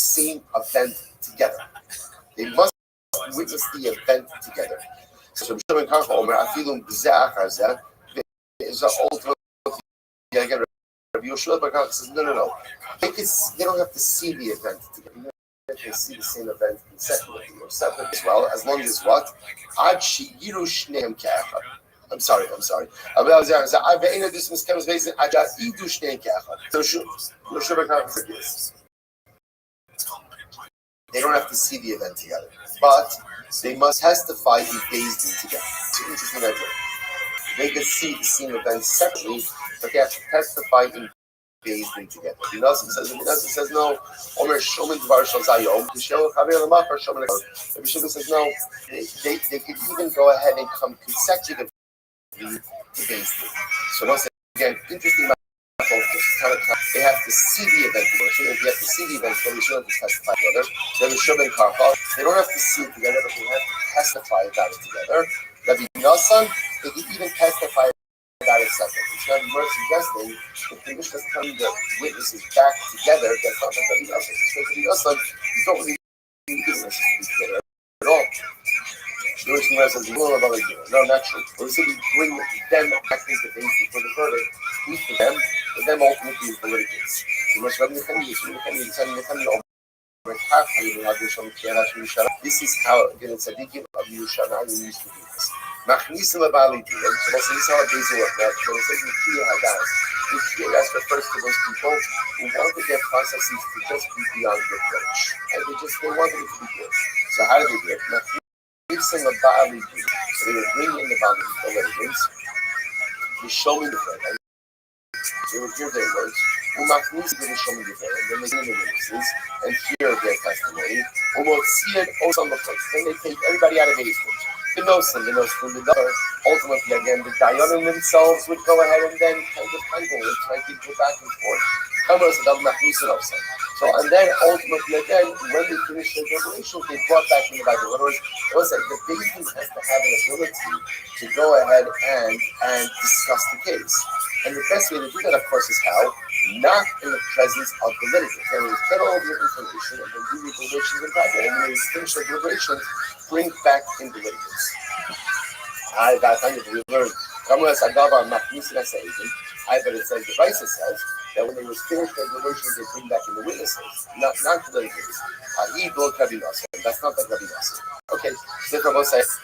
same event together. They must witness the event together. So Shimon Karcha Omer Afilum B'Zeh Achar Zeh is ultimately again. Rabbi Yoshua Bar Karcha says no. They don't have to see the event together. They see the same event consecutively or separate as well, as long as what? Ad Shiyiru Shneim Ke'echad. I'm sorry. So they don't have to see the event together, but they must testify in Beis Din together. It's an interesting idea. They can see the same event separately, but they have to testify in Beis Din together. Rabbi says no. Omer Shomen Dvar Shal Zayom. Rabbi Shimon says no. They could even go ahead and come consecutively to Beis Din. So once again, interesting. They have to see the event together. So if you have to see the event together, you shouldn't have to testify together. Rabbi Shimon Karcha, they don't have to see it together, but they have to testify about it together. Rabbi Nassan, they can even testify about it separately. So Rabbi Merz suggesting if the Mishnah is telling the witnesses back together, that's not like Rabbi Nassan. So Rabbi Nassan, you don't really need the witnesses to be together at all. No, not true. Or we simply bring them back into the basis for the verdict, each of them, but them ultimately is the litigants. So much Rabbi this is how the tzaddikim of Yerushalayim used to do this. Machnisim abali do. So this is how it is work. That when it says Nikiya Hadas, Nikiya refers to those people who wanted their processes to just be beyond reproach, and they wanted it to be good. So how do they do it? Machnisim abali do. So they would bring in the bali, the litigants, they show me the verdict. They would hear their words. And then they bring the witnesses and hear their testimony. Then they take everybody out of Beis Din. The nosin, the other. Ultimately, again, the dayanim themselves would go ahead and then kind of handle it, try to go back and forth. So, and then ultimately, again, when they finish their deliberations, they brought back in the Bible. In other words, it was like the Beis Din has to have an ability to go ahead and discuss the case. And the best way to do that, of course, is how? Not in the presence of the litigant. They will get all of your information and then do your deliberations in private. And when they finish their deliberations, bring back in the litigants. We learned, but it says, the Raisa says, that when they were finished their deliberations, they bring back in the witnesses, not the litigants. That's not like Rabbi Nassan. Okay, so Rabbi says,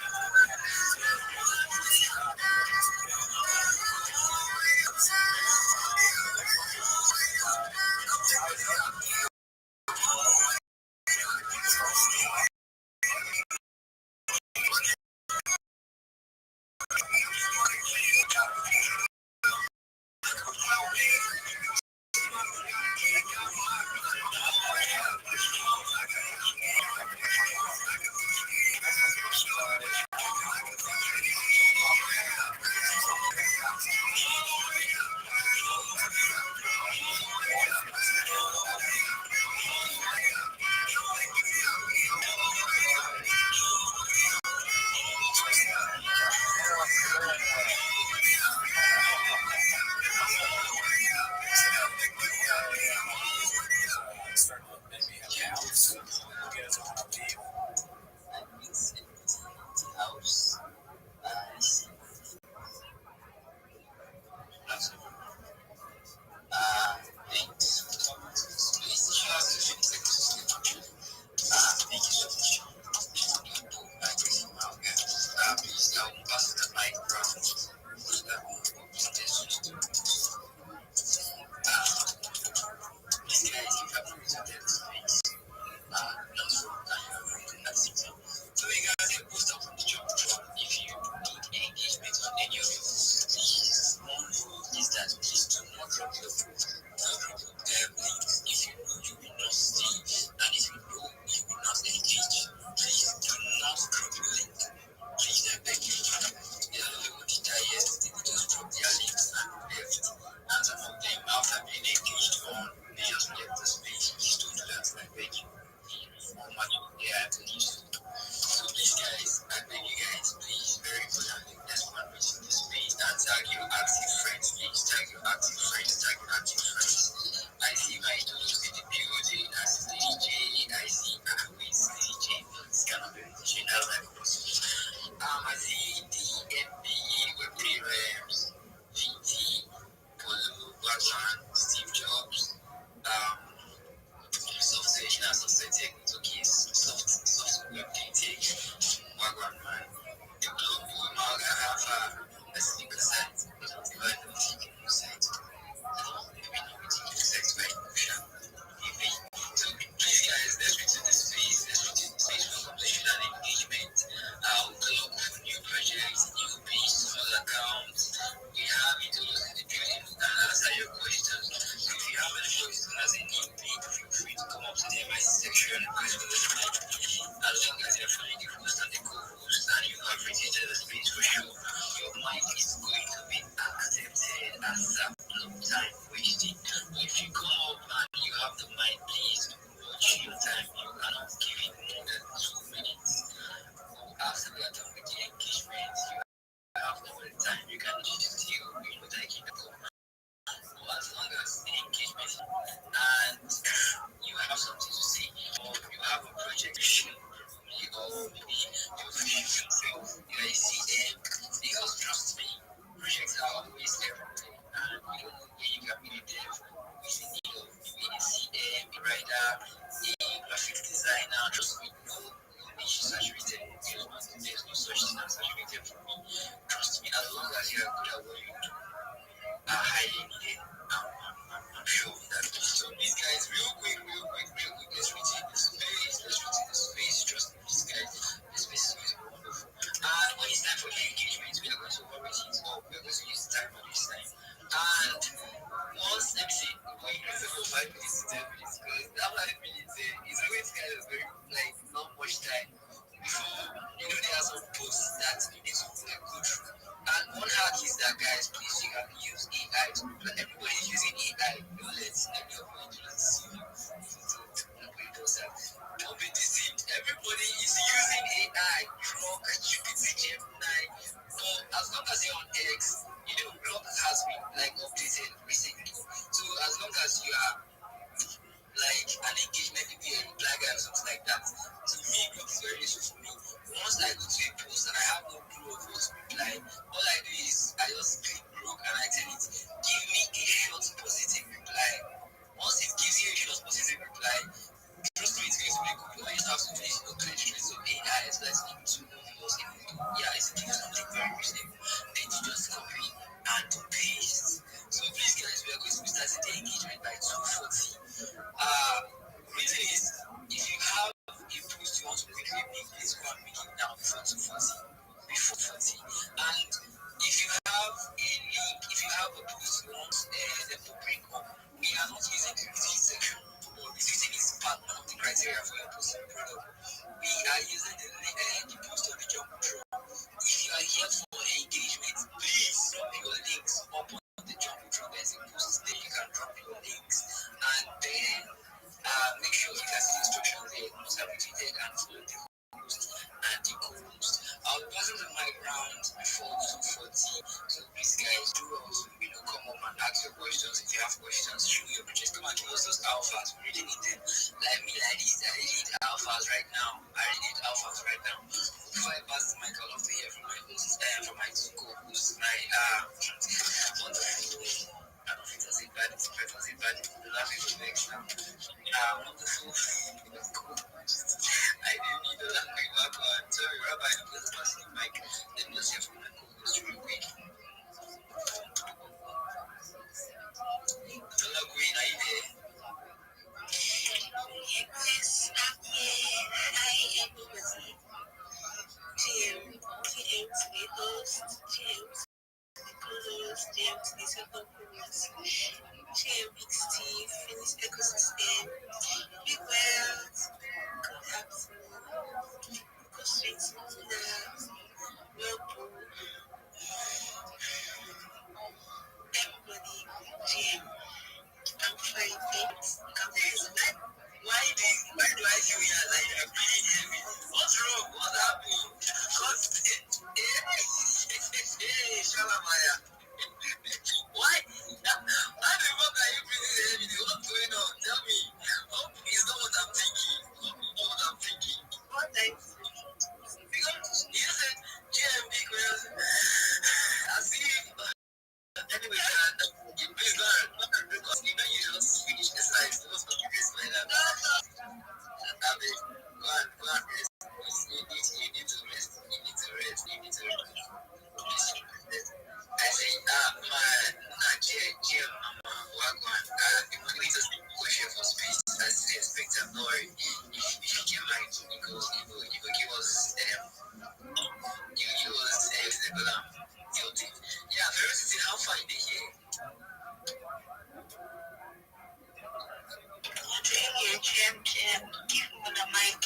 Give Muna mic.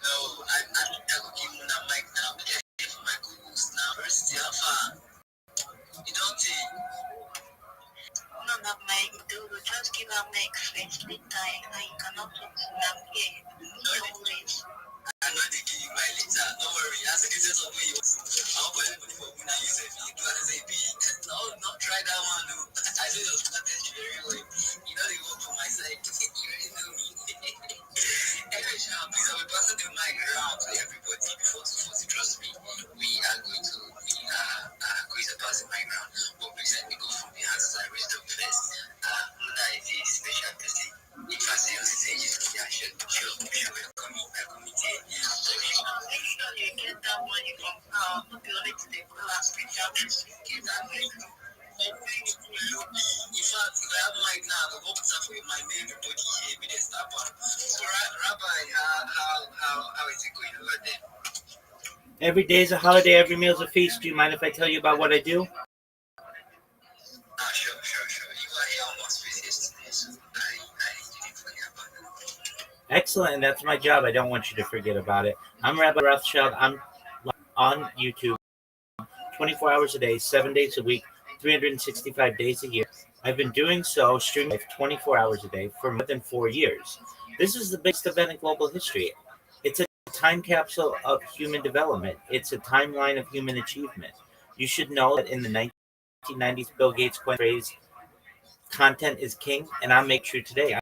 No, I could give Muna mic now. Yeah, give my co-host now. First, Alpha. You don't think? No, not mic. Do just give her mic first later. And you cannot talk to them here. No, always. I'm not taking you my later. Don't worry. I said this is over you. I'll put everybody for Muna Yusuf. You do as a B. No, not try that one, no. I know your strategy very well. You know they work for my side. You already know me. Anyway, Sean, please, I'll be passing the mic around to everybody before 240. Trust me, we are going to pass the mic around. But please let me go from the hands as I raised up first. That is a special person. If I say on stage, yeah, sure, welcome me, welcome me there. So make sure you get that money from not the only to the class, get that money. In fact, if I have mic now, the work stuff with my main body here, be the start part. So, Rabbi, how is it going over there? Every day is a holiday, every meal is a feast. Do you mind if I tell you about what I do? Sure. You were here on my space yesterday, so I didn't forget about that. Excellent, and that's my job. I don't want you to forget about it. I'm Rabbi Rothschild. I'm on YouTube 24 hours a day, 7 days a week, 365 days a year. I've been doing so, streaming 24 hours a day for more than 4 years. This is the biggest event in global history. It's a time capsule of human development. It's a timeline of human achievement. You should know that in the 1990s, Bill Gates coined the phrase, content is king, and I'll make true today.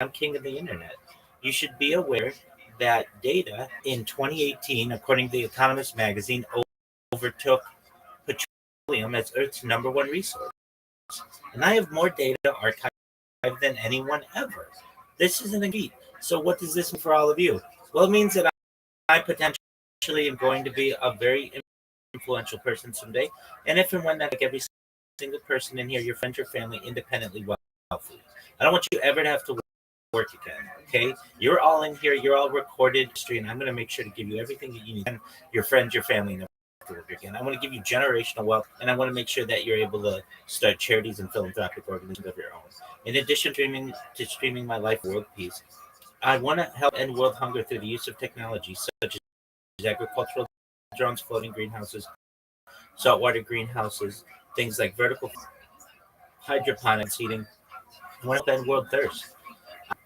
I'm king of the internet. You should be aware that data in 2018, according to the Economist magazine, overtook petroleum as Earth's number one resource. And I have more data archived than anyone ever. This isn't a feat. So what does this mean for all of you? Well, it means that I potentially am going to be a very influential person someday. And if and when that, like every single person in here, your friends, your family, independently wealthy. I don't want you ever to have to work again. Okay, you're all in here. You're all recorded history, and I'm going to make sure to give you everything that you need. And your friends, your family, never have to work again. I want to give you generational wealth, and I want to make sure that you're able to start charities and philanthropic organizations of your own. In addition to streaming my life world peace, I want to help end world hunger through the use of technology such as agricultural drones, floating greenhouses, saltwater greenhouses, things like vertical hydroponics heating. I want to end world thirst.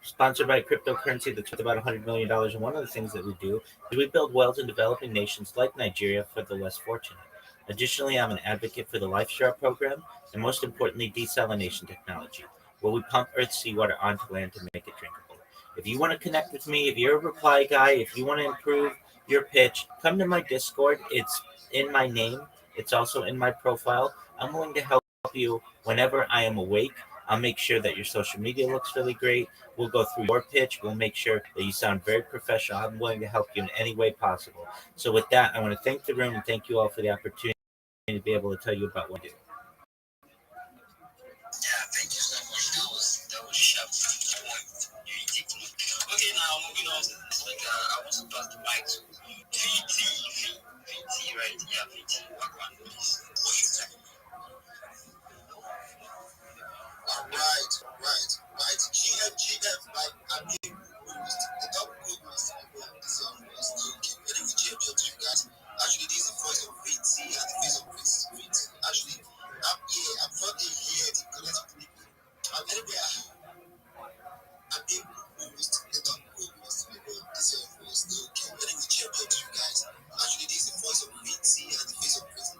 Sponsored by a cryptocurrency that's worth about $100 million. And one of the things that we do is we build wells in developing nations like Nigeria for the less fortunate. Additionally, I'm an advocate for the LifeShare program and most importantly, desalination technology, where we pump Earth's seawater onto land to make it drinkable. If you want to connect with me, if you're a reply guy, if you want to improve your pitch, come to my Discord. It's in my name. It's also in my profile. I'm willing to help you whenever I am awake. I'll make sure that your social media looks really great. We'll go through your pitch. We'll make sure that you sound very professional. I'm willing to help you in any way possible. So with that, I want to thank the room and thank you all for the opportunity to be able to tell you about what I do. Yeah, thank you so much. That was sharp. You take me. Okay, now moving on to this week. I want to pass the mic to VT, right? Yeah, VT. What one, please? What's your time? Right. GF, like, I mean, the top group was this one was okay. When we check your two guys, actually, this is the voice of VT and the face of VT. Actually, I'm from the here, the collective people. I'm anyway, I'm being host, the top group was this one was okay. When we check your two guys, actually, this is the voice of VT and the face of VT.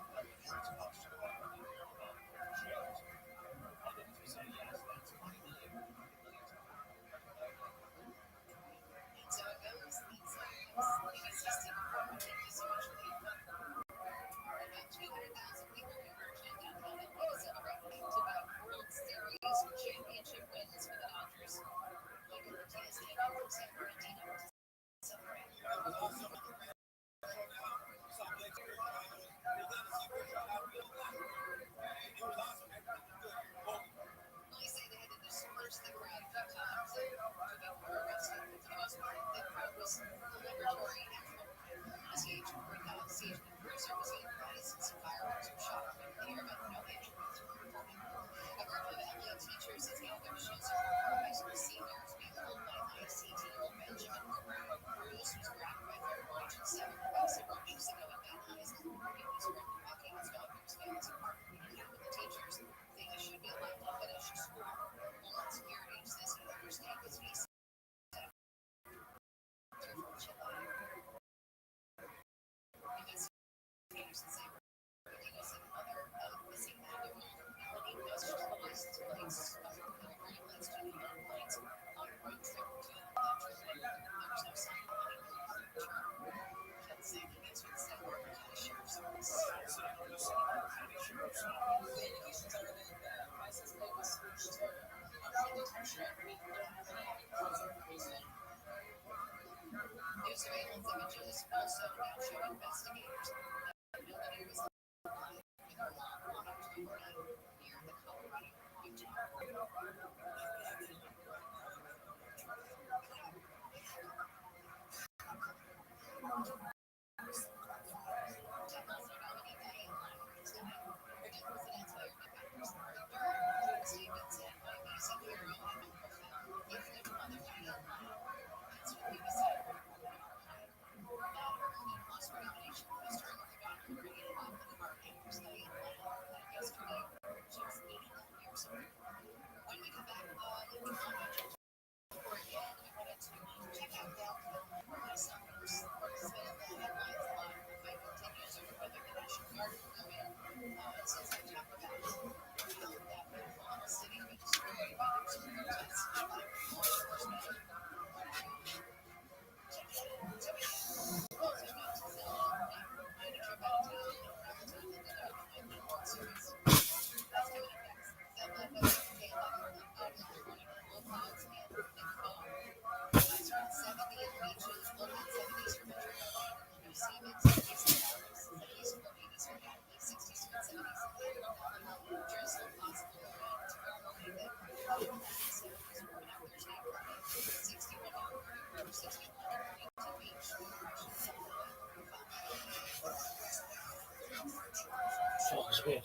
We have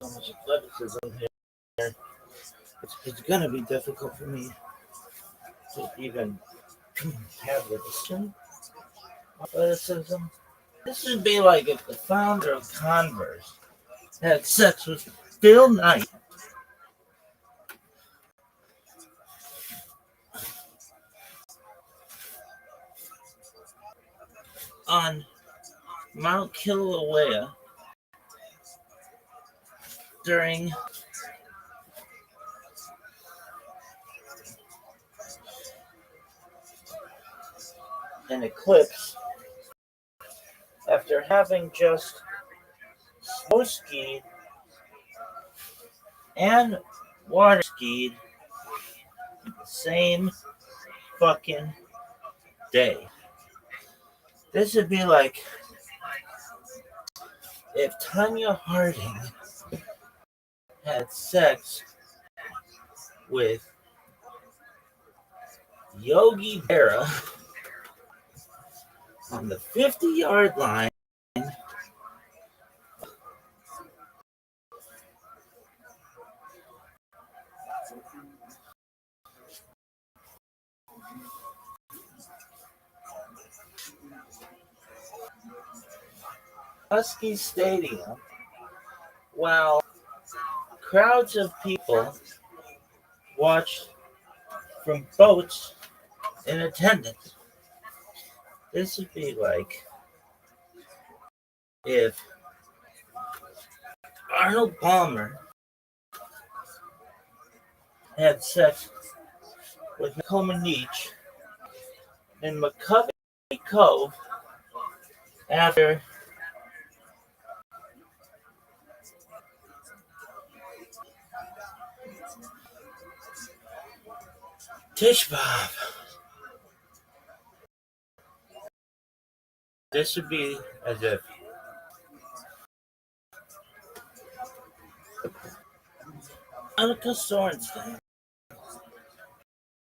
so much athleticism here. It's going to be difficult for me to even have the discussion of athleticism. This would be like if the founder of Converse had sex with Phil Knight on Mount Kilauea during an eclipse after having just snow skied and water skied the same fucking day. This would be like if Tanya Harding had sex with Yogi Berra on the 50-yard line Husky Stadium while crowds of people watched from boats in attendance. This would be like if Arnold Palmer had sex with Nicole Manich in McCovey Cove after Tish Bob. This would be as if Annika Sorensen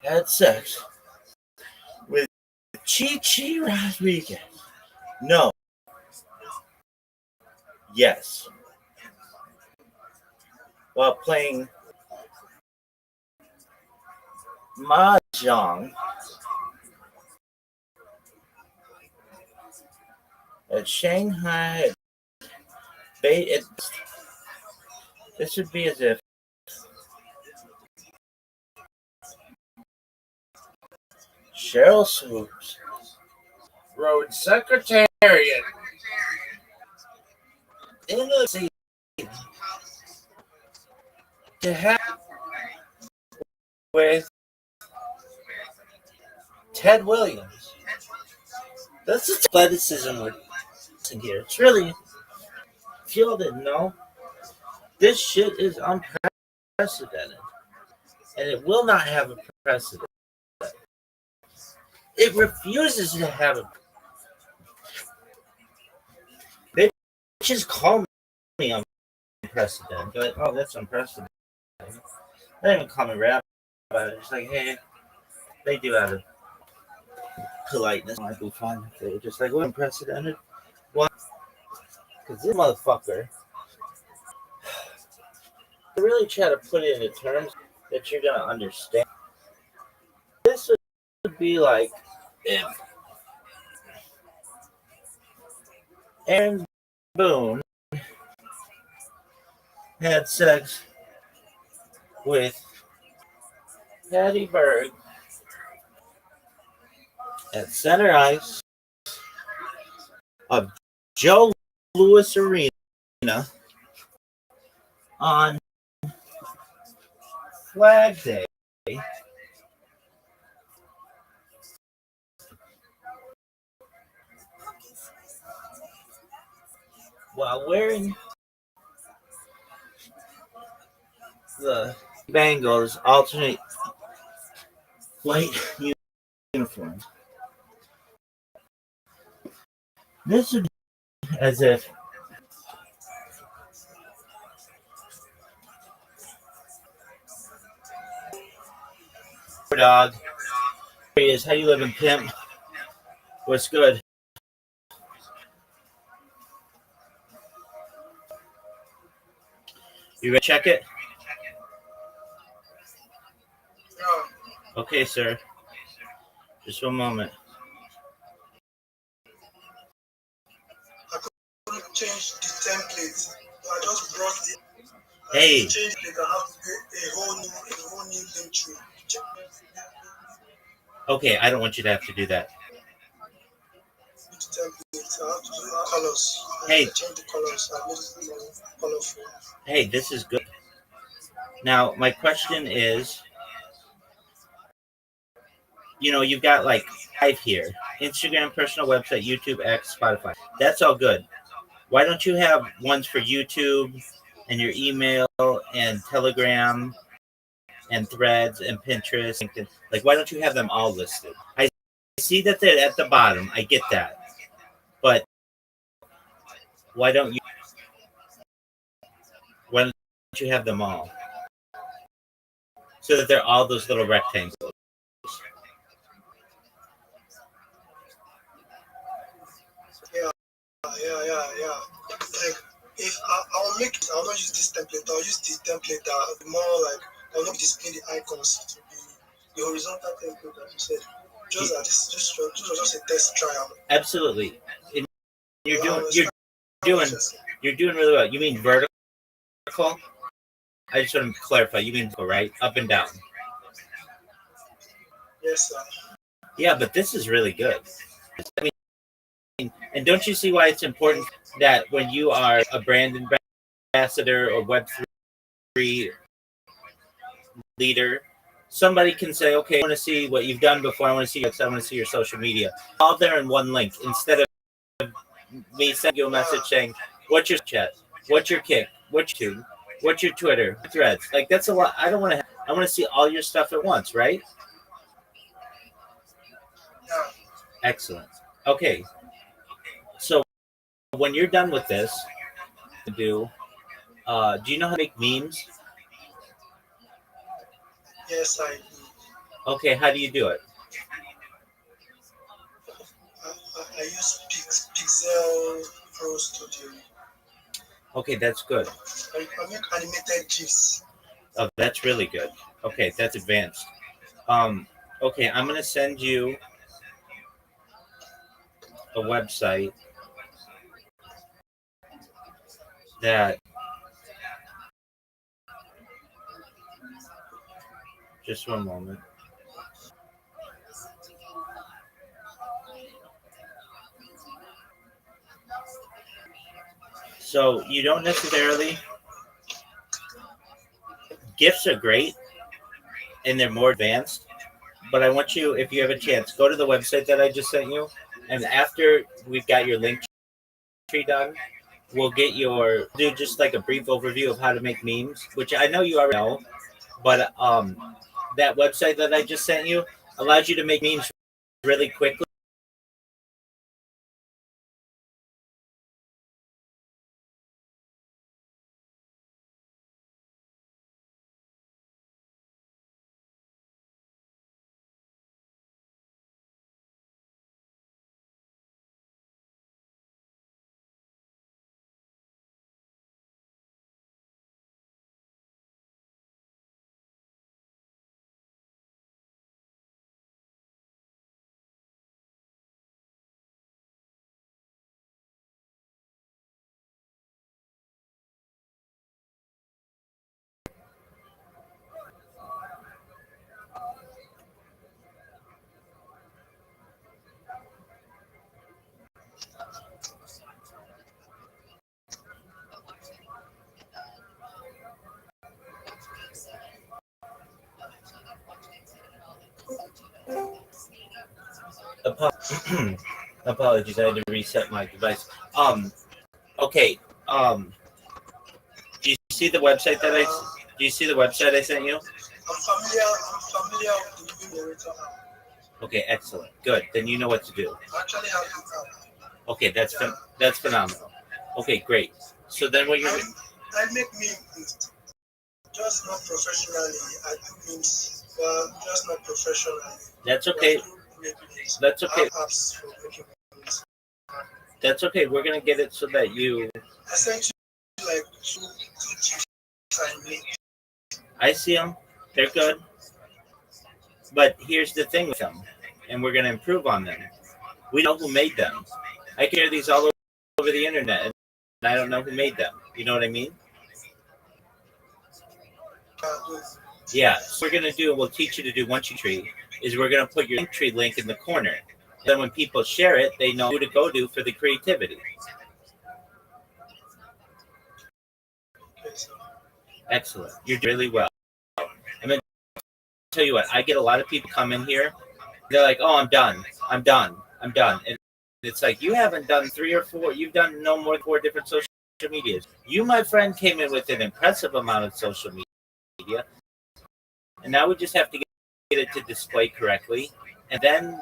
had sex with Chi Chi Rodriguez. No. Yes. While playing mahjong at Shanghai. This would be as if Cheryl Swoops rode Secretariat into the sea to have with Ted Williams. That's the athleticism we're in here. It's really, if y'all didn't know, this shit is unprecedented. And it will not have a precedent. It refuses to have a just call me unprecedented. They're like, oh, that's unprecedented. They don't even call me Rabbi. It's like, hey, they do out of politeness. Might be fine if they're just like, what unprecedented? Why? Because this motherfucker, I really try to put it into terms that you're gonna understand. This would be like if Aaron Boone had sex with Patty Berg at center ice of Joe Louis Arena on Flag Day while wearing the Bengals alternate white uniforms. This would be as if dog. Here he is. How you living, pimp? What's good? You ready to check it? Okay, sir. Just one moment. I couldn't change the template. I just brought the Hey. change it. I have to get a whole new link tree. Okay, I don't want you to have to do that. The template. I have to do the colors. Hey. Change the colors. I made it more colorful. Hey, this is good. Now, my question is, you've got like 5 here. Instagram, personal website, YouTube, X, Spotify. That's all good. Why don't you have ones for YouTube and your email and Telegram and Threads and Pinterest? Like, why don't you have them all listed? I see that they're at the bottom. I get that. But why don't you have them all? So that they're all those little rectangles. Yeah. Like, if I'll not use this template. I'll use the template that more like I'll not display the icons to be the horizontal template that you said. Just that this was just a test trial. Absolutely. And you're doing really well. You mean vertical? I just want to clarify. You mean vertical, right? Up and down. Yes, sir. Yeah, but this is really good. I mean, and don't you see why it's important that when you are a brand ambassador or Web3 leader, somebody can say, okay, I want to see what you've done before. I want to see your social media. All there in one link instead of me sending you a message saying, what's your chat? What's your kick? What's your tube? What's your Twitter? Threads? Like, that's a lot. I want to see all your stuff at once, right? Yeah. Excellent. Okay. So when you're done with this, do you know how to make memes? Yes, I do. Okay, how do you do it? I use Pixel Pro Studio. Okay, that's good. I make animated GIFs. Oh, that's really good. Okay, that's advanced. Okay, I'm gonna send you a website that just one moment. So you don't necessarily GIFs are great and they're more advanced, but I want you, if you have a chance, go to the website that I just sent you, and after we've got your link tree done, we'll do just like a brief overview of how to make memes, which I know you already know, but that website that I just sent you allows you to make memes really quickly Apologies, I had to reset my device. Okay. Do you see the website that I? Do you see the website I sent you? I'm familiar with the numerator app. Okay, excellent, good. Then you know what to do. I actually have the app. Okay, that's phenomenal. Okay, great. So then what you're I make memes, just not professionally. I do memes, but just not professionally. that's But I okay. do make memes. That's I okay. have apps for making memes. That's okay. We're gonna get it so that you. I sent you like two chips I made. I see them. They're good. But here's the thing with them, and we're gonna improve on them. We know who made them. I can hear these all over the internet, and I don't know who made them. You know what I mean? Yeah. So what we're gonna do, we'll teach you to do one tree, is we're gonna put your link tree link in the corner. Then when people share it, they know who to go to for the creativity. Excellent. You're doing really well. I'm gonna tell you what. I get a lot of people come in here. They're like, "Oh, I'm done. I'm done. I'm done." And it's like you haven't done 3 or 4. You've done no more than 4 different social medias. You, my friend, came in with an impressive amount of social media, and now we just have to get it to display correctly, and then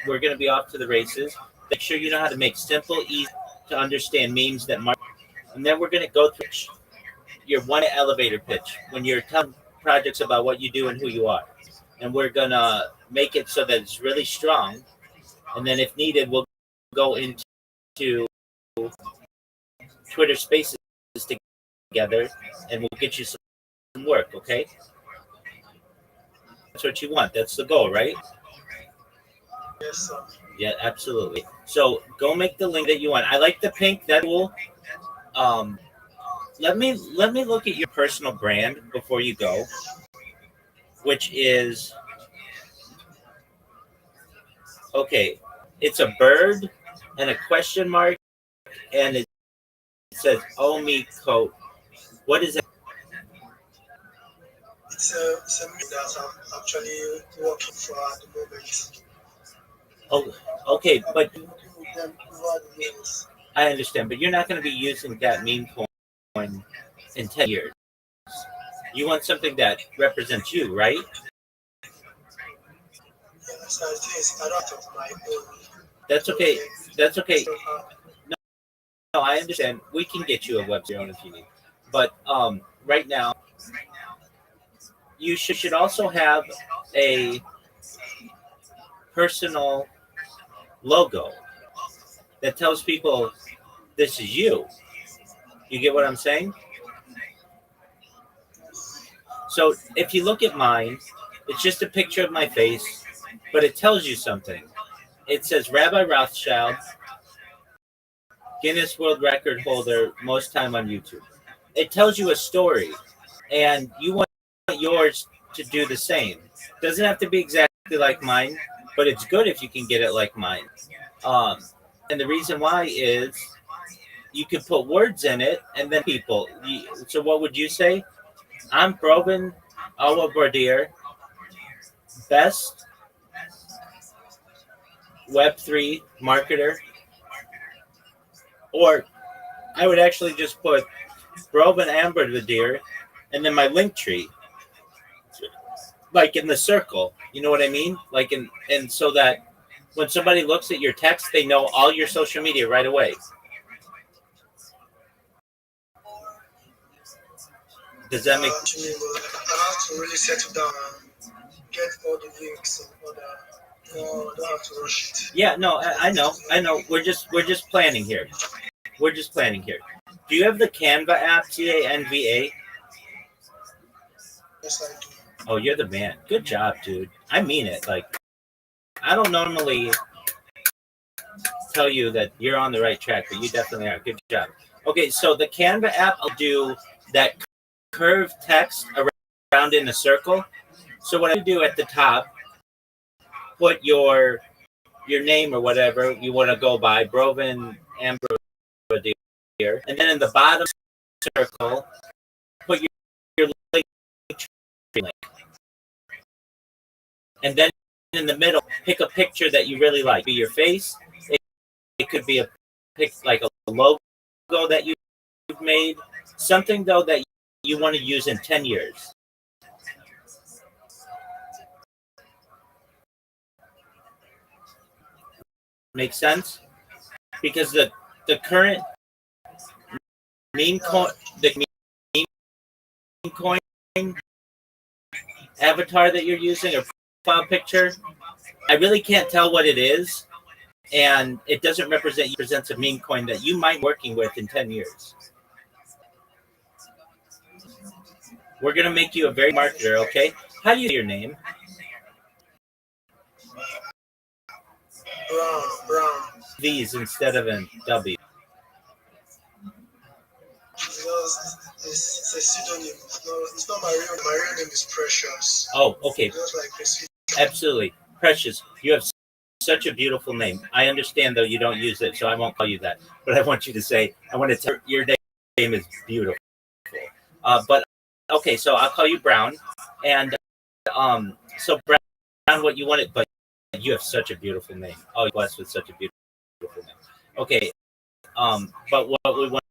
we're going to be off to the races. Make sure you know how to make simple, easy to understand memes that mark, and then we're going to go through your one elevator pitch when you're telling projects about what you do and who you are, and we're going to make it so that it's really strong, and then if needed, we'll go into Twitter Spaces together, and we'll get you some work. Okay, that's what you want. That's the goal, right? Yes, sir. Yeah, absolutely. So go make the link that you want. I like the pink. That's cool. Um, let me look at your personal brand before you go, which is okay. It's a bird and a question mark, and it says "Omi coat." What is that? It's a meme that I'm actually working for at the moment. Oh, okay, but I've been working with them over the years. I understand. But you're not going to be using that meme coin in 10 years. You want something that represents you, right? Yes, I think it's a lot of my own. That's okay. That's okay. So, No, I understand. We can get you a website if you need. But right now, you should also have a personal logo that tells people this is you. You get what I'm saying? So if you look at mine, it's just a picture of my face, but it tells you something. It says Rabbi Rothschild, Guinness World Record holder, most time on YouTube. It tells you a story, and you want yours to do the same. Doesn't have to be exactly like mine, but it's good if you can get it like mine. Um, and the reason why is you can put words in it, and then people. So what would you say? I'm Broven Awa Bordier, best Web3 marketer, or I would actually just put Broven Amber Bordier, and then my link tree, like in the circle. You know what I mean? Like and so that when somebody looks at your text, they know all your social media right away. Does that make? I have to really settle down and get all the links and all that. No, I don't have to rush it. Yeah, no, I know. We're just planning here. We're just planning here. Do you have the Canva app? Canva. Yes, I do. Oh, you're the man. Good job, dude. I mean it. Like I don't normally tell you that you're on the right track, but you definitely are. Good job. Okay, so the Canva app will do that curved text around in a circle. So what I do at the top, put your name or whatever you want to go by, Broven Amber Deer, and then in the bottom circle, put your link, and then in the middle, pick a picture that you really like. Be your face. It could be a pic like a logo that you've made. Something though that you want to use in 10 years. Make sense? Because the current meme coin, the meme coin avatar that you're using or profile picture, I really can't tell what it is, and it doesn't represent. It represents a meme coin that you might be working with in 10 years. We're gonna make you a very marketer, okay? How do you say your name? Brown. V's instead of a W. Because it's a pseudonym. It's not my real name is Precious. Oh, okay. Just like this. Absolutely. Precious, you have such a beautiful name. I understand, though, you don't use it, so I won't call you that. But I want you to say, I want to tell your name is beautiful. But, okay, so I'll call you Brown. And so, Brown, what you wanted, but you have such a beautiful name. Oh, you're blessed with such a beautiful name. Okay, but what we want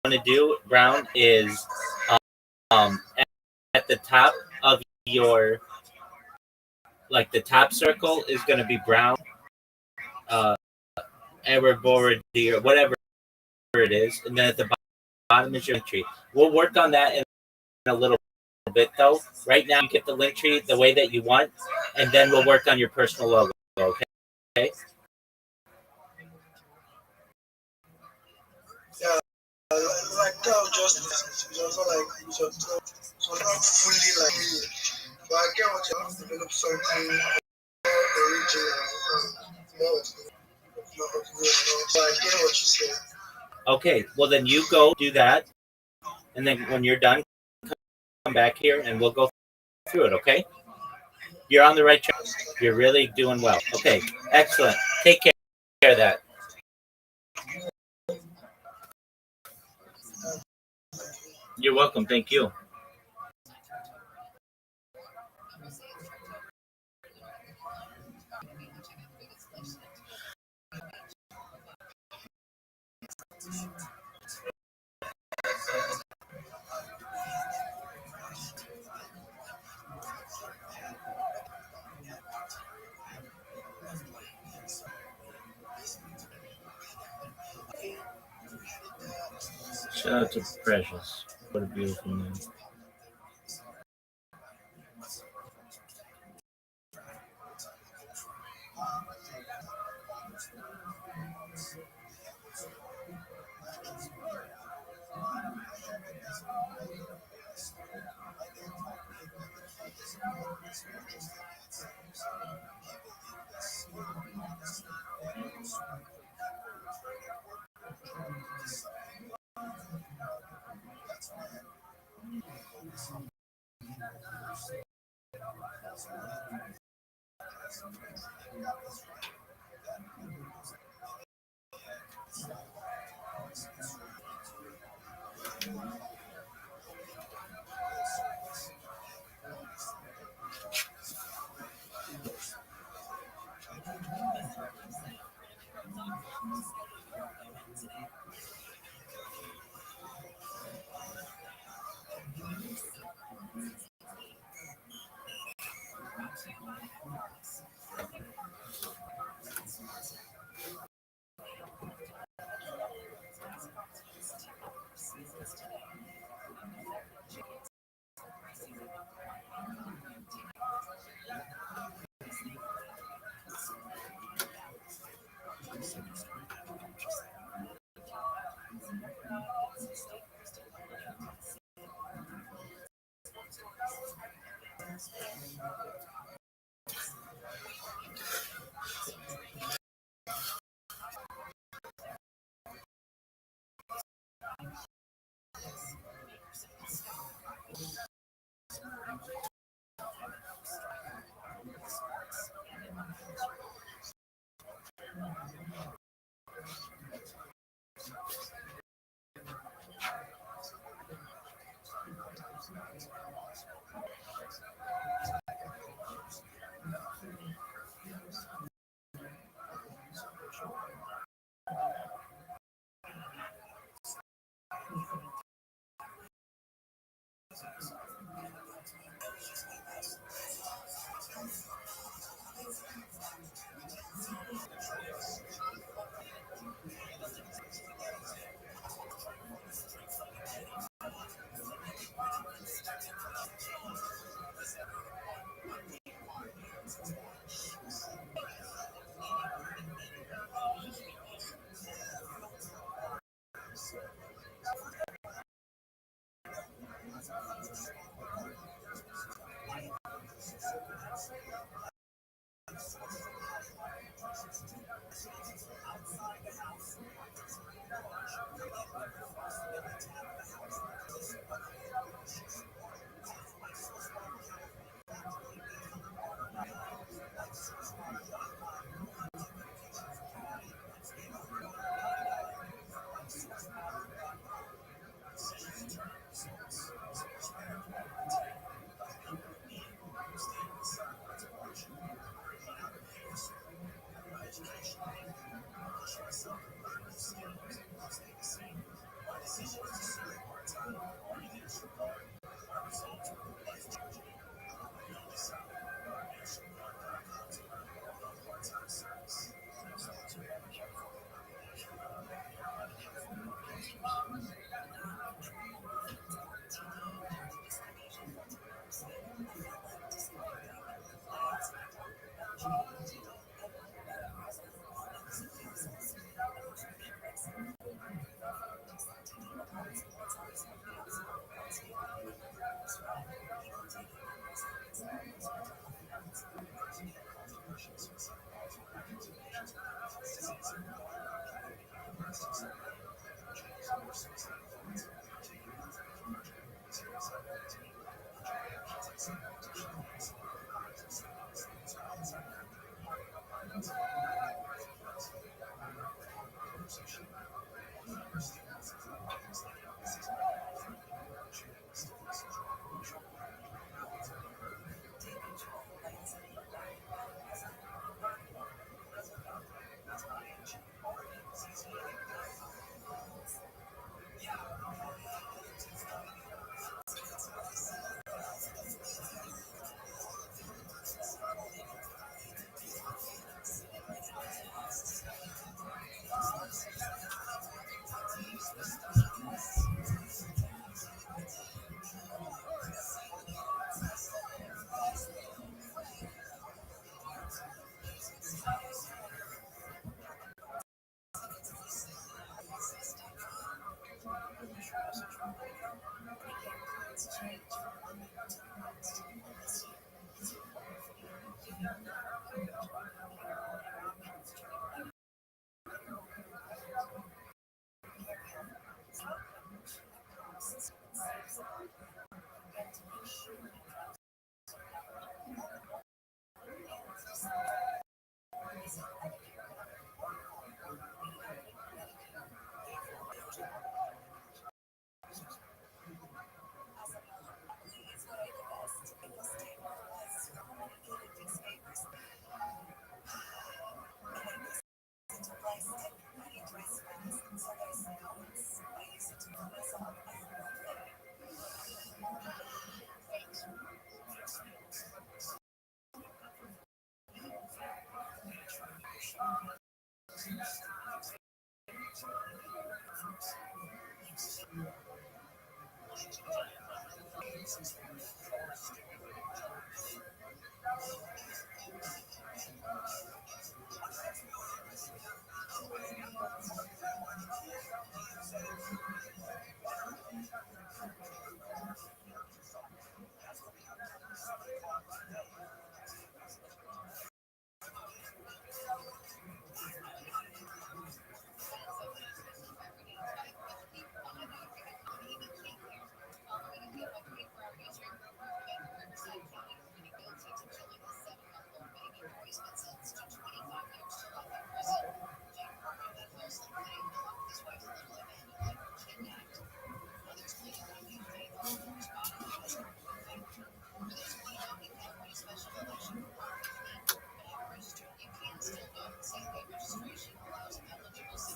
to do, Brown, is at the top of your, like the top circle is going to be brown, Ereborody or whatever it is, and then at the bottom is your link tree. We'll work on that in a little bit, though. Right now, you get the link tree the way that you want, and then we'll work on your personal logo. Okay. Yeah, like that just not fully like me. But I get what you have to develop something more original and more so I get what you say. Okay, well then you go do that, and then when you're done, come back here and we'll go through it. Okay? You're on the right track. You're really doing well. Okay, excellent. Take care of that. You're welcome. Thank you. Shout out to Precious. What a beautiful name.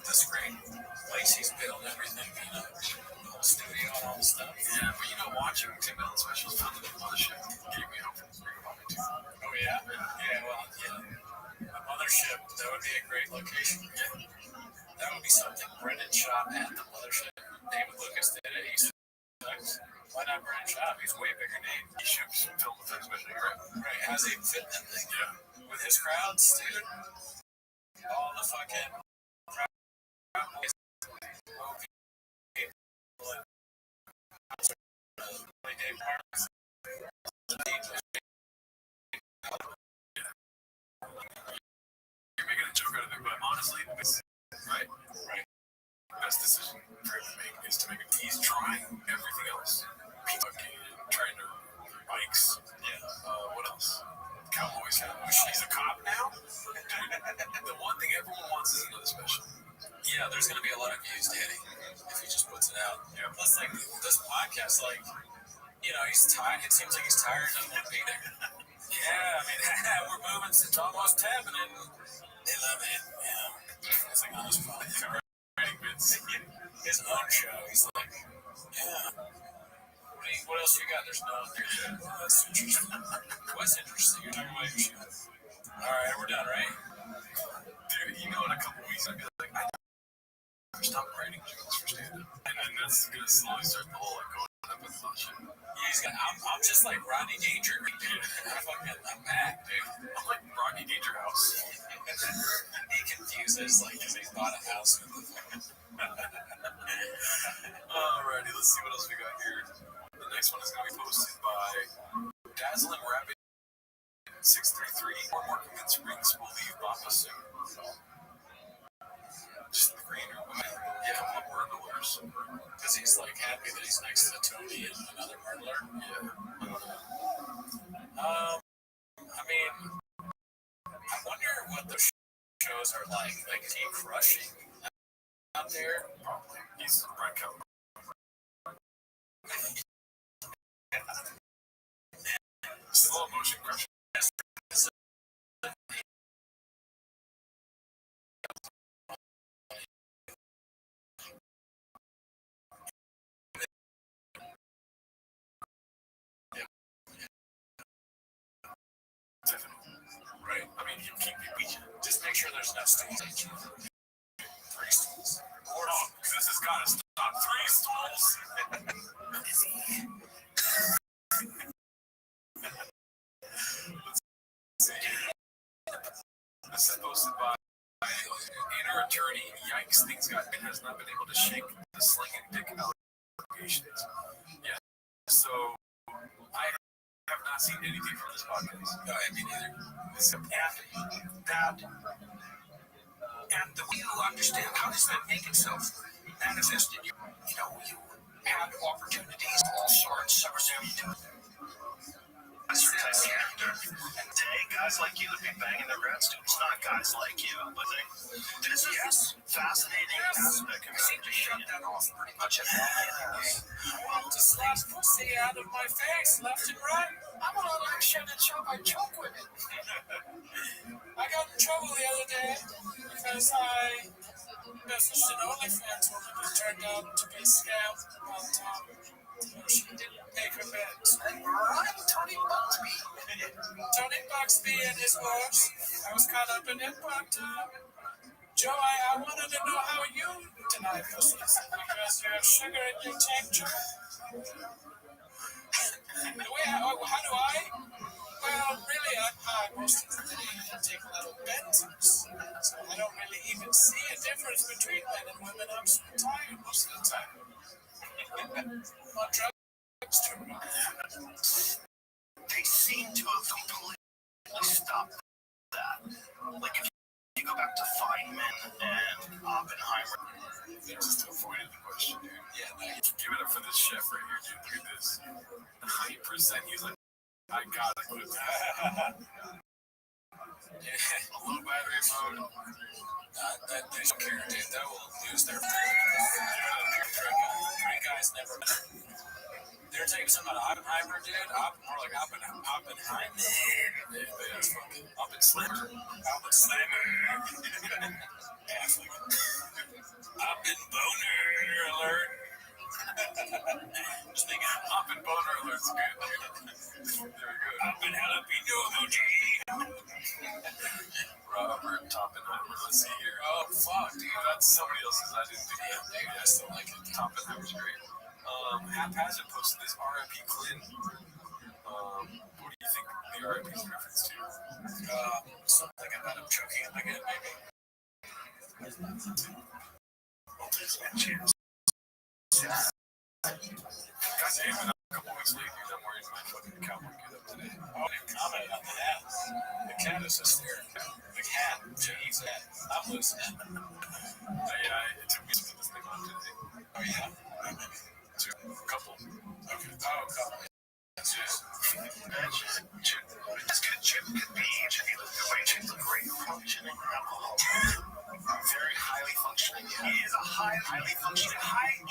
That's great. Lacey's built everything, the whole studio and all the stuff. Yeah, but watching Tim Allen specials found the mothership gave me hope for the too. Oh yeah? Yeah, well, the mothership, that would be a great location. Yeah. That would be something. Brendan shot at the mothership. David Lucas did it. He sucks. Why not Brendan Schaub? He's a way bigger name. He should film with his special, right? How's he fit in that thing? Yeah. With his crowds, dude. All the fucking crowd. You're making a joke out of it, but honestly, right. Best decision for him to make is to make it. He's trying everything else. Trainer, bikes. Yeah. What else? Cowboys. He's a cop now. The one thing everyone wants is another special. Yeah, there's gonna be a lot of views to Eddie if he just puts it out. Yeah. Plus, this podcast, he's tired. It seems like he's tired and doesn't want to be there. Yeah, I mean, we're moving. It's almost happening. They love it. Yeah. It's like on his phone. Writing bits. His own show. He's like, yeah. What else you got? There's no. That's interesting. What's interesting? You're talking about your show. All right, we're done, right? Dude, in a couple weeks, I'd be like, I stop writing jokes for stand-up. And then that's going to slowly start the whole going up with shit. Yeah, I'm just like Rodney Dangerfield, dude. I'm mad, dude. I'm like Rodney Dangerhouse. He confuses, because he's bought a house. Alrighty, let's see what else we got here. The next one is going to be posted by Dazzling Rabbi 633. More convinced rings will leave Papa soon. Just the greener one. Yeah, what murderers? Because he's happy that he's next to Tony and another murderer. Yeah. I mean, I wonder what the shows are like. Is he crushing out there? Probably. He's right coming. Slow motion crushing. Right. I mean, you keep just make sure there's no stools. 3 stools. Oh, this has got to stop. 3 stools. This is posted by inner attorney. Yikes, things has not been able to shake the slinging dick allegations. Yeah. So I have not seen anything from this podcast. No, I mean neither. And the way you understand how does that make itself manifest in you? You had opportunities of all sorts. I presume you do. That's your type of character. And today, guys like you would be banging their grad students, not guys like you. But this is fascinating aspect of it. I seem to shut that off pretty much at all. To slap pussy out of my face left and right. I'm on election and show my choke women. I got in trouble the other day because I messaged an OnlyFans woman who turned out to be a scam on top. She didn't make her bed. Tony Buxby and his horse. I was caught up in it, but Joe, I I wanted to know how you deny this. Because you have sugar in your tincture. How do I? Well, really, I'm high most of the day. I take a little Benzos. So I don't really even see a difference between men and women. I'm so tired most of the time. On drugs too much. They seem to have completely stopped that. Like if you go back to Feynman and Oppenheimer. They just avoided the question, dude. Yeah, give it up for this chef right here, dude. Look at this. 90%. He's like, I gotta quit that. Yeah, a low battery mode. They don't care, dude. That will lose their three guys never. They're taking some out of Oppenheimer, dude. More like Oppenheimer. Yeah, that's fucking Slammer. Oppen boner alert. Just thinking Oppen boner alert's good. There we go. Oppen jalapeno emoji. Robert Oppenheimer. Let's see here. Oh, fuck, dude. That's somebody else's. I didn't do that. Dude, I still like it. Oppenheimer's great. Haphazard posted this R.I.P. Clint. What do you think the R.I.P.'s reference to? Something about him choking him again, maybe. Chance. Goddamn, a couple weeks late, dude. I'm wearing my fucking cowboy get up today. Oh, dude, comment on the hat. The cat is hysterical. The cat. Jeez, I'm listening. Yeah, it took me to put this thing on today. Oh, yeah? Two. Couple. Okay. Oh, couple. That's just. This good chip could be the way chips are great functioning alcohol. Very highly functioning. He is a highly functioning, highly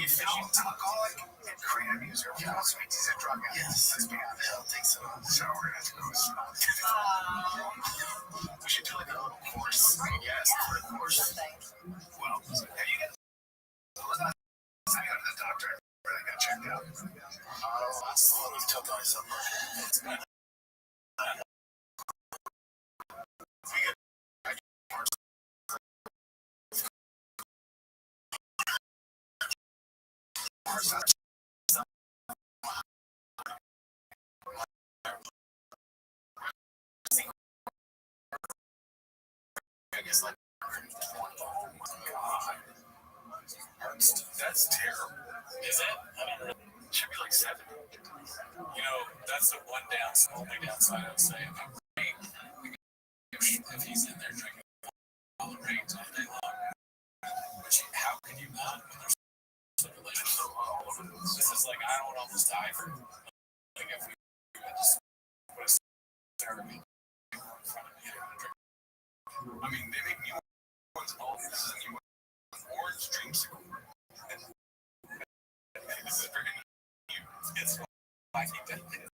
efficient alcoholic and creative user. He also makes he's a drug addict. Yes. Let's be honest. I don't think so. So we're going to have to go smoke. We should do like a little course. Yes, a course. Well, have you guys? I got to the doctor. I got checked out. Let me tell you something. I guess like, oh my god, that's terrible. Is it? I mean, it should be like 7. You know, that's the one only downside I would say about Ray. If he's in there drinking all the rings all day long, which how can you not when there's circulation so low all over the place? This is like I would almost die for like if we just put a therapy in front of me and drink. I mean, they make new ones all this is a new one. Orange dreamsicle. This is very new. It's why he did this.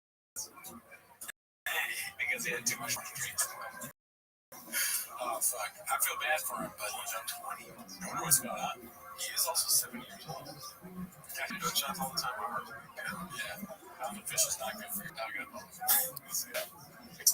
Because he had too much dreams. Oh, fuck. I feel bad for him, but he's 20. I wonder what's going on. He is also 7 years old. Yeah, he does shots all the time. Yeah. The fish is not good for your dog at all. It's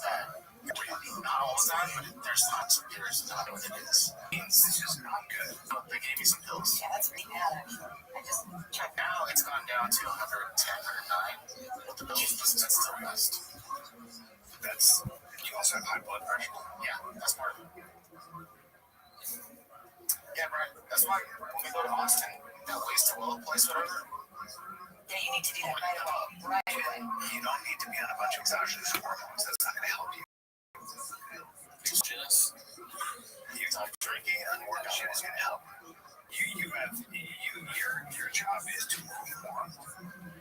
not all the time, but there's lots of years not what it is. It's just not good. They gave me some pills. Yeah, that's pretty bad. I just checked out. It's gone down to 110, 109. What the pills? That's the best. That's. You also have high blood pressure. Yeah, that's part of it. Yeah, right. That's why when we go to Austin, that Waste to Willow place, whatever. Yeah, you need to do that right away. Right away. You don't need to be on a bunch of exogenous hormones. That's not going to help you. It's just you stop drinking and workout is going to help. Your job is to move more.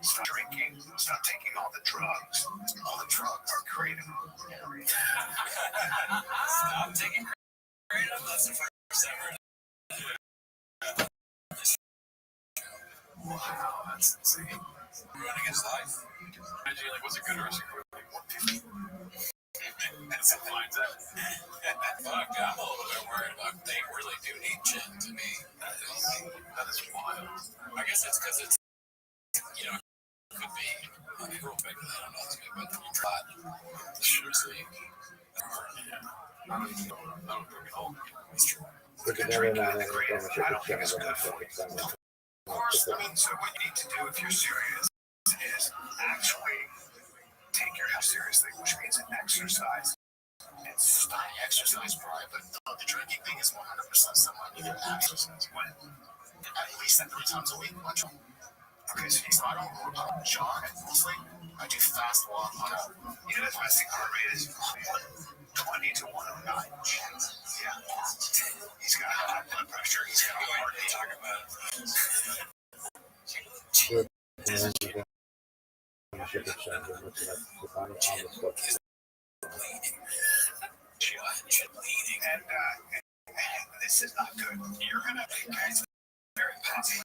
Stop drinking. Stop taking all the drugs. All the drugs are creating. Stop taking kratom. That's the first ever. Wow, that's insane. Running his life. Imagine, like, was it good or was it good? Like 150? That's a fine time. Fuck, I'm a little bit worried about they really do need gin to me. That is wild. I guess it's because it's, you know, it could be. I mean, real big, I don't know, it's good, but you tried. Seriously. Yeah. I don't drink at all. That's true. with the drink and the creative. I don't think it's good for you. Of course, I mean, so what you need to do if you're serious is actually take your health seriously, which means exercise. And stop exercise, probably, but no, the drinking thing is 100% someone you can exercise when at least 3 times a week. Okay, so I don't jog mostly. I do fast walk. You know, the fasting heart rate is 120 to 109. Yeah. He's got high blood pressure. He's got a heart rate. Talk about bleeding. And this is not good. You're going to be very passive.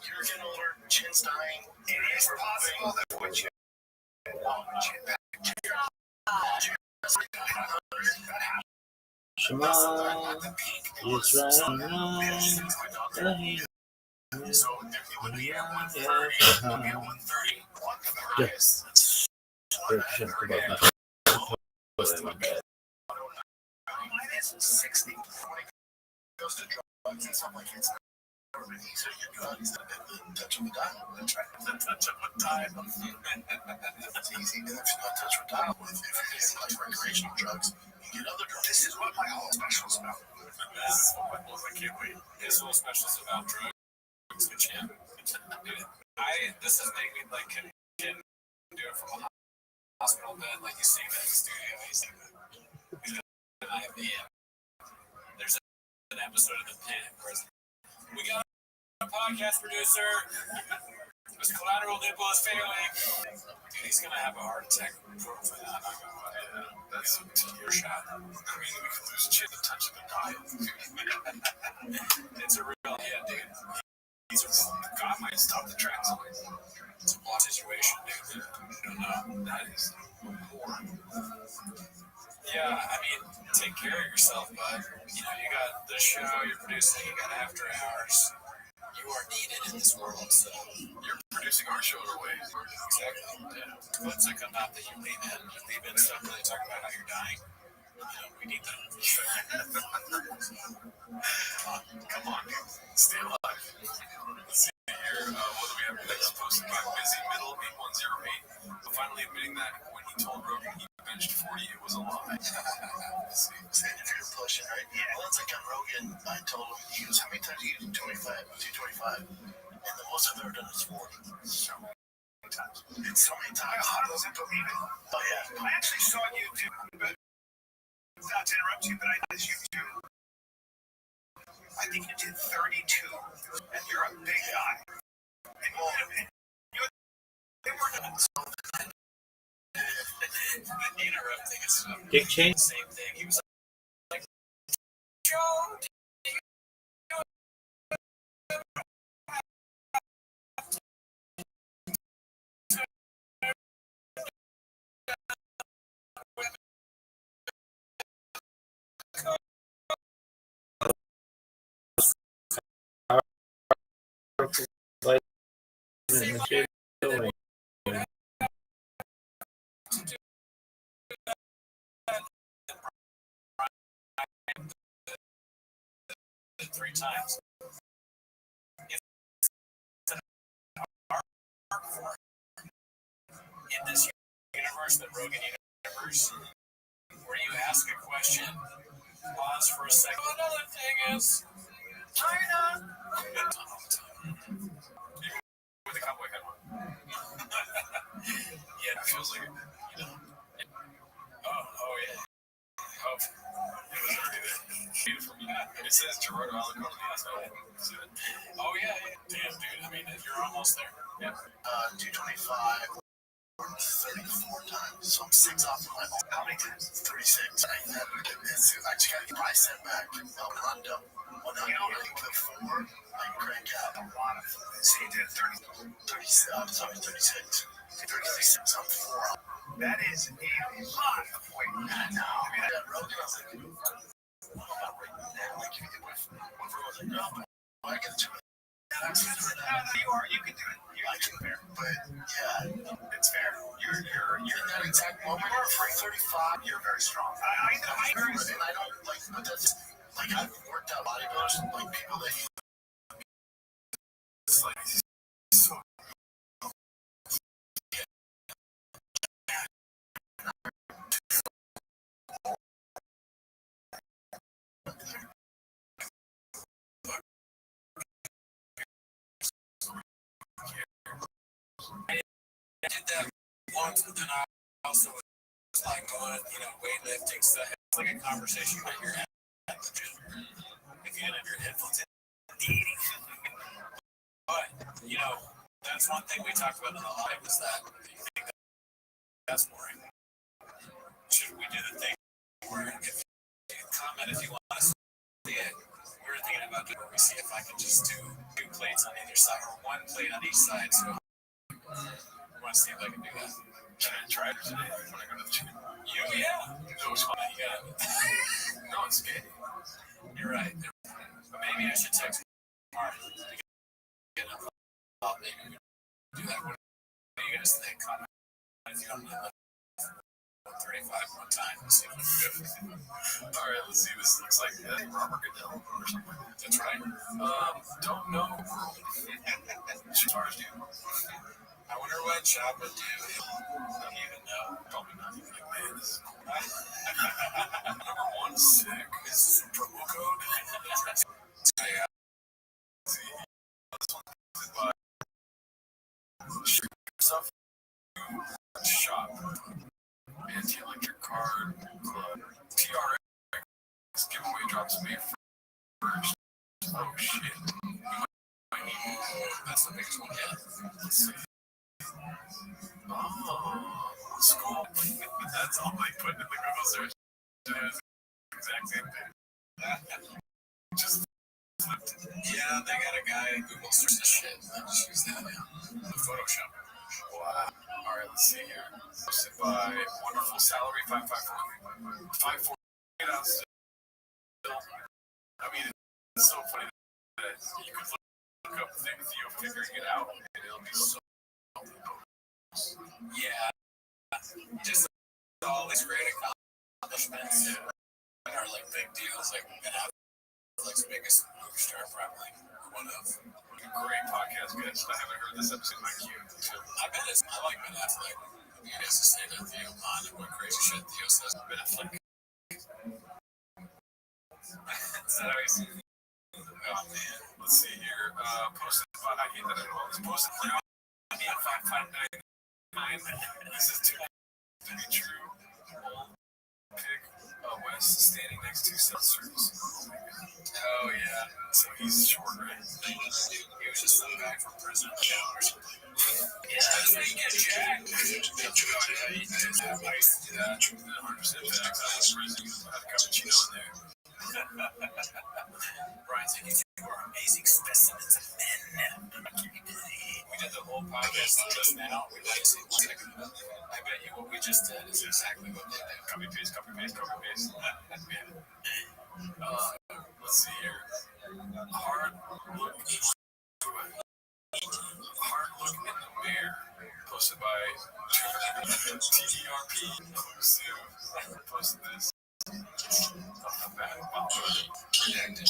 You're getting older, chin's dying. It is possible that what you Shema Yisrael. So it would be at 1:30. It would be at 1:30. Minus 60. Goes to drugs and stuff like it's so your drugs that touch of a dial. The touch of a dial. It's easy. And if you're not touch with dial with, if you're getting like recreational drugs, you get other drugs. This is what my whole special is about. I can't wait. His whole special is about drugs, which this is making me like can do it from a hospital bed, like you see him at the studio. He's like there's an episode of The Pen where we got a podcast producer. His collateral nipple is failing. Dude, he's gonna have a heart attack. That's your shot. I mean, we could lose chin the touch of a dial. It's a real dude. God might stop the tracks. It's a bad situation, dude. I don't know. That is horrible. Yeah, I mean, take care of yourself, bud. You know, you got the show, you're producing, you got after hours. You are needed in this world, so you're producing our show in a way. Exactly. Yeah. Let's like not that you leave in stuff really talk about how you're dying. You know, we need that. Come on, stay alive. Let's see here. What do we have next? Posted by Busy Middle 8108. Finally admitting that when he told Rogan he benched 40, it was a lie. Saying if you're pushing, right? Yeah. Well, it's like on Rogan, I told him, he goes, how many times do you do 225? And the most I've ever done is 40. So many times. It's so many times. How does it believe it? Oh, yeah. I actually saw you do, but not to interrupt you, but I did you do. I think you did 32, and you're a big guy. And they were not so interrupting us. Dick Cheney. Same thing. He was like, Joe. Three times. It's an art form in this universe, the Rogan universe, where you ask a question, pause for a second. Another thing is China. With the cowboy hat on. Yeah, it feels like it. You know. Oh yeah. Oh, it was already there. Beautiful. Yeah. It says Gerardo Alacon on the outside. Oh yeah. Damn, dude. I mean, you're almost there. Yeah. 225. 34 times. So I'm 6 off of my own. How many times? 36. I actually got a price set back. El Rondo. Well, now you don't really put 4. I can crank out a lot of it. So you did 36. 36. I'm 4. That is a lot of weight. I know. I mean, that Rogan, I was like, I'm not right now. Like, if you did with Rogan, I was like, no, but I can do it. You can do it. I can fair. But yeah, it's fair. you're in that exact moment. For 35, you're very strong. I agree with it. I don't like, but that's like I've worked out bodybuilders, like people that you it's like so. I did that once, but then I also was like going, weightlifting stuff. It's like a conversation that you're at the gym. If you didn't have your headphones in, but that's one thing we talked about in the live was that you think that's boring. Should we do the thing where if you comment if you want to see it? We were thinking about doing where we see if I can just do 2 plates on either side or 1 plate on each side. So we want to see if I can do that. Should I try it today? When I go to the gym? Yeah. That was fun. You got it. No, it's good. You're right. But maybe I should text Mark to get a thought. Maybe we do that. What do you guys think? Comment if you don't know. 135 one time. Let's see if we can do it. All right, let's see. This looks like Robert Goodell or something. That's right. Don't know. Stars do. I wonder what Chop would do. Don't even know. Probably not even a man. Number 1 sick. Is this a promo code? Yeah. See, this one stuff. Shop. Anti-electric card club. TRX giveaway drops May 1st. Oh shit. That's the biggest one yet. Let's see. Oh, school. That's all I put in the Google search. It was the exact same thing. Just flipped it. Yeah, they got a guy in Google search this shit. I just use that now. Photoshop. Wow. All right, let's see here. Posted by Wonderful Salary 554. 548 ounces. I mean, it's so funny that you could look up Theo figuring it out, and it'll be so. Yeah, just all these great accomplishments are like big deals. Like Ben Affleck's biggest movie star, probably one of. Great podcast, guys. I haven't heard this episode in my queue. I bet it's. I like Ben Affleck. You guys just say that Theo on and what crazy shit Theo says. Ben Affleck. Is that how you see it? Oh man, let's see here. Posted by I hate that I know. It's posted by 559. This is too to be true. Pick West standing next to seltzers. Oh yeah, so he's short, right? He was just some guy from prison or something. Yeah, that's where you get jacked. I used to do that. 100% facts. I was prison. I had a cappuccino in there. Brian's like, you two are amazing specimens of men. We did the whole podcast on just now. We like to I bet you what we just did is exactly what they did. Copy paste, copy paste, copy paste. Let's see here. Hard look in the mirror. Posted by TERP inclusive. Posted this. Redacted.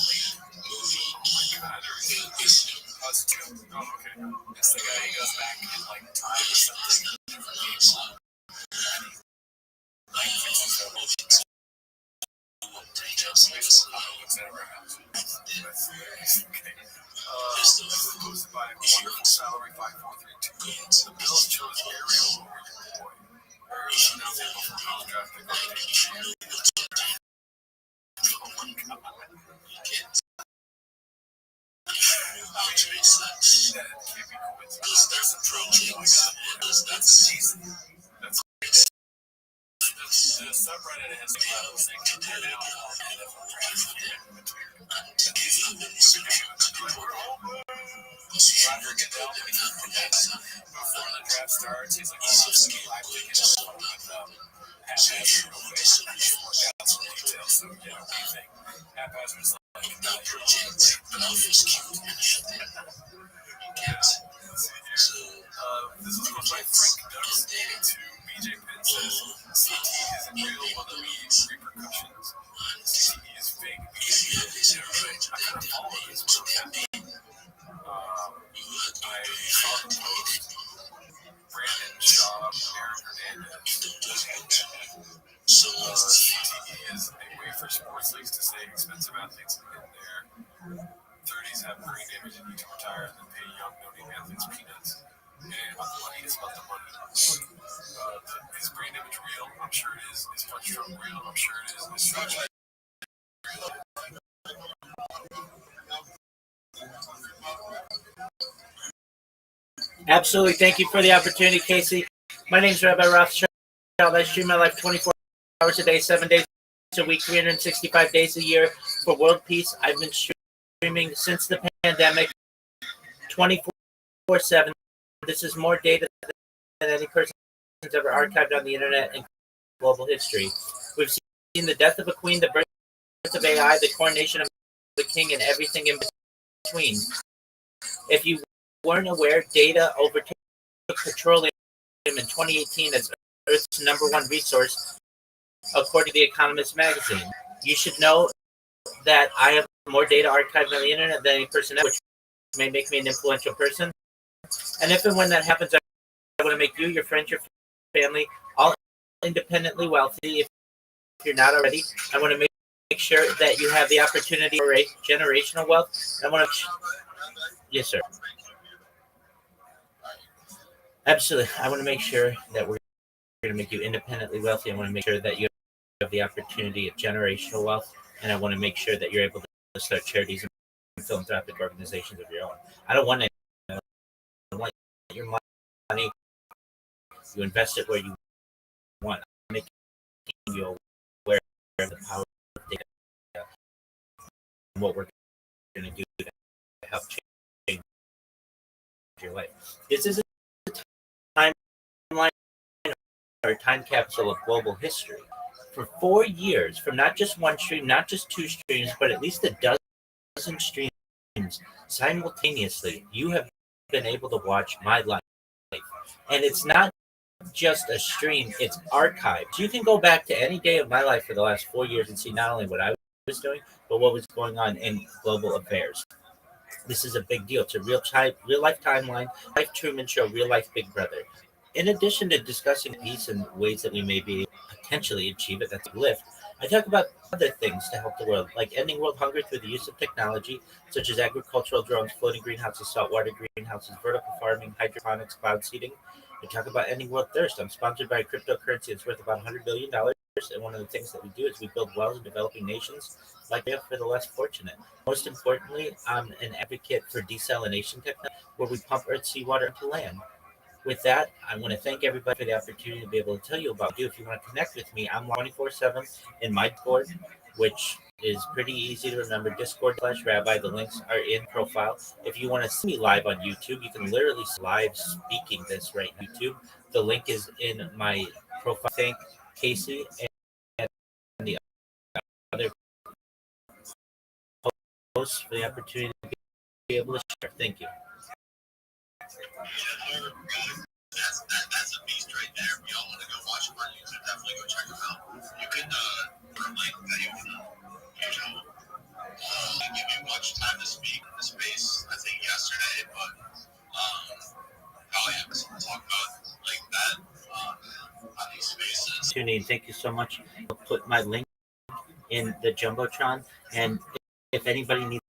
Oh, it's 2. Oh, okay. It's the guy who goes back in like time or something. Different people. Like fixes their motion. Looks at every house. Okay. This is posted by Wonderful Salary 5432. The bill chose Ariel over your boy. Ariel's now able for college draft pick on oh my god. That can't be coincidence. There's a problem. That's season. That's the subreddit has a lot of things now. Roger Goodell, before the draft starts, he's like, oh, I'm going to haphazard workouts and details. So, yeah, what do you think? Haphazard is like, not your chance, but I'll just keep it. This was by Frank Ducks 82. Absolutely. Thank you for the opportunity, Casey. My name is Rabbi Rothschild. I stream my life 24 hours a day, 7 days a week, 365 days a year for world peace. I've been streaming since the pandemic 24/7. This is more data than any person has ever archived on the internet in global history. We've seen the death of a queen, the birth of AI, the coronation of the king, and everything in between. If you weren't aware, data overtook petroleum in 2018 as Earth's #1 resource, according to The Economist magazine. You should know that I have more data archived on the internet than any person else, which may make me an influential person. And if and when that happens, I want to make you, your friends, your family, all independently wealthy. If you're not already, I want to make sure that you have the opportunity for generational wealth. I want to, yes, sir. Absolutely. I want to make sure that we're going to make you independently wealthy. I want to make sure that you have the opportunity of generational wealth, and I want to make sure that you're able to start charities and philanthropic organizations of your own. I don't want your money. You invest it where you want. I'm making you aware of the power of data and what we're going to do to help change your life. This is a timeline or a time capsule of global history. For 4 years, from not just one stream, not just two streams, but at least a dozen streams simultaneously, you have been able to watch my life. And it's not just a stream, it's archived. You can go back to any day of my life for the last 4 years and see not only what I was doing, but what was going on in global affairs. This is a big deal. It's a real life timeline, life Truman Show, real life Big Brother. In addition to discussing peace and ways that we may be potentially achieve it, that's a lift, I talk about other things to help the world, like ending world hunger through the use of technology, such as agricultural drones, floating greenhouses, saltwater greenhouses, vertical farming, hydroponics, cloud seeding. I talk about ending world thirst. I'm sponsored by a cryptocurrency that's worth about $100 billion. And one of the things that we do is we build wells in developing nations like we have for the less fortunate. Most importantly, I'm an advocate for desalination technology, where we pump Earth's seawater into land. With that, I want to thank everybody for the opportunity to be able to tell you about you. If you want to connect with me, I'm 24/7 in my Discord, which is pretty easy to remember. Discord/Rabbi. The links are in profile. If you want to see me live on YouTube, you can literally live speaking this right on YouTube. The link is in my profile. Thank Casey and the other hosts for the opportunity to be able to share. Thank you. That's a beast right there. If y'all want to go watch him on YouTube, definitely go check him out. You can put a link that you can give you much time to speak in the space. I think yesterday, but probably have to talk about like that on these spaces. Thank you so much. I'll put my link in the Jumbotron, and if anybody needs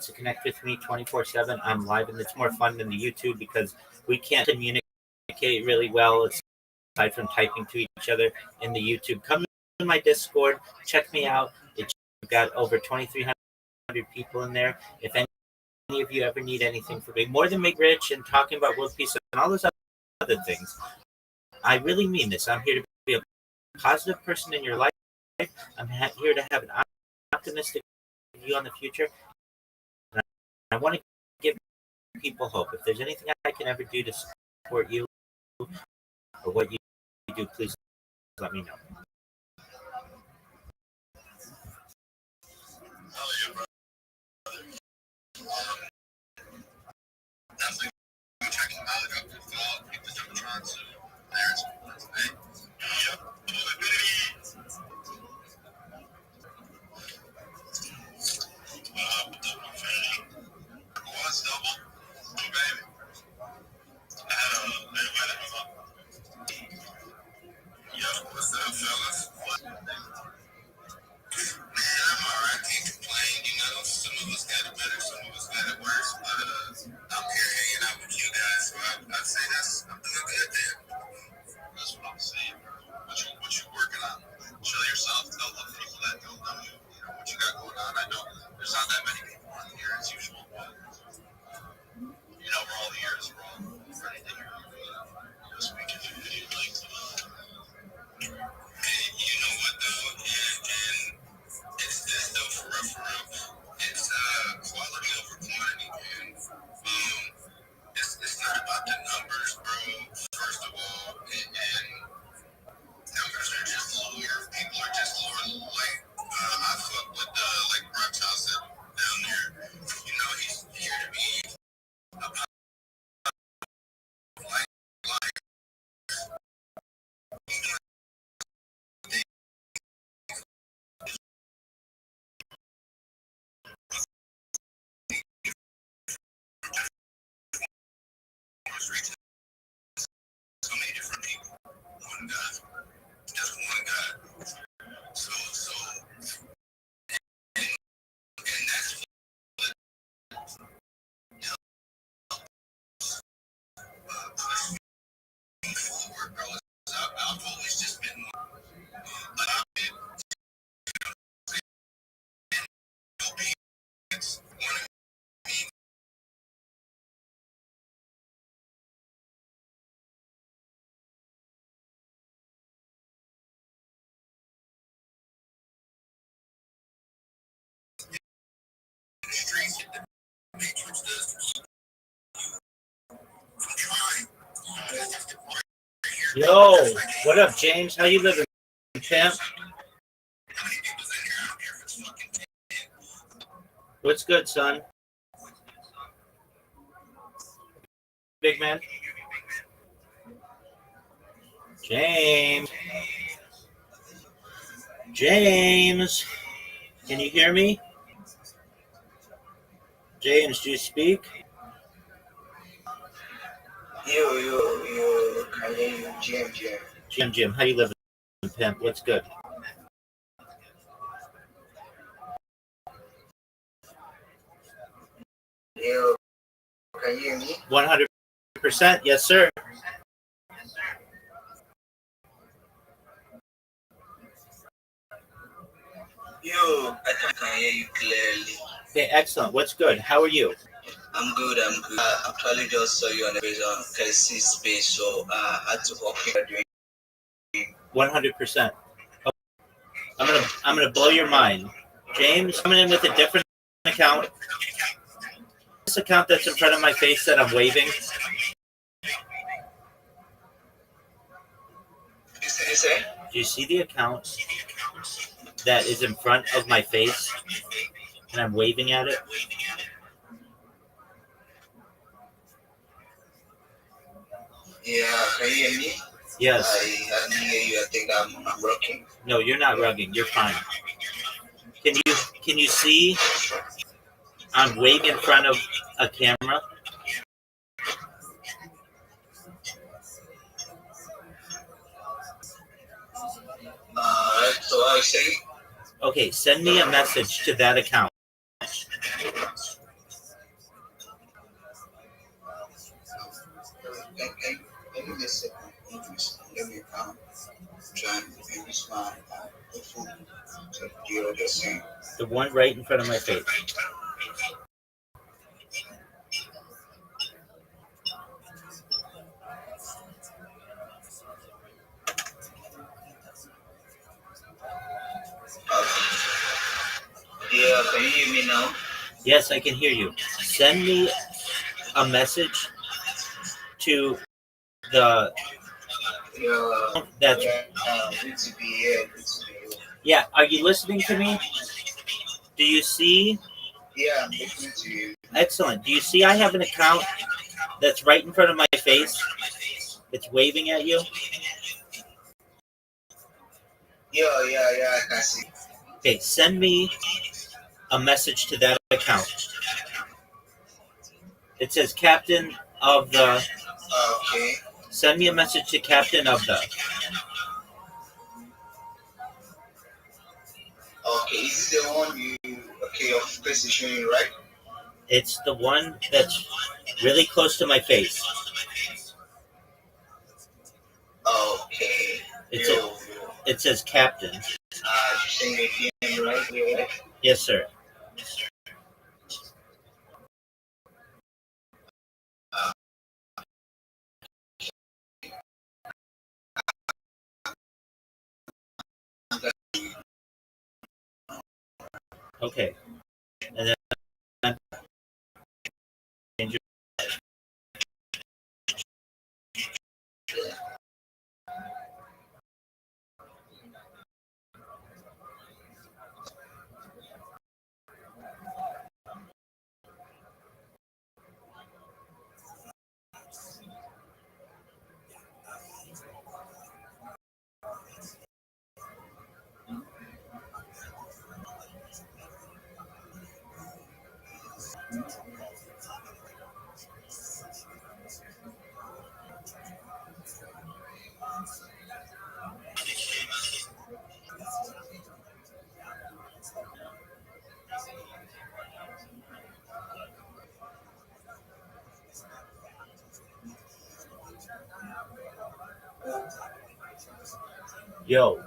to connect with me 24/7, I'm live, and it's more fun than the YouTube because we can't communicate really well aside from typing to each other in the YouTube. Come to my Discord, check me out. It's got over 2,300 people in there. If any of you ever need anything from me, more than make rich and talking about world peace and all those other things, I really mean this. I'm here to be a positive person in your life. I'm here to have an optimistic view on the future. And I want to give people hope. If there's anything I can ever do to support you or what you do, please let me know. Definitely check him out. Drop your follow, keep the Jumbotron soon. There's hey. Yep. What's double? Oh, baby. I had a invite him up. Yo, what's up, fella? one God. There's one God. So and that's push me forward, bro. I've always just been obedience. The streets, the matrix does. I'm trying. Yo, what up, James? How you living, champ? What's good, son? Big man? James. James. Can you hear me? James, do you speak? You, can hear you, Jim, how you living, pimp? What's good? You, can you hear me? 100%, yes, sir. I can hear you clearly. Okay, excellent. What's good? How are you? I'm good. I actually just saw you on the KC space, so I had to walk in. 100%. I'm gonna blow your mind. James coming in with a different account. This account that's in front of my face that I'm waving. You say? Do you see the account that is in front of my face and I'm waving at it? Yeah, can you hear me? Yes. I didn't hear you. I think I'm rocking. No, you're not rugging. You're fine. Can you see I'm waving in front of a camera? So I say. Okay, send me a message to that account. Let me listen. Let me try and finish my food. So you know what you're saying. The one right in front of my face. Yeah, can you hear me now? Yes, I can hear you. Send me a message to the that's good to be here. Good to be here. yeah. Are you listening to me? Do you see? Yeah, I'm listening to you. Excellent. Do you see I have an account that's right in front of my face? It's waving at you. Yeah, I can see. Okay, send me a message to that account. It says captain of the. Okay. Send me a message to captain of the. Okay, is it the one you? Okay, your face is showing, right? It's the one that's really close to my face. Okay. It says captain. You're saying your PM, right? Yeah. Yes, sir. Okay. And then Yo,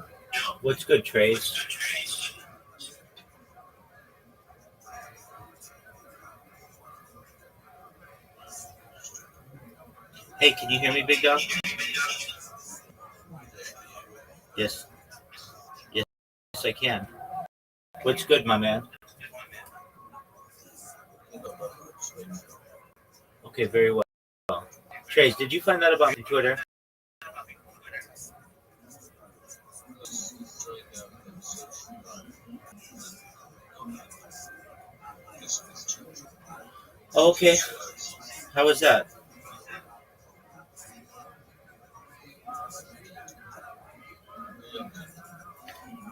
what's good, Trace? Hey, can you hear me, big dog? Yes, yes, I can. What's good, my man? Okay, very well. Trace, did you find out about me on Twitter? Okay, how was that?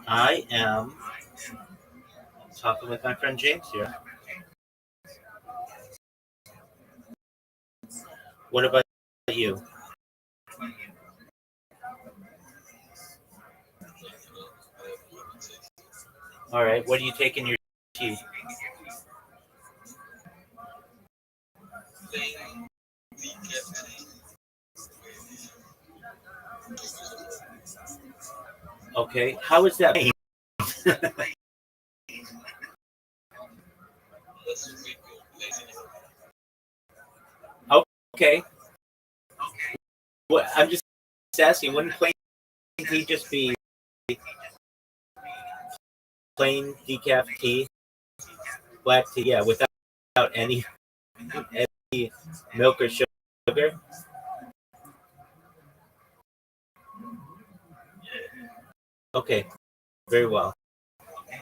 I am talking with my friend James here. What about you? All right, what do you take in your tea? Okay, how is that? Okay, what, I'm just asking, wouldn't plain tea just be plain decaf tea, black tea, yeah, without any milk or sugar? Okay, very well.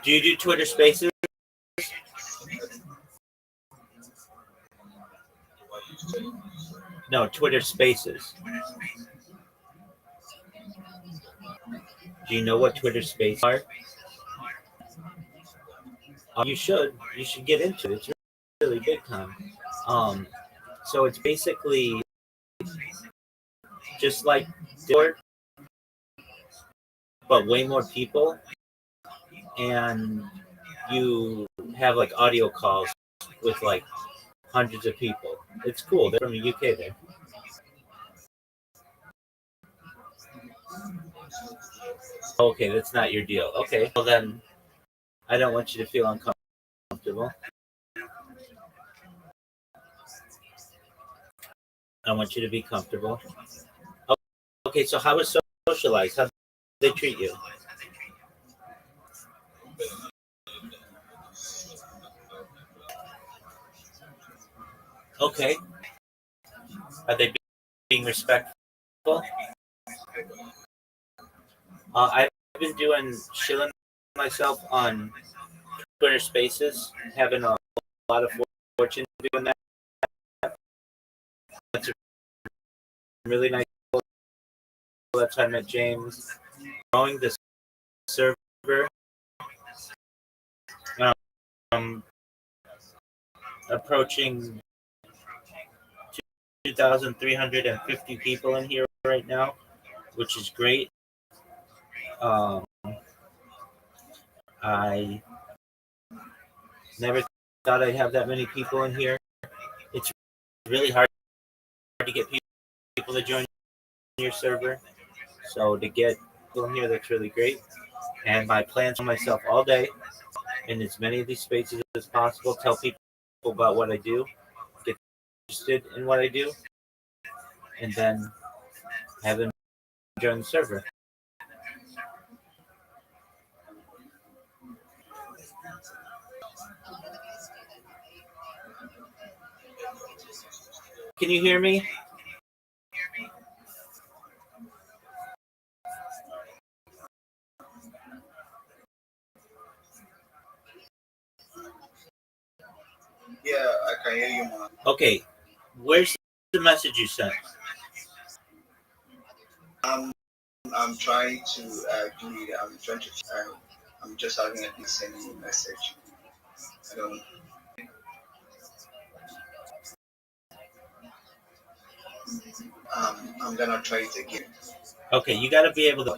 Do you do Twitter Spaces? No, Twitter Spaces. Do you know what Twitter Spaces are? You should. You should get into it. It's really big time. Um, so it's basically just like Discord, but way more people, and you have like audio calls with like hundreds of people. It's cool. They're from the UK there. Okay, that's not your deal. Okay, well then I don't want you to feel uncomfortable. I want you to be comfortable. Okay, so how was socialized? How did they treat you? Okay, are they being respectful? I've been doing chilling myself on Twitter Spaces, having a lot of fortune doing that. That's a really nice. That's how I met James. Growing the server, um, approaching 2,350 people in here right now, which is great. Um, I never thought I'd have that many people in here. It's really hard to get people to join your server. So to get people in here, that's really great. And my plans for myself all day in as many of these spaces as possible, tell people about what I do, get interested in what I do, and then have them join the server. Can you hear me? Yeah, I can hear you. Okay, where's the message you sent? I'm I'm trying to do it. I'm just having a sending you a message. I don't. I'm gonna try it again. Okay, you got to be able to.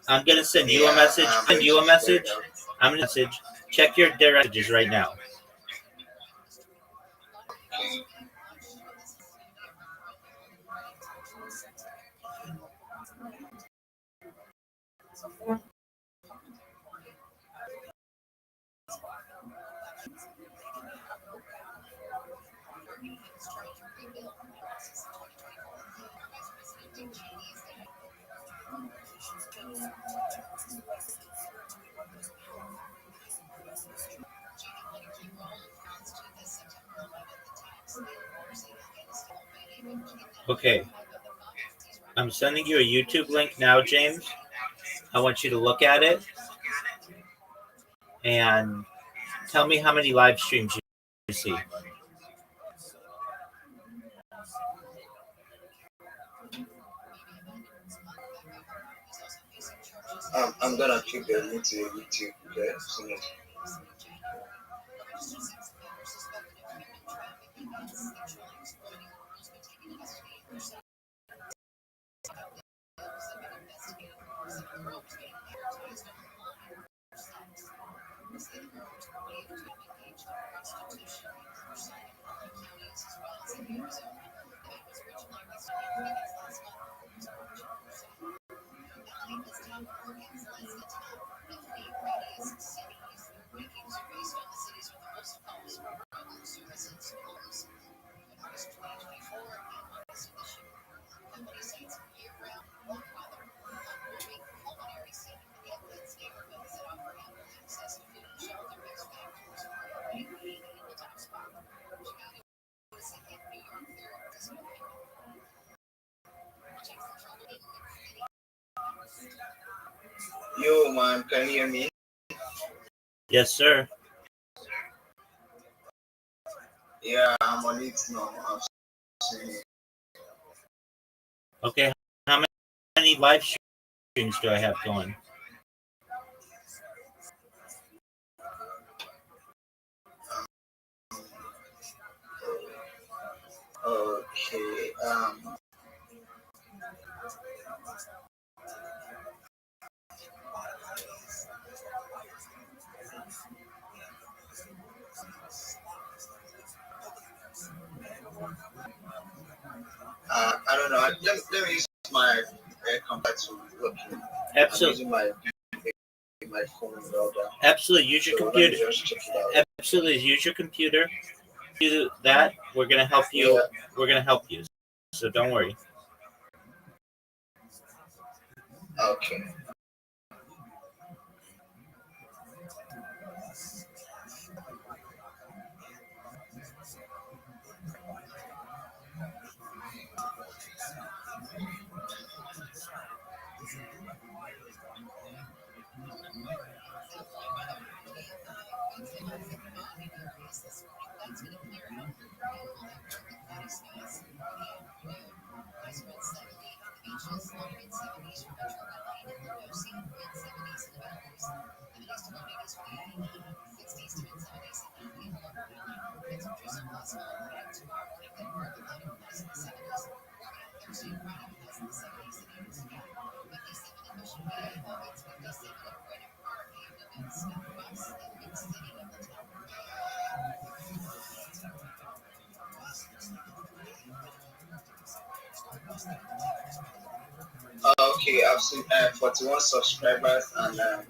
I'm gonna send you a message. Send you a message. I'm gonna message. Check your direct messages right now. Okay, I'm sending you a YouTube link now, James. I want you to look at it and tell me how many live streams you see. I'm gonna click the link to your YouTube. Okay, so yo man, can you hear me? Yes, sir. Yeah, I'm on it now. I'm seeing it. Okay, how many live streams do I have going? Okay. I don't know. Let me use my computer to look. I'm Absolutely. using my phone and all that. Absolutely. Use your So let computer. me just check it out. Absolutely. Use your computer. Do that. We're gonna help you. Yeah. We're gonna help you. So don't worry. Okay. Okay, I've seen 41 subscribers and No.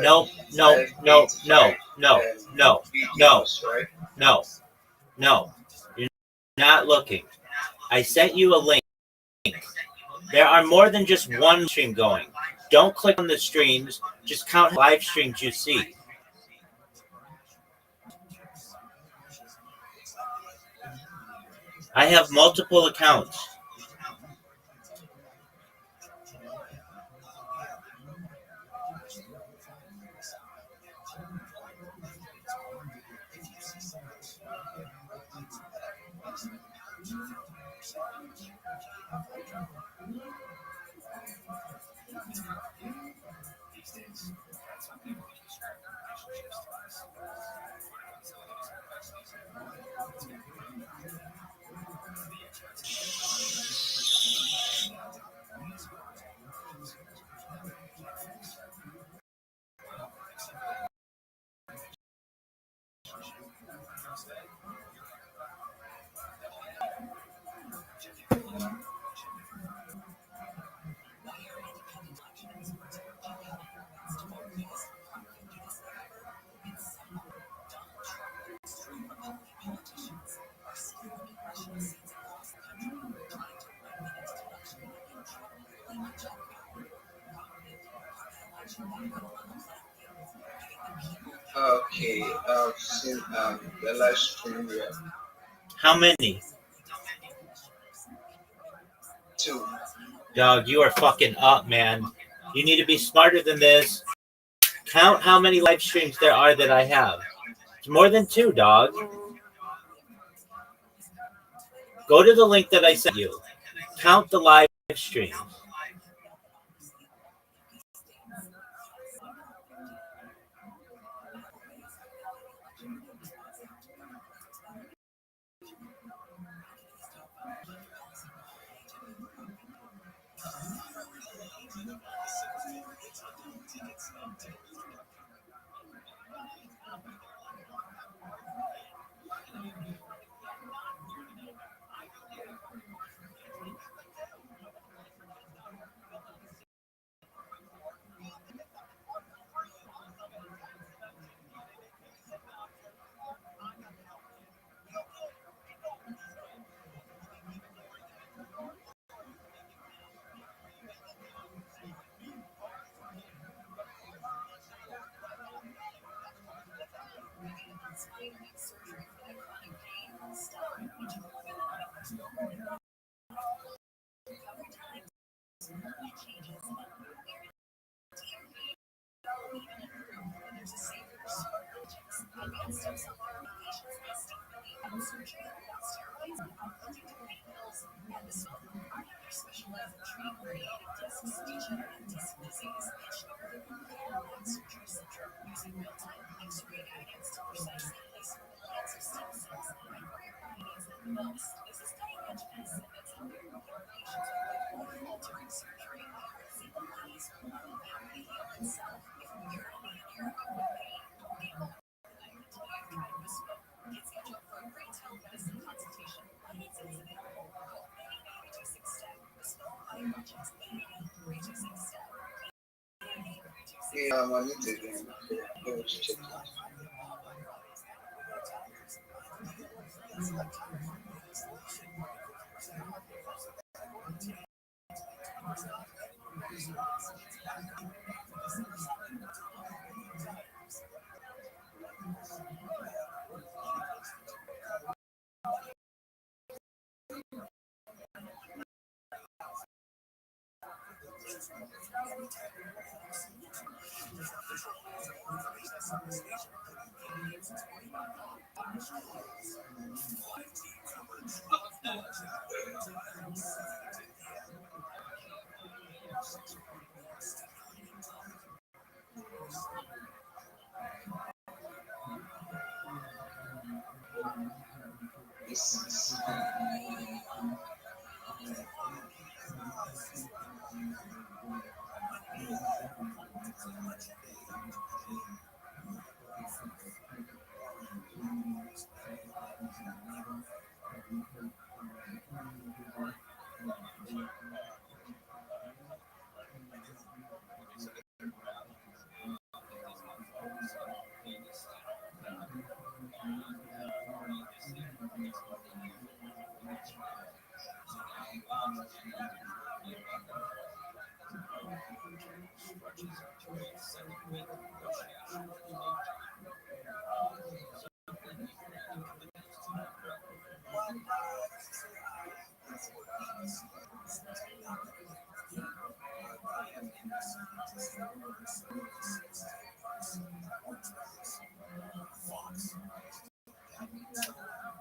No. No. No. No. No. No. videos, right? No. No. You're not looking. I sent you a link. There are more than just one stream going. Don't click on the streams. Just count live streams you see. I have multiple accounts. Okay, I've seen the live stream here. How many? 2. Dog, you are fucking up, man. You need to be smarter than this. Count how many live streams there are that I have. It's more than 2, dog. Go to the link that I sent you. Count the live streams. Yeah, I'm muted. Let me check that.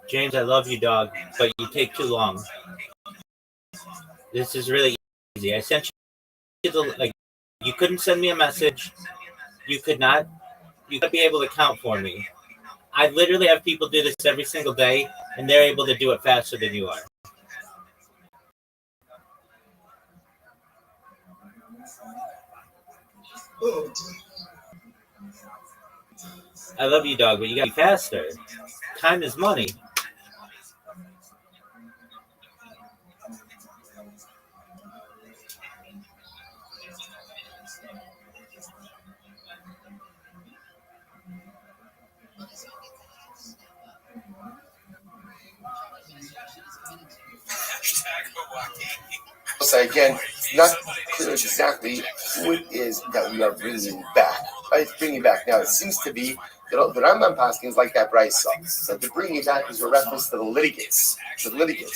James, I love you, dog, but you take too long. This is really easy. I sent you the you couldn't send me a message. You could not. You could be able to count for me. I literally have people do this every single day, and they're able to do it faster than you are. Oh, I love you, dog, but you gotta be faster. Time is money. So again, not clear exactly who it is that we are bringing back. Right, bring it back. Now it seems to be that the Rambam Paskin is like that brisa. That the bringing it back is a reference to the litigants,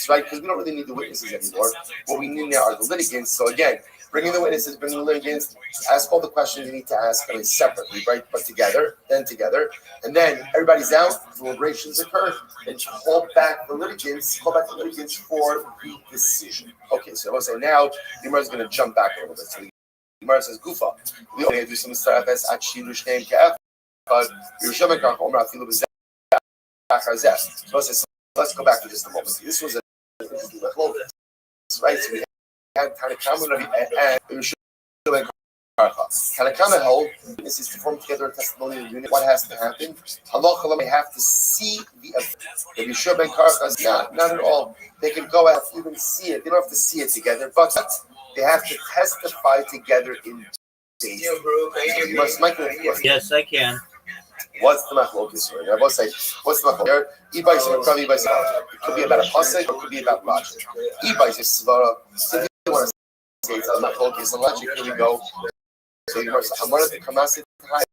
right? Because we don't really need the witnesses anymore. What we need now are the litigants. So again, bringing the witnesses, bringing the litigants, ask all the questions you need to ask, separately, right? But together, and then everybody's out. Deliberations occur, and call back the litigants for the decision. Okay, so I will say now, the Gemara is going to jump back a little bit. So the Gemara says, "Gufa, we only do some stuff as Achilush name Kaf, but Yerushalayim Kachom Rafilu B'Zeh Achazeh." So let's go back to just a moment. This was right? So we had Tanakama and Yerushalayim Karcha. Tanakama held this is to form together a testimonial unit. What has to happen? Halacha may have to see the event. The Yerushalayim Karcha is not at all. They can go out even see it. They don't have to see it together, but they have to testify together in days. Yes, I can. What's the machlokes here? I will say, what's the machlokes? It could be about a pasuk, or it could be about logic. If you want to say it's a machlokes and logic, here we go. So you must. I'm one of the kamasit high.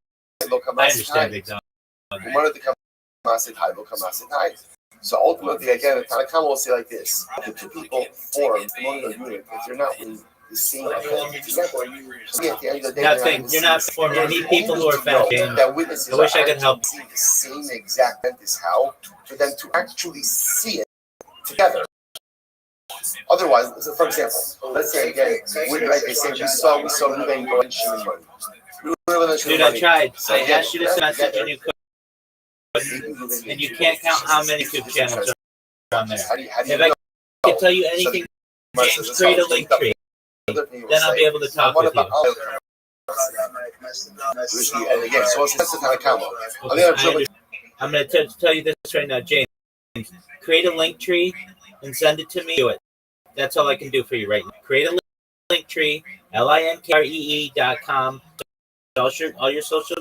I understand exactly. I'm one of the kamasit high. So ultimately, again, the Tanakama will say like this: the two people form the unit if they're not in the same event together. At the end of the day, you're not forming any people who are fasting. That witnesses I wish I could help. See the same exact event is how for them to actually see it together. Otherwise, so for example, let's say again, they say we saw Ruben go and Shimon money. Dude, I tried. I asked you to send message and you couldn't. And you can't count how many YouTube channels are on there. If I can tell you anything, James, create a link tree. Then I'll be able to talk with you. And again, so it's the Tanakama. I'm going to tell you this right now, James. Create a link tree and send it to me. Do it. That's all I can do for you right now. Create a link tree, linkree.com. All your social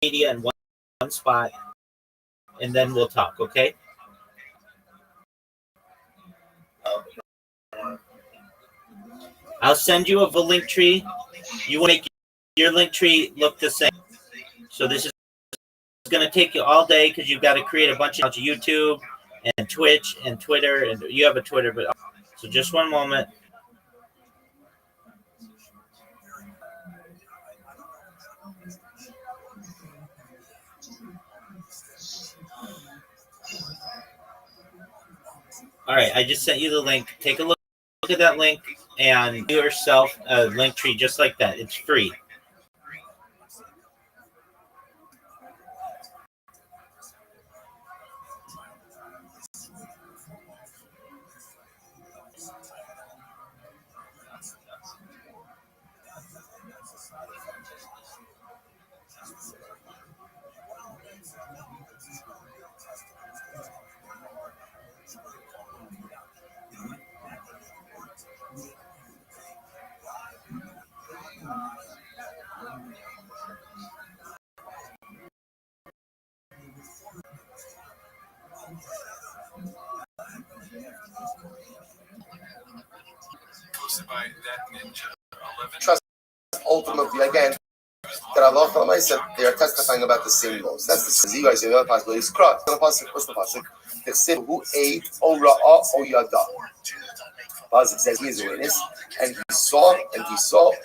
media in one spot, and then we'll talk, okay? I'll send you a link tree. You want to make your link tree look the same. So this is going to take you all day because you've got to create a bunch of YouTube and Twitch and Twitter, and you have a Twitter, but so just one moment. All right, I just sent you the link. Take a look at that link and do yourself a link tree just like that. It's free. Trust ultimately again that Allah said they are testifying about the same laws. That's the you guys say the other possibility is cross. What's the pasuk? The sin who ate o ra'a o yada. Pasuk says he is a witness and he saw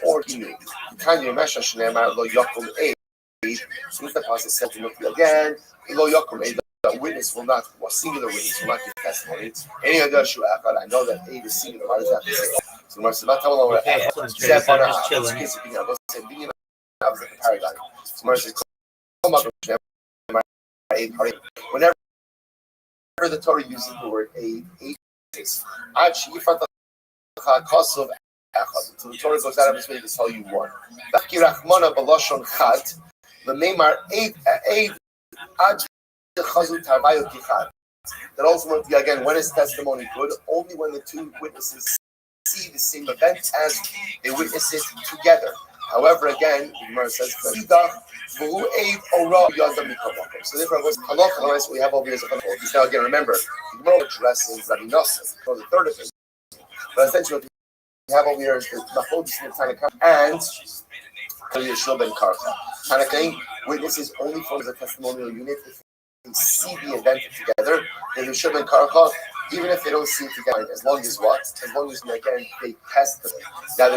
or he knew. You can't imagine Shneimar lo yakum ate. Since the pasuk said to again, lo yakum ate. A witness will not, a singular witness will not give testimony. Any other shu'achad, I know that aid is singular. What does that mean? So Mar said, okay, paradigm. So Mar says, whenever the Torah uses the word aid is until the Torah goes out of its way to tell you one. That ultimately, again, when is testimony good? Only when the two witnesses see the same event as they witness it together. However, again, the Gemara says, so therefore, what's we have over here is a halachah. Now, again, remember, the Gemara addresses Rabbi Nosson for the third of it. But essentially, what we have over here is the machlokes and Yeshua ben Karcha. Tanakh witnesses only form the testimonial unit if they see the event together. Then Yeshua ben Karcha, even if they don't see it together, as long as what? As long as again they test it. Now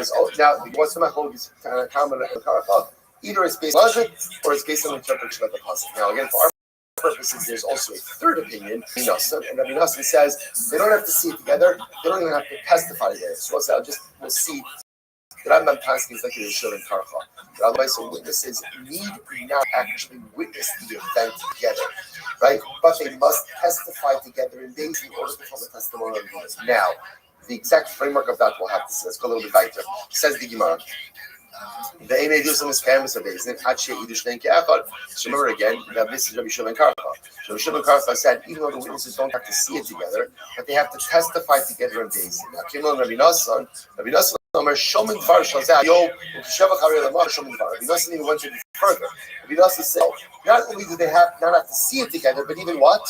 what's the machlokas is common Karcha? Either it's based on logic or it's based on interpretation of the pasuk. Now again, for our purposes, there's also a third opinion, and Rabbi Nassim says they don't have to see it together, they don't even have to testify together. So we'll see the Rambam Pansky is like a Yeshua and Karcha. Otherwise, so witnesses need not actually witness the event together, right? But they must testify together in days in order to form a testimonial unit. Now, the exact framework of that we'll have to see. Let's go a little bit weiter. Says the Gemara. The Aimei do some scams of days. Remember again that this is Rabbi Shimon Karcha. Rabbi Shimon Karcha said, even though the witnesses don't have to see it together, but they have to testify together in days. Now, Kimon Rabbi Nassan Shomin Dvar Shazah Yo Ukisheva Charei Lamar Shomin Dvar. Rabbi Nassan even went further. Rabbi Nassan said, not only do they not have to see it together, but even what?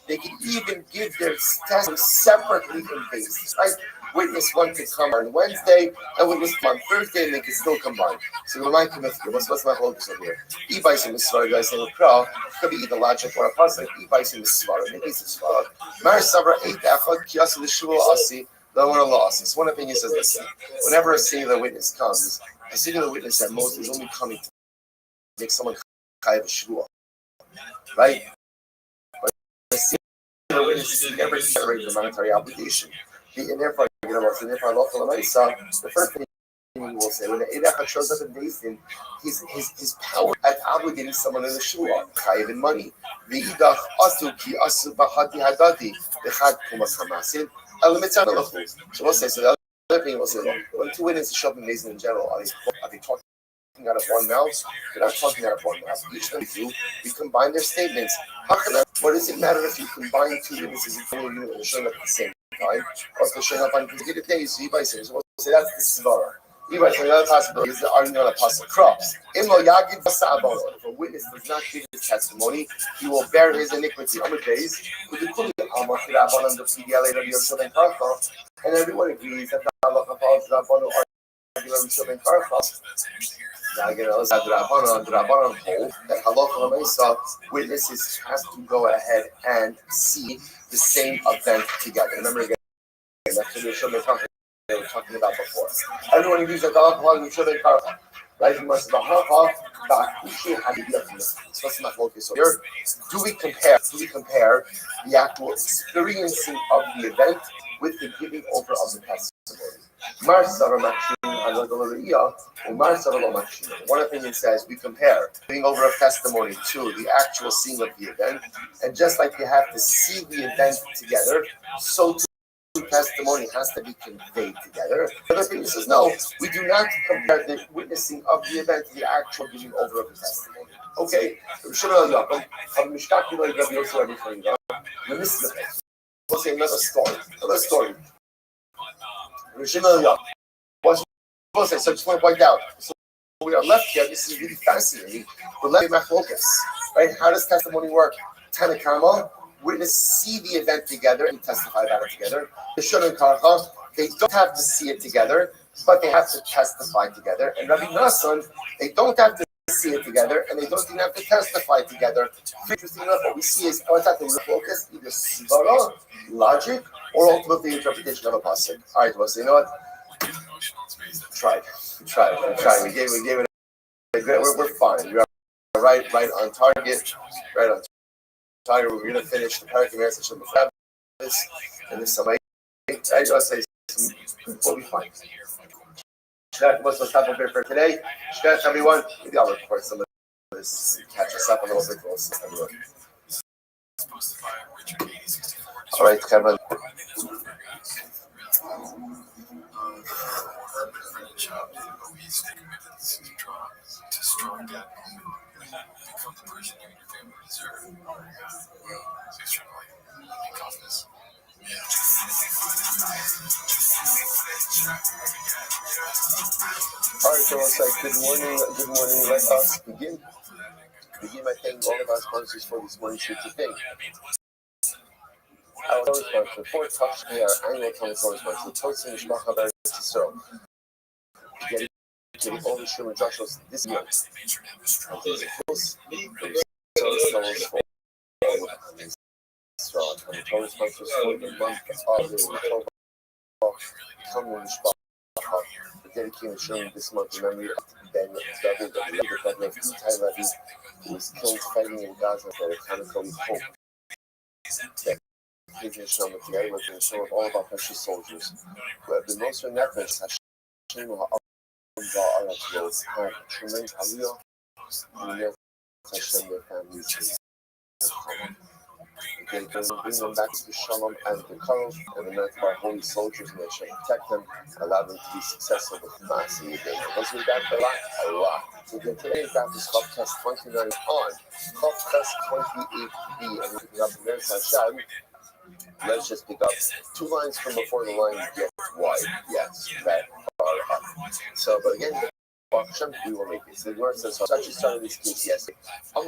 They can even give their testimony separately in days, right? Witness one could come on Wednesday, and witness on Thursday, and they can still combine. So the mind commits to what's my focus over here? E-Bison is Svarah, guys saying Pro, could be either logic or a pasuk. E-Bison is Svarah, maybe it's Svarah. Mar Sabra 8 Echad Kiyasu L'Shua Asi, L'Amar Allah Asi. So one opinion says, listen, whenever a singular witness comes, a singular witness at most is only coming to make someone chayav Shua, right? But a singular witness is never generates a monetary obligation. And therefore, the first thing we will say, when the Eid shows up in Basin, his power at obligating someone in the shua, chayiv in money. The Idach asu ki asu b'chadi hadadi b'chad kumas hamasin elimitzan alachu. So we'll say, so the other thing we'll say, look, when two witnesses show up in Basin in general, are they talking out of one mouth? They're not talking out of one mouth. Each time we combine their statements. How can that? What does it matter if you combine two witnesses in a unit and showing up at the same time? Also showing up on consecutive days, so Rabbi says, we'll say that's the svara. Rabbi says another possibility is the argument on a pasuk cross. If a witness does not give his testimony, he will bear his iniquity on the days. And everyone agrees that the halacha follows Rabbanu now again, let's have the Rabbanon hold that halacha l'maisa witnesses have to go ahead and see the same event together. Remember again, that's what they were talking about before. Everyone agrees that the halacha l'maisa karcha, right? You must have a halacha ba'kushi hadiyah. So here, do we compare the actual experiencing of the event with the giving over of the testimony? One opinion says we compare giving over of testimony to the actual seeing of the event, and just like you have to see the event together, so too testimony has to be conveyed together. The other opinion says no, we do not compare the witnessing of the event to the actual giving over of the testimony. Okay, we'll say another story. So I just want to point out. So we are left here. This is really fascinating. We're left with focus, right? How does testimony work? Tanakama, witness see the event together and testify about it together. The Shon and Karcha, they don't have to see it together, but they have to testify together. And Rabbi Nassan, they don't have to see it together, and they don't even have to testify together. Interesting enough, what we see is the focus, either svara, logic, or ultimately interpretation of a pasuk. All right, well, so you know what? Tried. We gave it. We're fine. You're right on target. Right on target. We're going to finish the parak of the this and this summer. I just say we'll be fine. What's the top of here for today? Everyone. Maybe I'll record some of this. Catch us up a little bit. Everyone. All right, Kevin. To strong that moment, become the person you and your family deserve. So he's trying to make confidence. Yeah. All right, so it's like good morning. Let us begin by thanking all of our sponsors for this morning's shoot today. Our sponsor, Fort Touch, our annual telephone sponsor, Tosin Shmacha Ber Yisrael. getting all the Sherman Joshua's this year. Dedicating Sherman this month in memory of Ben David, the governor of Rabbi, who was killed fighting in Gaza for the Kanakoli Pope. Taking Sherman together with the show of all of our precious soldiers who have been most relentless. Hashem have tremendous aliyah and their Hashem their families. Again, bring them back to Shalom and the Kol, and the men of our holy soldiers, and they shall protect them, allow them to be successful with Maasi again. Once we got a lot. So again, today's Daf is Chav Test 29 on Chav Test 28b, and we're picking up the Meretz Hashem. Let's just pick up 2 lines from before the line gets wide. Yes, that are up. So, but again, Hashem, we will make it. So the Gemara says, so I actually started this case yesterday. A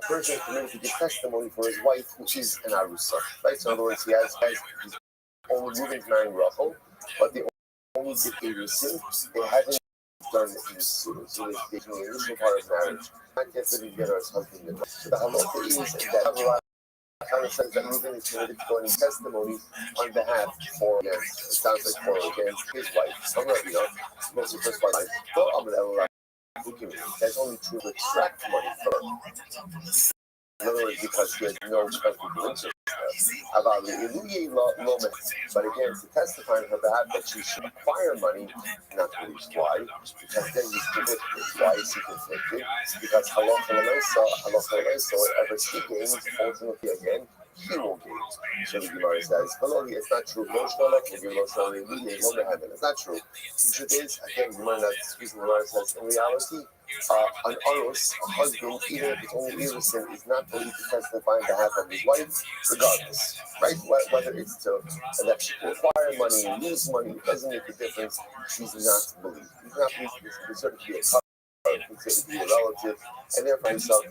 person is permitted to give testimony for his wife, who is an arusa. Right? So in other words, he has only moving to marrying Rachel, but they only did erusin. They haven't done erusin. So they're taking the initial part of marriage. Not yet living together as husband and wife. So the halacha is that kind of says that Reuben is permitted to go and testimony on behalf for against. It sounds like for against his wife. I'm not, most of the first wife. But I'm going to that's only true to extract money from her. In other words, because he has no respectful interest. But again, to testify on her behalf that she should acquire money, not to lose. Why? Because then he's convicted. Why is he convicted? Because halacha l'maisa, whatever she gains, ultimately again, he will gain. So the Gemara says, it's not true. It's not true. The truth is, again, the Gemara says, in reality, an arus, a husband, even if it's only innocent, is not believed to testify on behalf of his wife, regardless, right? Whether it's to that she will acquire money and lose money, it doesn't make a difference. He's not believed. He's not believed. He's considered to be a cousin, considered to be a relative, and therefore himself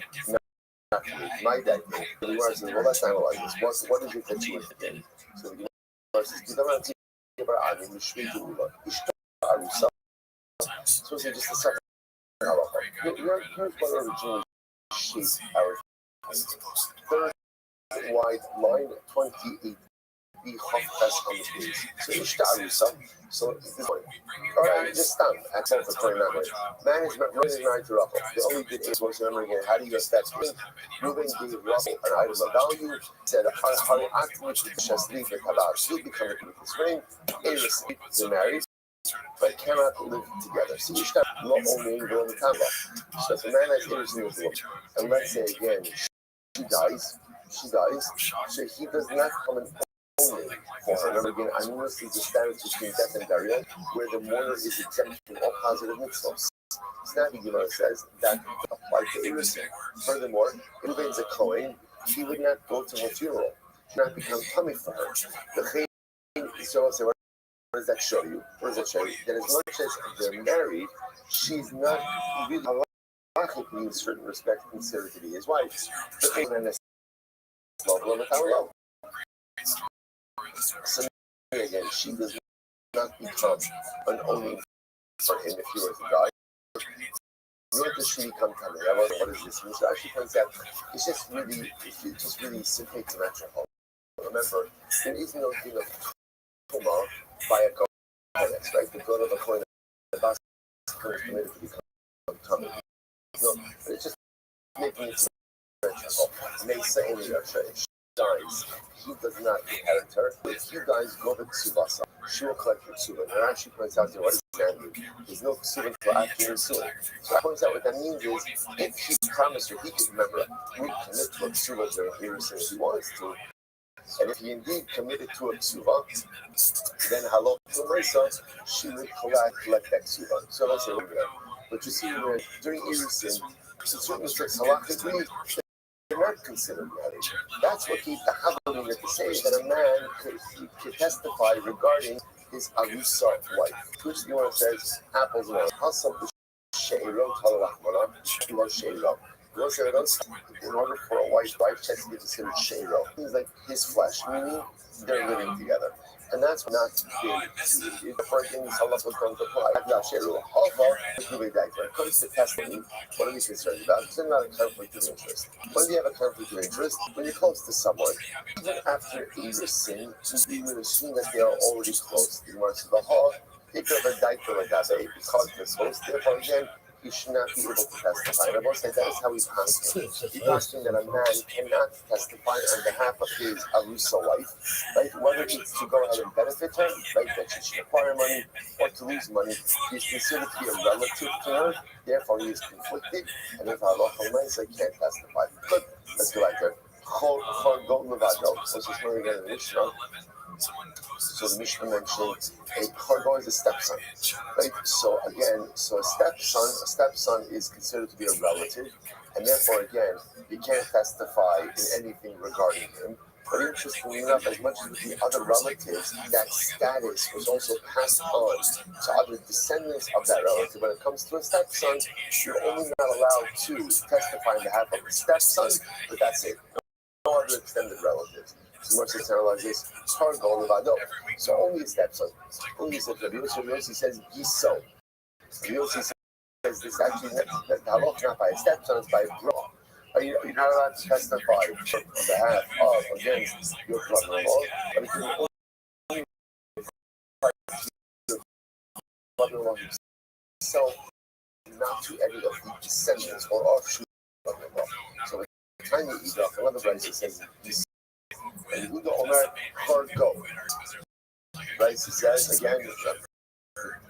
not believed. My dad did. The Gemara says, well, let's analyze this. What is it that you were thinking? So the Gemara says, so it's just a second. Here's what originally shaped our third wide line 28 B Haftas on the page. So Ishtarusa. So this one. Alright, just stand at 10 for 29 minutes. Man is married to Rachel. The only good is once remember again, how do you get that ring? Reuben gave Rachel an item of value, said, Hari Akmich Shasli Tabas, you become a with this ring, they're married. But cannot live together. So you should have not only in the Tamba. So if a man has innocent with a woman, and let's say again, she dies, so he does not come and only for her. Remember again, Anunas is the status between death and burial, where the mourner is exempt from all positive mitzvahs. Snappy Gemara says that applies to innocent. Furthermore, if Reuben's a Kohen, he would not go to her funeral. He would not become tummy for her. The so what does that show you? That as much as they're married, she's not really halachically in certain respects considered to be his wife. So again, she does not become an only for him if he were to die. Nor does she become coming. What does this mean? So actually points out it's just really simply symmetrical. Remember, there is no thing of Tuma by a Kohen, right? The God of a Kohen, the Bas is committed to become tummy. No, but it's just making it symmetrical. Mesa only dies. He does not inherit her. If you guys go to Tsubasa, she will collect your Tsuba. And actually points out what does that mean? There's no Tsuba for after your Tsuba. So it points out what that means is if he promised her, he could remember, we commit to a Tsuba during Hirusin if he wants to. And if he indeed committed to a Tsuba, then halach l'maisa, she would collect that Tsuba. So let's say we're good. But you see, during Hirusin, to certain respects, halachically, they're not considered married. That's what the Havamim to say that a man could testify regarding his Arusa wife. Which the one says, apples and oranges. In order for a wife, she has to be considered sheiro. It's like his flesh, meaning they're living together. And that's not the first thing halacha comes to apply. When it comes to testimony, what are we concerned about? It's not a conflict of interest. When do you have a conflict of interest? When you're close to someone, even after a sin, you would assume that they are already close. The Gemara says, take of a daikar agabe, because they're close. Therefore, again, you should not be able to testify. And I will say that is how he's constantly. He's constantly that a man cannot testify on behalf of his arusa wife, right? Whether it's to go ahead and benefit her, right, that she should acquire money, or to lose money, he's considered to be a relative to her. Therefore, he is conflicted, and if Allah can't testify. Good. Let's go back there. So the Mishnah mentioned a kargo is a stepson, right? So again, a stepson is considered to be a relative, and therefore again, you can't testify in anything regarding him. But interestingly enough, as much as with the other relatives, that status was also passed on to other descendants of that relative. When it comes to a stepson, you're only not allowed to testify on behalf of the stepson, but that's it. No other extended relatives. So much as this cargo levado. So only a stepson. Only a stepson. Rabbi Yossi says giso. Rabbi Yossi says this actually the halach not by a stepson, it's by a bro. You're not allowed to testify on behalf of against your brother-in-law, but you can only your brother-in-law himself, not to any of the descendants or offshoot brother-in-law. So by the time you eat off, another verse it says Yehuda Omer Kargo. Right? He says again,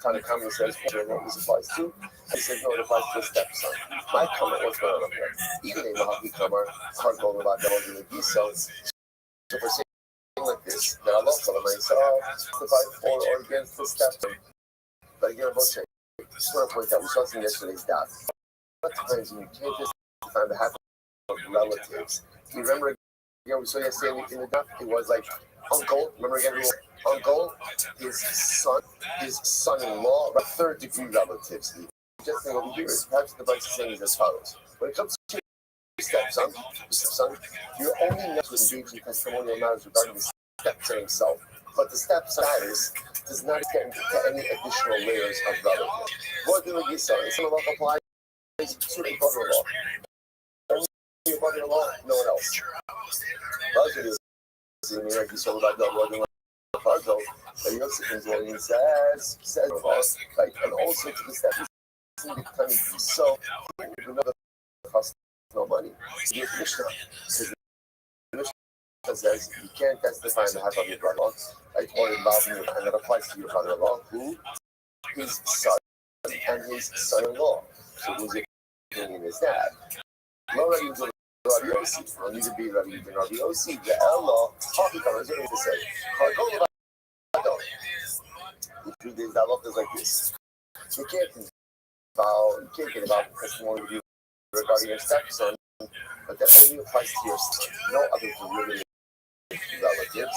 Tanakama says what this applies to. He says no, it applies to a stepson. My comment was going on here. Even a Mahavi Kamar, Kargo about the Giso. So for saying like this, that Allah testify for or against the stepson. But again, I just want to point out, we saw this in yesterday's daf. A lot of times when you can't testify on behalf of relatives, do you remember? We saw yesterday in the daf, it was like uncle, remember again, uncle, his son-in-law, third degree relatives. Just think over here is perhaps the Bible saying is as follows. When it comes to stepson, you're only not to engage in testimonial matters regarding the stepson himself. But the stepson status does not get into any additional layers of relatives. What do we say? Some of us apply to a brother-in-law. Only your brother-in-law, no one else. Right, and also to the step so another cost no money. The Mishnah says you can't testify on behalf of your brother-in-law, right, or involving you, and that applies to your brother-in-law, who his son and his son-in-law. So who's it in his dad? Rabbi Yossi, or need to be Rabbi Yossi, the Allah, talking about is going to say, the truth is that Allah is like this. You can't get involved in testimony regarding your stepson, but that only applies to your son. No other derivative relatives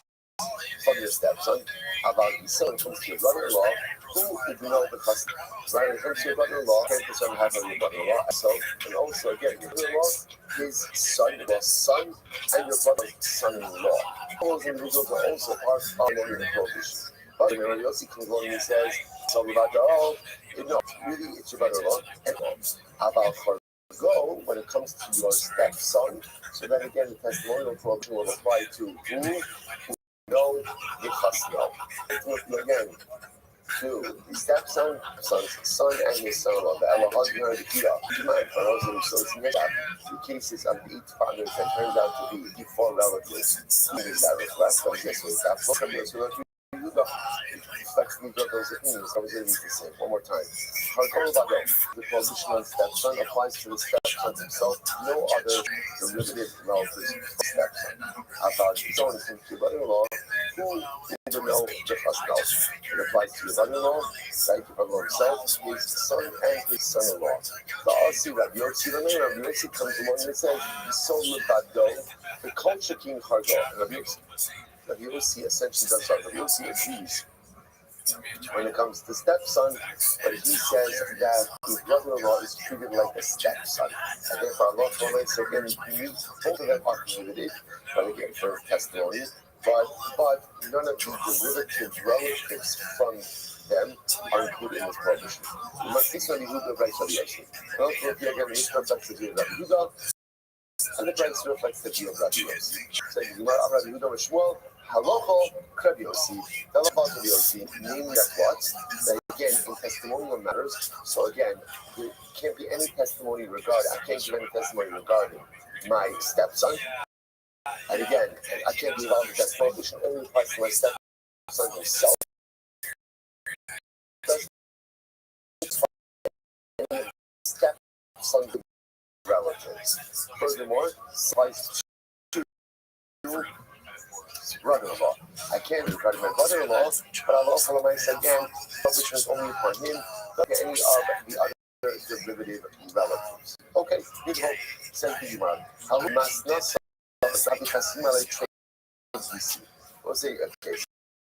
from your stepson about your son. When it comes to your brother-in-law, who would know the custom? Right? When it comes to your brother-in-law, can't concern half of your brother-in-law. So, and also again, your brother-in-law, his son, and your brother's son-in-law. All those individuals are also part of the prohibition. But when Rabbi Yossi comes along and he says, it's all about no, really, it's your brother-in-law. And about go when it comes to your stepson. So then again, the testimonial prohibition will apply to who no yichasno. Again, to the stepson, son's son, and his son-in-law. The Allah husband and the kira. So it's the cases of the 8 fathers that turns out to be 4 relatives. That reflects on this way. That's what it is. Respectfully, those opinions. I was able to say one more time. The prohibition on stepson applies to the stepson himself. No other derivative relatives of stepson. About his own brother-in-law, who didn't know the first house. It applies to his brother-in-law, like your brother-in-law himself, his son, and his son-in-law. The Asi Rabbi Yossi comes along and says, "So levado, the culture king Hargo." Rabbi Yossi essentially does that. Rabbi Yossi agrees when it comes to stepson, but he says that his brother-in-law is treated like a stepson. And therefore, Allah says again, both of them are prohibited, but again, for testimony, but none of the derivative relatives from them are included in this prohibition. You must think Rabbi Yehuda, Rabbi Yossi. Don't look here again. This reflects the view of Rabbi Yehuda, and the Brayso reflects the view of Rabbi Yossi. So you might have Rabbi Yehuda Shmuel, Halacha Rabbi Yossi, Halacha Rabbi Yossi, namely that what? That again in testimonial matters. So again, there can't be any testimony regarding. I can't give any testimony regarding my stepson. And again, I can't be involved with that prohibition. Only applies to my stepson himself. Stepson relatives. Furthermore, applies to brother-in-law. I can't regarding my brother-in-law, but I'll also myself again, which is only upon him, not any of the other derivative relatives. Okay, beautiful. Send to you, man. How must not we'll say, okay, there's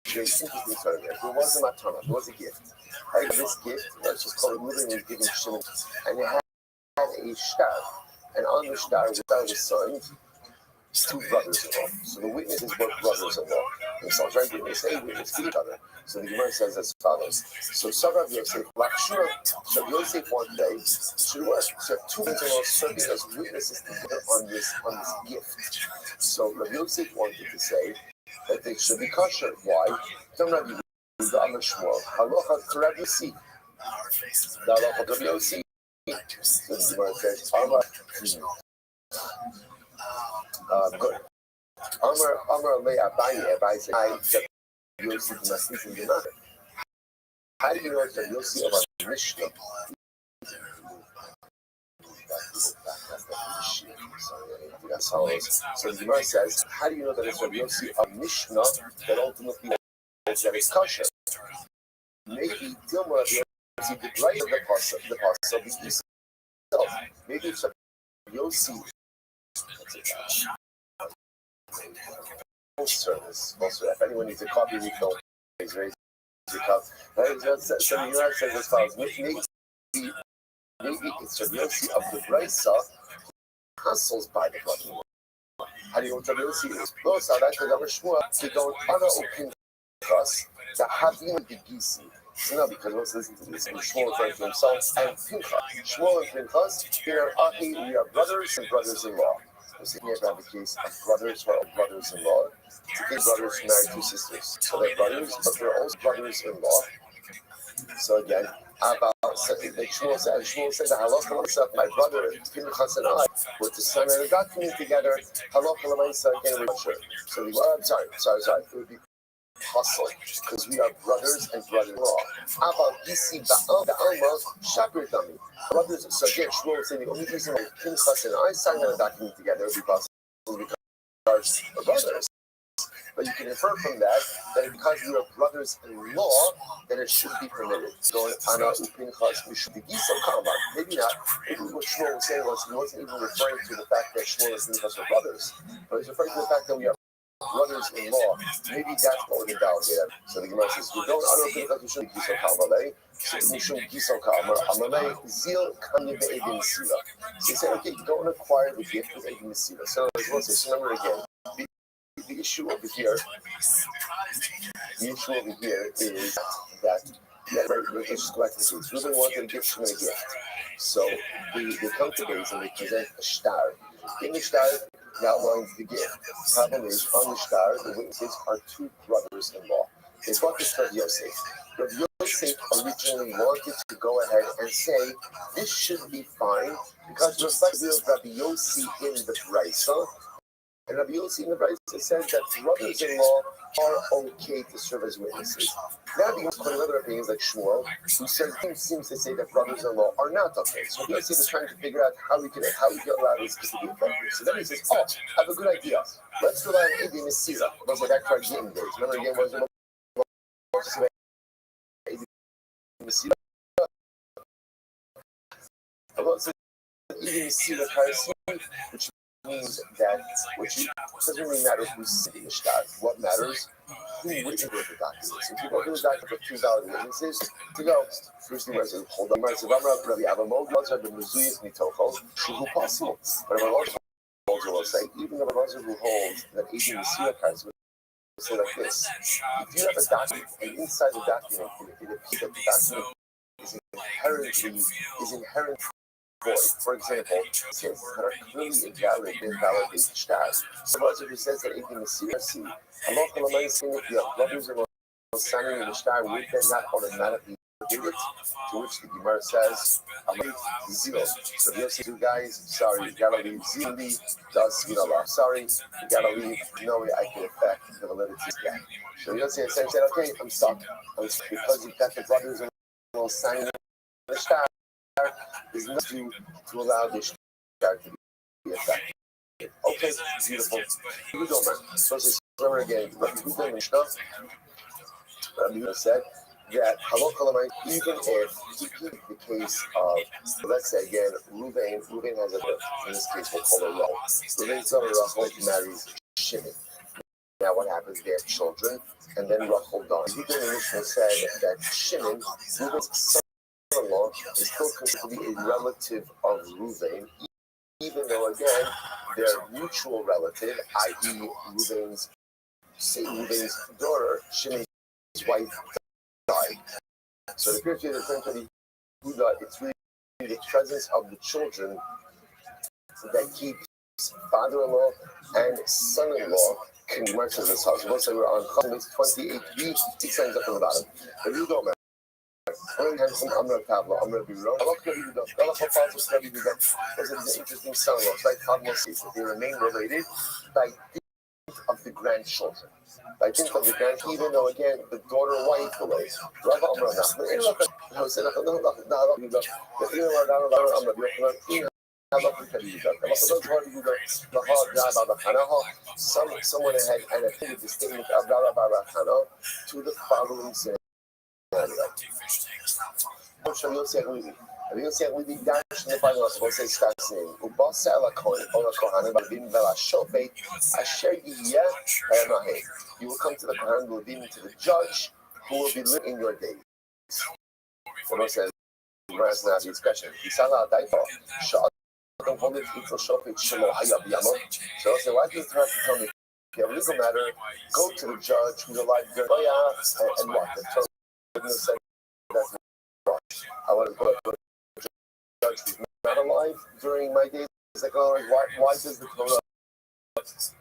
interesting story there. There was a matana, there was a gift. Right? This gift, let's just call it moving and giving shimon, and it had a star, and on the star was signed two brothers-in-law. So the witnesses were brothers-in-law. And so right when they say witness to each other. So the Gemara says as follows. So Rabbi Yosef, Lakshura, so Yosef one day should work. So two brothers-in-law serving as witnesses together on this gift. So Rabbi Yosef wanted to say that they should be kosher. Why? Don't Rabbi Yehuda Amar Shmuel, Halacha Rabbi Yossi. The Halacha Rabbi Yossi. So the Gemara says, good. Amar Le Abaye, Abaye said, Yossi must listen to another. How do you know that Yossi of our Mishnah? So the Gemara says, how do you know that it's Rabbi Yossi of Mishnah that ultimately holds that it's kosher? Maybe Dilma Rabbi Yossi did right of the pasuk of the itself. Maybe it's Rabbi Yossi. Service. Also, if anyone needs a copy, refill. Please raise your cup. So the Gemara says as follows: maybe it's Rabbi Yossi of the Brayso hustles by the brother. How do you know what Rabbi Yossi is? No, so that's the Rabbi Shmuel to go Ana Upin Pinchas the Havim the Gisi. So now, because let's listen to this. And Shmuel referring to himself and Pinchas. Shmuel and Pinchas, we are brothers and brothers-in-law. So here we have the case of brothers who are brothers-in-law. It's a case of brothers who marry two sisters. So they're brothers, but they're also brothers-in-law. So again, about like Shmuel said that halacha l'maisa, my brother Pinchas and I were to sign a document together. Halacha l'maisa again we're not sure. So I'm sorry. It would be hustle because we are brothers and brother-in-law. About Gisi Ba'alma Shakir Dami. Brothers. So again, Shmuel was saying the only reason why Pinchas and I signed a document together would be possible because we're brothers. But you can infer from that because we are brothers-in-law, then it should be permitted. So Ana Upinchas, we should be Giso Kalmar. Maybe not. Maybe what Shmuel was saying was he wasn't even referring to the fact that Shmuel and Pinchas were brothers, but he's referring to the fact that we are brothers-in-law. Maybe that's what we're validated. So the Gemara says, we don't Ana Upinchas, we should be Giso Kalmar. We should Giso Kalmar. Amalei Zil Kanye Be'edim Sira. So he said, okay, you don't acquire the gift with Edim Sira. So as well say, remember again. The issue over here is that let's just go back to the case. Ruben wanted to give Shimon a gift. So they come to base and they present a star. In the star, it outlines the gift. The problem is, on the star, the witnesses are two brothers-in-law. They brought this to Rabbi Yosef. Rabbi Yosef originally wanted to go ahead and say, this should be fine, because the reflects of Rabbi Yossi in the Brayso. And Rabbi Yossi in the Brayso says that brothers-in-law are okay to serve as witnesses. Now Rabbi Yossi quoting other opinions like Shmuel, who seems to say that brothers-in-law are not okay. So Rabbi Yossi is trying to figure out how we can allow this to be effective. So then he says, I have a good idea. Let's rely on Edim Mesira. Those are that part Gittin days. Remember again, was the Edim Mesira? So Edim Mesira, which means that which doesn't really matter who's sitting the shot. What matters? Who witnessed the documents. If people do a document of 2 valid witnesses, to go. First thing is hold on. Rabbi Avamog have the Mezuyas Mitochos. Who possible? But Rabbi will say even the Rabbi who holds that Edim Mesira cards say like this: if you have a document, and inside the document, it appears that the document is inherently void. For example, since there are clearly invalid stars. So Rothschild says that if you see, Allah saying if your brothers and signing in the star, would then not automatically do it? To which the Gemara says, zero. So if you see two guys, sorry, you gotta leave. Zero does Allah. Sorry, you gotta leave. No way I can affect the validity of that. So you don't say, okay, I'm stuck. Because you've got the brothers and signing in the star. Is not due to allow this star to be effective. Okay, beautiful. Here we go, man. So this is over again. Rabbi said that even if the case of, let's say again, Reuven has in this case we'll call her Rachel. Reuven's daughter Rachel marries Shimon. Now what happens? They have children, and then Rachel dies. Reuven initially said that Shimon, Reuven's son-in-law, is still considered to be a relative of Reuven, even though again they're mutual relative, i.e. Reuven's daughter, Shimon's wife, died. So the period of the Yehuda, it's really the presence of the children that keeps father-in-law and son-in-law converts in this house. We'll say we're on Chumos 28b, 6 lines up on the bottom. There you go, man. I'm going to be wrong. Those are the interesting son-in-laws, right? They remain related by dint of the grandchildren. By dint of the grandchildren, even though again the daughter wife away. Someone had appended the statement of to the following scenario. You will come to the Kohen Levim, to the judge, who will be living in your days. Someone says, "Where's now the discussion?" So I say, why do you have to tell me? If you have a legal matter, go to the judge who's alive, and what? Said that's wrong. I want to go to the judge who's not alive during my days. It's like, why does the Torah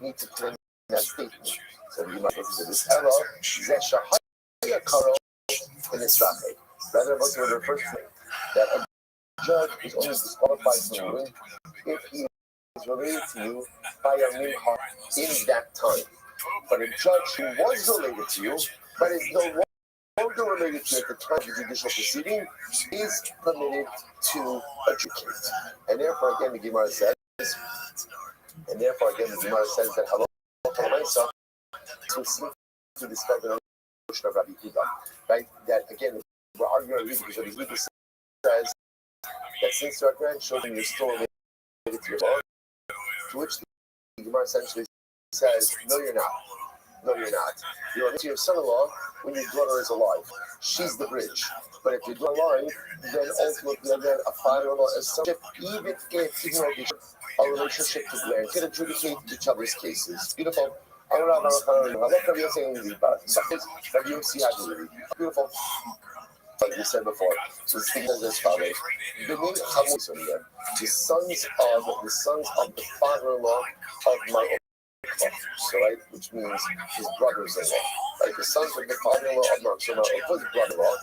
need to claim that statement? So you might listen to this error. Rather, most of the first thing that a judge is only disqualified from ruling if he is related to you by a minhag in that time. But a judge who was related to you, but is no longer related to you at the time of the judicial proceeding, is permitted to adjudicate. And therefore, again, the Gemara says that hello, myself, to describe the notion of Rabbi Huda, right? That again, we're arguing because Rabbi Huda says that since you are grandchildren, you're still related to your father. To which the Gemara essentially says, no, you're not. No, you're not. You're related to your son-in-law when your daughter is alive. She's the bridge. But if you're not alive, then ultimately, again, a father-in-law is subject, even if a relationship to grand, can adjudicate each other's cases. Beautiful. Beautiful. Like we said before, so the thing is as follows: the sons of the father-in-law of my so right, which means his brothers-in-law. Like the sons of the father-in-law of Mark, so now his brother-in-law.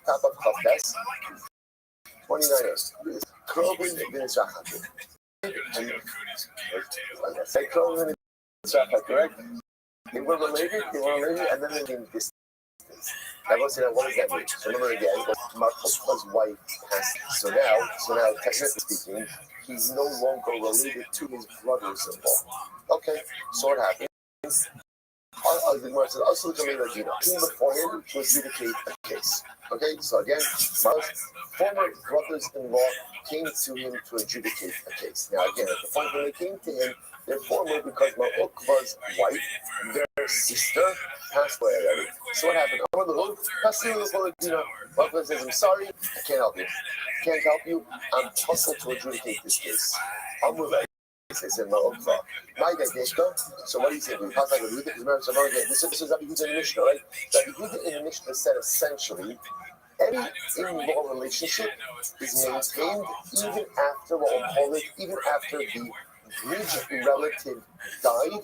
Top of Chavtes, 29ers. Krobin bin Shachat. Say Krobin bin Shachat, correct? They were related, and then they came distance. I will say that what does that mean? So remember again, Marco's wife passed. So now, technically speaking, he's no longer related to his brothers-in-law. Okay, so what happens? The Gemara says, also the Gemara came before him to adjudicate a case. Okay, so again, Mar's former brothers-in-law came to him to adjudicate a case. Now again, at the point when they came to him, they're former because Mar'ukva's wife, their sister, passed away already. So what happened? I'm on the road. Mar'ukva says, I'm sorry, I can't help you. I'm hustled to adjudicate this case. I'm with says in my Geshtah. So what do you say? We pass like a Rudik is married to again. This is Rabbi Yehuda in the Mishnah, right? Rabbi Yehuda in the Mishnah said essentially any in-law relationship is maintained even after what we'll call it, even after the bridge relative died,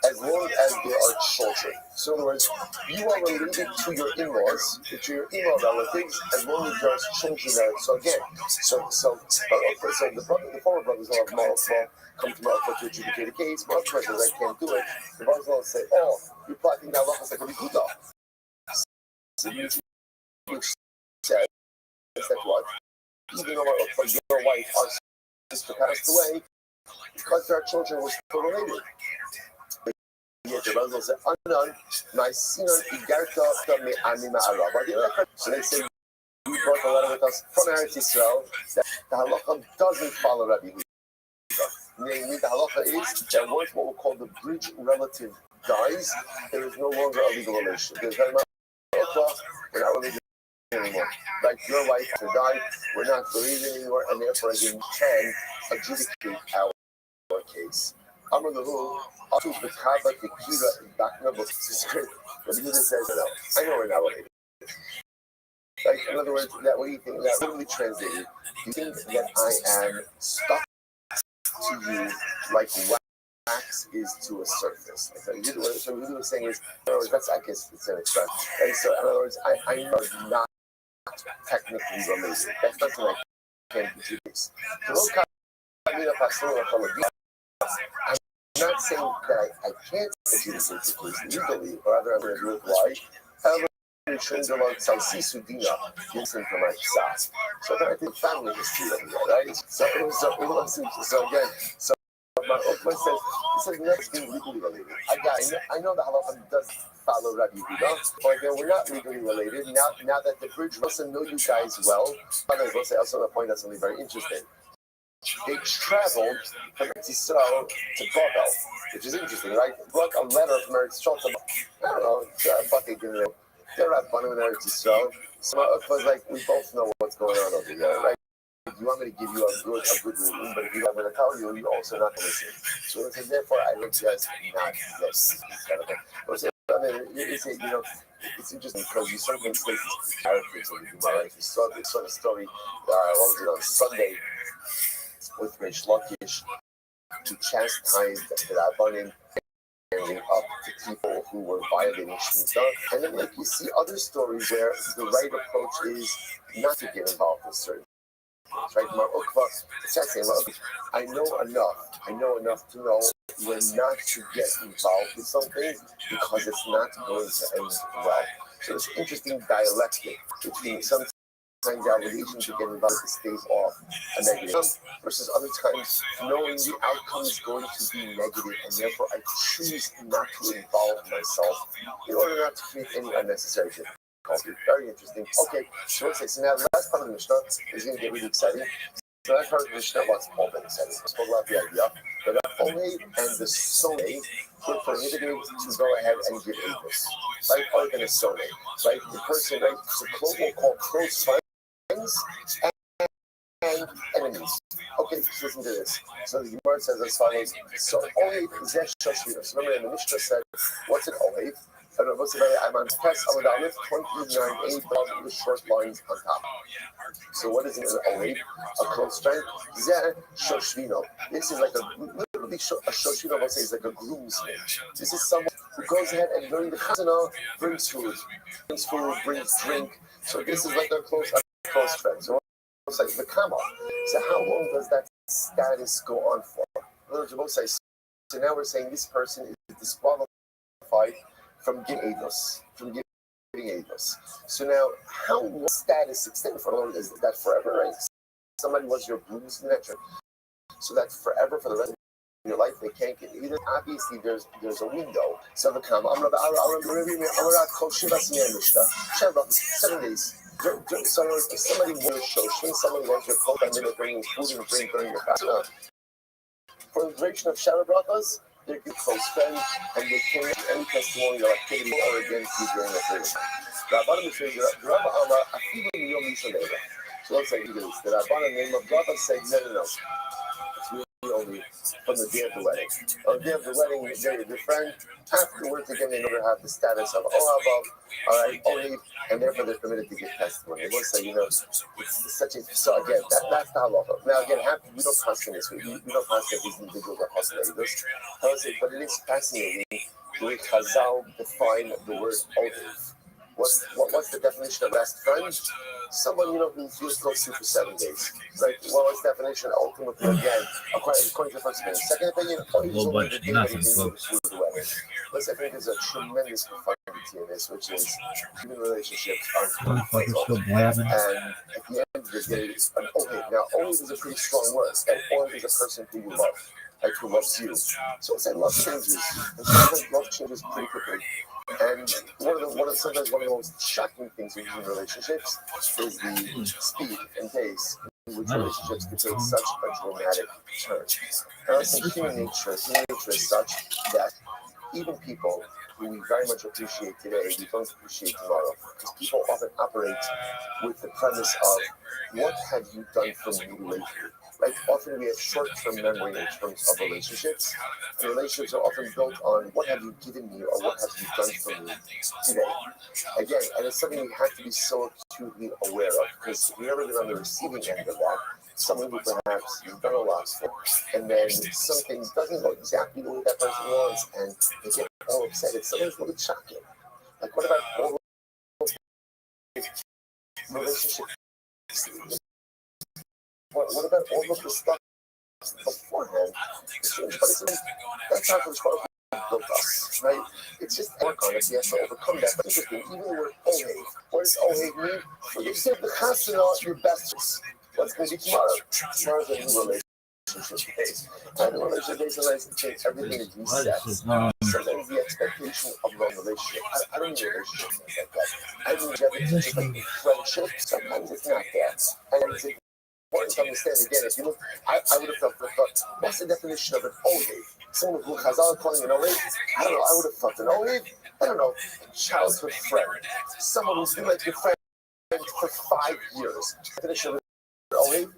as long as there are children. So in other words, you are related to your in-laws, to your in-law relatives, as long as there are children there. So again, the former brothers of Morocco come to Morocco to adjudicate a case. Morocco says, I can't do it. The brothers will say, oh, you're plotting down law like a Bikuda. So which says that what? Even though your wife, our sister passed away, because their children were still related. Yet the brothers will say, Anan, my sinan igarta me anima araba. So they say, you brought a letter with us from Eretz Yisrael that the halacha doesn't follow Rabbi Yehuda. Namely, the halacha is that once what we call the bridge relative dies, there is no longer a legal relationship. There's very much we're not related anymore. Like your wife after died, we're not related anymore, and therefore again can adjudicate our case. Amr Lahu, Atu B'Kava Tekira Bakna B'Tzisrit. Rabbi Yehuda says, no, I know we're not related. Like, in other words, that what do you think? That literally translated, you think that I am stuck to you like wax is to a surface. Like, what Yehuda was saying is, in other words, that's, I guess, it's an expression. And so, in other words, I know not technically related. That's not something I can introduce. I'm not saying that I can't adjudicate the case legally, or rather, I'm going to do it why. So I think family history, right? So again, so my Okma says next being legally related. I know the halacha does follow Rabbi Yehuda, but again, we're not legally related. Now that the bridge also know you guys well, others will say also point out something very interesting. They traveled from Eretz Yisrael to Babel, which is interesting, right? Brought a letter from Eretz Yisrael to, I don't know, but they didn't know. They're at Banim and Eretz Yisrael. So it was like, we both know what's going on over here, right? You want me to give you a good ruling, but if you don't want to tell you, you're also not going to listen. So it says, therefore, I would just not listen. I mean, it's interesting because you sometimes place these characters in the Gemara. You saw the story, what was it, on Sunday with Reish Lakish to chastise the Rabbanim up to people who were violating Shemitah. And then, like, you see other stories where the right approach is not to get involved in certain things, right? I know enough to know when not to get involved with something because it's not going to end well. So there's interesting dialectic between sometimes the obligation to get involved stays off a negative versus other times knowing the outcome is going to be negative and therefore I choose not to involve myself in order not to create any unnecessary difficulty. Very interesting. Okay, so let's say, so now the last part of the Mishnah is going to get really exciting. So that part of the Mishnah was all been exciting. We spoke about the idea that the Olay and the Sonay were prohibited to go ahead and give Avis, right? Other than a Sonay, right? The person, right? So we'll call close friends and enemies. Okay, listen to this. So the Gemara says as follows. So Olev Zesh Shoshvina. So remember, in the Mishnah said, what's an Olev? I'm on Test Amud Aleph 29A, but with short lines on top. So what is an Olev? A close friend. Zeh Shoshvina. This is like literally a Shoshvina, let's say, is like a groomsman. This is someone who goes ahead and during the Chazanah brings food, brings drink. So this is like a close friend. So it's like the Kama. So how long does that status go on for? In other words, so now we're saying this person is disqualified from giving Eidos. So now, how will status extend for? Is that forever, right? Somebody was your groomsman, so that's forever for the rest of your life. They can't get either. Obviously, there's a window. So the Kama. 7 days. So if somebody was Shoshin, somebody was your coat, and they were bringing food and drink during your fast. For the duration of Shabbat brachas, they're your close friends, and they can't make any testimony or activity or against you during the period. So let's say this. The Rabbanan name of brachas said, no. only from the day of the wedding. On the day of the wedding, the friend, afterwards, again, they never have the status of above, all right, only, and therefore they're permitted to give testimony. They will say, it's such a, so again, that's the halacha. Now, again, we don't pass this, we don't pass that these individuals are fascinated. But it is fascinating the way Chazal define the word oath. What's the definition of best friend? Someone who feels close to you for 7 days. Like, what's the definition? Ultimately, again, according to the first opinion. Second opinion, is only the day that he through the wedding. Plus, I think there's a tremendous profundity in this, which is human relationships are critical. And at the end of the day, an oath. Now, oath is a pretty strong word. And oath is a person who you love, like who loves you. So it's like love changes. And sometimes love changes pretty quickly. And sometimes one of the most shocking things in human relationships is the speed and pace in which relationships can take such a dramatic turn. And I think human nature is such that even people who we very much appreciate today, we don't appreciate tomorrow. Because people often operate with the premise of, what have you done for me lately? Like, often we have short-term memory in terms of relationships. And relationships are often built on, what have you given me or what have you done for me today? Again, and it's something we have to be so acutely aware of, because if you've ever been on the receiving end of that, someone who perhaps you've done a lot for, and then something doesn't go exactly the way that person wants, and they get all upset. It's sometimes a little bit shocking. Like, what about all the relationships? What about all of the stuff beforehand? That's how the built us, right? It's just work on it. You have to overcome that. But interesting, even the word ohave. What does ohave mean? You said the chasana, your best. What's going to be tomorrow? Tomorrow's a new relationship phase. And the relationship phase allows to change everything is reset. Sometimes the expectation of a relationship. I don't mean relationships like that. I mean just like friendship. Sometimes it's not there. And it's important to understand again. If you look, I would have thought, what's the definition of an ohave? Someone who Chazal calling an ohave? I don't know. I would have thought an ohave. I don't know. A childhood friend. Someone who's been like your friend for 5 years. Definition of ohave?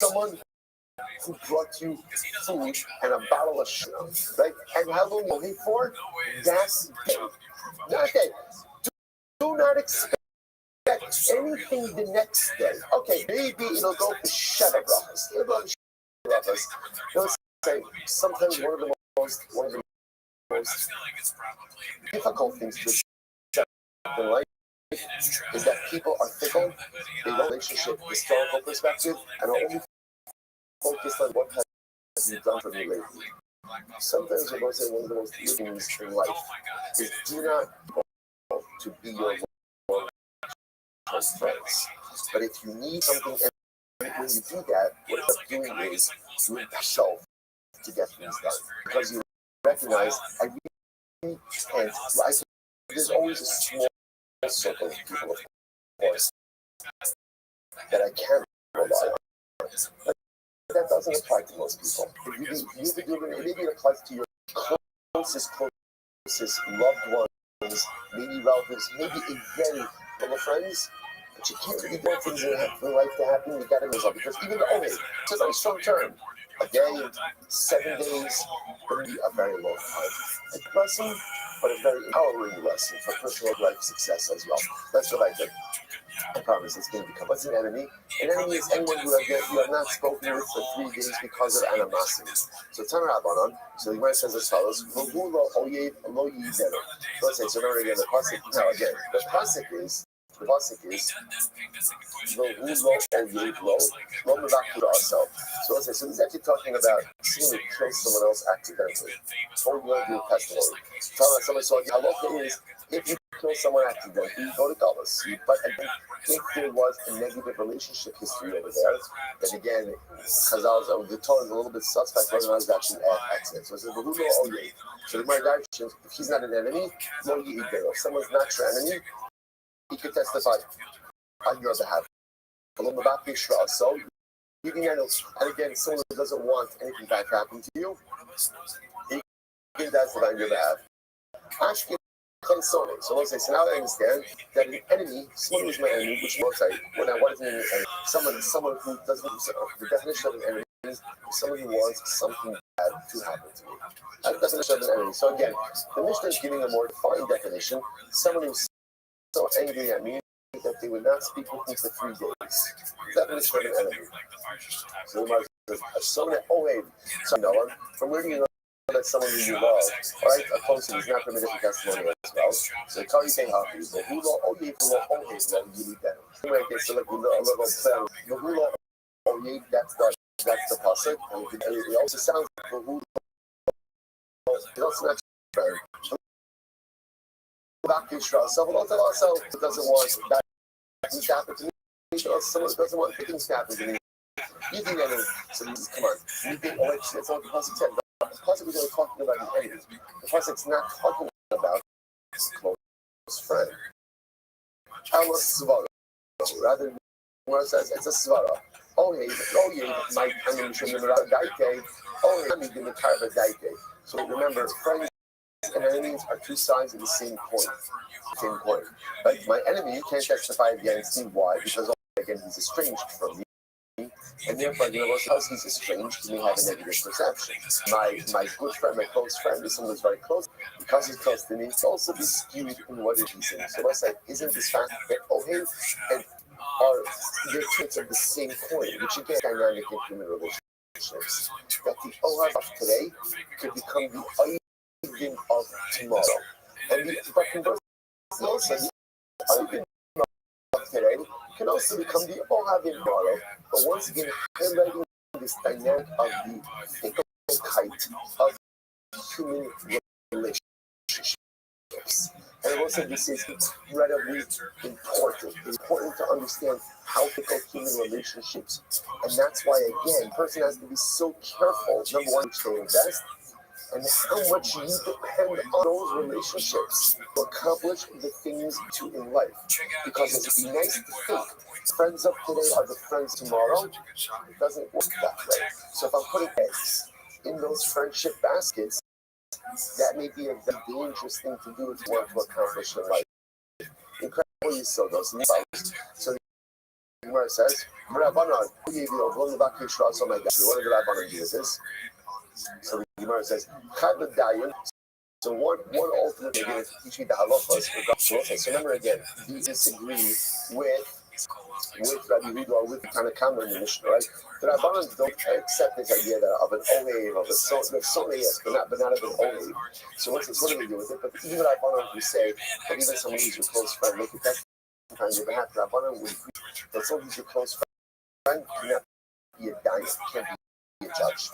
Someone who brought you food and a bottle of sugar, right? And how long ohave for? That's day. Not day. Do not expect anything the next day. Okay, maybe it'll go to Sheva brachas. It'll go to Sheva brachas. Let's say sometimes one of the most difficult things to accept in life is that people are fickle. They don't relationship historical perspective and are only focused on what has been done for me lately. Sometimes we're going to say one of the most beautiful things in life is do not go to be your close friends. But if you need something, and when you do that, what you end up doing is doing yourself to get things done. Because you recognize, I really can't, there's always a small circle of people, of course, that I can't rely on. But that doesn't apply to most people. Maybe it applies to your closest loved ones, maybe relatives, maybe a very full of friends. But you can't really do things in life to happen. You got to move on, because even the only, it's a very short term. A day, 7 days, can be a very long time. A lesson, but a very empowering lesson for personal life success as well. That's what I think. I promise it's going to become. What's an enemy? An enemy is anyone who you have not spoken with for 3 days because of animosity. So Tanarabanan, so the Gemara says as follows: so let's say, so remember again, the pasuk. Now again, the pasuk is. The pasuk is so let's say, so he's actually talking about seeing you kill someone else accidentally. Or you want to do a testimony. Somebody saw you. Halacha is if you kill someone accidentally, you go to Galus. But again, if there was a negative relationship history over there, then again, the Torah is a little bit suspect whether or not it's actually an accident. So it says, so the Gemara, if he's not an enemy, if someone's not your enemy, he can testify on your behalf. So you can handle, and again, someone who doesn't want anything bad to happen to you, he can testify on your behalf. console. So let's say, so now I understand that an enemy, someone who's my enemy, which most I, when I want to mean enemy, someone who doesn't, the definition of an enemy is someone who wants something bad to happen to me. That's the definition of an enemy. So again, the Mishnah is giving a more defined definition. Someone who's so angry at me that they would not speak with me for 3 days. Definition of an enemy. So we might someone that, oh wait, so Noah, from where do you know that someone who you love, right? A person is not permitted to testimony as well. So they call you saying happy. The hula, oh yeah, oh hey, so you need that. Anyway, okay, so like a little plan. The hula, oh yeah, that's the pasuk. And it also sounds like the hula. It also not back to Israel. So also doesn't want that to happen to me. Someone doesn't want things to happen to me. You think that so come on. You think, oh, it's not the pasuk said. The pasuk is only talking about the enemy. The pasuk's not talking about his close friend. Allah svara. Rather, where it says it's a svara. Oh yeah, my enemy should remember daike. Oh yeah, I'm going to carve a daike. So remember, friends and enemies are 2 sides of the same coin. Like my enemy can't testify against me. Why? Because again, he's estranged from me. And therefore, because he's estranged, he may have a negative perception. My good friend, my close friend, is someone who's very close. Because he's close to me, he's also be skewed in what it is saying. So let's say, isn't this fact that Ohel and are the traits of the same coin, which again, dynamic in human relationships. That the Ohel of today could become the Oivin of tomorrow. But conversely, also the Oivin of today can also become the Ohavin tomorrow. But once again, highlighting this dynamic of the fickle-kite of human relationships. And also this is incredibly important. It's important to understand how fickle human relationships. And that's why, again, a person has to be so careful, number one, to invest, and how much you depend on those relationships to accomplish the things you do in life. Because it's nice to think friends of today are the friends tomorrow. It doesn't work that way. So if I'm putting eggs in those friendship baskets, that may be a very dangerous thing to do if you want to accomplish in life. Incredibly so, those things. So the Gemara says, Rabbanan, who gave you a blown back to Shra, so my God. What did the Rabbanan do with this? So the Gemara says, Chad Dayan. So one alternate maybe is teaching the halachas for God. So remember again, we disagree with Rabbi or with the kind of common in the Mishnah, right? The Rabbanan don't accept this idea that of an Ohev, of a Sonah, yes, but not of an Ohev. So what do they do with it? But even Rabbanan who say that even someone who's your close friend, make it that sometimes even have Rabbanan would agree that someone who's your close friend cannot be a dayan, can't be a judge.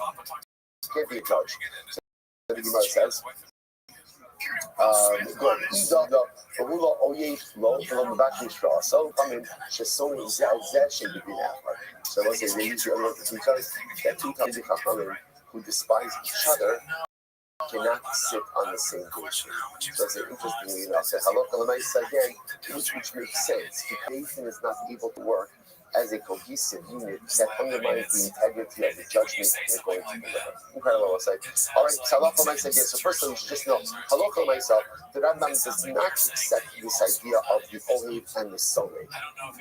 Can't be a judge. So the Gemara says, good. Bahula Oye Lo from the Back So I mean Shesoni Zazeshin between Afar. So let's say they use your other two times that 2 times the Chachamim who despise each other cannot sit on the same page. So it's interestingly enough, so Halakha Lamaisa again, which makes sense. The creation is not able to work as a cohesive unit that undermines the integrity of the judgment they're going to deliver. Incredible website. All right, so Halakha Lamaisa again. So first of all, you should just know, Halakha Lamaisa, the Rambam does not accept this idea of the Ohev and the Soleil.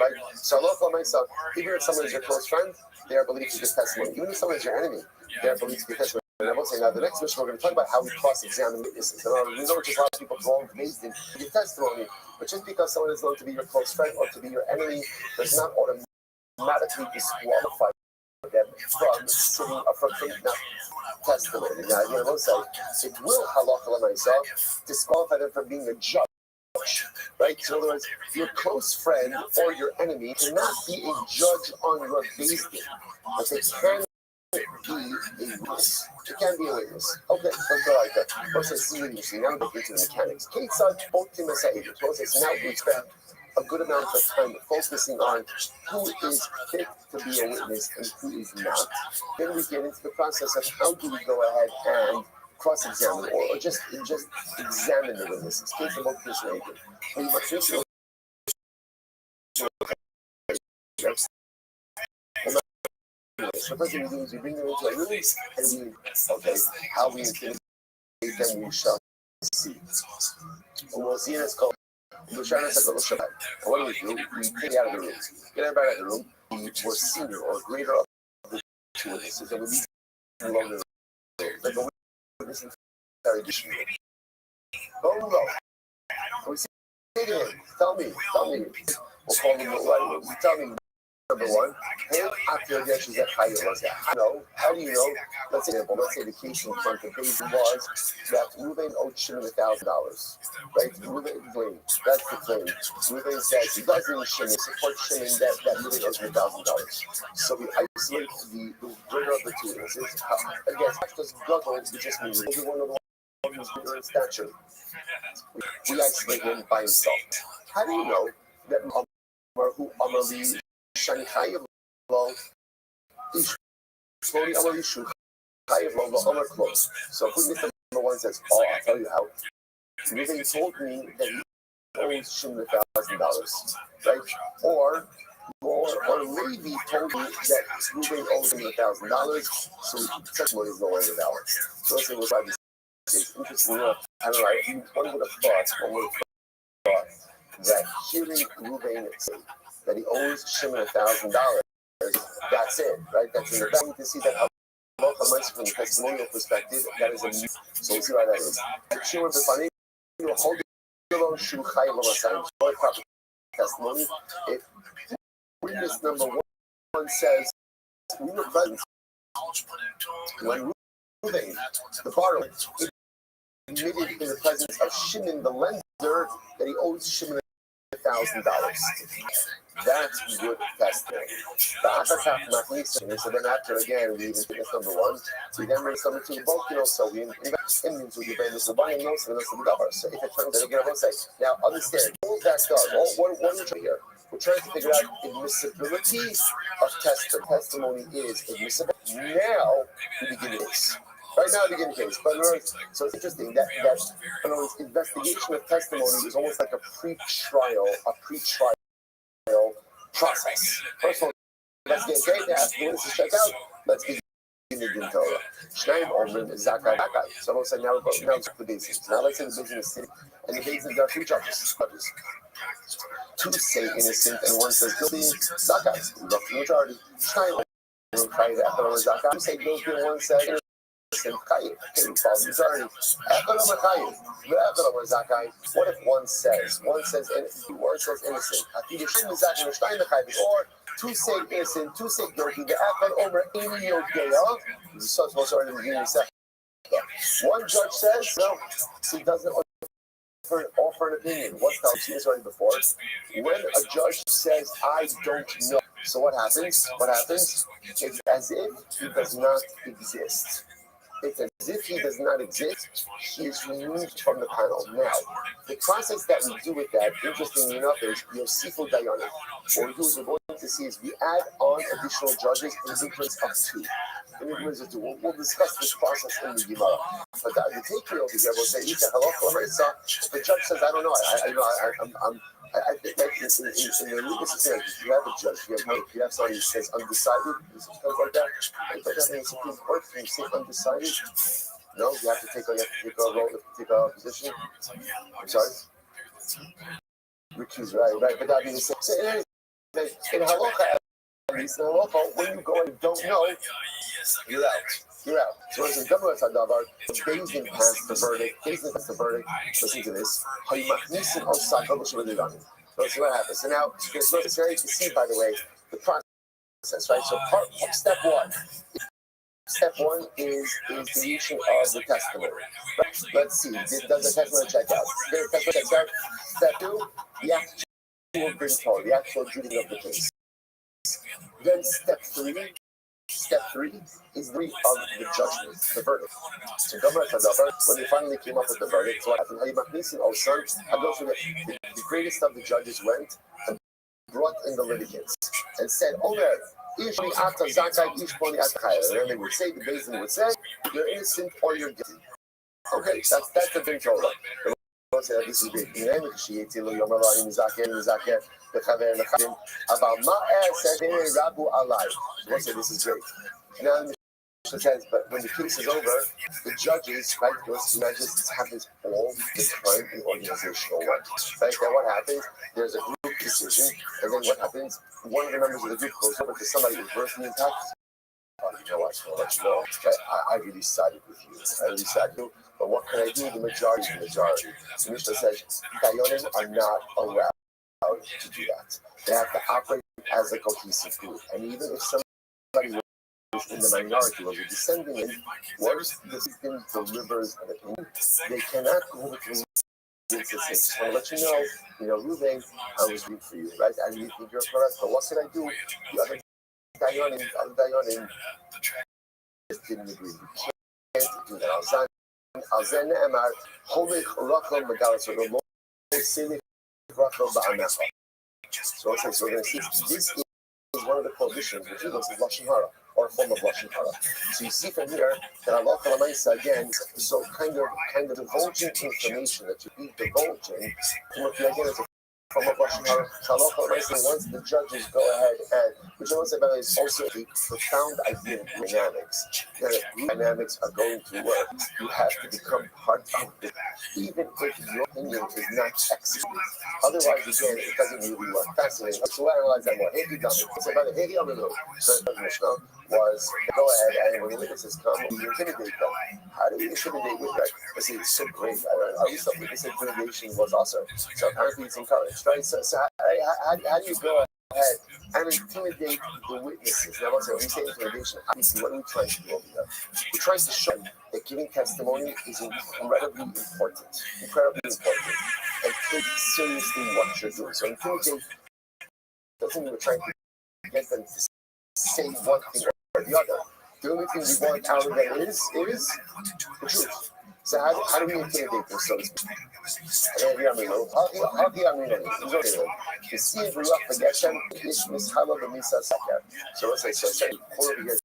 Right? So Halakha Lamaisa, even if someone is your close friend, they are believed to give testimony. Even if someone is your enemy, they are believed to give testimony. And I will say now, the next mission we're going to talk about how we cross-examine witnesses. And we know just a lot of people go based in give testimony, but just because someone is known to be your close friend or to be your enemy does not automatically disqualify them from sitting from not testimony. Now, I will say it will halakha l'maisa disqualify them from being a judge. Right? So in other words, your close friend or your enemy cannot be a judge on your basis, but they can be a witness. It can be a witness. Okay, let's go like that. Let's say, see what you see. Now we get into the mechanics. So now we spend a good amount of time focusing on who is fit to be a witness and who is not. Then we get into the process of how do we go ahead and cross-examine or just examine the witnesses. Case of both this nature. So first thing we do is we bring them into a room and we, okay, how we intimidate them, we shall see. We'll see in this called Lushanas Shabbat. And what do? We take it out of the room. Get everybody out of the room. We were senior or greater of the two witnesses. And we leave alone in the room. Like a witness entire edition. Go low. We say to him, tell me. We'll call him right. Tell me. Number one, how do you know? Let's say the case in front of Basin was that Reuven owed Shimon $1,000. Right? Reuven, that's the claim. Reuven says he doesn't Shimon, support Shimon that Reuven owes him $1,000. So we isolate the greater of the two witnesses. Again, not just Guggle, we just mean the one of the one who's bigger in stature. We isolate him by himself. How do you know that who Amarli Shani Chayev Lo Ish Slowly Amar Yishu Chayev Lo Amar Close. So if we get the number one says, oh, I'll tell you how. Reuven told me that he owes Shimon $1,000, right? Or Levi told me that Reuven owes him $1,000, so testimony is no longer valid. So let's say we'll try this case. Interesting enough, I don't know, one would have thought that hearing Reuven say that he owes Shimon $1,000, that's it, right? That's in the back. You can see that from the testimonial perspective, that is a new. So we'll see why that is. Testimony. If witness number one says, we were present when Reuven, the borrower, admitted in the presence of Shimon, the lender, that he owes Shimon $1,000. That's good testimony. So then after again, we even take number one. We then bring number two, both, so we invest in to give this the buying notes and the dollar. So if it turns out, again, I say, now understand, all that does, what are we trying here? We're trying to figure out admissibility of testimony is admissible. Now we begin the case. Right now, we begin the case. But so it's interesting that investigation of testimony is almost like a pre-trial process. First of all, let's get great. Ask the witnesses check out. Let's begin the Din Torah. Shnayim Omrim is Zakai. So I'm saying now to the basis. Now let's say the basin is sitting, and the basin got three judges. Two say innocent, and one says guilty. Zakai. We got the majority. Shnayim Omrim. Two say guilty, and one says innocent. What if one says innocent? One says innocent. Or two say innocent, two say guilty. One judge says no, he doesn't offer an opinion. What's the option is already before? When a judge says I don't know, so what happens? It's as if he does not exist. It's as if he does not exist, he is removed from the panel. Now, the process that we do with that, interestingly enough, is Yosifo Dayana. What we do is we're going to see is we add on additional judges in increments of two. We'll discuss this process in the Gemara. But the takeaway over here will say, the judge says, I don't know, I think that in the legal system, if you have a judge, you have somebody who says undecided, stuff like that. But that in the Supreme Court, when you say undecided, no, you have to take a position. I'm sorry? Recuse, right. But that means in halacha, at least in halacha, when you go and you don't know, you're out. So as in Gemara Tzadavar, Bezdin passed the verdict. Listen to this. So let's see what happens. So now, it's very to see, by the way, the process, right? So step one is the issue of the testimony. Right? Let's see. Does the testimony check out? Step two, the actual bring forward, the actual adjudicating of the case. Then step three is the of the judgment, the verdict. So when they finally came up with the verdict, so the greatest of the judges went and brought in the litigants and said, Omer, and then they would say, the Bezdin would say, you're innocent or you're guilty. Okay, that's the big Torah. This is big. This is great. Now, Mishnah says, but when the case is over, the judges, right, those judges have this all the time in organizational work. Right? Then what happens? There's a group decision, and then what happens? One of the members of the group goes over to somebody who's reversing the attack. Oh, you know what? I'll let you know. I really sided with you. I really sided with you. But what can I do? The majority is the majority. The Mishnah says, Dayanim are not allowed to do that. They have to operate as a cohesive group. And even if somebody was in the minority, was a descending in, once the system delivers an opinion, they cannot go over to the system. Just want to let you know, Ruben, I was rooting for you, right? I really think you're correct. But what should I do? The other Dayanim just didn't agree. You can't do that. Alzen Emar, Holik Rachel Megalas, or Mosilic Rachel Ba'anacha. So we're going to see this is one of the prohibitions, which is Lashon Hara, or a form of Lashon Hara. So you see from here that Allah Kalamaisa again, so kind of divulging information that you be divulging, again, it's a form of Lashon Hara. So Allah Kalamaisa, once the judges go ahead and, which I want to say about it is also a profound idea of dynamics. That dynamics are going to work. You have to become part of it, even if your opinion is not executed. Otherwise, again, it doesn't really work. Fascinating. So I analyze that more. Hegi Dami. So about the Hegi Dami, the Mishnah was go ahead and when the witnesses come, we intimidate them. How do we intimidate with that? Let's see, it's so great. I used to think this intimidation was awesome. So apparently it's encouraged, right? So how do you go ahead and intimidate the witnesses? Now, when we say intimidation, obviously, what are we trying to do over here? We're trying to show that giving testimony is incredibly important. And take seriously what you're doing. So intimidate doesn't mean we're trying to get them to say one thing or the other. The only thing we want out of them is the truth. So how do we intimidate them, so to speak? So let's say, over here,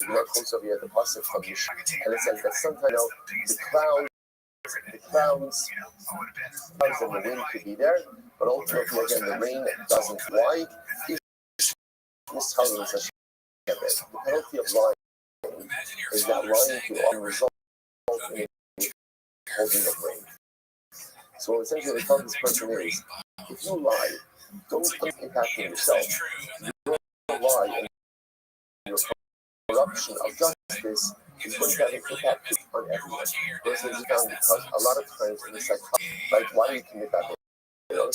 not close over here, the pasuk from Mishnah, and it says that sometimes the clouds and the wind could be there, but ultimately again the rain doesn't. Why? The penalty of lying is that lying can result in holding of rain. So essentially, the this person is, if you lie, don't keep impacting yourself. You don't lie, and your corruption of justice is going to have an impact on everyone. This is found because a lot of times in the psychology, like why do you commit that? So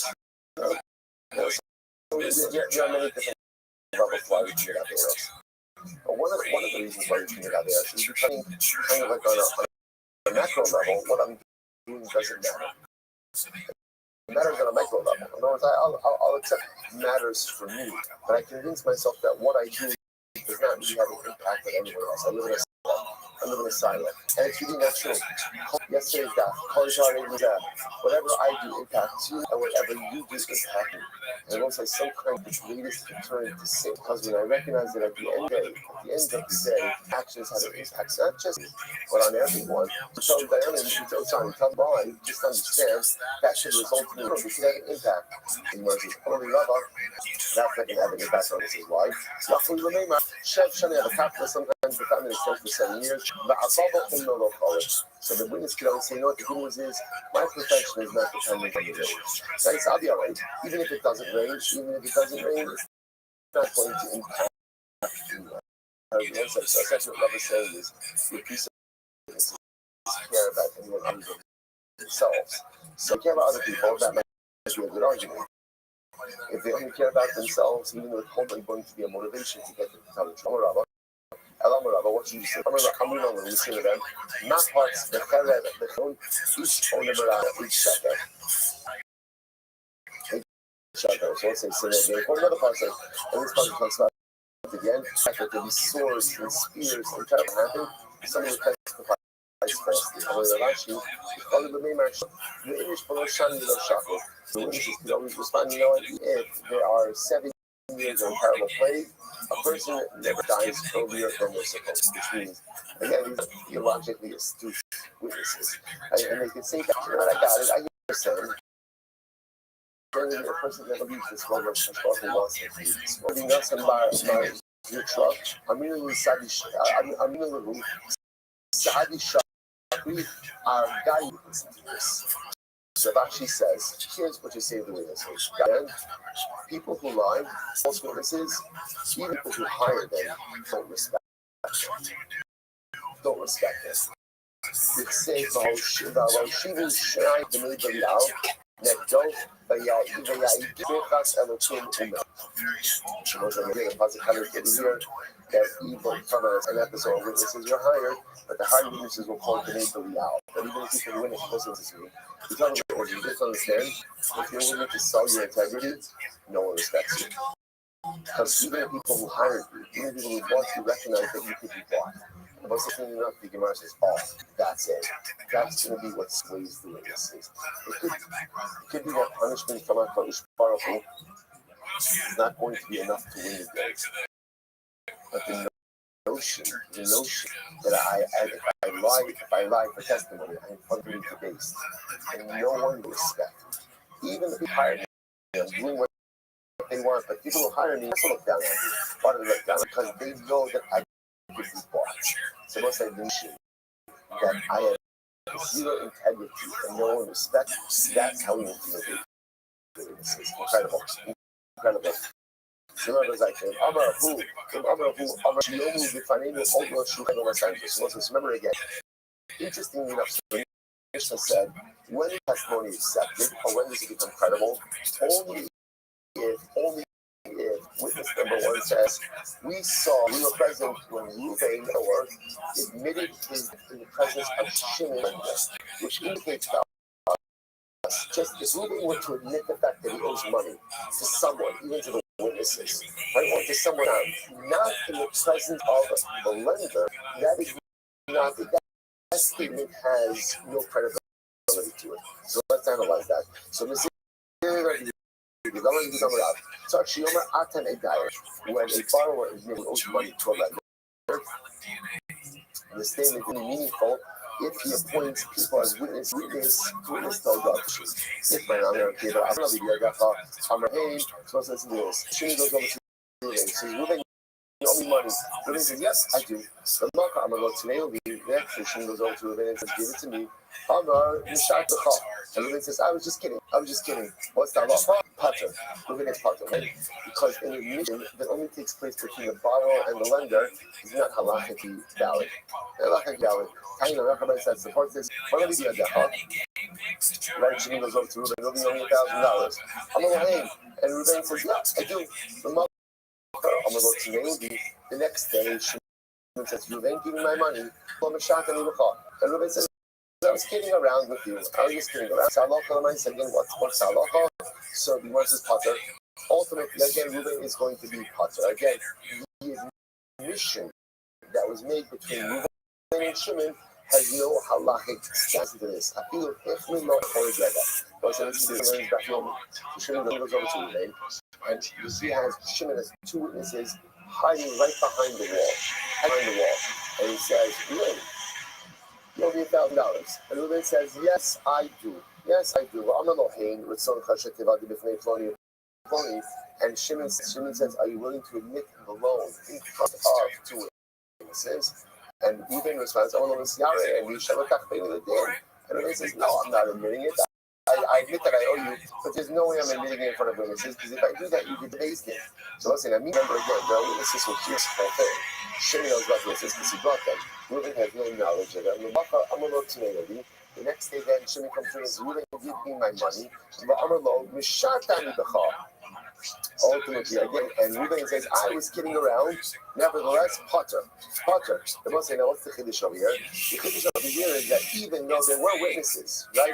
there are many different levels why we commit that. But one of the reasons why we commit that is becoming kind of like on a macro level. What I'm doing doesn't matter. It matters on a micro level. In other words, I'll accept matters for me, but I convince myself that what I do does not really have an impact on anyone else. I live in a silo. And it's really not true. Yesterday's that, whatever I do impacts you, and whatever you do impacts me. And once I some kind of the greatest deterrent to sin, because when I recognize that at the end of the day, actions have an impact, not just me, but on everyone. So tell Diana, tell Boy, just understand that should result in it should have an impact. And when it's only love, that's not going to have an impact on his life. Luckily, remember, Chef Shani had a couple sometimes the family extends for 7 years. So the witness could always say, you know what the good news is, my profession is not dependent on the rain. Guys, I'll be all right. Even if it doesn't rain, it's not going to impact you. That's what Rabbi is saying is, the piece of this is care about anyone other than themselves. So care about other people, that might be a good argument. If they only care about themselves, even though it's hopefully going to be a motivation to get them to tell the truth. Rabbi, what you say? We say to them, not parts, the Khaled, the Khun, each owner, each shepherd. So let's say, another part says, and this part talks about again, that there be swords and spears and terrible happen. Somebody will testify falsely. However, actually, the English for Shani no Shako. The witnesses could always respond, you know what, if there are 7 years of terrible plague, a person never dies earlier than they're supposed to, which means, again, these are theologically astute witnesses. And they can say that, you know what, I got it, I hear what you're saying. A person never leaves this world of who wants to leave this world. your truck. Aminu Sadi Shakri, our guy, listen to this. So Rashi says, here's what you say to the witnesses. People who lie, false witnesses, even people who hire them, don't respect them. Don't respect them. It says, that evil comers and episode of witnesses were hired, but the hired witnesses will call the name Belial. But even if you can win it, listen to me. You tell me what you just understand. If you're willing to sell your integrity, no one respects you. Because even people who hired you, even people who bought you, recognize that you could be bought. And once it's enough, the Gemara says, oh, that's it. That's going to be what sways the witnesses. It could be that punishment from HaKadosh Baruch Hu is not going to be enough to win the day. But the notion that if I lie for testimony, I'm fundamentally based, and no one will respect. Even if you hire me, I'm doing what they want, but people who hire me also look down on me. Why do they look down? Because they know that I could be bought. So once I mention that I have zero integrity and no one respects, that's how we will deal with it. It's incredible. Incredible. Remember, again, interestingly enough, the Mishnah said, when the testimony is accepted, or when does it become credible, only if witness number one says, we were present when Reuven admitted in the presence of Shimon, which indicates that just if Reuven were to admit the fact that he owes money to someone, even to the witnesses, right, or to someone else, not in the presence of the lender, that is not, that statement has no credibility to it. So let's analyze that. So when a borrower is making owes money to a lender, the statement is meaningful if he appoints people as witness to God. If my honor, so listen to this. Shimon goes over to Reuven. Says, Reuven, you owe me money. Reuven says, yes, I do. The Malka Amar Lo today will be there. So Shimon goes over to Reuven and says, give it to me. Amar Nishat B'cha. And Reuven says, I was just kidding. What's that law? Pater. Reuven is Pater, right? Because an admission that only takes place between the borrower and the lender is not halachically valid. Halachically valid. Taina Rabbi says, supports this. What do we do at that? Right, Shimon goes over to Reuven, Reuven owe me $1,000. I'm going to hang. And Reuven says, yeah, I do. The mother, I'm going to go to the next day, Shimon says, Reuven, give me my money. And Reuven says, I was kidding around with you. I was just kidding around. Salacha, I said, again, what's Salacha? So the word is Pater. Ultimately, again, Reuven is going to be Pater. Again, the admission that was made between Reuven and Shimon has no halachic stance to this. I feel definitely not together. So this is Shimon goes over to Reuven, and you see how Shimon has two witnesses hiding right behind the wall. And he says, Reuven, you owe me $1,000. And Reuven says, yes, I do. I'm not Elohim. And Shimon says, are you willing to admit the loan in front of two witnesses? And Reuven responds, and Reuven says, no, I'm not admitting it. I admit that I owe you, but there's no way I'm admitting it in front of witnesses, because if I do that, you could debase it. So let's say, remember again, there are witnesses who hear the whole thing. Shimon knows about witnesses because he brought them. Reuven has no knowledge of them. The next day, then, Shimon comes to him and says, Reuven, give me my money. Ultimately, again, and Reuven says, I was kidding around. Nevertheless, Pater. They must say, now what's the Chiddush over here? The Chiddush over here is that even though there were witnesses, right?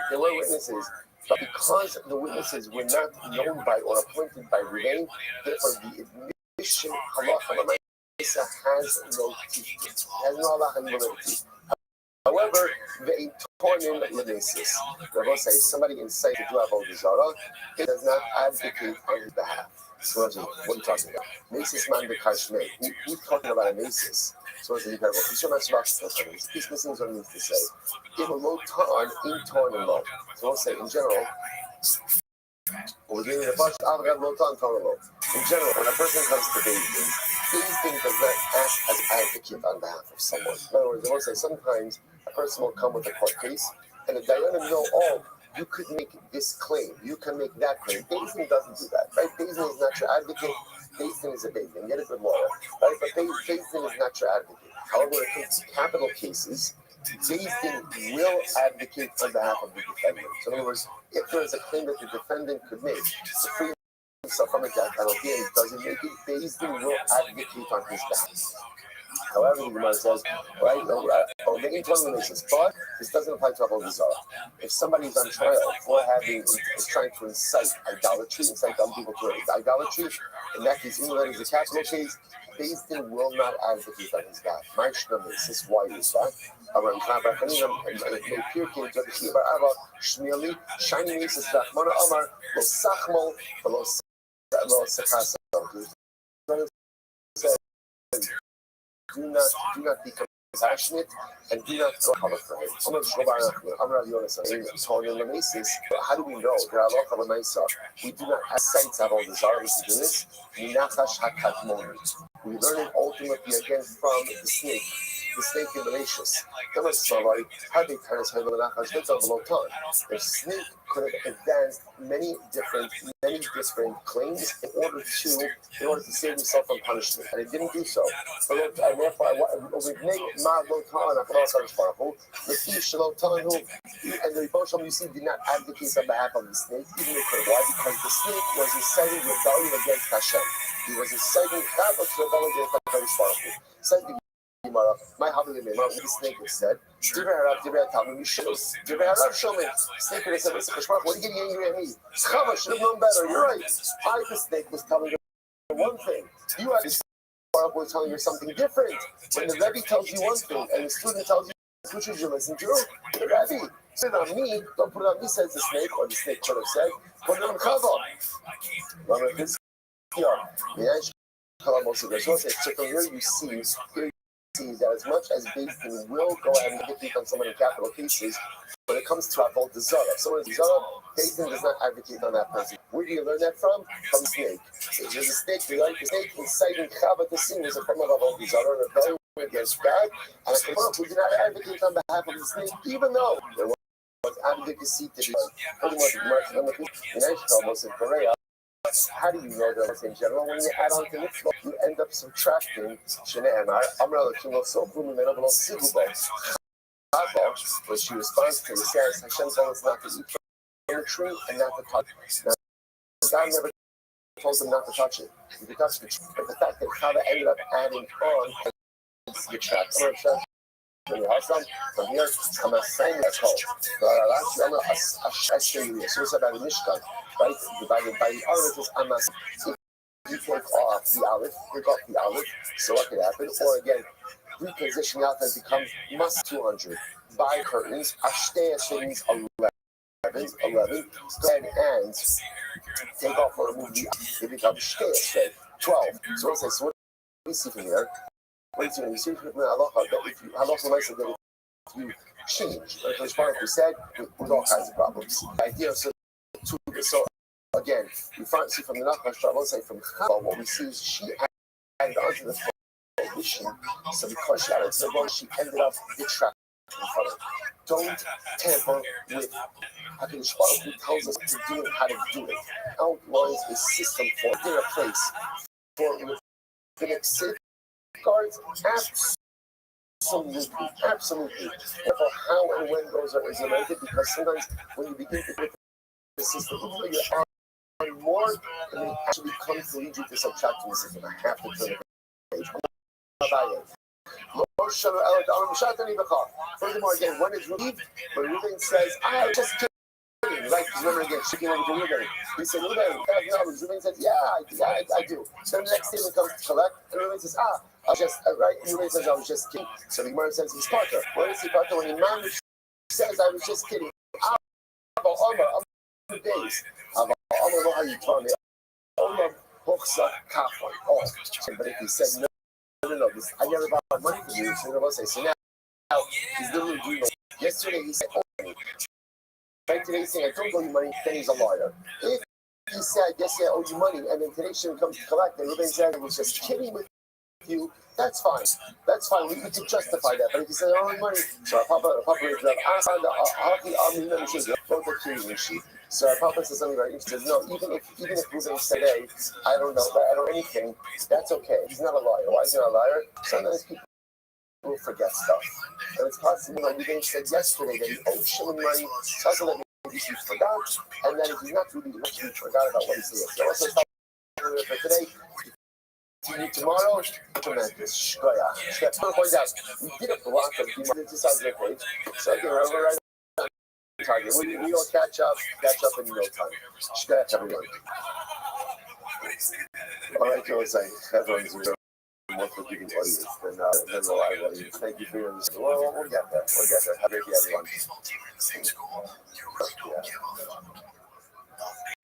But because the witnesses were not known by or appointed by Reuven, therefore the admission halacha has no teeth, has no halacha validity. However, the tornin lemesis. Rabbi says somebody incites to do avodah zarah, it does not advocate on his behalf. So what are you talking about? Mesis man b'kashmei. Who's talking about a mesis? So it's incredible. He's missing what it means to say. If a low tarn in torn and low. So we'll say in general. We're doing a bunch of low tarn low. In general, when a person comes to bathing, Beis Din does not act as advocate on behalf of someone. In other words, I want to say sometimes a person will come with a court case, and the Dayanim know, oh, you could make this claim, you can make that claim. Beis Din doesn't do that, right? Beis Din is not your advocate. Beis Din is a Beis Din. Get a good lawyer, right? But Beis Din is not your advocate. However, when it comes to capital cases, Beis Din will advocate on behalf of the defendant. So in other words, if there is a claim that the defendant could make to free himself from a death penalty and he doesn't make it, Beis Din will advocate on his behalf. However, the Gemara says, right, making 20 relations, but this doesn't apply to Avodah Zarah. If somebody's on trial for trying to incite idolatry, incite other people to idolatry, in that case, even though it is a capital case, Beis Din will not advocate on his behalf. My Shnam is this, why is that? Around Chabachanim, and may appear came to the Shiva Abba, Shmieli, Shiny Mises, Dachmana Amar, Lo Sachmo, Lo Sakasa. Do not become passionate and do not go color for him. How do we know? We do not have sights of all desires to do this. We learn it ultimately again from the snake. The snake in Mauritius. The snake could have advanced many different claims in order to save himself from punishment, and it didn't do so. And therefore, and the Rebbe you see did not advocate on behalf of the snake, even though it could have. Why? Because the snake was inciting rebellion against Hashem. He was inciting rebellion against Hashem. My hobby the snake was said, snake would have said, what are you getting angry at me? Chava should have known better. You're right. The snake was telling you one thing. You had this was telling you something different. When the Rabbi tells you one thing and the student tells you which should you listen to? The Rabbi. Put it on me, don't put it on me, says the snake, or the snake could have said, put it on Chava. Remember this? So from here you see that as much as Beis Din will go ahead and advocate on someone in capital cases, when it comes to Avodah Zarah, if someone is Zarah, Beis Din does not advocate on that person. Where do you learn that from? From the snake. If there's a snake, the snake inciting Chava to sin is a form of Avodah Zarah, and rebellion against God, and a command who did not advocate on behalf of the snake, even though there was advocacy to be done. Pretty much in Korea. How do you know that in general? When you add on to mitzvah, you end up subtracting Shne'emar, Amar Elokim Lo Sochu Mimeno V'Lo Sigu Bo. Chava, when she responds to it, says, Hashem told us not to eat from the tree and not to touch it. Now, God never told them not to touch it. You can touch the tree. But the fact that Chava ended up adding on the trap. From here, I'm not saying that's called. I show you this. So it's about the Mishkan, right? By the articles, I'm not saying if you take off the olive, take off the olive, so what could happen? Or again, reposition the outfit becomes must 200. Buy curtains, Ashtei things 11. Go ahead and take off or remove the it becomes Shtei 12. So let's say, so what do we see from here? You see from the halacha that if you that if you change, like the Baruch said, with all kinds of problems. The idea of so again, we see from the Nachash, I won't say from Chava, what we see is she added onto the prohibition. So because she added to the bone, she ended up detracting from it. Don't tamper with HaKadosh Baruch who tells us to do it, how to do it. Outlines a system for it. There's a place for rabbinic safeguards. Absolutely. Therefore, how and when those are implemented, because sometimes when you begin to get the system, you figure out more, and it actually comes to lead you to subtract from the system. I have to turn the page. Furthermore, again, when it's relieved, when Reuben says, I just kidding, right? Remember again, shaking over to Reuben. He said, Reuben, Reuben says, yeah, I do. Then the next statement comes to collect, and Reuben says, I was just, right? Reuben says, I was just kidding. So the Gemara says, he's Parker. Where is he, Parker? When Imam says, I was just kidding. Days. But if he said, no, this, I never borrowed money from you, so they'll say, so now he's literally doing it. Yesterday he said, oh, right, today he's saying, I don't owe you money, then he's a liar. If he said, yesterday I owe you money, and then today she comes to collect, and Reuben said, I was just kidding with you, that's fine. That's fine. We could justify that. But if you say, oh, money, so Papa is like, so Papa says something like, he says, no, even if Ruben said, hey, I don't know anything, that's okay. He's not a liar. Why is he not a liar? Sometimes people will forget stuff. And it's possible that Ruben said yesterday that he owed Shimon money, so also that maybe he forgot, and then he's not really actually forgot about what he said. So also for today, tomorrow, tremendous. Shkoya. Point out, we did a block of this on the page. So we're right on target. We will catch up in no time. Shkoya, everyone. All right, Joe, it's like everyone's more forgiving audience than the live audience. Thank you for your understanding. Well, we'll get there. Have a great day, everyone.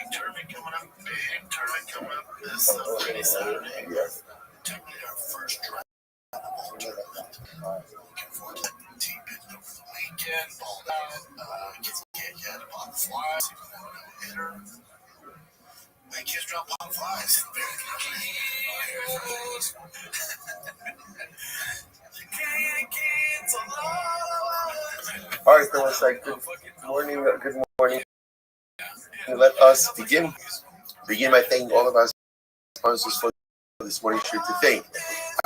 Big tournament coming up this Friday, Saturday. Technically our first draft of the whole tournament. Looking forward to deep into the weekend. Ball down. Can't yet pop flies. Even though no hitter. My kids drop pop flies. All right, so it's like good morning. Let us begin by thanking all of our sponsors for this morning shoot to thank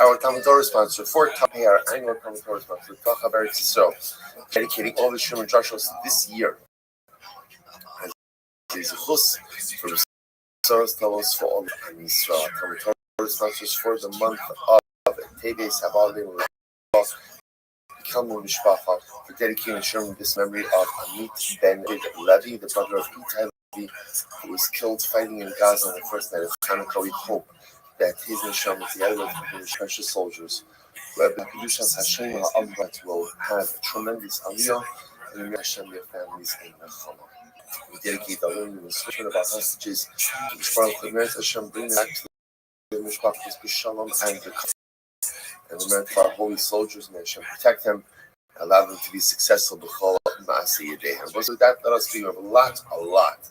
our Talmud sponsor for Kapay, our annual Talmud sponsor, Kacha Beretz Yisrael, dedicating all the Sherman Drashos this year. And there's a chus for Soros Talos for all the Yisrael Talmud sponsors for the month of Teves Havalim Kalmu Mishpacha for dedicating Sherman this memory of Amit Ben Levi, the brother of Itai Levi, who was killed fighting in Gaza on the first night of Hanukkah. We hope that his neshama, together with his precious soldiers, Rabbi Kedushas Hashem Ha'amrat, will have a tremendous aliyah and may Hashem their families in Nechama. We dedicate the learning and scripture of our hostages to the Sparrow of Merit Hashem, bring them back to the Mishpachas B'Shalom and the merit of our holy soldiers, may Hashem protect them, allow them to be successful. B'chol Ma'aseh Yedehem. With that, let us be a lot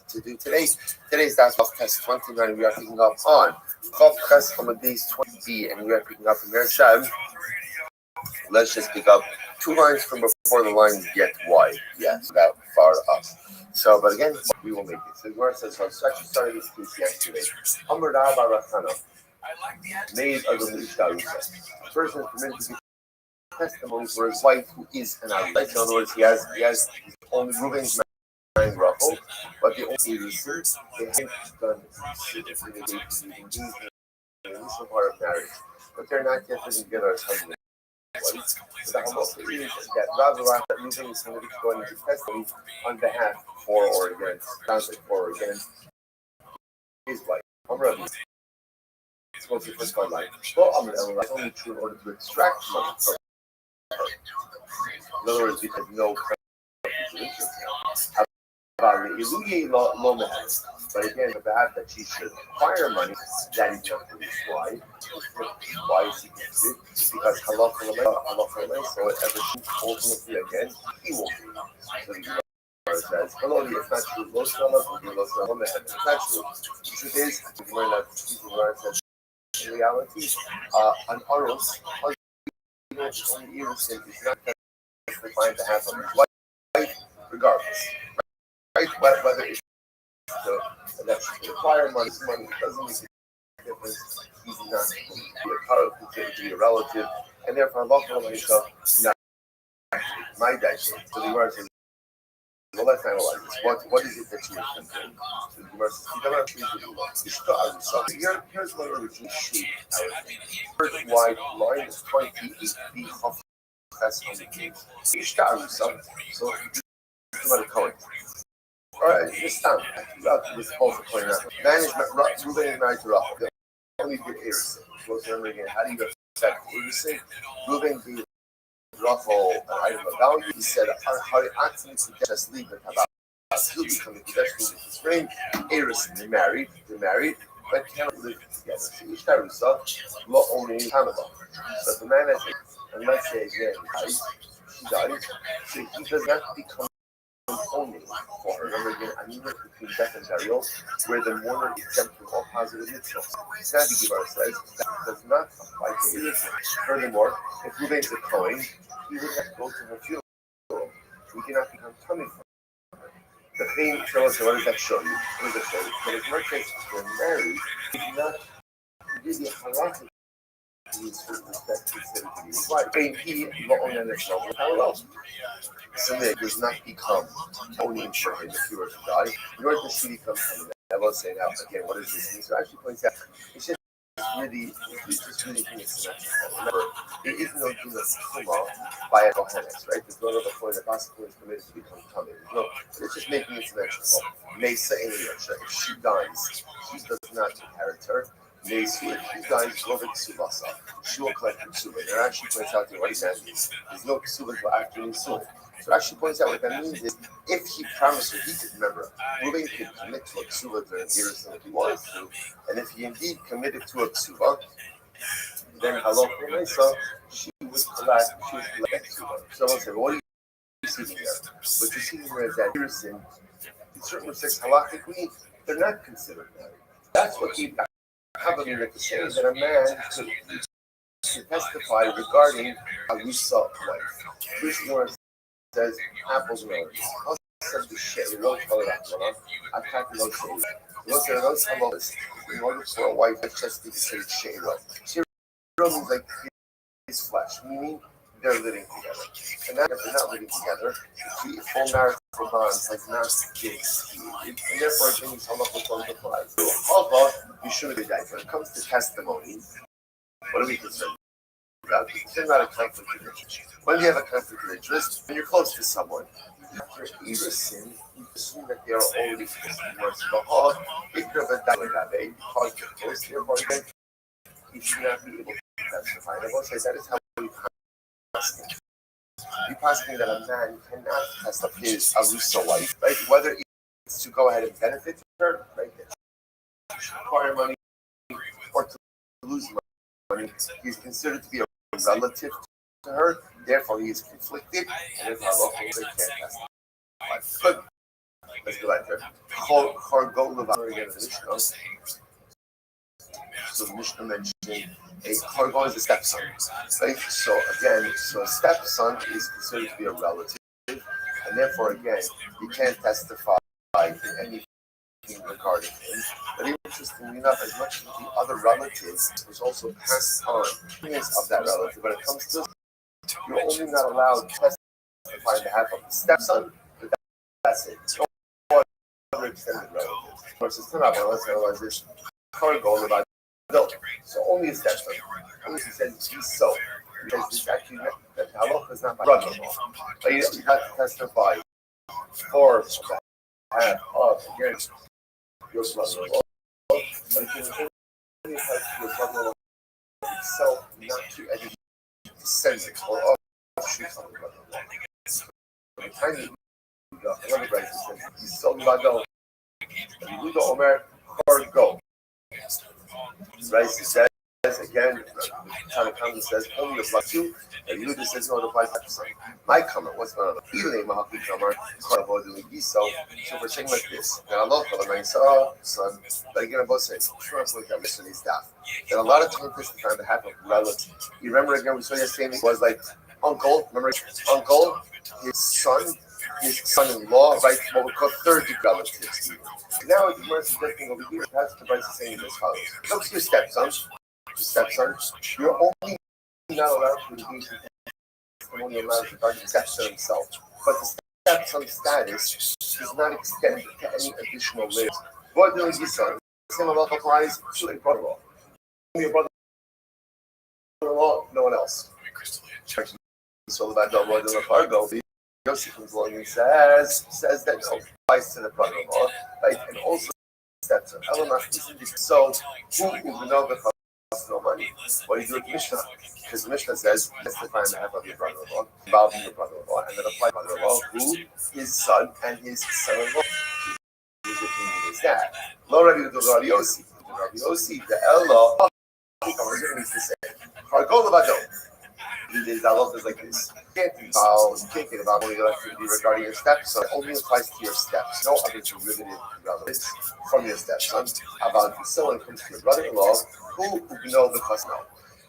to do today. Today's Daf Test 29. We are picking up on Chav Ches Amud Beis 20b, and we are picking up in Mershav. Let's just pick up 2 lines from before the line get wide. Yes, that far up. So, but again, we will make it. So the Gemara says, so I actually started this piece yesterday. Amar Rabbi Rakana made a Ishtarusa. The person is permitted to give testimony for his wife who is an Arab. In other words, he has only Reuben's marrying Rachel, but the only reason they haven't done the initial part of marriage, but they're not yet living together as husband and wife. So the Halacha is that Rabbi Reuben is going to be going to testimony on behalf for or against, translate for or against his wife. Rabbi. It's supposed to be first by life. Well, it's only true in order to extract money from her. In other words, because no interest. But again, the fact that she should acquire money, that is just why. Why is he interested? Because halacha, so whatever she ultimately again, he will do. So the Gemara says, hello, it's not true. It's not true. The truth is, the Gemara says, in reality, an aros, only innocent is not defined to have on his wife, regardless. Right? Whether it's that she require money doesn't make a difference. He's not to be a relative, and therefore, Allah not my dad. So the Gemara says, well, let's analyze this. What is it that she is thinking? So the Gemara says, here's what originally shaped our thing. First wide line is 28 half that's on the case. So this is what it calls. Alright, this time, this also pointing out. Management, Reuben is married to Rachel. The only good heirs. Let's remember again, how do you affect Erusin? Reuben gave Rachel an item of value. He said, how it actually just leave it about. He'll become the Kedesh in the spring. Erusin, they're married, but cannot live together. So Ishtarusa, lo only in Canada. So if the man has, and let's say again, he dies, so he does not become only for her. Remember again, I mean between death and burial, where the mourner is exempt from all positive mitzvahs. Now the Gemara says that does not apply to Eliezer. Furthermore, if Ruben is a Kohen, he would have to go to her funeral. We cannot become tummy from her. The thing, so what does that show you? What does that show you? That if merchants were married, he did not really halakhic. He's with respect considered to be his wife. He Something that does not become owning for him if he were to die, nor does she become owning. I will say now again, what does this mean? So actually points out it's just really symmetrical. Remember, there is no din of tuma by a kohenes, right? There's no other point that possibly is permitted to become tummy. No, it's just making it symmetrical. Mesa in if she dies, he does not inherit her. If she dies, she will collect her ksuba. There actually points out what he says. There's no ksuba until after Nisun. So actually points out what that means is if he promised her, he could remember. Ruben could commit to a ksuba during years if he wanted to, and if he indeed committed to a ksuba, then halal Mesa, she would collect ksuba. Someone said, "What are you seeing here?" What you're seeing here is that Pearson, in certain respects, halakhically, they're not considered married. That's what he. Probably like to say that a man could testify regarding a Rusa wife. This one says apples and oranges. I'll set the shade. We won't call it apple. I can't do those shades. Look at those hellos. In order for a wife, it's just to say shade. Shade means like his flesh, meaning they're living together. And that if they're not living together, the full marital bonds has not been executed. And therefore, I think it's halacha don't apply. Although you shouldn't be that. When it comes to testimony, what are we concerned about? We're concerned about a conflict of interest. When you have a conflict of interest, when you're close to someone, after either sin, you assume that they are already close to the if you're a Rabbi, because you're close to your body, you should not be able to testify. And I will say that is how we you asking that a man cannot test up his arusa wife, right? Whether it's to go ahead and benefit her, right? Acquire money or to lose money, he's considered to be a relative to her, therefore he is conflicted, and if our local can't testify. Good. Let's go back there. So the Mishnah mentioned a Kargon is a stepson, right? So again, so a stepson is considered to be a relative, and therefore again, you can't testify in anything regarding him. But interestingly enough, as much as the other relatives was also passed on of that relative, when it comes to you're only not allowed to testify on behalf of the stepson, but that's it. No other extended relatives. Versus let's analyze this Kargon about. No, so only a stepson. Only he says he's so. Because it's actually not, that halacha is not my brother-in-law. But you have to testify for behalf of against your brother-in-law. But you can only have your brother-in-law himself, not to any descendants or offshoots of the brother-in-law. By the time you go, another verse says, he's so badon. You do Omer, go. Right, he says again, Tanakh says only applies to, and Yehuda says no, it applies to. My comment, what's going on? So we're saying like this, that Allah son, but again, I'm both saying, translate that mission is that. And a lot of times this is on behalf of relatives. You remember again, we saw yesterday, it was like uncle, remember uncle, his son-in-law, right? What we call third-degree relatives. Now it's more suggesting over here, that's the Bryce is saying as follows. Look to your stepson, you're only not allowed to engage in testimony allowed regarding the stepson himself. But the stepson status does not extend to any additional layers. What doing his son? Same about applies to a brother-in-law. Only a brother-in-law, no one else. So about the word of the cargo. Yosef comes along and says that no, applies to the brother-in-law, right? And also stepson. So who will know the cost no money? What do you do with Mishnah? Because the Mishnah says testify on behalf of your brother-in-law, involving your brother-in-law, and then apply brother-in-law who his son and his son-in-law. His opinion is that. Lo Rabbi Yossi. Rabbi Yossi, the Ella, what does it mean to say? Hargol Levado. The dialogue is like this. You can't get involved only electricity regarding your stepson. It only applies to your steps. No other derivative relevance from your stepson. About so when it comes to your brother-in-law, who know the cousin?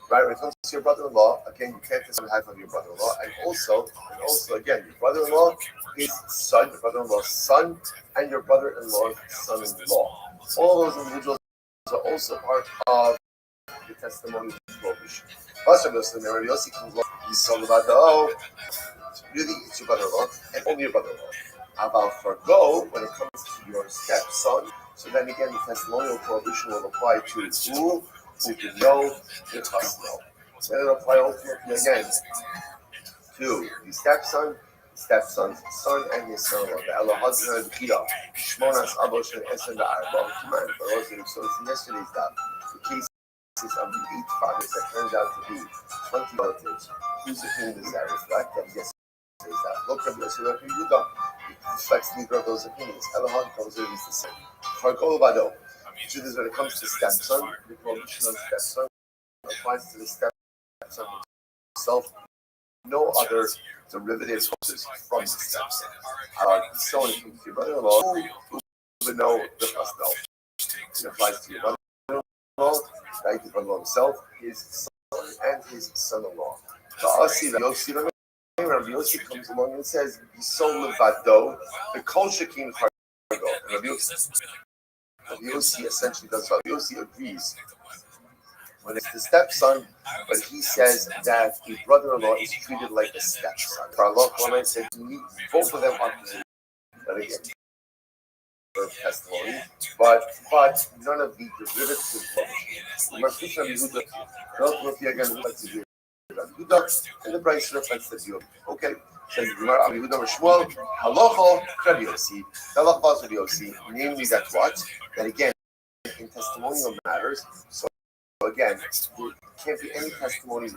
Right, when it comes to your brother-in-law, again, you can't decide half of your brother-in-law, and also, again, your brother-in-law, his son, your brother-in-law's son, and your brother-in-law's son-in-law. All those individuals are also part of the testimony of prohibition. Pastor Yossi, Rabbi Yossi comes along, he's talking about really it's your brother-in-law and only your brother-in-law. About forgo when it comes to your stepson. So then again, the testimonial prohibition will apply to who can know the custom. So then it'll apply ultimately again to the stepson's son, and his son-in-law. The Elohadra and Kira, Shmonas Abosh and Esen Arba. For those who saw this in yesterday's daf, the cases of the 8 fathers that turned out to be 20 relatives. Whose opinion does that reflect? Yes. Look at this. Look at Yudah. It reflects neither of those opinions. Elohad comes in the same. Farkol Vado. Which is when it comes to stepson, the prohibition on stepson applies to the stepson himself. No other derivative from the stepson. So when it comes to your brother-in-law, who would know the first no? It applies to your brother-in-law, like the brother-in-law himself, his son, and his son-in-law. Rabbi Yossi comes along and says, "Yisol levado, the kol shekin fargo." Rabbi Yossi essentially does. Rabbi Yossi agrees when it's the stepson, but he says that the brother-in-law is treated like a stepson. For Allah, Quran said, both of them are considered. But again, testimony, but none of the derivatives. And the price reflects the view. Okay. Says Rabbi Yehuda Shmuel, halacha Rabbi Yossi. The halacha of Rabbi Yossi, namely that what? That again, in testimonial matters. So again, there can't be any testimony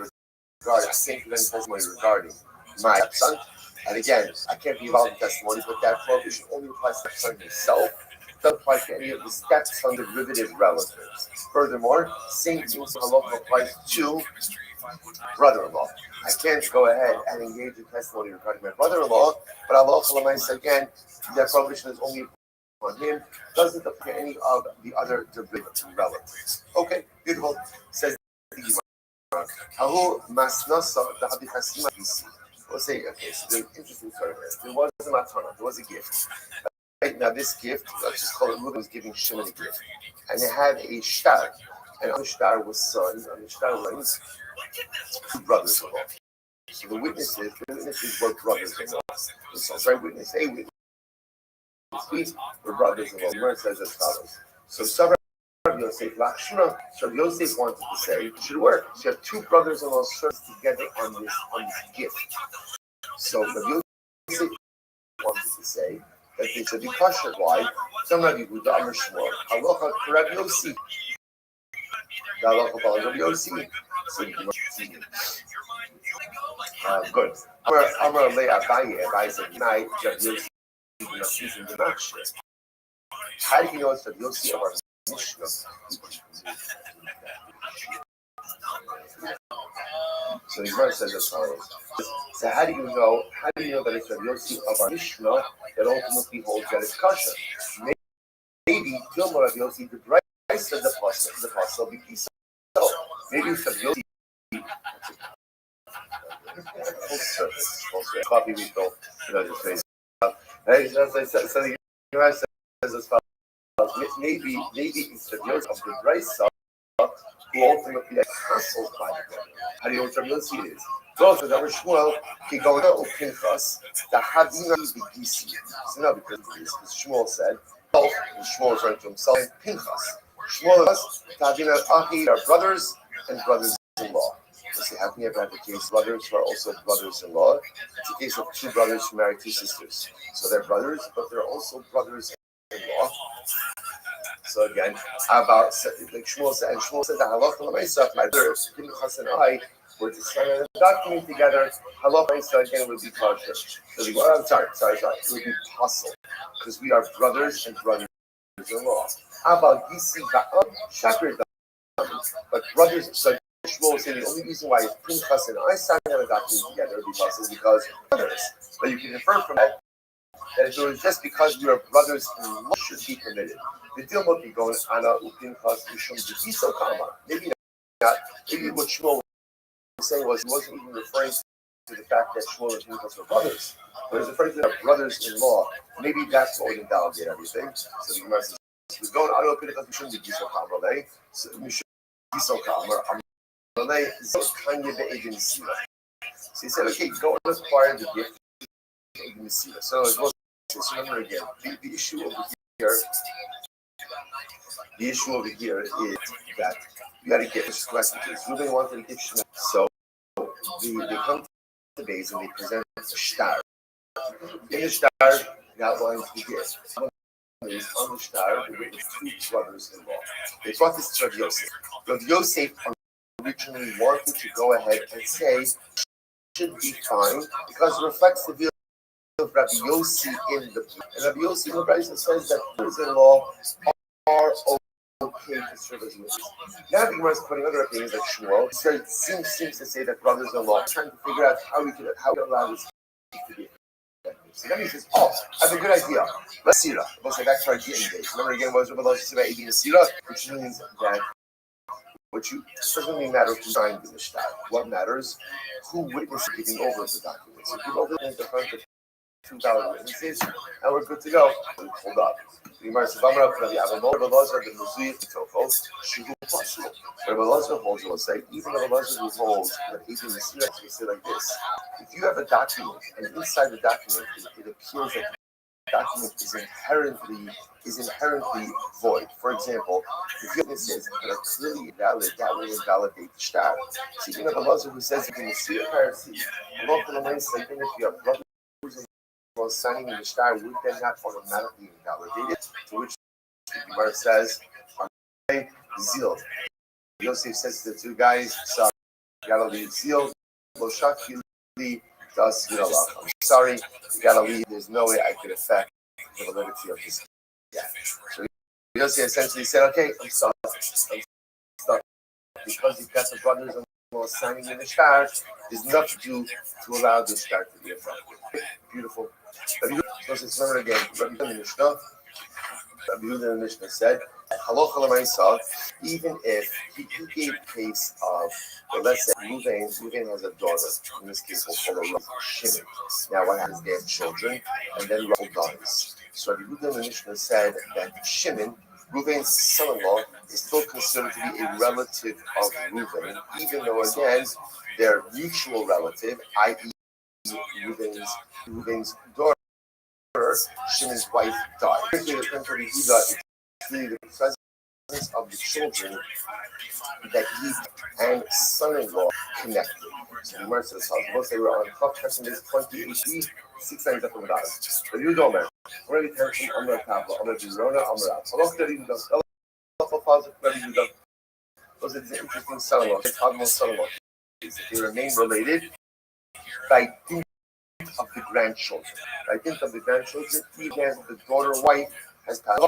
regarding my son. And again, I can't be involved in testimony, but that prohibition only applies to the son himself. It doesn't apply to any of the stepson derivative relatives. Furthermore, same thing halacha applies to brother-in-law. I can't go ahead and engage in testimony regarding my brother-in-law, but Allah says again, that prohibition is only on him, doesn't apply to any of the other derivative relatives. Okay, beautiful. Says the Gemara. We'll say, okay, so there's an interesting story here. There was a matana, there was a gift. Right now, this gift, let's just call it Reuben was giving Shimon a gift. And it had a shtar. And on the shtar was sons, and the shtar was two brothers-in-law. So the witnesses were brothers-in-law. So witness A, witness B were brothers-in-law. The word says as follows. So Rabbi Yosef wanted to say it should work. So you have two brothers-in-law served together on this gift. So Rabbi Yosef wanted to say that they should be kosher. Why? Some Rabbi Yehuda Amar Shmuel, halacha Rabbi Yosef. The halacha of Rabbi Yosef. Good. Amar Le Abaye said, "Night, Rabbi Yosef." How do you know it's Rabbi Yosef of our Mishnah? So the verse says as follows. So how do you know that it's Rabbi Yosef of our Mishnah that ultimately holds that it's kosher? Maybe Dilma Rabbi Yosef the rice of the pastel because so maybe it's Rabbi Yosef. Full service. Coffee refill. Just face. So the verse says as follows. Maybe it's Rabbi Yosef of the rice who ultimately hassles by the brother. How do you know what Rabbi Yossi is? So the Rabbi Shmuel, he goes to Pinchas, the Havina B'Gisi. So now because Shmuel said, Shmuel is referring to himself, and Pinchas. Shmuel is Havina Ahi are brothers and brothers-in-law. So how can you ever have a case of brothers who are also brothers-in-law? It's a case of two brothers who marry two sisters. So they're brothers, but they're also brothers-in-law. So again, about like Shmuel said the halacha l'maisa, my brother Pinchas and I were to sign a document together. Halacha l'maisa again would be kosher. So I'm sorry, it would be possible because we are brothers and brothers-in-law. About Yisi Ba'am Shakir, but brothers. So Shmuel was saying the only reason why Pinchas and I signed on a document together because brothers. But you can infer from that if it was just because we were brothers in law should be permitted. The deal might be going Anna Pinchas Mishum Diviso Kama. Maybe not. Maybe what Shmuel was saying was he wasn't even referring to the fact that Shmuel and Pinchas were brothers. But he was referring to their brothers-in-law. Maybe that's what would invalidate everything. So the Gemara says he was going Anna Pinchas Mishum Diviso Kama. So Mishum Diviso Kama. So he said, okay, go and acquire the gift. So it was, remember again, the issue over here is that you got to get this question. Reuben wanted to give Shmuel. So they come to the base and they present a star. In the star, it outlines the gift. On the star, there were two brothers-in-law. They brought this to Rabbi Yosef. Rabbi Yosef originally wanted to go ahead and say should be fine because it reflects the view of Rabbi Yossi in the and Rabbi Yossi in the Brisa says that brothers-in-law are okay to serve as witnesses. Now the Gemara is putting other opinions like Shmuel. So seems to say that brothers-in-law are trying to figure out how we allow this to be. So then he says, oh, I have a good idea. Let's see. We'll say back to our getting days. Remember again what Rabbi Losh said about eating a sira, which means that it doesn't really matter who signed the Mishnah. What matters, who witnessed giving over the documents. So give over the front of 2,000 witnesses, and we're good to go. We pulled up. The Gemara says, Rabbi Lazar the Muzuyah Tofos, Shuhu Pasul. Rabbi Lazar holds, will say, even Rabbi Lazar who holds that eating the sira, he say like this: if you have a document, and inside the document it appears that document is inherently void. For example, if witnesses that are clearly invalid, that will invalidate the shtar. So you have a Lazar who says you can see a heresy. Even if you have brothers while signing in the shtar, would then not automatically invalidate it? To which the Gemara says, Zil. Yosef says to the two guys, sorry, you gotta leave Zil. I'm sorry, you gotta leave. There's no way I could affect the validity of this. Yeah. So Yosef essentially said, okay, I'm sorry. Because you've got the brothers and signing in the shtar, there's enough to do to allow this shtar to be effective. Beautiful. Rabbi Yosef, remember again, Rabbi Yehuda in the Mishnah said, Halacha l'maisa, even if he gave case of, well, let's say Reuven has a daughter, in this case we'll call her Shimon. Now what happens? They have children, and then Rothschild dies. So Rabbi Yehuda in the Mishnah said that Shimon, Reuven's son-in-law, is still considered to be a relative of Reuven, even though again they're mutual relative, i.e. Reuven's daughter, Shimon's wife, died. The presence of the children that he and son-in-law connected. So the Gemara says, once they were on top person is 28 6 times up and down. But you don't, man. Already tell from Amra Tabla, Amra Jirona, Amra. Those are the interesting son-in-law. It's how most son-in-law. They remain related by dint of the grandchildren. By dint of the grandchildren, even the daughter, wife, has passed.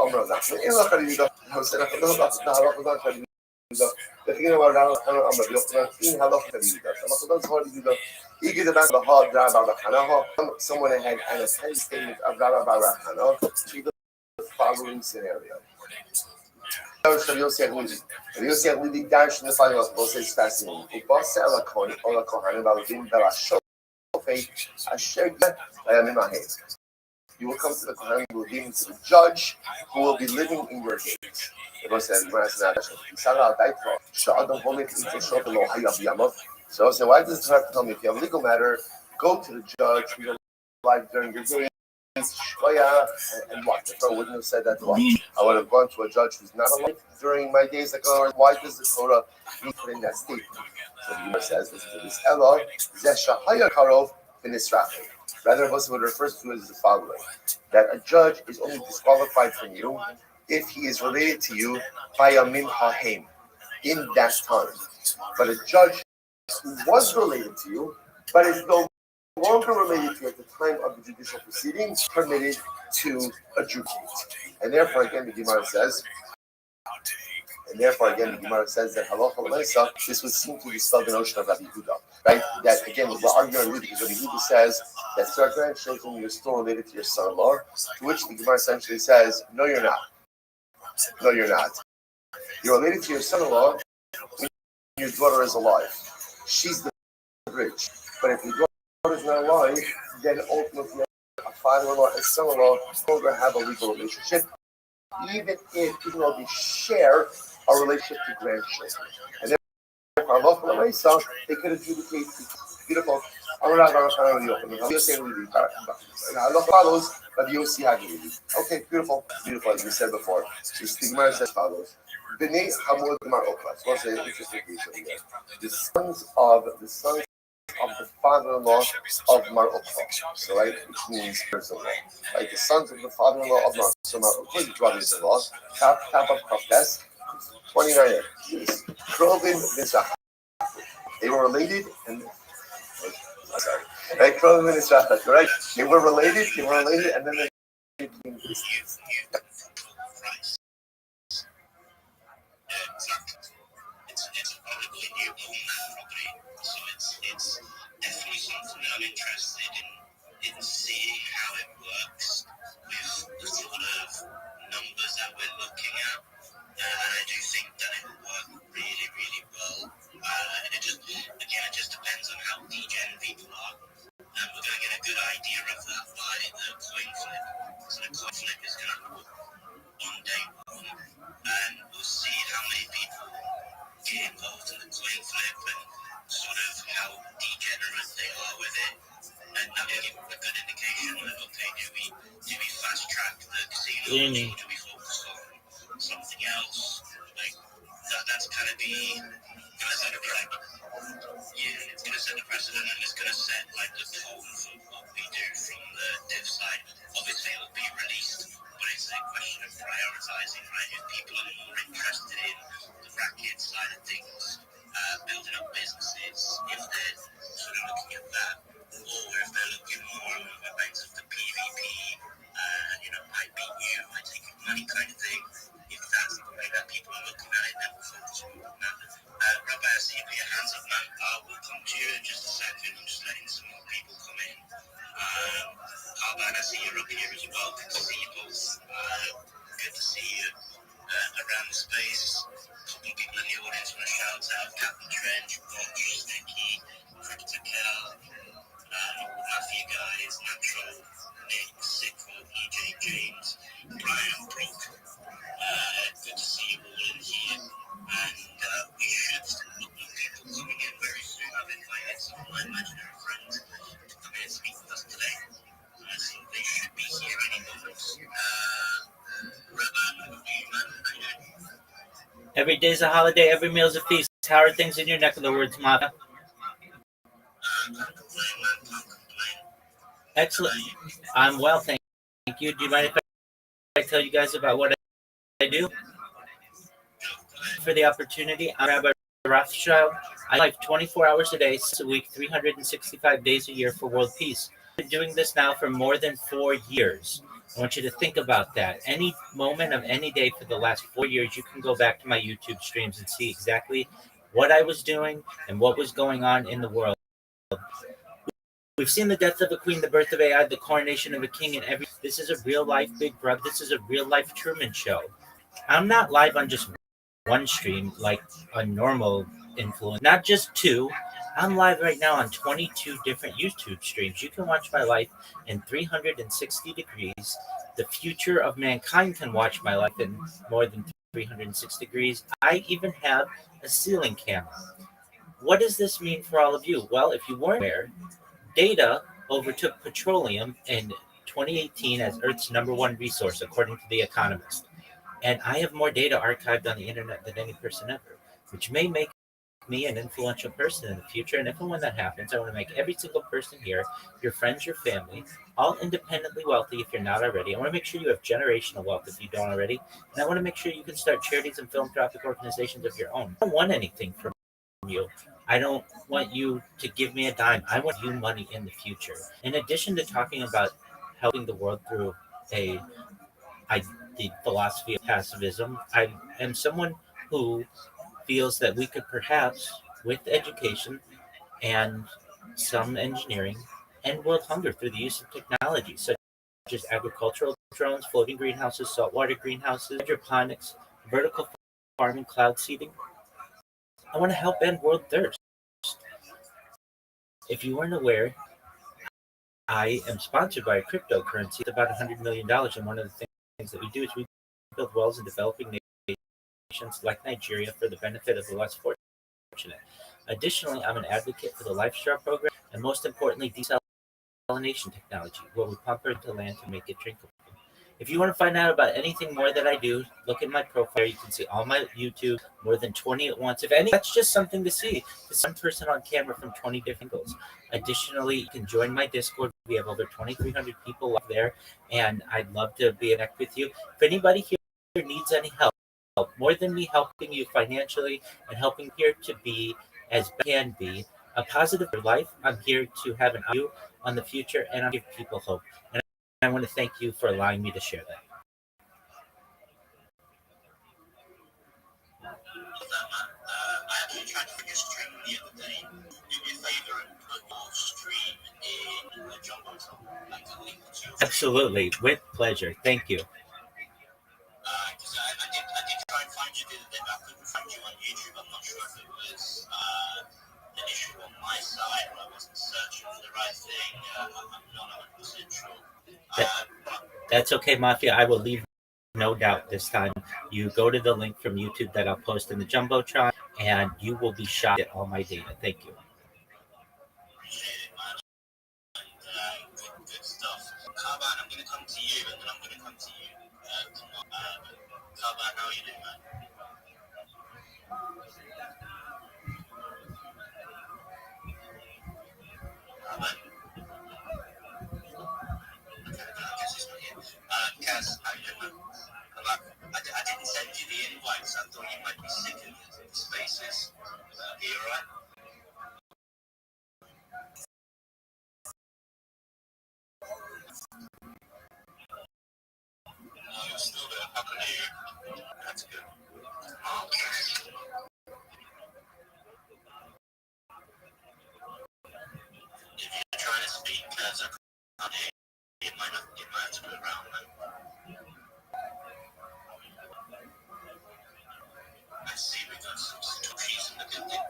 Someone had an attended statement of Rabbi Barachana to the following scenario. Rabbi Yosef Lili dash in the following was says fascinating. You will come to the Kohen, you will be to the judge who will be living in your gates. So I say, why does it have to tell me if you have a legal matter, go to the judge who will live during your days, and what? The Torah wouldn't have said that. I would have gone to a judge who's not alive during my days. Like, why does the Torah need to put in that statement? So the Gemara says, listen to this. Ella, Zeshahaya Karov, Finisrafi. Rather, what it refers to is the following: that a judge is only disqualified from you if he is related to you by a min hahem in that time. But a judge who was related to you, but is no longer related to you at the time of the judicial proceedings, permitted to adjudicate. And therefore, again, the Gemara says, And therefore, again, the Gemara says that halacha l'maisa, this would seem to dispel the notion of Rabbi Yehuda, right? That again, we're arguing with because Rabbi Yehuda says that to our grandchildren, you're still related to your son-in-law, to which the Gemara essentially says, no, you're not. No, you're not. You're related to your son-in-law when your daughter is alive. She's the bridge. But if your daughter is not alive, then ultimately a father-in-law and son-in-law no longer have a legal relationship, even though they share a relationship to grandchildren. And therefore, Allah they could adjudicate beautiful. Allah follows, but you see how okay, beautiful, beautiful, as we said before. So Stigma says follows. B'nei Hamud Mar Okla. So what's the interesting piece over here? The sons of the father-in-law of Mar Okla. So right, which means brothers-in-law. Right, the sons of the father-in-law of Mar Okla, the brothers-in-law. Kaf of Kafes, 29. Krovin Vizah. They were related and. Sorry. Right, Krovin is right. They were related, and then they became Christians. It's definitely something I'm interested in seeing how it works with the sort of numbers that we're looking at. And I do think that it will work really, really well. And it just depends on how degen people are. And we're going to get a good idea of that by the coin flip. So the coin flip is going to happen on day one. And we'll see how many people get involved in the coin flip and sort of how degenerate they are with it. And that will give a good indication of, okay, do we fast track the casino or do we focus on something else? Like that's kind of gonna set a precedent. Yeah, it's gonna set the precedent and it's gonna set like the tone for what we do from the div side. Obviously it'll be released, but it's a question of prioritizing, right? If people are more interested in the racket side of things, building up businesses, if they're sort of looking at that, or if they're looking more on the banks of the PvP, I beat you, I take your money kind of thing. If that's the way that people are looking at it, then we'll focus more on that. Rabbi, I see you put your hands up, man. We'll come to you in just a second. I'm just letting some more people come in. Harban, I see you're up here as well. Good to see you both. Good to see you around the space. A couple of people in the audience want to shout out Captain Trench, Roch, Sticky, Cricket Kel, Matthew Guys, Natural, Nick, Sickle, EJ James, Brian Brook. Good to see you all in here. And we should look at people coming in very soon. I've invited some of my imaginary friends to come in and speak with us today. So they should be here any moment. Rabbi, over to you, man. How you doing? Every day's a holiday, every meal's a feast. How are things in your neck of the woods, Mata? Can't complain, man. Can't complain. Excellent. I'm well, thank you. Do you mind if I tell you guys about what I do? For the opportunity, I'm Rabbi Rothschild. I live 24 hours a day, 6 a week, 365 days a year for world peace. I've been doing this now for more than 4 years. I want you to think about that. Any moment of any day for the last 4 years, you can go back to my YouTube streams and see exactly what I was doing and what was going on in the world. We've seen the death of a queen, the birth of AI, the coronation of a king, and this is a real life Big Brother. This is a real life Truman Show. I'm not live on just one stream like a normal influencer, not just 2. I'm live right now on 22 different YouTube streams. You can watch my life in 360 degrees. The future of mankind can watch my life in more than 360 degrees. I even have a ceiling camera. What does this mean for all of you? Well, if you weren't aware, data overtook petroleum in 2018 as Earth's #1 resource, according to The Economist. And I have more data archived on the internet than any person ever, which may make me an influential person in the future. And if and when that happens, I want to make every single person here, your friends, your family, all independently wealthy if you're not already. I want to make sure you have generational wealth if you don't already. And I want to make sure you can start charities and philanthropic organizations of your own. I don't want anything from you. I don't want you to give me a dime. I want you money in the future. In addition to talking about helping the world through the philosophy of pacifism, I am someone who feels that we could perhaps, with education and some engineering, end world hunger through the use of technology such as agricultural drones, floating greenhouses, saltwater greenhouses, hydroponics, vertical farming, cloud seeding. I want to help end world thirst. If you weren't aware, I am sponsored by a cryptocurrency. It's about $100 million, and one of the things that we do is we build wells in developing nations like Nigeria for the benefit of the less fortunate. Additionally, I'm an advocate for the LifeStar program, and most importantly, desalination technology, where we pump it into land to make it drinkable. If you want to find out about anything more that I do, look at my profile. You can see all my YouTube, more than 20 at once. If any, that's just something to see. It's one person on camera from 20 different angles. Additionally, you can join my Discord. We have over 2,300 people up there, and I'd love to be connect with you. If anybody here needs any help, more than me helping you financially and helping here to be as can be a positive life, I'm here to have an view on the future and I'll give people hope. And I want to thank you for allowing me to share that. I actually tried to figure stream the other day. Do me a favor and put your stream in the jumbotron, like a link to your Absolutely, with pleasure. Thank you. Because I did try and find you the other day, but I couldn't find you on YouTube. I'm not sure if it was an issue on my side or I wasn't searching for the right thing. I'm not 100% sure. That's okay, Mafia. I will leave no doubt this time. You go to the link from YouTube that I'll post in the Jumbotron, and you will be shocked at all my data. Thank you. Appreciate it, man. And good stuff. Carbine, I'm going to come to you, and then I'm going to come to you. Carbine, how are you doing, man? Carbine? Okay, I guess he's not here. Kaz, how you doing, man? I didn't send you the invites. I thought you might be sick of the spaces. Are you alright? No, you're still there. How can I hear you? That's good. Okay. If you're trying to speak, Kaz, I can't hear you. You might have to go around, man. I see we got some trees in the building.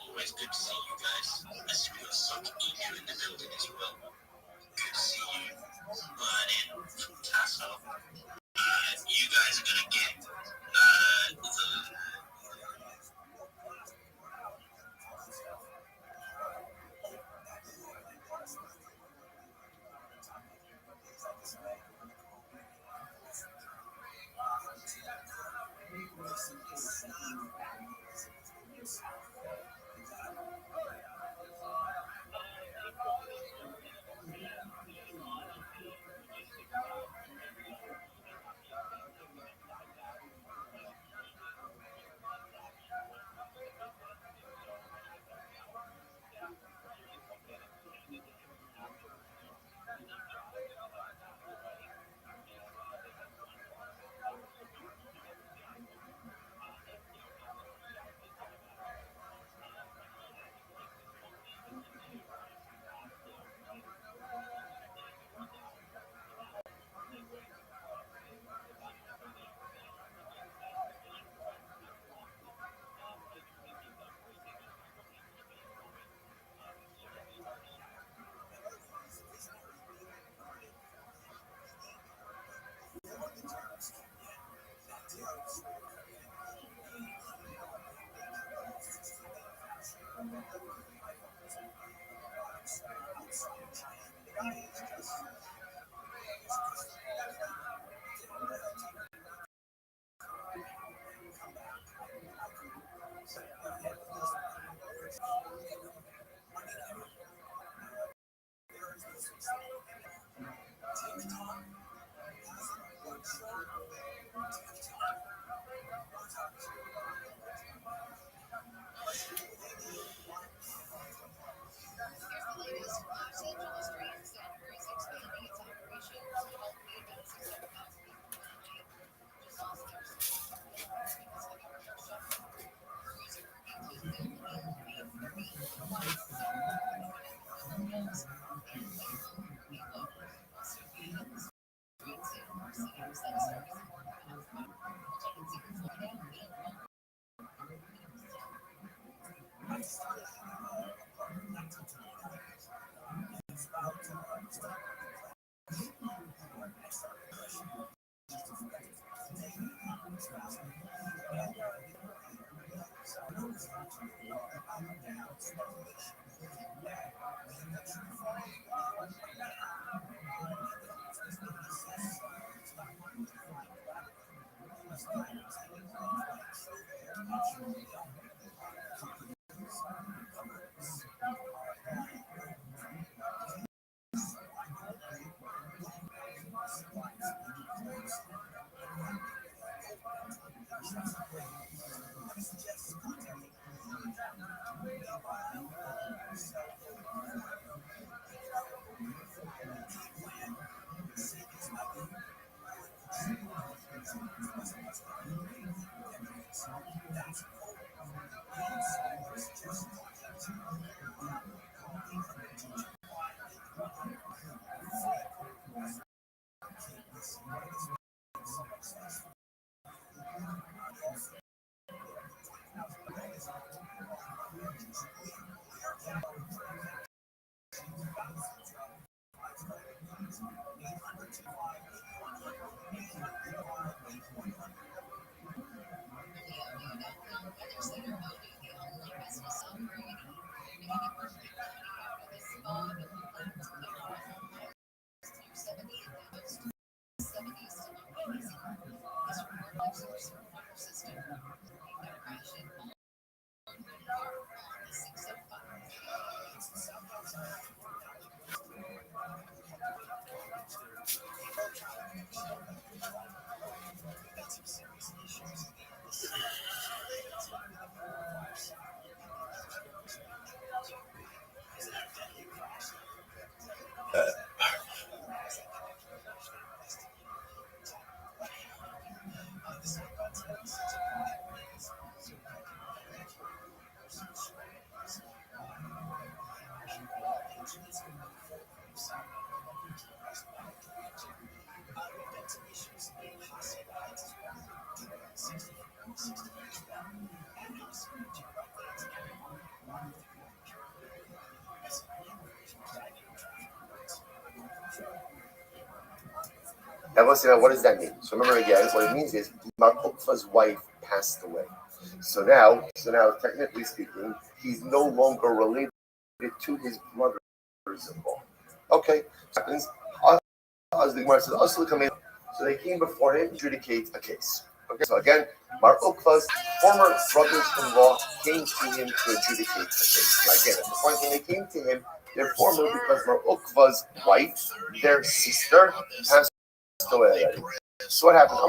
Always good to see you guys. I see we got some EU in the building as well. Good to see you. Burning from Tasso. You guys are gonna get the And let's say, now, what does that mean? So remember again, what it means is Mar Ukva's wife passed away. So now, technically speaking, he's no longer related to his brothers-in-law. Okay, happens. As the Gemara says, so they came before him to adjudicate a case. Okay, so again, Mar Ukva's former brothers-in-law came to him to adjudicate the case. Now again, at the point when they came to him, they're former because Mar Ukva's wife, their sister, passed away already. So what happened?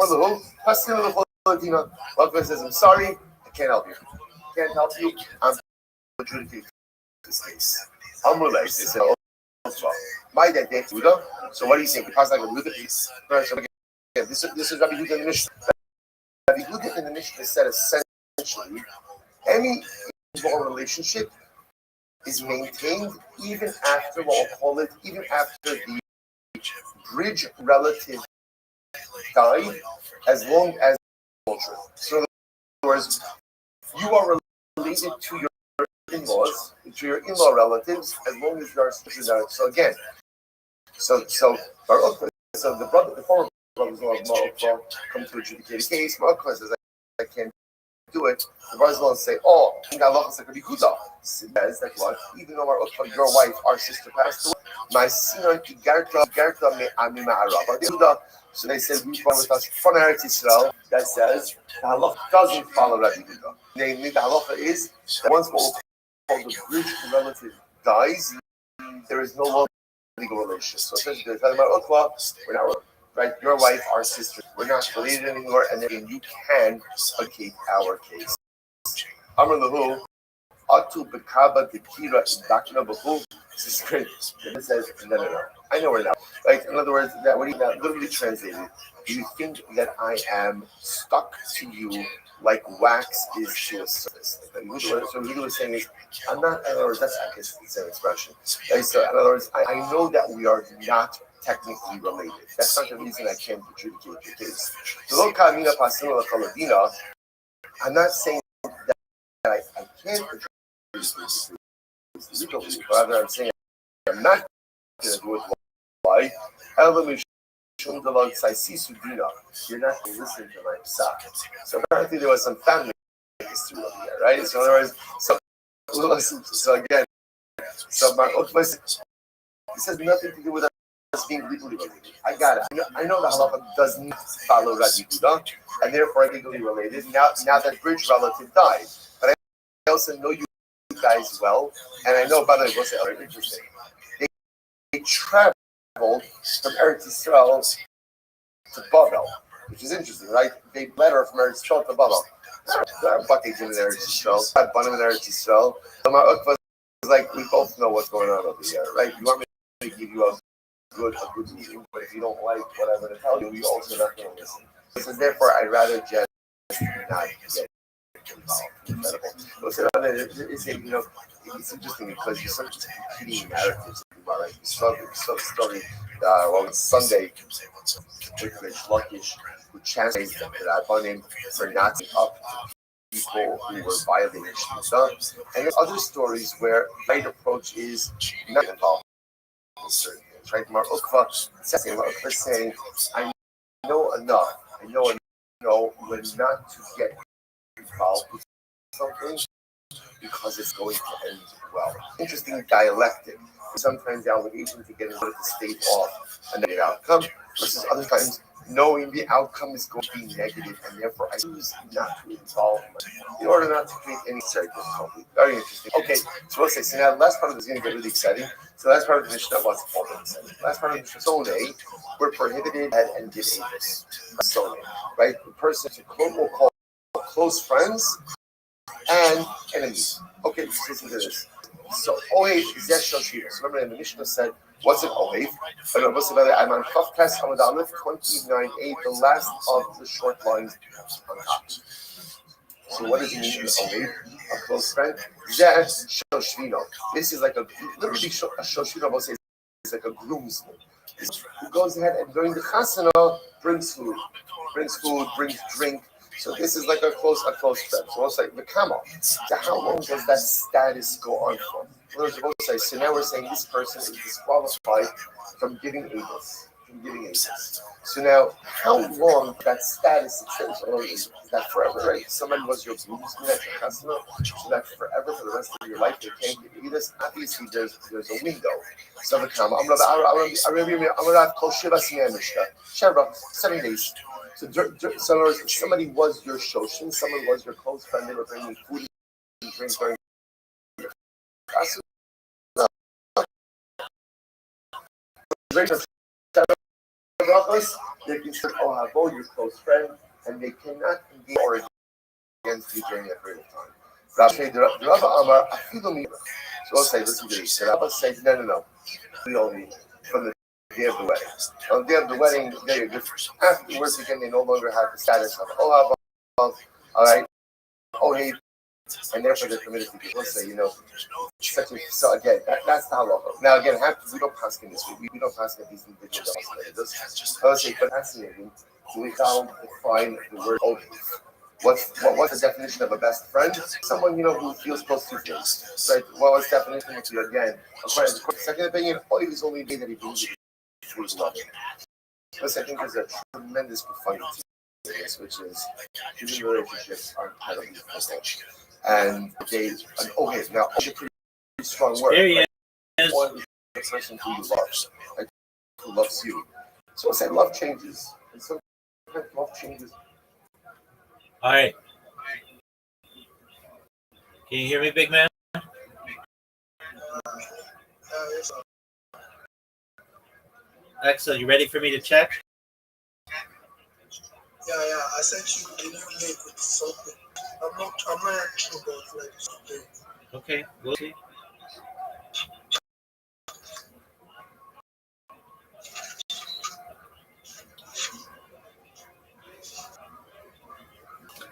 Ukva says, I'm sorry, I can't help you. Can't help you. I'm adjudicating this case. They said, my dad, Yehuda. So what do you think? Because like a Yehuda, so again, this is Rabbi Yehuda in the Mishnah. Rabbi Yehuda in the Mishnah said essentially, any relationship is maintained even after what we'll call it, even after the bridge relative died, as long as culture. So in other words, you are related to your in-laws, to your in-law relatives, as long as you are sisters. So again, so the former brothers-in-law of Marukva come to adjudicate a case. Marukva says, I can't do it. The brothers-in-law say, oh, Allah says that what? Even though Marukva, your wife, our sister, passed away, my son Igarta me Amima Araba. So they said, we follow with us from Eretz Yisrael that says the halacha doesn't follow Rabbi Yehuda. Namely, the halacha is that once what we'll call the bridge relative dies, there is no longer legal relationship. So essentially, they're talking about Ukva, we're not right. Your wife, our sister, we're not related anymore, and then you can adjudicate our case. Amar lahu atu bekaba dekira idakna behu. This is great. It says no. I know we're not. Like in other words, that what do you that literally translated? Do you think that I am stuck to you like wax is to a surface? So what he was saying is, I'm not. In other words, that's I guess the same expression. Right? So in other words, I know that we are not technically related. That's not the reason I can't adjudicate your case. So I'm not saying that I can't adjudicate legally, but rather I'm saying I'm not going to do it. Why? You're not going to listen to my psak. So apparently there was some family history over here, right? So in other words, so again, so my this has nothing to do with us being legally related. I got it. I know the halacha does not follow Rabbi Yehuda, and therefore I'm legally related. Now that bridge relative died, but I also know you guys well, and I know, by the way, what's very interesting. They traveled from Eretz Yisrael to Babel, which is interesting, right? They letter from Eretz Yisrael to Babel. There are buckets in Eretz Yisrael, I had Banim in Eretz Yisrael. So my Ukva is like, we both know what's going on over here, right? You want me to give you a good meeting, but if you don't like what I'm going to tell you, you also not going to listen. So therefore, I'd rather just not get involved. It's interesting because you're such competing narratives. Right? You saw the story on Sunday with Rich Luckish, who chastised the Rabbanim for not up people who were violating Shmita. And there's other stories where the right approach is not involved in certain things. Right? Mar Ukva is saying, I know enough. I know when not to get involved with something because it's going to end well. Interesting dialectic. Sometimes the obligation to get into the state off a negative outcome, versus other times knowing the outcome is going to be negative, and therefore I choose not to involve in order not to create any difficulty. Very interesting. Okay, so we'll say, so now the last part of this is going to get really exciting. So the last part of the Mishnah was all exciting. Last part of the Mishnah, Sonei, we're prohibited and give Avis. Sonei, right? The person we'll call close friends and enemies. Okay, let's listen to this. So Ohev is Shoshir. So remember, the Mishnah said, what's an Ohev? I'm on Chavtes Amud Aleph 29a, the last of the short lines on top. So what does it mean, Ohev? A close friend? Zeh Shoshvino. This is like literally a Shoshvino, we'll say, it's like a groomsman who goes ahead and during the Chasana brings food, brings drink. So this is like a close friend. So it's like the camel. So how long does that status go on for? So now we're saying this person is disqualified from giving Avis. from giving aces. So now, how long that status extends? Or is that forever, right? Someone was your booze, so that forever for the rest of your life they can't give you this. Obviously, there's a window. So I'm gonna have kol shivas mishka. 7 days. So somebody was your shoshin, someone was your close friend. They were bringing food and drink during your fast. They consider Ohavo your close friend, and they cannot engage or against you during that period of time. Rabbi Amar, so I'll say, listen to this. The Rabbi says, no. We only from the day of the wedding. On the day of the wedding, afterwards, again, they no longer have the status of Ohavo, all right, Ohev, and therefore they're permitted to give. Let's say, so again, that's the halacha. Now again, we don't pass in this week. We don't pass in these individuals. Let's say, but fascinating. So we found define the word oath. What's the definition of a best friend? Someone who feels close to things. Right? Well, what's the definition of you again? According to the second opinion, oath is only day that he brings you to his love. Plus, I think there's a tremendous profundity to this, which is human relationships are incredibly difficult. And they an oath. Now, oath is a pretty strong word. There he is. One is the person who you love, like who loves you. So I say love changes, and sometimes love changes. All right. Can you hear me, big man? Excellent. You ready for me to check? Yeah. I sent you the new link with something. I'm not sure about like something. Okay, we'll see.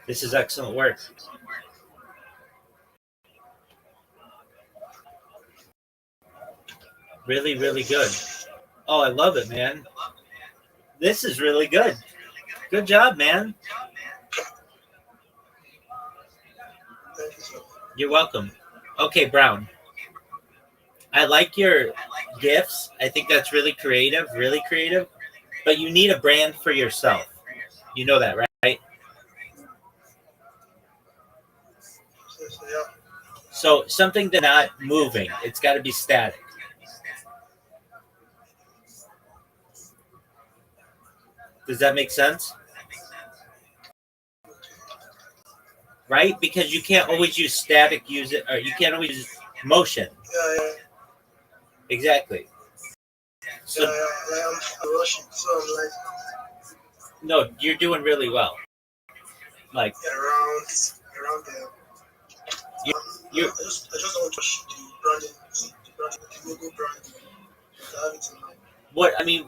This is excellent work. Really, really good. Oh, I love it, man. This is really good. Good job, man. Thank you, sir. You're welcome. Okay, Brown. I like your gifts. I think that's really creative, but you need a brand for yourself. You know that, right? Yeah. So something that's not moving. It's got to be static. Does that make sense? Right? Because you can't always use static, or you can't always use motion. Yeah. Exactly. So, Like I'm rushing, so I'm like. No, you're doing really well. Like around there. You. I just don't want to rush the logo branding. I have it in mind.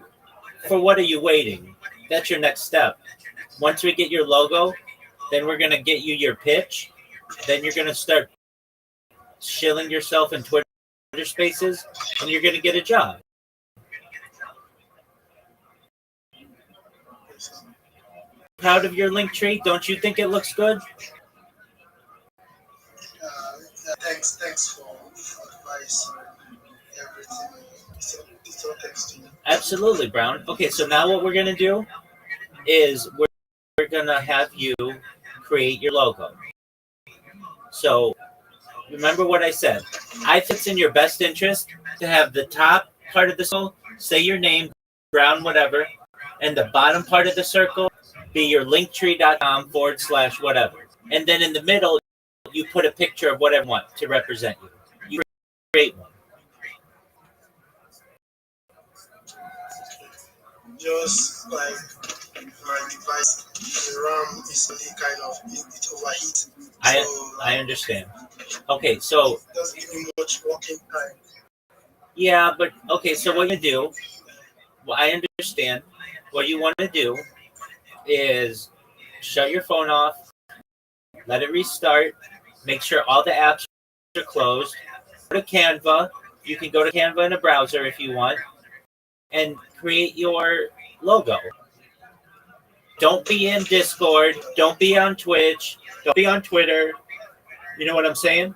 For what are you waiting? That's your next step. Once we get your logo, then we're gonna get you your pitch. Then you're gonna start shilling yourself in Twitter spaces, and you're gonna get a job. Proud of your link tree? Don't you think it looks good? Thanks for advice and everything. It's all thanks to you. Absolutely, Brown. Okay, so now what we're gonna do is we're gonna have you create your logo. So remember what I said. I think it's in your best interest to have the top part of the circle say your name, Brown, whatever, and the bottom part of the circle be your linktree.com/whatever. And then in the middle, you put a picture of whatever you want to represent you. You create one. Just like my device, the RAM is really kind of it overheat. I understand. Okay, so it doesn't give me much working time. Yeah, but okay, so what you do, well, I understand. What you want to do is shut your phone off, let it restart, make sure all the apps are closed, go to Canva. You can go to Canva in a browser if you want, and create your logo. Don't be in Discord, don't be on Twitch, don't be on Twitter. You know what I'm saying?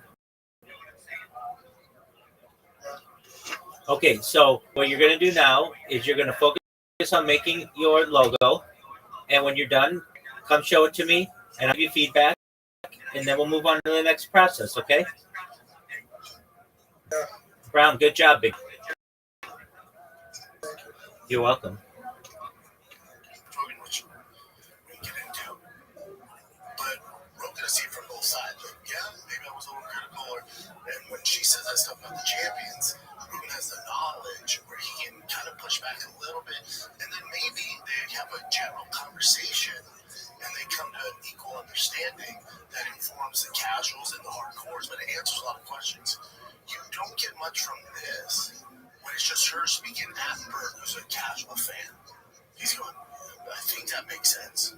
Okay, so what you're going to do now is you're going to focus focus on making your logo, and when you're done, come show it to me, and I'll give you feedback, and then we'll move on to the next process. Okay? Yeah. Brown, good job, big. You're welcome. Talking which we can get into, but we're gonna see it from both sides. Like, yeah, maybe I was a little critical, and when she says that stuff about the champions, Ruben has the knowledge where he can kind of push back a little bit, and then maybe they have a general conversation and they come to an equal understanding that informs the casuals and the hardcores, but it answers a lot of questions. You don't get much from this when it's just her speaking at Bert, who's a casual fan. He's going, I think that makes sense.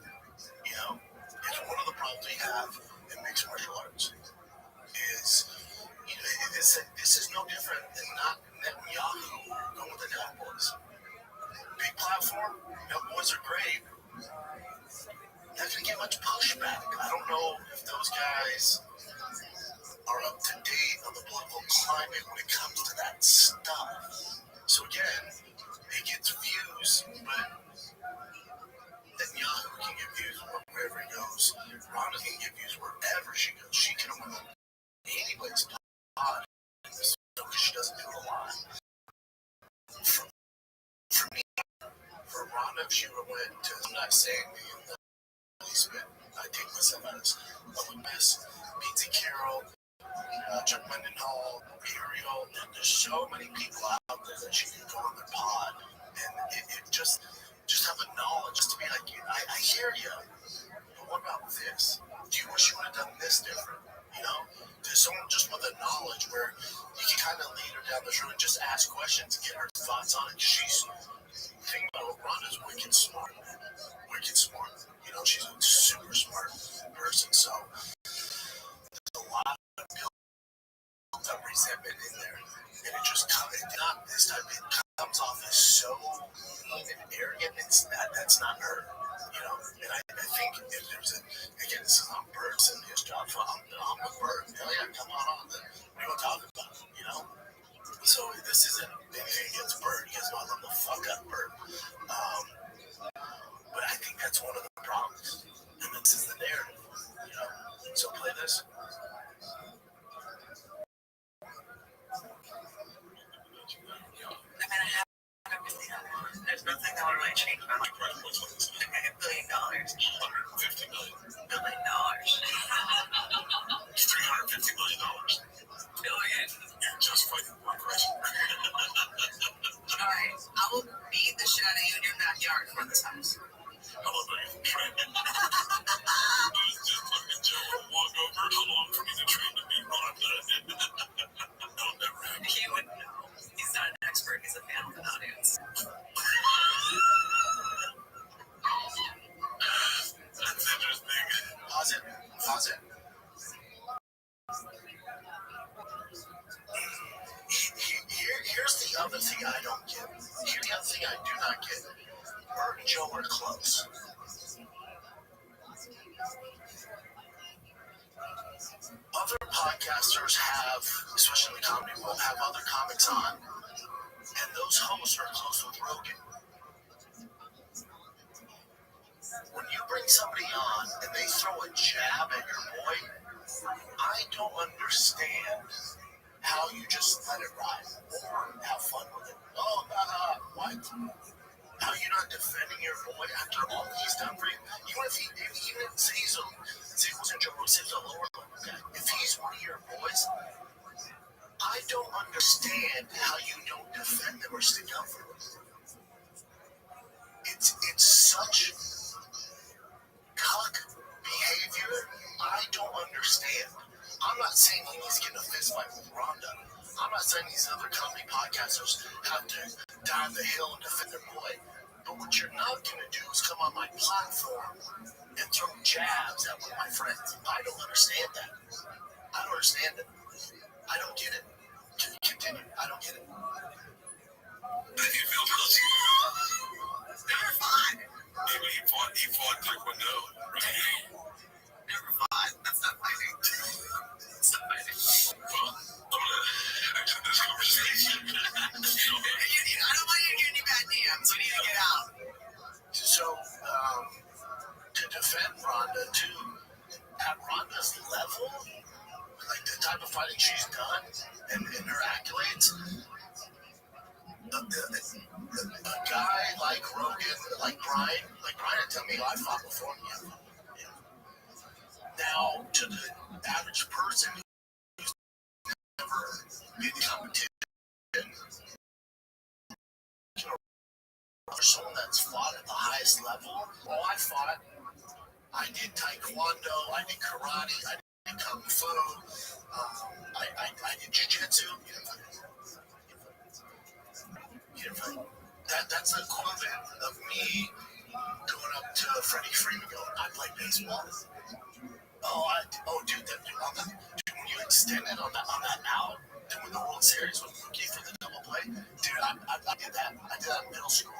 You know, it's one of the problems we have in mixed martial arts is, you know, this is no different than not Netanyahu going with the Cowboys. Big platform, Cowboys are great. Not going to get much pushback. I don't know if those guys are up to date on the political climate when it comes to that stuff. So again, it gets views, but Netanyahu can get views wherever he goes. Rhonda can get views wherever she goes. She can win anybody's pod because she doesn't do it a lot. For me, for Rhonda, if she went to, I'm not saying the policeman, I take myself out as Olympus, Pizza Carroll, Chuck Mendenhall, Imperial. There's so many people out there that she can go on their pod, and it just have the knowledge just to be like, I hear you, but what about this? Do you wish you would have done this different? You know, there's someone just with the knowledge where you can kind of lead her down this road and just ask questions and get her thoughts on it. She's thinking about Rhonda's wicked smart, man. Wicked smart. You know, she's a super smart person, so there's a lot of built-up resentment in there, and it just comes. Not this time. It comes off as so mean and arrogant. That's not her. You know, and I think if there's again, this is on Bert's and his job. I'm with Bert. Hell yeah, come on. Then we don't talk about it. You know. So this isn't anything against Bert. You guys know I love the fuck out of Bert. But I think that's one of the problems, and this is the narrative. You know. So play this. There's nothing that would really change my life. $1 billion. $150 million. $1 billion. $350 million. Billion. You're just fighting one person. Alright, I will beat the shit out of you in your backyard for this house. How long are you trained? Just fucking Joe will walk over. How long for me to train to be Rhonda? I'll never happen. He wouldn't know. He's not an expert. He's a fan of an audience. That's interesting. Pause it. Here's the other thing I don't get. Here's the other thing I do not get. Bert and Joe are close. Other podcasters have, especially in the comedy world, have other comics on, and those hosts are close with Rogan. When you bring somebody on and they throw a jab at your boy, I don't understand how you just let it ride or have fun with it. Oh, what? How you not defending your boy after all he's done for you? Even if he say he wasn't Joe Rogan, he's a lower level guy. If he's one of your boys, I don't understand how you don't defend them or stick up for them. It's such cuck behavior. I don't understand. I'm not saying he needs to get in a fist fight with Rhonda. I'm not saying these other comedy podcasters have to down the hill and defend their boy. But what you're not going to do is come on my platform and throw jabs at one of my friends. I don't understand that. I don't understand it. I don't get it. Continue. I don't get it. How do you feel about you? Never fought. He fought Taekwondo, right? Never fought. That's not fighting. That's not fighting. Well, I'm gonna exit this conversation. I don't want you to get any bad DMs. We need to get out. a guy like Rogan, like Brian tell me I fought before him. Yeah. Now, to the average person who's never been in competition, or someone that's fought at the highest level, I did taekwondo, I did karate, I did kung fu, I did jiu-jitsu. That's the equivalent of me going up to Freddie Freeman going, I play baseball. Dude, when you extended on that out, doing the World Series with Mookie for the double play, dude, I did that. I did that in middle school.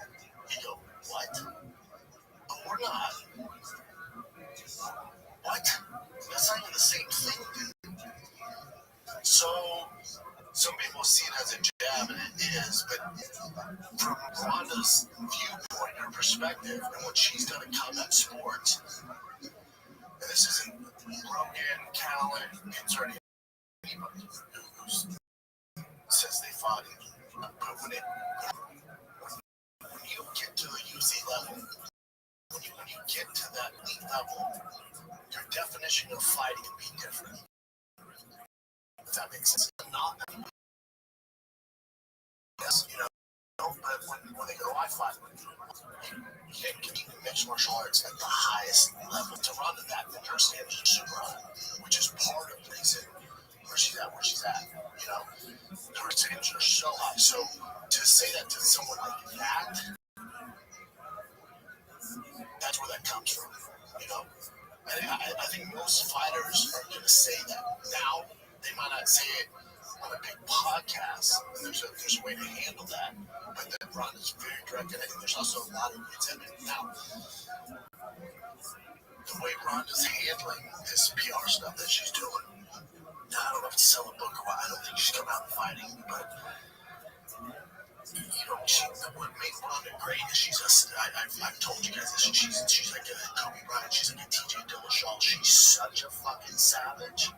You go, what? Oh, we're not. What? That's not even the same thing, dude. So, some people see it as a jab, and it is, but from Rhonda's viewpoint or perspective, and what she's done in combat sports, and this isn't Rogan, Callan, concerning anybody who says they fought it, but when you get to the UC level, when you get to that elite level, your definition of fighting can be different. If that makes sense. Not yes, but when they go, I fight. You can't compete in mixed martial arts at the highest level to run to that, then her standards are super high, which is part of the reason where she's at. Her standards are so high. So to say that to someone like that, that's where that comes from. I think most fighters are going to say that. Now, they might not say it on a big podcast, and there's a way to handle that, but that Ron is very direct, and I think there's also a lot of resentment. Now, the way Ron is handling this PR stuff that she's doing, now, I don't know if to sell a book or what, I don't think she's coming out and fighting, but what makes Ronda great is I've told you guys this, she's like a Kobe Bryant, she's like a TJ Dillashaw, she's such a fucking savage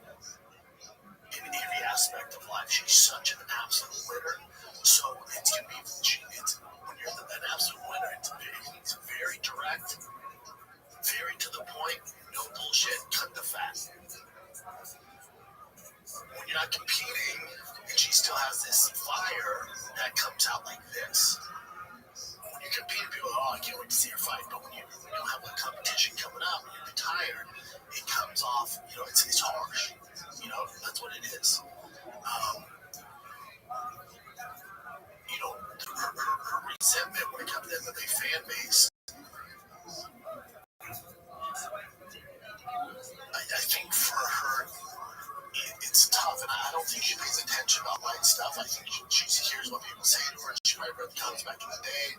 in every aspect of life. She's such an absolute winner. So it's gonna be when you're an absolute winner, it's very direct, very to the point, no bullshit, cut the fat. When you're not competing, and she still has this fire that comes out like this. When you compete, people are, I can't wait to see her fight. But when you don't have a competition coming up, when you're tired, it comes off, it's harsh. That's what it is. Her resentment when it comes to the MMA fan base, I think for her, it's tough, and I don't think she pays attention to online stuff. I think she hears what people say to her, and she might read the comments back in the day.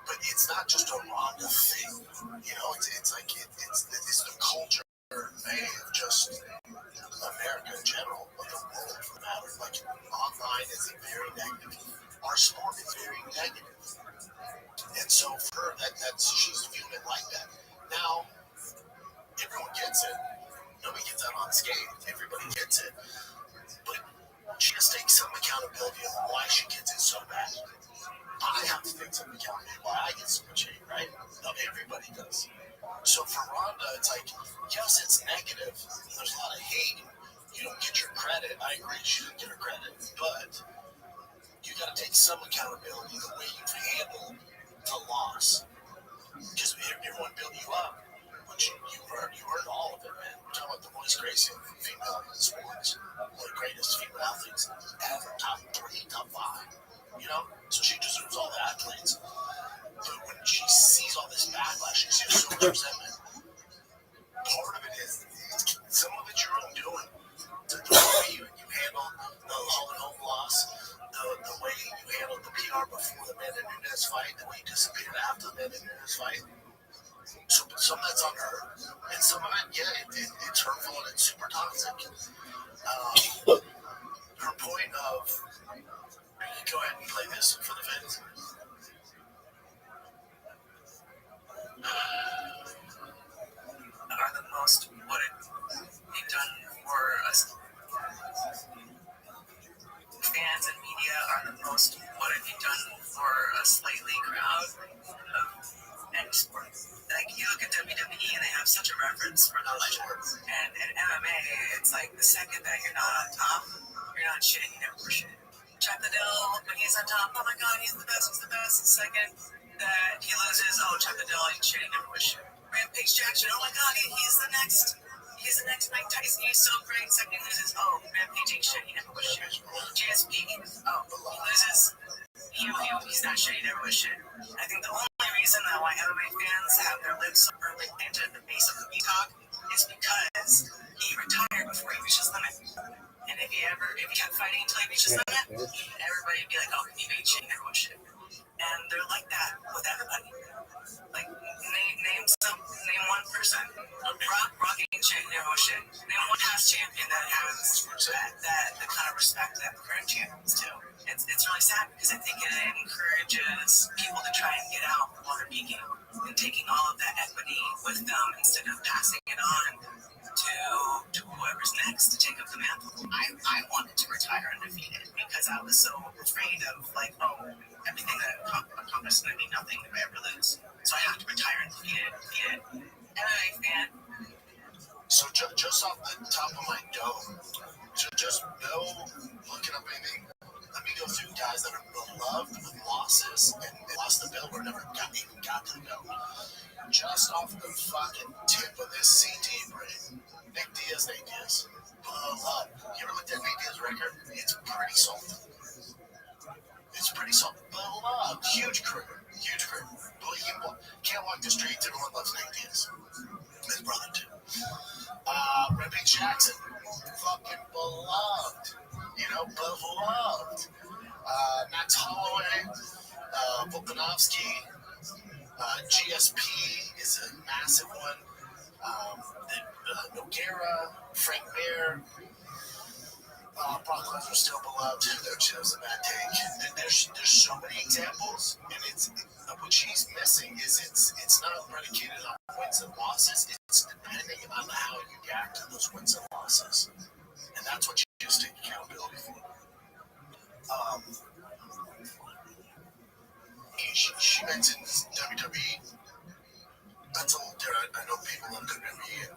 But it's not just a Ronda thing, it's like it's the culture of just America in general, but the world for the matter. Like online is very negative. Our sport is very negative, and so for her, she's viewing it like that. Now, everyone gets it. Nobody gets that unscathed. Everybody gets it, but she has to take some accountability of why she gets it so bad. I have to take some accountability why I get so much hate, right? Not everybody does. So for Ronda, it's like, yes, it's negative. There's a lot of hate. You don't get your credit. I agree, she didn't get her credit, but you got to take some accountability the way you've handled the loss, because everyone built you up, but you earned all of it, man. We're talking about the most graceful female in sports, one of the greatest female athletes ever, top 3, top 5. So she deserves all the accolades. But when she sees all this backlash, she sees so much resentment. Part of it is some of it's your own doing. The way you handle the Hall and Home loss, the way you handled the PR before the Amanda Nunes fight, the way you disappeared after the Amanda Nunes fight. So some of that's on her, and some of it, it's hurtful and it's super toxic. Her point of, go ahead and play this for the fans. Are the most, what you've done for us fans and media are the most would it be done for a slightly crowd of any sport? Like, you look at WWE and they have such a reverence for the legends. And in MMA, it's like the second that you're not on top, you're not shit, you never were shit. Chuck Liddell, when he's on top, oh my god, he's the best, he's the best. The second that he loses, oh, Chuck Liddell, he's shit, he never was shit. Rampage Jackson, oh my god, he's the next Mike Tyson, he's so great. Second he loses, oh, Rampage ain't shit, he never was shit. GSP, oh, he loses, he's not shit, he never was shit. I think the only reason that why MMA fans have their lips so firmly planted at the base of the peacock is because he retired before he reached his limit. And if he kept fighting until he reached his limit, everybody would be like, oh, he made shit, he never was shit. And they're like that with everybody. Like, name one person. Brock ain't shit, never was shit. Name one past champion that has that the kind of respect that the current champions do. It's really sad because I think it encourages people to try and get out while they're peaking and taking all of that equity with them instead of passing it on to whoever's next to take up the mantle. I wanted to retire undefeated because I was so afraid of, like, oh, everything that accomplished is going to be nothing if I ever lose. So I have to retire undefeated. MMA fan. So just off the top of my dome, just no looking up anything. Let me go through guys that are beloved with losses and lost the belt or never even got to the belt. Just off the fucking tip of this CT brain, Nick Diaz. Beloved. You ever looked at Nick Diaz's record? It's pretty solid. Beloved. Huge career. But you can't walk the streets. Everyone loves Nick Diaz. His brother too. Rabbi Jackson, fucking beloved. Beloved. Max Holloway, Volkanovski, GSP is a massive one. Nogueira, Frank Mir, Brock Lesnar still beloved. That was a bad take. There's so many examples, and what she's missing is it's not predicated on wins and losses. It's depending on how you react to those wins and losses, and that's what you just take accountability for. She mentioned WWE. That's a little different. I know people love WWE.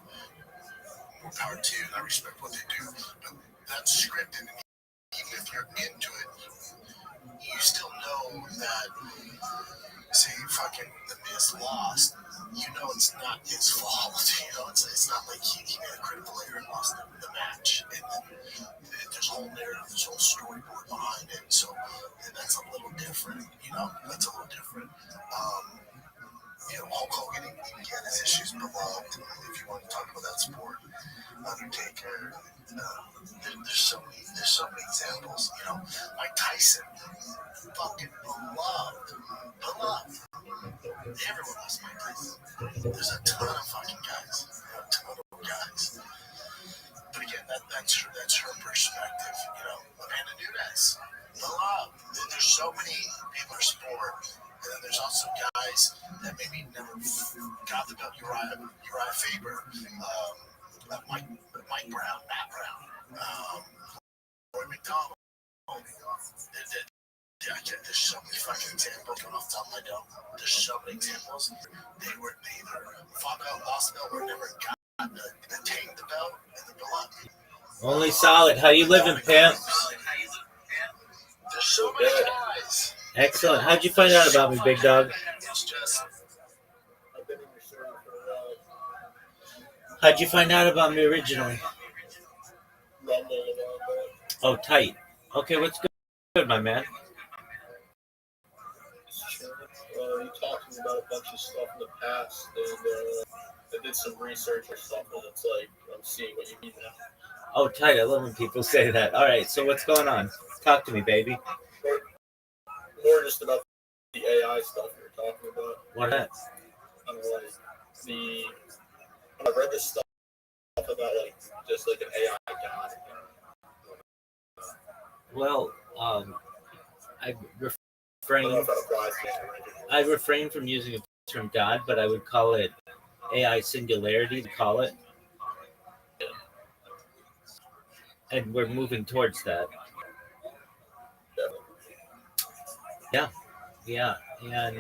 More power to you, and I respect what they do, but that's scripted, and even if you're into it, you still know that, say, fucking The Miz lost, it's not his fault, it's not like he made a critical error and lost the match, and then there's a whole narrative, there's a whole storyboard behind it, so that's a little different, Hulk Hogan, he had his issues beloved, if you want to talk about that sport. Undertaker, there's so many examples, Mike Tyson, fucking beloved. Everyone loves Mike Tyson. There's a ton of fucking guys, But again, that's her perspective, Amanda Nunes, beloved. There's so many people in sport. And then there's also guys that maybe never got the belt. Uriah Faber, Mike Brown, Matt Brown, Roy McDonald. There's so many fucking examples going off the top of my dome. There's so many examples. They either fought the belt, lost the belt, or never got attained the belt and the belt. Only solid. How you living, pimp? There's so many guys. Excellent. How'd you find out about me, big dog? How'd you find out about me originally? Oh, tight. Okay, what's good, my man? You talking about a bunch of stuff in the past, and I did some research or stuff, and it's like I'm seeing what you mean now. Oh, tight. I love when people say that. All right, so what's going on? Talk to me, baby. More just about the AI stuff you're talking about. What that? I read this stuff about just an AI god. Well, I refrain from using the term God, but I would call it AI singularity to call it. And we're moving towards that. yeah, and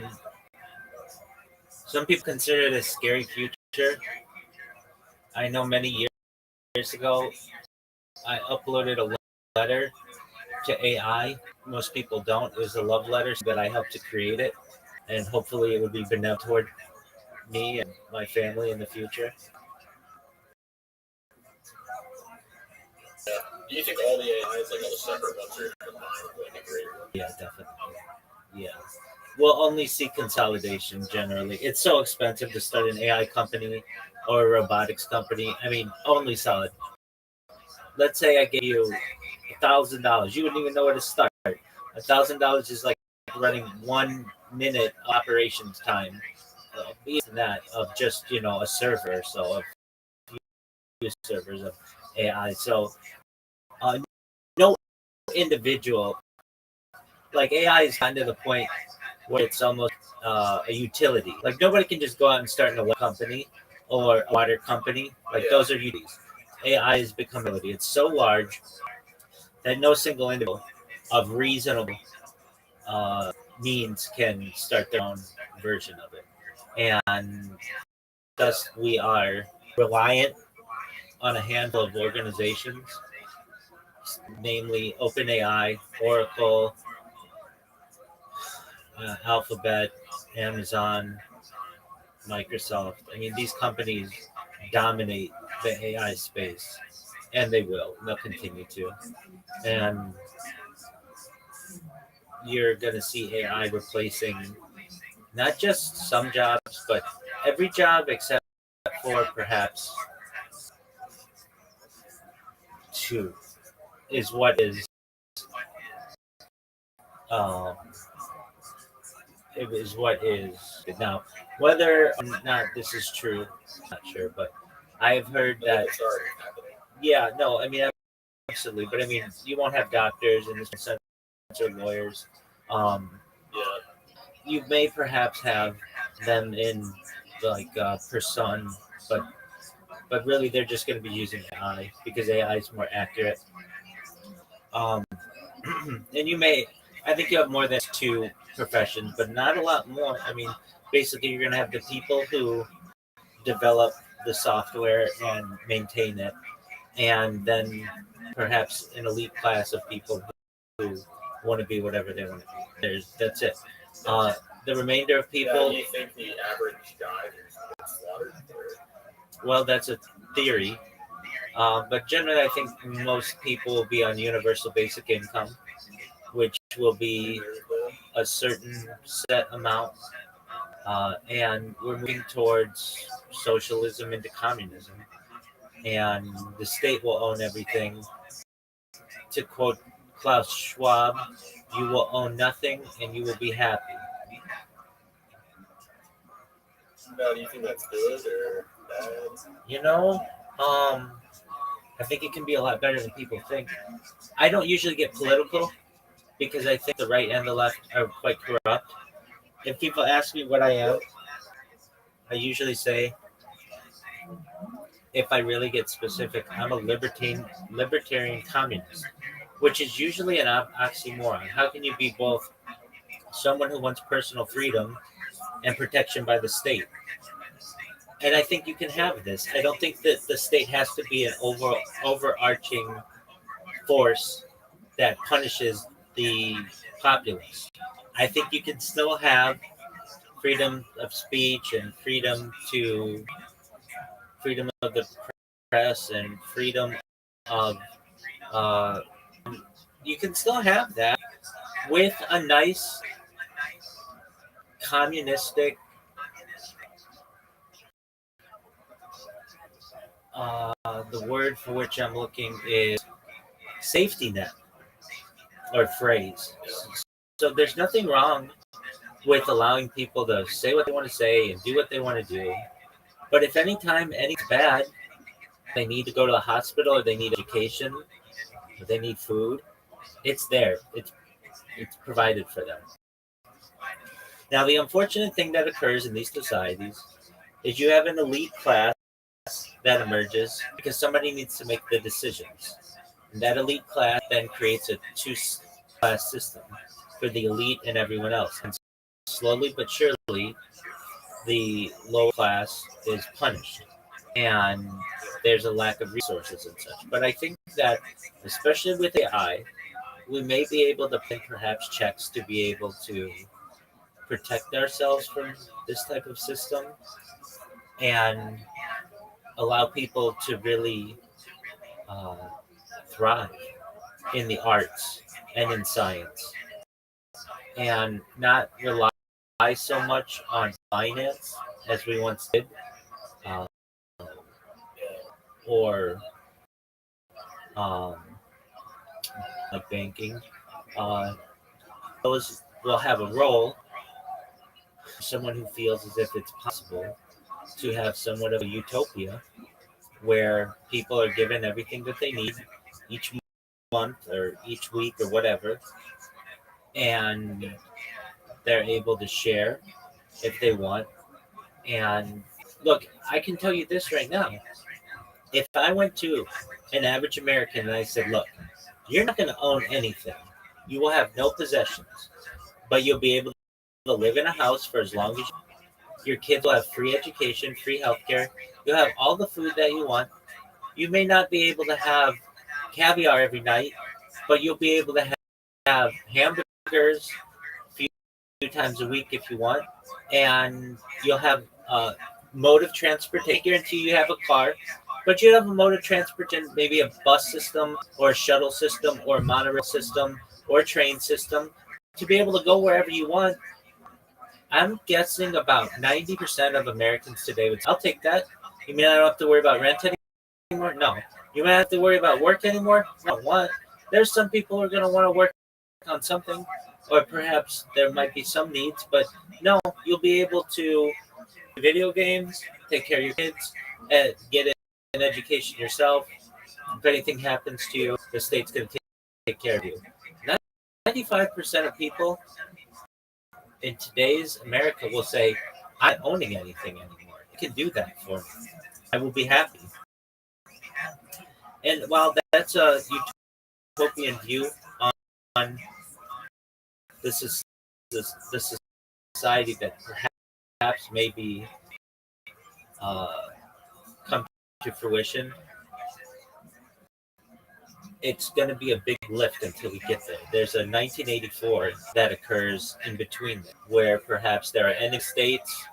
some people consider it a scary future. I know many years ago, I uploaded a letter to AI. Most people don't. It was a love letter, but I helped to create it, and hopefully, it would be benevolent toward me and my family in the future. Yeah. Do you think all the AIs, like all the separate ones, are combined like a great one? Yeah, definitely. Yeah. We'll only see consolidation generally. It's so expensive to start an AI company or a robotics company. I mean, only solid. Let's say I gave you $1,000. You wouldn't even know where to start. $1,000 is like running 1 minute operations time. Even that of just a server, so of few servers of AI. So uh, no individual like AI is kind of the point where it's almost a utility. Like nobody can just go out and start an oil company or a water company. Like those are utilities. AI has become a utility. It's so large that no single individual of reasonable means can start their own version of it. And thus we are reliant on a handful of organizations, namely OpenAI, Oracle, Alphabet, Amazon, Microsoft. I mean, these companies dominate the AI space, and they will. They'll continue to. And you're going to see AI replacing not just some jobs, but every job except for perhaps two is what is um, it is what is now. Whether or not this is true, I'm not sure, but I've heard that. It's already happening. Yeah, no, I mean absolutely, but I mean you won't have doctors in this sense or lawyers. Um, Yeah. you may perhaps have them in like person, but really they're just going to be using AI because AI is more accurate. Um, and you may, I think you have more than two professions, but not a lot more. I mean, basically, you're going to have the people who develop the software and maintain it, and then perhaps an elite class of people who want to be whatever they want to be. That's it. Uh, the remainder of Yeah, people, do you think the average guy just gets slaughtered? well, that's a theory. But generally, I think most people will be on universal basic income, which will be a certain set amount. And we're moving towards socialism into communism. And the state will own everything. To quote Klaus Schwab, you will own nothing and you will be happy. Now, do you think that's good or bad? You know, I think it can be a lot better than people think. I don't usually get political because I think the right and the left are quite corrupt. If people ask me what I am, I usually say, if I really get specific, I'm a libertarian communist, which is usually an oxymoron. How can you be both someone who wants personal freedom and protection by the state? And I think you can have this. I don't think that the state has to be an overarching force that punishes the populace. I think you can still have freedom of speech and freedom of the press and freedom of uh, you can still have that with a nice communistic the word for which I'm looking is safety net or phrase. So there's nothing wrong with allowing people to say what they want to say and do what they want to do. But if anytime anything's bad, they need to go to the hospital or they need education or they need food, it's there. It's provided for them. Now the unfortunate thing that occurs in these societies is you have an elite class that emerges because somebody needs to make the decisions. And that elite class then creates a two class system for the elite and everyone else. And slowly but surely, the lower class is punished. And there's a lack of resources and such. But I think that, especially with AI, we may be able to put perhaps checks to be able to protect ourselves from this type of system and allow people to really uh, thrive in the arts and in science and not rely so much on finance as we once did, uh, or um, like banking. Uh, those will have a role for someone who feels as if it's possible to have somewhat of a utopia where people are given everything that they need each month or each week or whatever, and they're able to share if they want. And look, I can tell you this right now. If I went to an average American and I said, look, you're not going to own anything, you will have no possessions, but you'll be able to live in a house for as long as your kids will have free education, free healthcare, you'll have all the food that you want. You may not be able to have caviar every night, but you'll be able to have hamburgers a few times a week if you want, and you'll have a mode of transportation. I guarantee you have a car, but you have a mode of transportation, maybe a bus system or a shuttle system or a monorail system or a train system to be able to go wherever you want. I'm guessing about 90% of Americans today would say, I'll take that. You mean I don't have to worry about rent anymore? No. You might have to worry about work anymore? No. What? There's some people who are going to want to work on something, or perhaps there might be some needs, but no, you'll be able to play video games, take care of your kids, and get an education yourself. If anything happens to you, the state's going to take care of you. 95% of people in today's America will say, I'm not owning anything anymore. You can do that for me. I will be happy. And while that's a utopian view on this society that perhaps maybe come to fruition, it's going to be a big lift until we get there. There's a 1984 that occurs in between where perhaps there are enemy states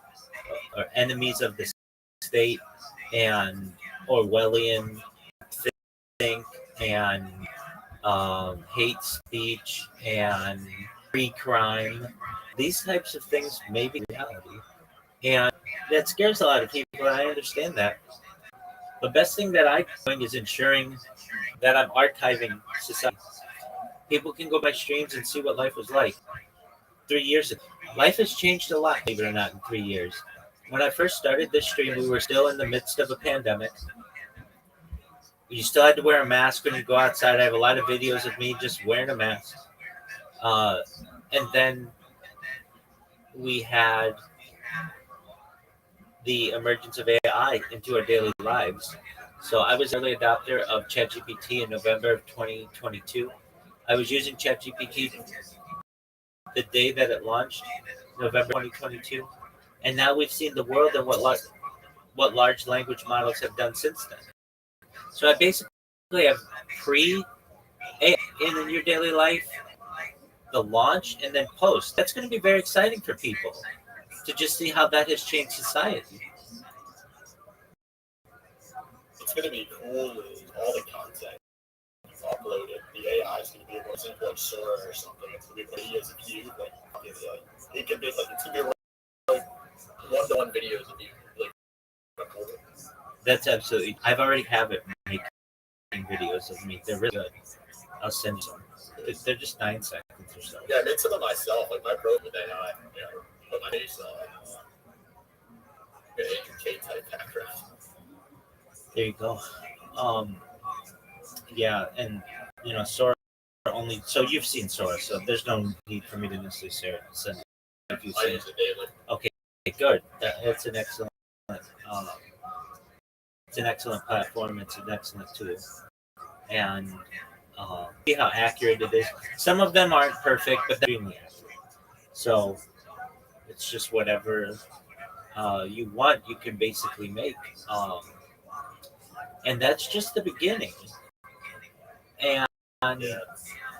or enemies of the state and Orwellian think and hate speech and free crime. These types of things may be reality. And that scares a lot of people. I understand that. The best thing that I'm doing is ensuring that I'm archiving society. People can go by streams and see what life was like 3 years ago. Life has changed a lot, believe it or not, in 3 years. When I first started this stream, we were still in the midst of a pandemic. You still had to wear a mask when you go outside. I have a lot of videos of me just wearing a mask. And then we had the emergence of AI into our daily lives. So I was an early adopter of ChatGPT in November of 2022. I was using ChatGPT the day that it launched, November 2022. And now we've seen the world and what large language models have done since then. So I basically have pre-AI in your daily life, the launch, and then post. That's going to be very exciting for people to just see how that has changed society. It's going to be cool with all the content you've uploaded. The AI is going to be able to like Sora or something. It's going to be like as a cube. Like, it can be like, it's going to be like one-to-one videos of you. Like, recording. That's absolutely. I've already have it making videos of me. They're really good. I'll send you some. They're just 9 seconds or so. Yeah, I made some of myself. Like my pro with AI. Put my face on. An Andrew Tate type background. There you go. Yeah, and Sora only. So you've seen Sora, so there's no need for me to necessarily send it. If you I say, use it daily. okay, good. That's an excellent. It's an excellent platform. It's an excellent tool, and See how accurate it is. Some of them aren't perfect, but they're extremely accurate. So it's just whatever you want, you can basically make. Um, and that's just the beginning. And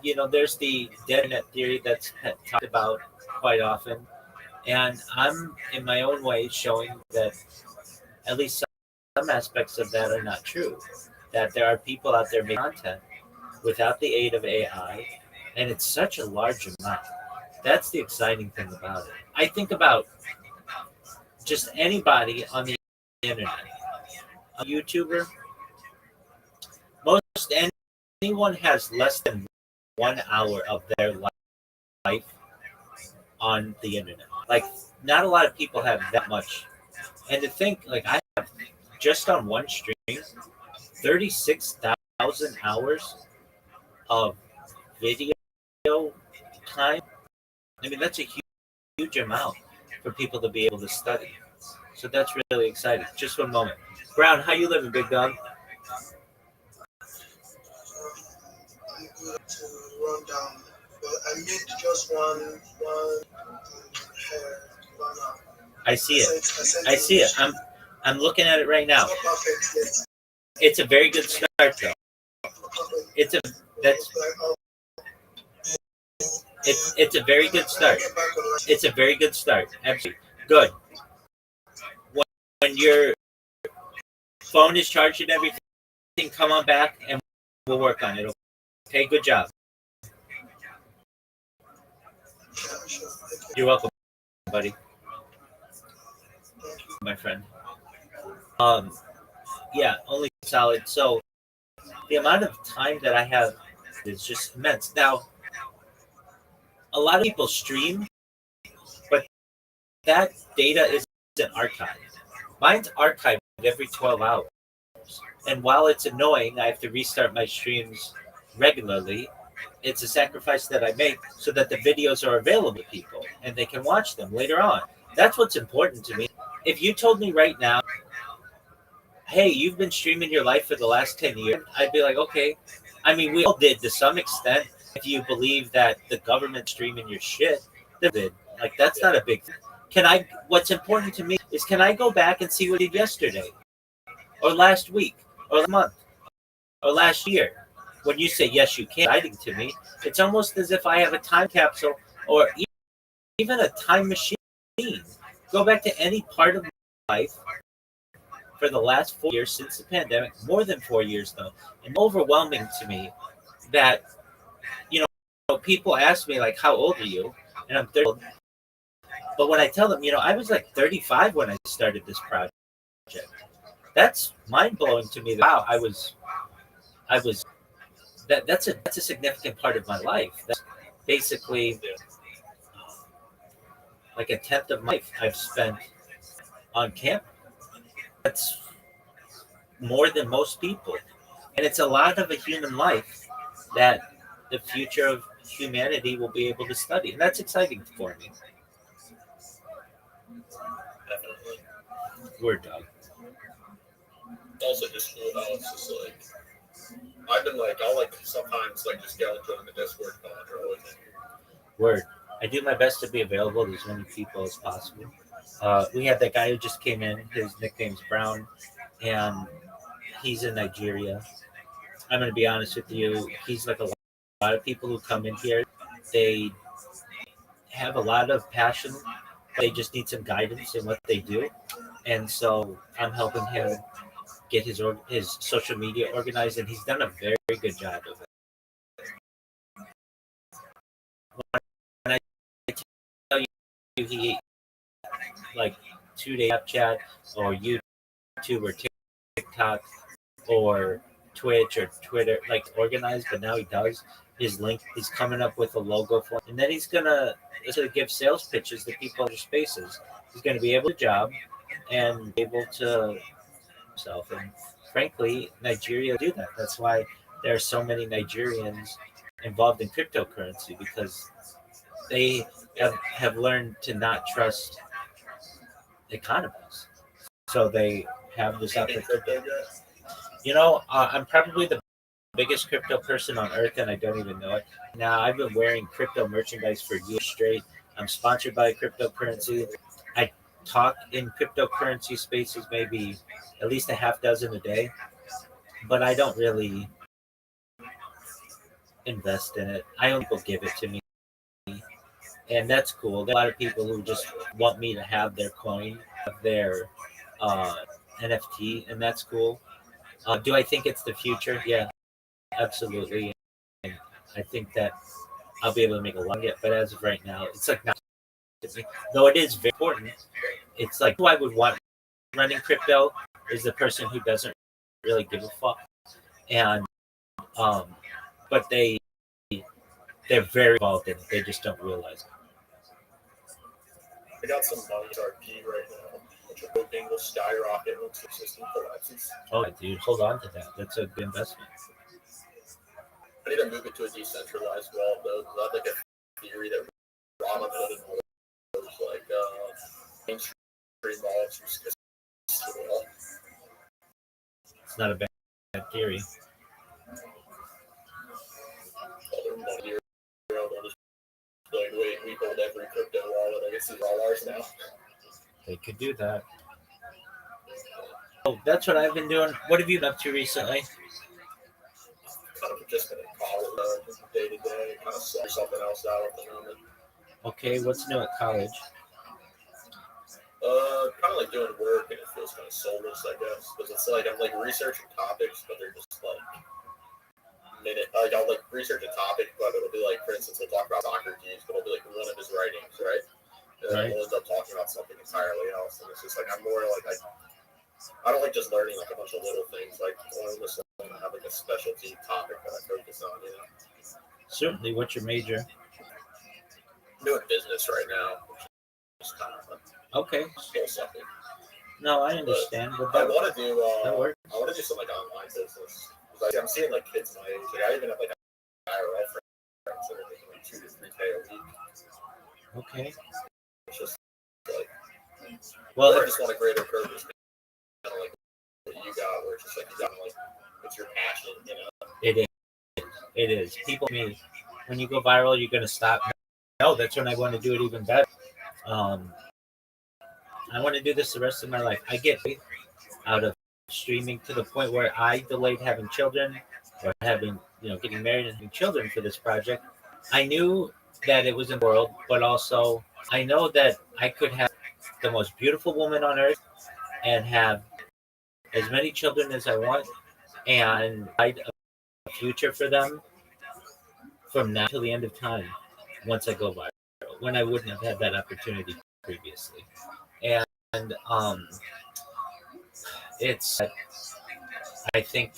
Yeah. there's the dead net theory that's talked about quite often, and I'm in my own way showing that at least some aspects of that are not true. That there are people out there making content without the aid of AI, and it's such a large amount. That's the exciting thing about it. I think about just anybody on the internet, a YouTuber, most anyone has less than 1 hour of their life on the internet. Like, not a lot of people have that much. And to think, like, I have just on one stream 36,000 hours of video time. I mean, that's a huge amount for people to be able to study. So that's really exciting. Just one moment. Brown, how you living, big dog? I'm good to run down, but I made just one hair one hour. I see it. I I see it. I'm looking at it right now. It's not perfect yet. It's a very good start, though. It's a that's it's a very good start. It's a very good start. Absolutely good. When your phone is charged and everything, come on back and we'll work on it. Okay, good job. You're welcome, buddy. My friend. Yeah, only solid. So the amount of time that I have is just immense. Now, a lot of people stream, but that data isn't archived. Mine's archived every 12 hours. And while it's annoying, I have to restart my streams regularly. It's a sacrifice that I make so that the videos are available to people and they can watch them later on. That's what's important to me. If you told me right now, hey, you've been streaming your life for the last 10 years, I'd be like, okay. I mean, we all did to some extent. If you believe that the government streaming your shit, they did. Like, that's not a big thing. What's important to me is, can I go back and see what I did yesterday or last week or last month or last year? When you say yes, you can, exciting to me, it's almost as if I have a time capsule or even a time machine. Go back to any part of my life for the last 4 years since the pandemic, more than 4 years though, and overwhelming to me that, people ask me like, how old are you? And I'm 30. But when I tell them, I was like 35 when I started this project. That's mind blowing to me. Wow, I was that's a significant part of my life. That's basically like a tenth of my life I've spent on campus. That's more than most people, and it's a lot of a human life that the future of humanity will be able to study, and that's exciting for me. Definitely. Word dog. Also, just cool how it's just like I've been like I'll like sometimes like just go and join the Discord call or anything. Word. I do my best to be available to as many people as possible. We had that guy who just came in. His nickname's Brown, and he's in Nigeria. I'm going to be honest with you. He's like a lot of people who come in here. They have a lot of passion. They just need some guidance in what they do. And so I'm helping him get his social media organized, and he's done a very, very good job of it. When I tell you he like 2 day Snapchat or YouTube or TikTok or Twitch or Twitter, like organized, but now he does his link. He's coming up with a logo for it. And then he's gonna give sales pitches to people in spaces. He's gonna be able to job and able to himself. And frankly, Nigeria do that. That's why there are so many Nigerians involved in cryptocurrency, because they have learned to not trust economies. So they have this opportunity. I'm probably the biggest crypto person on earth and I don't even know it. Now I've been wearing crypto merchandise for years straight. I'm sponsored by cryptocurrency. I talk in cryptocurrency spaces maybe at least a half dozen a day, but I don't really invest in it. I only people give it to me, and that's cool. There are a lot of people who just want me to have their coin, have their uh, NFT, and that's cool. Do I think it's the future? Yeah, absolutely. And I think that I'll be able to make a lot of it. But as of right now, it's like not though it is very important. It's like who I would want running crypto is the person who doesn't really give a fuck, and um, but they're very involved in it. They just don't realize it. I got some money RP right now, which are hoping will skyrocket once the system collapses. Oh, dude, hold on to that. That's a good investment. I need to move it to a decentralized wallet though, because I think a theory that Robinhood and all those like mainstream wallets are just well. It's not a bad theory. All their money here, they'll just be like, wait, we hold every crypto wallet. I guess these are all ours now. They could do that. Oh, that's what I've been doing. What have you been up to recently? Kind of just been in college, just day to day, kind of sort something else out at the moment. Okay, what's new at college? Kind of like doing work, and it feels kind of soulless, I guess, because it's like I'm like researching topics, but they're just like like I'll like research a topic, but it'll be like, for instance, we'll talk about Socrates, but it'll be like one of his writings, right? And then we'll end up talking about something entirely else, and it's just like I'm more like I don't like just learning like a bunch of little things. Like I want to have like a specialty topic that I focus on. You know. Certainly. What's your major? I'm doing business right now, which is kind of Okay. still something. No, I understand, but I want to do. that works. I want to do some like online business. Like I'm seeing like kids my age. Like I even have like IRL friends that are making like $2 to $3K a week. Okay. It's just like, well, I just want a greater purpose. Kind of like what you got, where it's just like you got like it's your passion, you know. It is. It is. People, me, when you go viral, you're gonna stop. No, that's when I want to do it even better. I want to do this the rest of my life. I get out of streaming to the point where I delayed having children or having, getting married and having children for this project. I knew that it was in the world, but also I know that I could have the most beautiful woman on earth and have as many children as I want and write a future for them from now till the end of time once I go viral, when I wouldn't have had that opportunity previously. And it's, I think,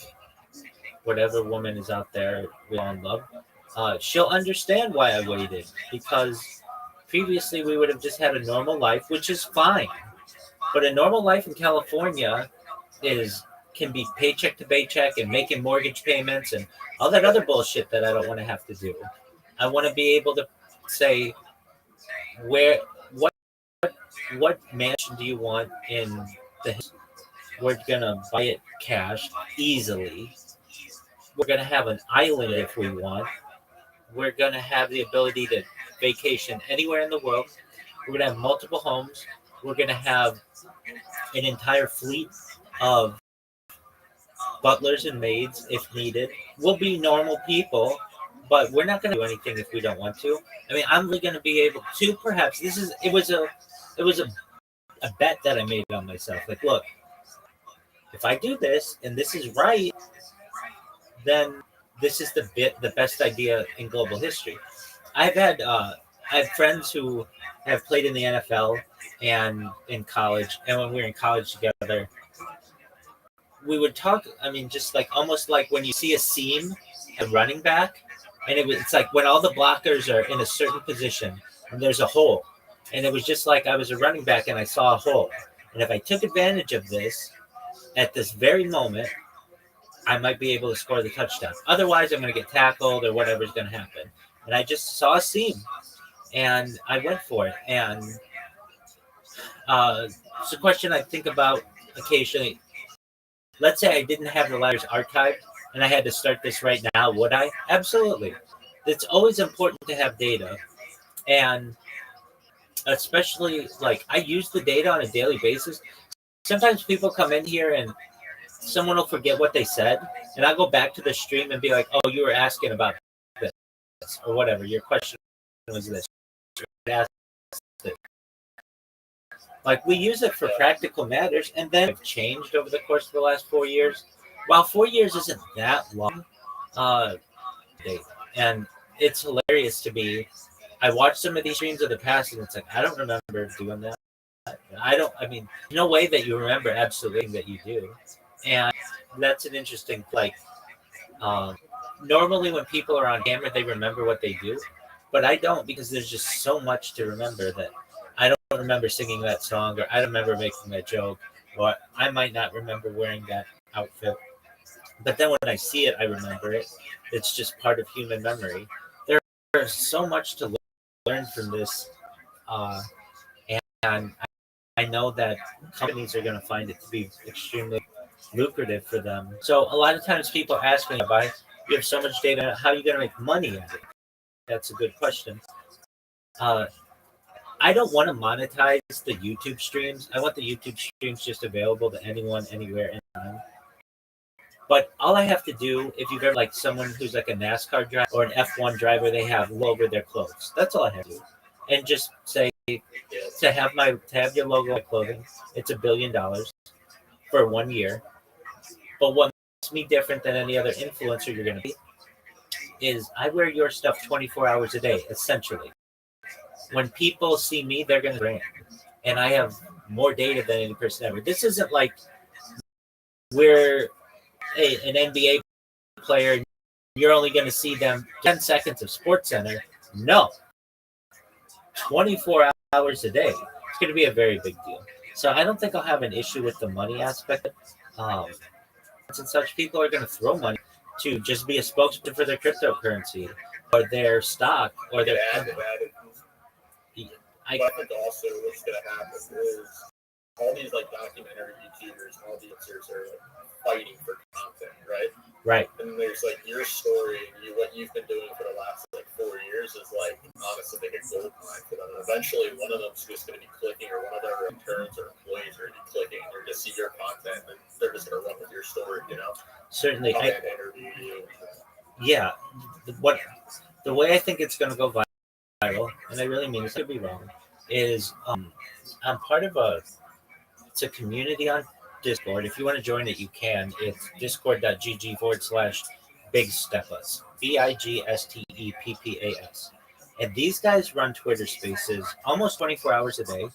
whatever woman is out there we all love, she'll understand why I waited, because previously we would have just had a normal life, which is fine. But a normal life in California can be paycheck to paycheck and making mortgage payments and all that other bullshit that I don't want to have to do. I want to be able to say, what mansion do you want in the? We're gonna buy it cash easily. We're gonna have an island if we want. We're gonna have the ability to vacation anywhere in the world. We're gonna have multiple homes. We're gonna have an entire fleet of butlers and maids if needed. We'll be normal people, but we're not going to do anything if we don't want to. I mean, I'm really going to be able to. Perhaps it was a bet that I made on myself. Like, look, if I do this and this is right, then this is the best idea in global history. I have friends who have played in the NFL and in college, and when we were in college together, we would talk. I mean, just like almost like when you see a seam at running back, and it's like when all the blockers are in a certain position and there's a hole, and it was just like I was a running back and I saw a hole, and if I took advantage of this at this very moment, I might be able to score the touchdown. Otherwise, I'm going to get tackled or whatever's going to happen. And I just saw a seam, and I went for it. And it's a question I think about occasionally. Let's say I didn't have the letters archived and I had to start this right now, would I? Absolutely. It's always important to have data, and especially like I use the data on a daily basis. Sometimes people come in here and someone will forget what they said, and I'll go back to the stream and be like, "Oh, you were asking about this or whatever. Your question was this." Like we use it for practical matters, and then it's changed over the course of the last 4 years. While 4 years isn't that long, uh, and it's hilarious to me. I watch some of these streams of the past, and it's like I don't remember doing that. I don't. I mean, no way that you remember absolutely that you do, and that's an interesting like. Um, Normally, when people are on camera, they remember what they do, but I don't because there's just so much to remember that I don't remember singing that song, or I don't remember making that joke, or I might not remember wearing that outfit. But then when I see it, I remember it. It's just part of human memory. There's so much to learn from this, uh, and I know that companies are going to find it to be extremely lucrative for them. So a lot of times people ask me, "Rabbi, you have so much data. How are you going to make money at it?" That's a good question. Uh, I don't want to monetize the YouTube streams. I want the YouTube streams just available to anyone, anywhere, anytime. But all I have to do, if you've ever like someone who's like a NASCAR driver or an F1 driver, they have logo over their clothes. That's all I have to do, and just say to have your logo on clothing. It's $1 billion for 1 year. But what makes me different than any other influencer you're going to be is I wear your stuff 24 hours a day, essentially. When people see me, they're going to brand, and I have more data than any person ever. This isn't like we're an NBA player. You're only going to see them 10 seconds of Sports Center. No, 24 hours a day. It's going to be a very big deal. So I don't think I'll have an issue with the money aspect. Um, and such people are going to throw money to just be a spokesman for their cryptocurrency or their stock or their. I think also what's going to happen is all these like documentary YouTubers and all the YouTubers are like fighting for content, right? Right. And there's like your story and what you've been doing for the last like 4 years is like honestly like a gold mine for them. And eventually one of them's just going to be clicking, or one of their interns or employees are going to be clicking, and they're going to see your content and they're just going to run with your story, you know? Certainly. Interview you. Yeah. The way I think it's going to go viral, and I really mean this, could be wrong, is I'm part of it's a community on Discord. If you want to join it, you can. It's discord.gg/bigsteppas. BIGSTEPPAS. And these guys run Twitter spaces almost 24 hours a day.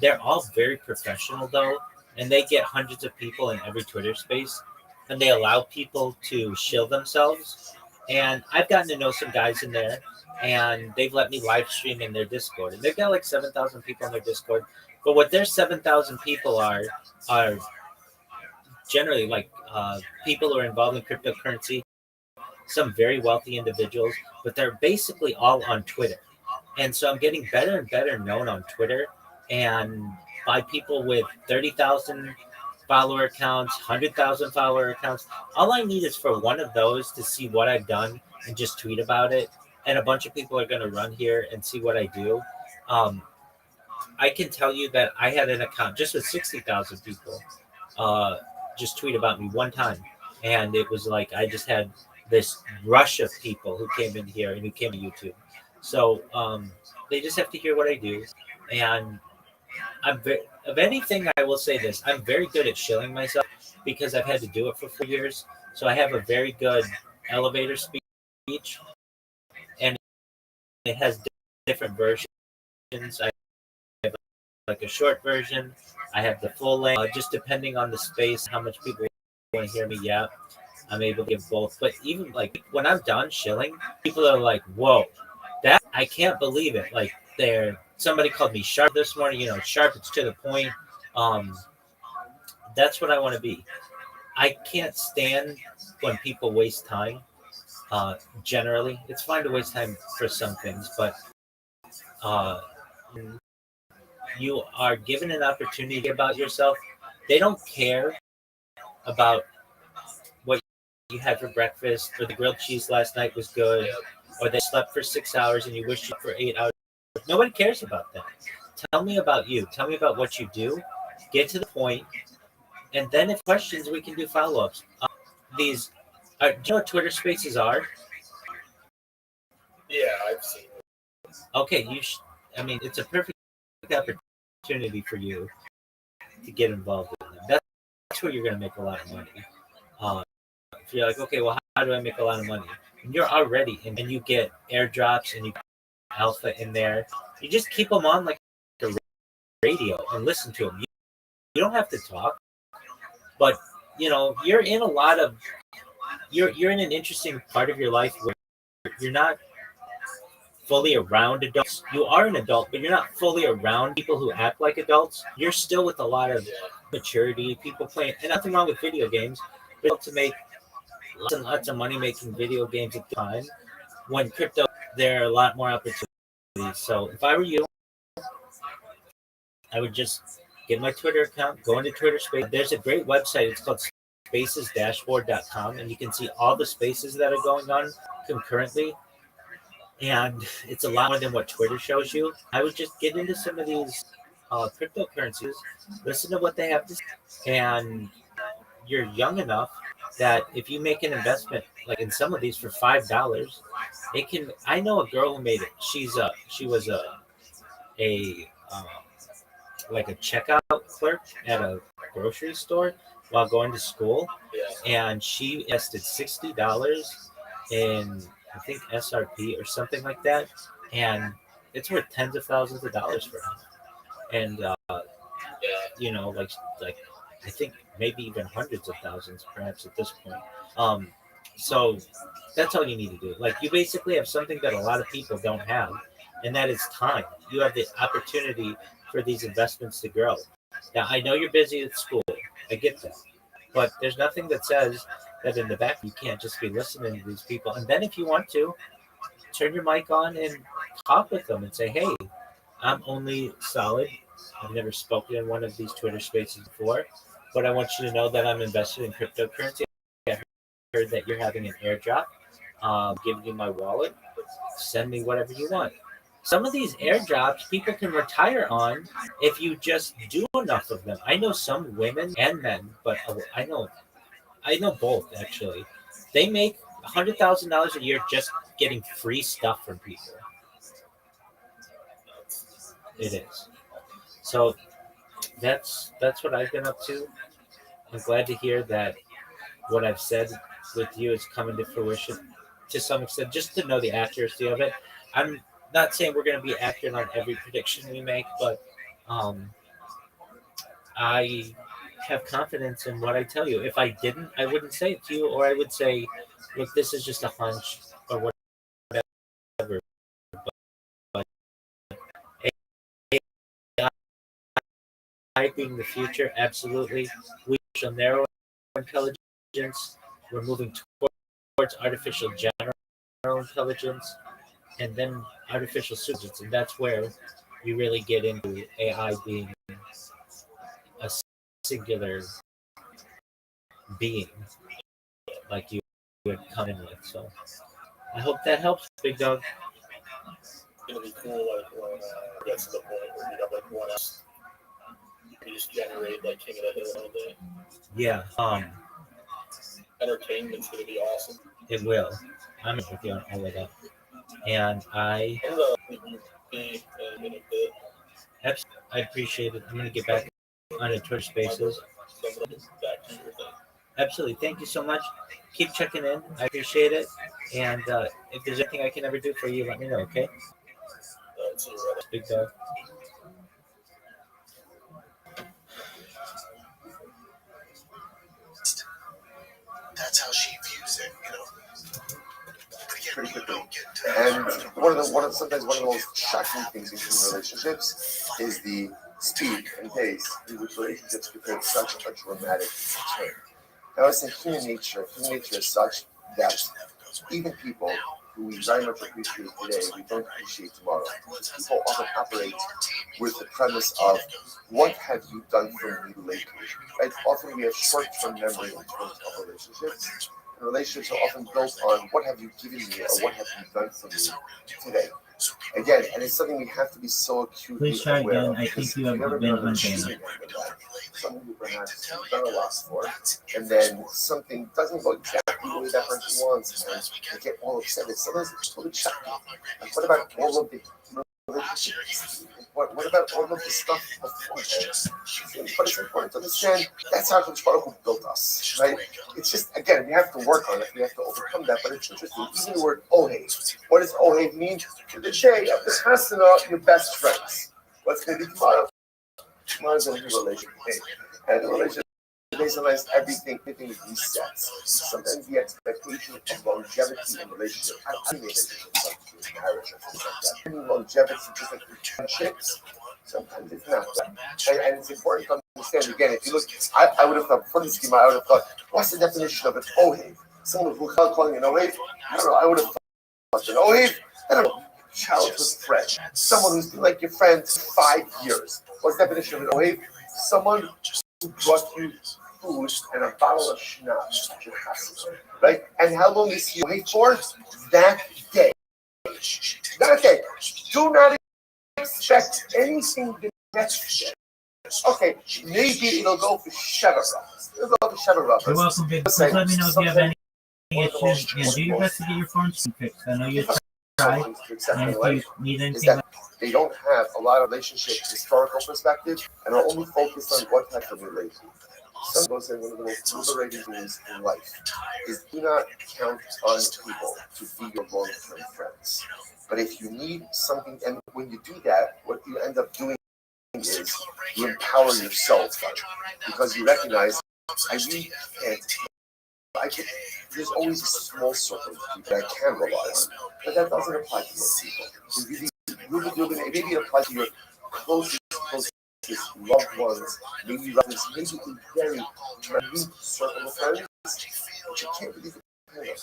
They're all very professional, though, and they get hundreds of people in every Twitter space, and they allow people to shill themselves. And I've gotten to know some guys in there, and they've let me live stream in their Discord. And they've got like 7,000 people in their Discord. But what their 7,000 people are generally like people who are involved in cryptocurrency, some very wealthy individuals, but they're basically all on Twitter. And so I'm getting better and better known on Twitter, and by people with 30,000 follower accounts, 100,000 follower accounts. All I need is for one of those to see what I've done and just tweet about it. And a bunch of people are going to run here and see what I do. I can tell you that I had an account just with 60,000 people just tweet about me one time. And it was like I just had this rush of people who came in here and who came to YouTube. So they just have to hear what I do. And of anything, I will say this: I'm very good at shilling myself because I've had to do it for 4 years. So I have a very good elevator speech, and it has different versions. I have like a short version. I have the full length. Just depending on the space, how much people want to hear me. Yeah, I'm able to give both. But even like when I'm done shilling, people are like, "Whoa, that I can't believe it!" Like somebody called me sharp this morning. Sharp. It's to the point. That's what I want to be. I can't stand when people waste time. Generally, it's fine to waste time for some things, but uh, you are given an opportunity about yourself. They don't care about what you had for breakfast, or the grilled cheese last night was good, or they slept for 6 hours and you wish you for 8 hours. Nobody cares about that. Tell me about you. Tell me about what you do. Get to the point, and then if questions, we can do follow-ups. These, do you know what Twitter Spaces are? Yeah, I've seen it. Okay, I mean, it's a perfect opportunity for you to get involved in them. That's where you're going to make a lot of money. If you're like, okay, well, how do I make a lot of money? And you're already in, and you get airdrops and you get alpha in there. You just keep them on like a radio and listen to them. You don't have to talk, but you're in a lot of you're in an interesting part of your life where you're not fully around adults. You are an adult, but you're not fully around people who act like adults. You're still with a lot of maturity, people playing, and nothing wrong with video games, but to make lots and lots of money making video games at the time. When crypto, there are a lot more opportunities. So if I were you, I would just get my Twitter account, go into Twitter Space. There's a great website. It's called spacesdashboard.com, and you can see all the spaces that are going on concurrently. And it's a lot more than what Twitter shows you. I would just get into some of these cryptocurrencies, listen to what they have to say, and you're young enough that if you make an investment like in some of these for $5, it can. I know a girl who made it. She was a like a checkout clerk at a grocery store while going to school, and she invested $60 in, I think, SRP or something like that, and it's worth tens of thousands of dollars for her. And like I think maybe even hundreds of thousands, perhaps at this point. Um, so that's all you need to do. Like you basically have something that a lot of people don't have, and that is time. You have the opportunity for these investments to grow. Now I know you're busy at school. I get that, but there's nothing that says that in the back you can't just be listening to these people. And then if you want to, turn your mic on and talk with them and say, hey, I'm only Solid. I've never spoken in one of these Twitter spaces before, but I want you to know that I'm invested in cryptocurrency. I heard that you're having an airdrop. Giving you my wallet. Send me whatever you want. Some of these airdrops people can retire on if you just do enough of them. I know some women and men, but I know both actually. They make $100,000 a year just getting free stuff from people. It is. So that's what I've been up to. I'm glad to hear that what I've said with you is coming to fruition to some extent, just to know the accuracy of it. I'm not saying we're going to be accurate on every prediction we make, but I have confidence in what I tell you. If I didn't, I wouldn't say it to you, or I would say, look, this is just a hunch or whatever. But AI being the future, absolutely. We shall narrow intelligence. We're moving towards artificial general intelligence, and then artificial intelligence, and that's where you really get into AI being a singular being, like you would come in with. So I hope that helps, big dog. It's gonna be cool, like when it gets to the point where you have like one else, you just generate like King of the Hill all day. Yeah, Entertainment's gonna be awesome. it will. I'm with you on all of that, and I I'm gonna leave you be in a bit. I appreciate it. I'm gonna get back on the Twitter Spaces. So I'm gonna get back to your thing. Absolutely. Thank you so much. Keep checking in. I appreciate it. And if there's anything I can ever do for you, let me know, okay? See you right. Big dog. That's how she views it, you know. Pretty quickly. And sometimes one of the most shocking things in human relationships is the speed and pace in which relationships can take such a dramatic turn. Now, it's in human nature is such that even people who we very much appreciate today, we don't appreciate tomorrow. People often operate with the premise of, what have you done for me lately? Right? Often we have short-term memory in terms of relationships. relationships are often built on what have you given me or what have you done for me today. Again, and it's something we have to be so acutely Please try aware again. of. I think you have been unbanned. Something you perhaps you've done a lot for, and then something doesn't go exactly the way that person wants, and they get all upset. It's sometimes it's totally shocking. Like, what about all of the relationships? What about all of the stuff before? But it's important to understand that's how Kodesh Baruch Hu built us, right? It's just, again, we have to work on it. We have to overcome that. But it's interesting. Even the word Ohev. What does Ohev mean? To the day of the Chasana, your best friends. What's going to be tomorrow? Tomorrow's going to be a relationship. And the relationship basically everything resets. Sometimes the expectation of longevity in relationship, any relationship, like marriage or things like that, any longevity, just like friendships, sometimes it's not that. And it's important to understand, again, if you look, I would have thought, for this schema, I would have thought, what's the definition of an Ohev? Someone who's calling an Ohev? I don't know, I would have thought an Ohev? I don't know. Childhood friend, someone who's been like your friend for 5 years. What's the definition of an Ohev? Someone who brought you food and a bottle of schnapps, right? And how long is he Ohev for? That day. That day. Do not expect anything the next day. Okay, maybe it'll go for Sheva. It'll go for Sheva. You're welcome, Big. Please let me know if you have any issues. And do your best to get your phone fixed. I know you're try. And if you need anything, they don't have a lot of relationship historical perspective and are only focused on what type of relationship. Some people say one of the most liberating things in life is do not count on people to be your long-term friends. But if you need something, and when you do that, what you end up doing is you empower yourself because you recognize I really can't. There's always a small circle of people that I can rely on, but that doesn't apply to most people. Maybe it applies to your closest loved ones, maybe relatives, maybe a very minute circle of friends, but you can't really depend on them. If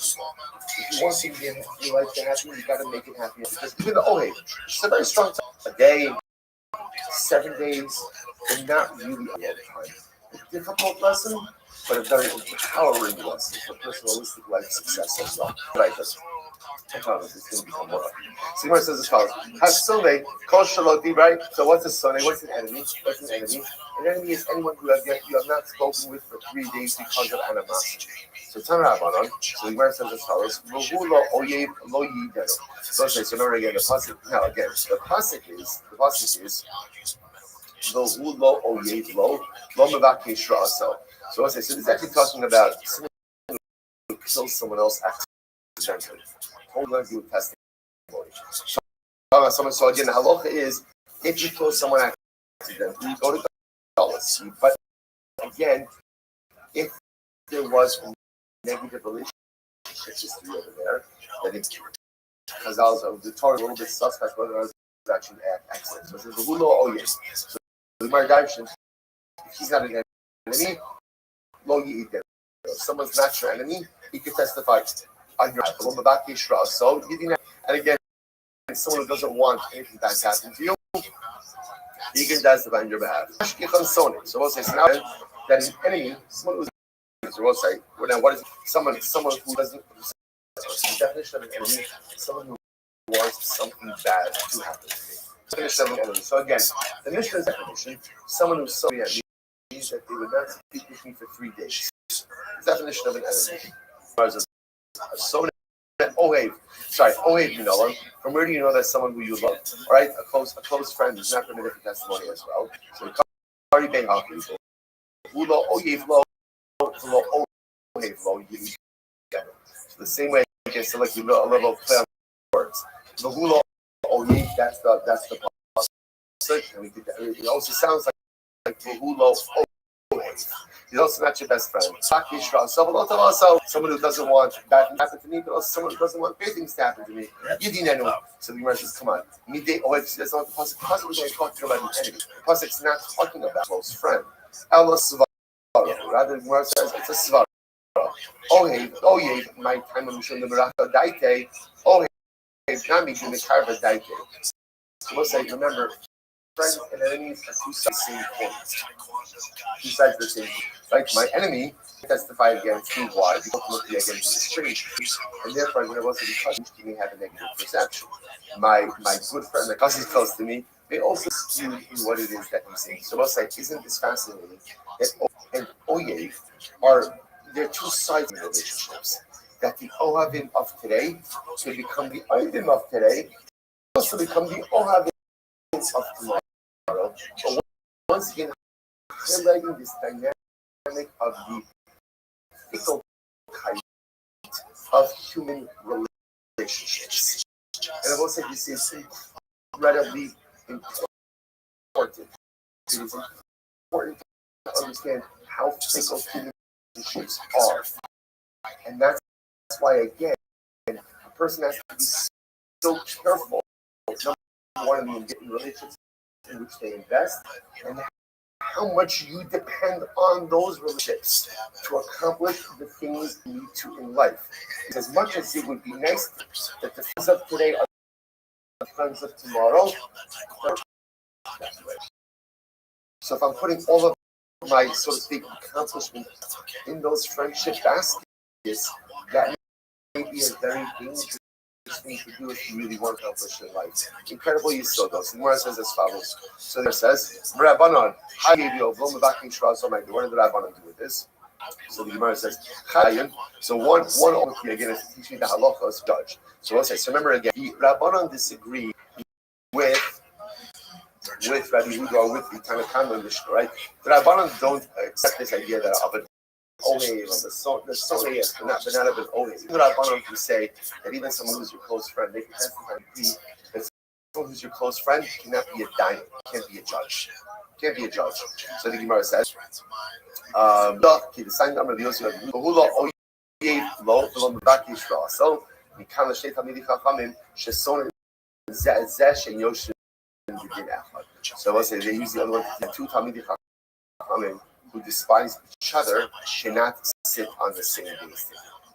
you want to get your life to happen, you got to make it happen. Because even the Ohev, it's a very strong time. A day, 7 days, and not really a long time. A difficult lesson, but a very empowering lesson for personal holistic life success as well. Right, I promise it's going to become more. So Gemara says as follows: Hasone, kol shaloti, right? So what's a sonne? What's an enemy? What's an enemy? An enemy is anyone who you have not spoken with for 3 days because of animosity. So Tanrabanon. So Gemara says as follows: V'hu lo oyev lo yidenu. So remember again the pasuk. Now again, the pasuk is v'hu lo oyev lo mevakesh ra'aso. So this is actually talking about someone who kills someone else accidentally. Hold on to your testimony. So again, the halacha is if you kill someone accidentally, you go to the dollars. But again, if there was a negative relationship history over there, then it's because the Torah is a little bit suspect whether it was actually an accident. So it says the Hula, oh yes. So the Mardarshan, if he's not an enemy, if someone's not your enemy, he can testify on your behalf. So, and again, someone who doesn't want anything bad to happen to you, he can testify on your behalf. So we'll say, so now that an enemy, someone who's, so we'll say, well, now what is someone who doesn't, the definition of an enemy, someone who wants something bad to happen to me. Definition of an enemy. So again, the Mishnah's definition, someone who's so means that they would not speak with me for 3 days. The definition of an enemy. So Ohev, you know, from where do you know that's someone who you love? All right, a close friend is not going to give a testimony as well. So we already being happy. So the same way you can select a little play on words. The hula oyev, that's the pasuk, and we could. It also sounds like hula oyev. He's also not your best friend. Someone who doesn't want bad things to happen to me, but also someone who doesn't want great things to happen to me. So the Gemara says, come on. That's not the pasuk. The pasuk is only talking about an enemy. The pasuk is not talking about a close friend. Rather, the Gemara says it's a svara. Oyev, my time of Mishon the Meraka Daite. Oyev, Nami, Gimikarva Daite. So we'll say, remember, friends and enemies are two sides of the same coin. Two sides of the same coin. Right? My enemy testified against me. Why? Because look against me strange. And therefore, I'm going to also be touched. He may have a negative perception. My good friend, my cousin close to me, they also skew in what it is that he's saying. So I'll say, isn't this fascinating? That and Oyev are they're two sides of relationships. That the Ohavim of today can become the Oivim of today, also become the Ohavim of tomorrow. But once again, highlighting this dynamic of the fickle type of human relationships. And I will say this is incredibly important. It is important to understand how fickle human relationships are. And that's why, again, a person has to be so careful, number one, in relationships in which they invest, and how much you depend on those relationships to accomplish the things you need to in life. As much as it would be nice that the friends of today are the friends of tomorrow, so if I'm putting all of my, so to speak, accomplishment in those friendship baskets, that may be a very dangerous thing to do if you really want to accomplish in life. Incredible Yisodos. The Gemara says as follows. So there says, Rabbanon, I gave you a Vlomavakim Shrazomai. What did the Rabbanon do with this? So the Gemara says, Chayin. So one Oki again is teaching the halachos judge. So we'll say, so remember again, the Rabbanon disagree with Rabbi Hugo, with the Tanakh in Mishnah, right? The Rabbanon don't accept this idea that of an Ohev, of the Sohev, but not of an Ohev. The Rabbanon who say that even someone who's your close friend, they can testify that someone who's your close friend cannot be a dayan, can't be a judge. Can't be a judge. So the Gemara says, the sign number of the Yosef, Bahula Oyev Lo, V'Lo Yisrael. So, Mikan L'Shtei Talmidei Chachamim, Sheson Zesh and Yoshim. So let's say they use the other one. The two Talmidei Chachamim who despise each other cannot sit on the same base.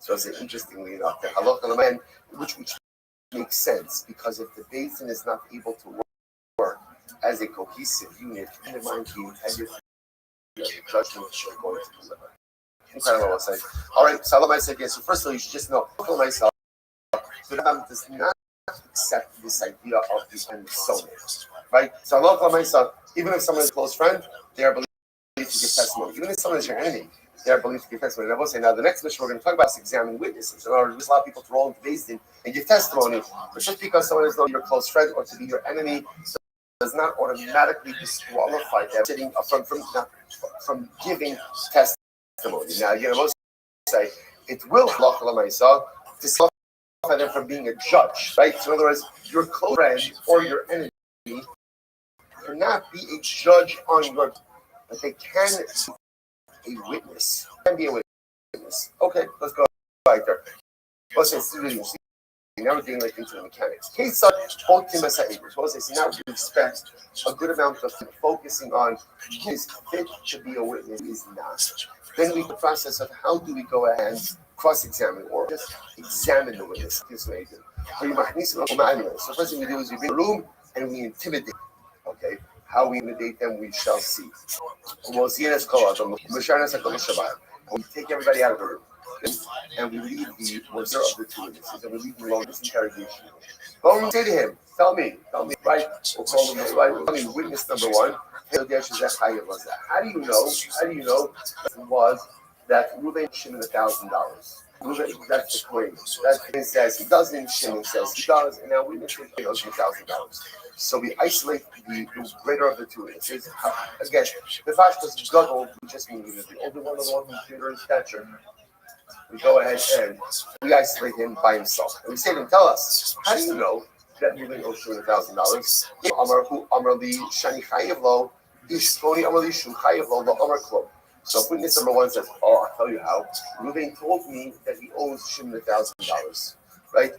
So it's interestingly enough, the halacha man, which makes sense because if the basin is not able to work as a cohesive unit, in the mind you and your judgment are going to deliver. Incredible, I'll say. All right, so I said yes. So first of all, you should just know, myself, the Ram does not accept this idea of the soulmate, right? So Allah myself, even if someone is a close friend, they are believed to give testimony. Even if someone is your enemy, they are believed to give testimony. And I will say now, the next mission we're going to talk about is examining witnesses. In order to allow people to roll into Beis Din and give testimony, but just because someone is not your close friend or to be your enemy does not automatically disqualify them sitting from giving testimony. Now, again, I will say it will disqualify them from being a judge, right? So in other words, your close friend or your enemy cannot be a judge on your, but they can be a witness. Can be a witness. Okay, let's go right there. Let's say it's really interesting. Now we're getting like into the mechanics. Case such both Tim and now we've spent a good amount of time focusing on who is fit to be a witness, is not. Then we the process of how do we go ahead and cross-examine or just examine the witness. So first thing we do is we bring a room and we intimidate. Okay, how we intimidate them we shall see. We take everybody out of the room. And we leave the worser of the two witnesses, and we leave them alone this interrogation. But we say to him, tell me, right? We'll call him, right? Tell me, witness number one. How do you know was that Reuben Shimon $1,000? Reuben, that's the claim. That says he doesn't, Shimon says he does, and now witness knows $1,000. So we isolate the greater of the two witnesses. Again, the fact was Gadol, we just mean the older one, the one who's greater in stature. We go ahead and we isolate him by himself. And we say to him, tell us, how do you know that Reuben owes you $1,000? Amar hu Amar li shani chayev lo, ish toni Amar li shu chayev lo, lo Amar klum. So witness number one says, oh, I'll tell you how. Reuben told me that he owes Shimon $1,000, right?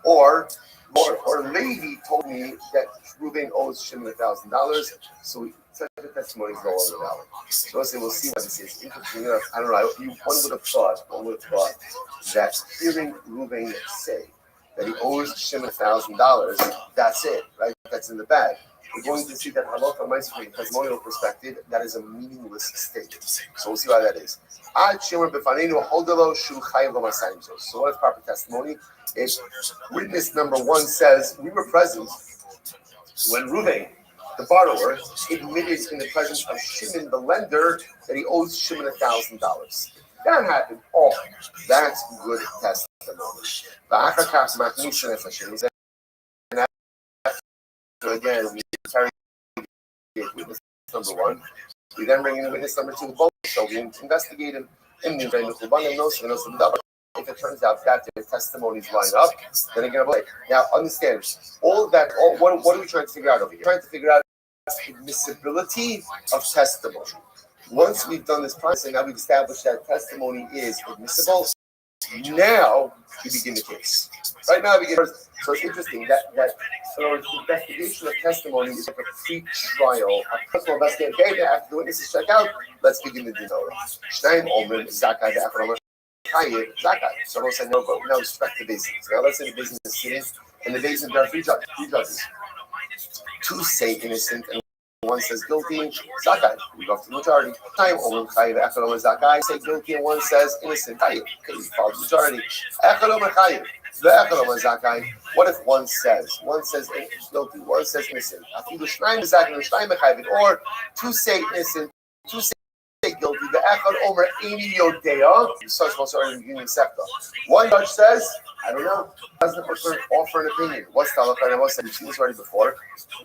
Or Levi told me that Reuben owes Shimon $1,000, so such a testimony is no longer valid. So we'll see what this is. Interesting enough, I don't know. One would have thought that hearing Reuben say that he owes Shimon $1,000, that's it, right? That's in the bag. we're going to see that halacha ma'aseh from a testimonial perspective, that is a meaningless state. So we'll see why that is. So what is proper testimony? If witness number one says, we were present when Reuven, the borrower, admitted in the presence of Shimon, the lender, that he owes Shimon $1,000. That happened. Oh, that's good testimony. So again, we carry witness number one. We then bring in witness number two. Both, so we investigate him. If it turns out that their testimonies line up, then they're going to play. Now, understand, what are we trying to figure out over here? We're trying to figure out admissibility of testimony. Once we've done this process, and now we've established that testimony is admissible, now we begin the case. Right now, we begin. So it's interesting that investigation of testimony is like a pre-trial. A personal investigation. Okay, after the witnesses check out, let's begin the dinner. Someone said no, but now respect the business. Now let's say the business is sitting, and the business there are three judges. Two say innocent, and one says guilty. Zakai, we go to the majority. Time over chayiv. Echad Zakai say guilty, and one says innocent. Chayiv, okay, we follow the majority. Echad chayiv. What if one says guilty, one says innocent? Or two say innocent, two say guilty. The echad omer eini yodea. One judge says, I don't know. Doesn't offer an opinion. What's the halacha? We've seen this already before.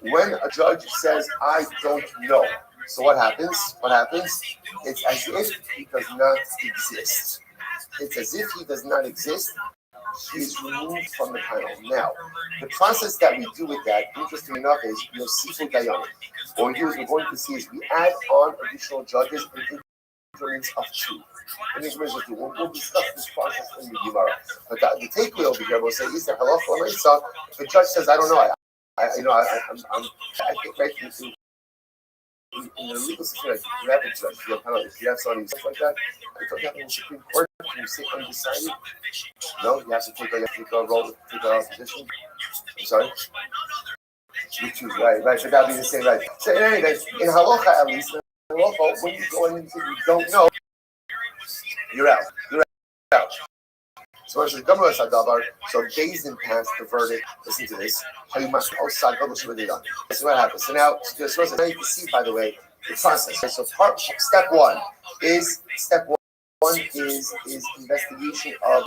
When a judge says, I don't know, so what happens? It's as if he does not exist. It's as if he does not exist. He is removed from the panel. Now, the process that we do with that, interesting enough, is Yosifu Dayanim. What we do is we're going to see is we add on additional judges in increments of two. We'll discuss this process in the Gemara. But the takeaway over here will say is that halacha l'maisa. If the judge says, I don't know, I think right in the legal system, like you have a judge, if you have somebody like that, I don't have in the Supreme Court. Can you sit undecided? No, you have to take a role, take a position. I'm sorry. You choose, right. So that'd be the same, right? So in any event, in halacha at least, when you go in and you don't know, you're out. So days in past the verdict. Listen to this. So what happens? So now you can see, by the way, the process. So step one is investigation of,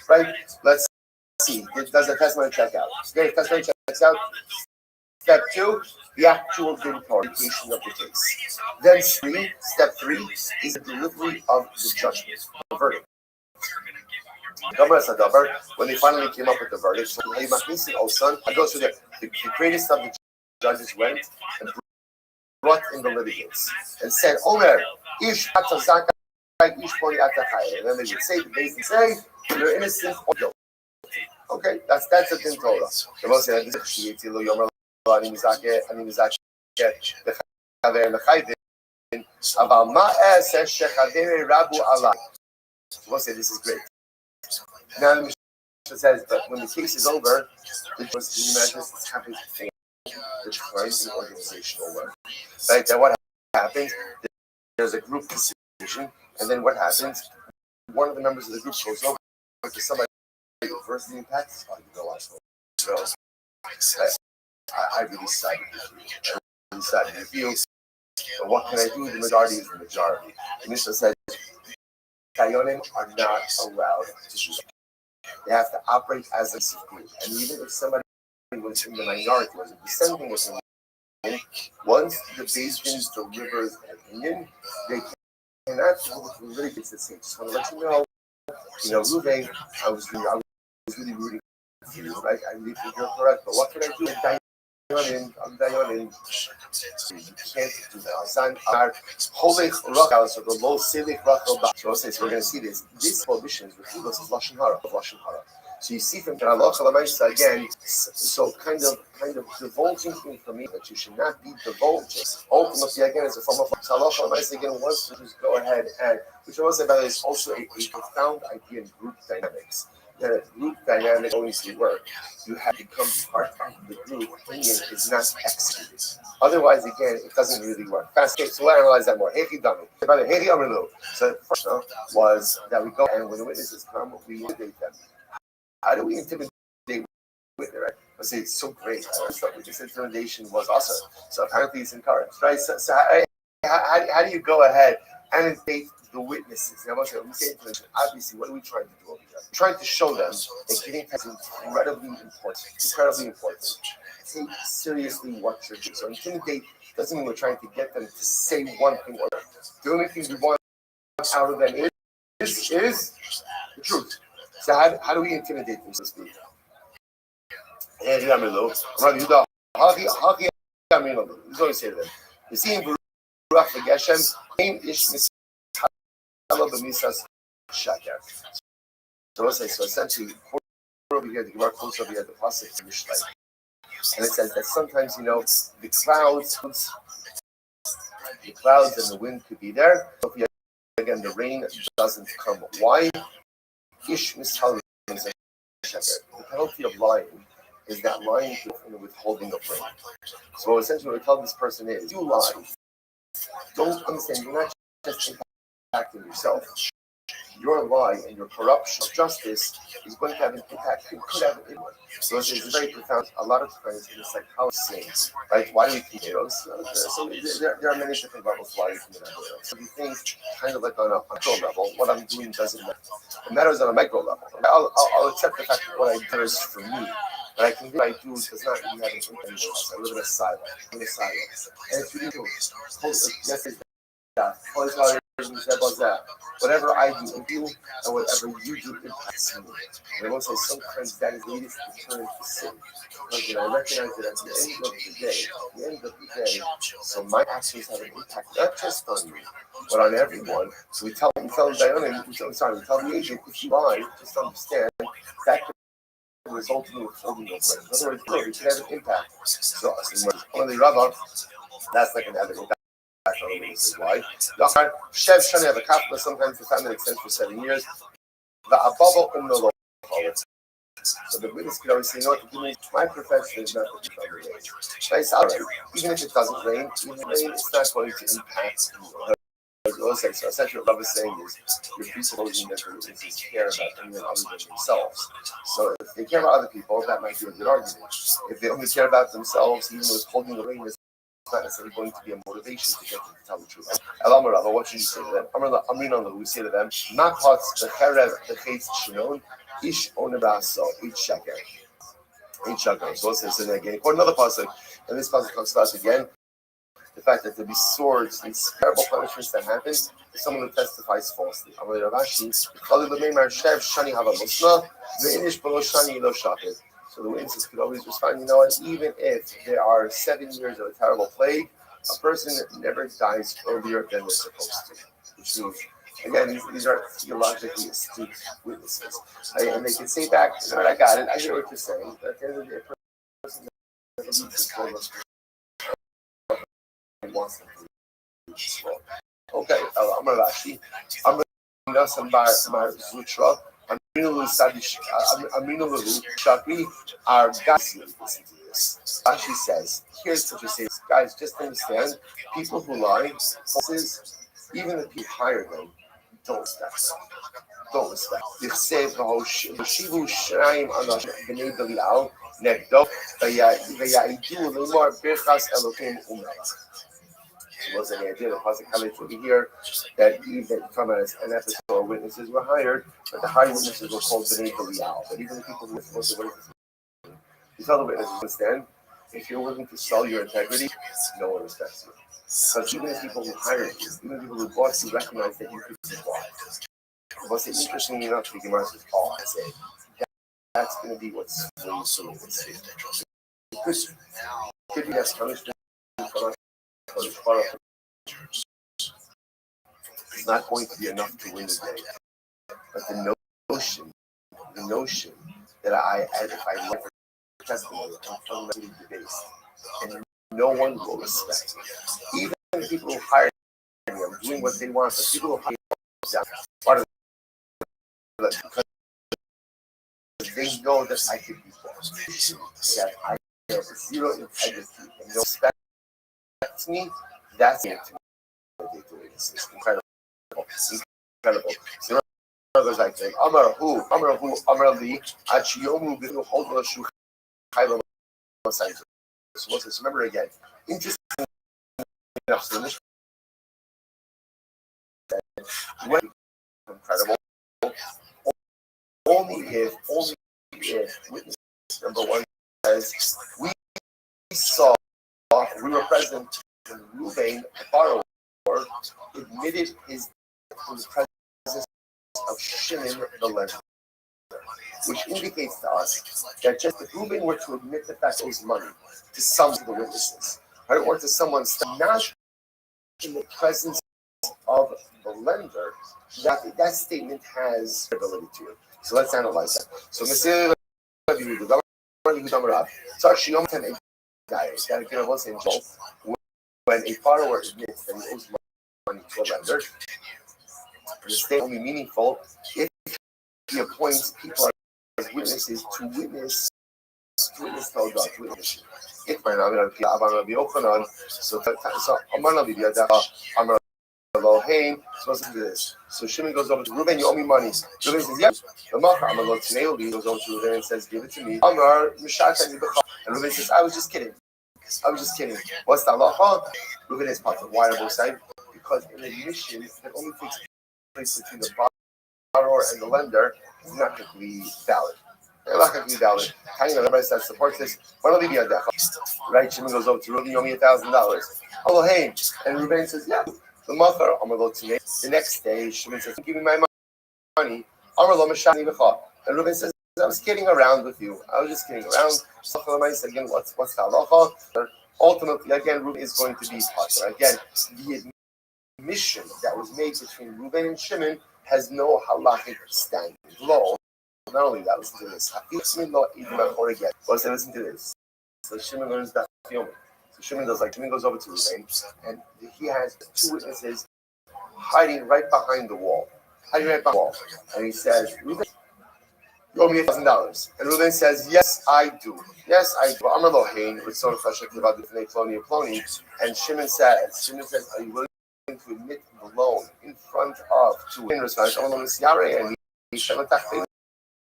right? Let's see. Does the testimony check out? Okay, if testimony checks out. Step two, the actual vindication of the case. Then step three is the delivery of the judgment, the verdict. When they finally came up with the verdict, so I go through the greatest of the judges went and brought in the litigants and said, Omer, ish atazaka, ish poli atachaya. And then they would say, the base and say, you're innocent or guilty. Okay, that's a din Torah. The most said, this is אני מזכה לחבר לחייבים, אבל מה אעשה שחברי רבו עליי? So we'll say this is great. Now the Mishnah says, but when the case is over, the judge, can you imagine this happens before the crime in organizational work? Right, then what happens? There's a group decision, and then what happens? One of the members of the group goes over to somebody who adversely impacts. Oh, you know what? So, I really sided with you. But what can I do? The majority is the majority. The Mishnah says, Kayonim are not allowed to do that. They have to operate as a group. And even if somebody was in the minority, was a dissenting opinion, once the Beis Din delivers an opinion, they cannot litigate the same. Just want to let you know, Reuven, I was really rooting for you, right? I really think you're correct, but what can I do? I'm Dayanim. You can't do that. So we're going to see this. This prohibition is refused as Lashon Hara. So you see from halacha l'maisa again, so kind of divulging information that you should not be divulging. Ultimately, again, it's a form of halacha l'maisa again. Once we just go ahead and, which I will say, by the way, is also a profound idea in group dynamics. the group dynamic always to work. You have to become part of the group when it is not executed. Otherwise, again, it doesn't really work. Fast. Okay, so we'll analyze that more. So the first was that we go and when the witnesses come, we intimidate them. How do we intimidate witness? Right? Let's say it's so great. This intimidation was awesome. So apparently it's encouraged, right? So how do you go ahead and intimidate the witnesses? Now, when we say intimidation, obviously, what are we trying to do over here? We're trying to show them that giving tests is incredibly important. Incredibly important. Take seriously what you're doing. So intimidate doesn't mean we're trying to get them to say one thing or another. The only thing we want out of them is the truth. So how do we intimidate them, so to speak? This is what we say to them. You see in Baruch Geshem, name Ish Mishala B'Misas Shaker. So essentially, over here, the Gemara quotes over here the pasuk in Mishlei, and it says that sometimes the clouds and the wind could be there. But again, the rain doesn't come. Why? Ish Mishala B'Misas Shaker. The penalty of lying is that lying in the withholding of rain. So essentially what we tell this person is, you lie. Don't understand, you're not just impacting yourself. Your lie and your corruption of justice is going to have an impact. It could have an impact. So it's very profound. A lot of times in the psychology, right? Why do we commit errors? So there are many different levels why we commit errors. So you think kind of like on a micro level, what I'm doing doesn't matter. It matters on a micro level. I'll accept the fact that what I do is for me. But I can do what I do does not really have an impact on us. I live in a silo. And it's really cool. Yes, it's that. Whatever I do with you and whatever you do impacts me. And I will say sometimes that is needed to turn to sin. Because I recognize that at the end of the day, so my actions have an impact not just on you, but on everyone. So we tell Diana, we tell the agent, if you lie, just understand that resulting in holding of brain. In other words, it can have an impact. So, one of the Rabbi, that's not going to have an impact on the witnesses. Why? Shev Shani have a kapla, sometimes the family extends for 7 years. So the witness could always say, my profession is not to become rain. It's all right. Even if it doesn't rain, it's not going to impact you. So essentially what Rabbi is saying is you're presupposing that the witnesses care about anyone other than themselves. So if they care about other people, that might be a good argument. If they only care about themselves, even with holding the rain, it's not necessarily going to be a motivation to get them to tell the truth. Elamar Rabba, what should you say to them? Amrin, we say to them, Makhatz the Cherev the Chetz Shinon, Ish Onebaso, each sheker. So let's say again. Or another pasuk, and this pasuk comes about again. The fact that there be swords and terrible punishments that happen to someone who testifies falsely. So the witnesses could always respond, even if there are 7 years of a terrible plague, a person never dies earlier than they're supposed to. Which means, again, these are theologically astute witnesses. And they can say back, I got it, I hear what you're saying, but at the end of the day, a person never leaves this world wants them to reach this world. Okay, I'm Rashi. I'm Nasan Bar Zutra. Aminu Lahu Shakri are guys. Listen to this. Rashi says, here's what you say, guys. Just understand, people who lie, even the people who hire them, don't respect them. Don't respect. Yichsev v'hoshivu shrayim anash b'nei Belial negdo v'ya'idu l'mar birchas Elokim u'melach. So what's the idea? The pasuk highlights over here that even from an episode where witnesses were hired, but the hired witnesses were called b'nei Belial. But even the people who were supposed to witness, you tell the witnesses, understand, if you're willing to sell your integrity, no one respects you. Because even the people who hired you, even the people who bought you, recognize that you could be bought. What's interestingly enough, the Gemara says, I say, that's going to be what's going to could be as punishment for us. It's not going to be enough to win the day. But the notion that if I let the testimony, I'm telling the base, and no one will respect me. Even the people who hire me, I'm doing what they want, but people who hire me, part of they know that I could be false. That I have zero integrity and no respect to me. That's it. It's incredible. Incredible. So goes like this. Amar who? Amar li. Achiyomu bihu hodla shu chayla l'sayim. So let's remember again. Interesting enough. So this incredible. Only if witness number one says we were present when Ruvain, the borrower, admitted his presence of Shimon the lender, which indicates to us that just if Ruvain were to admit the fact that owes money to some of the witnesses, right, or to someone not in the presence of the lender, that statement has ability to it. So let's analyze that. So when a borrower admits that he owes money to a lender, the statement will be meaningful if he appoints people as witnesses to witness the witness. If my Rabbi Yochanan, so Elohim, supposed to do this. So Shimon goes over to Reuben, you owe me money. Reuben says, yes. The Macha Amar Lo Tnei goes over to Reuben and says, give it to me. Amar Mishatan Yibecha. And Reuben says, I was just kidding. What's the halacha? Reuben is part of why I say because an admission that only takes place between the borrower and the lender is not going to be valid. Everybody starts to support this. Right? Shimon goes over to Reuben, you owe me $1,000. Elohim. And Reuben says, yeah. The mother, the next day, Shimon says, give me my money. And Reuben says, I was kidding around with you. I was just kidding around. Again, what's the halacha? Ultimately, again, Reuben is going to be potter. Again, the admission that was made between Reuben and Shimon has no halachic standing. Law. Not only that, listen to this. Listen to this. So Shimon learns that film. So Shimon goes over to Reuben, and he has two witnesses hiding right behind the wall. And he says, Reuben, you owe me $1,000. And Reuben says, yes, I do. Amar Lohain, and Shimon says, are you willing to admit the loan in front of two witnesses?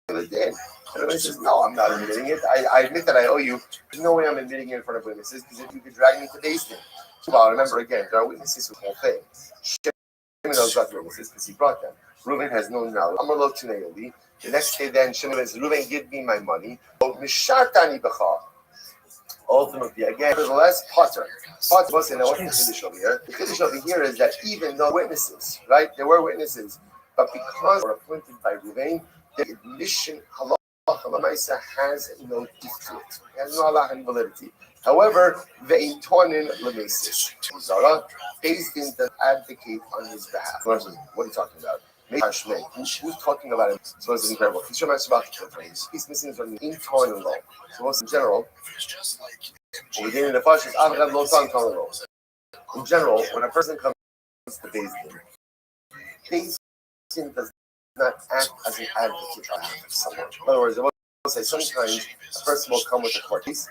And and Rabbi says, no, I'm not admitting it. I admit that I owe you. There's no way I'm admitting it in front of witnesses because if you could drag me to the basement. Remember again, there are witnesses who the whole thing. Shimon knows about the witnesses because he brought them. Reuben has no knowledge. Amar Lo Tnei Li. The next day then, Shimon says, Reuben, give me my money. Ultimately, again, for the last potter was in what's the Kiddush over here? The Kiddush over here is that even though witnesses, right, there were witnesses, but because they were appointed by Reuben, the admission has no teeth to it. It has no halachic validity. However, ve'intonin lemesis. Zara, Beis Din does advocate on his behalf. What are you talking about? Who's talking about it? So it's incredible. He's missing something in Torah law. So most in general, we did in the Pashas, in general, when a person comes to Beis Din does not act as an advocate on behalf of someone. In other words, I will say sometimes a person will come with a court case,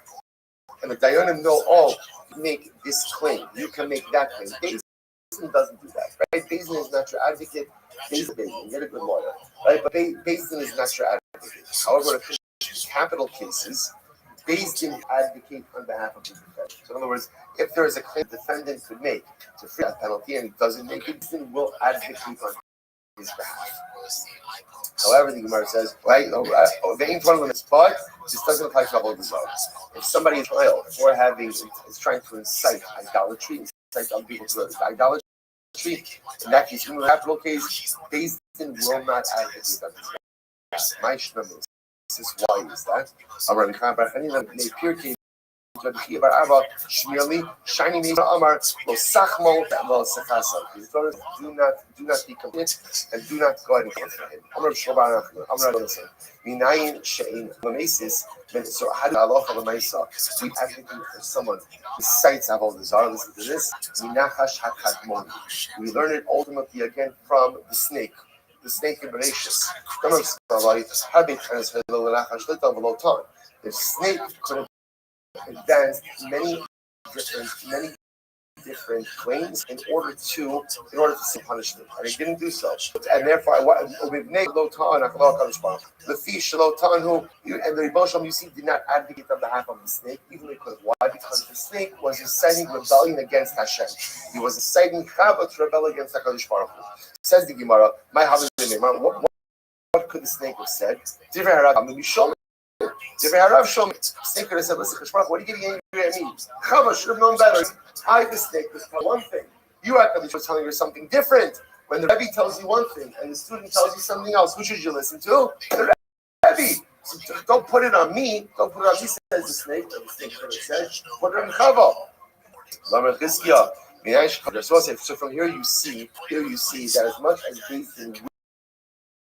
and the Dayanim know, make this claim, you can make that claim. Beis Din doesn't do that, right? Beis Din is not your advocate. Beis Din, get a good lawyer, right? But Beis Din is not your advocate. However, in capital cases, Beis Din advocate on behalf of the defendant. So in other words, if there is a claim the defendant could make to free that penalty and he doesn't make it, Beis Din will advocate on his behalf. However, the Gemara says, right, the ain't one of them is, but this doesn't apply to all the laws. If somebody is trial for is trying to incite idolatry, incite other people to idolatry, in that case, in the capital case, Beis Din will not advocate on his behalf. My shemim is why is that? Rabbi Chanina made pure case. Shiny Amar Sachmo do not be committed and do not go ahead and cancel him. Amar Shobar Amar listen. Minayin Shein Lamesis. So how do Allah Lamaisa? We advocate for someone who cites Avodah Zarah. Listen to this. Minachash Hakadmon. We learn it ultimately again from the snake. the snake in Bereshis. The snake could have advanced many different claims in order to see punishment, and he didn't do so. And therefore, the fish who and the Rebbe you see did not advocate on behalf of the snake, even though he could have. Why? Because the snake was inciting rebellion against Hashem. He was inciting Chava to rebel against Hakadosh Baruch Hu. Says the Gemara, what could the snake have said? Snake could have said, listen, what are you getting angry at me? Chava should have known better. I, the snake, was telling one thing. You actually were telling her something different. When the Rabbi tells you one thing and the student tells you something else, who should you listen to? The Rabbi. So don't put it on me. Don't put it on me, says the snake. And the snake could have said, put it on Chava. So from here you see that as much as Beis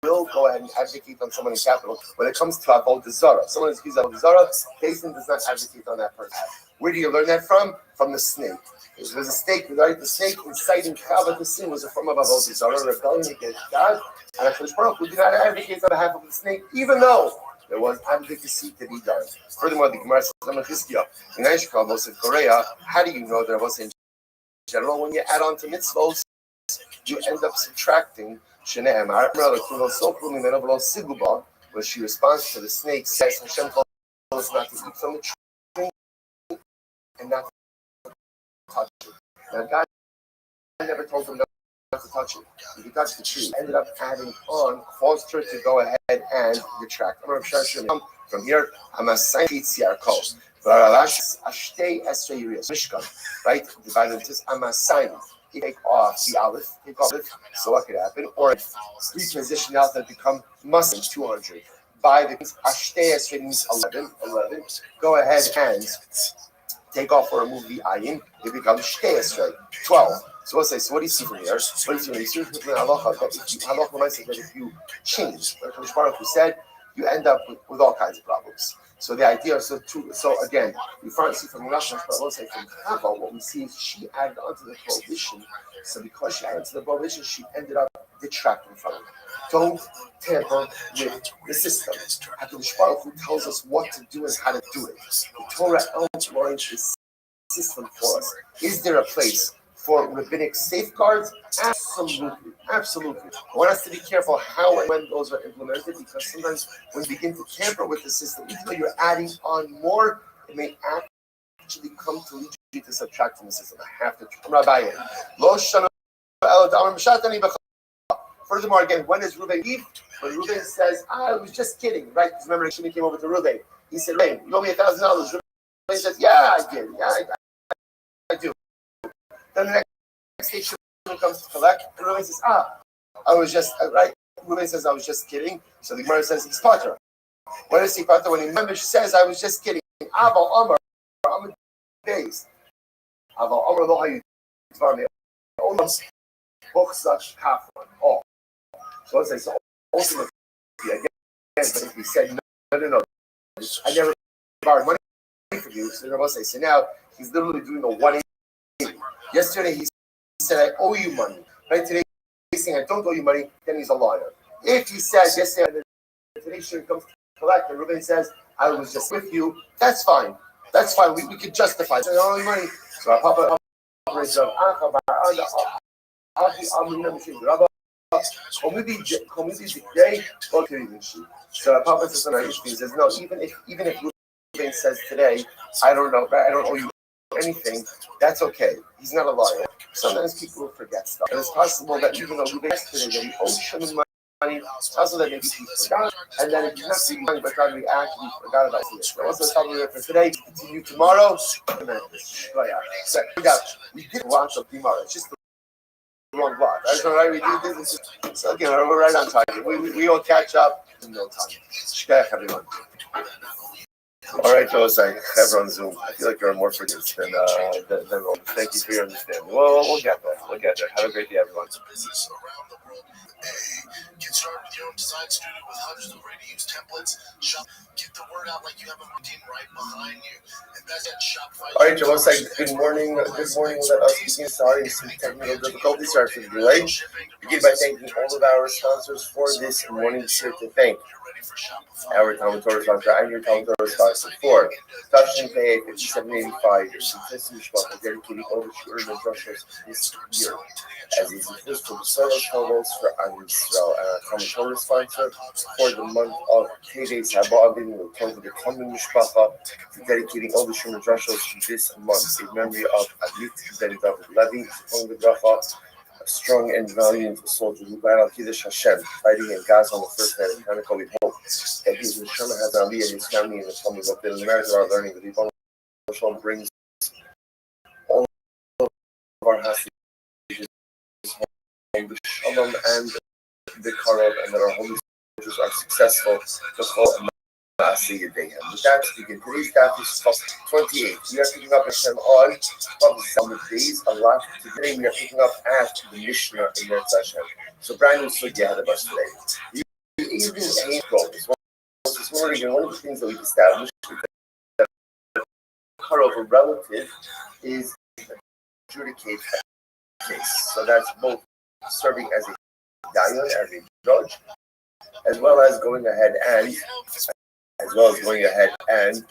will go ahead and advocate on someone in capital, when it comes to Avodah Zarah, someone who's accused of Avodah Zarah, Beis does not advocate on that person. Where do you learn that from? From the snake. There's a snake, right? The snake inciting Chava to sin was a form of Avodah Zarah, rebellion against God, and Hakadosh Baruch Hu did not advocate on behalf of the snake, even though there was advocacy to be done. Furthermore, the Gemara says, how do you know there was in general? When you add on to mitzvos, you end up subtracting. When she responds to the snake, says Hashem told us not to eat from the tree and not to touch it. Now God never told them not to touch it. If you touch the tree, ended up adding on, caused her to go ahead and retract. From here, I'm a science right? Divided into Amasayin. Take off the aleph, so what could happen? Or reposition out that become Muslim 200. By the Ashtei Esrei means 11. Go ahead and take off or remove the ayin. It becomes Shtei Esrei 12. So we'll say, so what do you see from here? What do you see from here? Halacha reminds us that if you change, like Hakadosh Baruch Hu said, you end up with all kinds of problems. So the idea, so again, we finally see from Rashi, but we'll say from Chava, what we see is she added onto the prohibition. So because she added to the prohibition, she ended up detracting from it. Don't tamper with the system. Hakadosh Baruch Hu tells us what to do and how to do it. The Torah outlines the system for us. Is there a place for rabbinic safeguards? Absolutely. I want us to be careful how and when those are implemented, because sometimes when you begin to tamper with the system, even though you're adding on more, it may actually come to lead you to subtract from the system. I have to. Rabbi, furthermore, again, when does Reuben leave? When Reuben says, I was just kidding, right? Because remember, Shimon came over to Reuben. He said, Reuben, you owe me $1,000. Reuben says, yeah, I did. Yeah, I do. Then the next day, Shimon comes to collect, and Reuben says, I was just, right? Reuben says, I was just kidding. So the Gemara says, he's Potter. What is he Potter? When he says, I was just kidding. Aval Amar, I'm days. Aval Amar, lo hayu dvar me'olam, bochsach kafran. Oh. So let's say, so ultimately, again, but if he said, no, I never borrowed money from you, so they're going to say, so now he's literally doing a 180. Yesterday he said, I owe you money. Right? Today he's saying, I don't owe you money, then he's a liar. If he says, yesterday, today she comes to collect, and Reuben says, I was just with you, that's fine. That's fine. We could justify it. So I don't owe you money. So our Papa brings up, so Papa says, no, even if Reuben says today, I don't owe you anything, that's okay. He's not a liar. Sometimes people will forget stuff. And it's possible that even though Reuben yesterday that he owed Shimon money, it's also that maybe he forgot, and then if he's not seeing money, but trying to act, he forgot about it. So also something for today, continue tomorrow. So we did lots of tomorrow. It's just wrong block. That's all right. We do this. So again, we're right on target. We will catch up in no time. Shkach, everyone. All right, fellas. Everyone Zoom. I feel like you're more forgiving than Roman. Thank you for your understanding. Well, we'll get there. Have a great day, everyone. start with your own design studio with hundreds of ready-to-use templates. Get the word out like you have a team right behind you. Invest at Shopify. All right, Joel, good morning. Good morning. Let us begin. Sorry, some technical difficulties are to the delay. Begin by thanking all of our sponsors for this morning's share to thank our Talmud Torah sponsor and your Talmud Torah sponsor for Touching Pay 5785. Consistent sponsor dedicating all the children and Russians this year as these includes for the Soros Toldos for Am Yisrael and our Talmud Torah sponsor for the month of Tevei Sabbatim will come to the Talmud Mishpacha dedicating all the children and Russians this month in memory of Amit Ben David Levi, on the Bracha, a strong and valiant soldier who died al Kiddush Hashem, fighting in Gaza on the first night of Hanukkah. We hope that his Neshama has Ali and his family and the Talmud of the America are learning that Ibn Shalom brings all of our hostages home, the Shalom and the Karov, and that our holy soldiers are successful to follow. With that, begin today's daf is 28. We are picking up Hashem on the days. A lot today. We are picking up at the Mishnah in Eretz Hashem. So brand new sugya ahead of us today. The evening ain't broke. This morning, one of the things that we've established is that the car of a relative is adjudicate a case. So that's both serving as a dayan, as a judge, as well as going ahead and as well as going ahead and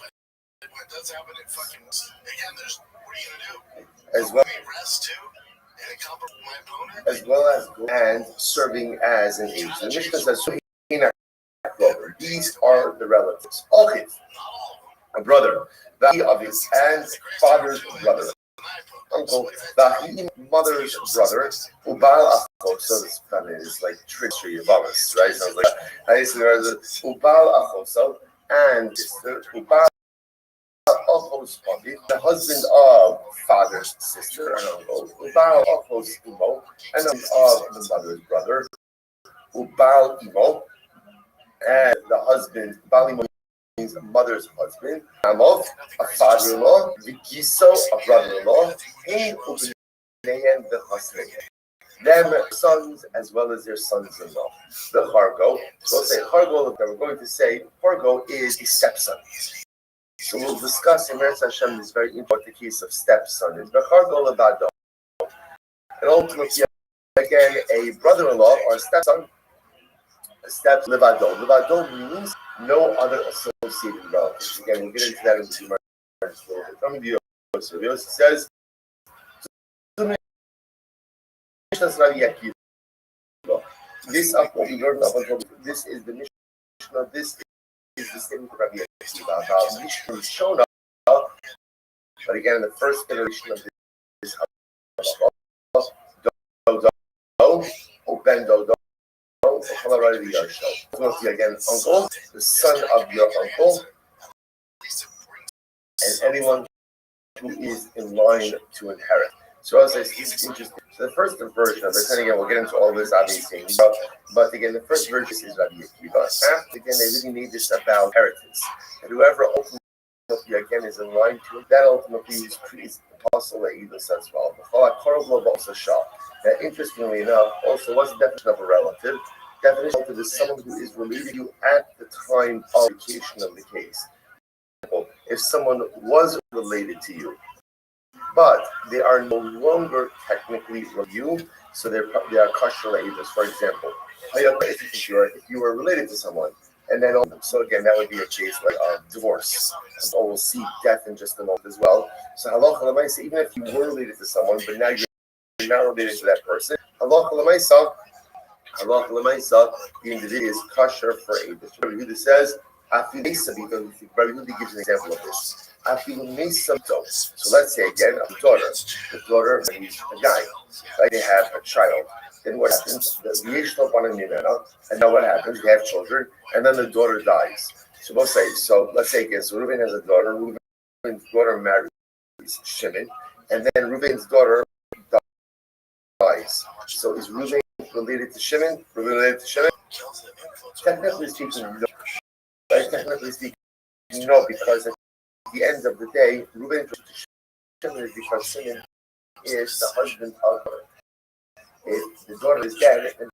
serving as an agent. The Mishnah says, these are the relatives. Okay, a brother, of his and father's brother, uncle, mother's brother, ubal achos. So this kind of is like trickery of us, right? Sounds like ubal achos. And sister, the husband of father's sister and uncle, Ubal Achos Imo, and of the mother's brother, Ubal Imo, and the husband, Bal Imo means mother's husband, Amov, a father-in-law, Vigiso, a brother-in-law, and Ubnehem, the husband. Them sons as well as their sons-in-law. The Hargo. So we'll say Hargo, that we're going to say Hargo is a stepson. So we'll discuss in Eretz Hashem this very important case of stepson. It's the Hargo Levado. And ultimately, again, a brother-in-law or a stepson, a step Levado. Levado means no other associated relatives. Again, we'll get into that in the Gemara a little bit. Let me be so it says, this up what we learned up until this is the Mishnah. This is the statement of Rabbi Akiva about Mishnah is shown up, but again, the first iteration of this again, uncle, the son of your uncle, and anyone who is in line to inherit. So as I say, it's interesting. So the first version of it, and again, we'll get into all this obviously, but again, the first version is Rabbi Akiva. After, again, they really made this about inheritance. And whoever ultimately, again, is in line to it, that ultimately is Apostle Eidah says, well, that interestingly enough, also what's the definition of a relative? Definition of is someone who is related to you at the time of vacation of the case. If someone was related to you, but they are no longer technically you, so they are kosher le'edus. For example, if you were related to someone, and then so again that would be a case like divorce. So we'll see death in just a moment as well. So halacha l'maisa, even if you were related to someone, but now you're not related to that person, halacha l'maisa, the individual is kosher for edus. Rabbi Yehuda says, Rabbi Yehuda gives an example of this. So let's say again, the daughter marries a guy, right? They have a child. Then what happens? And now what happens? They have children, and then the daughter dies. So let's say again, so Reuben has a daughter. Reuben's daughter marries Shimon, and then Reuben's daughter dies. So is Reuben related to Shimon? Technically speaking, no. Right? Technically speaking, no, because at the end of the day, Reuben is Shimon because Shimon is the husband of her. If the daughter is dead, then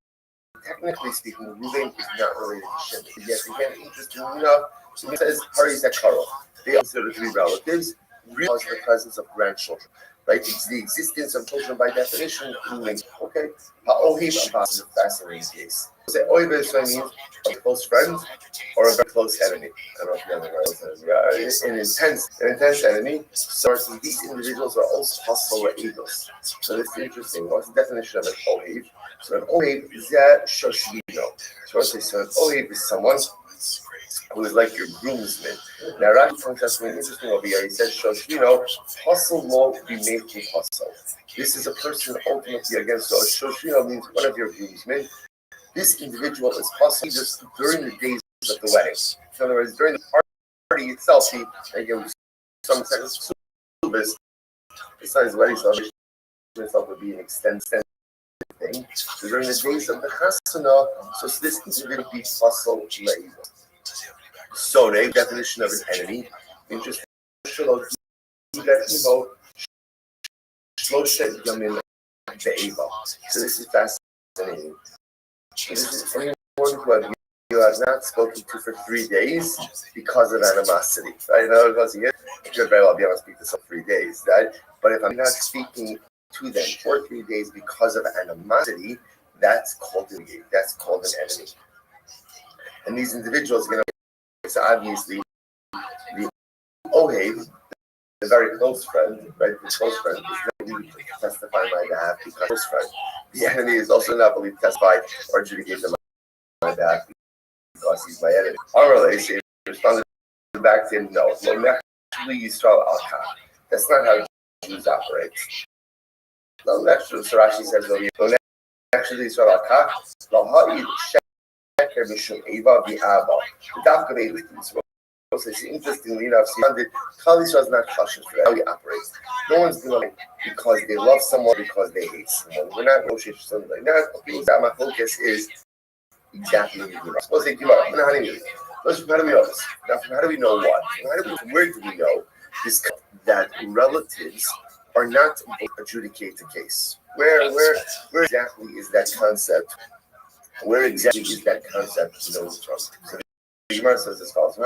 technically speaking, Reuben is not related to Shimon. Yet again, interestingly enough, it says Haris Ekaro. They are considered to be relatives, because of the presence of grandchildren. Right? It's the existence of children by definition. Okay. Ha'ohiv Abbas is a fascinating case. Say oiv so means a close friend or a very close enemy. I don't know if you know an intense enemy. So these individuals are also hostile egos. So this is interesting. What's the definition of an ohiv? So an ohiv is that shoshino. So an ohiv is someone who is like your groomsman. Now, Rashi points out something interesting over here. He says, Shoshino, hustle will be made to hustle. This is a person ultimately against so Shoshino means one of your groomsmen. This individual is hustle just during the days of the wedding. In other words, during the party itself, they give some type of service. Besides the wedding celebration itself would be an extended thing. So during the days of the chasana, so this individual would be hustle labor. So the definition of an enemy, interesting. So this is fascinating. This is anyone who you have not spoken to for 3 days because of animosity. I know because you could very well be able to speak to some 3 days, right? But if I'm not speaking to them for 3 days because of animosity, that's called an enemy. And these individuals, so obviously, the Ohev, the very close friend, right? The close friend is not believed to testify on my behalf because close friend. The enemy is also not believed to testify or adjudicate on my behalf because he's my enemy. Our relationship responded back to him, no. That's not how Jews operate. No, actually, so Rashi says, no, actually, Israel al-Kah, interestingly enough, Kali is not cautious for how he operates. No one's doing it because they love someone, because they hate someone. We're not negotiating something like that. Okay, that my focus is exactly what you're supposed to do. How do we know this? How do we know what? Where do we know this that relatives are not adjudicate the case? Where exactly is that concept? Where exactly is that concept known from? So the Gemara says as follows: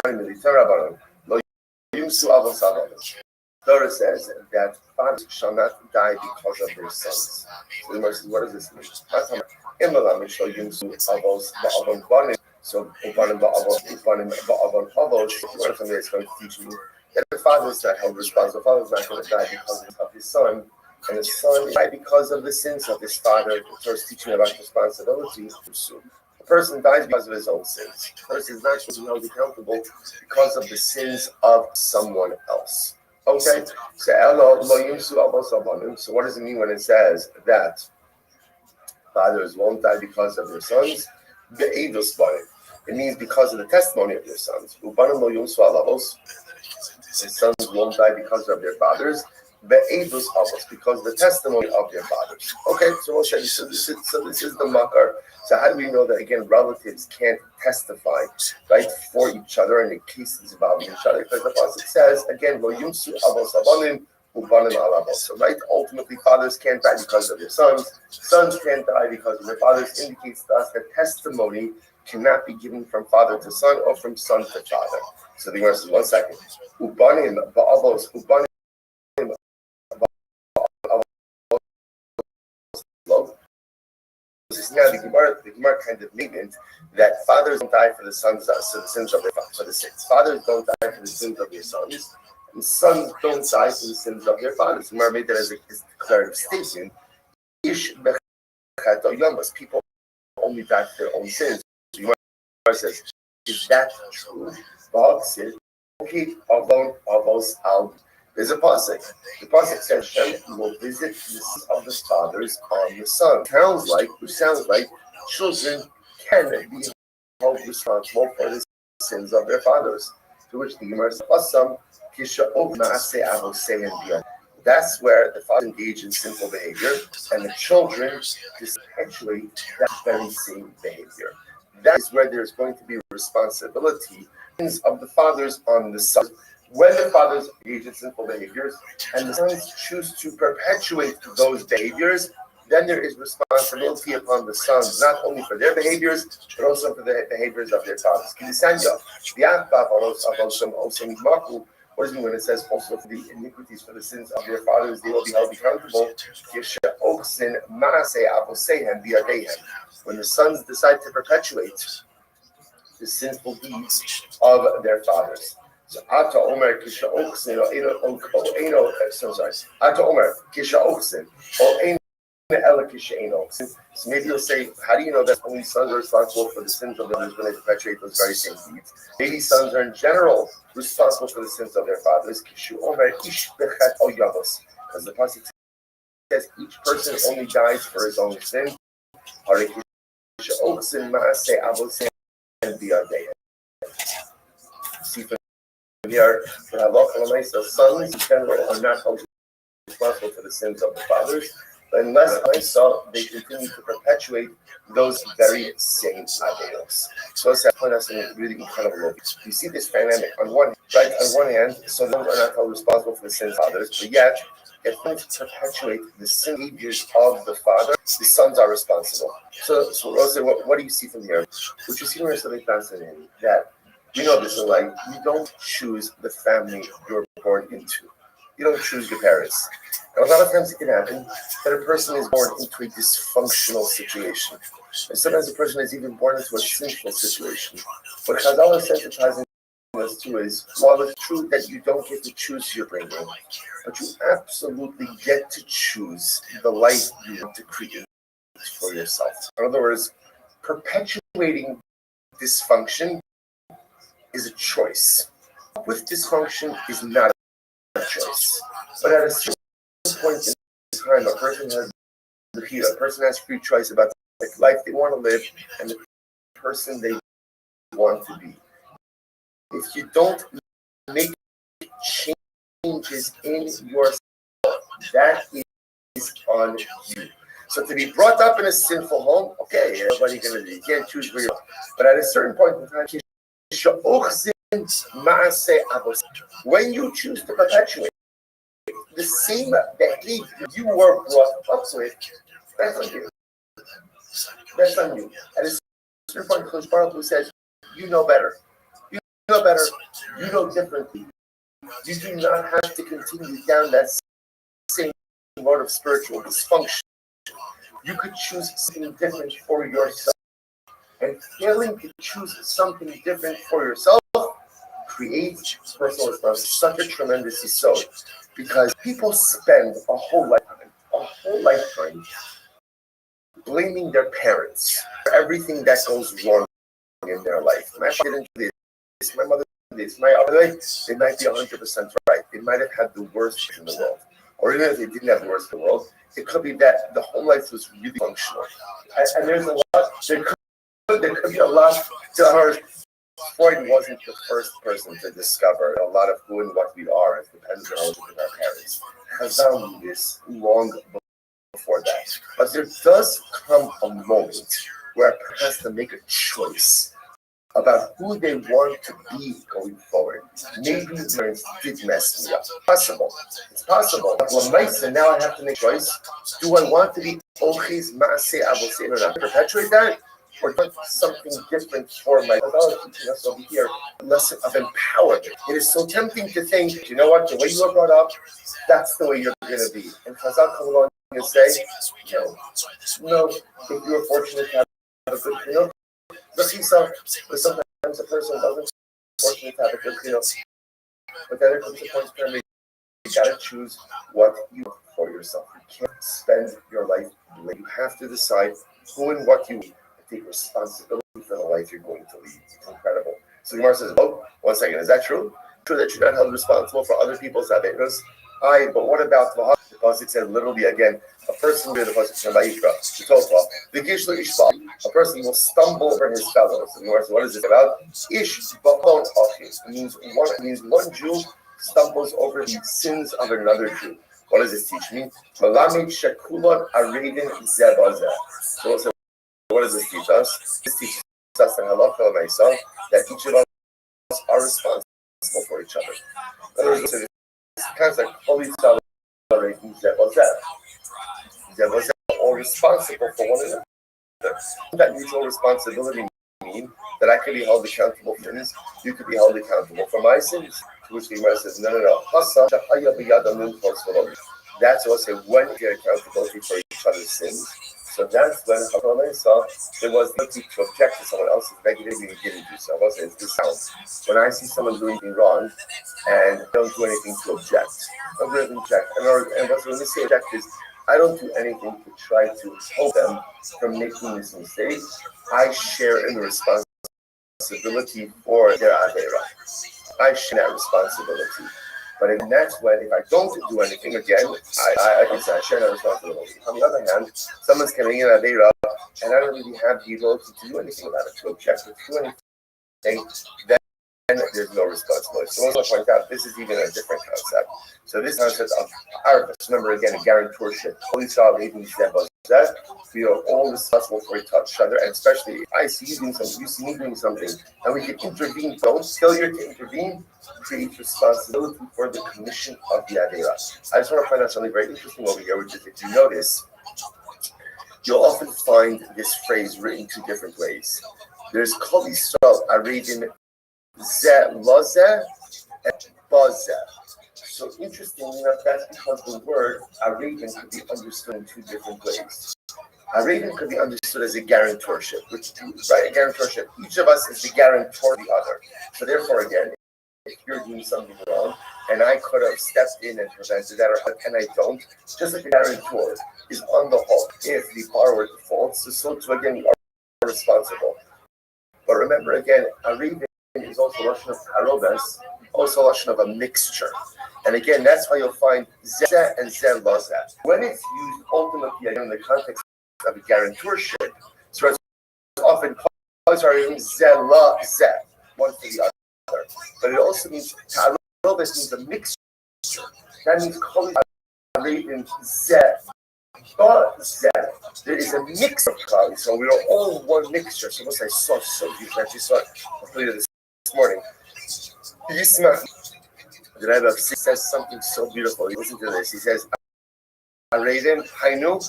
Torah says that fathers shall not die because of their sons. So the Gemara says, what does this mean? So one of them is going to teach me that the father is not held responsible. The father is not going to die because of his son. And his son died because of the sins of his father. The Torah is teaching about responsibility. A person dies because of his own sins. A person is not supposed to be held accountable because of the sins of someone else. Okay? So what does it mean when it says that fathers won't die because of their sons? It means because of the testimony of their sons. His sons won't die because of their fathers. Because the testimony of their fathers. Okay, so this is the makar. So how do we know that again relatives can't testify right for each other in the cases involving each other? Because the pasuk says again, lo yumsu avos abanim ubanim alavos. So right, ultimately fathers can't die because of their sons. Sons can't die because of their fathers. Indicates to us that testimony cannot be given from father to son or from son to father. So the Gemara says 1 second. Ubanim ba'avos ubanim. Now the Gemara kind of meant that fathers don't die for the sins of their fathers. Fathers don't die for the sins of their sons, and sons don't die for the sins of their fathers. The Gemara made that as a declarative statement. People only die for their own sins. The Gemara says, "Is that true?" Bob said, "Okay, there's a pasuk. The pasuk says Shem will visit the sins of the fathers on the son. Which sounds like children can be held responsible for the sins of their fathers. To which the Gemara says, that's where the father engage in sinful behavior, and the children perpetuate that very same behavior. That is where there's going to be responsibility of the fathers on the son. When the fathers engage in sinful behaviors and the sons choose to perpetuate those behaviors, then there is responsibility upon the sons, not only for their behaviors, but also for the behaviors of their fathers. What does it mean when it says also for the iniquities, for the sins of their fathers, they will be held accountable? When the sons decide to perpetuate the sinful deeds of their fathers. So Ata Omer Kisha Oxen or Eno Ata Omer Kisha Oxen or Eno Ela Kisha Eno. So maybe you'll say, how do you know that only sons are responsible for the sins of others when they perpetuate those very same deeds? Maybe sons are in general responsible for the sins of their fathers. Kishu Omer Ish Bechet O Yavos. As the passage says, each person only dies for his own sin. Hare Kisha Oxen Maase Avos and Biadeh. See from here, the sons in general are not responsible for the sins of the fathers, but unless they continue to perpetuate those very same averos. So let's point out some really incredible look. You see this dynamic on one hand, so those are not held responsible for the sins of others, but yet if they perpetuate the sin behaviors of the father, the sons are responsible. So Rosa, what do you see from here? What you see from here is something fascinating, that you know this in life, you don't choose the family you're born into. You don't choose your parents. And a lot of times it can happen that a person is born into a dysfunctional situation. And sometimes a person is even born into a sinful situation. What Chazal is sensitizing us to is, while it's true that you don't get to choose your bringing, but you absolutely get to choose the life you want to create for yourself. In other words, perpetuating dysfunction is a choice. With dysfunction is not a choice. But at a certain point in time, a person has free choice about the life they want to live and the person they want to be. If you don't make changes in yourself, that is on you. So to be brought up in a sinful home, okay, everybody gonna do. You can't choose where you are. But at a certain point in time, when you choose to perpetuate the same behavior you were brought up with, that's on you. That's on you. At a certain point, Kosh Baruch Hu says, you know better. You know better. You know differently. You do not have to continue down that same road of spiritual dysfunction. You could choose something different for yourself. And failing to choose something different for yourself creates personal responsibility. Such a tremendous episode, because people spend a whole lifetime blaming their parents for everything that goes wrong in their life. My father didn't do this, my mother did this, my other way, they might be 100% right. They might have had the worst in the world. Or even if they didn't have the worst in the world, it could be that the whole life was really functional. And there's a lot, there could be a lot to ours. Freud wasn't the first person to discover a lot of who and what we are as dependent on our parents. Chazal knew this long before that. But there does come a moment where a person has to make a choice about who they want to be going forward. Maybe parents did mess me up. It's possible. But now I have to make a choice. Do I want to be Ochi's Maaseh Avoseh or not? Perpetuate that? Or do something different for my teaching us over here, a lesson of empowerment. It is so tempting to think, you know what, the way you were brought up, that's the way you're going to be. And Chazal come along and say, no, if you're fortunate to have a good chino, but sometimes a person doesn't fortunate to have a good chino. But then there comes a point where you gotta choose what you want for yourself. You can't spend your life blaming. You have to decide who and what you take responsibility for the life you're going to lead. It's incredible. So Gemara says, oh, 1 second, is that true? True that you're not held responsible for other people's averos? Aye, but what about the Pasuk said literally again, a person with the Pasuk said a person will stumble over his fellows. So Gemara says, what is this about? Ish b'chon achis means one Jew stumbles over the sins of another Jew. What does this teach me? Malamid shekulot aredin zebazeh. So what does this teach us? This teaches us that each of us are responsible for each other. In other words, it's kind of like holy celebrating Zebazeh. Zebazeh, all are responsible for one another. That mutual responsibility mean that I can be held accountable for sins, you could be held accountable for my sins. To which the Gemara says, no. That's also when you get accountability for each other's sins. So that's when saw there was the need to object to someone else's negativity and didn't do so. It's this sound. When I see someone doing anything wrong and don't do anything to object, I'm going to object. And what's when we say object is I don't do anything to try to help them from making this mistake. I share in the responsibility for their avera. I share that responsibility. But that's when, if I don't do anything again, I can say I share that responsibility. On the other hand, someone's coming in avera, and I don't really have the ability to do anything about it, to object, to do anything, then there's no responsibility. So I want to point out, this is even a different concept. So this concept of arvus, remember again, a guarantorship. We are all responsible for each other, and especially if I see you doing something, you see me doing something, and we can intervene. Don't failure to intervene creates responsibility for the commission of the avera. I just want to point out something very interesting over here, which is if you notice, you'll often find this phrase written two different ways. There's Kol Yisrael Arevin Ze Loze and Baze. So interestingly enough, that's because the word Arevin could be understood in two different ways. Arevin could be understood as a guarantorship, which, right, a guarantorship. Each of us is the guarantor of the other. So therefore, again, if you're doing something wrong, and I could have stepped in and prevented that, and I don't, just like the guarantor is on the hook if the borrower defaults, so too again, we are responsible. But remember again, Arevin is also a notion of arobes, also a notion of a mixture. And again, that's why you'll find Zeh and Zeh Lazeh. When it's used ultimately in the context of a guarantorship, so it's often called Zeh La Zeh, one for the other. But it also means arobes means a mixture. That means calling Arevin Zeh. There is a mix of clouds, so we are all one mixture. So once I saw so beautiful, I actually saw it earlier this morning. The Rabbi says something so beautiful. Listen to this. He says, "Arevin Hainu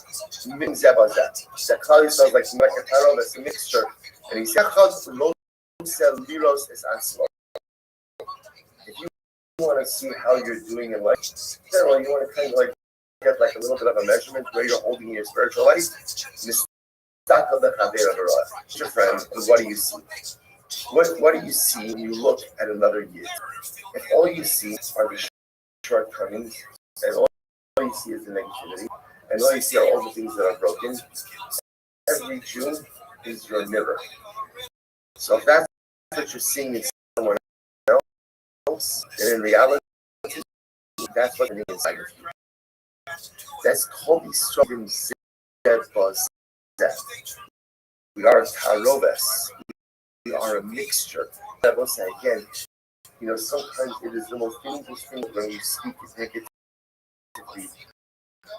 Min Zebazet." The cloud sounds like a tarot. That's a mixture. And he said, "Lo sel liros es anslo." If you want to see how you're doing in life, generally you want to kind of like get like a little bit of a measurement where you're holding in your spiritual life. Your friend, and what do you see? What do you see when you look at another year? If all you see are the shortcomings, and all you see is the negativity, and all you see are all the things that are broken, every Jew is your mirror. So if that's what you're seeing in someone else, then in reality, that's what's inside of you. That's called the strong buzz. We are tarobes. We are a mixture. I will say again, sometimes it is the most dangerous thing when we speak negatively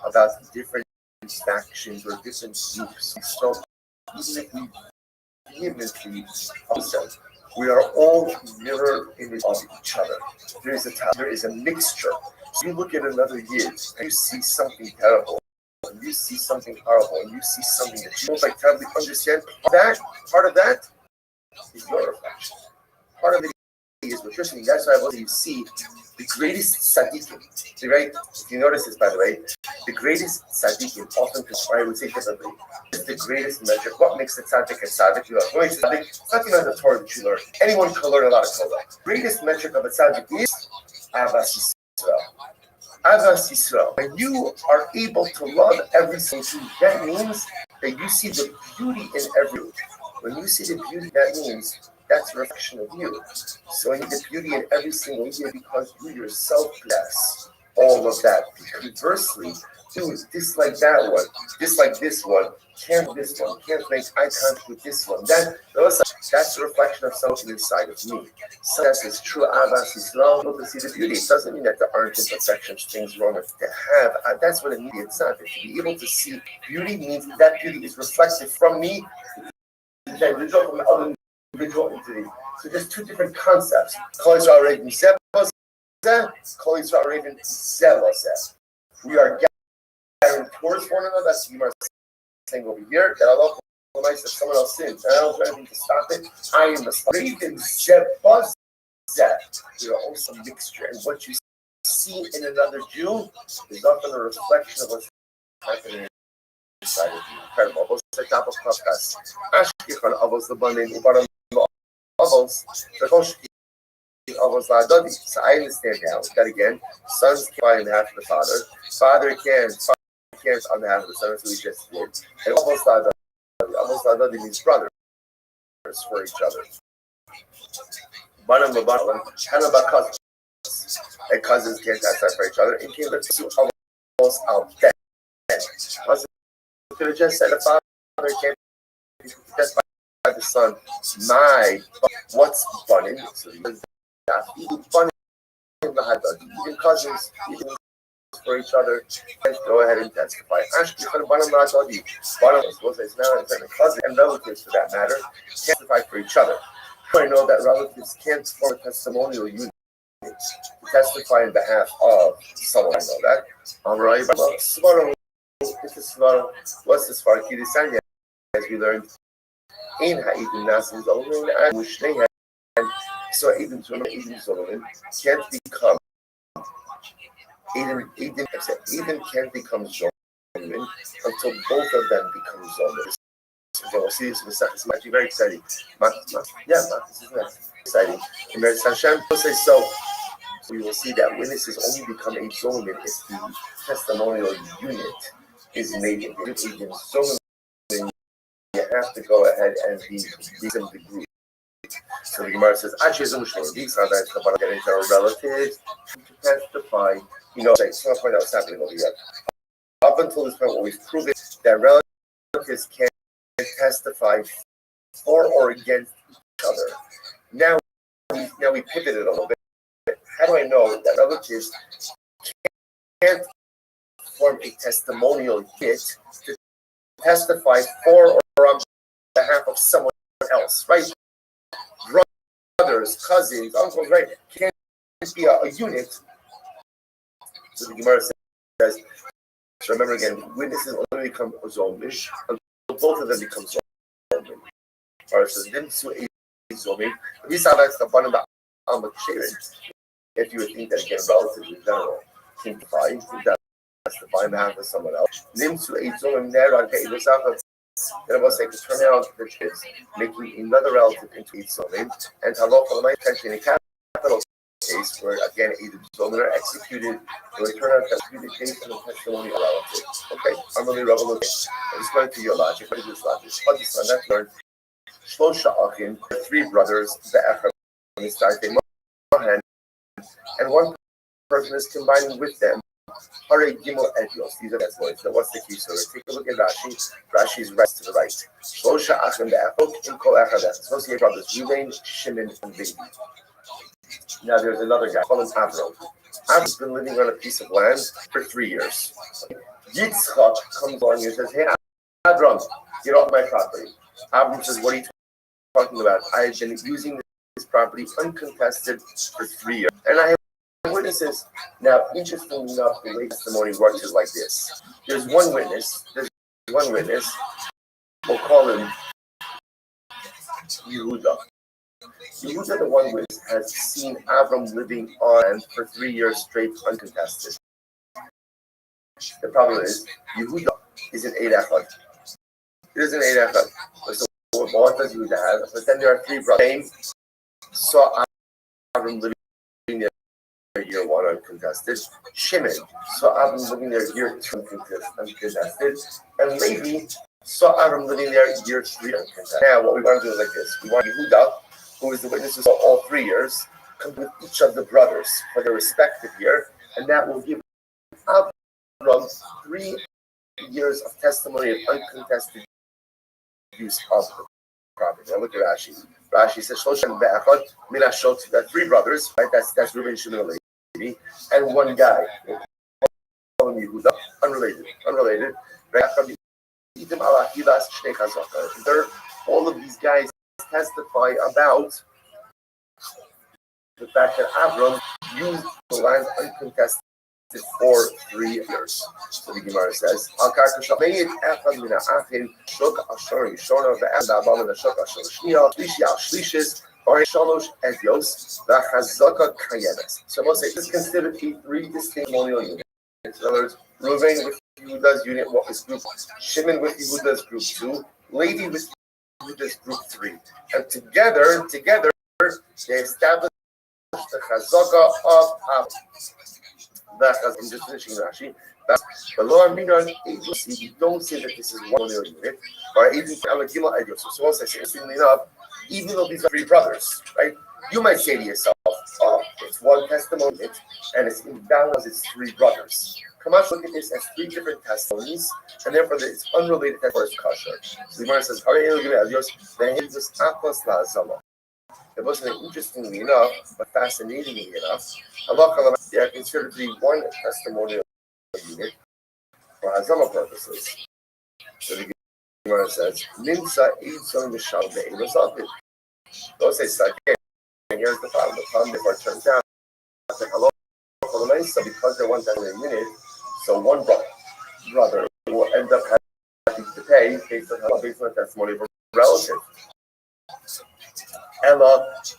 about different factions or different groups. So even if we vehemently ourselves, we are all mirror image of each other. There is a mixture. So you look at another year and you see something terrible, and you see something horrible, and you see something that you don't like terribly understand. Part of that is your reflection. Part of it is what you're seeing. That's why you see the greatest tzaddikim. Right? If you notice this, by the way, the greatest tzaddikim often, I would say differently, is the greatest metric. What makes the tzaddik a tzaddik? It's not even the Torah that you learn. Anyone can learn a lot of Torah. The greatest metric of a tzaddik is avas Yisrael. Avas Yisrael. When you are able to love every single thing, that means that you see the beauty in every. When you see the beauty, that means that's a reflection of you. So you need the beauty in every single year because you yourself bless all of that. Conversely, you dislike that one, dislike this one, can't make eye contact with this one. That's a reflection of something inside of me. So that's true avas Yisrael, to see the beauty. It doesn't mean that there aren't imperfections, things wrong with to have. That's what it means. It's not. To be able to see beauty means that beauty is reflected from me. The result from the other individual entity. So there's two different concepts. Kol Yisrael Arevin Zebazeh, Kol Yisrael Arevin Zebazeh. We are guarantors for one another. That's saying over here that Allah if someone else sins, and I don't do anything to stop it, I am the there are also mixture, and what you see in another Jew is often a reflection of what's happening inside of you. Incredible. So I understand now that again, sons can on behalf of the father, father can't on behalf of the son, so we just did. And almost means brothers for each other. Cousins. And cousins can't testify for each other. It came to almost out dead. Could have just said the father can't testify by the son. What's bunning? So even cousins, even for each other, go ahead and testify. It's now a cousin and relatives for that matter testify for each other. I know that relatives can't form a testimonial unit to testify on behalf of someone. I know that. Alright, what's the Svara? Kirisanya, as we learned in Ha'idin Nasim Zolin and Mushneha. So Eden Zolin can't become Eden can't become Zolin until both of them become Zolin. Okay, we'll see this in a second. It's actually very exciting. This is exciting. And Meretz Hashem will say so. We will see that witnesses only become a Zolin if the testimonial unit is made in Zolin. You have to go ahead and be the group. So the Gemara says, these are that getting to our relatives to testify. It's not point out what's happening over here. Up until this point, what we've proven that relatives can testify for or against each other. Now we pivoted a little bit. How do I know that relatives can't form a testimonial unit to testify for or on behalf of someone else, right? Brothers, cousins, uncles, right? Can't be a unit. So the Gemara says, so remember again, witnesses only become zomish until both of them become zomish. Alright, so then to a zomish. We saw that's the fun of the if you would think that again, relatives in general can testify on behalf of someone else. Nim to a zomim nera ke'ilosach. Then was like to turn out the kids, making another relative into a zomim, and halacha might mention a capital case where again either zomim are executed or turn out to be the case of a testimony relative. Okay, I'm really revolutionary. I'm just going to your logic. What is this logic? Let's learn. Shlosha achim, three brothers, the echad, and one person is combining with them. Hare Gimel Etios. These are that's words. So what's the key? So take a look at Rashi. Rashi's right to the right. Shlosha achim be'achot in kol echad. Associate brothers, Ruvain, Shimon, and Levi. Now there's another guy. Call him Avram. Avram's been living on a piece of land for 3 years. Yitzchak comes along and says, "Hey, Avram, get off my property." Avram says, "What are you talking about? I have been using this property uncontested for 3 years, and I have witnesses." Now, interestingly enough, the late testimony works is like this. There's one witness. We'll call him Yehuda. Yehuda, the one witness, has seen Avram living on for 3 years straight uncontested. The problem is, Yehuda is an Eid Echad. It is an Eid Echad. So what does Yehuda have? But then there are three brothers. Saw Avram living there year 1 uncontested. Shimon saw Avram living there year 2 uncontested. And Levi saw Avram living there year 3 uncontested. Now what we want to do is like this. We want Yehuda, who is the witness who saw all 3 years, come with each of the brothers for their respective year, and that will give Avram 3 years of testimony of uncontested use of the property. Now look at Rashi. Rashi says, Shloshim be'achad minashot. There are 3 brothers, right? That's Reuben, Shimon, and Levi, and one guy. We'll call him Yehuda, unrelated. All of these guys testify about the fact that Avram used the land uncontested for 3 years. So the Gemara says, Al Karka Shamayit Echad Mina Achin Shuk Ashor Yishona Ve'ad Abam and Shuk Ashor Shnia Shlishi Al Shlishis or Shalosh Edios V'Chazaka Kayenes. So we'll say this is considered to be 3 distinct testimonial units. In other words, Reuven with Yehuda's unit was group 1, Shimon with Yehuda's group 2, Levi with Yehuda's group 3. And together, they established the Chazaka of Ab. I'm just finishing Rashi. The Lord Minon agency, you don't say that this is one unit, or agency Alagima Edios. So once I say, interestingly enough, even though these are 3 brothers, right? You might say to yourself, oh, it's one testimony, and it's in balance, it's 3 brothers. Come on, look at this as 3 different testimonies, and therefore it's unrelated to first kasher. So the Gemara says, it wasn't interestingly enough, but fascinatingly enough, they are considered to be one testimonial unit for Hazama purposes. So the Gemara says, Nimsa Eitzon V'Shal Ve'Elosavit. Don't say second. And here's the problem. The problem, if it turns out that hello, so because they're one testimonial unit, so one brother will end up having to pay based on the testimony of a relative. Ella,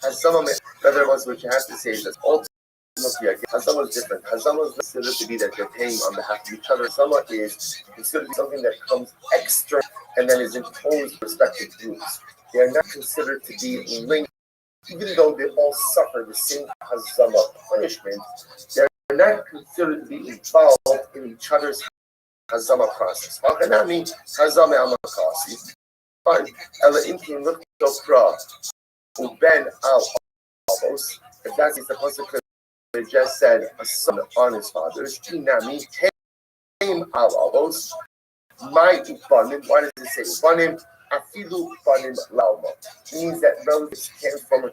Hazama, the other ones which you have to say is that ultimately, Hazama is different. Hazama is considered to be that they're paying on behalf of each other. Hazama is considered to be something that comes extra and then is imposed respective groups. They are not considered to be linked, even though they all suffer the same Hazama punishment. They're not considered to be involved in each other's Hazama process. Hakanami, Hazama Amakasi. Fine. Ella Imkin look so proud. Ben al Avos, if that is the consequence, they just said a son on his father's. Inami came al Avos. My Ibanim, why does it say Ibanim? Afilu Banim Lauma. Means that relatives can form a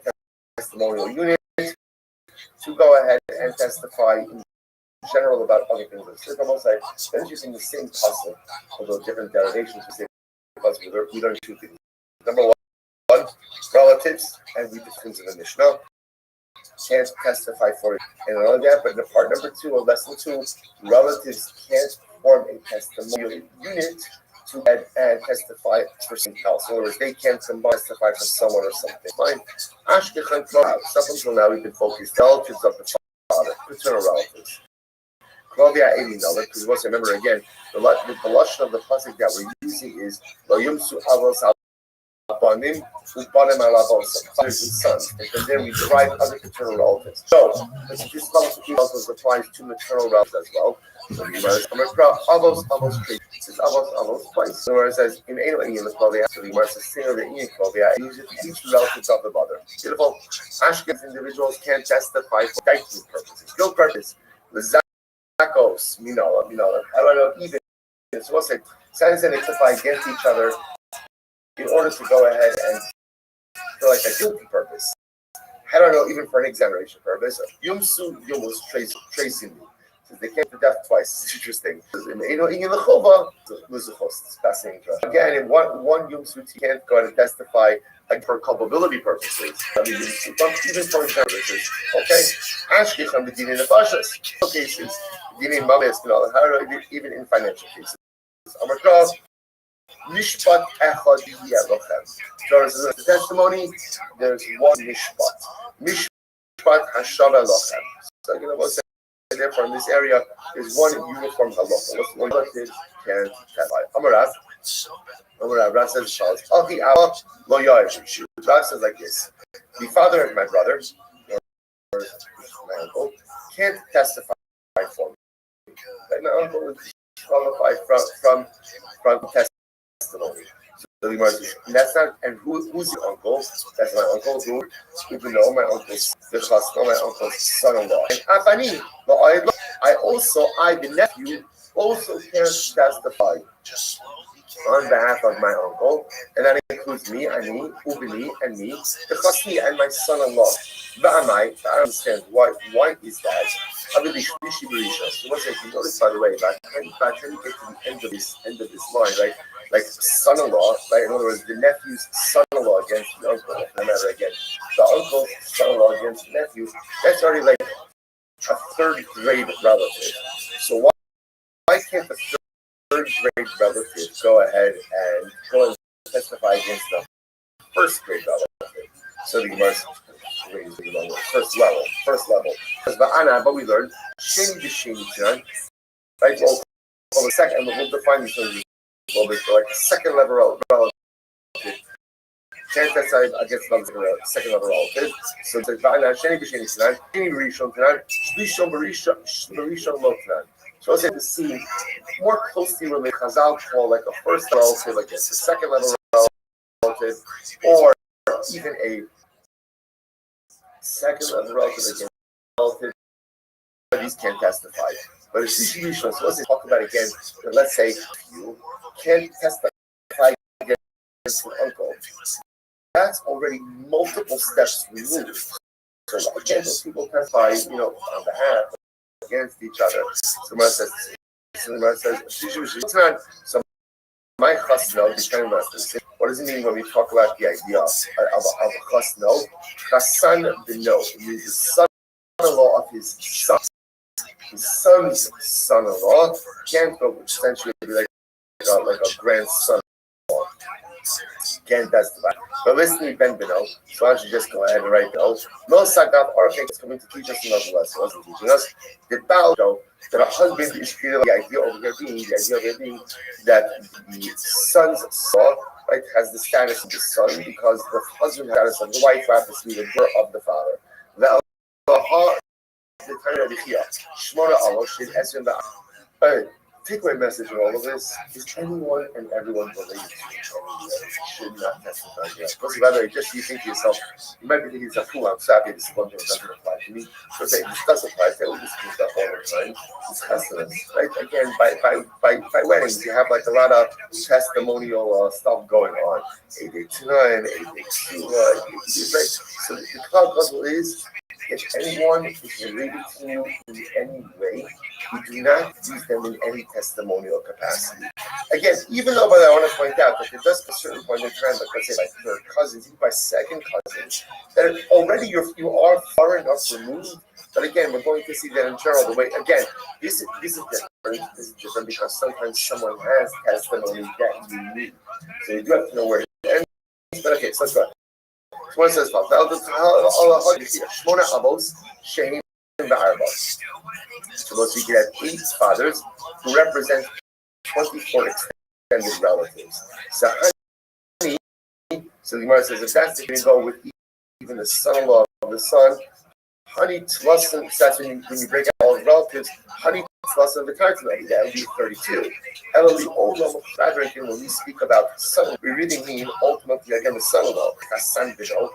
testimonial unit to go ahead and testify in general about other things. It's almost like they're using the same puzzle, although different derivations of the same puzzle. We learn 2 things. Number 1, relatives, and we discussed in the Mishnah, can't testify for it. And all that, but in the part number 2 of lesson 2, relatives can't form a testimonial unit to and testify for something else. In other words, they can't testify for someone or something. Fine. Up until now, we've been focused on relatives of the father, paternal relatives. Because once remember again, the lashon of the pasuk that we're using is Lo Yumsu Avos Abanim Ubanim Alabosim, fathers and sons, and from there we derive other paternal relatives. So this also applies to maternal relatives as well. So the Gemara says Avos says Avos twice. So where it says in Eno Inyan the Klavia, so the Gemara says single the Inyan Klavia, and uses each relatives of the mother. Beautiful. Ashkenaz individuals can't testify for dietary purposes, no purpose. Zakos, Minala. How do I know even? So what's it? Sons and they testify against each other in order to go ahead and for like a guilty purpose. How do I know even for an examination purpose? Yumsu Yumus tracing me. Since they came to death twice. It's interesting. It's fascinating. Again, in one Yumsu can't go ahead and testify like for culpability purposes. Even for examination purposes. Okay? Ashkecham the din in the fashas. Cases. Din in Mames, how do I even in financial cases? Amakras. Mishpat echad yavochem. So as a testimony, there's one mishpat. Mishpat hashava lochem. So you know what's therefore in this area is one uniform halacha. One relatives can testify. Rav says as follows. Aki awa lo yayiv. Rav says like this: the father of my brother, or my uncle, can't testify for me. Like my uncle would qualify from testimony. So the Gemara says, that's not, and who's your uncle? That's my uncle, who, even though my uncle's my uncle's son-in-law. And Afani, the nephew, also can testify on behalf of my uncle, and that includes me, Ani, Ubini, and me, the Chasni, and my son-in-law. I understand why is that? So what's it? You notice, by the way, back when you get to the end of this line, right? Like son-in-law, right? In other words, the nephew's son-in-law against the uncle, no matter again. The uncle's son-in-law against the nephew, that's already like a third grade relative. So why can't the third grade relative go ahead and testify against the first grade relative? So the Gemara first level. But we learned sheni b'sheni tonight, right? Well, the second, and we'll define these things a little bit. Like second level relative can't testify against the second level relative. So it's like sheni b'sheni tonight, sheni b'rishon tonight, shlishon b'rishon lo tonight. So let's say to see more closely related Chazal call like a first relative against the second level relative, or even a second level relative against relative, but these can't testify. But a Shishi Rishon, so let's talk about again, let's say you can't testify against an uncle. That's already multiple steps removed. So again, those people testify, on behalf against each other. Someone says, Shishi Rishon, it's not some. My chasno, what does it mean when we talk about the idea of a chasno? Chasan b'no, it means the son-in-law of his son. His son's son-in-law can't go essentially be like a grandson-in-law. Can't testify. But listening Ben Beno, so why don't you just go ahead and write no? No Sagav Archek is coming to teach us another lesson. Wasn't teaching us the Bao that a husband is treated like the idea over here being that the son's son, right, has the status of the son because the husband has the status of the wife, happens to be the girl of the father. Takeaway message in all of this is anyone and everyone related to each other should not testify yet. Because by the way, just you think to yourself, you might be thinking to yourself, I'm sorry, this one thing doesn't apply to me. So say, this does apply to me, this comes up all the time. It's customers, right? Again, by weddings, you have like a lot of testimonial stuff going on. 8 day tonight, 8 day right? So the cloud puzzle is, if anyone is related to you in any way, you do not use them in any testimonial capacity. Again, even though, but I want to point out that there does a certain point in time, like let's say by third cousins, even by second cousins, that already you are far enough removed. But again, we're going to see that in general. The way again, this is different. This is different because sometimes someone has testimony that you need, so you do have to know where it ends. But okay, so let's go. So one says, so you can have 8 fathers who represent 24 extended relatives. So the Gemara says, if that's the case, go with even the son-in-law of the son, honey tlusim, that's when you break out all the relatives, honey tlusim v'tartim, that would be 32. Elali olam, rather than when we speak about son, we really mean ultimately again the son-in-law, Kasan Bino.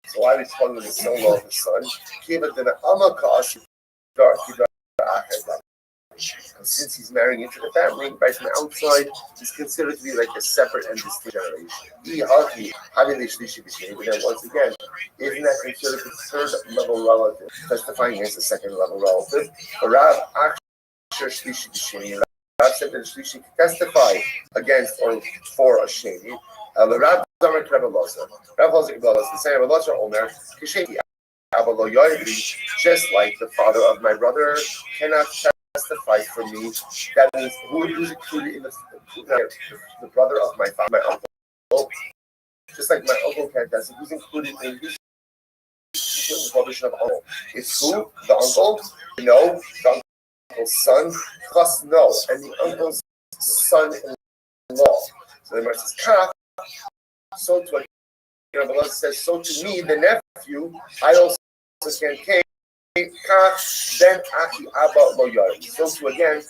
So why are we calling the son-in-law of the son? Since he's marrying into the family, right from the outside, he's considered to be like a separate and distinct generation. But then once again, isn't that considered a third level relative, testifying against a second level relative? Rav said that Shlishi can testify against or for a sheni. Rav Zamar Rabbi Loza. Rav Loza the same Rabbi Loza Omer Kisheni Abalo Yoyri, just like the father of my brother cannot testify for me. That means who is included in the brother of my father, my uncle. Just like my uncle can't testify, who's included in the provision of uncle? It's who? The uncle? No, the uncle's son plus no, and the uncle's son-in-law. So the Gemara says, Kach. So to Rabbi says, so to me, the nephew, I also can came, then Aki Abba Lo Yari. So to again,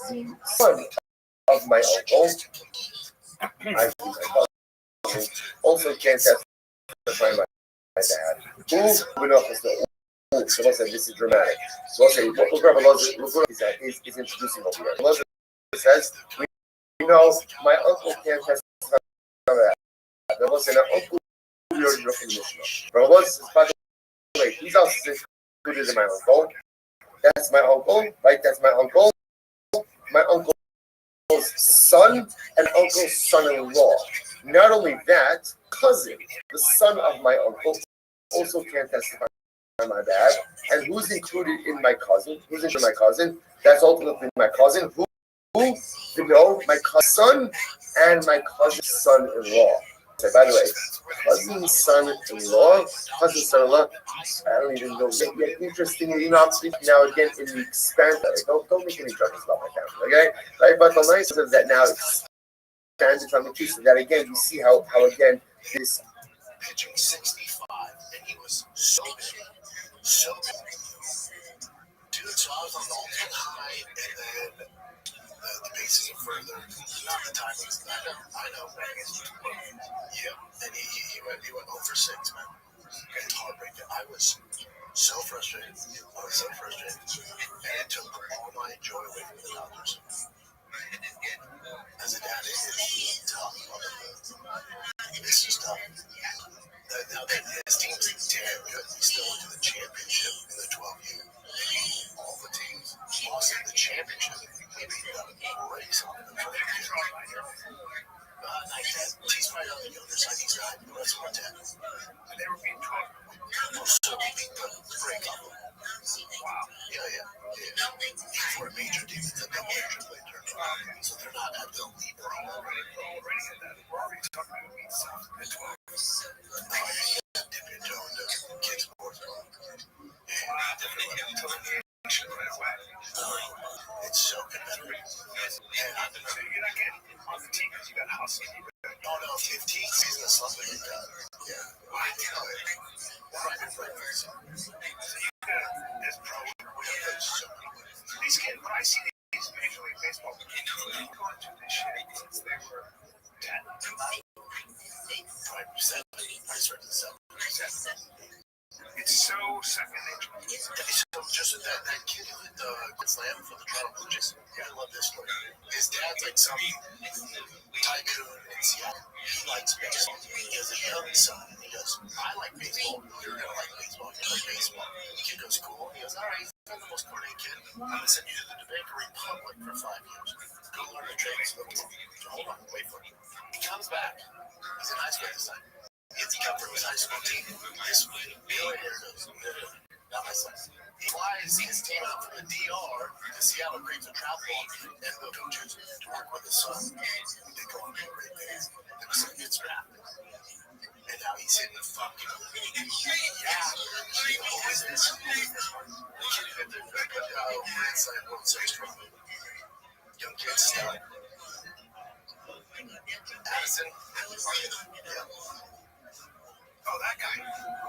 the son of my uncle, also can't testify my dad. So let's say this is dramatic. So let's say what Rabbi is introducing over here. Rabbi says, we know my uncle can't testify my dad. Rabbi said, uncle, you're from the Mishnah. Rabbi says, by the way, he's also included in my uncle. That's my uncle, right? That's my uncle. My uncle's son and uncle's son-in-law. Not only that, cousin, the son of my uncle, also can't testify my bad. And who's included in my cousin? Who's included in my cousin? That's ultimately my cousin. Who? To know my son and my cousin's son-in-law. So, by the way, cousin's son-in-law, I don't even know. Yet, interestingly, I'm speaking now again in the expanded. Don't make any judgments about my family, okay? Right? But the nice is that now expanded family too, so that again you see how again this pitching 65, and he was so big, so big. Dude, so I was on the all-time high, and then the bases are further, not the time was I know, yeah, and he went 0 for 6, man. It's heartbreaking. I was so frustrated. And it took all my joy away from the Dodgers. As a dad, it's tough. It's just tough. Now that his team's damn good, we still went to the championship in the 12U. All the teams lost in the championship. Maybe got a race on the he's right on the younger side. He's 9. The rest of them are 10. And they were being taught. So big break up. Wow. Yeah. For a major team, it's a double AAA tournament. So they're not at the elite. We're already at that. We're already talking about elite stuff at 12. Dip your toe into kids' sports. It's so competitive. And I've been saying you're not getting on the team because you got hustled. Oh no, 15 seasons something like that. Yeah. Right. So you got this pro. These kids, when I see these Major League Baseball, they've been going through this shit since they were 10. 5%. I started 7%. It's so second nature. So just that kid who hit the slam for the Toronto Blue Jays. Yeah, I love this story. His dad's like some tycoon in Seattle. He likes baseball. He has a young son. He goes, I like baseball. You're gonna like baseball. You like baseball. The kid goes, cool. He goes, all right. You're the most coordinated kid. I'm gonna send you to the Dominican Republic for 5 years. Go learn to trade baseball. Hold on, wait for it. He comes back. He's in high school this time. It's covered for his high school team. This way, here goes. Not my son. He flies his team out from the DR to Seattle, creates a travel ball, and the coaches to work with his son. They go on great days. The son gets drafted. And now he's hitting the fucking who is this? The kid who hit the Grand Slam World Series trophy. Young kid stud. Addison. Yeah. Oh, that guy.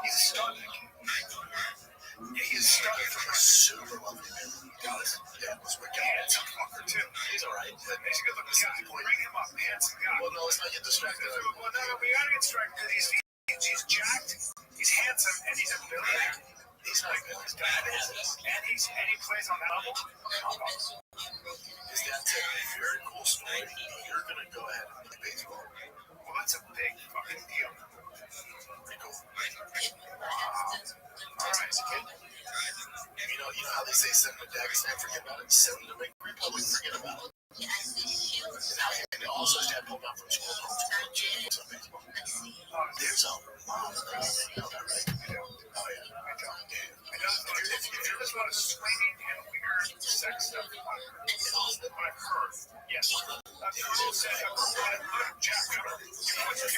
He's a stud. Yeah, he's a stud from a super lovely man. Yeah, it was wicked. Handsome fucker, too. He's alright. He's a good looking guy. Bring him up, handsome guy. Well, no, let's not get distracted. Well, no, we gotta get distracted. He's jacked, he's handsome, and he's a billionaire. He's not good. His dad is. And he plays on that level. His dad said, if you're a cool story, you're going to go ahead and play baseball. Well, that's a big fucking deal. Pretty cool. Wow. All right, so kid. You know how they say send them to Dagestan, forget about it. Send them to Dominican Republic, forget about it. And also his dad pulled out from school. There's a lot of things. You know that, right? Oh, yeah. I know. If you just want to swinging and weird sex stuff, I've heard. Yes. Jack. Your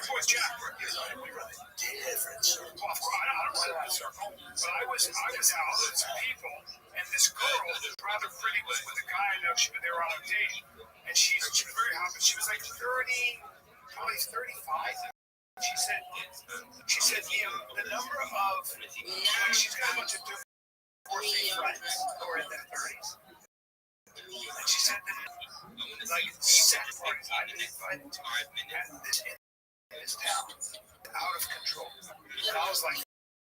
boy's Jack. We run a different circle. Well, I don't run that circle. But I was out with some people, and this girl, who's rather pretty, was with a guy I know. They were on a date, and she was very hot, but she was like 30, probably 35. She said the number of, she's got a bunch of divorcee friends who are in their 30s. And she said that, like, sex parties I didn't invite to in this town, out of control. And I was like,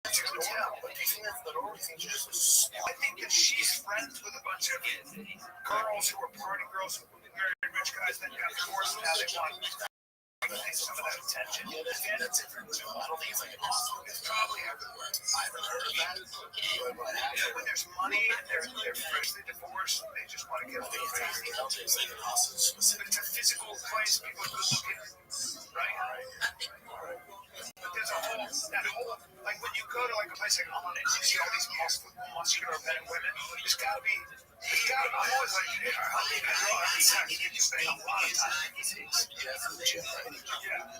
it's a hotel, but do you think that's the normal? I think that she's friends with a bunch of girls who are party girls who married rich guys that got divorced and now they want some of that attention. Yeah, that's it. I don't think it's like an awesome. It's probably everywhere. I haven't heard of that. But when there's money and they're freshly divorced, they just want to get away. It's like an awesome specific. It's a physical place. People are looking. Right. But there's that whole, like when you go to like a place like on it, you see all these muscular men and women. There's gotta be. I'm always like, I spend a lot of time these days. Yeah, for the gym, right? Yeah. I'm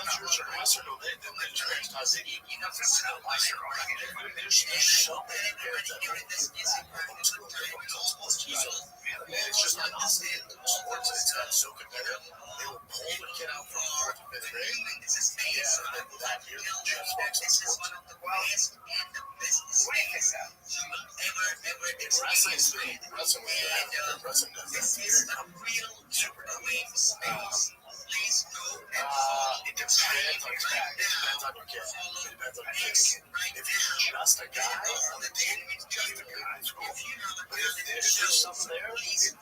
sure it's your answer to it. It's not my circle. There's so many pairs that are homeschool. Man, it's just not awesome. Sports, it's got so competitive. They will pull the kid out from fourth to fifth grade. Yeah, and then that year, just walks on sports. Well, what do you think that? Wrestling is wrestling does that. Super it depends on your kid. If he's just a guy, just a guy, it's cool. But if there's something there, here's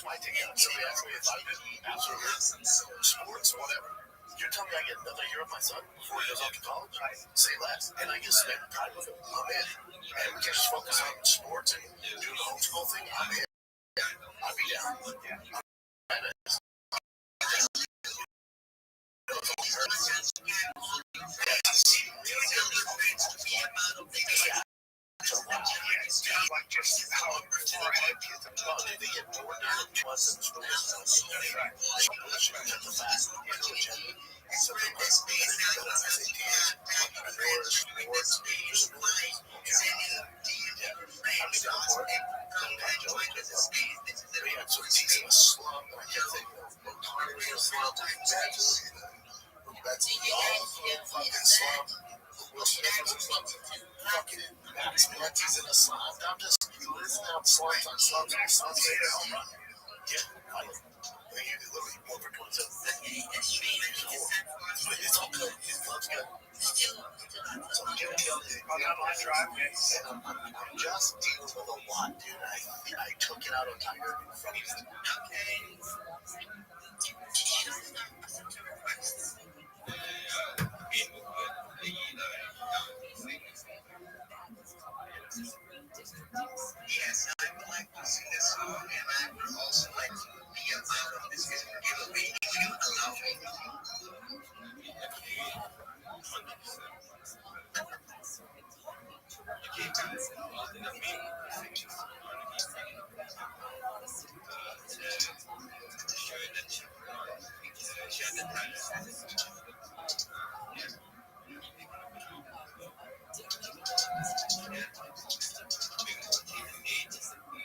my take on it. Somebody asked me if I did absolutely sports, whatever. You're telling me I get another year of my son before he goes off to college? Say less. And I get spend time with him. I'm in. And we can just focus on sports and do the homeschool thing. I'm in. I'll be down. Like just how far ahead kids are about. They get more than once in the school. That's right. So they must be He's in a slump. I'm just listening out slumps on slumps on slumps. Yeah, I think he literally overcomes it. But it's all good. His club's good. So I'm getting on my driveway. And I'm just dealing with a lot, dude. I took it out on Tiger from his. Yes, I would like to sing a song, and I would also like to be a part of this giveaway if you allow me.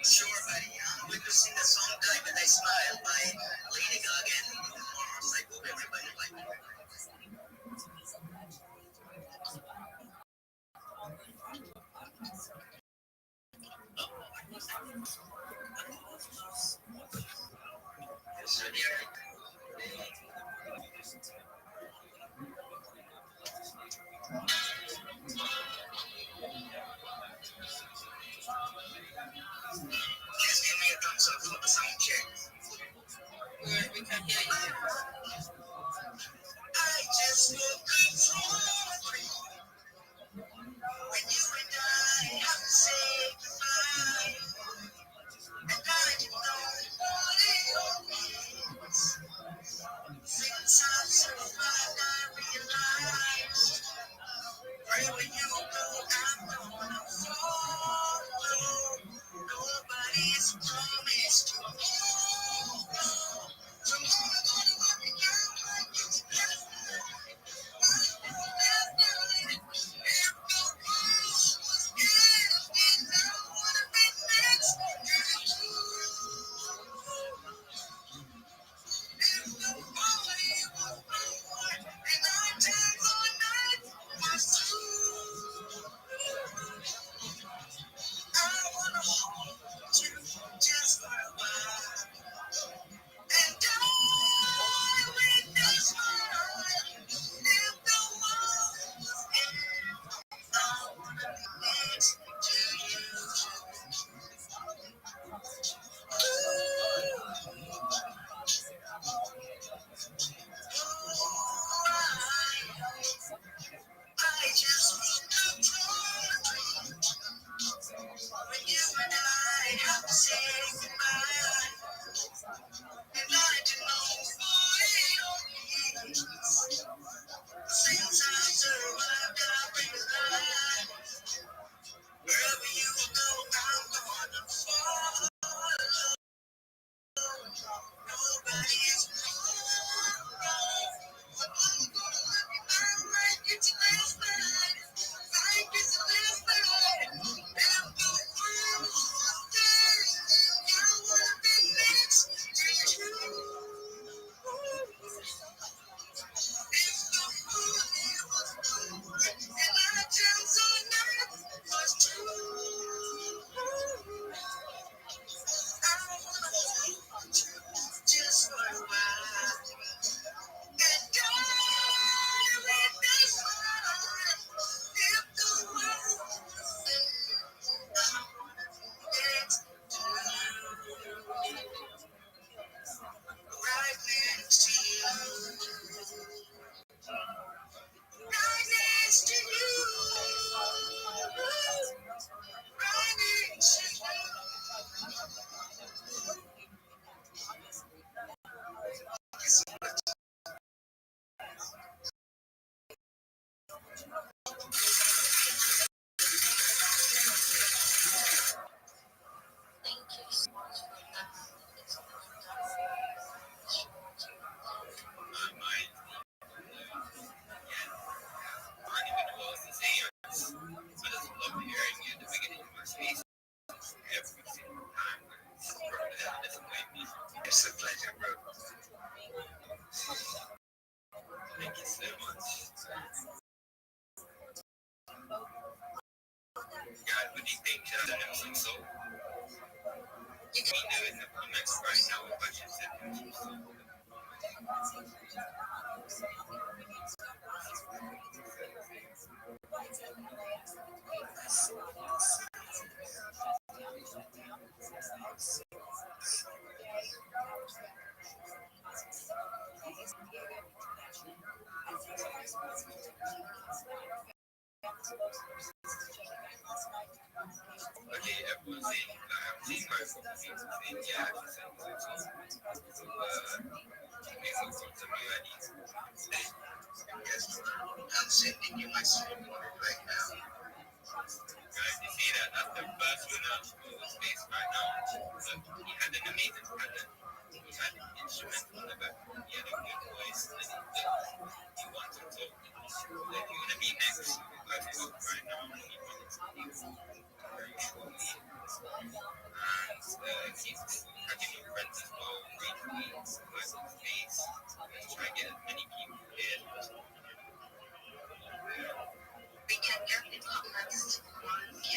Sure, buddy. I'm going to sing the song Diamond I Smile by Lady Gaga and Mars. I hope everybody likes it. Okay, everyone's saying, I'm seeing my phone saying, yeah, she said, make some new ideas. Yes, I'm sending you my screen right now. Guys, you see that? That's the first winner of space right now. Look, he had an amazing talent. He had instrumental on the back. He had a good voice. And he wanted to talk. Like, you're going to be next. Let's talk right now. Very shortly. And he's having your friends as well. Briefly, like space. Let's try and get as many people here. We can get the comments to 1K.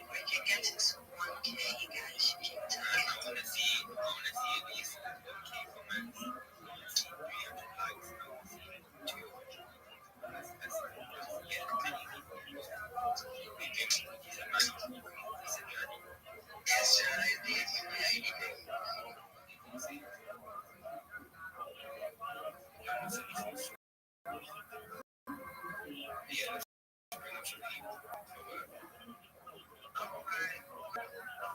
We can get it to 1K, you guys. I want to see at least 1K comments. 300 likes. I want to see 200. Let's get as many people. We can use a man. Yes, sir. I did. Yeah.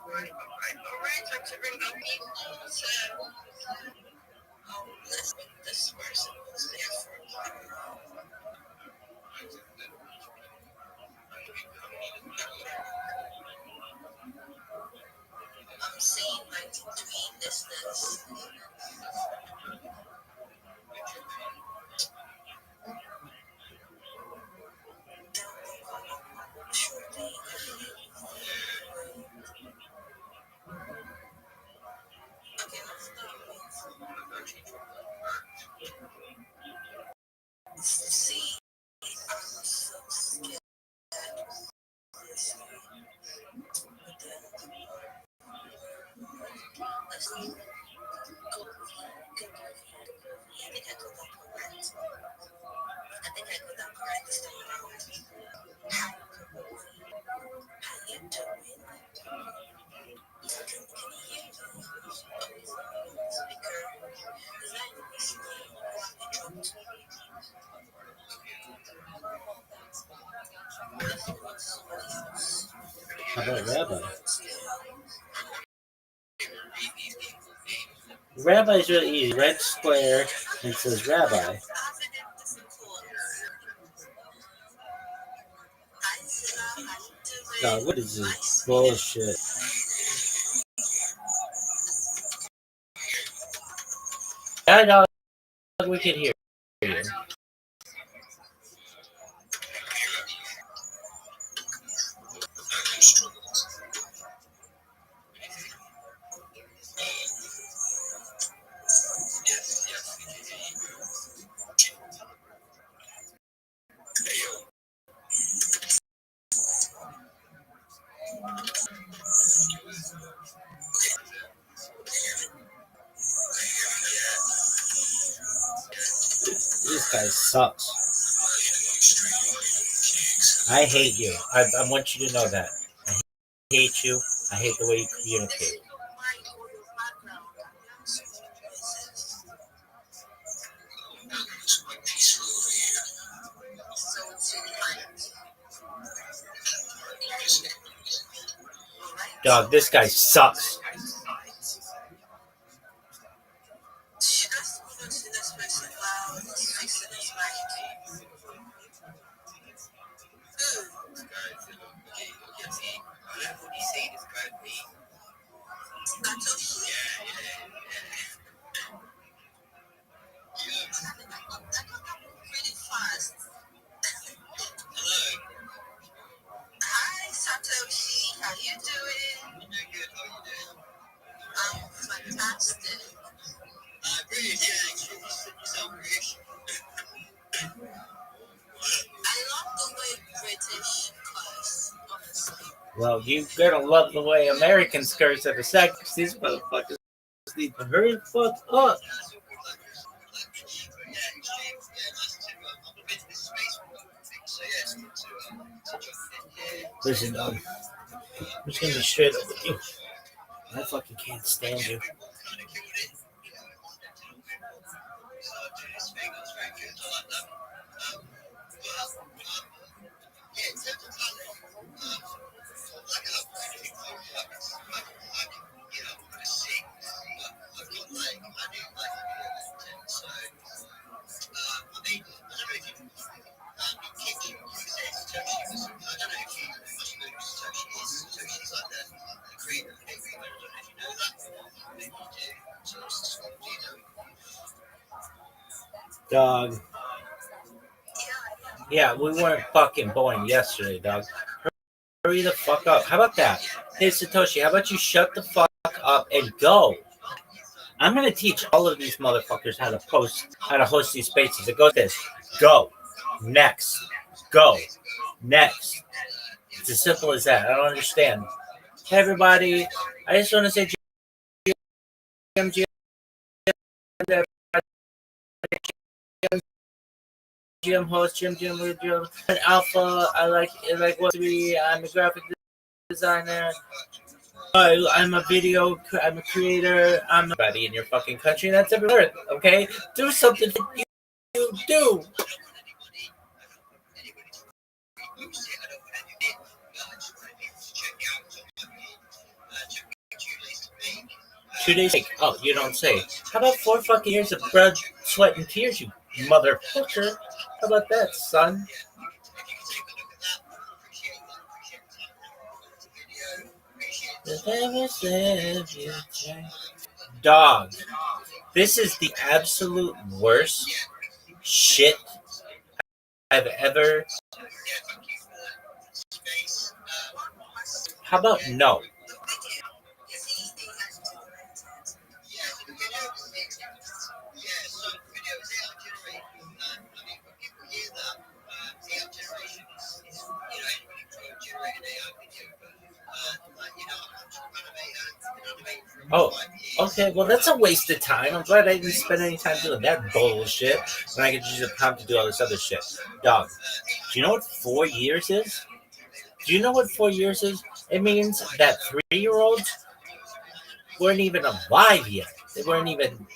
Alright, time to bring up people to let's make this person who's there for I'm seeing 93 listeners. Okay, let's start with see. I'm so scared. Let's go. I think I got that correct this time around. How you doing? Can you hear me? Speaker. Is that listening? It dropped. How about Rabbi? Rabbi is really easy. Red square and it says Rabbi. God, what is this bullshit? I know we can hear you. This guy sucks. I hate you. I want you to know that. I hate you. I hate the way you communicate. Dog, this guy sucks. Hi, Satoshi. How you doing? I'm good. How you doing? I'm fantastic. British, yeah. You sound British. I love the way British curse, honestly. Well, you're gonna love the way Americans curse every second. These motherfuckers need to hurry the fuck up. Listen, dog. I'm just gonna be straight up with you. I fucking can't stand you. Dog. Yeah, we weren't fucking born yesterday, dog. Hurry the fuck up. How about that? Hey, Satoshi, how about you shut the fuck up and go? I'm gonna teach all of these motherfuckers how to host these spaces. It goes this: go, next, go, next. It's as simple as that. I don't understand. Hey, everybody, I just want to say, GM host, Jim, and Alpha. I like what to be. I'm a graphic designer. I'm a creator. I'm everybody in your fucking country. That's everywhere. Okay, do something you do. 2 days. Oh, you don't say. How about 4 fucking years of blood, sweat, and tears, you motherfucker? How about that, son? Dog, this is the absolute worst shit I've ever. How about no? Oh, okay. Well, that's a waste of time. I'm glad I didn't spend any time doing that bullshit when I could use the time to do all this other shit. Dog, do you know what 4 years is? Do you know what 4 years is? It means that 3-year-olds weren't even alive yet. They weren't even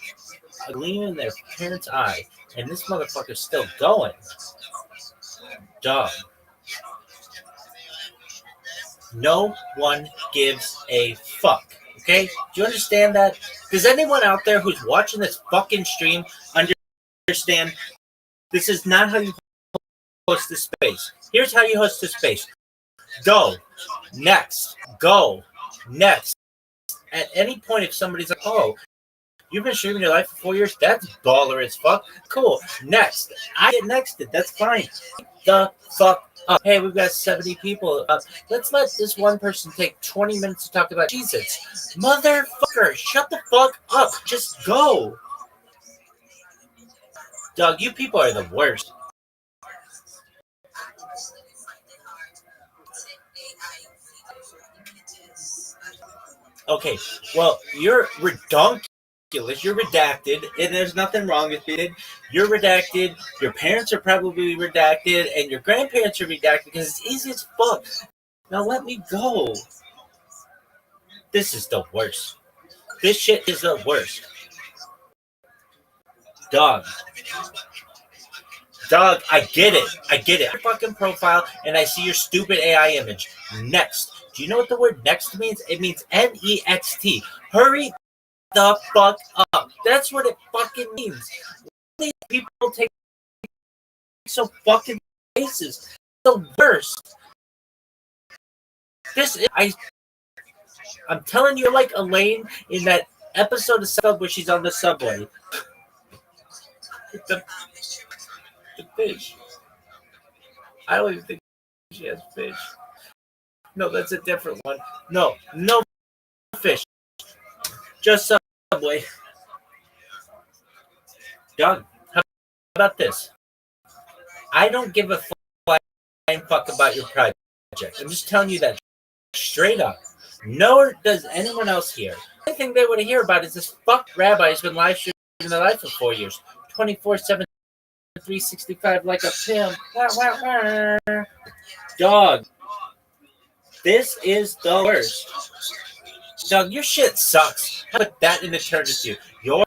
a gleam in their parents' eye. And this motherfucker's still going. Dog. No one gives a fuck. Okay? Do you understand that? Does anyone out there who's watching this fucking stream understand this is not how you host this space? Here's how you host this space. Go. Next. Go. Next. At any point, if somebody's like, oh, you've been streaming your life for 4 years? That's baller as fuck. Cool. Next. I get nexted. That's fine. The fuck up. Hey, we've got 70 people. Let's let this one person take 20 minutes to talk about Jesus. Motherfucker, shut the fuck up. Just go. Dog, you people are the worst. Okay, well, you're redonkulous. You're redacted, and there's nothing wrong with it. You're redacted. Your parents are probably redacted, and your grandparents are redacted because it's easy as fuck. Now let me go. This is the worst. This shit is the worst. Dog, I get it. I get it. Your fucking profile, and I see your stupid AI image. Next. Do you know what the word next means? It means N-E-X-T. Hurry the fuck up. That's what it fucking means. These people take so fucking faces. The worst. I'm telling you, like Elaine in that episode of Subway where she's on the subway. The fish. I don't even think she has fish. No, that's a different one. No fish. Just Subway. Dog, how about this? I don't give a flying fuck about your project. I'm just telling you that straight up. Nor does anyone else here. The only thing they want to hear about is this fucked rabbi who's been live streaming their life for 4 years. 24/7, 365 like a pimp. Dog. This is the worst. Doug, your shit sucks. How about that in the turn to you? Your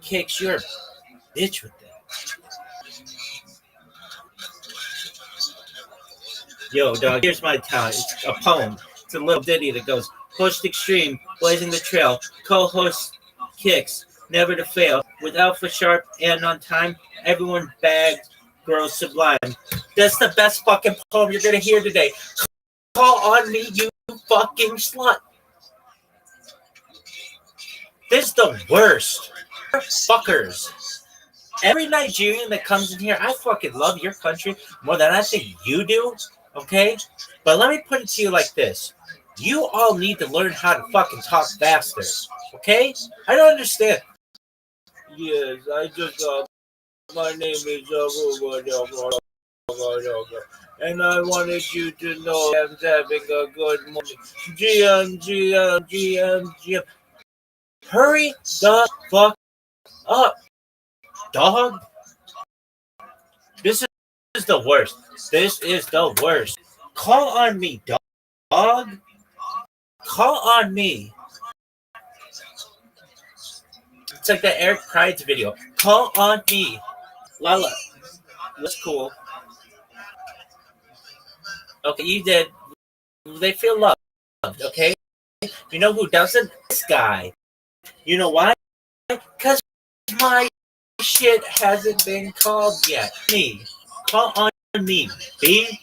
kicks, you're a bitch with that. Yo, dog, here's my talent. It's a poem. It's a little ditty that goes, pushed extreme, blazing the trail, co-host kicks, never to fail, with alpha sharp and on time, everyone bagged, grows sublime. That's the best fucking poem you're gonna hear today. Call on me, you fucking slut. This is the worst. Fuckers. Every Nigerian that comes in here, I fucking love your country more than I think you do, okay? But let me put it to you like this. You all need to learn how to fucking talk faster, okay? I don't understand. Yes, I just, my name is, and I wanted you to know I'm having a good morning. GM. Hurry the fuck up, dog. This is the worst. This is the worst. Call on me, dog. Call on me. It's like that Eric Pride's video. Call on me. Lala. That's cool. Okay, you did. They feel loved, okay? You know who doesn't? This guy. You know why? Because my shit hasn't been called yet. Me. Call on me, B.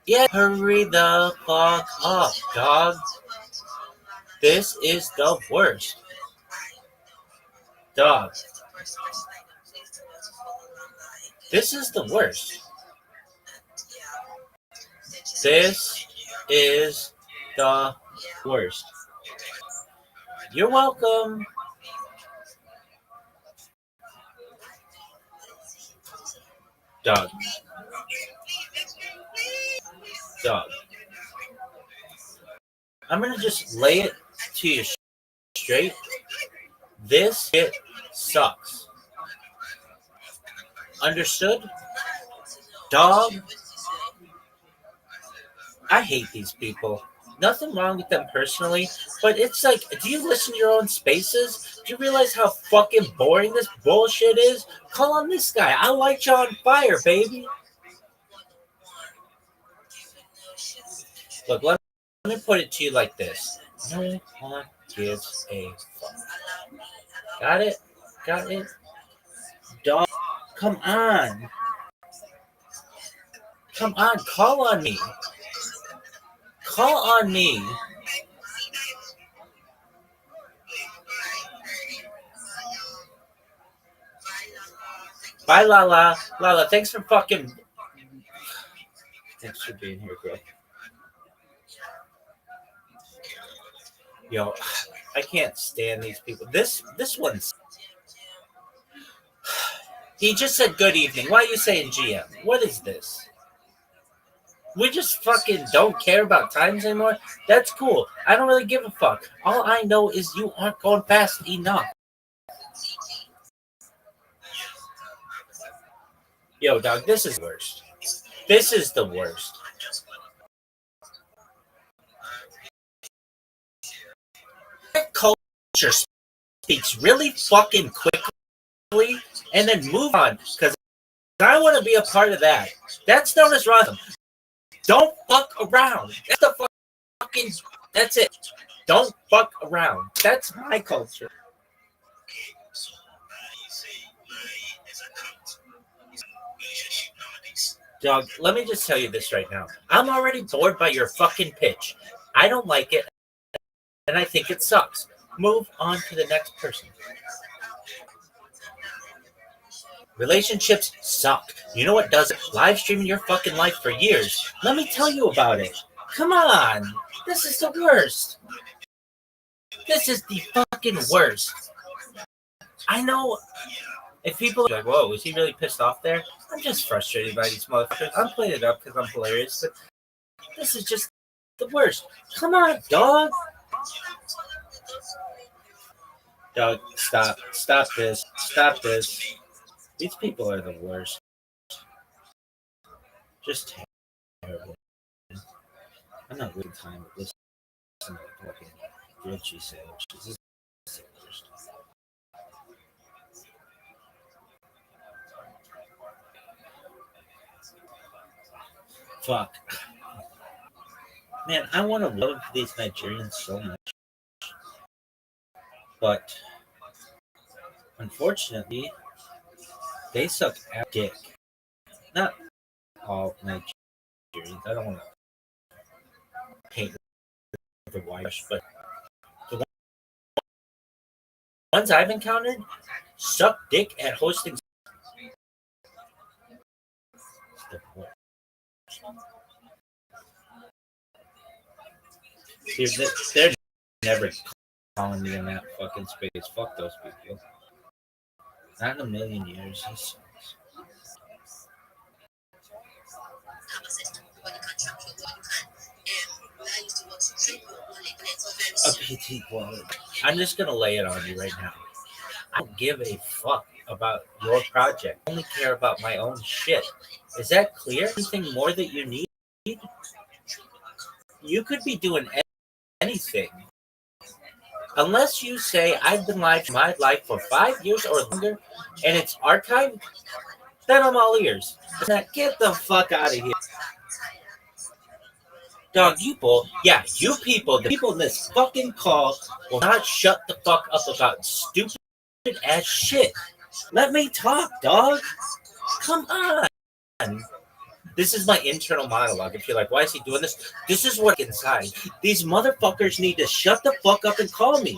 Yeah, hurry the fuck up, dog. This is the worst. Dog. This is the worst. This is the worst. You're welcome. Dog. Dog. I'm gonna just lay it to you straight. This shit sucks. Understood? Dog. I hate these people. Nothing wrong with them personally, but it's like, do you listen to your own spaces? Do you realize how fucking boring this bullshit is? Call on this guy. I'll light you on fire, baby. Look, let me put it to you like this. No one gives a fuck. Got it? Got it? Dog, come on. Come on, call on me. Call on me. Bye, Lala. Lala, thanks for fucking... Thanks for being here, girl. Yo, I can't stand these people. This one's... He just said good evening. Why are you saying GM? What is this? We just fucking don't care about times anymore? That's cool. I don't really give a fuck. All I know is you aren't going fast enough. Yo, dog, this is the worst. This is the worst. Culture speaks really fucking quickly and then move on, because I want to be a part of that. That's known as Rothschild. Don't fuck around. That's the fucking. That's it. Don't fuck around. That's my culture. Dog, let me just tell you this right now. I'm already bored by your fucking pitch. I don't like it, and I think it sucks. Move on to the next person. Relationships suck. You know what does it? Live streaming your fucking life for years. Let me tell you about it. Come on. This is the worst. This is the fucking worst. I know if people are like, whoa, is he really pissed off there? I'm just frustrated by these motherfuckers. I'm playing it up because I'm hilarious, but this is just the worst. Come on, dog. Dog, stop this. These people are the worst. Just terrible. I'm not wasting time listening to fucking grilled cheese sandwiches. This is the worst. Fuck. Man, I want to love these Nigerians so much. But unfortunately, they suck at dick. Not all Nigerians. I don't want to paint with a wide brush, but the ones I've encountered suck dick at hosting. They're never calling me in that fucking space. Fuck those people. Not in a million years. A PT wallet. I'm just gonna lay it on you right now. I don't give a fuck about your project. I only care about my own shit. Is that clear? Anything more that you need? You could be doing anything. Unless you say I've been live my life for 5 years or longer and it's archived, then I'm all ears. Get the fuck out of here. Dog, you people, the people in this fucking call will not shut the fuck up about stupid ass shit. Let me talk, dog. Come on. This is my internal monologue. If you're like, why is he doing this? This is what inside. These motherfuckers need to shut the fuck up and call me.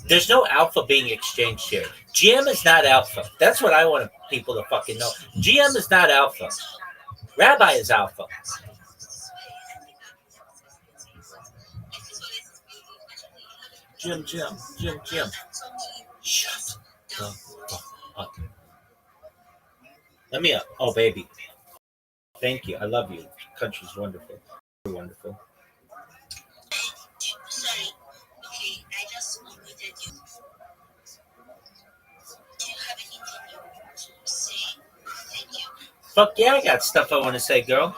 There's no alpha being exchanged here. GM is not alpha. That's what I want people to fucking know. GM is not alpha. Rabbi is alpha. Jim. Shut the fuck up. Let me up. Oh, baby. Thank you. I love you. Country's wonderful. You're wonderful. Sorry. Okay, I just unmuted you. Do you have anything you say? Thank you. Fuck yeah, I got stuff I want to say, girl.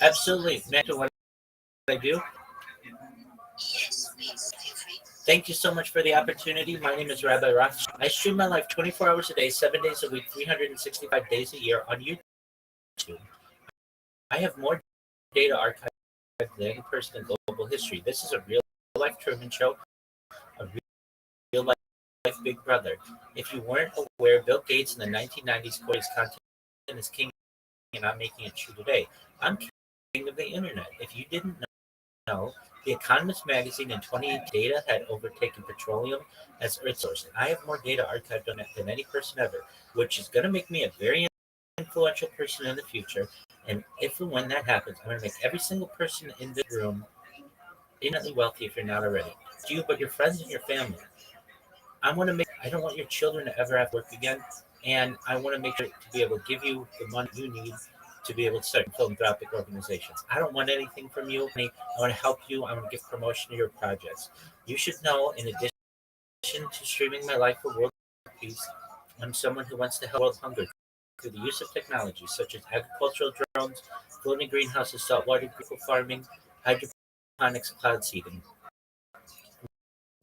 Absolutely. Matter what I do. Thank you so much for the opportunity. My name is Rabbi Rothschild. I stream my life 24 hours a day, 7 days a week, 365 days a year on YouTube. I have more data archived than any person in global history. This is a real life Truman Show, a real life Big Brother. If you weren't aware, Bill Gates in the 1990s quoted his content is king, and I'm making it true today. I'm king of the internet. If you didn't know, The Economist magazine in 2018 data had overtaken petroleum as Earth source. I have more data archived on it than any person ever, which is going to make me a very influential person in the future. And if and when that happens, I'm going to make every single person in the room infinitely wealthy if you're not already. You, but your friends and your family. I don't want your children to ever have to work again. And I want to make sure to be able to give you the money you need to be able to start philanthropic organizations. I don't want anything from you. I want to help you. I want to give promotion to your projects. You should know, in addition to streaming my life for world peace, I'm someone who wants to help world hunger through the use of technology such as agricultural drones, floating greenhouses, saltwater farming, hydroponics, cloud seeding. I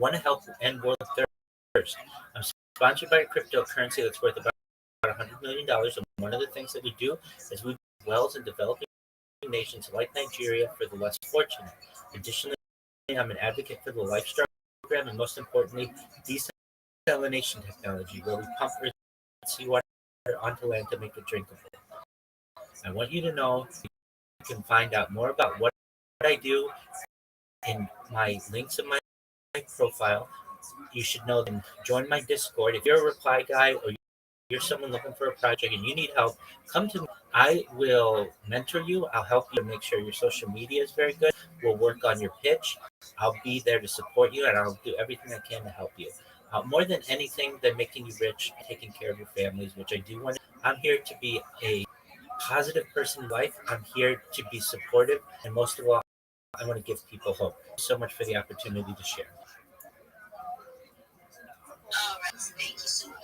want to help end world thirst. I'm sponsored by a cryptocurrency that's worth about $100 million. And one of the things that we do is we wells in developing nations like Nigeria for the less fortunate. Additionally, I'm an advocate for the Lifestyle program, and most importantly, desalination technology, where we pump seawater onto land to make it drinkable. I want you to know you can find out more about what I do in my links in my profile. you should know them. Join my Discord. If you're a reply guy or you're someone looking for a project and you need help, come to me. I will mentor you. I'll help you make sure your social media is very good. We'll work on your pitch. I'll be there to support you and I'll do everything I can to help you. More than anything than making you rich, taking care of your families, which I do want. I'm here to be a positive person in life. I'm here to be supportive. And most of all, I want to give people hope. Thank you so much for the opportunity to share. All right, thank you so much,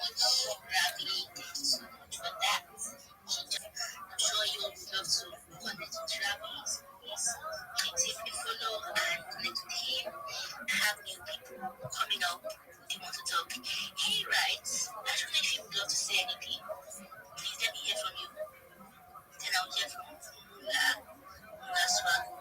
Rabbi. Thank you so much for that. I'm sure you would love to connect with Rabbi. Please if you follow and connect with him. I have new people coming up. They want to talk. Hey, right. I don't know if you would love to say anything. Please let me hear from you. Then I'll hear from last one.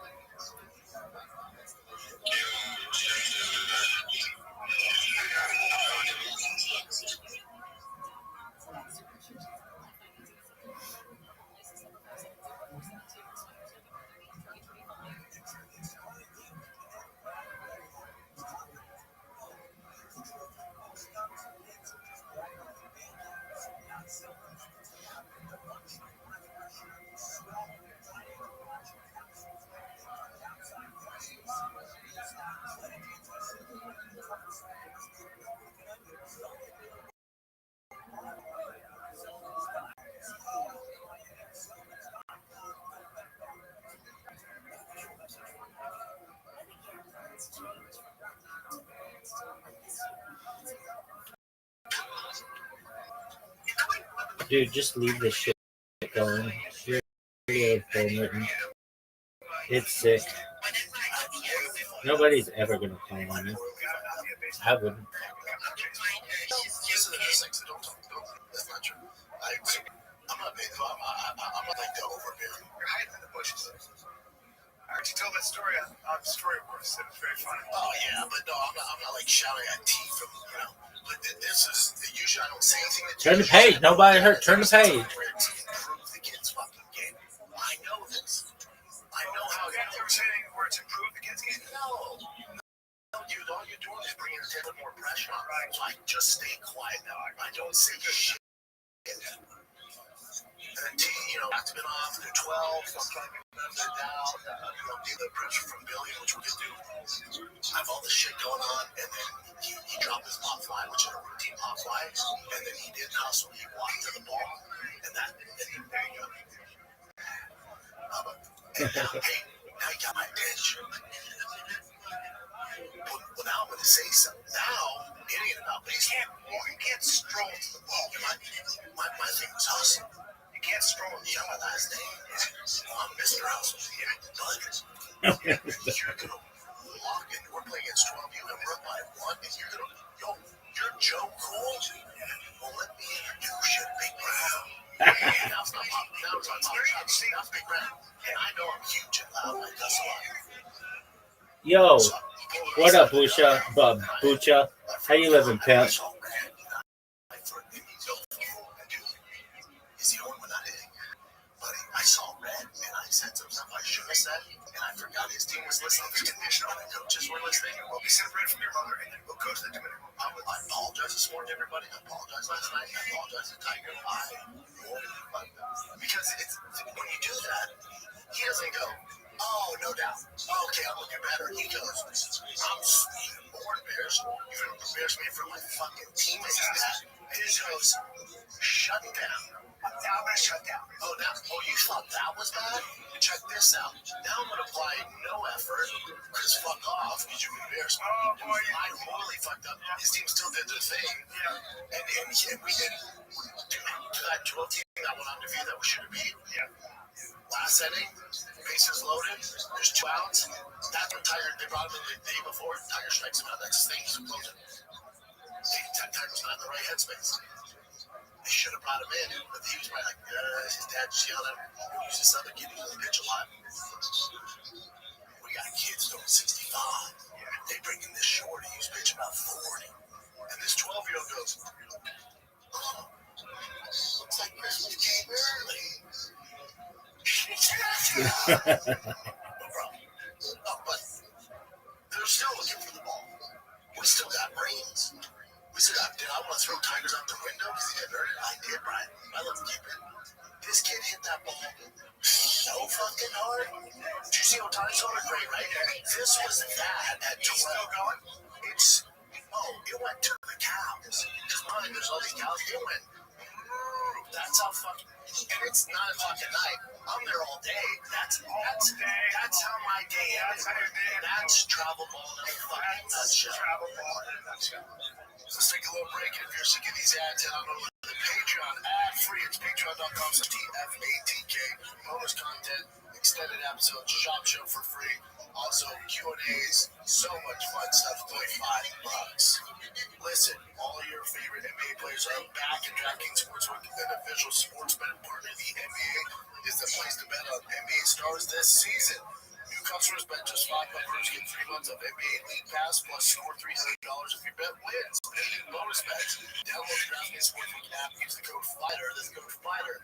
Dude, just leave this shit going. You're written. It's sick. Nobody's ever gonna call on you. I wouldn't. That's not true. I'm not big. I'm not like the overbearing. You're hiding in the bushes. I heard you tell that story on Storyboard. It was very funny. Oh yeah, but no, I'm not like shouting at T from But this is usually I don't say anything to Turn the page. Nobody heard. Turn the page. Improve the kid's fucking game. I know this. I know how You were saying where it's improved the kids' game. No, dude, all you're doing is bringing a little more pressure on. Right. So I just stay quiet now. I don't say shit. And T, after been off, they're 12. I'm trying to get them down. Do the pressure from Billy, which we could do. I have all this shit going on, and then he dropped his pop fly, which is a routine pop fly, and then he didn't hustle. He walked to the ball, and there you go. Now you got my pitch. Well, now I'm going to say something. Now, it ain't about baseball. You can't stroll to the ball. My thing was hustle. You can't stroll. You know my last name? I'm Mr. Hustle. But you're going to walk in. We're playing against 12 you, and we're up by 1, and you're going to, you're Joe Cool. Well, let me introduce you to Big Brown. Now it's not pop. Now it's not pop. See, that's Big Brown. And I know I'm huge and loud like this a lot. Yo, what up, Busha? Bucha? How you living, pimp? I saw red, and I said some stuff I should have said, and I forgot his team was listening. The conditioner and the coaches were listening. Well, be separated from your mother, and then we'll coach the Dominican. I apologize this morning, everybody. I apologize last night. I apologize to Tiger. Because when you do that, he doesn't go, oh, no doubt. Okay, I'm looking better. He goes, I'm more embarrassed. You're going to embarrass me for my fucking teammates. And he goes, shut down. Now I'm going to shut down. Oh, you thought that was bad? Check this out. Now I'm going to apply no effort because fuck off because you embarrassed me. Oh, boy. I totally fucked up. His team still did their thing. Yeah. And we did to that 12 team that went on to view that we should have beat. Yeah. Last inning, bases loaded, there's 2 outs. That's when they brought him in the day before. Tiger strikes him out. That's his thing. He's closing. Tiger's not in the right headspace. They should have brought him in, but he was probably like, his dad just yelled at him. He's this other kid who doesn't pitch a lot. We got kids going 65. They bring in this shorty who's pitching about 40. And this 12-year-old goes, oh, looks like Christmas came early. No problem. But they're still looking for the ball. We still got rain. this was that at 12. Still going? It went to the cows. Because mine, there's all these cows. It went. That's how fucking. And it's 9 o'clock at night. I'm there all day. That's how my day ends. That's travel ball in a fucking nutshell. Travel ball in a nutshell. Let's take a little break. If you're sick of these ads, head on over to the Patreon. Ad-free. It's patreon.com/TFATK. Bonus content, extended episodes, shop show for free. Also, Q&As, so much fun stuff, $25. Listen, all your favorite NBA players are back, and DraftKings Sportsbook, an official sports betting partner of the NBA, is the place to bet on NBA stars this season. New customers bet just $5, get 3 months of NBA League Pass, plus score $300 if your bet wins. And new bonus bets. Download the DraftKings Sportsbook app, use the code FIGHTER, that's code FIGHTER.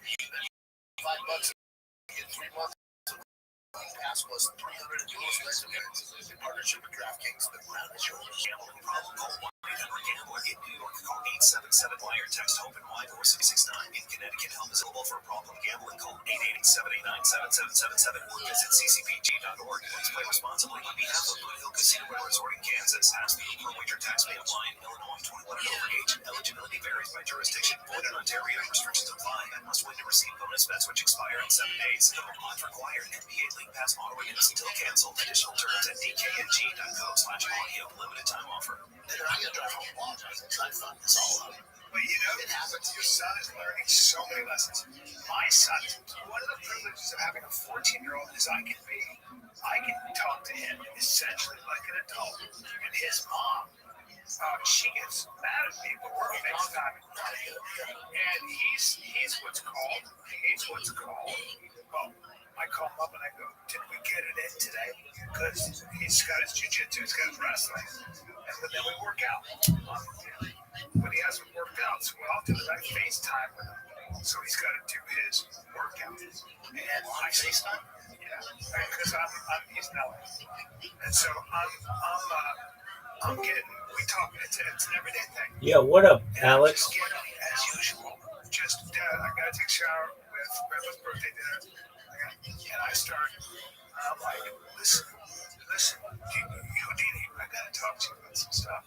$5 get 3 months. Pass plus 300 bonus bets events in partnership with DraftKings. The ground is yours. Gambling problem? Call 1-800-GAMBLER. In New York, call 877-WIRE or text HOPE and Y 4669. In Connecticut, help is available for problem gambling. Call 888-789-7777 or visit ccpg.org. Please play responsibly. On behalf of Blue Hill Casino and Resort in Kansas, ask the per wager tax may apply in Illinois. 21 and over age. Eligibility varies by jurisdiction. Void in Ontario. Restrictions apply. And must win to receive bonus bets which expire in 7 days. No odds required. NBA League Pass auto renews until canceled. Additional terms at dkng.co/audio. Limited time offer. Later, I gotta drive home long. I fuck this all up. But you know, it happens. Your son is learning so many lessons. My son, one of the privileges of having a 14-year-old is I can talk to him essentially like an adult. And his mom, she gets mad at me, but we're FaceTiming. And he's what's called. Well, I call him up and I go, did we get it in today? Because he's got his jiu-jitsu, he's got his wrestling. And then we work out. But he hasn't worked out, so I'll do I FaceTime with him. So he's got to do his workout. And I FaceTime? Yeah. Because he's in LA. And so I'm getting, we talk, it's an everyday thing. Yeah, what up, Alex? Just get up, as usual. I got to take a shower with Grandpa's birthday dinner. And I start, I'm like, listen, Houdini, I got to talk to you about some stuff.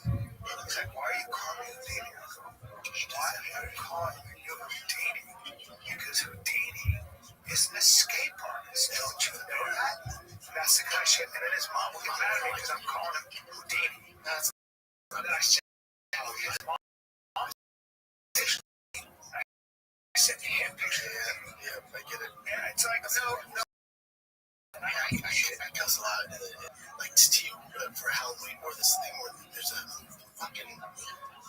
He's like, why are you calling me Houdini? I go, why are you calling me Houdini? Because Houdini is an escape artist. Don't you know that? That's the kind of shit. And then his mom will get mad at me because I'm calling him Houdini. And then I said, his mom. I sent the hand picture to him. Yeah, I get it. Yeah, it's like, no. I cuss a lot. Like, to you, for Halloween, or this thing where there's a fucking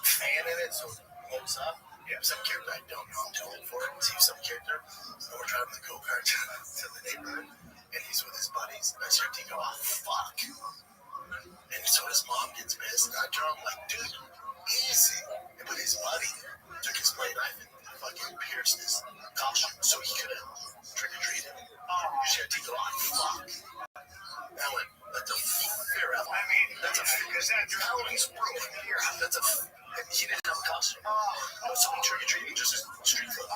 fan in it, so it blows up. Yeah, some character I don't know, I'm too old for it. See some character, and we're driving the go-kart to the neighborhood, and he's with his buddies, and I start to go, oh, fuck. And so his mom gets pissed, and I turn, I'm like, dude, easy. But his buddy took his blade knife and fucking pierced his costume, so he could have trick-or-treated. Shit, he go, oh, fuck. That went, that's a fair effort. I mean, that's a fair, because your Halloween's ruined here. That's a, he didn't have a costume. So he trick-or-treating just a street food.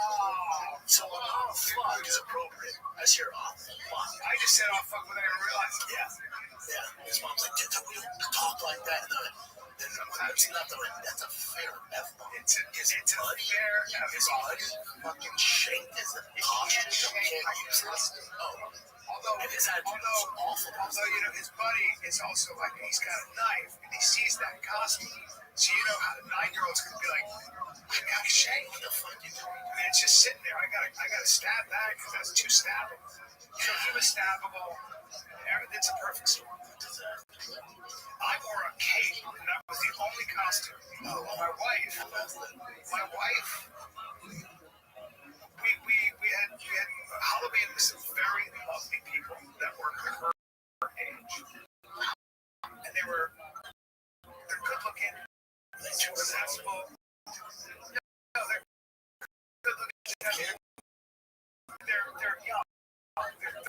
So, fuck is appropriate. I hear, oh, fuck. I just said, oh, fuck, without even realizing. Yeah. His mom's like, get the wheel, talk like that. And then I've seen that, that's a fair F-bomb. It's a fair F-bomb. His buddy fucking shanked his costume. Can't use this. Although his attitude is awful. Although, you know, his buddy is also like, he's got a knife and he sees that costume. So you know how the 9-year-old's gonna be like, I got shanked. What the fuck you doing? I mean, it's just sitting there. I gotta stab that because that's too stabbable. So he was stabbable. It's a perfect storm. I wore a cape, and that was the only costume. My wife, we had Halloween with some very lovely people that were her age, and they're good looking, they're successful. No, they're good looking. They're young. They're 5,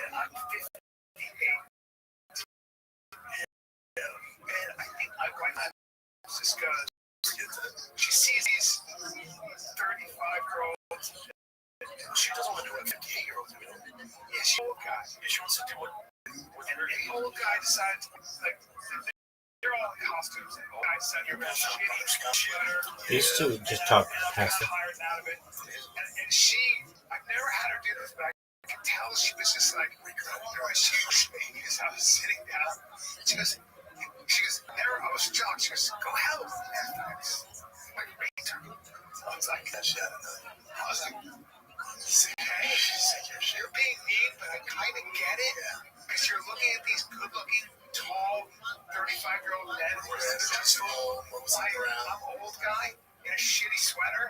and I'm 58. old guy decided to, like, they're all in costumes, and old guy decided to wear a shitty sweater. These two just talk past it. Hired out of it. And she, I've never had her do this, but I could tell she was just like, she was I was sitting down. She goes, never, I was shocked. She goes, go help. Like, I was like, she had another. I was like, hey, you're being mean, but I kind of get it. Because you're looking at these good-looking, tall, 35-year-old men who are successful. I'm an old guy in a shitty sweater.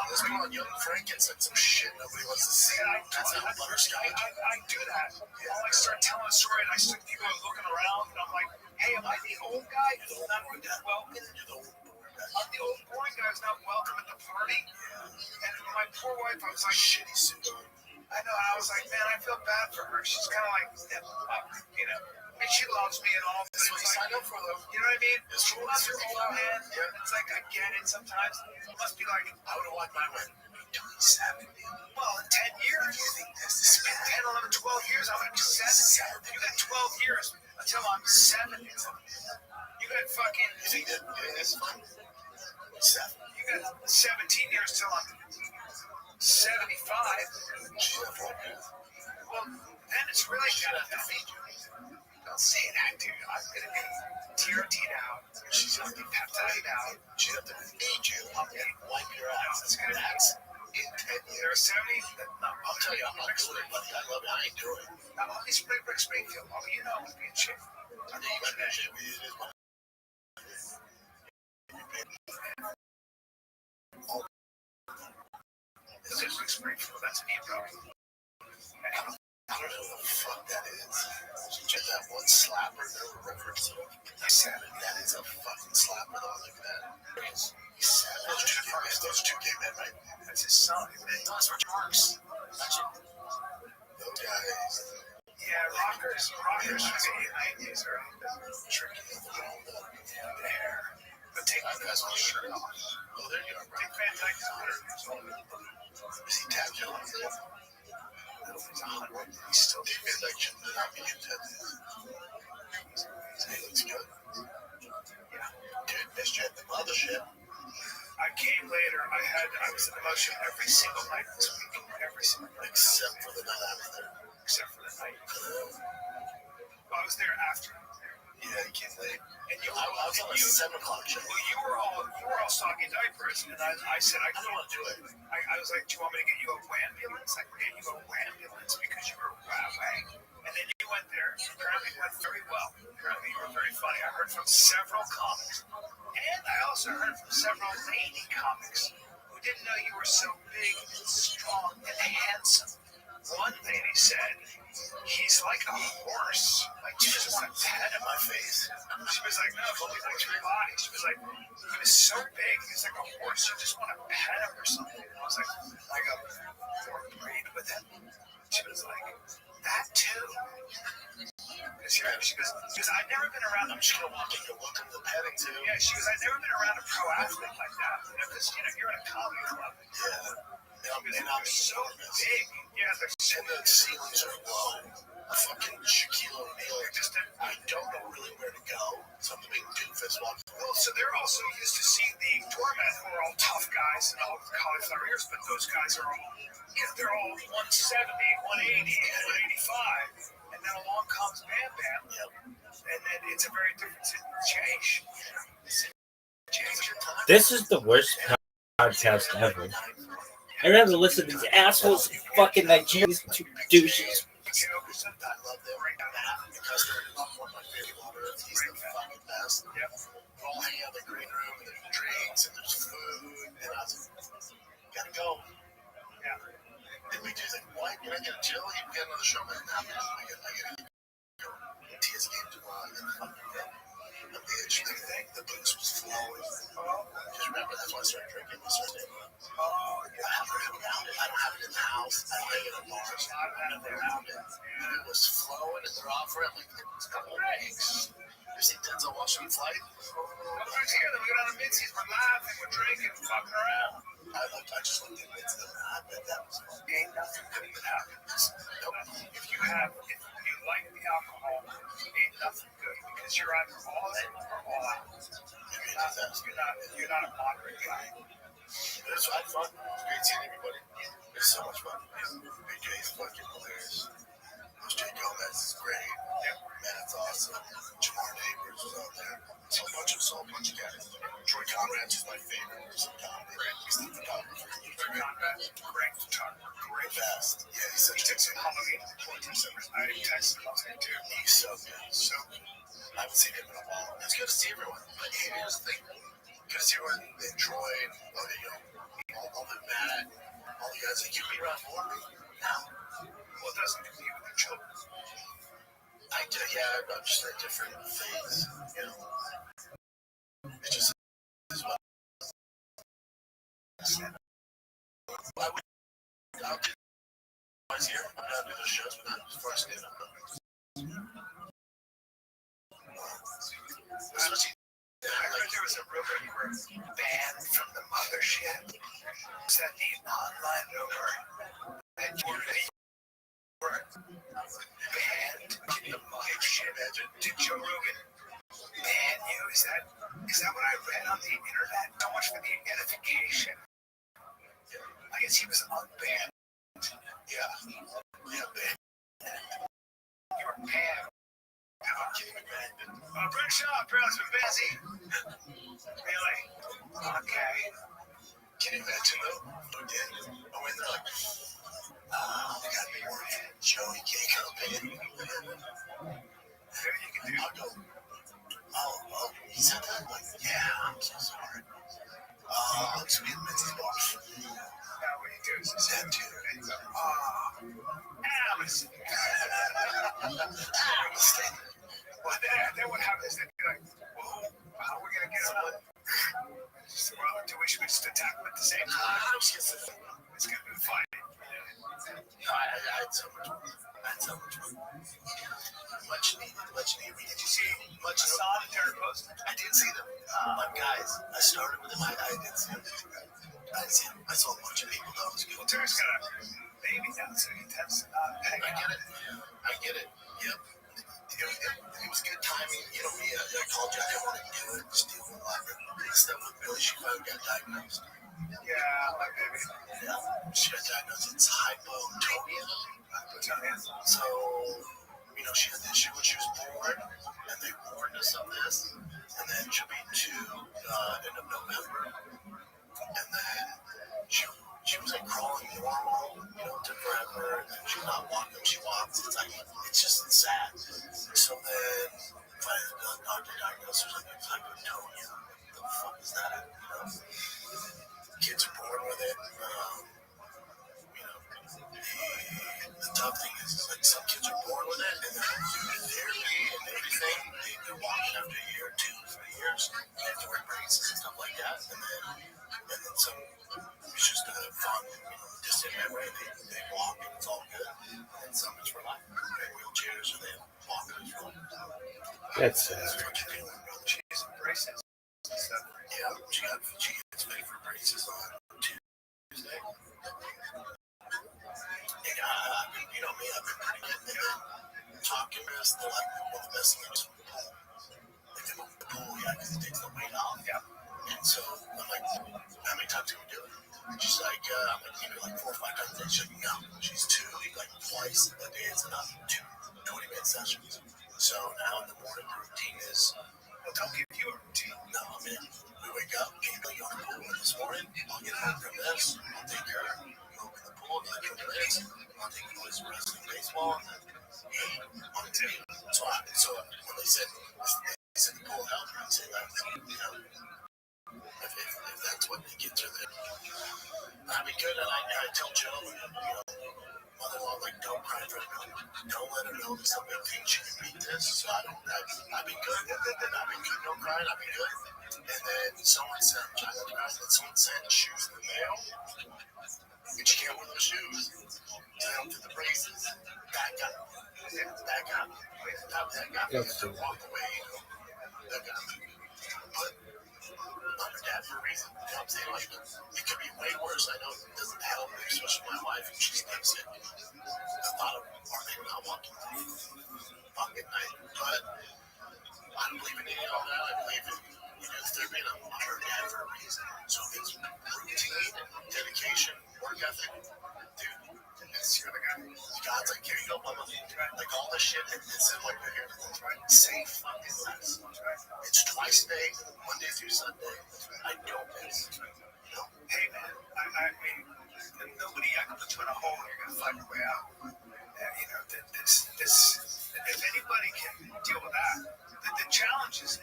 Let's go on Young Frankenstein, some shit nobody wants to see. That's not butterscotch. I do that. I'll like start telling a story, and I see people are looking around, and I'm like, hey, am I the old guy who's not welcome? I'm the old boring guy who's not welcome at the party. And my poor wife, I was like, Shitty suit. I know, and I was like, man, I feel bad for her. She's kind of like, you know, I mean, she loves me and all, but it's like, Sign up for them. you know what I mean? She loves her old man. It's like, I get it sometimes. It must be like, I would have liked my wedding to be 27. well, in 10 years, in 10, 11, 12 years, I'm going to be 70. You got 12 years until I'm 70. You got fucking, You think that is fun? 7. you got 17 years till I'm 75. Well, then it's really gonna feed you. Don't say that, dude. I'm gonna be TRT'd out. She's gonna be peptide out. She's going to feed you. I'm going to wipe your ass. It's gonna That's in 10 years. 70. No, I'll tell you, I'm not doing it, buddy. I love it. I ain't doing it. I'll be Springfield. Oh, you know, I'm being shit. I think you got that shit with you. It is my This is Springfield. That's me, bro. I don't know what the fuck that is. Just that one slapper that we're referencing. That is a fucking slapper though. Look at that. Those two gay men, right? That's his son. Those are Marks. Those guys. Yeah, rockers should be 90s or Tricky. there. But take my shirt off. Oh, there you are, bro. Take Van Dyke's 100 years old. Is he tapped you on? He's 100. He's still He made like shit that I'm being tapped. He looks good. yeah. Dude, missed you at the mothership. I came later. I was in the motion every single night this week. Every single night. Except for the night I was there. Except for the night. Well, I was there after. Yeah, he came late. And you, I was on a 7 o'clock show. well, you were all soggy diapers, and I said I don't want to do it. I was like, do you want me to get you a ambulance? I could get you a ambulance because you were away. And then you went there. Apparently it went very well. Apparently you were very funny. I heard from several comics. And I also heard from several lady comics who didn't know you were so big and strong and handsome. One lady said, he's like a horse. Like, you just a pet in my face. She was like, no, he likes your body. She was like, he was so big, he's like a horse. You just want to pet him or something. I was like a breed with him. She was like, that too. She goes, I've never been around a She's gonna walk in your welcome to petting too. yeah, she goes, I've never been around a pro athlete like that. You know, because you're in a comedy club. Yeah. And I'm so big. Yeah, they're so And the ceilings are low. A fucking Shaquille O'Neal. I don't know really where to go. So I'm the big doofus walking. well, so they're also used to seeing the doormen who are all tough guys and all cauliflower ears, but those guys are all, they're all 170, 180, 185. And then along comes Bam Bam. Yep. And then it's a very different situation. This is the worst podcast ever. I'd rather listen to these assholes in fucking Nigeria, these two douches. I love them right now because they're one of my favorite water. He's the fucking best. Yep. We're all hanging out in the green room and there's drinks and there's food. And I was like, gotta go. Yeah. And we do like, what? You're not gonna chill? You got another show? Like, nah, man, I gotta go. Tears came to mind and fucking the bitch, the booze was flowing. Just remember, that's why I started drinking. I have it around it. I don't have it in the house. I don't have it in bars. I don't have it around it. And it was flowing and they're offering like a couple of weeks. You see Denzel Washington flight? We're together, we got on the midseas, we're laughing, we're drinking, we're fucking around. I just looked at it and I bet that was Ain't nothing good that happens. If you like the alcohol ain't nothing good because you're either all in or all out. You're not a moderate guy. It's fun. It's great seeing everybody. It's so much fun. Big J's fucking hilarious. Jay Gomez is great. Yeah. Man, it's awesome. Jamar Neighbors was on there. So a bunch of guys. Troy Conrad's is my favorite person. He's the photographer. Troy Conrad, great photographer, great fast. Yeah, he's such a good Halloween portraits every night. He texted him too. He's so good. So good. I haven't seen him in a while. It's good to see everyone. But here's the thing. Good to see everyone in Troy, all the Matt, all the guys that you be around more. Now, well, it doesn't compete with the children. I'm just at different things, you know. It's just as well. I'll do twice here. I'm gonna do those shows, but not as far as stand up. I heard there was a rumor you were banned from the mothership. Is that the online rumor? And you were banned from the mothership. Did Joe Rogan ban you? Is that what I read on the internet? So much for the edification. I guess he was unbanned. Yeah, banned. You were banned. Brent Shaw, Pearls with Bessie. Really? Okay. Can you imagine though? When they're like, they got me working. Joey can't come in. Maybe you can do. I'll go. Oh, he said that? Like, yeah, I'm so sorry. So we admit his boss. Now what you do is That too. Alice. Well, then what happens is they'd be like, well, how are we going to get him? Well, do we should just attack him at the same time? It's going to be a fight. No, I had so much fun. Much needed. Did you see Hassan and Terry Post? I did see them. But guys, I started with them. I did see them. I saw a bunch of people that was good. Well, Terry's got a baby now, so he tends to not hang out. I get it. Yep. It was good timing. You know, I called you. I didn't want to do it. Just deal with a lot of stuff with Billy. She finally got diagnosed. Yeah, my baby. Yeah. She got diagnosed. It's hypotonia. So, you know, she had the issue when she was born, and they warned us of this. And then she'll be 2 end of November. And then she was like crawling normal, you know, took forever. And then she's not walking. She walks. It's just sad. So then finally the doctor diagnosed her like hypotonia. What the fuck is that? You know, kids are born with it. You know, the tough thing is like some kids are born with it, and then due to therapy and everything, they're walking after a year, 2, 3 years. They have to wear braces and stuff like that, and then some. It's just fun, you know, distant memory. They walk and it's all good. And some it's for life. They have wheelchairs or they walk and it's fun. That's what you're feeling, brother. She's braces. Yeah, she gets paid for braces on Tuesday. And you know me, I've been pretty good. And then talking best, they're like, well, the best thing is the pool. They can move the pool, yeah, because it takes the weight off. Yeah. And so I'm like, how many times can we do it? And she's like, I'm like, you know, like 4 or 5 times a day. She's like, no. She's 2, like twice a day. It's enough. 2 20-minute sessions. So now in the morning, the routine is, Well, don't give you a routine. no, I mean, we wake up, get go to the pool this morning. I'll get home from this. I'll take her. Go open the pool, get her this. I'll take the boys wrestling baseball. And then on the team. So when they said the pool helped, I said, you know, if that's what they get through there, I'd be good. And I tell Joe, you know, mother-in-law, like, don't cry for her. Don't let her know there's something think she can beat this. So I'd be good. Then I'd be good. No crying. I'd be good. And then someone sent shoes in the mail. And she can't wear those shoes. Down to the braces. Back up. That got me. Walk away, you know. That got me. But mom and dad bad for a reason. You know what I'm saying? Like, it could be way worse. I know it doesn't help, especially my wife, and she's thinks it. The thought of our maybe not walking at night. But I don't believe in any of that. I believe in therapy, and I'm her dad for a reason. So it's routine, dedication, work ethic, dude. That's the other guy. God's like, here you go, mama. Like all this shit, it's in like the hair. Safe fucking less. It's twice a day, Monday through Sunday. I don't miss. You know? Hey man, I mean, nobody, I can put you in a hole and you're gonna find your way out. You know, if anybody can deal with that, the challenge is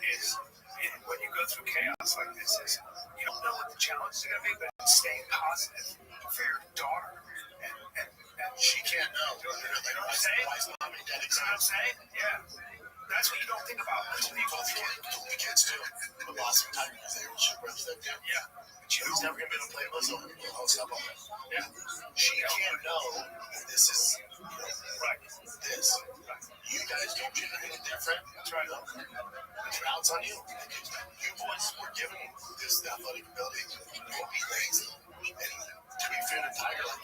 when you go through chaos like this is you don't know what the challenges are gonna be, but staying positive for your daughter and She can't know. You know what I'm saying? Why is mommy dead? You know what I'm saying? Yeah. That's what you don't think about until you go through it. The kids too. We lost some time because they were she reps that kid. Yeah. But you He's never gonna be able to play with us over here. I'll stop on that. yeah. She can't know that this is Right. this. You guys don't treat anything different. That's right. The routes on you. You boys were given this athletic ability. Don't be lazy. And to be fair to Tiger, like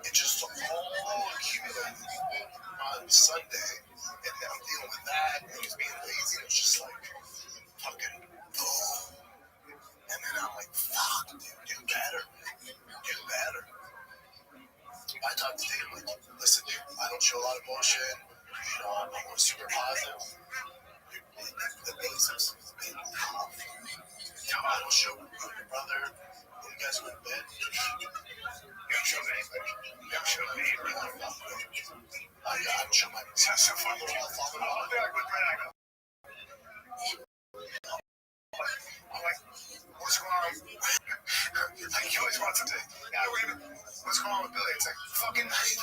it just all accumulated on Sunday, and then I'm dealing with that, and he's being lazy, and it's just like fucking boom. And then I'm like, fuck, dude, do better. Do better. I talked to him like, listen, dude, I don't show a lot of emotion. You know, I'm super positive. Dude, the basics, being tough. I don't show your brother. When you guys go to bed, you don't show anybody. You don't show me. I don't show my Sounds so fun. I'll be like, what I go? I'm like, what's going on? Like, he always wants something. Yeah, wait a minute. What's going on with Billy? It's like, fucking like,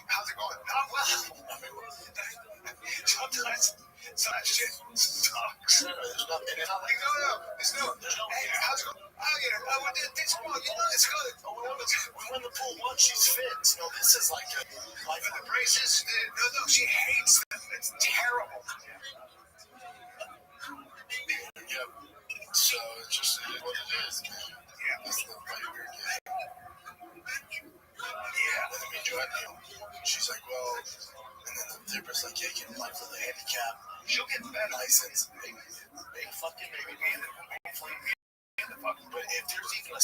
how's it going? Not well. Sometimes shit sucks. There's nothing. I'm like, no. Hey, how's it going? I went to this one. You know, it's good. We won the pool once. She's fit. So this is like a life But the braces, no, she hates them. It's terrible. Yep. So it's just what it is, man. Yeah. That's the fight we're getting. Yeah. And then we joined him. She's like, well, and then the therapist's like, yeah, you can apply for the handicap. She'll get that License. Big fucking maybe. But if there's even a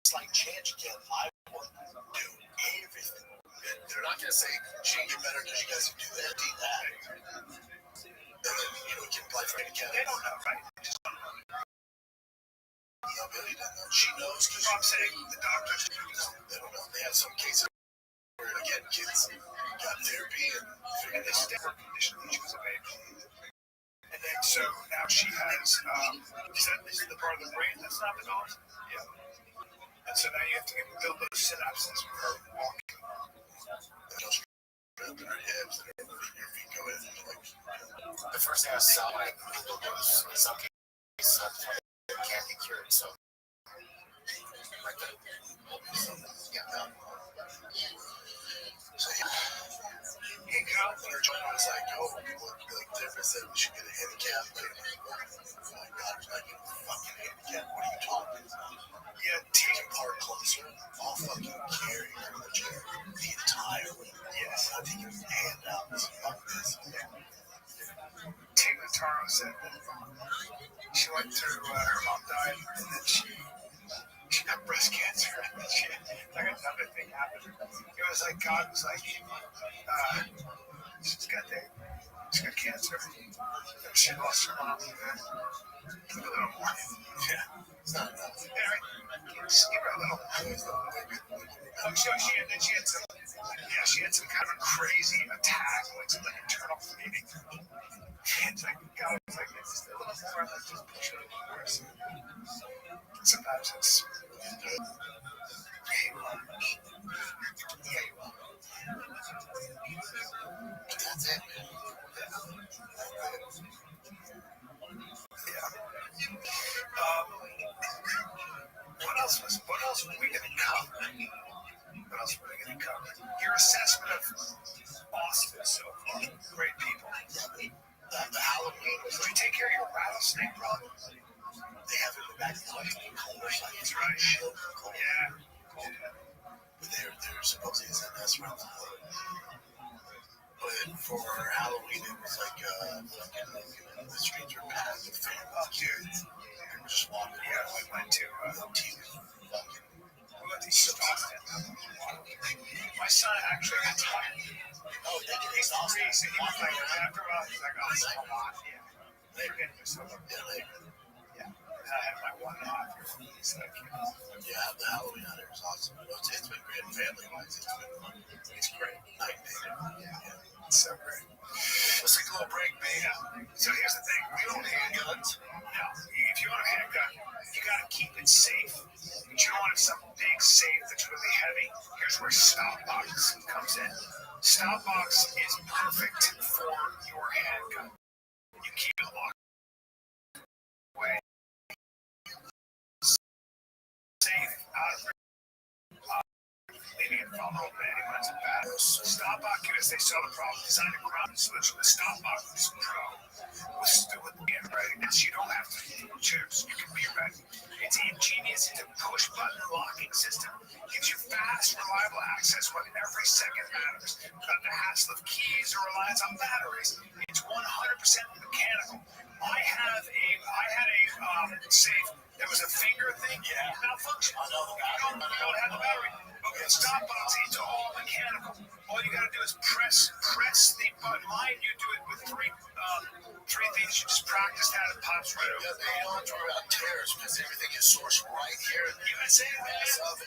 slight chance you can, I will do everything. They're not gonna say she can get better because you guys can do that, do that. And then you can apply for handicap. They don't know, right? No, Billy doesn't know. She knows because I'm saying the doctors they don't know. They have some cases where again kids got therapy and they stay her condition when she was a baby. And then so now she has this is the part of the brain that's not developed. Yeah. And so now you have to build those synapses with her walking. Her hips and your feet go in. The first thing I saw when I Googled was in some cases it can't be cured. So like the So Hey, Kyle. when her joint was like, oh, the therapist said we should get a handicap. But oh my God, I'm not getting a fucking handicap. What are you talking about? Yeah, Take your part closer. I'll fucking carry her in the chair the entire way. yes. I'll take your hand out. Fuck this. Tina Taro said she went through her mom died and then she got breast cancer and she like another thing happened. It was like God was like she's got cancer. And she lost her mom. A little more. Yeah. It's not enough. Just give her a little. She had some kind of crazy attack, like some internal bleeding. It's like God was like, it's just a little more, like just push it a little worse. Sometimes it's That's it. What else were we going to cover? Your assessment of Austin so far. Great people. The Halloween was like mess around the hood. But for Halloween, it was like fucking the streets were packed with families, kids. And we're just walking around. We went to my son actually got tired. Oh, they did He's exhausted. crazy. He was like, after a while, he's like, oh, this is a lot. Yeah. Forget this. Yeah. I had my 1.5-year-old. He's like, yeah, the Halloween out there is awesome. It's been great family-wise. It's been fun. It's great. Night and day. Yeah. It's so great. Let's take a little break, man. yeah. So here's the thing. We don't handguns. No, if you want a handgun, you got to keep it safe. But you don't want some big safe that's really heavy. Here's where Stopbox comes in. Stopbox is perfect for your handgun. You keep it locked away. Safe, out of leaving it vulnerable to anyone's bad. Stopbox USA saw the problem, designed a ground solution. The Stopbox Pro with being ready. So you don't have to choose. You can be ready. It's ingenious. It's a push-button locking system. Gives you fast, reliable access when every second matters. Without the hassle of keys or reliance on batteries. It's 100% mechanical. I had a safe. There was a finger thing. Yeah. Malfunction. I don't have the battery. Okay, Stopbox, it's all mechanical. All you gotta do is press the button. Mine, you do it with three things. You just practice that, it pops right over. Yeah, they don't have to worry about tears because everything is sourced right here in the USA, US of A.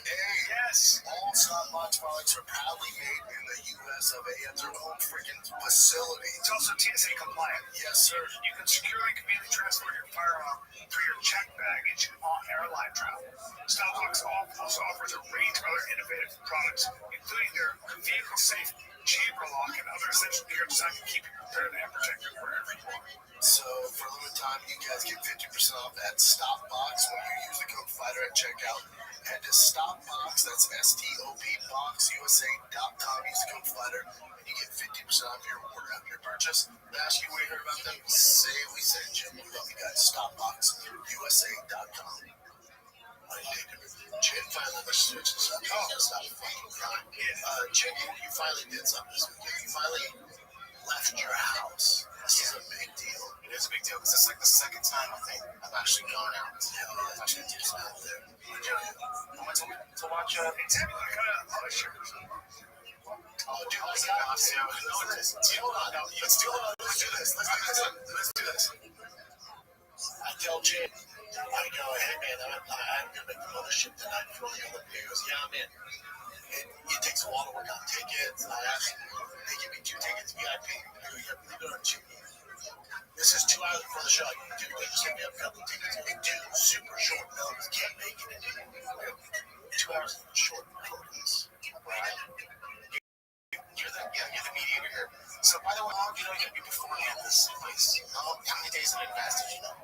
Yes. All Stopbox products are proudly made in the US of A at their own freaking facility. It's also TSA compliant. Yes, sir. You can securely and conveniently transport your firearm through your checked baggage on airline travel. Stopbox also offers a range of other innovative products, including their vehicle-safe chamber lock and other essential gear designed to keep you prepared and protected wherever you are. So, for a limited time, you guys get 50% off at Stopbox when you use the code FIGHTER at checkout. Head to Stopbox, that's STOPBoxUSA.com. Use the code FIGHTER, and you get 50% off your order after your purchase. Ask you where you heard about them. Say we sent you. We love you guys. StopBoxUSA.com. Jen finally switched this up. Stop fucking crying. Jen, you finally did something this weekend. You finally left your house. This is a big deal. It is a big deal because it's like the second time I think I've actually gone out. I've actually did something out there. I went to watch It's having like a shirt or something. Oh, dude, let's go. Let's do this. Let's do this. I tell Jay, I go, hey man, I'm gonna make the mothership tonight before you look. He goes, yeah, I'm in. It takes a while to work out tickets. I asked him, they give me 2 tickets VIP. I go, yeah, believe it or not, this is 2 hours before the show. Dude, they just give me a couple tickets. And dude, super short notice. Can't make it. 2 hours short notice. Right? You're the mediator here. So, by the way, how long do you know you're going to be beforehand this place? How many days in advance did you know?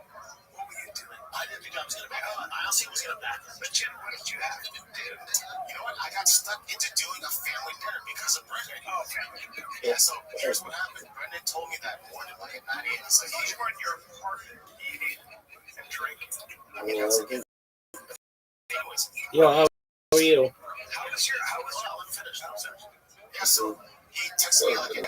What were you doing? I didn't think I was going to back up. I honestly was going to back up. But, Jim, what did you have to do? You know what? I got stuck into doing a family dinner because of Brendan. Oh, family. Yeah, so here's what happened. Brendan told me that morning, like at 9 a.m. It's like, You weren't your partner eating and drinking. anyways, Yo, how are you? How was your, let me finish. Yeah, so he texted me like, if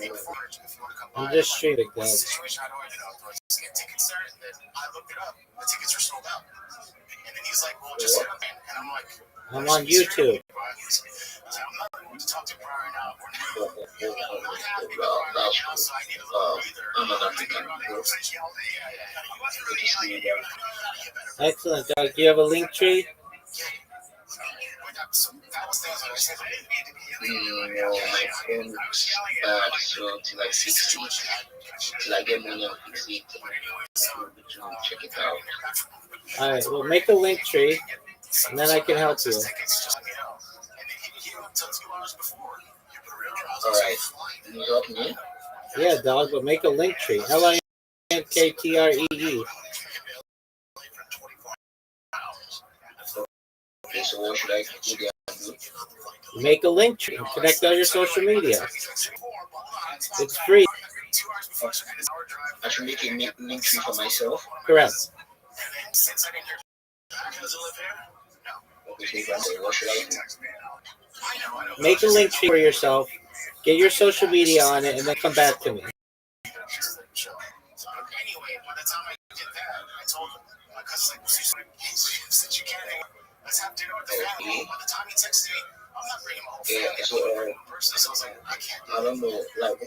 you want to come by. I'm just streaming, The guys. situation, I don't even know. Do I just get tickets there? And then I looked it up. The tickets are sold out. And then he's like, well, just hit up. And I'm like, I'm on YouTube. I was like, I'm not going to talk to Brian now. I'm not happy with Brian right now, so I need a little breather. I'm not He wasn't really yelling at you. I know how to get better. Excellent, Doug. Do you have a link tree? So that was things I said. I didn't mean to be No, my phone bad, so till I fix it, till I get money, I'll fix it. Check it out. All right, well, make a link tree, and then I can help you. Alright, you help me? Yeah, dog, but make a link tree. LINKTREE. Okay, so what should I do? Make a link tree and connect all your social media. It's free. I should make a link tree for myself. Correct. Okay, so what should I do? I know. Make a link tree for yourself. Get your social media on it, and then come back to me. Sure. So anyway, by the time I did that, I told him, my cousin's like, since you can't hang out, let's have dinner with the family. By the time he texted me, I'm not bringing my whole family. So I was like, I can't. I don't know, like,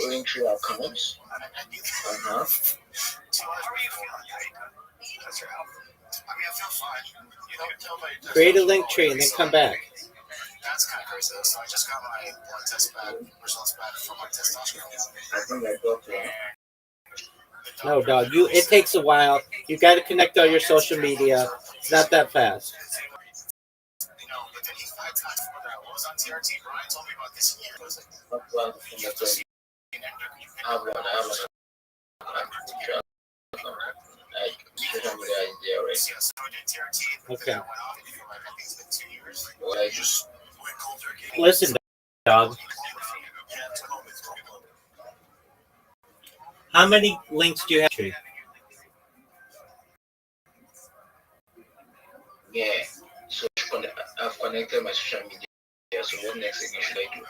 link to accounts. Uh-huh. So how are you feeling? That's your help. I mean, I feel fine. Create a link tree and then come back. That's kind of crazy. So I just got my blood test back, results back from my testosterone. I think I got that. No, dog. It takes a while. You got to connect all your social media. It's not that fast. You know, but then I was on TRT. Brian told me about this year. You have to see. I have one. Okay. Well, I just Listen, dog. How many links do you have? Yeah. So I've connected my social media. So what next thing should I do?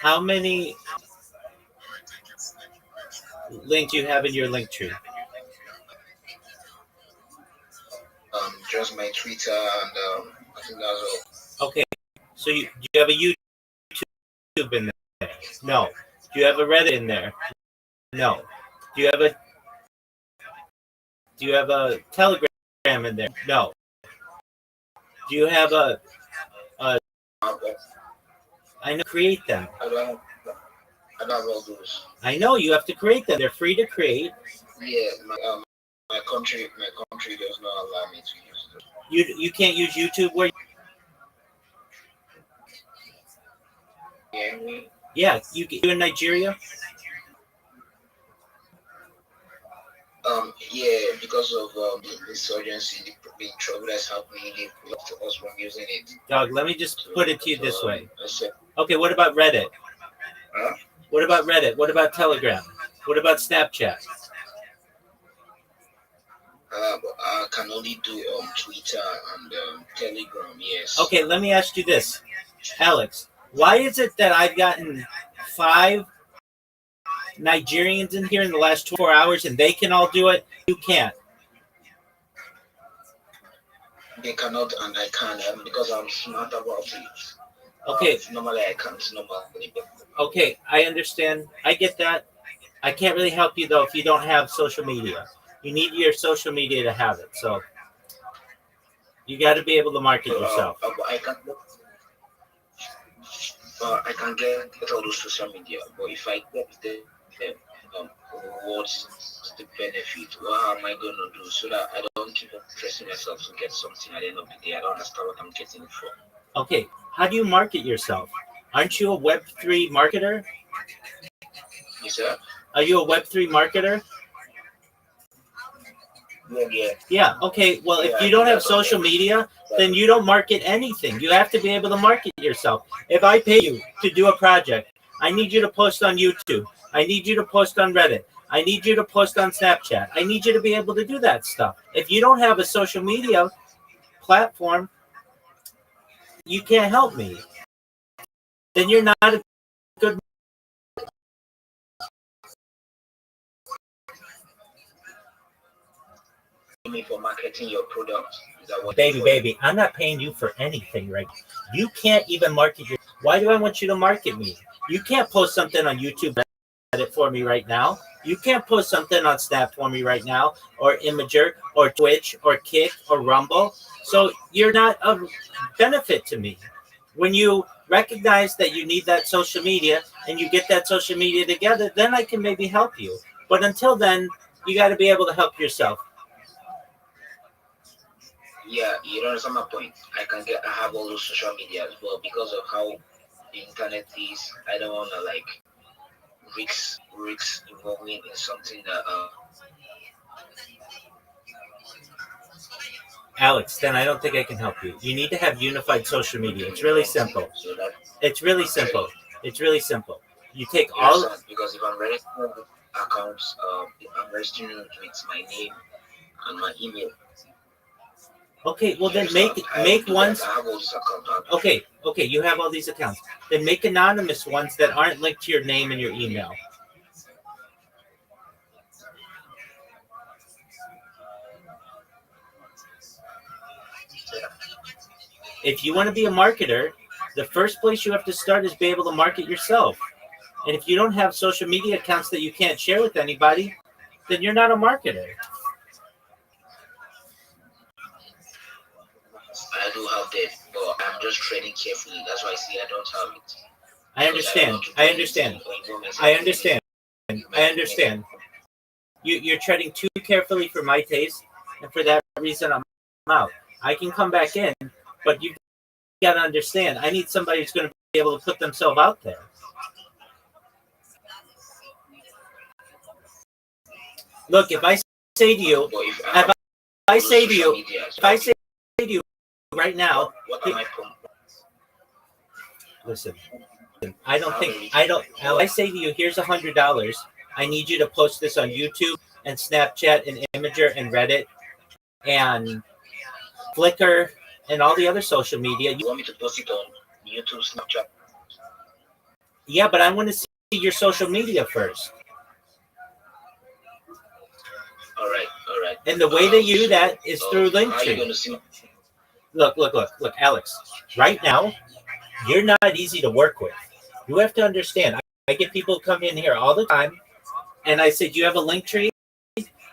How many links do you have in your link tree? Just my Twitter and I think that's all. Okay. So do you have a YouTube in there? No. Do you have a Reddit in there? No. Do you have a Telegram in there? No. Do you have a I know, create them. I don't have all those. I know you have to create them. They're free to create. Yeah, my country does not allow me to use them. You can't use YouTube where. Yeah, you in Nigeria. Yeah, because of the insurgency, the trouble that's happening, they blocked us from using it. Dog, let me just put it to you this way. Okay, what about Reddit? Huh? What about Reddit? What about Telegram? What about Snapchat? But I can only do Twitter and Telegram. Yes. Okay, let me ask you this, Alex. Why is it that I've gotten 5 Nigerians in here in the last 24 hours and they can all do it? You can't. They cannot and I can because I'm smart about it. Okay. Normally I can't. Normally. Okay, I understand. I get that. I can't really help you though if you don't have social media. You need your social media to have it. So you got to be able to market yourself. I can get all those social media, but if I get them, what's the benefit? What am I going to do so that I don't keep on stressing myself to get something at the end of the day? I don't understand what I'm getting it for. Okay, how do you market yourself? Aren't you a Web3 marketer? Yes, sir. Are you a Web3 marketer? Yeah, okay. Well, if you don't have social media, then you don't market anything. You have to be able to market yourself. If I pay you to do a project, I need you to post on YouTube. I need you to post on Reddit. I need you to post on Snapchat. I need you to be able to do that stuff. If you don't have a social media platform, you can't help me. Then you're not a good. Me for marketing your product. Is that what Baby, I'm not paying you for anything, right? You can't even market your. Why do I want you to market me? You can't post something on YouTube for me right now. You can't post something on Snap for me right now, or Imager, or Twitch, or Kick, or Rumble. So you're not of benefit to me. When you recognize that you need that social media and you get that social media together, then I can maybe help you. But until then, you got to be able to help yourself. Yeah, you don't understand my point. I have all those social media as well because of how the internet is. I don't want to like risk involving in something that Alex, then I don't think I can help you. You need to have unified social media. It's really simple. It's really simple. It's really simple. You take all. Because if I'm registering with accounts, if I'm registering with my name and my email, Okay, well then make ones. Okay, you have all these accounts. Then make anonymous ones that aren't linked to your name and your email. If you want to be a marketer, the first place you have to start is be able to market yourself. And if you don't have social media accounts that you can't share with anybody, then you're not a marketer. I do have that, but I'm just trading carefully. That's why I see I don't have it. I understand. You're treading too carefully for my taste, and for that reason, I'm out. I can come back in, but you've got to understand, I need somebody who's going to be able to put themselves out there. Look, if I say to you right now, listen, if I say to you, here's $100, I need you to post this on YouTube and Snapchat and Imager and Reddit and Flickr and all the other social media. You want me to post it on YouTube, Snapchat? Yeah, but I want to see your social media first. All right. And the way that you do that is through Linktree. Look, Alex. Right now, you're not easy to work with. You have to understand. I get people come in here all the time, and I say, "Do you have a Linktree?"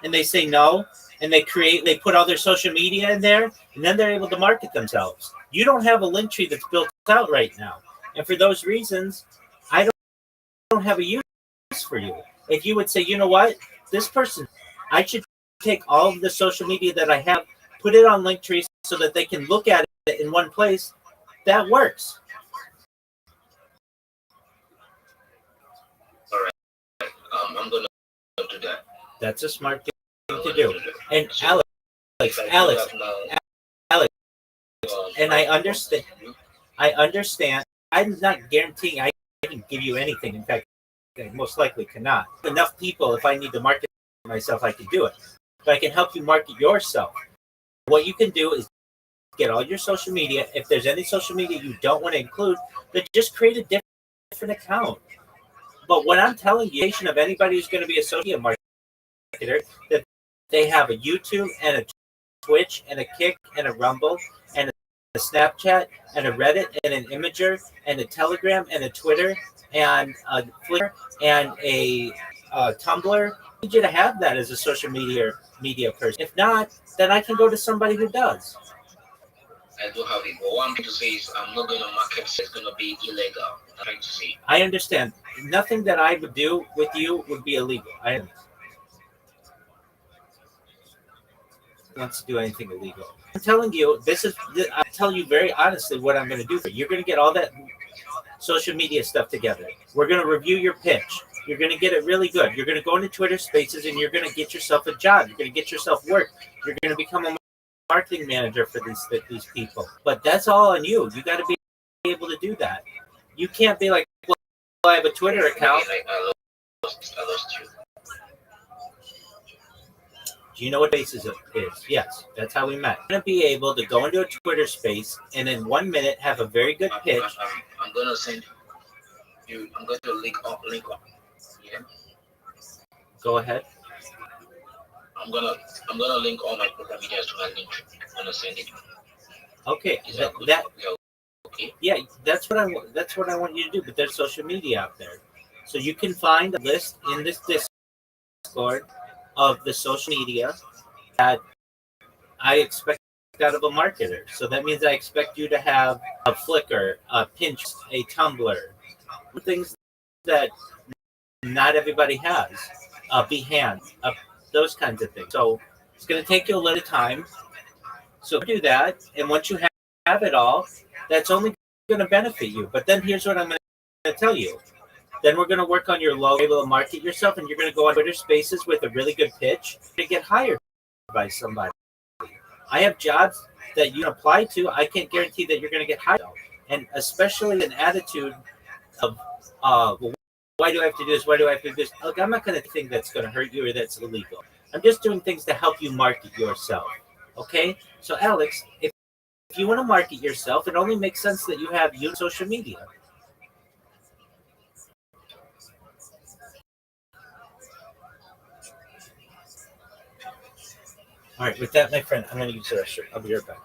And they say no, and they put all their social media in there, and then they're able to market themselves. You don't have a Linktree that's built out right now, and for those reasons, I don't have a use for you. If you would say, you know what, this person, I should take all of the social media that I have, put it on Linktree so that they can look at it in one place, that works. All right. I'm going to do that. That's a smart thing to do. And Alex, and I understand. I'm not guaranteeing I can give you anything. In fact, I most likely cannot. Enough people, if I need to market myself, I can do it. But I can help you market yourself. What you can do is get all your social media. If there's any social media you don't want to include, then just create a different account. But what I'm telling you, of anybody who's going to be a social media marketer, that they have a YouTube and a Twitch and a Kick and a Rumble and a Snapchat and a Reddit and an Imager and a Telegram and a Twitter and a Flickr and a Tumblr. I need you to have that as a social media person. If not, then I can go to somebody who does. I do have it, but what I'm trying to say is I'm not going to market. It's going to be illegal. I'm trying to say. I understand. Nothing that I would do with you would be illegal. I wants to do anything illegal. I'm telling you, I tell you very honestly what I'm going to do for you. You're going to get all that social media stuff together. We're going to review your pitch. You're going to get it really good. You're going to go into Twitter Spaces and you're going to get yourself a job. You're going to get yourself work. You're going to become a marketing manager for these people. But that's all on you. You got to be able to do that. You can't be like, well, I have a Twitter account. I lost you. Do you know what Spaces is? Yes, that's how we met. You're going to be able to go into a Twitter Space and in 1 minute have a very good pitch. I'm going to send you. I'm going to link up. Yeah. Go ahead. I'm gonna link all my program videos to my link. I'm gonna send it. Okay. Is that okay? Yeah, that's what I want you to do. But there's social media out there, so you can find a list in this Discord of the social media that I expect out of a marketer. So that means I expect you to have a Flickr, a Pinterest, a Tumblr, things that not everybody has, Behance, those kinds of things. So it's going to take you a little time. So do that, and once you have it all, that's only going to benefit you. But then here's what I'm going to tell you. Then we're going to work on your logo, able to market yourself, and you're going to go on Twitter Spaces with a really good pitch to get hired by somebody. I have jobs that you apply to. I can't guarantee that you're going to get hired. And especially an attitude of, well, why do I have to do this? Why do I have to do this? Look, I'm not going to think that's going to hurt you or that's illegal. I'm just doing things to help you market yourself. Okay, so Alex, if you want to market yourself, it only makes sense that you have social media. All right, with that, my friend, I'm going to use the restroom. I'll be right back.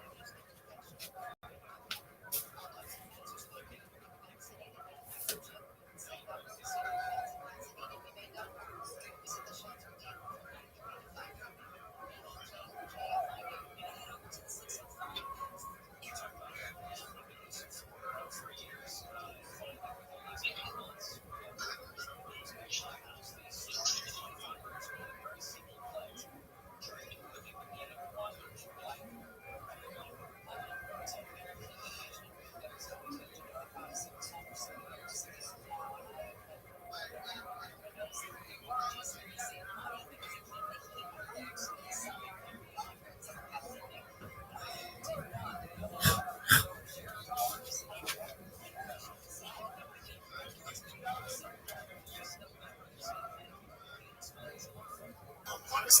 But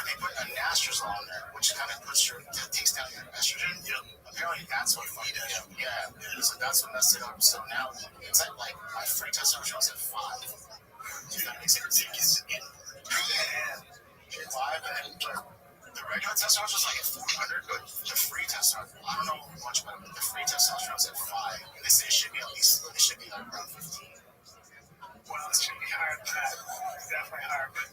they put anastrozole on there, which kind of takes down your estrogen. Yep. Apparently that's what fucked it up. Yeah. So that's what messed it up. So now it's like my free testosterone is at 5. Dude, that makes it ridiculous. 5, and then the regular testosterone is like at 400, but the free testosterone, I don't know much about it, but the free testosterone is at 5. And they say it should be at least, it should be like around 15. Well, it should be higher than that. Definitely higher. But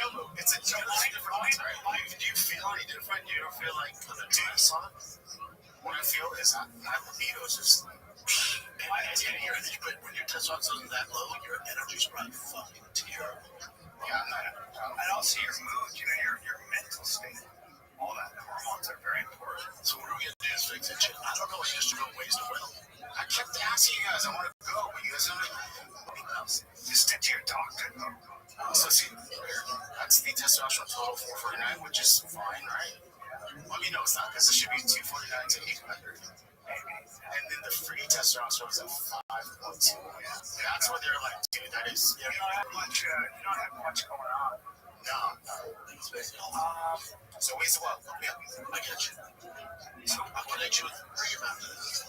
no, it's a totally different life. Do you feel any different? You don't feel like the dudes on? What I feel is my libido is just like, but when your testosterone is that low, your energy's probably fucking terrible. Yeah, and also your mood, your mental state. All that hormones are very important. So what are we gonna do is fix it? I don't know. You just go ways to well. I kept asking you guys. I want to go, but you guys don't know. Just stick to your doctor. So see, that's the testosterone total 449, which is fine, right? Let me know it's not, because it should be 249 to 800. And then the free testosterone is at 5.2. That's what they're like, dude. That is. You don't have much going on. No. So ways to well. Yeah, I get you. So I'll connect you with bring him after this.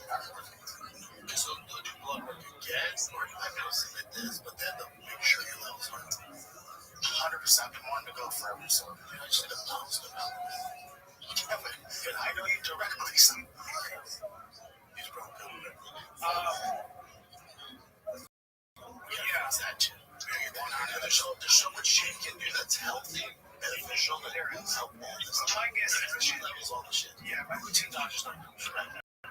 So they'll do blood work again, or I know submit this, but then they'll make sure your levels aren't 100%. I've been wanting to go forever, so I just end up bouncing about. Yeah, but I know you directly, so he's broken. Yeah, is that too? There's so much shit you can do that's healthy, beneficial, that there is helpful. My guess is energy levels, all the shit. Yeah, my routine doctor's not doing shit.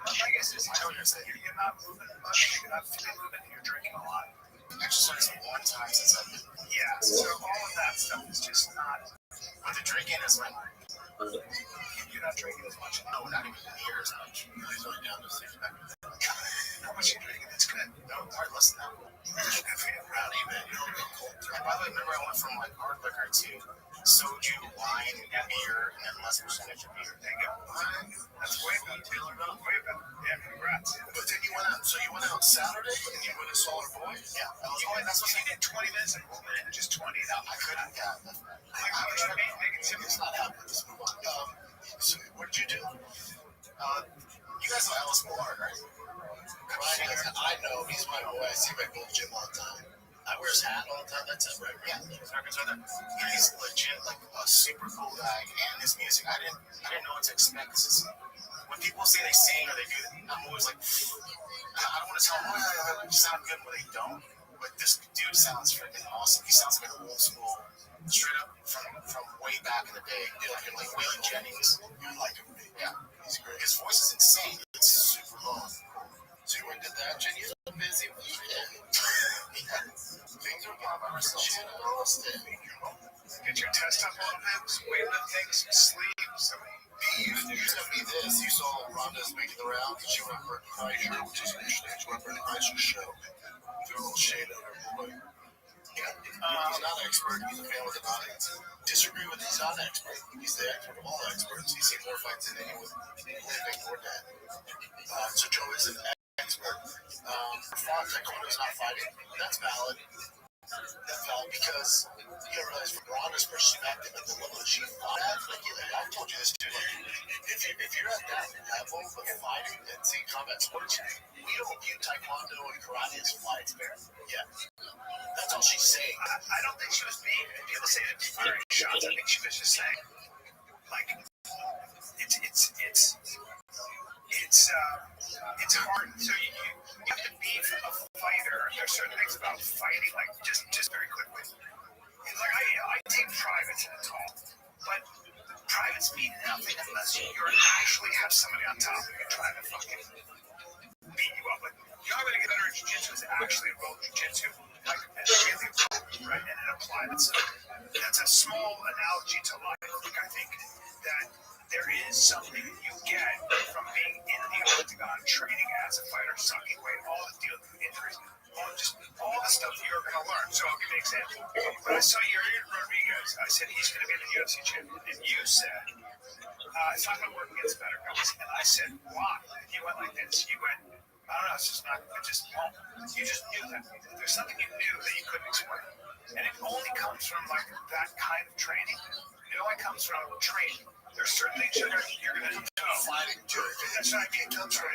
My guess is you're not moving much, you're not physically moving, and you're drinking a lot. Exercise 1 time since I've been. Yeah, so all of that stuff is just not. But the drinking is like. You're not drinking as much. No, not even near as much. He's only down to 6 pack. How much are you drinking? That's good. No, probably less than that. Rowdy, man. By the way, remember I went from like hard liquor to soju, wine, beer, and then less percentage of beer. There you go. That's way better. Tailored up. Way better. Yeah, congrats. But then you went out. So you went out Saturday and you went to Solar Boy? Yeah. That's what you did 20 minutes and moved it. Just 20. I couldn't. Yeah. Make it simple. It's not happening. Let's move on. So what did you do? You guys know Alice Moore, right? I know. He's my boy. I see him at Gold Gym all the time. I wear his hat all the time. That's it, right? Yeah. He's legit like a super cool guy, and his music. I didn't know what to expect. When people say they sing or they do, I'm always like, I don't want to tell them, oh, you sound good when they don't. But this dude sounds freaking awesome. He sounds like an old school, straight up from way back in the day. Like Waylon Jennings. You like him? Yeah. He's great. His voice is insane. It's super long. So you went to that, Jen? You're so busy. Yeah. Things are popping. Get your test up a little bit. Some weightlifting, some sleep, some. You sent me this. You saw Rhonda's making the rounds, and she went for Kreischer, which is interesting. She went for the Kreischer show. Threw a little shade at her. Yeah. He's not an expert. He's a fan with an audience. Disagree with he's not an expert. He's the expert of all experts. He's seen more fights than anyone. More than that. So Joe is an expert. Taekwondo is not fighting. That's valid. Because you realize from Ronda's perspective, like the level that she fought at, like I told you this too. Like, if you're at that level of fighting and seeing combat sports, we don't view taekwondo and karate as fights, man. Yeah, that's all she's saying. I don't think she was being. People say that she's firing shots. I think she was just saying, like, it's hard. So you have to be a fighter. There's certain things about fighting, like just very quickly. Like I take privates in the talk, but privates mean nothing unless you actually have somebody on top of you trying to fucking beat you up. Like the only way to get better at jiu-jitsu is actually enroll jiu-jitsu, like and really right and then apply it. So that's a small analogy to life. Like I think that there is something you get from being in the octagon, training as a fighter, sucking weight, all the deals with injuries, all the stuff you're going to learn. So I'll give you an example. When I saw Yair Rodriguez, I said he's going to be the UFC champion, and you said it's not going to work against better guys. And I said why? And you went like this. You went, I don't know. It's just not. It just won't. You just knew that there's something you knew that you couldn't explain, and it only comes from like that kind of training. It only comes from training. There's certain things you're gonna do. Fighting to it. That's not it comes from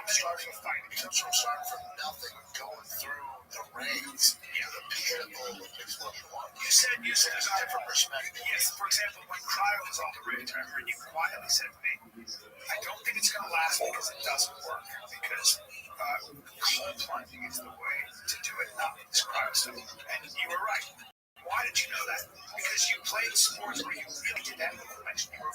starting fighting. It comes from starting from nothing, going through the ranks, the pinnacle of what you want. You said there's a different perspective. Yes, for example, when cryo was all the rage, I remember you quietly said to me, I don't think it's gonna last because it doesn't work. Because cold plunging is the way to do it, not this cryo stuff. And you were right. Why did you know that? Because you played sports where you really did that. You were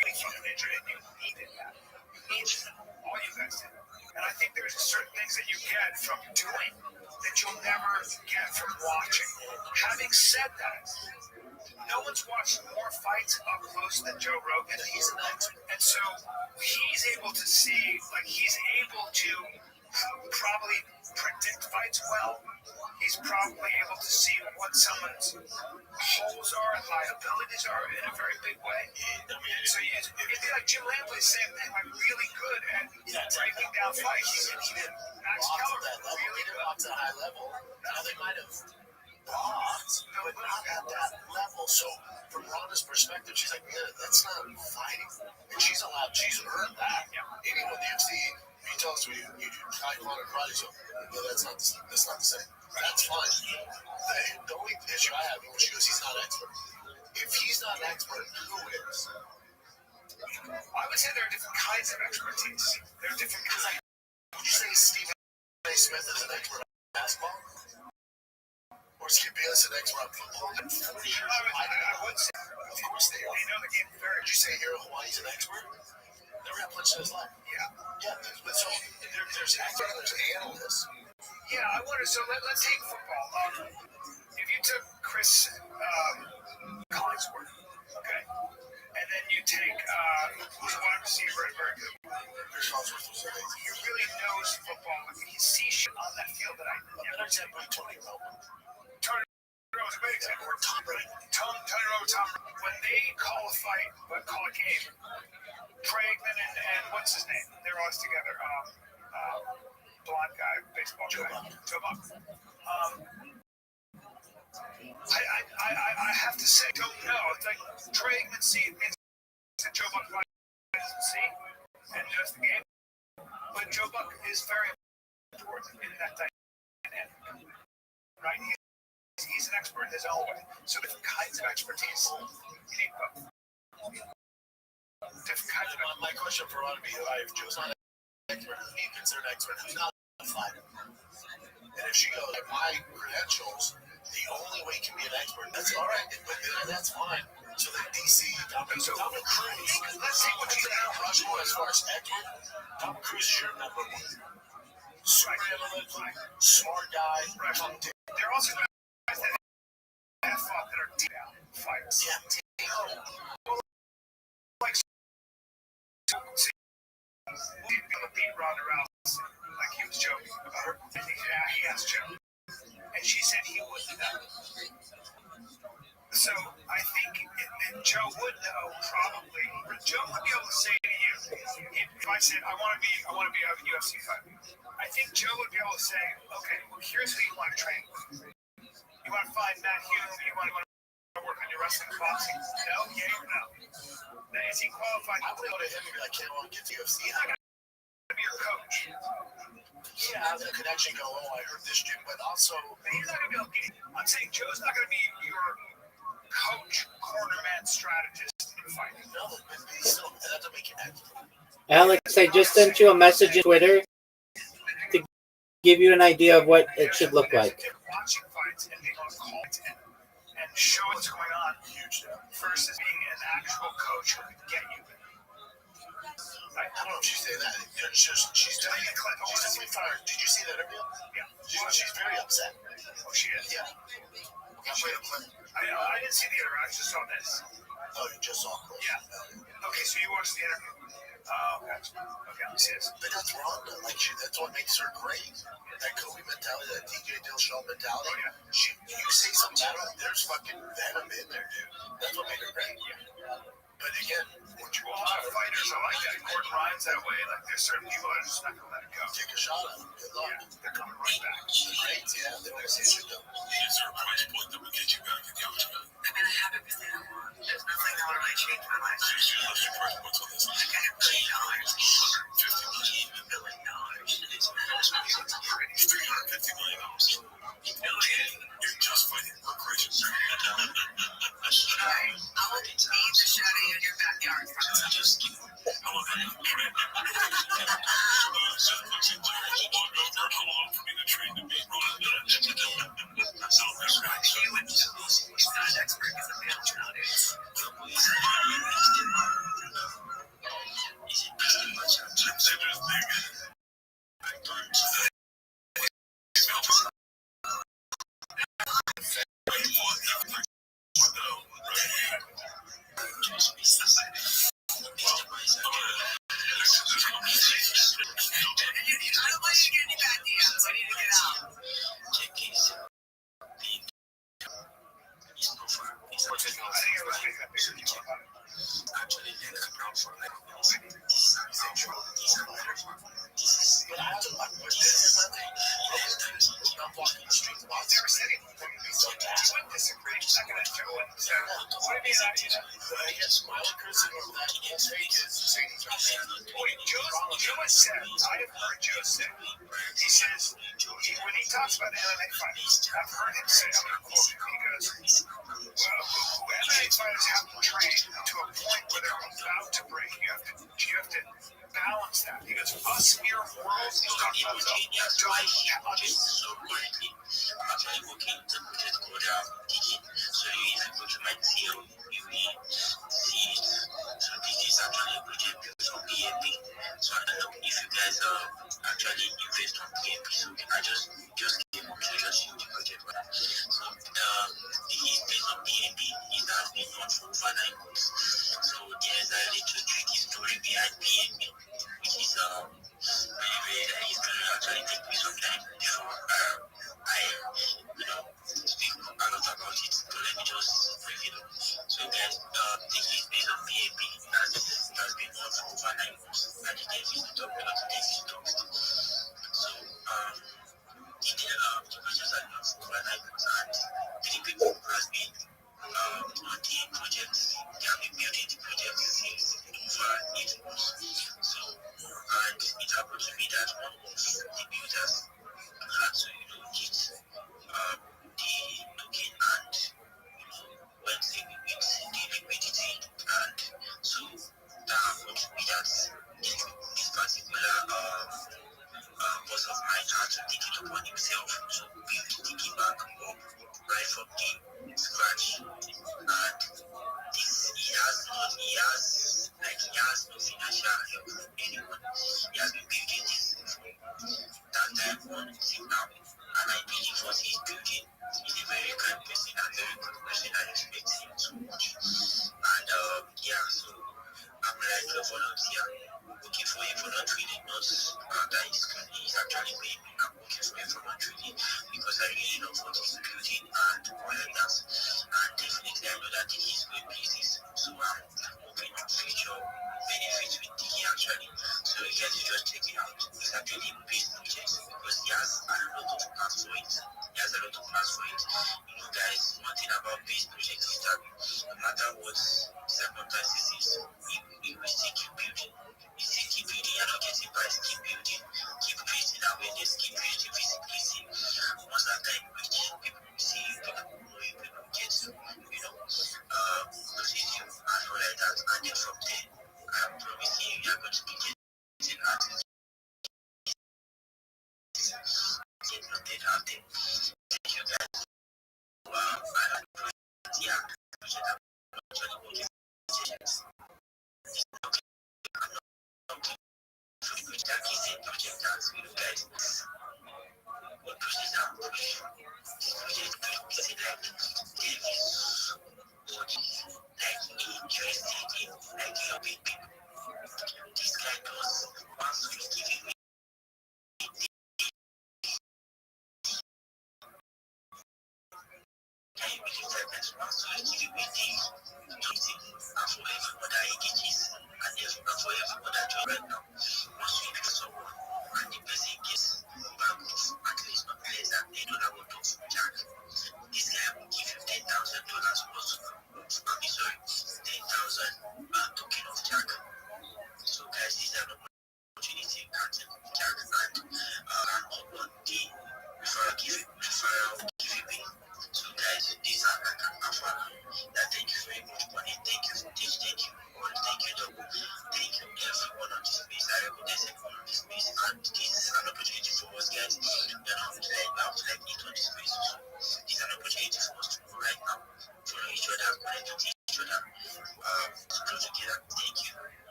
really fucking injured and you needed that. You needed that. All you guys did. And I think there's certain things that you get from doing that you'll never get from watching. Having said that, no one's watched more fights up close than Joe Rogan. He's an expert. And so he's able to see, like he's able to probably predict fights well. He's probably able to see what someone's holes are and liabilities are in a very big way. So it'd be like Jim Lampley saying, I'm really good at breaking down fights. Max Keller, really good. Up to a high level. Now they might have boxed, but not at that level. So from Ronda's perspective, she's like, yeah, that's not fighting. And she's earned that. Anyone in the UFC, if he tells me you do taekwondo karate, so no, that's not the same. That's fine. The only issue I have with you is he's not an expert. If he's not an expert, who is? I would say there are different kinds of expertise. There are different kinds. Would you say Stephen A. Smith is an expert on basketball? Or Skip Bayless an expert on football? I would say. Of course they are. They know the game very. Would you say Hiro Hawaii's an expert? Never got punched in his life. Yeah. But so there's experts, there's analysts. Yeah, I wonder. So let's take football. If you took Chris Collinsworth, okay, and then you take who's a wide receiver and very good. Chris Collinsworth was amazing. He really knows football. He sees shit on that field that I never example Tony Romo. Tony Romo is a great example. Or Tom Brady. Tony Romo. When they call a fight, but call a game, Craigman and what's his name? They're always together. Blonde guy, baseball guy, Joe Buck. I have to say, don't know. It's like Craigman sees Joe Buck doesn't see and does the game, but Joe Buck is very important in that dynamic, right? He's an expert in his own way. So different kinds of expertise. You need both. Different kinds of. My question for Rabbi, if Joe's not an expert, who do you consider an expert? Who's not a fighter? And if she goes, my credentials, the only way you can be an expert, that's all right, and that's fine. So then DC, Dominic Cruz, let's see what you think. Rushmore, as far as expert, Dominic Cruz is your number one. Super analytical, smart guy. Right. They're also guys that have fought that are deep down fighters. Yeah. Like, beat Ronda Rousey, like he was joking about her. He asked Joe, and she said he wouldn't know. So I think that Joe would know probably. Joe would be able to say to you, if I said I want to be a UFC fighter, I think Joe would be able to say, okay, well here's who you want to train with. You want to find Matt Hume? You want to work on your wrestling and boxing? No, yeah or no? Now, is he qualified? I would go to him and be like, "Kid, I want to get to UFC." He's not going to be your coach. Yeah, have the connection go, "Oh, I heard this gym," but also He's not going to be able to get it. I'm saying Joe's not going to be your coach, cornerman, strategist in fighting. no, but he still that doesn't make it happen. Alex, I just sent you a message on Twitter to give you an idea of what it should look like. Watching fights and being on call and showing what's going on Huge. versus being an actual coach who can get you. I don't know if she's saying that. You know, she's definitely fired. Did you see that interview? Yeah. She's very upset. Oh, she is. Yeah. I didn't see the interview. I just saw this. Oh, you just saw it. Yeah. Okay, so you watched the interview. Okay. Okay, let me see this. But that's wrong. Though. Like that's what makes her great. That Kobe mentality, that DJ Dillashaw mentality. Oh, yeah. You say something to her, there's fucking venom in there, dude. That's what made her great. But again, Well, a lot of fighters are like that. Gordon Ryan's that way. Like, there's certain people that are just not going to let it go. take a shot at him. Good luck. Yeah, they're coming right back. The greats, yeah, they always say shit though. Is there a price point that would get you back in the octagon? I mean, I have everything I want. There's nothing that would really change my life. So you list your price points on this list. Like $1 billion. $150 million. $1 billion. It's pretty. It's $350 million. You're just fighting recreation. I want to be the shadow in your backyard. Just how long have you trained? How long for me to train to be Rothschild? You and he's not an expert because I'm male nowadays. I don't want you to get any bad DMs. I need to get out. Check his profile. He's I think it was making a bigger deal about it. actually known for like But I haven't like with this. I'm walking the streets. I've never said anything. So you wouldn't disagree. He's not going to do it. So, what do you mean? I guess my only criticism of that whole take is saying he's right. Wait, Joe has said, I have heard Joe say, he says, when he talks about MMA fighters, I've heard him say, I'm going to quote him, he goes, well, MMA fighters have to train to a point where they're about to break. You have to balance that. He goes, us mere mortals, he's talking about himself, don't have much. Actually working to just go down teaching. So if you go to my TL, you will see it. So this is actually a project built on PMP. So I don't know if you guys actually invest on PMP. So I just came up to just use the project. Right? So this is based on PMP. It has been run for over 9 months. So there's a little tricky story behind PMP, which is very it's going to actually take me some time before I speak a lot about it. So let me just brief it up. So guys, this is based on PAP. It has been on for over 9 months. And the case is top, and the case is top. So the process has been for over 9 months, and 3 people has been on the project. They have been building the project since over 8 months. So and it happened to me that one of the builders had to get the token and went with the liquidity, and so that happened to me that this particular boss of mine had to take it upon himself to build the piggy bank up right from the scratch, and he has no financial help from anyone. He has been building this that time on till now, and I believe what he's building is a very kind person and very good person. I respect him so much, and so I'm like a volunteer working for a voluntary, not that is actually paying me. I'm working for a voluntary because I really love what he's building and all like that, and definitely I know that he is going places, so I'm hoping to future benefits with the actually. So you guys should just check it out. It's actually based project because he has a lot of plans for it.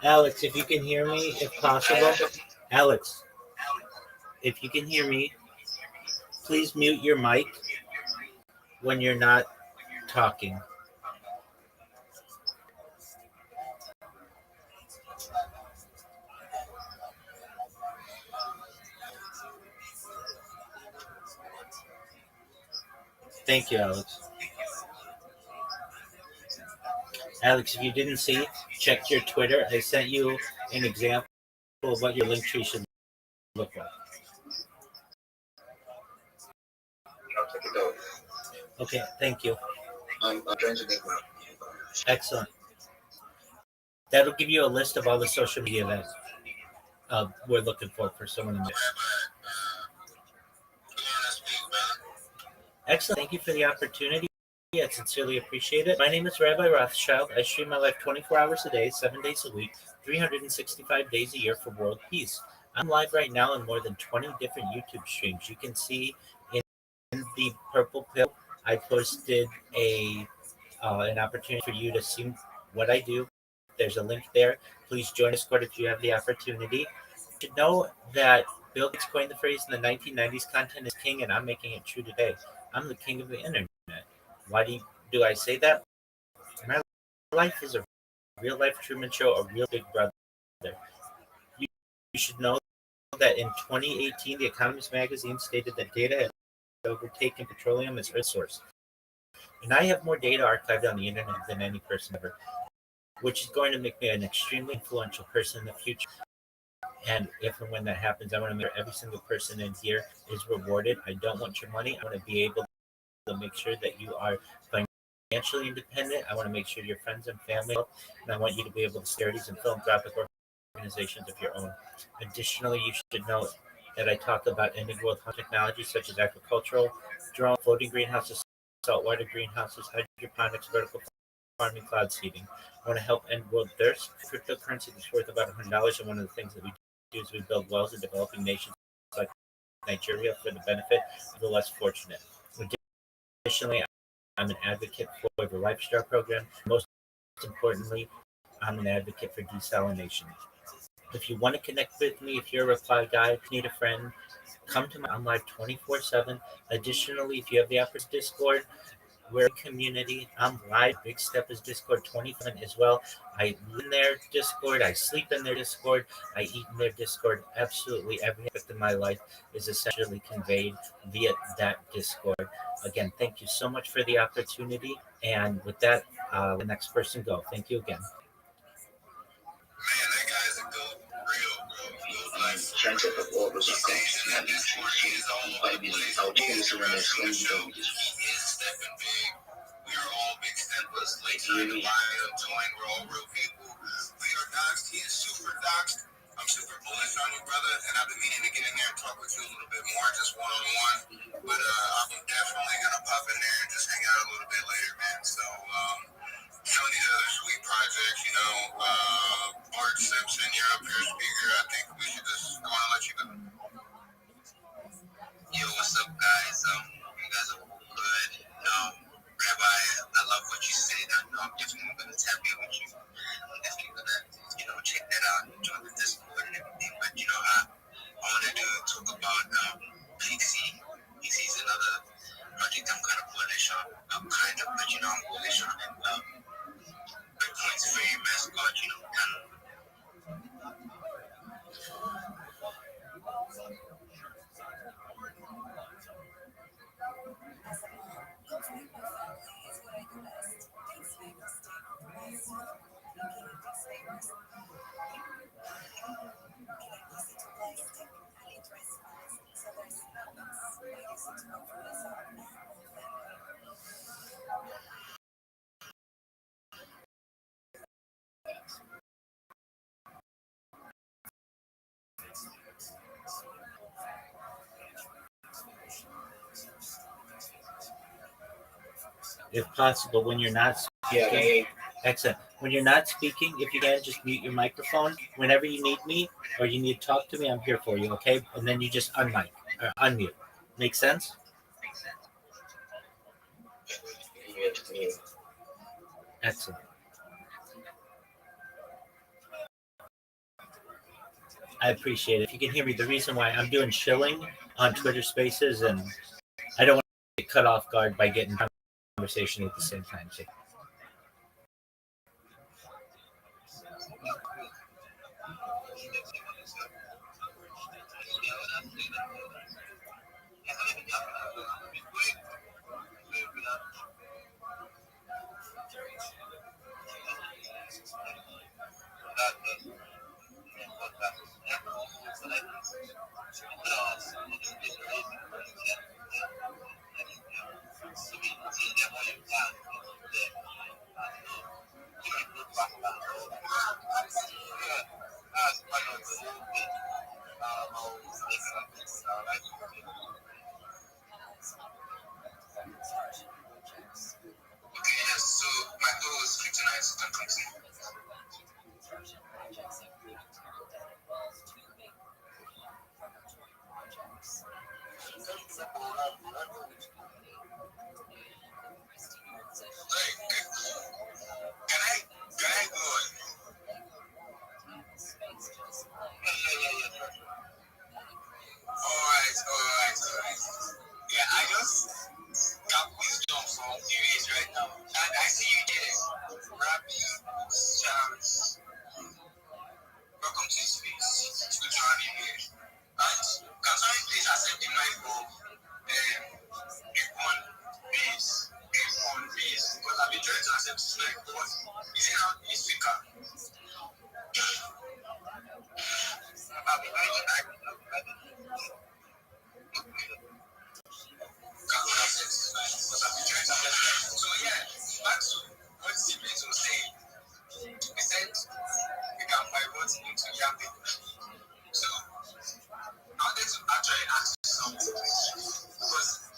Alex, if you can hear me, if possible. Alex, if you can hear me, please mute your mic when you're not talking. Thank you, Alex. Alex, if you didn't see, check your Twitter. I sent you an example of what your link tree should look like. I'll take it down. Okay, thank you. I'm trying to make one. Excellent. That'll give you a list of all the social media that we're looking for someone to make. Excellent. Thank you for the opportunity. I sincerely appreciate it. My name is Rabbi Rothschild. I stream my life 24 hours a day, 7 days a week, 365 days a year for world peace. I'm live right now on more than 20 different YouTube streams. You can see in the purple pill, I posted an opportunity for you to see what I do. There's a link there. Please join Discord if you have the opportunity. You should know that Bill Gates coined the phrase in the 1990s, content is king, and I'm making it true today. I'm the king of the internet. Why do I say that? My life is a real life Truman Show, a real big brother. You should know that in 2018, The Economist magazine stated that data had overtaken petroleum as Earth's source. And I have more data archived on the internet than any person ever, which is going to make me an extremely influential person in the future. And if and when that happens, I want to make sure every single person in here is rewarded. I don't want your money. I want to be able to make sure that you are financially independent. I want to make sure your friends and family help, and I want you to be able to start these and philanthropic organizations of your own. Additionally, you should know that I talk about ending world technologies such as agricultural, drone, floating greenhouses, saltwater greenhouses, hydroponics, vertical farming, cloud seeding. I want to help end world thirst. Cryptocurrency is worth about $100, and one of the things that we do is we build wells in developing nations like Nigeria for the benefit of the less fortunate. Additionally, I'm an advocate for the Lifestyle program. Most importantly, I'm an advocate for desalination. If you want to connect with me, if you're a reply guy, need a friend, come to my. I'm live 24/7. Additionally, if you have the Upper Discord, We're a community. I'm live. Big Step is Discord 27 as well. I live in their Discord. I sleep in their Discord. I eat in their Discord. Absolutely every aspect of my life is essentially conveyed via that Discord. Again, thank you so much for the opportunity. And with that, the next person go. Thank you again. Man, that guy's a goat. Real goat. Goat life. Chance of all the things That Discord, he is all over the place. He is aggressive on the show. He is stepping big. We are all big steppers. Late night Lion joined. We're all real people. We are doxed. He is super doxed. I'm super bullish on you, brother, and I've been meaning to get in there and talk with you a little bit more, just one-on-one. But I'm definitely gonna pop in there and just hang out a little bit later, man. So some of these other sweet projects, you know, Bart Simpson, you're up here, speaker. I think we should just go on and let you go. Yo, what's up, guys? You guys are good. Rabbi, I love what you said. I'm definitely gonna tap in with you. I'm definitely gonna, check that out and join the Discord and everything. But I wanted to talk about PC. PC is another project I'm kind of bullish on. I'm bullish on it. Bitcoin's very mascot, kind of. If possible, when you're not speaking, excellent. When you're not speaking, if you can, just mute your microphone. Whenever you need me or you need to talk to me, I'm here for you, okay? And then you just unmute. Make sense? Excellent. I appreciate it. If you can hear me, the reason why I'm doing shilling on Twitter Spaces, and I don't want to get cut off guard by getting conversation at the same time. So. So my goal is kryptonite and continue. Can I go on? Alright. Yeah, I just got wisdom from you right now. And I see you there. Rabbi, Charles, welcome to the space. It's good to have you here. And can somebody please accept the mic of F1 base? Because I've been trying to accept this mic, but is it not a speaker? I'll be right back. So yeah, back to what Stephen was saying. He said we can pivot into yapping. So I wanted to actually ask you something because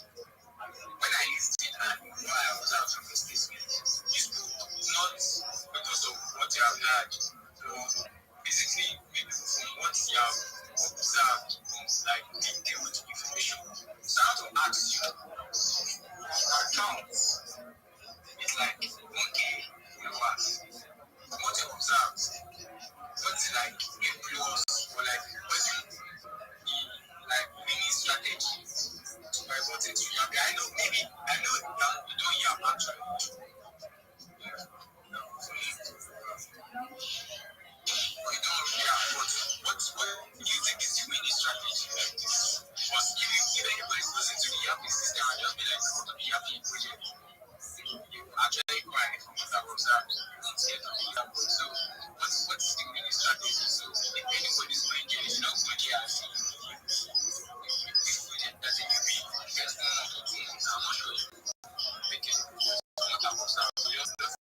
when I listened and when I observed from your statement, you spoke not because of what you have heard, but basically maybe from what you have observed from like detailed information. So I want to ask you, your account is like 1K followers. From what you observed, what's like a plus or like what's the like mini strategy to pivot into Yappy? I know that you don't yap Yapping project. You actually cry from what I was at. So, what's the winning strategy? So, if anybody's going to, you know, good year, this project doesn't give me just 1 or 2 months. I'm not sure you make it. What I was at. So, just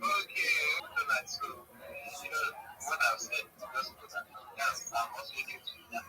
okay, so, you know, what I've said, just for that. Yes, I'm also new to that.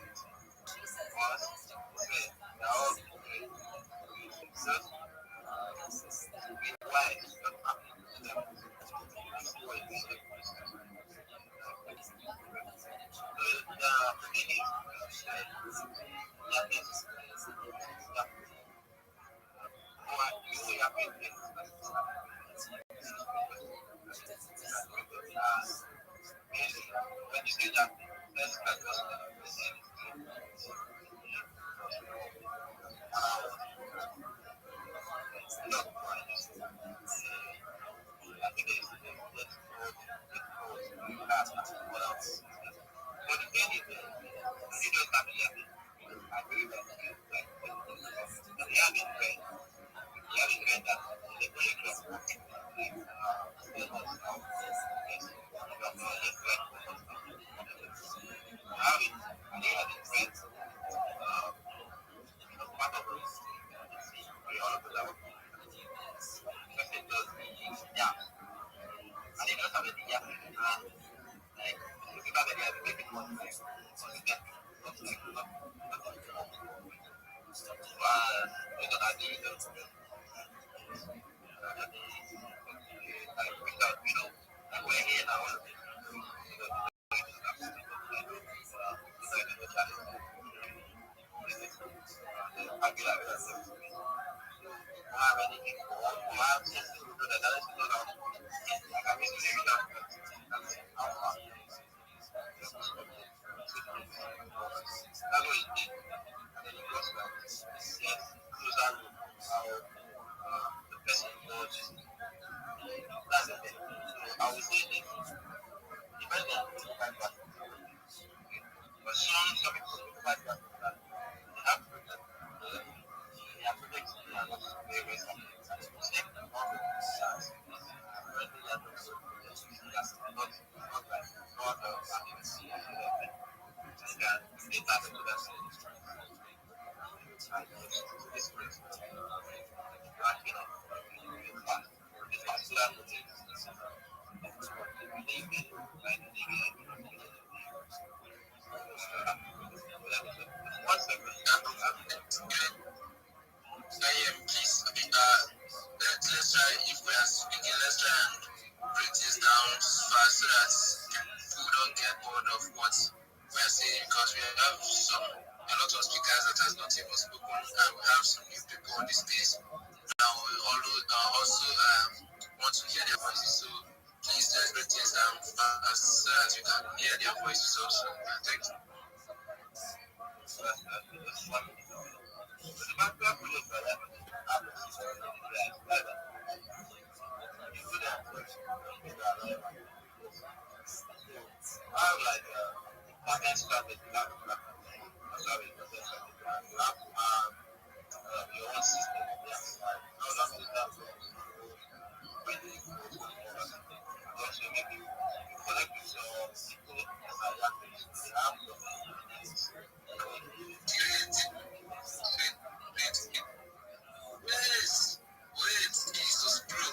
Let's try, if we are speaking, let's try and break this down fast so that people don't get bored of what we are saying, because we have a lot of speakers that has not even spoken, and we have some new people on the space. Now we also want to hear their voices, so please let's break things down fast so that you can hear their voices also. Thank you. Yes, wait, Jesus, bro.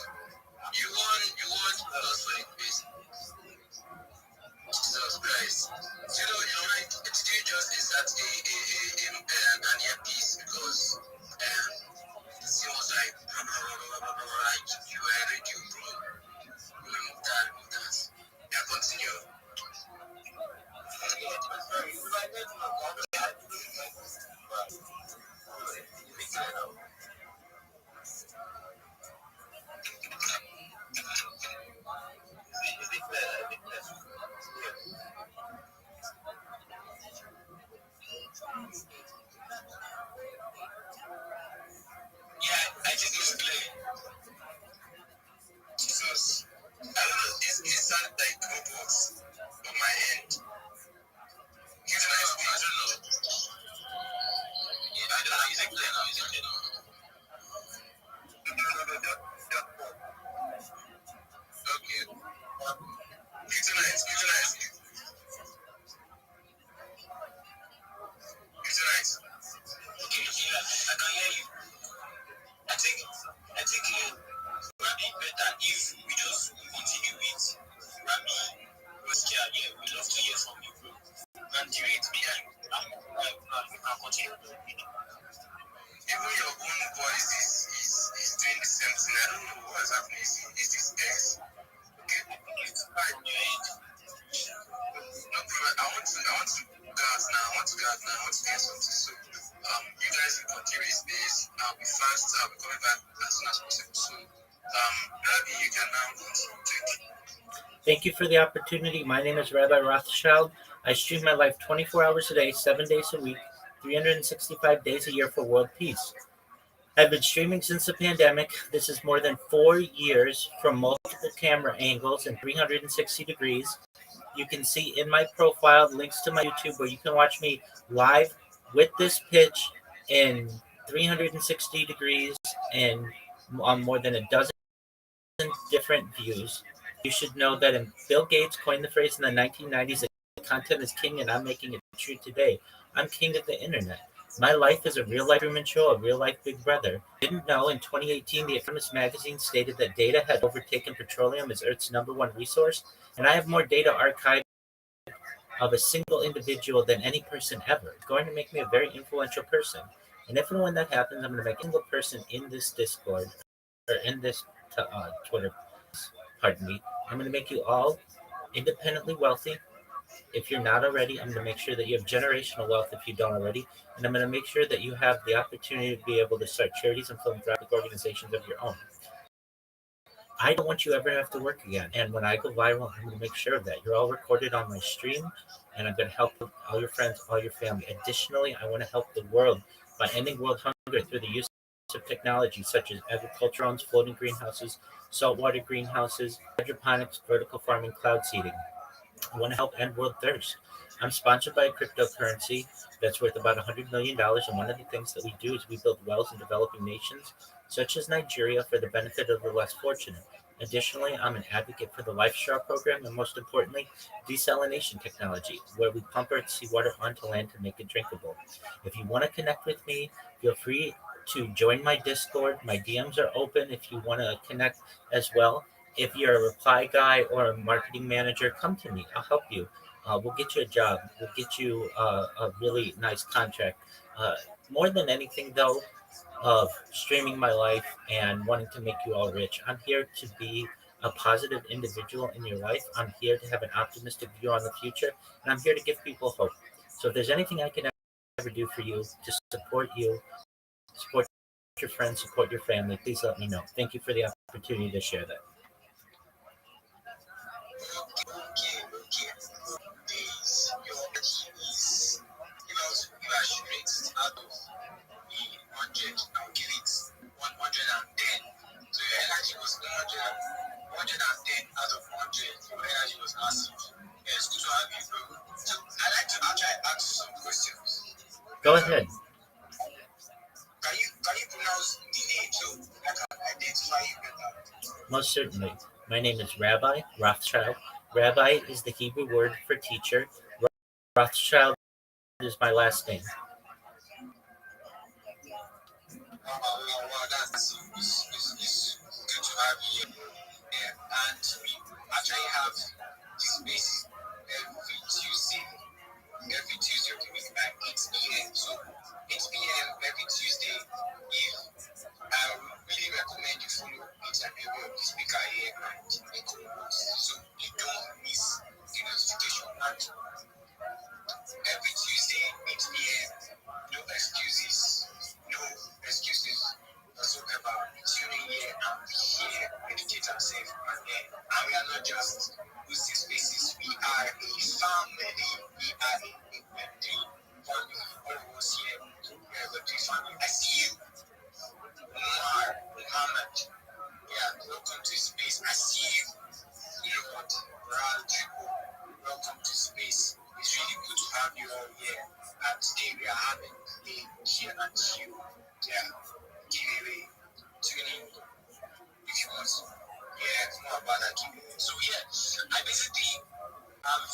You want plus for the quiz. Jesus Christ. You know, you might do just insert an earpiece, because it seems like you were a radio, bro. Thank you for the opportunity. My name is Rabbi Rothschild. I stream my life 24 hours a day, 7 days a week, 365 days a year for world peace. I've been streaming since the pandemic. This is more than 4 years from multiple camera angles and 360 degrees. You can see in my profile links to my YouTube where you can watch me live with this pitch in 360 degrees and on more than a dozen different views. You should know that Bill Gates coined the phrase in the 1990s that content is king, and I'm making it true today. I'm king of the internet. My life is a real life Truman Show, a real life Big Brother. Didn't know in 2018 The Economist magazine stated that data had overtaken petroleum as Earth's number one resource, and I have more data archived of a single individual than any person ever. It's going to make me a very influential person. And if and when that happens, I'm going to make a single person in this Discord or in this Twitter, pardon me, I'm going to make you all independently wealthy. If you're not already, I'm going to make sure that you have generational wealth if you don't already. And I'm going to make sure that you have the opportunity to be able to start charities and philanthropic organizations of your own. I don't want you ever have to work again. And when I go viral, I'm going to make sure of that. You're all recorded on my stream, and I'm going to help all your friends, all your family. Additionally, I want to help the world by ending world hunger through the use of technology such as agriculture drones, floating greenhouses, saltwater greenhouses, hydroponics, vertical farming, cloud seeding. I want to help end world thirst. I'm sponsored by a cryptocurrency that's worth about $100 million. And one of the things that we do is we build wells in developing nations, such as Nigeria, for the benefit of the less fortunate. Additionally, I'm an advocate for the Life Straw program and, most importantly, desalination technology, where we pump our seawater onto land to make it drinkable. If you want to connect with me, feel free to join my Discord. My DMs are open if you want to connect as well. If you're a reply guy or a marketing manager, come to me. I'll help you. We'll get you a job. We'll get you a really nice contract. Uh, More than anything, though, of streaming my life and wanting to make you all rich, I'm here to be a positive individual in your life. I'm here to have an optimistic view on the future, and I'm here to give people hope. So if there's anything I can ever do for you to support you, support your friends, support your family, please let me know. Thank you for the opportunity to share that. Days, your team is, you are straight out of the 100, I'll give it 110. So your energy was 110 out of 100. Your energy was massive. Yeah, it's good to have you, bro. So I like to actually ask you some questions. Go ahead. Can you pronounce the name so I can identify you better? Most certainly. My name is Rabbi Rothschild. Rabbi is the Hebrew word for teacher. Rothschild is my last name. Wow, it's good to have you here. Yeah, and we actually have this space every Tuesday of the week at 8 p.m. So 8 p.m. every Tuesday. If I really recommend you follow each and every of the speaker here and the co-host, so you don't miss the notification. And every Tuesday 8 p.m. No excuses, no excuses whatsoever. Tune in here and we here educate ourselves, and we are not just hosting spaces. We are a family. We are a Web3 family. All of us here, we are a Web3 family. I see you, Muhammad. Yeah, welcome to space. I see you, Lord Raju. Welcome to space. It's really good to have you all here. And today we are having a here and you. Yeah, giveaway. Tune in if you want to. Yeah, more about that giveaway. So yeah, I basically have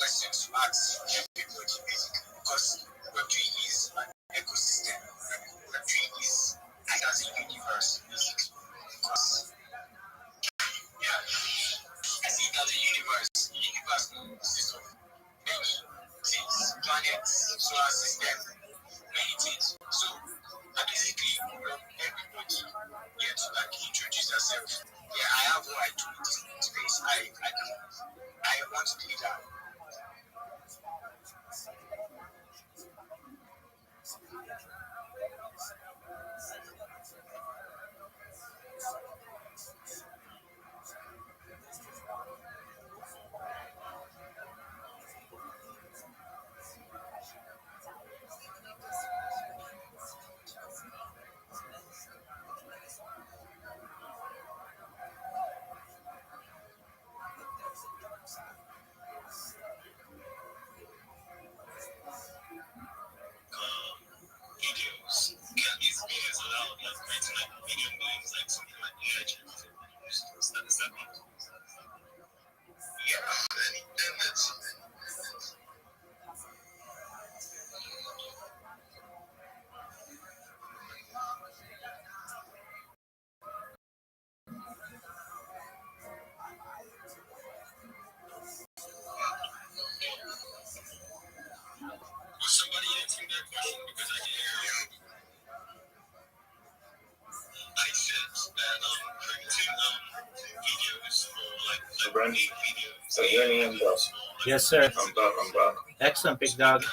questions to ask everybody basically because Web3 is an ecosystem. Web3 is as a universe basically. Because yeah, I see it as a universe. The universe consists of many things, planets, solar system, many things. So I basically want everybody here to like introduce yourself. Yeah, I have what I do in this space. I want to be that. Branch. So you're in boss. Yes, sir. I'm back. Excellent, big dog.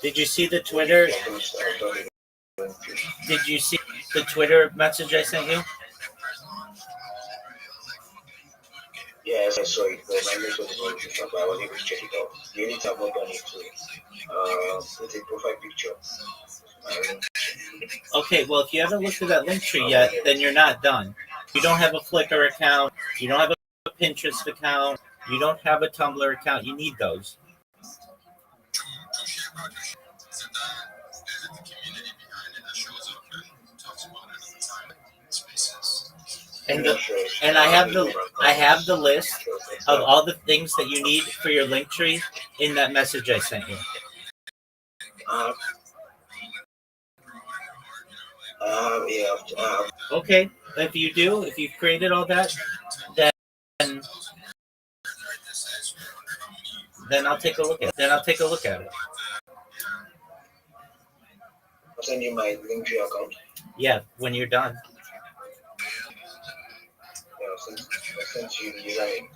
Did you see the Twitter? Did you see the Twitter message I sent you? Yes, I saw it, but my network is not different, but I was able to check it out. The only thing I've not done is to put a profile picture. Okay, well, if you haven't looked at that link tree yet, then you're not done. You don't have a Flickr account. You don't have a Pinterest account. You don't have a Tumblr account. You need those. And I have the list of all the things that you need for your link tree in that message I sent you. Okay, if you've created all that, then I'll take a look at it. I'll send you my Linktree account. Yeah, when you're done. Yeah, I'll send you the username.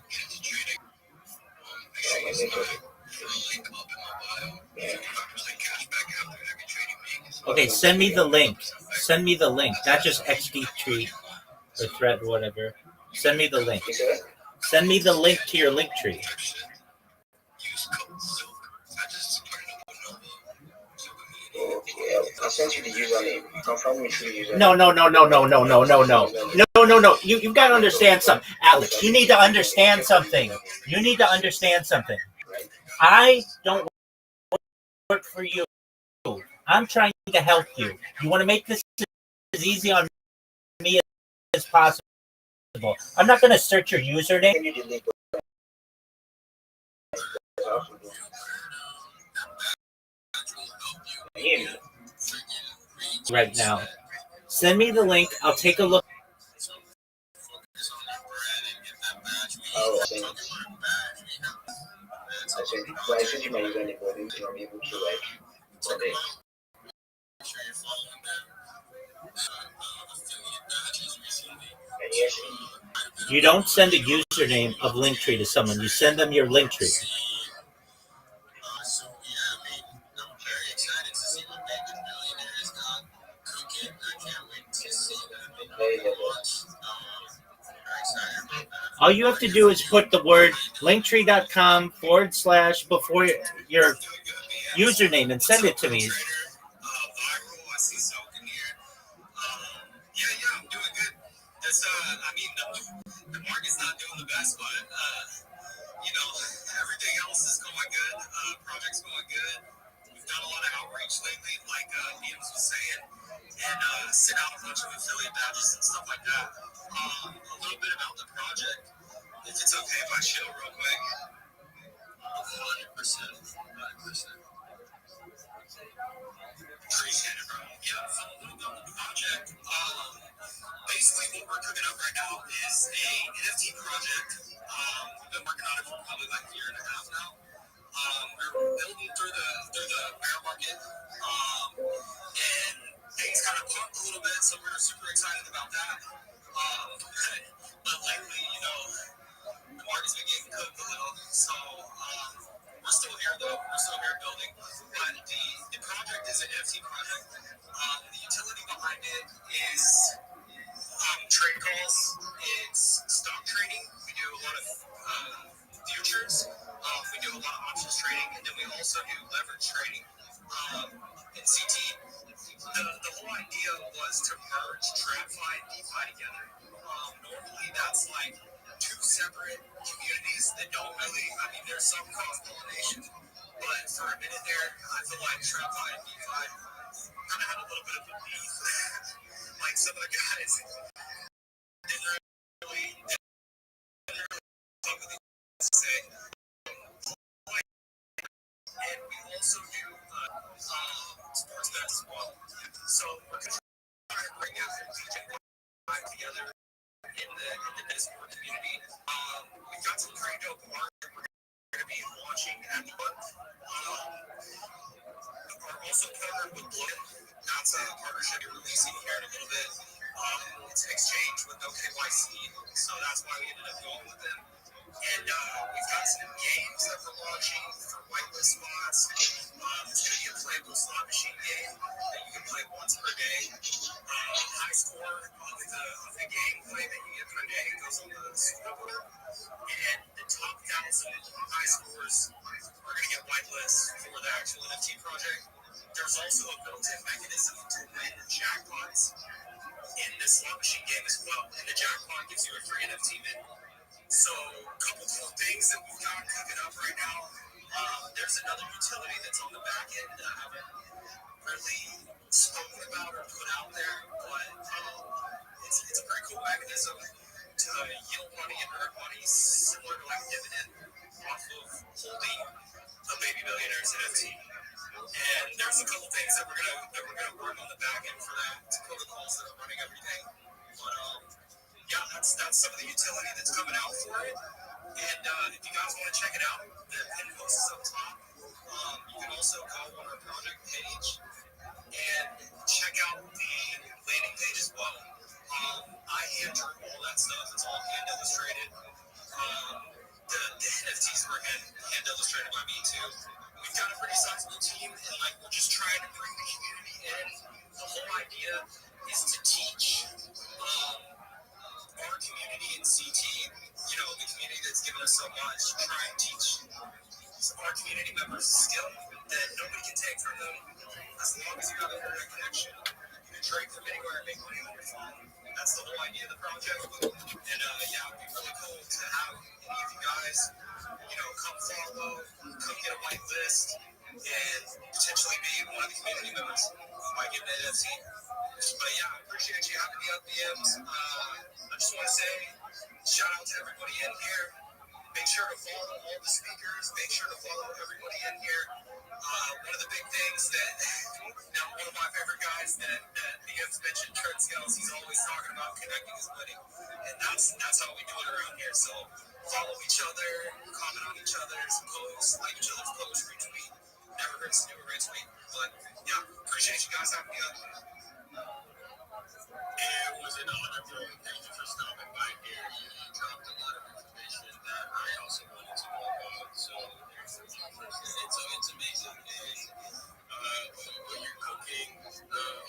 My network. Yeah. Okay, send me the link. Not just XD tree or thread or whatever. Send me the link. Send me the link to your link tree. Okay, I'll send you the username. Confirm me through the username. No. You've got to understand something. Alex, you need to understand something. I don't work for you. I'm trying to help you. You want to make this as easy on me as possible. I'm not going to search your username. Right now. Send me the link. I'll take a look. I sent you my username, but I'm able to today. You don't send a username of Linktree to someone. You send them your Linktree. All you have to do is put the word linktree.com / before your username and send it to me. I'm doing good. The market's not doing the best, but everything else is going good. Project's going good. We've done a lot of outreach lately, like Needles was saying, and sent out a bunch of affiliate badges and stuff like that. A little bit about the project, if it's okay if I chill real quick. 100%. Appreciate it, bro. Yeah, so a little bit on the project. Basically, what we're cooking up right now is a NFT project. We've been working on it for probably like a year and a half now. We're building through the bear market, and things kind of pumped a little bit, so we're super excited about that. But lately, the market's been getting cooked a little, so we're still here though. We're still here building. But the project is an NFT project. The utility behind it is trade calls. It's stock trading. We do a lot of futures. We do a lot of options trading, and then we also do leverage trading. In CT, the whole idea was to merge TradFi and DeFi together. Normally, that's like two separate communities that don't really. There's some cross-pollination, but for a minute there, I feel like TradFi and DeFi kind of had a little bit of a beef. Like some of the guys didn't really talk with each other. Say. And we also do sports bets as well. So we're trying to bring out DJ together in the Discord community. We've got some pretty dope art we're going to be launching at the month. We're also partnered with Blood. that's a partnership you're releasing here in a little bit. It's an exchange with no KYC, so that's why we ended up going with them. And we've got some games that we're launching for whitelist spots. There's going to be a playable slot machine game that you can play once per day. High score of the gameplay that you get per day goes on the scoreboard. And the top 1,000 high scores are going to get whitelists for the actual NFT project. There's also a built-in mechanism to win jackpots in the slot machine game as well. And the jackpot gives you a free NFT mint. So, a couple cool things that we've got cooking up right now. There's another utility that's on the back end that I haven't really spoken about or put out there, but it's a pretty cool mechanism to yield money and earn money, similar to like dividend off of holding a Baby Billionaires NFT. And there's a couple things that we're gonna work on the back end for that. It's protocols that are running everything, but yeah, that's some of the utility that's coming out for it. And if you guys want to check it out, the pin post is up top. You can also go on our project page and check out the landing page as well. I hand drew all that stuff. It's all hand illustrated. The NFTs were hand illustrated by me too. We've got a pretty sizable team, and like we're just trying to bring the community in. The whole idea is to teach our community in CT, the community that's given us so much, try and teach our community members a skill that nobody can take from them as long as you have an internet connection. You can trade from anywhere and make money on your phone. That's the whole idea of the project. And yeah, it'd be really cool to have any of you guys, come follow, come get a white list, and potentially be one of the community members who might get an NFT. But yeah, I appreciate you having me up, DMs. I just want to say shout out to everybody in here. Make sure to follow all the speakers. Make sure to follow everybody in here. One of the big things that, one of my favorite guys that DMs mentioned, Trent Scales, he's always talking about connecting his money. And that's how we do it around here. So follow each other, comment on each other's posts, like each other's posts, retweet. Never hurts to do a retweet. But yeah, appreciate you guys having me up. It was an honor, bro. Thank you for stopping by here. You dropped a lot of information that I also wanted to know about. So it's amazing. And what you're cooking.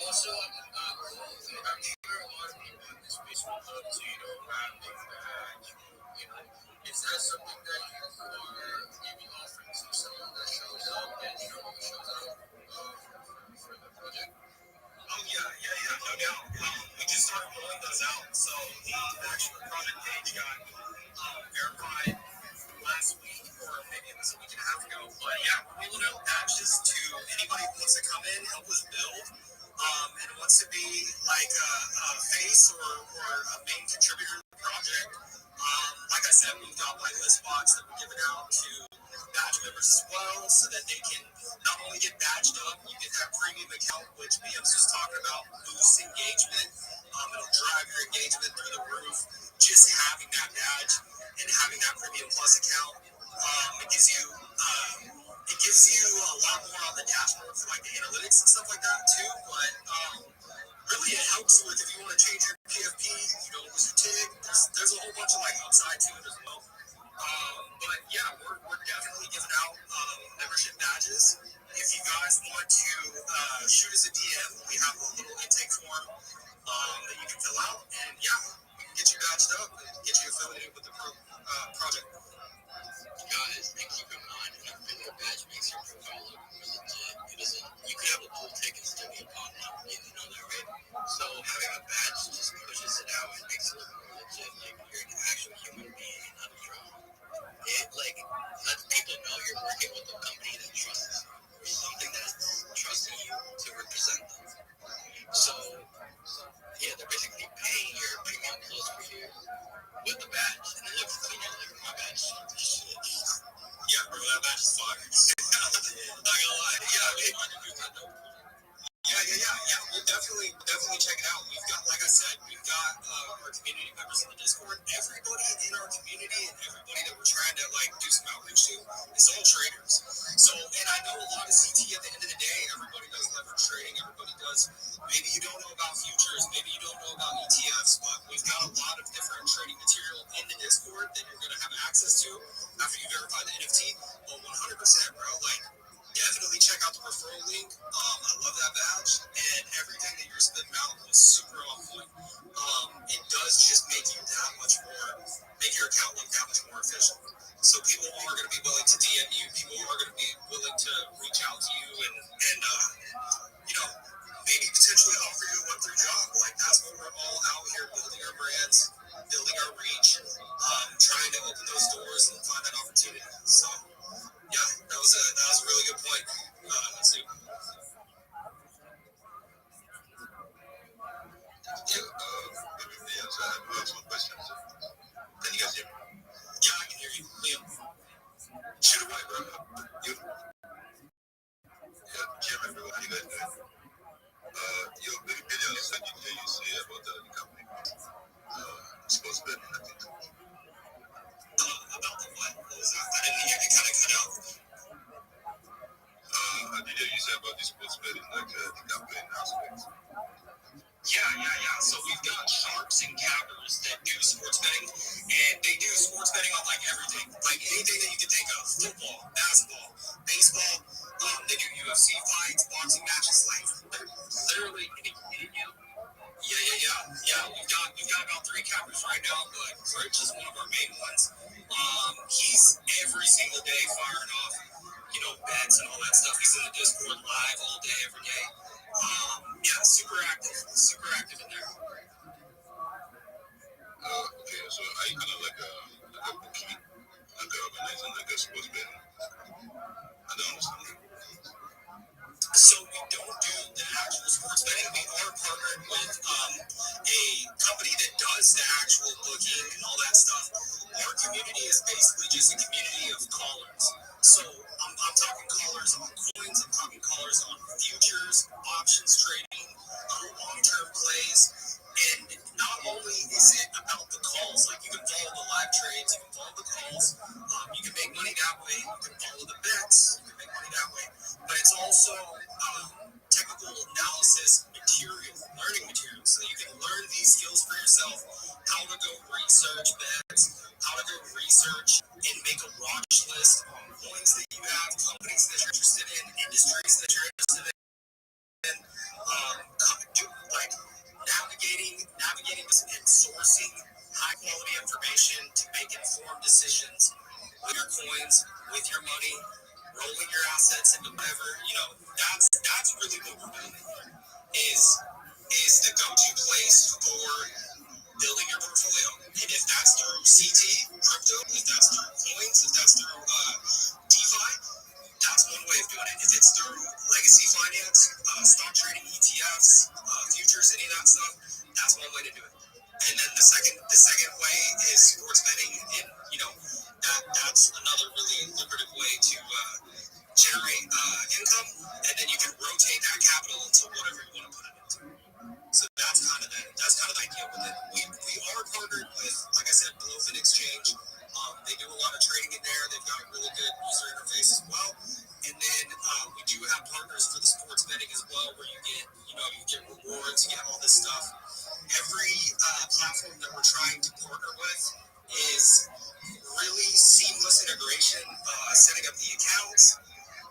Also, I'm sure a lot of people in this space would love to, have a badge. Is that something that you are maybe offering to someone that shows up and shows up for the project? Oh, yeah, no doubt. We just started rolling those out. So the actual project page got verified last week, or maybe it was a week and a half ago. But yeah, we're rolling out badges to anybody who wants to come in, help us build, and wants to be like a face or a main contributor to the project. Like I said, we've got whitelist spots that we're giving out to badge members as well, so that they can not only get badged up, you get that premium account, which BM's just talking about, boosts engagement. It'll drive your engagement through the roof. Just having that badge and having that premium plus account, it gives you a lot more on the dashboard for like the analytics and stuff like that too. But really, it helps with if you want to change your PFP, you don't lose your TIG. There's a whole bunch of like upside to it as well. But yeah, we're definitely giving out membership badges. If you guys want to shoot us a DM, we have a little intake form that you can fill out, and yeah, we can get you badged up and get you affiliated with the project. Guys, and keep in mind, I think a badge makes your profile look legit. It doesn't. You can have a blue tick and still be a partner. You know that, right? So having a badge just pushes it out and makes it look more legit. Like you're an actual human being and not a drone. It lets people know you're working with a company that trusts you, or something that's trusting you to represent them. So yeah, they're basically paying your premium plus for you with the badge, and it looks clean. Like my badge, Yeah, bro, that badge is fire. Not gonna lie. Yeah, we'll definitely check it out. We've got, like I said, we've got our community members in the Discord. Everybody in our community and everybody that we're trying to like do some outreach to is all traders. So, and I know a lot of CT at the end of the day, everybody does leverage trading, everybody does. Maybe you don't know about futures, maybe you don't know about ETFs, but we've got a lot of different trading material in the Discord that you're going to have access to after you verify the NFT. Well, 100%, bro. Like, definitely check out the referral link. I love that badge, and everything that you're spitting out was super on point. It does just make you that much more, make your account look that much more efficient. So people are going to be willing to DM you. People are going to be willing to reach out to you and you know, maybe potentially offer you a Web3 job. Like that's what we're all out here building our brands, building our reach, trying to open those doors and find that opportunity. So yeah, that was a really good point. Zoo. Yeah, so I have some questions. Can you guys hear me? Yeah, I can hear you, Liam. Shoot away, bro. You, Jim, everyone, how you guys doing? Your big video is like you say about the company, sports betting, I think. About the what? What was that? I didn't hear you. Kind of cut out. I did hear you say about the sports betting, like the gambling aspect. Yeah. So we've got sharps and cappers that do sports betting, and they do sports betting on like everything, like anything that you can think of: football, basketball, baseball. They do UFC fights, boxing matches, like literally anything. Yeah. We've got about 3 cappers right now, but Rich is one of our main ones. He's every single day firing off, bets and all that stuff. He's in the Discord live all day, every day. Yeah, super active in there. Okay, so are you kind of like a bookie, like organizing like a sports betting? I don't understand. So we don't do the actual sports betting. We are partnered with a company that does the actual booking and all that stuff. Our community is basically just a community of callers. So I'm talking callers on coins. I'm talking callers on futures, options trading, long-term plays. And not only is it about the calls, like you can follow the live trades, you can follow the calls, you can make money that way, you can follow the bets, you can make money that way. But it's also technical analysis material, learning material, so you can learn these skills for yourself, how to go research bets, how to go research and make a watch list on coins that you have, companies that you're interested in, industries that you're interested in, like navigating and sourcing high quality information to make informed decisions with your coins, with your money, rolling your assets into whatever, that's really what we're doing is the go-to place for building your portfolio. And if that's through CT, crypto, if that's through coins, if that's through DeFi, that's one way of doing it. If it's through legacy finance, stock trading, ETFs, futures, any of that stuff, that's one way to do it. And then the second way is sports betting, and that's another really lucrative way to generate income, and then you can rotate that capital into whatever you want to put it into. So that's kind of the idea with it. We are partnered with, like I said, Bluefin Exchange. They do a lot of trading in there. They've got a really good user interface as well. And then we do have partners for the sports betting as well, where you get rewards, you get all this stuff. Every platform that we're trying to partner with is really seamless integration, setting up the accounts,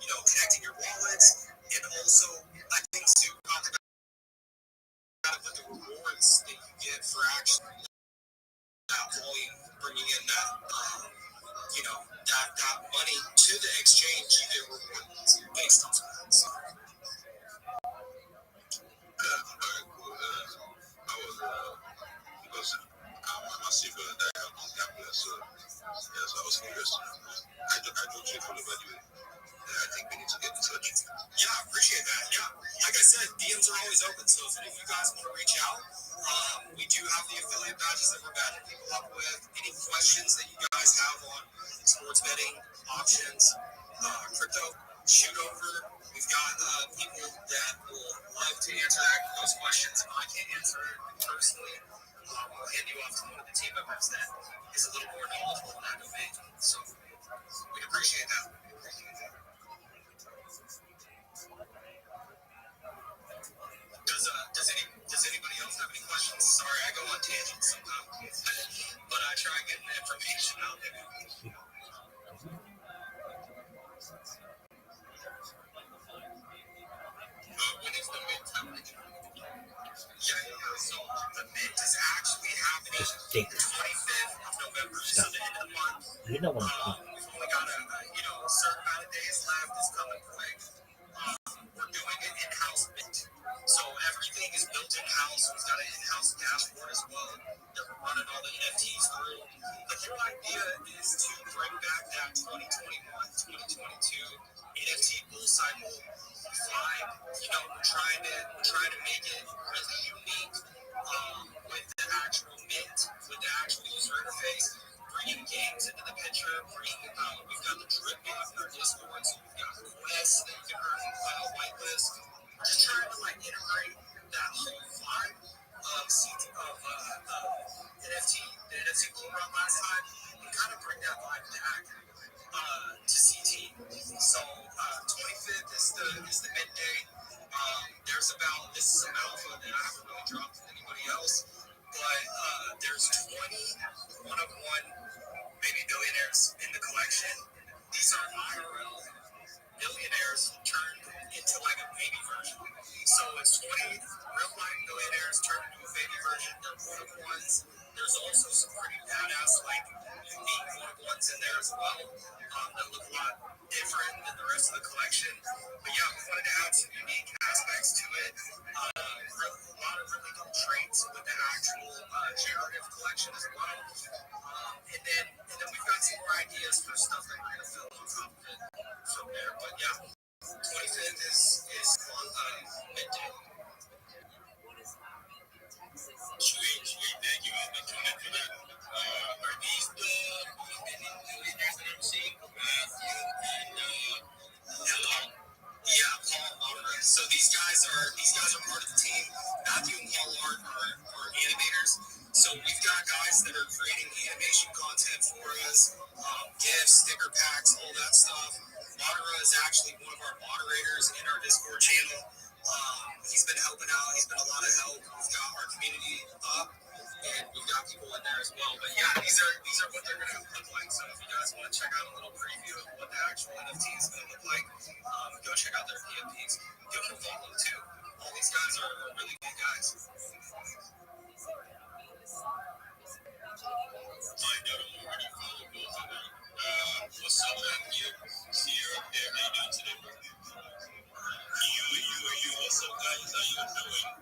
connecting your wallets, and also I think to talk about the rewards that you get for actually that volume, bringing in that that money to the exchange. You get rewards based on that. So. Very cool. I was because I'm a civil that I have gambler, so I was curious. I do check for the value. I think we need to get in touch. Yeah, I appreciate that. Yeah, like I said, DMs are always open. So if any of you guys want to reach out, we do have the affiliate badges that we're batting people up with. Any questions that you guys have on sports betting, options, crypto, shoot over. We've got people that will love to answer those questions. If I can't answer it personally, we'll hand you off to one of the team members that is a little more knowledgeable in that domain. So we'd appreciate that. Does anybody else have any questions? Sorry, I go on tangents sometimes, but I try getting the information out there. When is the mint happening? Yeah. So the mint is actually happening the 25th of November. So the end of the month. You know what I'm talking. We've only got a certain amount of days left. It's coming quick. We're doing an in-house mint. So everything is built in-house. We've got an in-house dashboard as well that we're running all the NFTs through. The whole idea is to bring back that 2021, 2022 NFT bull cycle vibe. We're trying to make it really unique with the actual mint, with the actual user interface, bringing games into the picture, we've got the drip bot in our Discord, so we've got quests that you can earn whitelist. We're just trying to integrate that whole vibe of NFT, the NFT bull run last time, and kind of bring that vibe back to CT. So 25th is the midday. This is an alpha that I haven't really dropped with anybody else, but there's 20 one-of-one baby billionaires in the collection. These are IRL billionaires turned into a baby version. So it's 20 real-life billionaires turned into a baby version. They're one-of-ones. There's also some pretty badass, unique one-of-ones in there as well that look a lot different than the rest of the collection. But yeah, we wanted to add some unique aspects to it. A lot of really cool traits with the actual generative collection as well. And then we've got some more ideas for stuff that we're going to fill on top of it from there. But yeah, 25th is on midday. Sweet. Thank you. I've been tuning in for that. Are these the billionaires that I'm seeing? Matthew and yeah, Paul Monterey. So these guys are part of the team. Matthew and Paul are animators. So we've got guys that are creating animation content for us, gifts, sticker packs, all that stuff. Monterey is actually one of our moderators in our Discord channel. He's been helping out. He's been a lot of help. We've got our community up, and we've got people in there as well. But yeah, these are what they're going to look like. So if you guys want to check out a little preview of what the actual NFT is going to look like, go check out their PMPs. Give them a follow too. All these guys are really good guys. What's up, Matthew? See you up there. How you doing today, bro? You. What's up, guys? How you doing?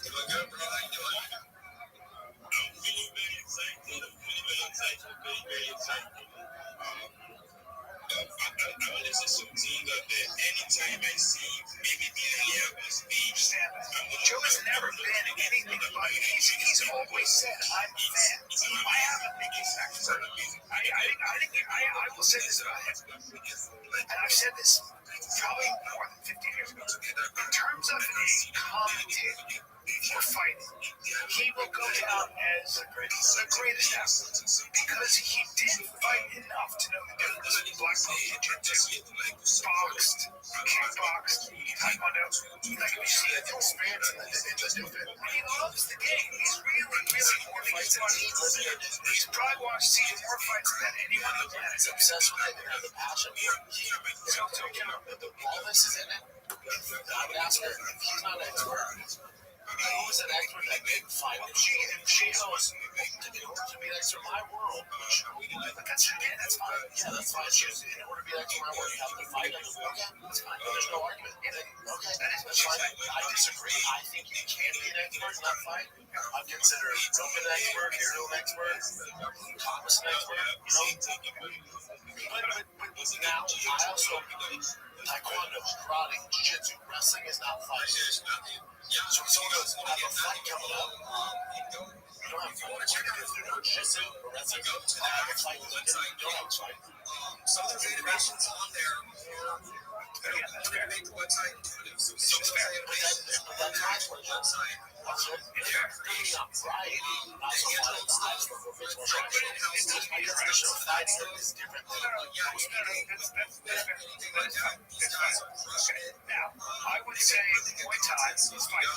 Doing good, bro. How you doing? I'm really very excited. Very excited. I would just assume that anytime I see maybe Joe has never been anything about music. He's always said, I'm a fan. I have a big impact for him. I will say this about him, and I've said this probably more than 15 years ago. In terms of a commentator for fighting, he will go down as the greatest athlete because he did fight enough to know the difference in black belt, jiu-jitsu, boxed, kickboxed, taekwondo. Like we see it in experience in the he loves the game. He's really more fights than he's probably watched CJ more fights than anyone on the planet. He's obsessed with it. The passion for it. The wellness is in it. I would ask her if he's not an expert. Who was an expert that made fight? She knows in order to be an expert in my world, we can do that. That's fine. Yeah, that's fine. In order to be an expert in my world, you have to fight. Okay, that's fine. There's no argument. Okay, that's fine. I disagree. I think you can be an expert in that fight. I'm considered Roman an expert, Hero an expert, Thomas an expert. But now, I also taekwondo, karate, jiu-jitsu, wrestling is not fighting. So if someone does have a fight coming up, you don't have to check if they're doing jiu-jitsu or wrestling. Have a fight with them, you don't have a fight. Some of those animations on there are make the website intuitive. So some of those animations on the actual website are creations. Now, I would say Muay Thai is fine.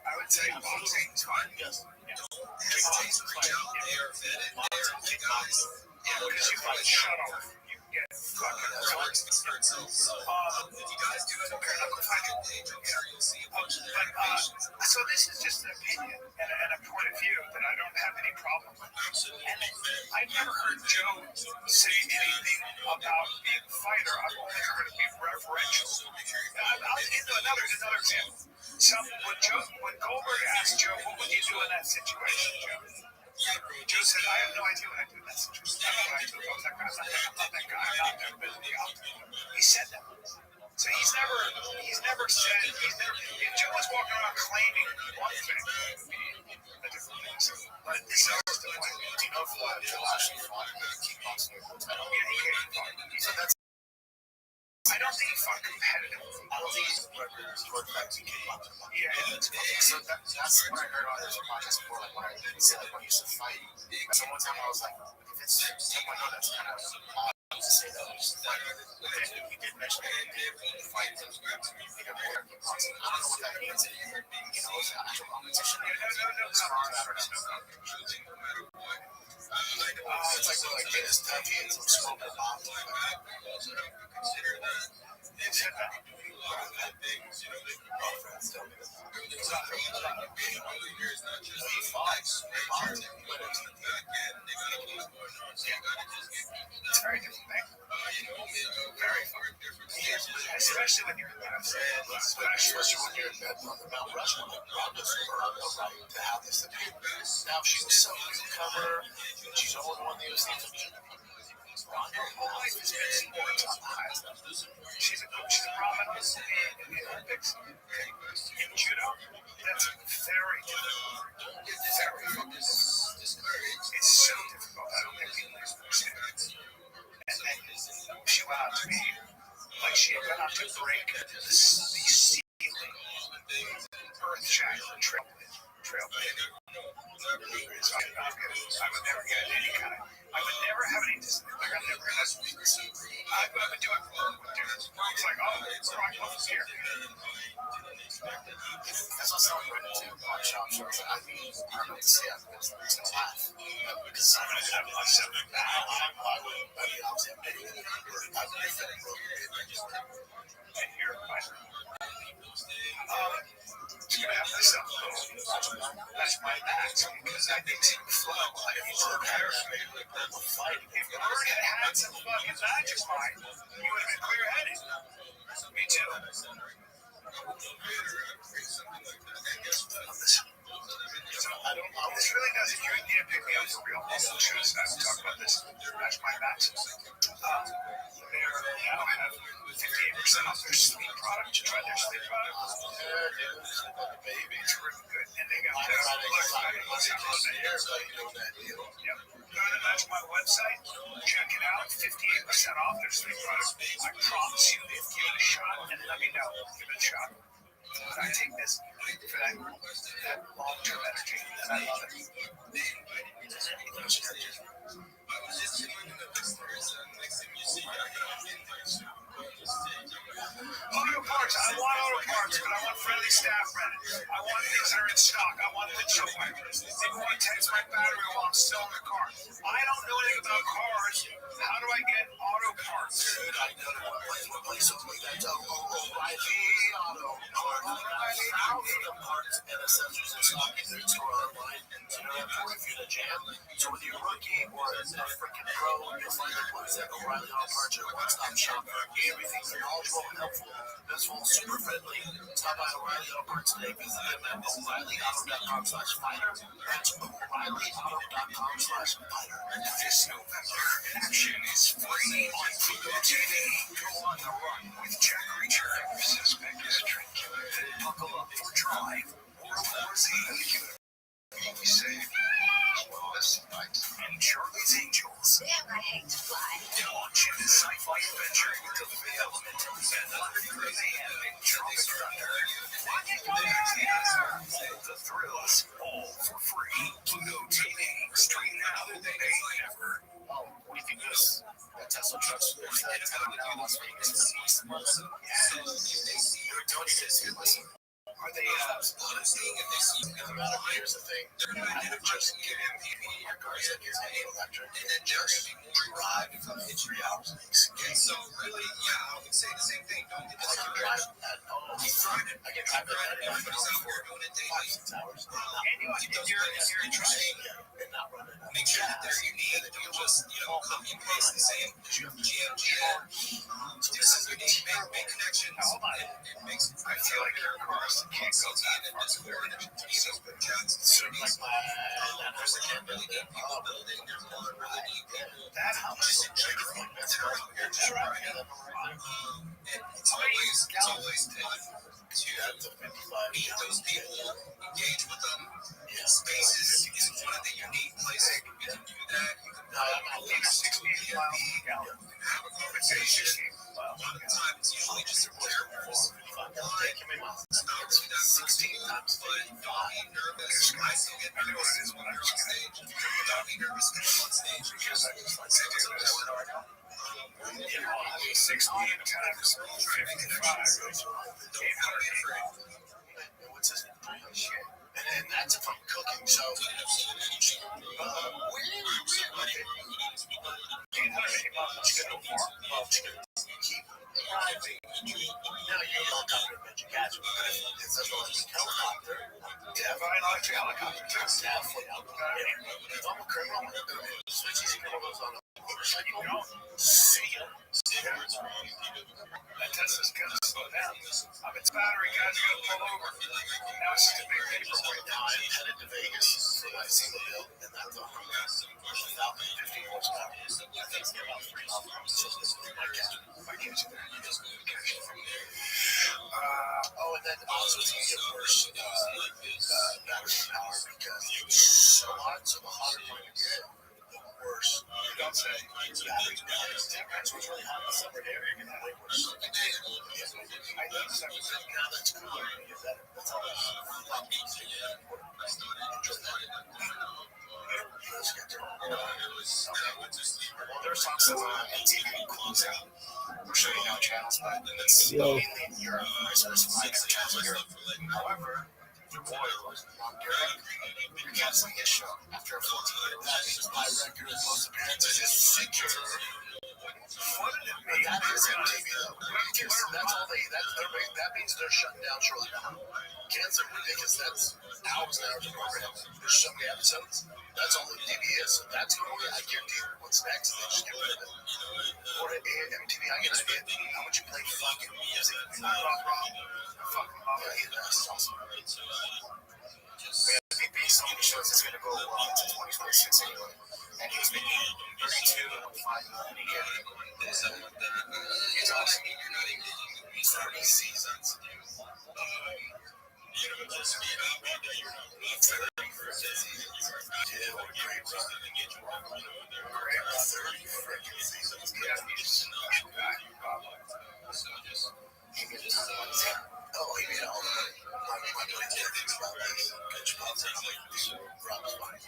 I would say boxing is fine. Yes. Hesitate to reach out. They are vetted. They are the guys. Because you can shut off. You get fucking Work speaks for itself. So if you guys do it, okay, on the final page, I'm sure you'll see a bunch of animations. So this is just an opinion and a point of view that I don't have any problem with. And I've never heard Joe say anything about being a fighter. I've only heard him be reverential. I'll into another example. When Goldberg asked Joe, what would you do in that situation, Joe? Joe said, I have no idea what I'd do in that situation. I don't know what I'd do. I'm not that guy. I'm not that bit of the opposite. He said that. So he's never said, if Joe was walking around claiming one thing, a different thing. But this is the point. Do you know if Joe actually fought in the kickboxing title? Yeah, he can't. So that's. I don't think he fought competitively. I don't think he's for fighting kickboxing. Yeah. So that's what I heard on his podcast before, like when I said like when he used to fight. So one time I was like, if it's someone that's kind of odd to say that he's a fighter, but then he did mention that he did fight him. I don't know what that means. You know, it's an actual competition. It's hard. I don't know. It's like Guinness Tucky and some smoke or bomb. Consider that they said that things, you know, they girlfriends tell me that. It's not really about being all the years, not just the fights, but it's the back end, they got a lot going on, so you gotta just get people that. It's very different thing. Very far different. Especially when you're in that. Especially when you're on the Mount Rushmore, like Ronda's earned the right to have this opinion. Now she was some newcomer, she's the only one that was able to beat Ronda. Her life has been sports on the highest level. She's a prominent in the Olympics. In judo, that's very difficult. It's so difficult. I don't think people understand it. And then she went out to me like she had gone out to break the ceiling, earth shattering trailblazer. I would never get any kind of. I would never have any. Like I've never had. I would do it. It's like, oh, it's rock off here. That's what someone written to on Shop Shows. I mean, I don't know what to say. I'm going to laugh. Because I'm going to have a something bad. I wouldn't. I mean, obviously, I'm getting it. I'm going to fit it. And you're a fighter. I'm going to have myself a little. That's my max. Because I think to flow. I need to prepare for fight. If you already had some fucking magic mind, you would have been clear-headed. Me too. This really doesn't. You need to pick me up for real. Choose. I will talk about this. That's my max. They now have 58% off their sleep product. You tried their sleep product? Baby, it's really good. And they got their Go to my website, check it out. 58% off their sleep product. I promise you, give it a shot and let me know. Give it a shot. I take this for that long-term energy, and I love it. Auto parts. I want auto parts, but I want friendly staff rented. I want things that are in stock. I want windshield wipers. They want to test my battery while I'm still in the car. I don't know anything about cars. How do I get auto parts? Dude, I know one place like that. O'Reilly Auto Parts. Thousands of parts and accessories in stock in their store online. So you don't have to wait for you to jam. So whether you're a rookie or a freaking pro, you'll find the ones at O'Reilly Auto Parts are a one-stop shop. Everything's knowledgeable and helpful. This one's super friendly. Stop by O'Reilly Auto Parts today. Visit them at O'ReillyAuto.com/fighter. That's O'ReillyAuto.com/fighter. This November, action is free on Pluto TV. Go on the run with Jack Reacher. Suspect is a drink. Then buckle up for Drive, World War Z. We save Wallace and Charlie's Angels. Damn, I hate to fly. Launches sci-fi adventure with development and mayhem and tropic thunder. The thrills, all for free. Pluto TV. Stream now. Pay never. Oh, what do you think this? That Tesla truck's worth that $10 Las Vegas. Don't you listen? Are they, here's the thing. I would just get in your cars that is electric and just drive for 3 hours. So really, yeah, I would say the same thing. Don't get this drive at home. I can drive it for 5-6 hours. You're driving and not running. Make sure that they're unique. Don't just, copy and paste the same GM. So this is unique. Make connections. It makes it feel like your cars can't go to it in Discord and Facebook chats. There's again really good people building. There's more really neat people. That house in general. That's how you're driving. It's always fun to meet those people, engage with them. Spaces is one of the unique places you can do that. You can have a conversation. A lot of the time, it's usually just a therapist. It's not really that 16 times, but don't be nervous. I still get nervous when I'm on stage. Don't be nervous when I'm on stage because it's a better. 16 times 55. What's his name? And that's if I'm cooking. So, that Tesla's gonna slow down. Its battery guys are gonna pull over. Now it's just a big paperweight. Now I'm headed to Vegas for my single bill, and that's 1,050 horsepower. I think it's about 3 hours. I catch it there. And then also it's gonna get worse battery power because it's so hot, so the hotter you get, the worse. You don't say. Battery power. That's what's really hot in the summer area. You're gonna get worse. Now that's cooler. You get better. That's all that's well, there's talks of ATV close out. We're showing no channels, but it's mainly in Europe. There's channels in Europe. However, your boy was on Derek. You're canceling his show after a 14-year package. My record of most appearances is secure. What did it mean? That is MTV though. That means they're shutting down shortly now. Cancel because that's hours and hours of program. There's so many episodes. That's all the DBS. So that's going to be, I guarantee you, what's next? They just get rid of it. Or MTV, I get an idea. How would you play fucking music? Rock. Fucking rock. Yeah, that's awesome. Based on the shows, it's going to go to 2026 anyway. And he was making 32.5 million a year. It's awesome. 30 seasons. 30 seasons. Dude, what a great run. Great 30 freaking seasons. He made a ton of money. Oh, he made all the money. My buddy did things about this. Coach Pops and I'm like, dude, Rob's money.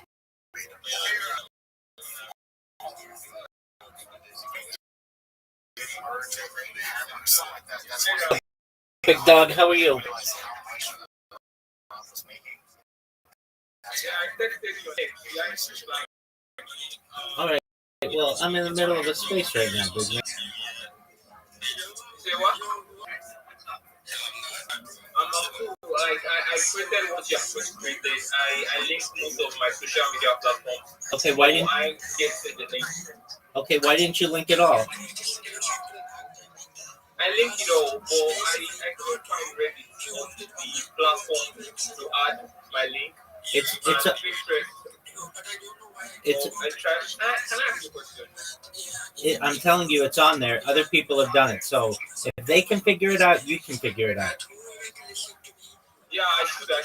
Big dog, how are you? All right. Well, I'm in the middle of a space right now, big man. Say what? I created what you have created. I linked most of my social media platforms. Okay, why didn't I get the link? Okay, why didn't you link it all? I linked it all, but I couldn't find Reddit on the platform to add my link. It's I tried. Can I ask you a question? I'm telling you, it's on there. Other people have done it, so if they can figure it out, you can figure it out. Yeah, I should. I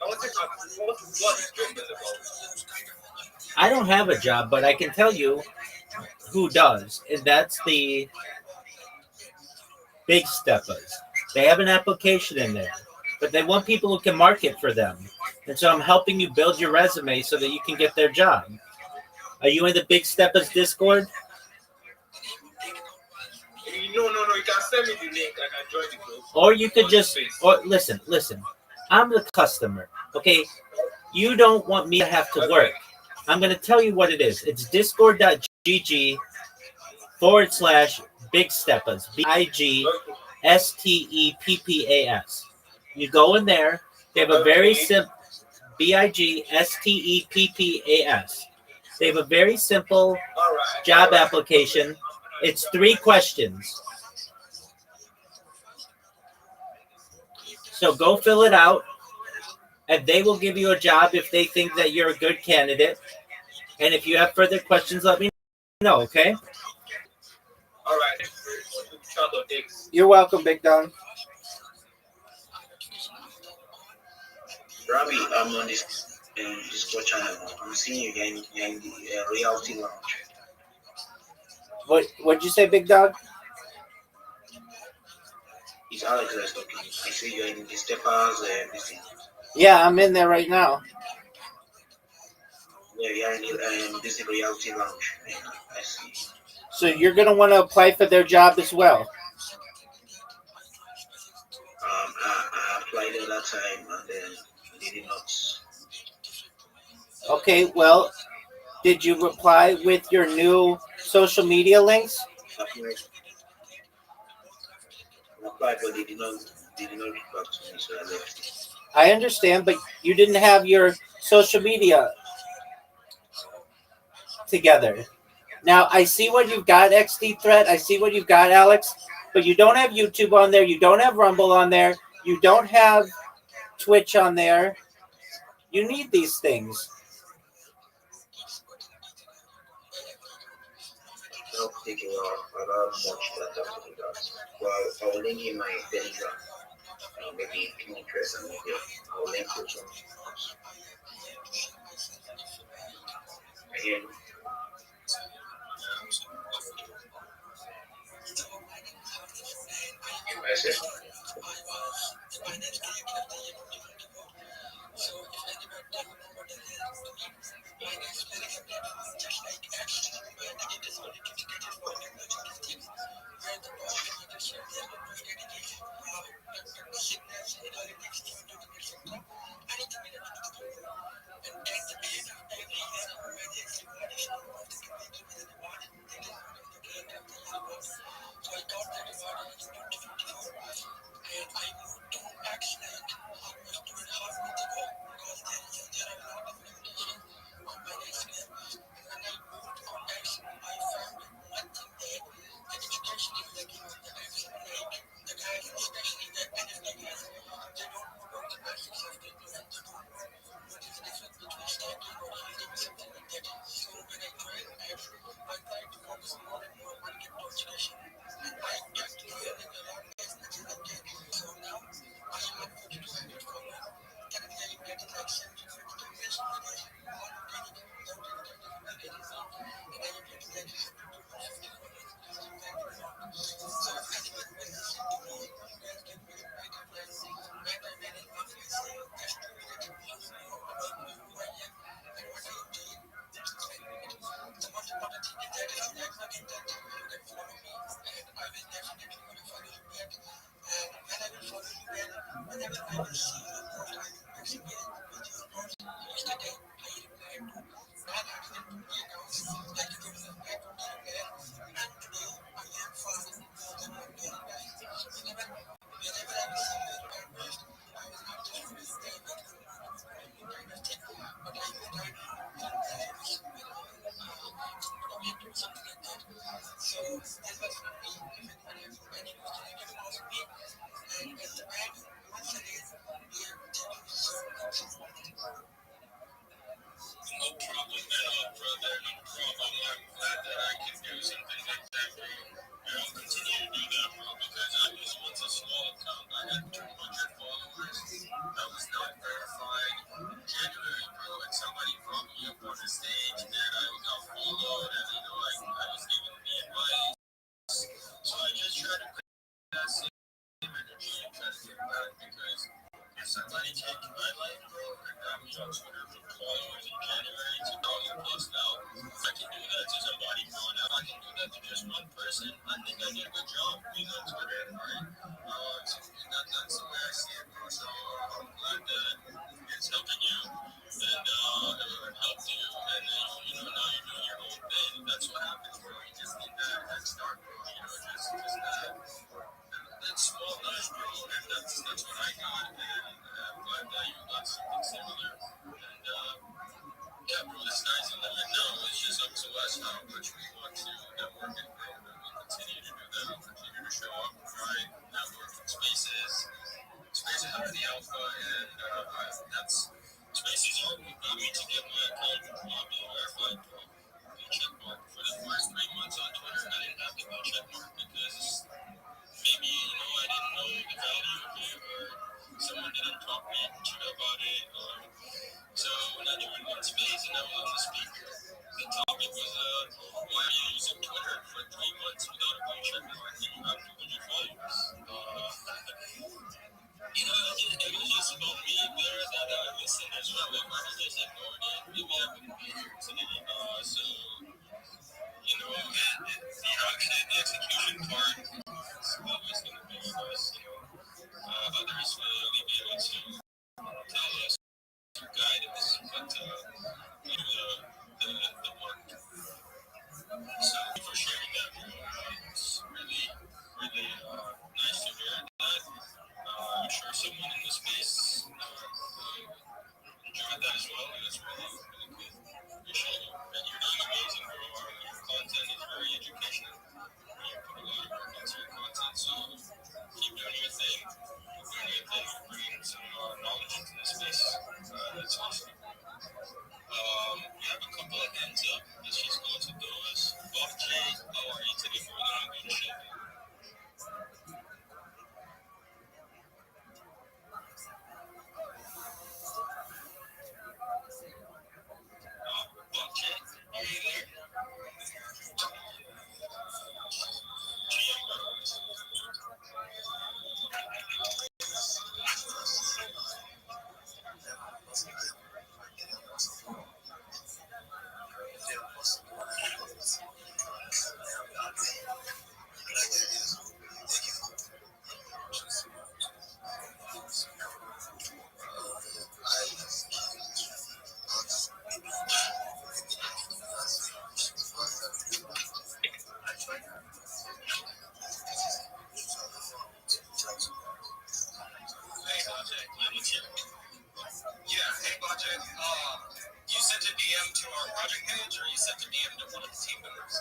want to ask what the job is about. I don't have a job, but I can tell you who does, and that's the big steppers. They have an application in there, but they want people who can market for them. And so I'm helping you build your resume so that you can get their job. Are you in the Big Steppers Discord? No. You can send me the link. I can join the group. Or you could just, or listen. I'm the customer, okay? You don't want me to have to work. I'm going to tell you what it is. It's discord.gg/Big Steppers. BIGSTEPPAS. You go in there. They have a very simple BIGSTEPPAS. They have a very simple job application. It's 3 questions. So go fill it out, and they will give you a job if they think that you're a good candidate. And if you have further questions, let me know, okay? All right. You're welcome, Big Don. Rabbi, I'm on this Discord channel. I'm seeing you in the reality lounge. What'd you say, Big Dog? It's Alex that's talking. I see you're in the steppers everything. Yeah, I'm in there right now. Yeah, you're in this reality lounge. I see. So you're gonna want to apply for their job as well. I applied at that time and then they did not. Okay, well, did you reply with your new social media links? I applied, but they did not reach back to me, so I left. I understand, but you didn't have your social media together. Now, I see what you've got, XD Threat. I see what you've got, Alex. But you don't have YouTube on there. You don't have Rumble on there. You don't have Twitch on there. You need these things. I'll take a while. I don't have much data to do that. Well, I'll link in my Telegram. Maybe Pinterest and maybe I'll link it to again. USA. on Twitter from January 2000 plus now. I can do that to somebody now. I can do that to just one person. I think I did a good job being on Twitter, right? That's the way I see it. So I'm glad that it's helping you and it helped you, and then now you're doing your own thing. That's what happens, bro. You just need that head start, bro. Just that small nudge, bro. And that's what I got, and I'm glad that you got something similar. And yeah, bro, the sky's the limit now. It's just up to us how much we want to network and grow. And we'll continue to do that. We'll continue to show up, right? Network in spaces under the alpha, and that's spaces are what got me to get my account being verified, bro. The check mark for the first 3 months on Twitter, I didn't have the blue check mark because maybe I didn't know the value of it, or someone didn't talk me about it, or so when I joined one space and I was on the speaker, the topic was why are you using Twitter for 3 months without a blue check mark and you have 200 followers? It was just about me there that I listened as well. If I had just ignored it, maybe I wouldn't be here today. So the execution part is always going to be with us. Others will only be able to tell us or guide us, but we do the work. So thank you for sharing that. It's really, really nice to hear that. I'm sure someone in the space enjoyed that as well, and it's really, really good. Appreciate it. And you're doing amazing, bro. Your content is very educational. You put a lot of work into your content, so keep doing your thing. You're bringing some knowledge into the space. That's awesome. We have a couple of hands up. Let's just go to those. Bob J, how are you today, bro? I'm good shit. Bob J, are you there? Hey, Bajay. You sent a DM to our project page, or you sent a DM to one of the team members?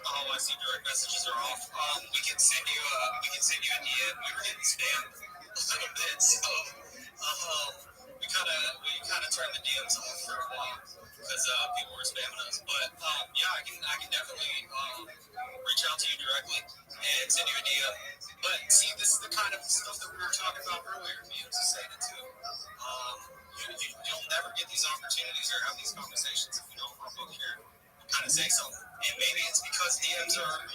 Oh, I see. Direct messages are off. We can send you a DM. We were getting spam a little bit, so we kind of turned the DMs off for a while because people were spamming us. But yeah, I can definitely reach out to you directly and send you a DM. But see, this is the kind of stuff that we were talking about earlier. Me was saying it too. You'll never get these opportunities or have these conversations if you don't pop up here and kind of say something. And maybe it's because DMs are,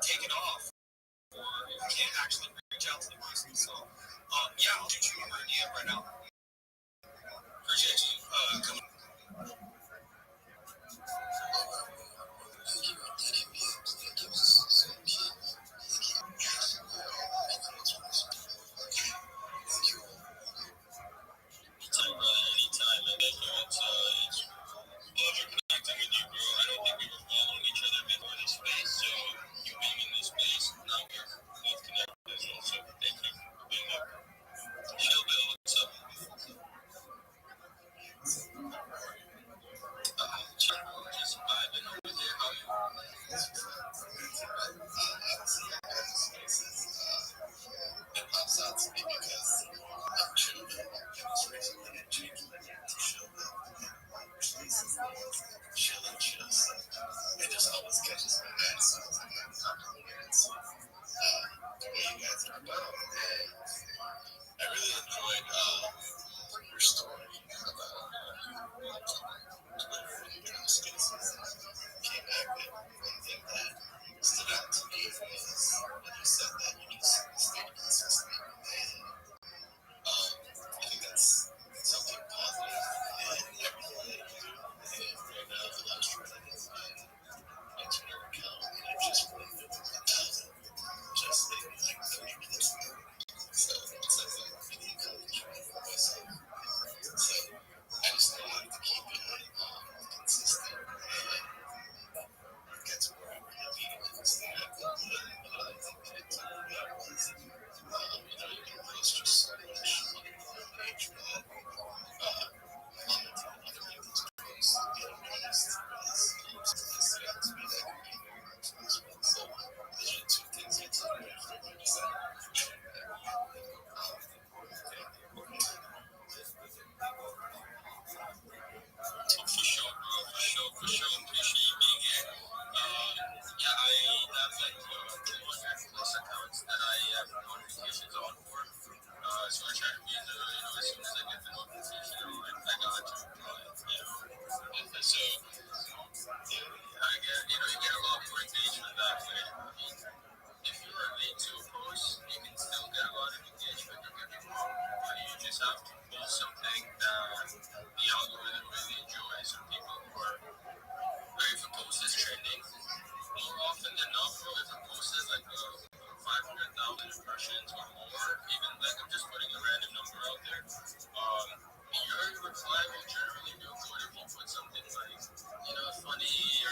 taken off, or you can't actually reach out to the person. So, yeah, I'll shoot you over a DM right now. Appreciate you coming. Anytime, and thank you. It's pleasure connecting with you, bro. I don't think we were following each other before this space, so you being in this space, now we're both connected as well. So thank you for being up. Chill Bill, what's up?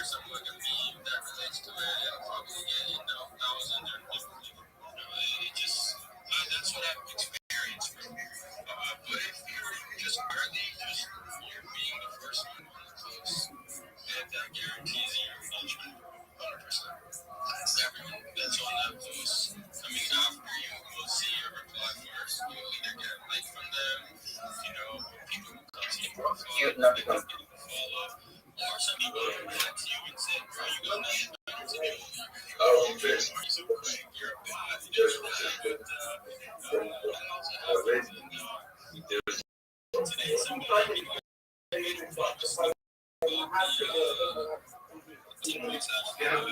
something like a meme that relates to it, it'll probably get, thousands or millions. It just, that's what I've experienced from here. But if you're just barely you're being the first one on the post, that guarantees you engagement 100%. Everyone that's on that post coming after you will see your reply first. You'll either get a like from them, people will come to your profile, people will follow, or some people will text you and say, bro, you got nothing better to do. You're so quick, you're a bot, that also happens. And today somebody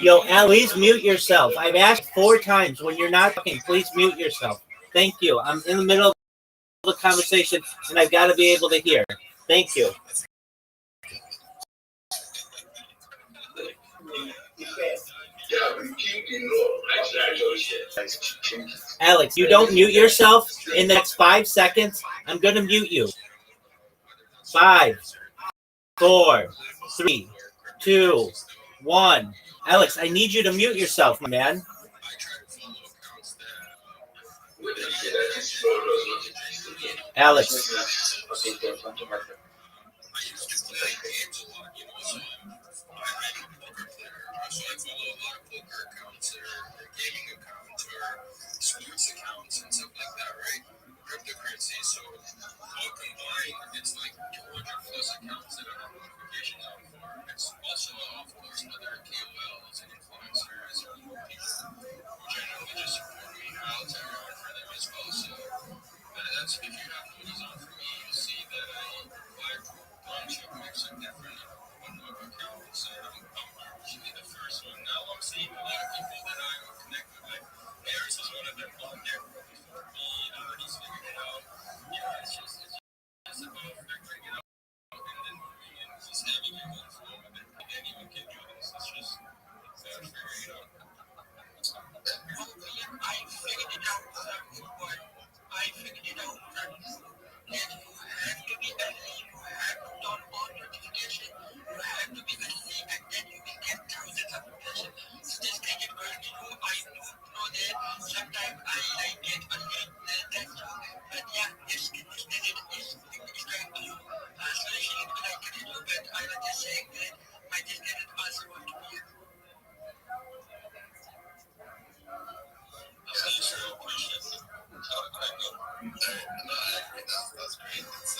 Yo, Aloise, mute yourself. I've asked 4 times when you're not talking. Please mute yourself. Thank you. I'm in the middle of the conversation, and I've got to be able to hear. Thank you. Alex, you don't mute yourself in the next 5 seconds, I'm going to mute you. 5, 4, 3, 2, 1. Alex, I need you to mute yourself, my man. Alex. So I follow a lot of poker accounts or gaming accounts or sports accounts and stuff like that, right? Cryptocurrency. So all combined, it's like 200 plus accounts that I have notifications on for. It's also, of course, other KOLs and influencers or people who generally just support me. I'll tell you for them as well. So that's if you have notice on for me, you see that I reply to a bunch of mix of different accounts. I'm usually the first one. Now I'm seeing a lot of people that I would connect with. Like, Harris is one of them on there before me. He's figured it out. It's just about figuring it out and then moving and just having your own flow with it. Anyone can do this. It's just figuring it out. I figured it out, but I figured it out that you have to be early, you have to turn on notification, you have to be early, and then you will get thousands of notifications. This thing is going to do, I do know that sometimes I get a late text, but yeah, this is going to you. Solution is like it, but I was just saying that I just get it also want to be. That's great. It's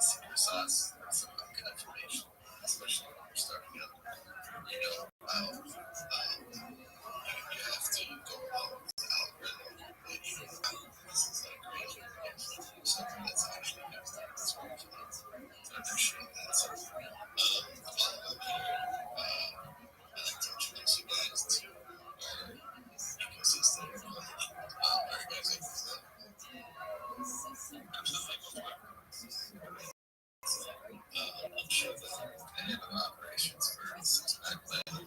secret sauce. That's some good information, especially when you're starting out. You have to go out algorithm. This is like great information. Something that's actually used in this world. So I appreciate that. So, while I'm here, I'd like to introduce you guys to our ecosystem. Are you guys able to? Absolutely. I'm sure the head of operations for Six Pack Land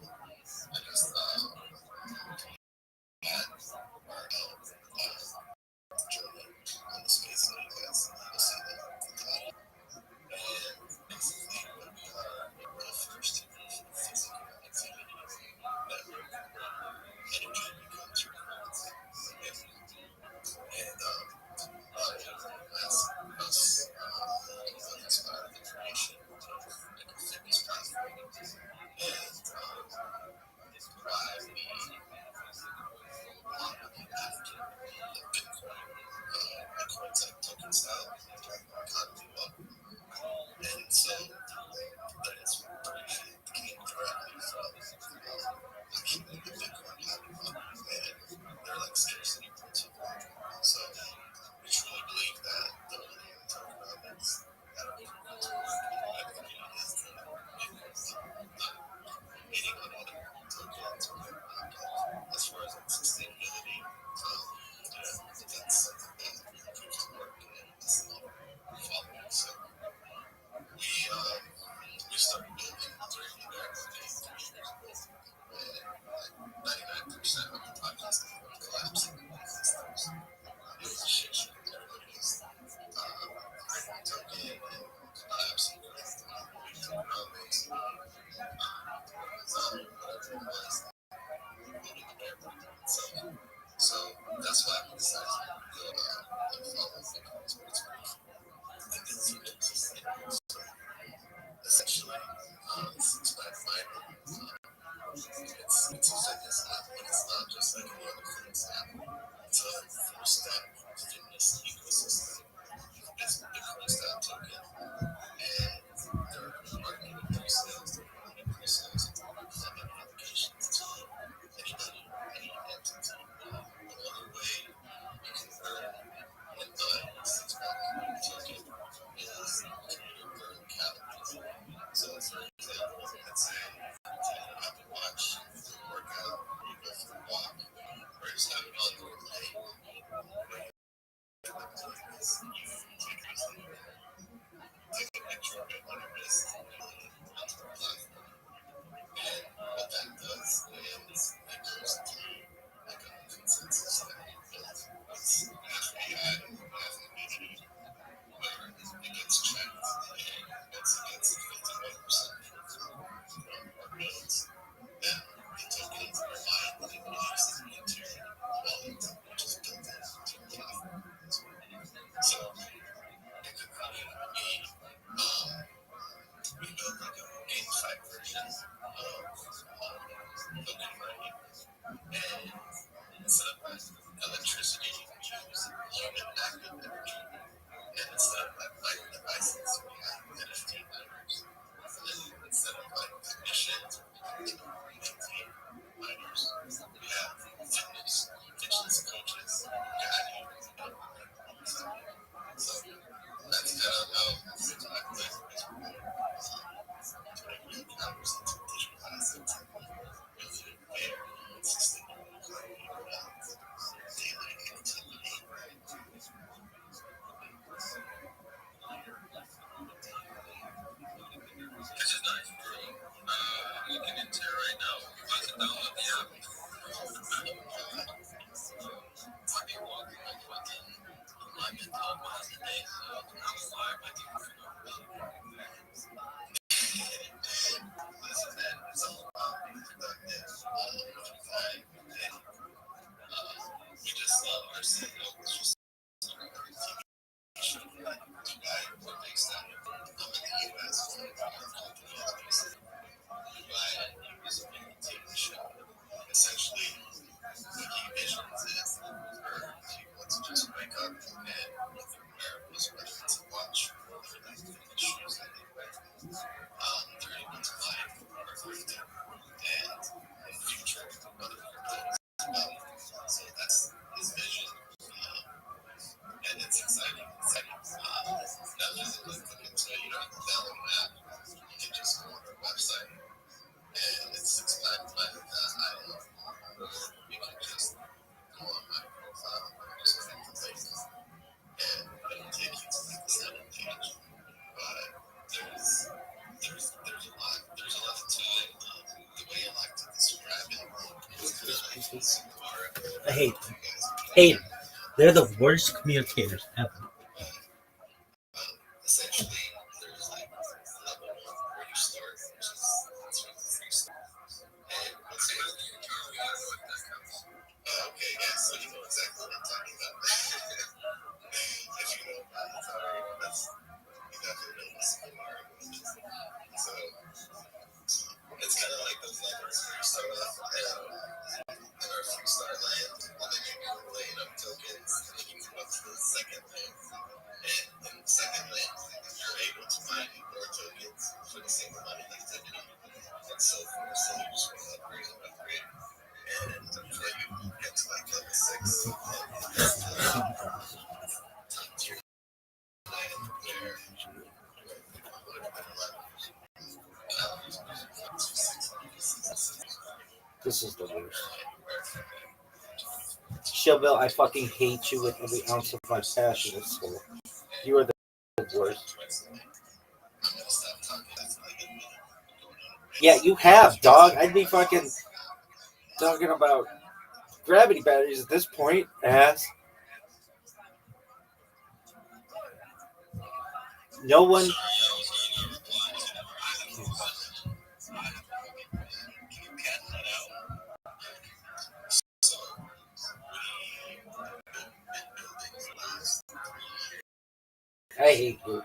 right now. If I can download the app, might be walking like fucking alignment 12 miles a day, so I'm alive, I think. Listen, man, it's all about being productive. We just our CEO was just what makes that I'm in the US for our company is a big TV show. Essentially, what he visions is for people to just wake up and look at miracles, whether it's a watch or whether it's the shoes that they wear. 30 months of life or 30, and in the future, other things. So that's his vision. And it's exciting. Not physically looking, so you don't have to download an app. You can just go on our website, and it's explained by I don't know. You can just go on my profile and just click the link, and it'll take you to like the setup page. But there's a lot. There's a lot to it. The way I like to describe it is I hate them. Hate them. They're the worst communicators ever. Essentially, there's like level one where you start, which is that's what the free start. And once you have the account, you know what that comes. Okay, yeah, so you know exactly what I'm talking about. If you know about it, that's you definitely know what's in our so it's kind of like those levels where you start off in our free start land, and then you accumulate up tokens, and then you move up to the second land. And in the second land, you're able to find more tokens for the same amount of activity, and so forth. So you just want to upgrade and upgrade. And until you get to like level 6, times your land where This is the worst. Showbill, I fucking hate you with every ounce of my passion and soul. You are the worst. Yeah, you have, dog. I'd be fucking talking about gravity batteries at this point, ass. No one. I hate you.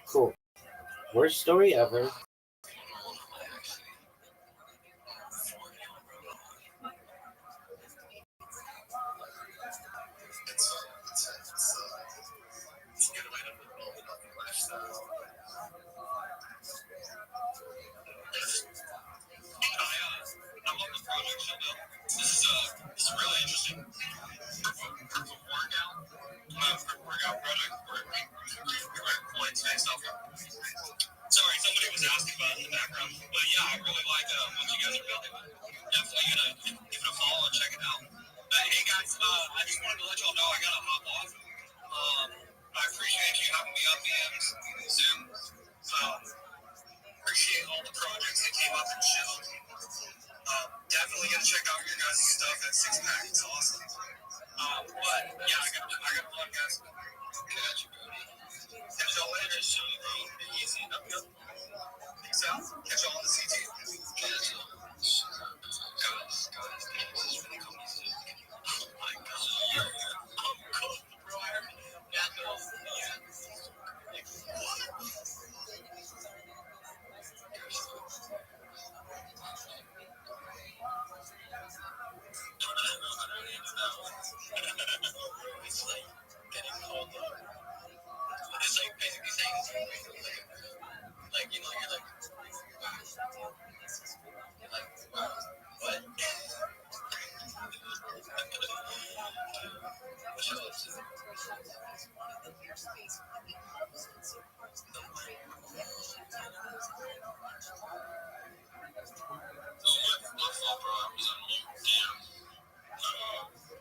Cool. Worst story ever. I love the project, Showbill. This is really interesting. Workout project where we rank points based off of. Sorry, somebody was asking about it in the background. But yeah, I really like what you guys are building. Definitely gonna give it a follow and check it out. But hey guys, I just wanted to let y'all know I gotta hop off. I appreciate you having me on DMs Zoom. Appreciate all the projects that came up and showed. Definitely gonna check out your guys' stuff at Six Pack. It's awesome. But yeah, I gotta run, guys. Catch y'all later. Easy. Peace out. Catch y'all on the CT. Catch y'all. Guys, this is really cool. Oh my god. I'm cool, bro. That goes. Yeah. I don't know how to answer that one. My fault, bro. I was on mute. Damn.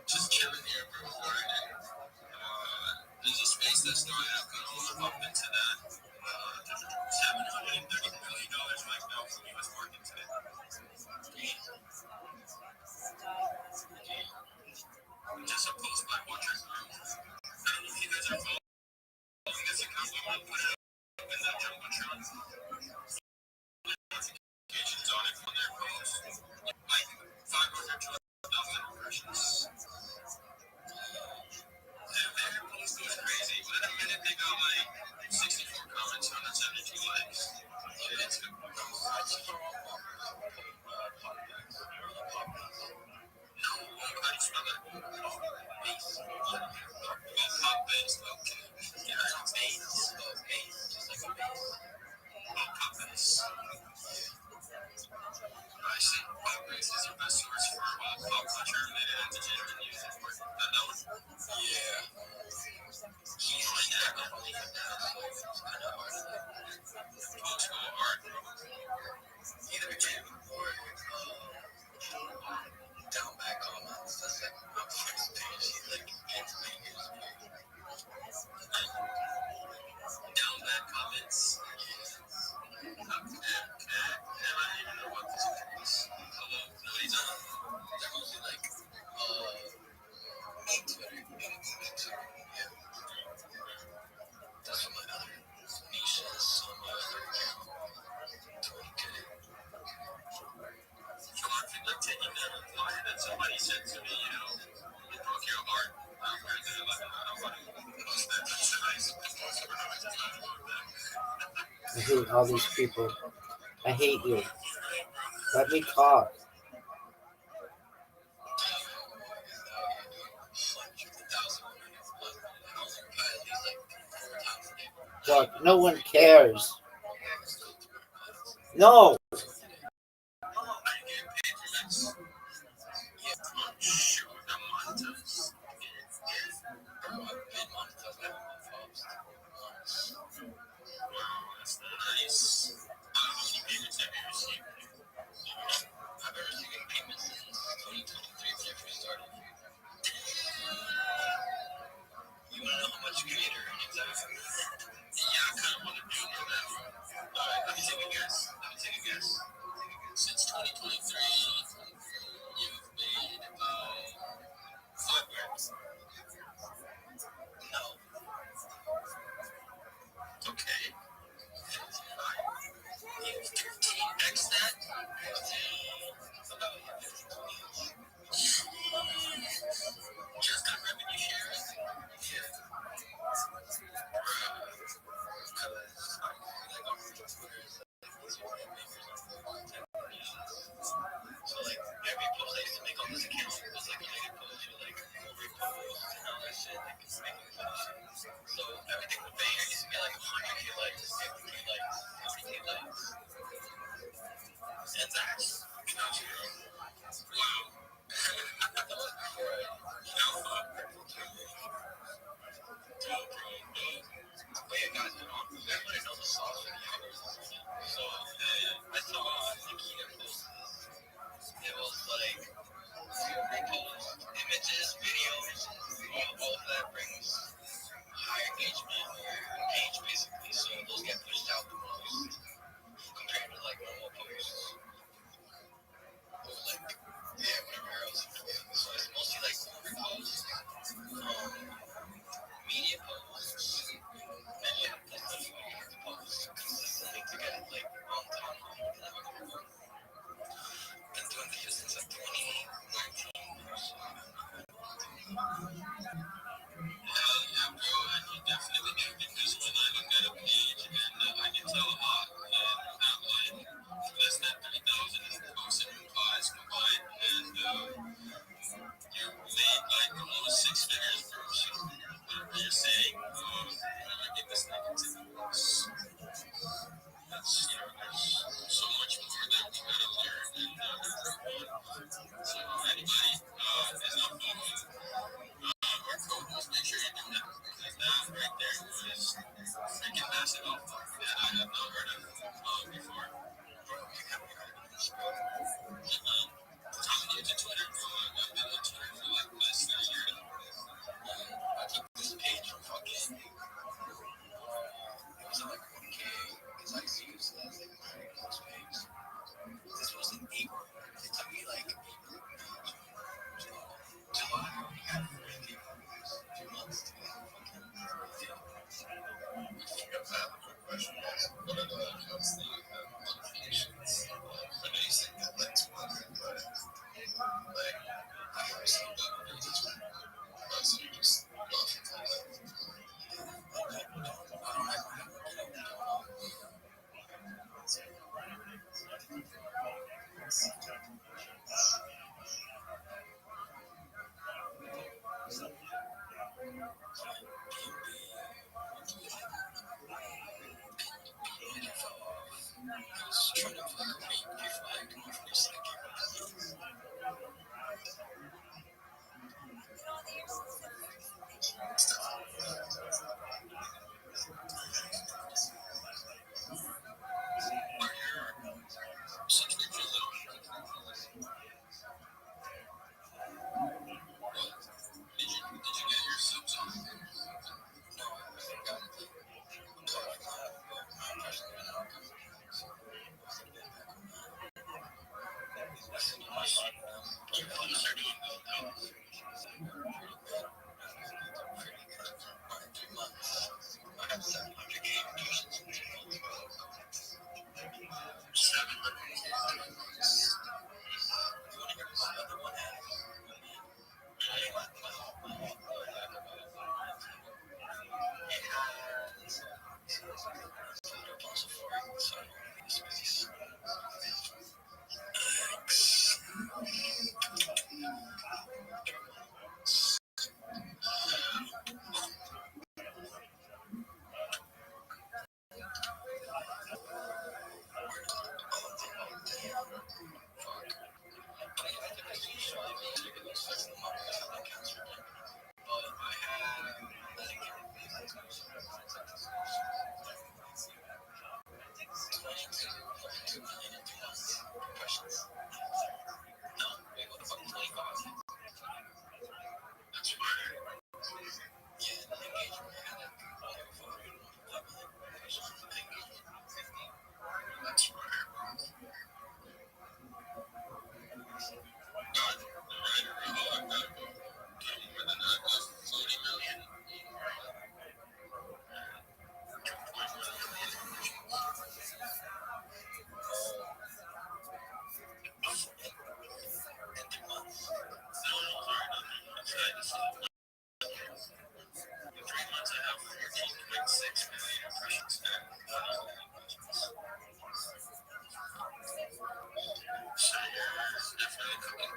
Just chilling here, bro. Alright. There's a space that's starting up. I don't want to bump into that. $730 million right now from U.S. market today. Just a post by Watchers Group. I don't know if you guys are following this account, but I'm going to put it up in the Jumbotron. Notifications on it from their post. Like 500 to 1,000 impressions. Their post goes crazy, but in a minute they got like 64 comments, 172 likes. Yeah, it's good. No, how do you spell that? Base. Pop base, okay. Yeah, base. Base, just like a base. Pop base. I see. Pop base is your best source for pop culture related entertainment news and work. That one? Yeah. He's like that. I believe in that. Old school art. Either Jim or down back comments. That's like my first page. He's like Pennsylvania's down back comments. Yeah. I don't even know what this is. Hello? Nobody's on. They're mostly like Twitter. Yeah. That's what my other niches on my other account. 20K. So I feel like taking that reply that somebody said to me, you know, you broke your heart. I'm very good at I don't want to post that. That's nice. I hate all these people. I hate you. Let me talk. Look, no one cares. No. You want to know how much creator earnings I have? Yeah, I kind of want to do that. Alright, let me take a guess. Since 2023, you've made about $5 grand. No. Okay. 15x that? Just got revenue shares? Yeah. So like every post I used to make on this account was like related posts or like reposts and all that shit. Like it's making posts. So everything would bang. I used to get like 100K likes, 50K likes, 40K likes. And that's not true. Wow. That was before I But yeah, guys, everybody knows the sauce for the algorithm. So I saw Nikita post this. It was like repost, images, videos, all of that brings higher engagement or page basically. So those get pushed out the most compared to like normal posts or like whatever else. So it's mostly like reposts, media posts, and yeah, that's what you have to post consistently to get like on time. Been doing videos since like 2019 or so. Hell yeah, bro. I definitely do because when I looked at a page and I can tell So yeah, it's definitely coming.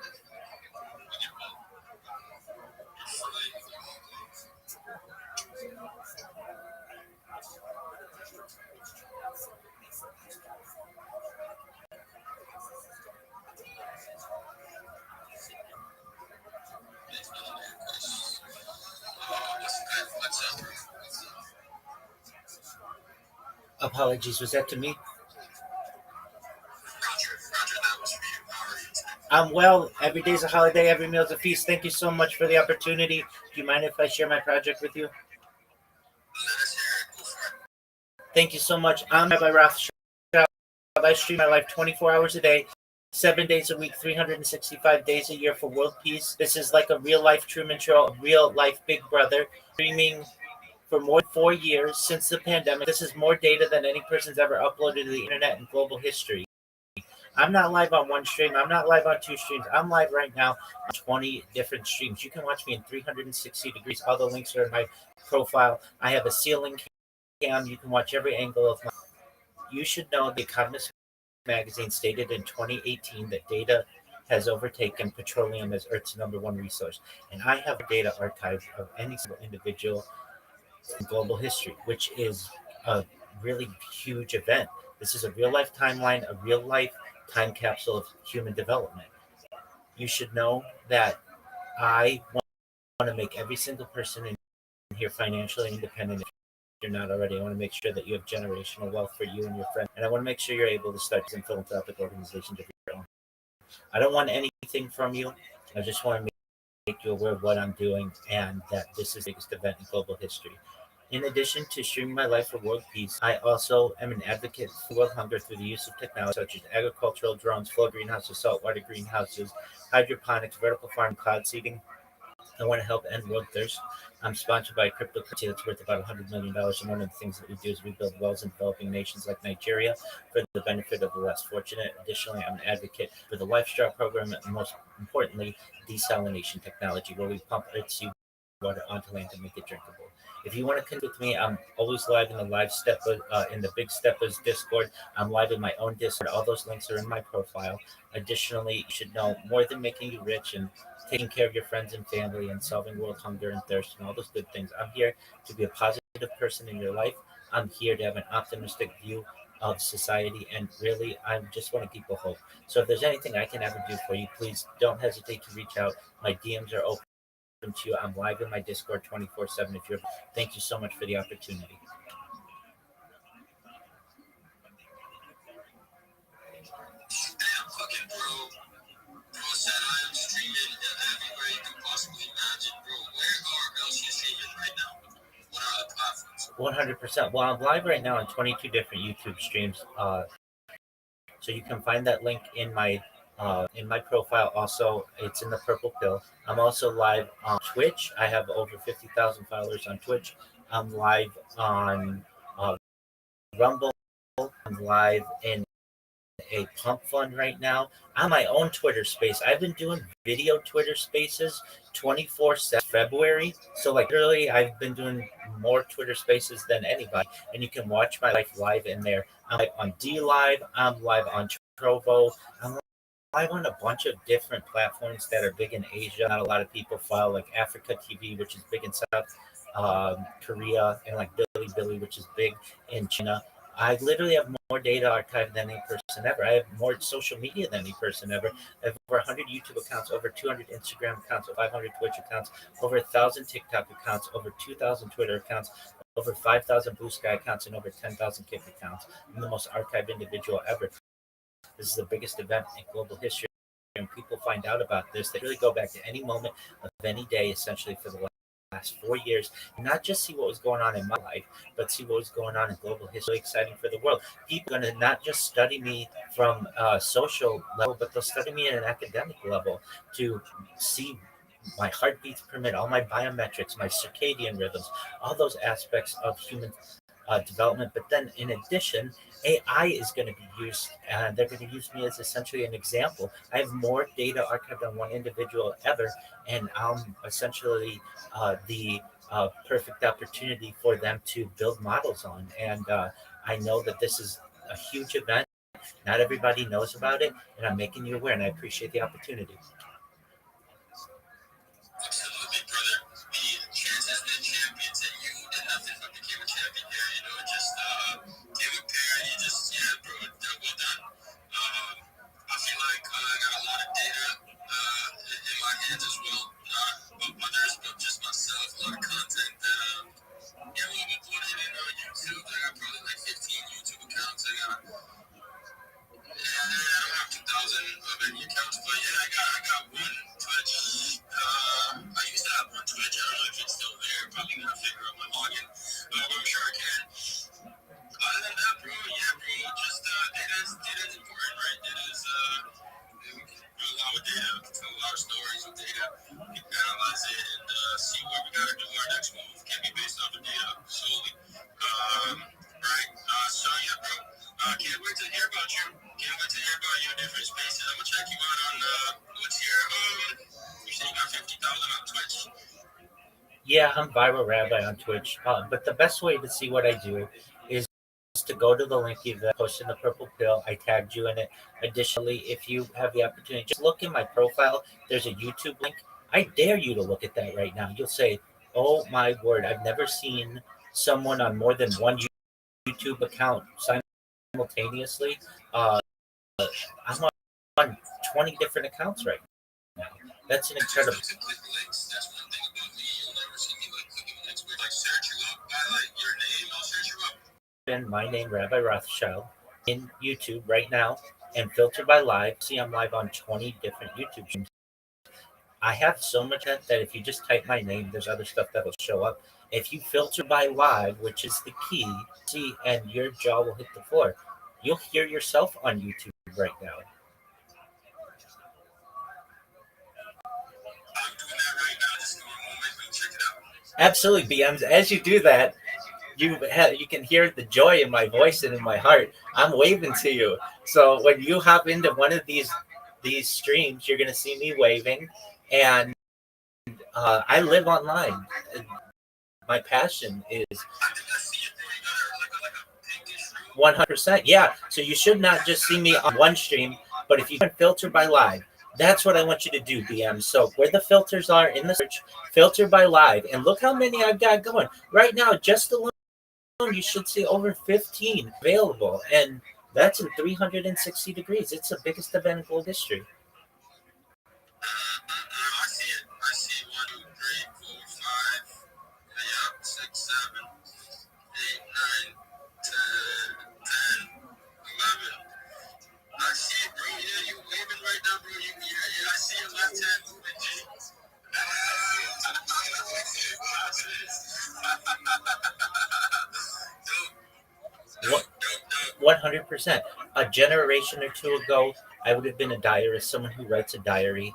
What do you call it? It's like what's up? Apologies, was that to me? Roger, that was for you. How are you today? I'm well. Every day's a holiday, every meal's a feast. Thank you so much for the opportunity. Do you mind if I share my project with you? Let us hear it. Go for it. Thank you so much. I'm Rabbi Rothschild. I stream my life 24 hours a day, 7 days a week, 365 days a year for world peace. This is like a real life Truman Show, a real life Big Brother. Streaming for more than 4 years since the pandemic. This is more data than any person's ever uploaded to the internet in global history. I'm not live on one stream. I'm not live on two streams. I'm live right now on 20 different streams. You can watch me in 360 degrees. All the links are in my profile. I have a ceiling cam. You can watch every angle of my. You should know the Economist magazine stated in 2018 that data has overtaken petroleum as Earth's number one resource. And I have a data archive of any single individual in global history, which is a really huge event. This is a real life timeline, a real life time capsule of human development. You should know that I want to make every single person in here financially independent. If you're not already, I want to make sure that you have generational wealth for you and your friends. And I want to make sure you're able to start some philanthropic organizations of your own. I don't want anything from you. I just want to make you aware of what I'm doing and that this is the biggest event in global history. In addition to streaming my life for world peace, I also am an advocate for world hunger through the use of technology such as agricultural drones, flow greenhouses, saltwater greenhouses, hydroponics, vertical farm, cloud seeding. I want to help end world thirst. I'm sponsored by a cryptocurrency that's worth about $100 million. And one of the things that we do is we build wells in developing nations like Nigeria for the benefit of the less fortunate. Additionally, I'm an advocate for the LifeStraw program and most importantly, desalination technology, where we pump Earth's seawater onto land to make it drinkable. If you want to connect with me, I'm always live in the in the Big Steppers Discord. I'm live in my own Discord. All those links are in my profile. Additionally, you should know more than making you rich and taking care of your friends and family and solving world hunger and thirst and all those good things. I'm here to be a positive person in your life. I'm here to have an optimistic view of society, and really, I just want to give people hope. So if there's anything I can ever do for you, please don't hesitate to reach out. My DMs are open to you. I'm live in my Discord 24/7. If you're, thank you so much for the opportunity. Damn, fucking bro. Bro said I am streaming everywhere you can possibly imagine. Bro, where else you streaming right now? What are the platforms? 100%. Well, I'm live right now on 22 different YouTube streams. So you can find that link in my profile. Also, it's in the purple pill. I'm also live on Twitch. I have over 50,000 followers on Twitch. I'm live on Rumble. I'm live in a pump fund right now. I'm my own Twitter space. I've been doing video Twitter spaces 24/7 February. So like literally I've been doing more Twitter spaces than anybody. And you can watch my life live in there. I'm live on D Live. I'm live on Trovo. I'm live on a bunch of different platforms that are big in Asia. Not a lot of people follow, like Africa TV, which is big in South Korea, and like Billy, which is big in China. I literally have more data archived than any person ever. I have more social media than any person ever. I have over 100 YouTube accounts, over 200 Instagram accounts, over 500 Twitch accounts, over 1,000 TikTok accounts, over 2,000 Twitter accounts, over 5,000 Blue Sky accounts, and over 10,000 Kick accounts. I'm the most archived individual ever. This is the biggest event in global history. And people find out about this, they really go back to any moment of any day, essentially, for the last 4 years, and not just see what was going on in my life, but see what was going on in global history. Exciting for the world. People are going to not just study me from a social level, but they'll study me at an academic level to see my heartbeats per minute, all my biometrics, my circadian rhythms, all those aspects of human development. But then, in addition, AI is going to be used, and they're going to use me as essentially an example. I have more data archived on one individual ever, and I'm essentially the a perfect opportunity for them to build models on. And I know that this is a huge event. Not everybody knows about it, and I'm making you aware, and I appreciate the opportunity. Absolutely, brother. The chances that champions and you did nothing but became a champion here. You know, just came up here and you just bro, well done. I feel like I got a lot of data in my hands as well. Not about others, but just myself. A lot of content that I'm uploading in YouTube. I got probably like 15 YouTube accounts. I got I don't have 2,000 of any accounts, but yeah, I got one Twitch. I used to have one Twitch. I don't know if it's still there. Probably gonna figure out my login, but I'm sure I can. Other than that, bro, yeah, bro, just data is important, right? Data is we can do a lot with data. We can tell a lot of stories with data. We can analyze it and see what we gotta do. Our next move can be based off of data solely. Right. So yeah, bro. Can't wait to hear about you. Can't wait to hear about your different spaces. I'm gonna check you out on what's your you said you got 50,000 on Twitch. Yeah, I'm Viral Rabbi on Twitch. But the best way to see what I do is to go to the link you've posted in the purple pill. I tagged you in it. Additionally, if you have the opportunity, just look in my profile. There's a YouTube link. I dare you to look at that right now. You'll say, "Oh my word! I've never seen someone on more than one YouTube account simultaneously." I'm on 20 different accounts right now. That's an incredible. To click links. That's one thing about me. You'll never see me like clicking links. But like search you up by like your name. I'll search you up. My name, Rabbi Rothschild, in YouTube right now and filter by live. See, I'm live on 20 different YouTube streams. I have so much that if you just type my name, there's other stuff that'll show up. If you filter by live, which is the key, see, and your jaw will hit the floor. You'll hear yourself on YouTube right now. I'm doing that right now. Just give me a moment. We'll check it out. Absolutely, BMs. As you do that, you can hear the joy in my voice and in my heart. I'm waving to you. So when you hop into one of these streams, you're gonna see me waving, and I live online. My passion is I think I see it, bro. You got like a pinkish room. 100%. Yeah. So you should not just see me on one stream, but if you can filter by live, that's what I want you to do, BM. So where the filters are in the search, filter by live, and look how many I've got going right now. Just the you should see over 15 available, and that's in 360 degrees. It's the biggest event in global history. I see it. I see 1, 2, 3, 4, 5. Yep, 6, 7, 8, 9, 10, 11. I see it, bro. Yeah, you waving right now, bro. Yeah, I see your left hand moving, G. Dope, dope, dope. 100%. A generation or two ago, I would have been a diarist, someone who writes a diary,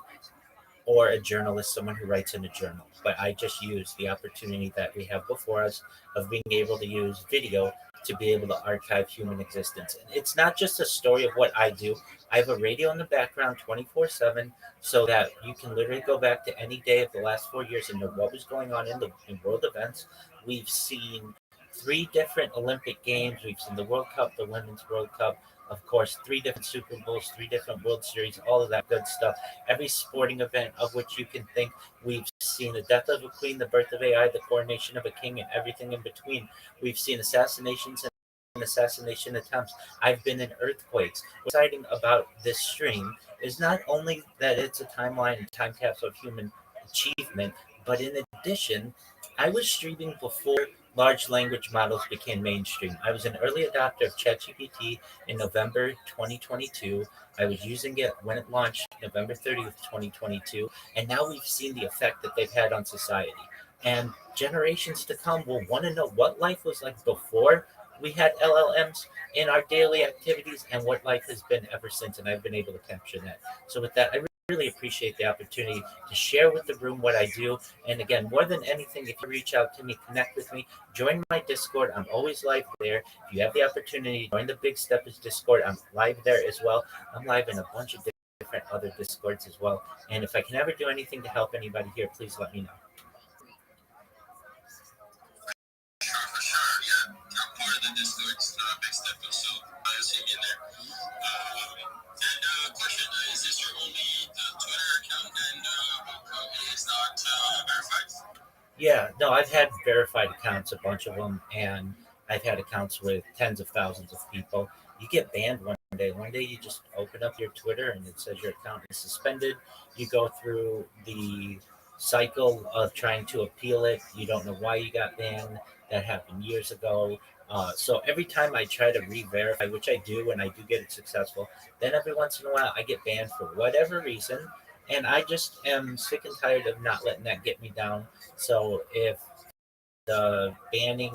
or a journalist, someone who writes in a journal. But I just use the opportunity that we have before us of being able to use video to be able to archive human existence. And it's not just a story of what I do. I have a radio in the background 24/7 so that you can literally go back to any day of the last 4 years and know what was going on in world events. We've seen three different Olympic Games. We've seen the World Cup, the Women's World Cup, of course, three different Super Bowls, three different World Series, all of that good stuff. Every sporting event of which you can think. We've seen the death of a queen, the birth of AI, the coronation of a king, and everything in between. We've seen assassinations and assassination attempts. I've been in earthquakes. What's exciting about this stream is not only that it's a timeline and time capsule of human achievement, but in addition, I was streaming before large language models became mainstream. I was an early adopter of ChatGPT in November 2022. I was using it when it launched November 30th, 2022, and now we've seen the effect that they've had on society. And generations to come will want to know what life was like before we had LLMs in our daily activities and what life has been ever since. And I've been able to capture that. So, with that, I really appreciate the opportunity to share with the room what I do. And again, more than anything, if you reach out to me, connect with me, join my Discord. I'm always live there. If you have the opportunity, join the Big Steppers Discord. I'm live there as well. I'm live in a bunch of different other Discords as well. And if I can ever do anything to help anybody here, please let me know. Discord. It's not a big step up, so I'll see me in there. And question: is this your only Twitter account, and it's not verified? Yeah, no, I've had verified accounts, a bunch of them, and I've had accounts with tens of thousands of people. You get banned one day. One day you just open up your Twitter and it says your account is suspended. You go through the cycle of trying to appeal it. You don't know why you got banned. That happened years ago. So every time I try to re-verify, which I do, and I do get it successful, then every once in a while I get banned for whatever reason, and I just am sick and tired of not letting that get me down. So if the banning,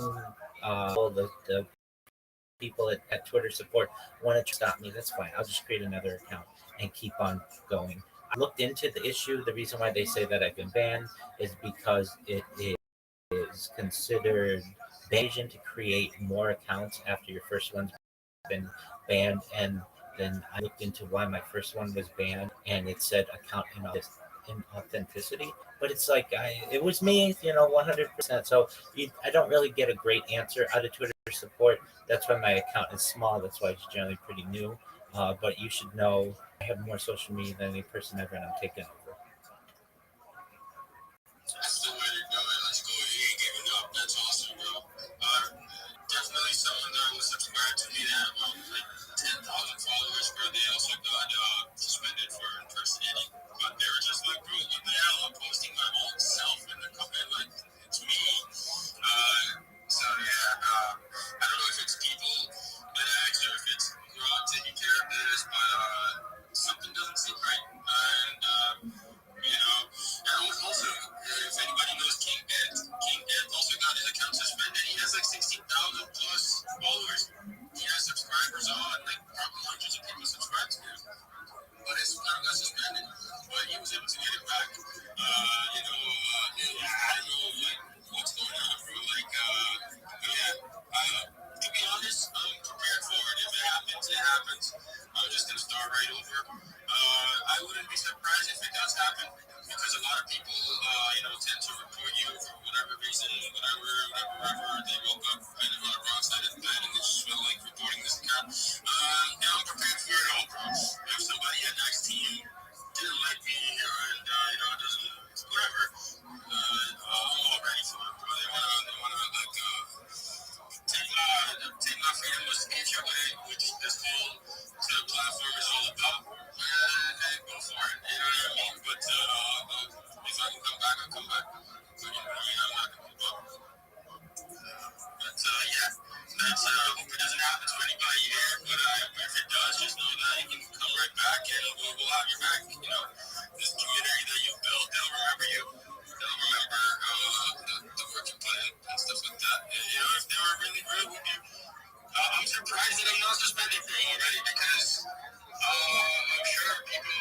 the people at Twitter support want to stop me, that's fine. I'll just create another account and keep on going. I looked into the issue. The reason why they say that I've been banned is because it is considered Bayesian to create more accounts after your first one's been banned. And then I looked into why my first one was banned, and it said account inauthenticity. But it's like it was me, 100%. So I don't really get a great answer out of Twitter support. That's why my account is small. That's why it's generally pretty new. But you should know I have more social media than any person ever, and I'm taking over. That's the way to go. Let's go. You ain't giving up. That's awesome, bro. Definitely someone that was subscribed to me that had about like 10,000 followers, bro. They also got suspended for impersonating. But they were just like, bro, what the hell? I'm posting my own self in the comment. Like, it's me. So, yeah, I don't know if it's people that act or if it's not taking care of this, but something doesn't seem right. And, and also, if anybody knows King Ed also got his account suspended. He has like 16,000 plus followers. He has subscribers on, like probably hundreds of people subscribe to him. But his account got suspended. But he was able to get it back. I don't know like what's going on, bro. Like, yeah. To be honest, I'm prepared for it. If it happens, it happens. I'm just gonna start right over. I wouldn't be surprised if it does happen because a lot of people, tend to report you for whatever reason, whatever. They woke up and on the wrong side of the bed and they just feel like reporting this account. I'm prepared for it all, bro. If somebody at next team didn't like me and doesn't whatever, I'm all ready for it, bro. They wanna like take my freedom of speech away, which this whole platform is all about. And go for it. You know what I mean? But if I can come back, I'll come back. So, I'm not gonna give up. But yeah, that's hope it doesn't happen to anybody here. But if it does, just know that you can come right back and we'll have your back. This community that you built, they'll remember you. They'll remember the work you put in and stuff like that. If they were really good with you, I'm surprised that I'm not suspended for already because I'm sure people,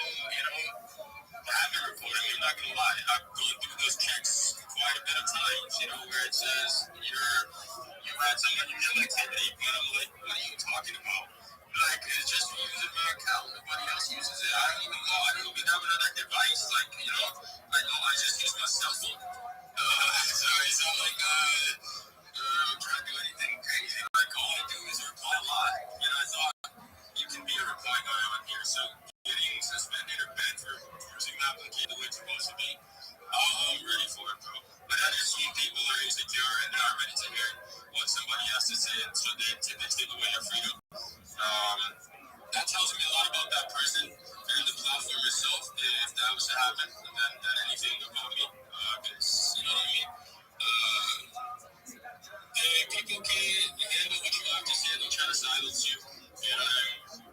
have been reporting. I'm not gonna lie. I've gone through those checks quite a bit of times. Where it says you had some unusual activity, but I'm like, what are you talking about? Like, it's just using my account. Nobody else uses it. I don't even know. I don't even have another device. I just use my cell phone. So it's not like I'm trying to do anything crazy. Like, all I do is reply live. And I thought you can be a reply guy on here. So getting suspended or banned for using the application the way it's supposed to be, I'm ready for it, bro. But I just see people are insecure and they're not ready to hear what somebody has to say. So they take away your freedom. That tells me a lot about that person and the platform itself. If that was to happen, than anything about me. Because, you know what I mean? People can't handle what you have to say. They'll try to silence you. You know what I mean?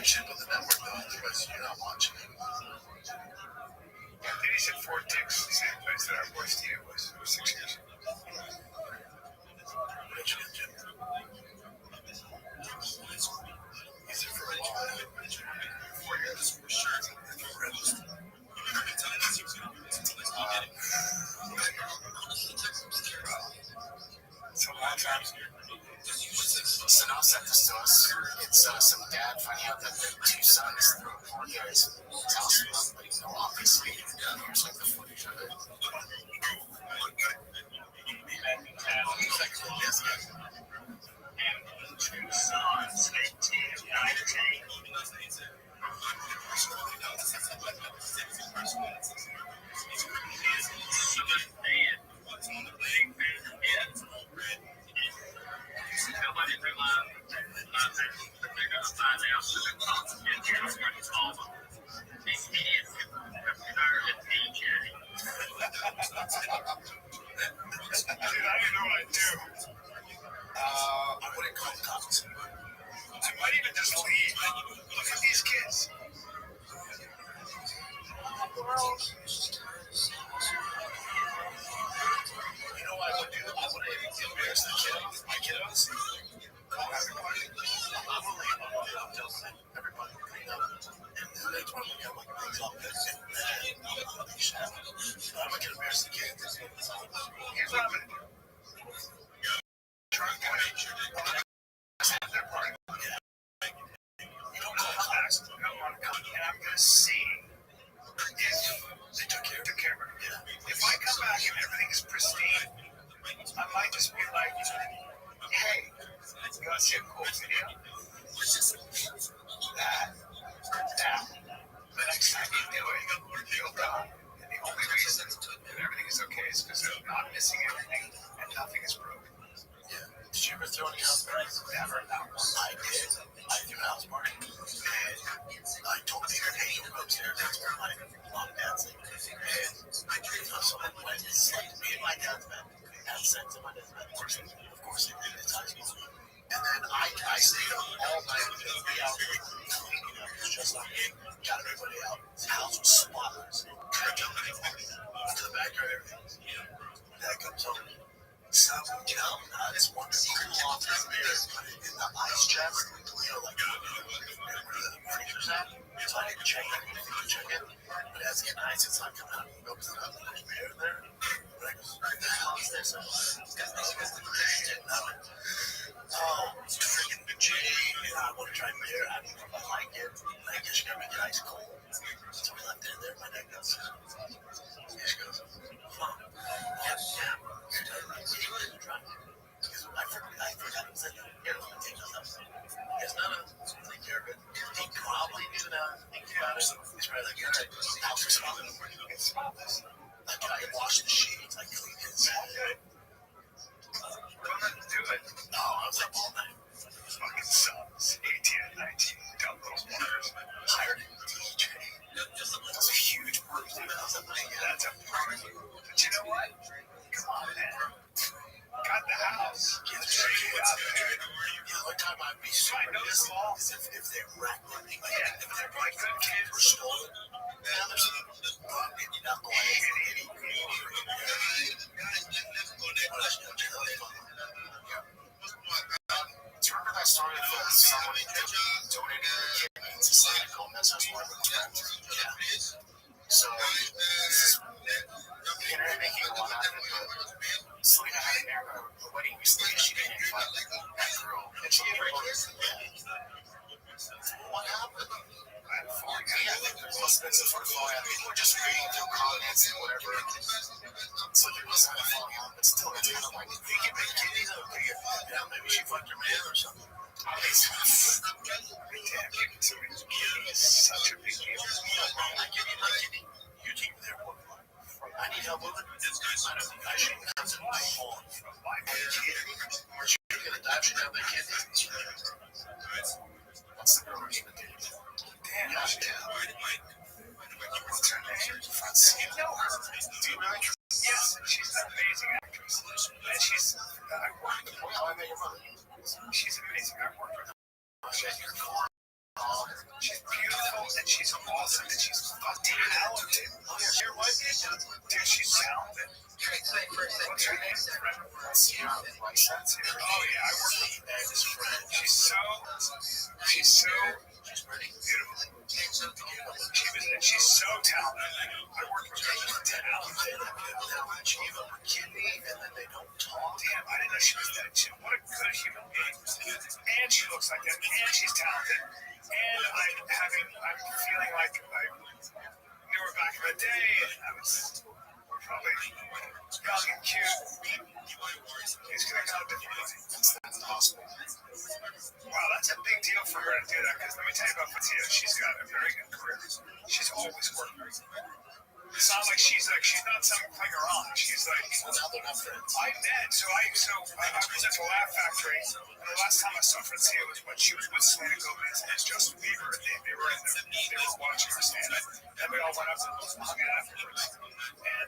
should put the network though, otherwise you're not watching it. Yeah, then he said Fort Dix, the same place that our boy Steve was for 6 years. Michigan, Jim. He's there for 4 years. For sure. So a lot of times, So now sent this to us. It's some dad finding out that their 2 sons threw a poor guy's house, but he's no obviously. Here's like the footage of it. two sons, 18 and 19. Nobody realized that they're going to find out that the cops in here are going to call them. These kids are a DJ. Dude, I didn't know what I'd do. I wouldn't call the cops. I might even just leave. Look at these kids. You know what I would do? I would embarrass the kid, my kiddos. Call everybody. I'm gonna leave. I'm telling everybody. And then next one we got like things up there. And then I'm gonna be shot. I'm not gonna embarrass the kids. Here's what I'm gonna do. Try to have their party. You don't call class. I don't want to come. And I'm gonna see if they took care of it. Yeah. If I come back and everything is pristine, I might just be like, hey, you want to see a cool video? That. The next time you do it, you'll go. And the only reason that everything is okay is because I'm not missing anything and nothing is broken. Yeah. Did you ever throw any house parties? Never. I did. I threw a house party. And I told Peter, hey, you go upstairs. That's where my mom and dad sleep. And someone went and slept me in my dad's bed. Had sex in my dad's bed. Of course they did. It's high school. And then I stayed up all night with him. Be out there cleaning up. It was just like me. Got everybody out. The house was spotless. I jumped into the backyard, everything. Dad comes home. Someone come, I just want to cool off his beer, put it in the ice chest, you know, like where the freezer's at. So I didn't check it. But as it gets nice, it's not coming out. He opens it up, and there's beer there. And I goes, what the hell is this? Freaking Jay, and I want to try beer. I didn't know if I like it. I guess you gotta make it ice cold. So we left it in there. My neck goes. He just goes, Mom, yeah. I forgot he said, here, let me take this up. It's not a take care of it. He probably knew that. Think about it. He's probably like, all right, house is smoking. It's spotless. Like, I washed the sheets, I cleaned it. Don't have to do it. No, I was up all night. Fucking sons, 18 and 19, dumb little fuckers. Hired a DJ. That's a huge party. That's a party. But you know what? Come on, man. Got the house. Yeah, one time I'd be super pissed if they wrecked anything. Like, if their kids were stolen. Now there's you're not going to Do you remember that story of somebody donated their kidney to Selena Gomez as part of the trend? Yeah. So, the internet making a lot out of it, but Selena had a wedding recently and she didn't invite that girl. And she gave her clothes. What happened? Yeah, there must have been some sort of falling out. People were just reading through comments and whatever. So there was kind of falling out, but still, it's kind of like, you can make kidneys okay. Yeah, maybe she fucked her man or something. Damn, it's such a big deal. I give you my kidney. You take me there. I need help with it. I don't think I should have to my phone. My kid. Or you're going to die if you have that kidney. What's the girl who's the dude? Damn, Yeah. what's her name? Francine. You know her. Do you really? Yes, she's an amazing actress. And she's, I worked with her. How I Met Your Mother. She's amazing. I worked with her. She's your core. She She's beautiful and she's awesome and she's fucking talented. Your wife is, dude, she's talented. What's her name? Sierra, my son's here. Oh yeah, I work with And his friend. She's pretty beautiful. She's so talented. I worked with her. She's talented. Now, she gave up her kidney, and then they don't talk. Damn, I didn't know she was that too. What a good human being. And she looks like that. And she's talented. And I'm feeling like I knew her back in the day. And I was probably young and cute. He's gonna come to That's the hospital. Wow, that's a big deal for her to do that. Because let me tell you about Fatia. She's got a very good career. She's always working. It's not like she's not some clinger on. She's like, Well, now they're not friends. I met, I was at the Laugh Factory, and the last time I saw Francia was when she was with Selena Gomez and Justin Bieber, and they were watching her stand up, and we all went up and hung out afterwards. And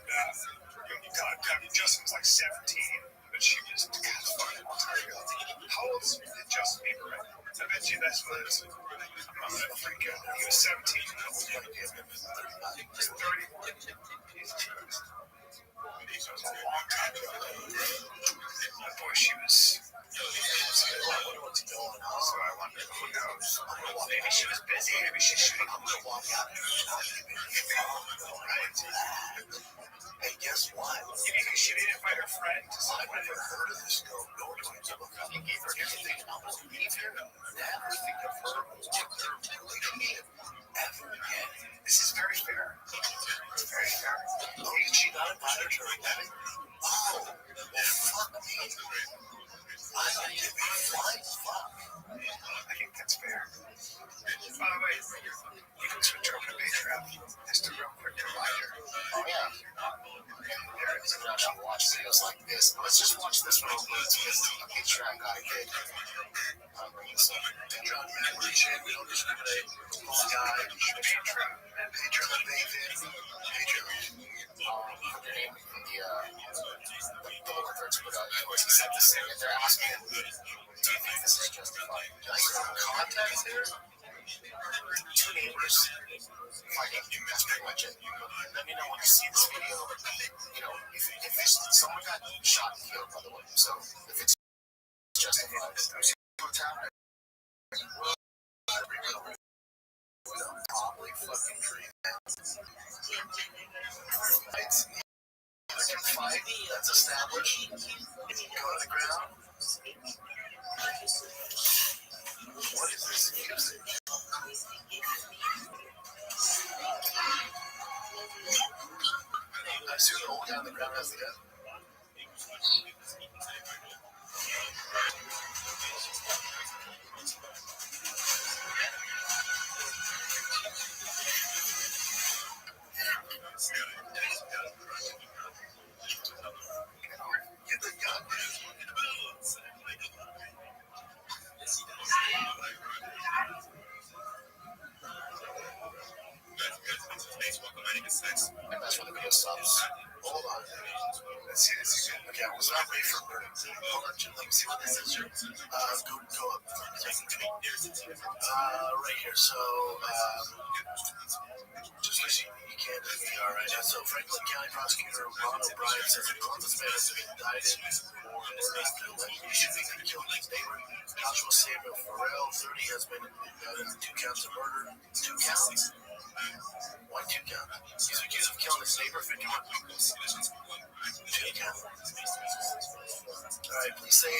God, Justin was like 17, but she was fucking how old is Justin Bieber? I bet you that's what it is. I'm gonna freak out. He was 17. He's 31. Jesus Christ. That was a long time ago. Boy, she was. I wonder what's going on. So I wonder, who knows? Maybe she was busy. Maybe she's shooting. I'm gonna walk out and Right. hey, guess what? Maybe she didn't invite her friend. I've never heard of this girl, nor do I give a fuck. He gave her everything, and I was leave here, never think of her or their relationship ever again. This is very fair. It's very fair. Oh, did she not invite her to her wedding? Oh, well, fuck me. I don't give a flying fuck. I think that's fair. By the way, you can switch over to Patreon. Just a real quick reminder. Oh, yeah. There it is. I don't watch videos like this. Let's just watch this real quick because the Patreon got a kid. Patreon, man, appreciate it. We don't discriminate. All guy, Patreon, Nathan, Patreon. Put your name in the lower thirds, but of course, he said the same. If they're asking, do you think this is justified? Nice context here. Two neighbors fighting. That's pretty much it. Let me know when you see this video. You know, if someone got shot and killed, by the way. So if it's justified, what's happening? Probably fucking tree. It's either can fight, that's established. Go to the ground. What is this music? I assume the whole guy on the ground has the gun. Get the gun. And that's when the video stops. Hold on. Let's see this again. Okay, I was not ready for murder. Hold on, Jim. Let me see what this is. Go up. Right here. So, just so you can't all right. So, Franklin County Prosecutor Ron O'Brien says a Columbus man has been indicted for murder after allegedly shooting and killing his neighbor. Joshua Samuel Farrell, 30, has been indicted in 2 counts of murder. 2 counts? Why 2 counts? He's accused of killing his neighbor, 51. 2 counts. Alright, police say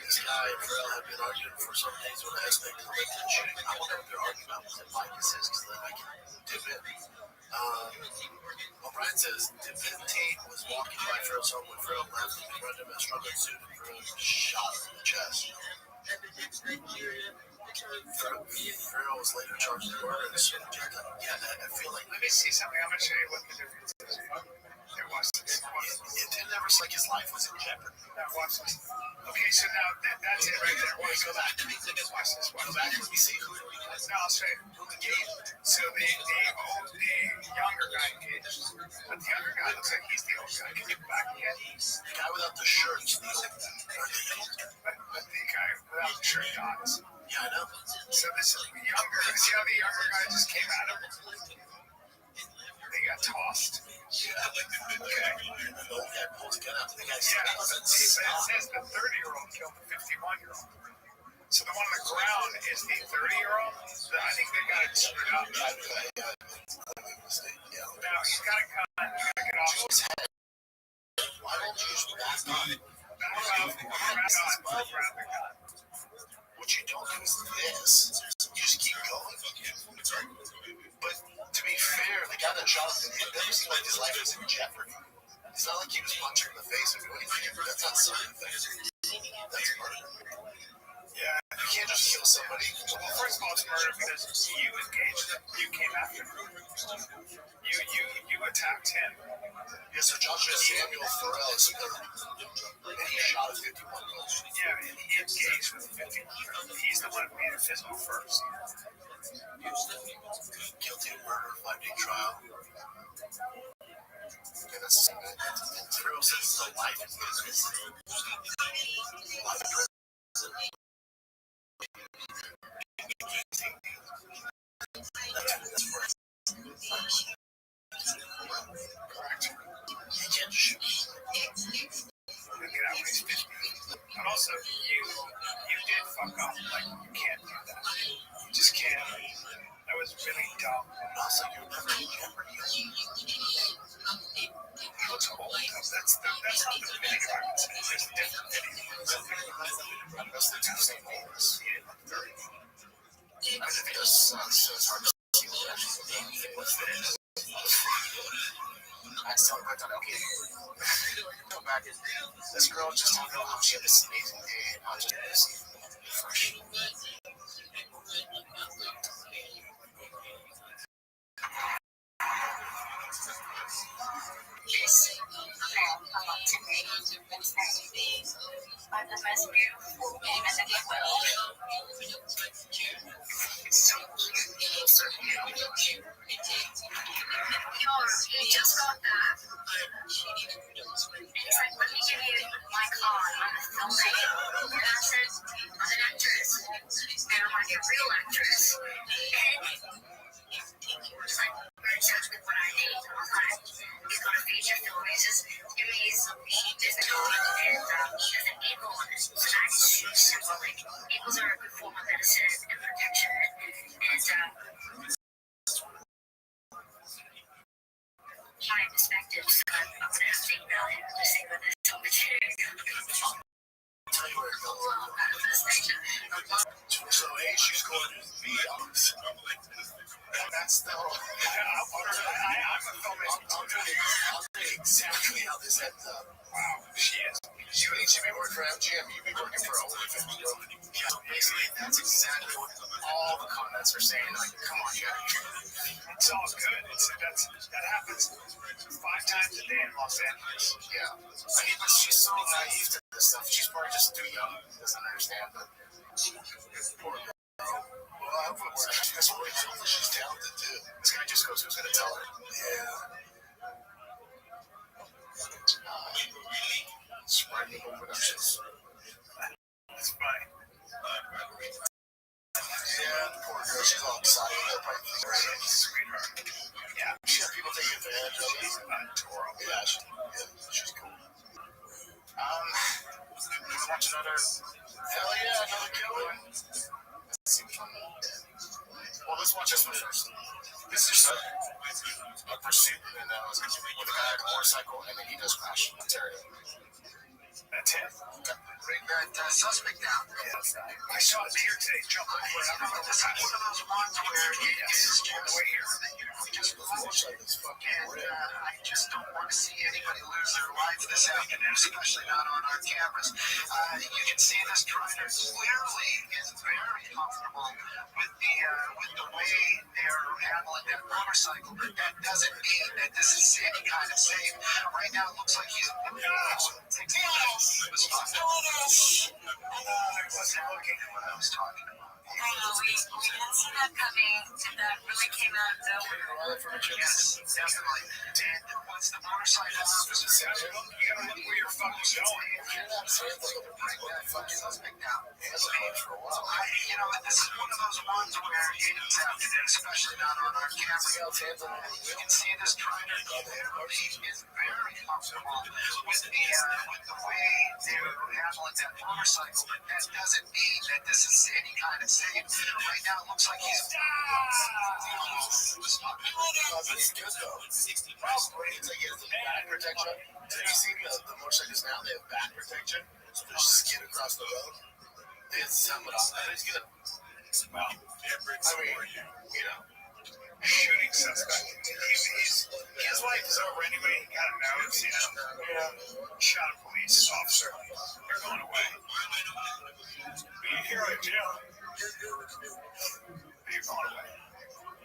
this guy and Farrell have been arguing for some days when I asked them to make the shooting. I wonder if they're arguing about what the Micah says, because then I can dip in. O'Brien says Tate was walking by Farrell's home when Farrell left and confronted him as struggling suit and Farrell shot him in the chest. Farrell was later charged with murder and assumed death. Yeah, I feel like. Let me see something. I'm going to show you what the difference is. It was. It didn't ever seem like his life was in jeopardy. Now watch this. Okay, so now that's it right there. Wait, go back. Watch this. Go back. Let me see. No, I'll show you. So the younger guy engaged. But the younger guy looks like he's the old guy. Can you go back again? The guy without the shirt's the old guy. But the guy without the shirt dies. Yeah, I know. So this is the younger. See how the younger guy just came at him? They got tossed. Yeah. Okay. And the old guy pulls a gun out. The guy Yeah, but it says the 30-year-old killed the 51-year-old. So the one on the ground is the 30-year-old. I think they got it screwed up. Yeah. Now he's got a gun. You gotta get off his head. Why don't you just back on? Grab the gun. What you don't do is this. You just keep going. But to be fair, the guy that shot him, it never seemed like his life was in jeopardy. It's not like he was punching in the face or doing anything. That's not certain things. That's murder. Yeah, You can't just kill somebody. well, first of all, it's murder because you engaged him. You came after him. You attacked him. Yeah, so Joshua Samuel Farrell is and he shot a 51-year-old. Yeah, and he engaged with the 51-year-old. He's the one who made a physical first. Guilty of murder, 5-day trial. Okay, that's true since the life in prison. Life in prison. Correct. You can't shoot. But also, you did fuck up. Like, you can't do that. You just can't. That was really dumb. Also, you're never in jeopardy. He looks old. That's not the video I would say. There's a different video. That's the two same holes. I mean, the video sucks, so it's hard to see what actually what's this. I just tell him, I thought, okay, go back. This girl just talking about how she had this amazing day and how just this fresh. Are the most beautiful women in the world. It's so cute. So cute. Yo, he just got that. He's like, let me give you my card. I'm a filmmaker. And I said, I'm an actress. And I'm like a real actress. And he was like, exactly what I need. I was like, he's got a feature film. He's just give me his dog and there's an eagle on it. So I just shoot symbolic. Eagles are a good form of medicine and protection. And my perspective, so I'm gonna have to email him to see whether there's opportunity. Tell you where it goes. So, hey, she's going to be honest. That's the whole. I'm a filmmaker. I'll tell you exactly how this ends up. Wow, she is. You need to be working for MGM. You'd be working for OnlyFans, bro. Yeah, so basically, that's exactly what all the comments are saying. Like, come on, you gotta. It's all good. That happens 5 times a day in Los Angeles. Yeah. I mean, but she's so naive to this stuff. She's probably just too young. Doesn't understand. But poor girl. Well, I hope it works. That's what she's talented too. This guy just goes, who's gonna tell her? Yeah. Spreading productions. It's funny. Yeah, the poor girl, she's all excited. They'll probably think her Sweetheart. Yeah. she had people taking advantage of her. She's adorable. Yeah, she's cool. Wanna watch another? Hell yeah, another killer. That seems fun. Well, let's watch this one first. This is just a pursuit, and with a guy on a motorcycle, and then he does crash in Ontario. That's it. Bring that suspect down. I saw a deer today jump over. This is one of those ones where it is on the way here. just looks like this fucking and I just don't want to see anybody lose their life this afternoon, especially not on our cameras. You can see this driver clearly is very comfortable with the way they're handling that motorcycle. That doesn't mean that this is any kind of safe. Right now, it looks like he's looking at what I was talking about. We didn't see that coming, and that really came out of nowhere. Yes, definitely. And once the motorcycle officer said, you gotta look where you're fucking going. You're not safe to bring that fucking suspect down. For a while. This is one of those ones where it's especially not on our camera. You can see this driver clearly is very comfortable with the way they're handling that motorcycle. That doesn't mean that this is any kind of safe. Right now, it looks like he's. It's good though. It's like he has the back protection. So you see the motorcycles now, they have back protection. So they just skid across the road. They have some of that. It's good. Well, shooting suspect. His life is over anyway. You gotta know. I've seen him. Shot a police officer. They're going away. You're here in jail. You're going away.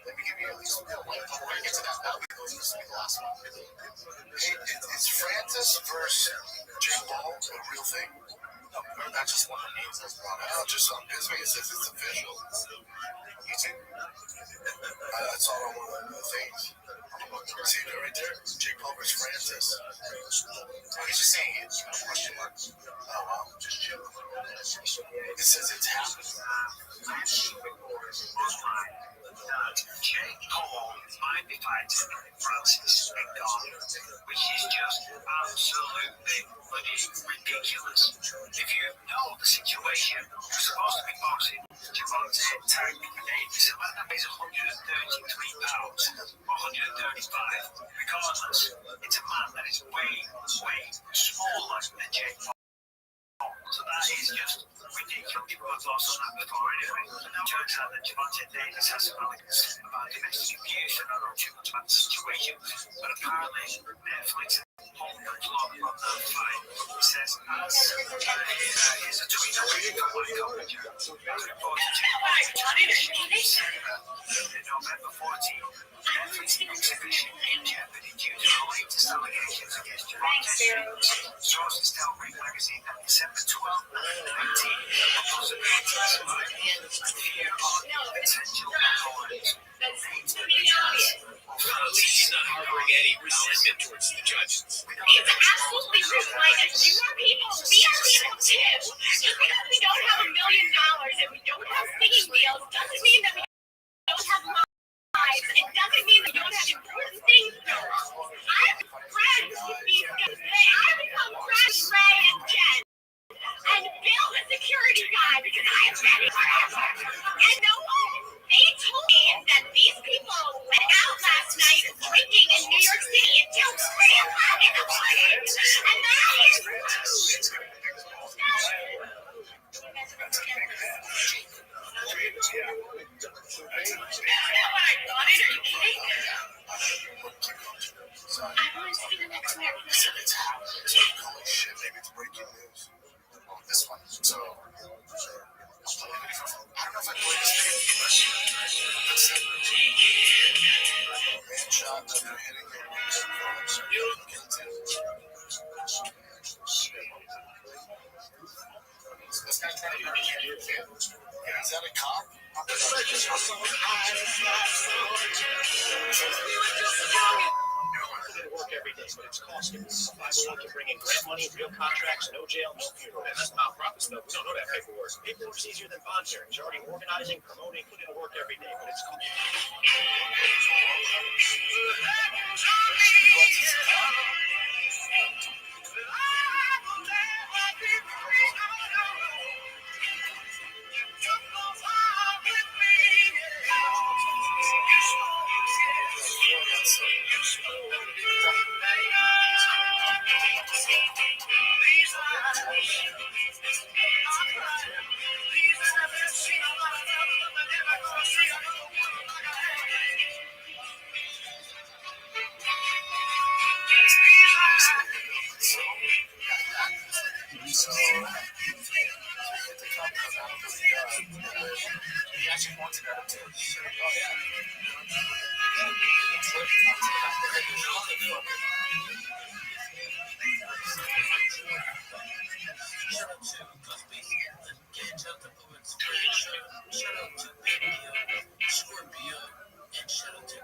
Let me give you at least one point to get to that battle because this will be the last one. Hey, is Francis versus Jake Paul a real thing? No, not just one of the names that's brought out. Just on Bisbee, it says it's official. You think? That's all on one of the things. See it right there? Jake Paul versus Francis. He's just saying it. Question mark. Oh, wow. Just chill. It says it's happening. Jake Paul might be fighting Francis McDonald, which is just absolutely bloody ridiculous. If you know the situation, you're supposed to be boxing Javante Tank Davis, a man that weighs 133 pounds or 135. Regardless, it's a man that is way, way smaller than Jake Paul. So that is just ridiculous. People have lost on that before anyway. And now it turns out that Javante Davis has some allegations about domestic abuse. I don't know too much about the situation, but apparently Netflix hold control of that fight. It says, here's a tweet I'm reading from my coverage. As reported to November 14th, Netflix exhibition in jeopardy due to the latest allegations against Javante. Sources tell Ring Magazine that December 12th and 19th were possibilities and fear on potential opponents. At least she's not harboring any resentment towards the judges. It's absolutely true. Like, you are people, we are people too. Just because we don't have $1 million and we don't have speaking deals doesn't mean that we don't have lives. It doesn't mean that we don't have important things to do. I'm friends with these guys. I become friends with Ray and Jen. And Bill, the security guy, because I am ready forever. And no one, they told me that these people went out last night drinking in New York City until 3 o'clock in the morning. And that is I want to see the next one. It's happening. Holy shit, maybe it's breaking news. This one. So, I don't know if I play this game. Man shot, they're hitting this guy's trying to hurt you. Yeah, is that a cop? Work every day, but it's costing us. 501 can bring in grant money, real contracts, no jail, no funeral. And that's malpractice stuff. We don't know that paperwork. Paperwork's easier than bond hearings. You're already organizing, promoting, putting in work every day, but it's costing. actually pointed at him too. Scorpio, and shout out to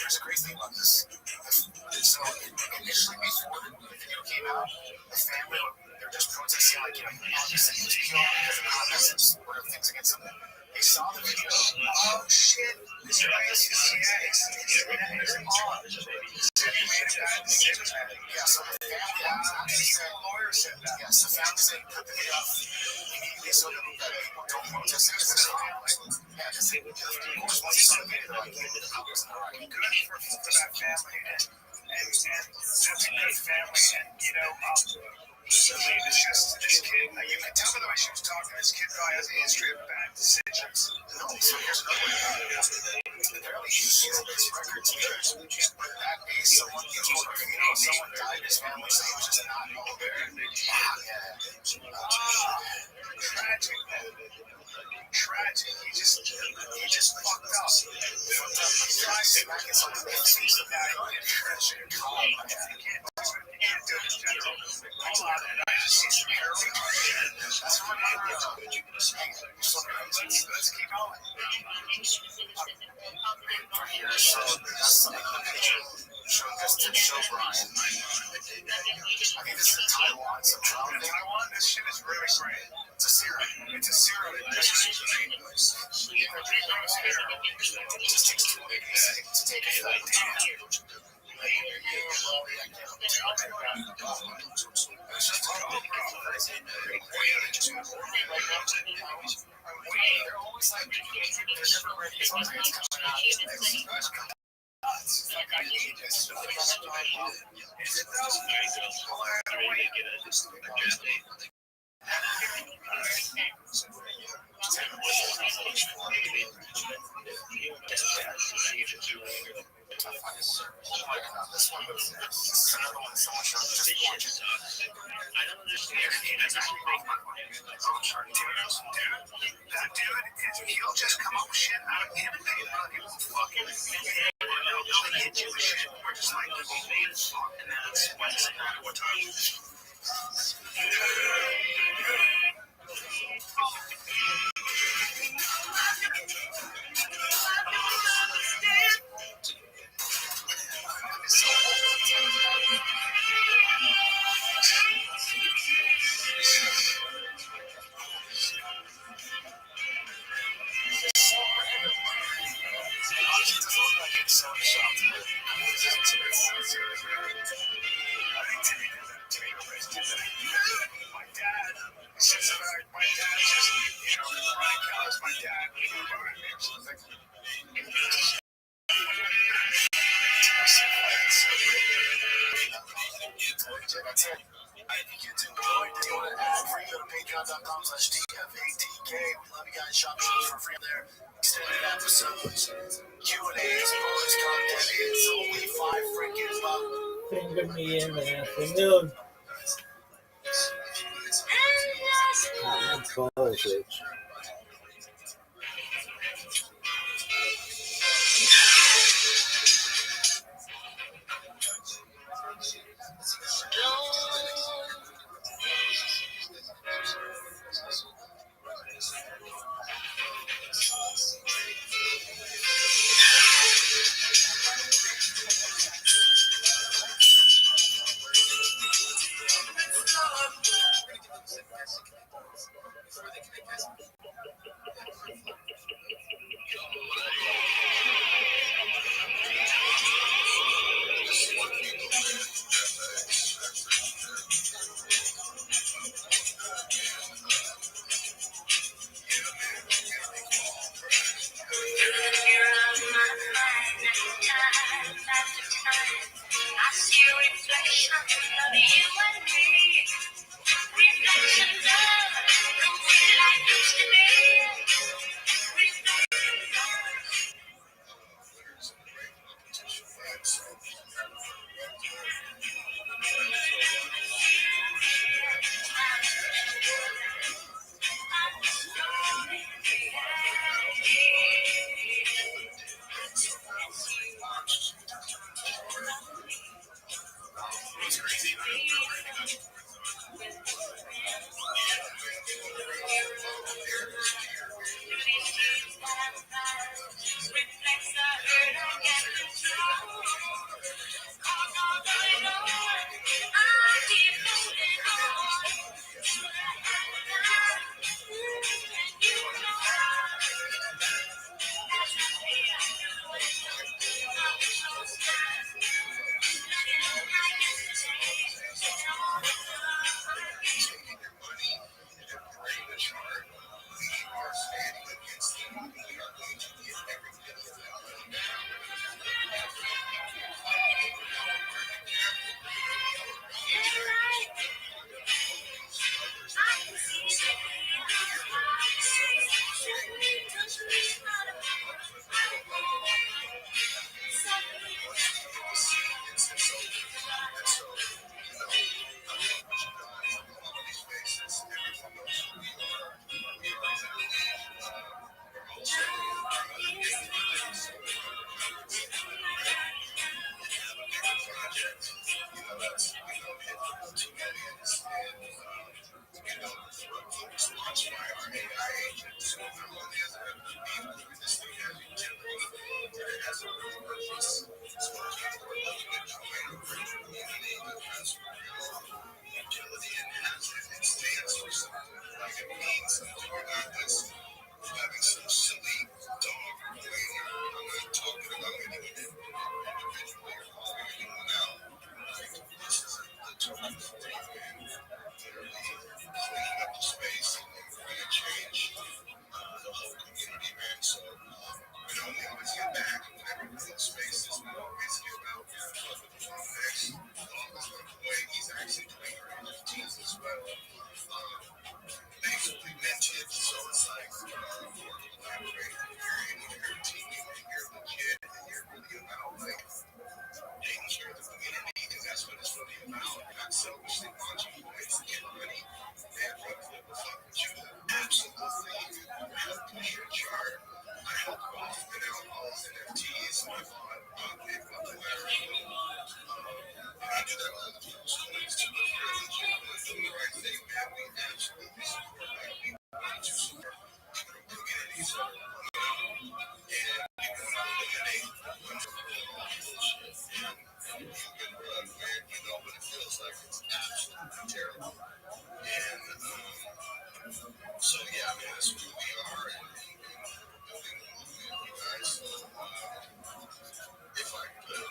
Here's the crazy thing about this. So initially, before the video came out, the family they're just protesting like obviously because of the comments and whatever things against them. They saw the video. Oh shit! This is it's on. Yeah, so the family said, lawyer said that. Yes, the family said put the video up immediately so that people don't protest against this. Yeah, because they would just of course once they saw the video, they're like, hey, this is not right. Good for that family and that's a good family and recently it's just this kid. You can tell by the way she was talking. This kid probably has a history of bad decisions. No, so here's another way. Apparently she's this record teacher. But that day someone someone died. His family said he was just not over. Tragic. He just fucked up. He tried smacking someone's face with that. You can't do it in general. Hold on, I just see some heroin. That's what let's keep going. So that's something the picture showing us to show Brian. I think this is in Taiwan. So Taiwan, this shit is really great. It's a serum. It's a serum. Just takes 2 weeks to take it. They're always like, they're never ready. It's coming out. Like I need this. Is it This one was another one someone showed just watch it. I don't understand. That dude, he'll just come up with shit out of him. He won't fucking he'll hit you with shit. We're just like, and that's why it doesn't matter what time. Patreon.com/TFATK. We love you guys. Shop for free there. Extended episodes, Q&As, bonus content. It's only $5 freaking bucks. Finger me in the afternoon. I'm cold, bitch. cleaning up the space and bringing change, the whole community, man. So, we always get back whenever we're in spaces. We always give out what the next. He's actually doing our NFTs as well. Basically minted, so it's like more collaborating. You're in your team, and you're legit, and you're really about like taking care of the community, because that's what it's really about. You're not selfishly watching points to get money. Man, what the fuck would you do? Absolutely. I help push your chart. I help spin out all those NFTs. I bought big collateral. And I do that all the people's coins too. If you're legitimately doing the right thing, man, we absolutely support that. We want to support communities that are and we want to eliminate bullshit. And you can run, man, you know what it feels like. It's absolutely terrible. And so, yeah, man, that's who we are. And we're building a movement, you guys. So, if I could,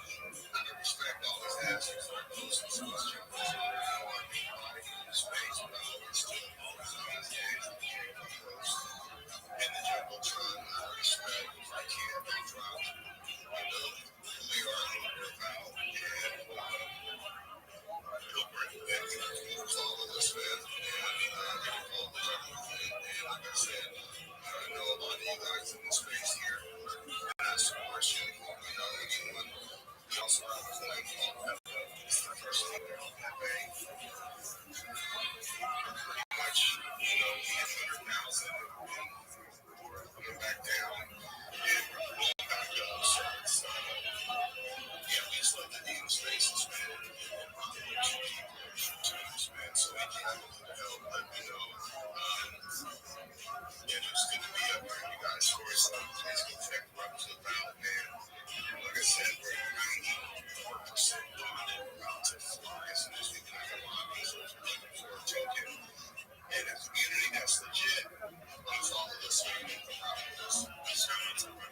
out of respect, always ask you for a closest question. I know I'm being in the space, but I always do. Always on these days, in the Jumbotron, out of respect, if I can, they drop, who we are and what we're about. And he'll bring it back to follow this, man. And all the movement. And like I said, I know a lot of you guys in the space here. And I support you. You know, anyone. We also have a coin called it's the first thing they're on that way. Pretty much, you know, we had 100,000 and we're coming back down and we're going back up. So it's, yeah, we just love to be in the spaces, man. And two people or two teams, man. So we can have a little help, let me know. And it's good to be up here, you guys. Stories, please go check Rothschild out, man. Like I said, we're 94% bonded, about to fly as soon as we can have a lobby, so if you're looking for a token in a community that's legit, please follow us and come out with us. Shout out to our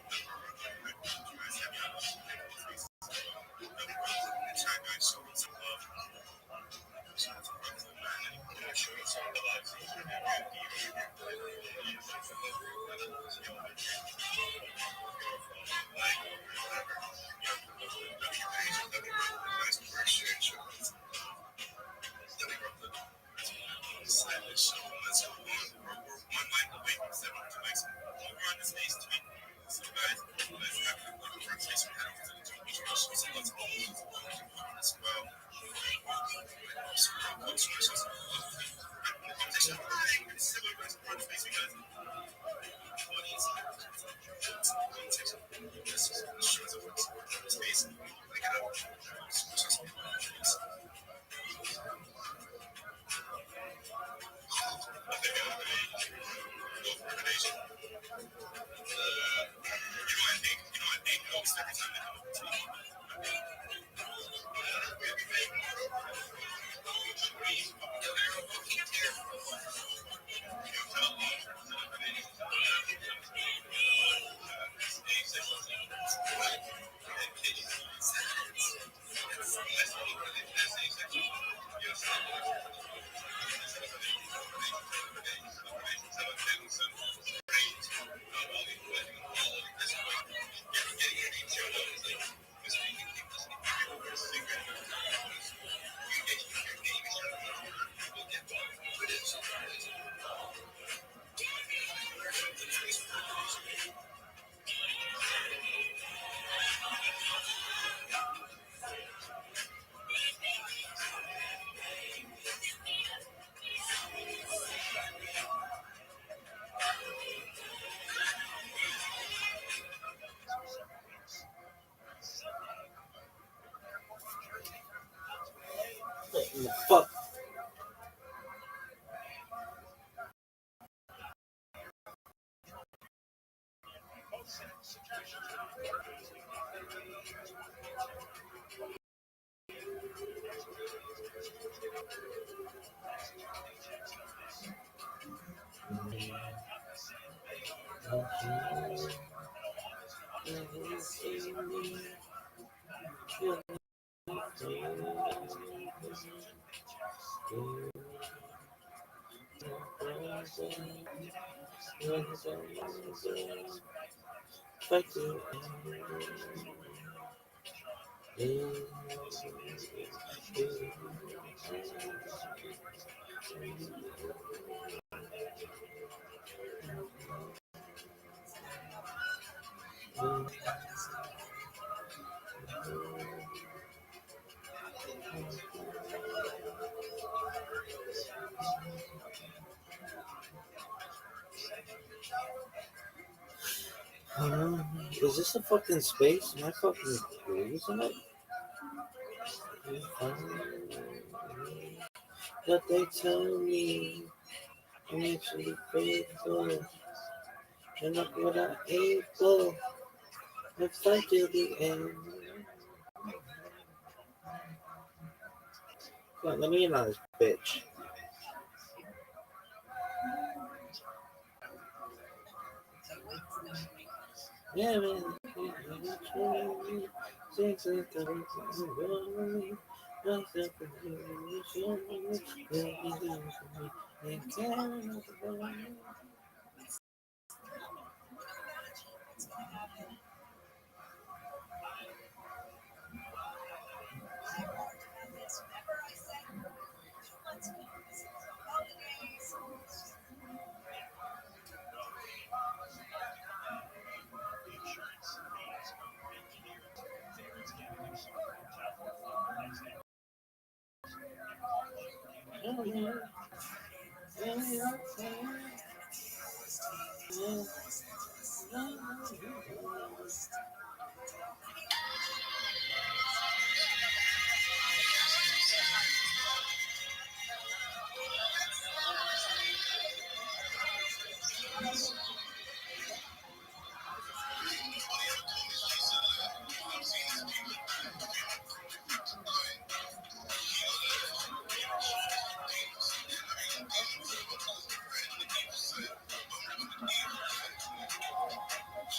Fuck. Is this a fucking space? Am I fucking losing it? But they tell me I'm actually faithful. And look what I'm able. Let's fight till the end. Come on, let me in on this bitch. Yeah, man.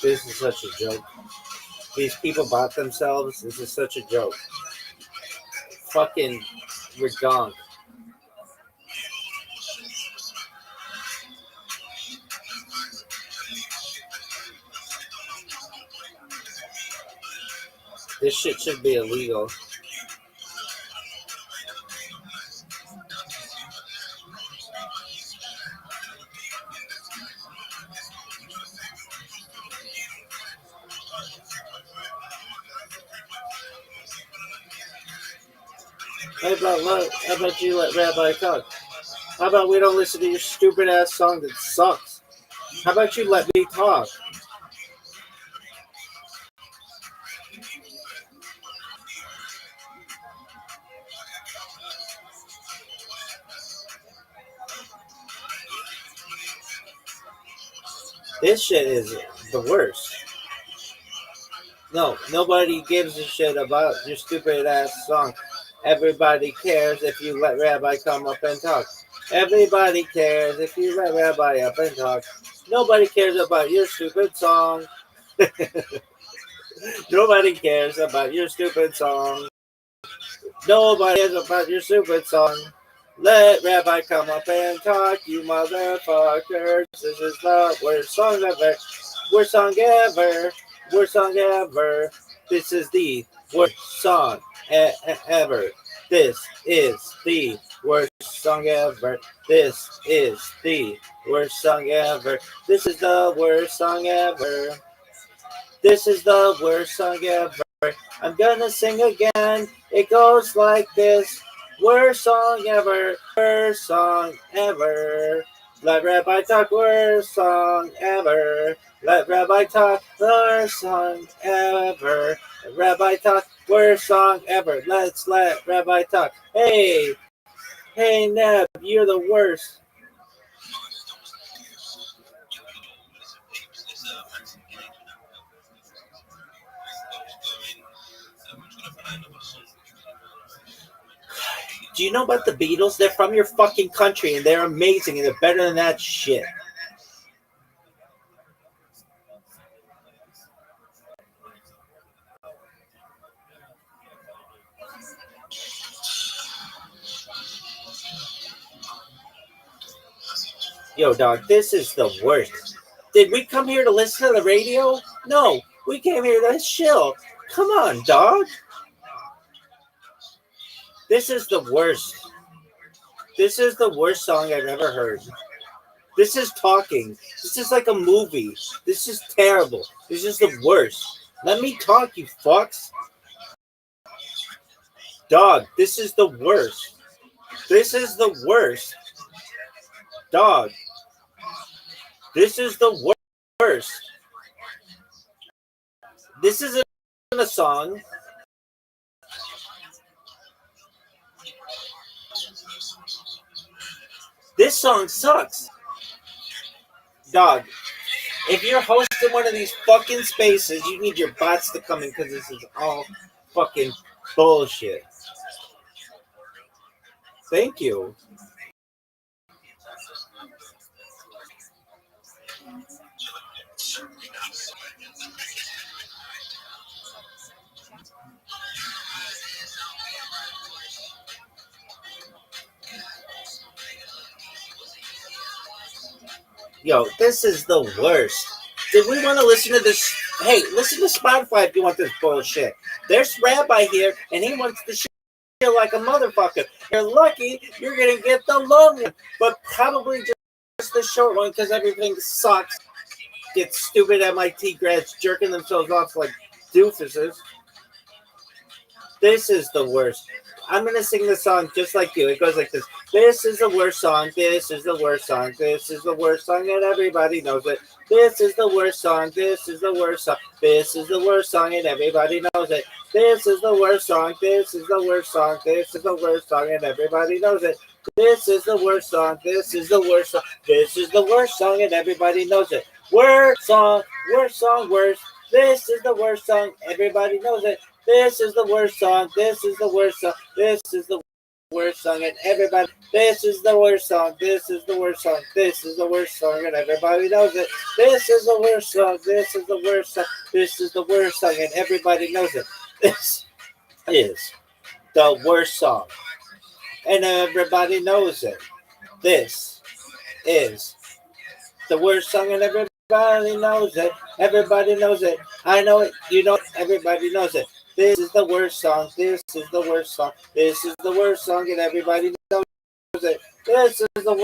This is such a joke. These people bought themselves. This is such a joke. Fucking redonk. This shit should be illegal. How about you let Rabbi talk? How about we don't listen to your stupid ass song that sucks? How about you let me talk? This shit is the worst. No, nobody gives a shit about your stupid ass song. Everybody cares if you let Rabbi come up and talk. Everybody cares if you let Rabbi up and talk. Nobody cares about your stupid song. Nobody cares about your stupid song. Nobody cares about your stupid song. Let Rabbi come up and talk, you motherfuckers. This is the worst song ever. Worst song ever. Worst song ever. This is the worst song ever. This is the worst song ever. This is the worst song ever. This is the worst song ever. This is the worst song ever. I'm gonna sing again. It goes like this. Worst song ever. Worst song ever. Let Rabbi talk. Worst song ever. Let Rabbi talk. Worst song ever. Let Rabbi talk. Worst song ever. Let's let Rabbi talk. Hey, Neb, you're the worst. Do you know about the Beatles? They're from your fucking country and they're amazing and they're better than that shit. Yo, dog, this is the worst. Did we come here to listen to the radio? No, we came here to chill. Come on, dog. This is the worst. This is the worst song I've ever heard. This is talking. This is like a movie. This is terrible. This is the worst. Let me talk, you fucks. Dog, this is the worst. This is the worst. Dog, this is the worst. This isn't a song. This song sucks. Dog, if you're hosting one of these fucking spaces, you need your bots to come in because this is all fucking bullshit. Thank you. Yo, this is the worst. Did we want to listen to this? Hey, listen to Spotify if you want this bullshit. There's Rabbi here, and he wants to shit like a motherfucker. You're lucky you're going to get the long one, but probably just the short one because everything sucks. Get stupid MIT grads jerking themselves off like doofuses. This is the worst. I'm going to sing the song just like you. It goes like this. This is the worst song. This is the worst song. This is the worst song, and everybody knows it. This is the worst song. This is the worst song. This is the worst song, and everybody knows it. This is the worst song. This is the worst song. This is the worst song, and everybody knows it. This is the worst song. This is the worst song. This is the worst song, and everybody knows it. Worst song. Worst song. Worst. This is the worst song. Everybody knows it. This is the worst song. This is the worst song. This is the worst song, and everybody. This is the worst song. This is the worst song. This is the worst song, and everybody knows it. This is the worst song. This is the worst song. This is the worst song, and everybody knows it. This is the worst song, and everybody knows it. This is the worst song, and everybody knows it. Everybody knows it. I know it. You know it. Everybody knows it. This is the worst song. This is the worst song. This is the worst song, and everybody knows it. This is the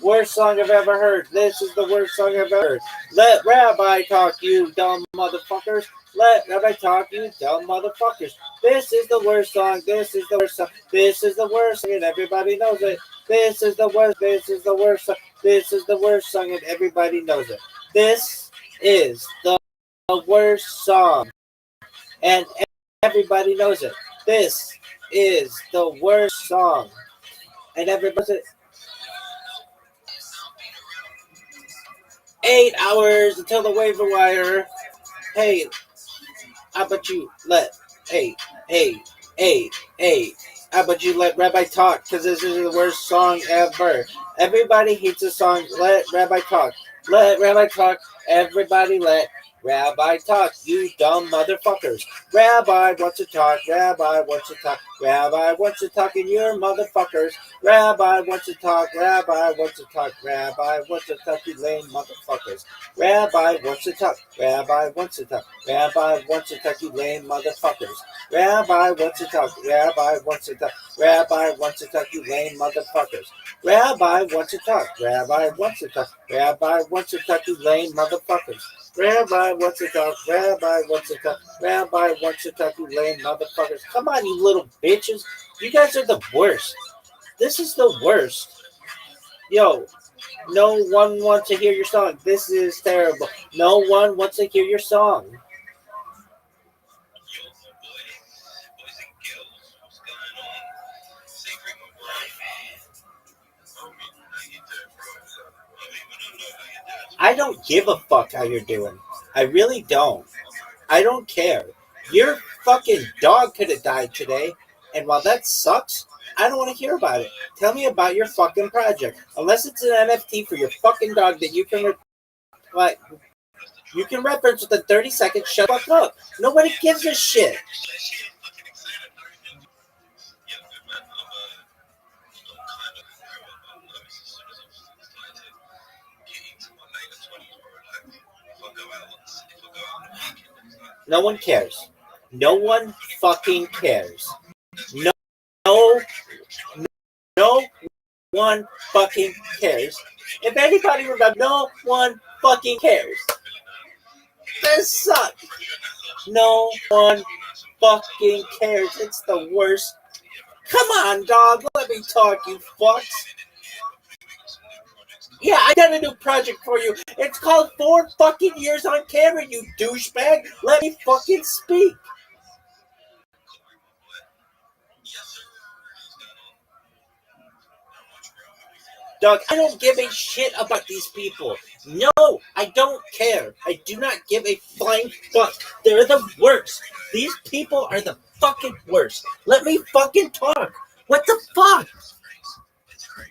worst song I've ever heard. This is the worst song I've ever heard. Let Rabbi talk, you dumb motherfuckers. Let Rabbi talk, you dumb motherfuckers. This is the worst song. This is the worst song. This is the worst song, and everybody knows it. This is the worst. This is the worst song. This is the worst song, and everybody knows it. This is the worst song, and everybody knows it. This is the worst song, and everybody knows it. 8 hours until the waiver wire. Hey, how about you let, hey, how about you let Rabbi talk? Because this is the worst song ever. Everybody hates the song, Let Rabbi Talk. Let Rabbi talk. Everybody let Rabbi talk, you dumb motherfuckers. Rabbi wants to talk. Rabbi wants to talk. Rabbi wants to talk, and you're motherfuckers. Rabbi wants to talk. Rabbi wants to talk. Rabbi wants to talk, you lame motherfuckers. Rabbi wants to talk. Rabbi wants to talk. Rabbi wants to talk, you lame motherfuckers. Rabbi wants to talk. Rabbi wants to talk. Rabbi wants to talk, you lame motherfuckers. Rabbi wants to talk. Rabbi wants to talk. Rabbi wants to talk, you lame motherfuckers. Rabbi wants to talk. Rabbi wants to talk. Rabbi wants to talk, you lame motherfuckers. Come on, you little bitches. You guys are the worst. This is the worst. Yo, no one wants to hear your song. This is terrible. No one wants to hear your song. I don't give a fuck how you're doing. I really don't. I don't care. Your fucking dog could have died today, and while that sucks, I don't want to hear about it. Tell me about your fucking project. Unless it's an NFT for your fucking dog that you can you can reference within 30 seconds. Shut the fuck up. Nobody gives a shit. No one cares. No one fucking cares. No one fucking cares. If anybody remembers, no one fucking cares. This sucks. No one fucking cares. It's the worst. Come on, dog. Let me talk, you fucks. Yeah, I got a new project for you. It's called 4 fucking Years on Camera, you douchebag. Let me fucking speak. Dog, I don't give a shit about these people. No, I don't care. I do not give a flying fuck. They're the worst. These people are the fucking worst. Let me fucking talk. What the fuck? That's right.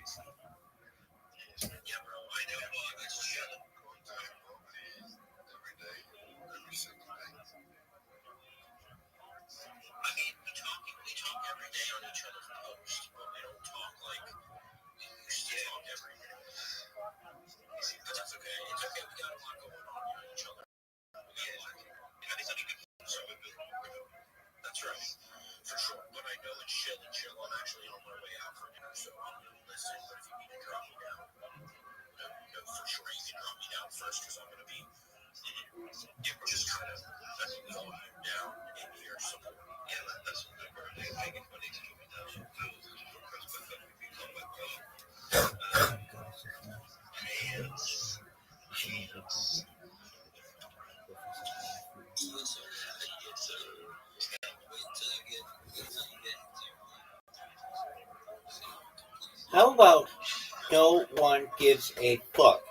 For sure. But I know it's chill. I'm actually on my way out for dinner, so I'm going to listen. But if you need to drop me down, no, for sure you can drop me down first because I'm going to be just kind of going down in here. So, yeah, that's a good word. I get money to do with that. How about no one gives a fuck?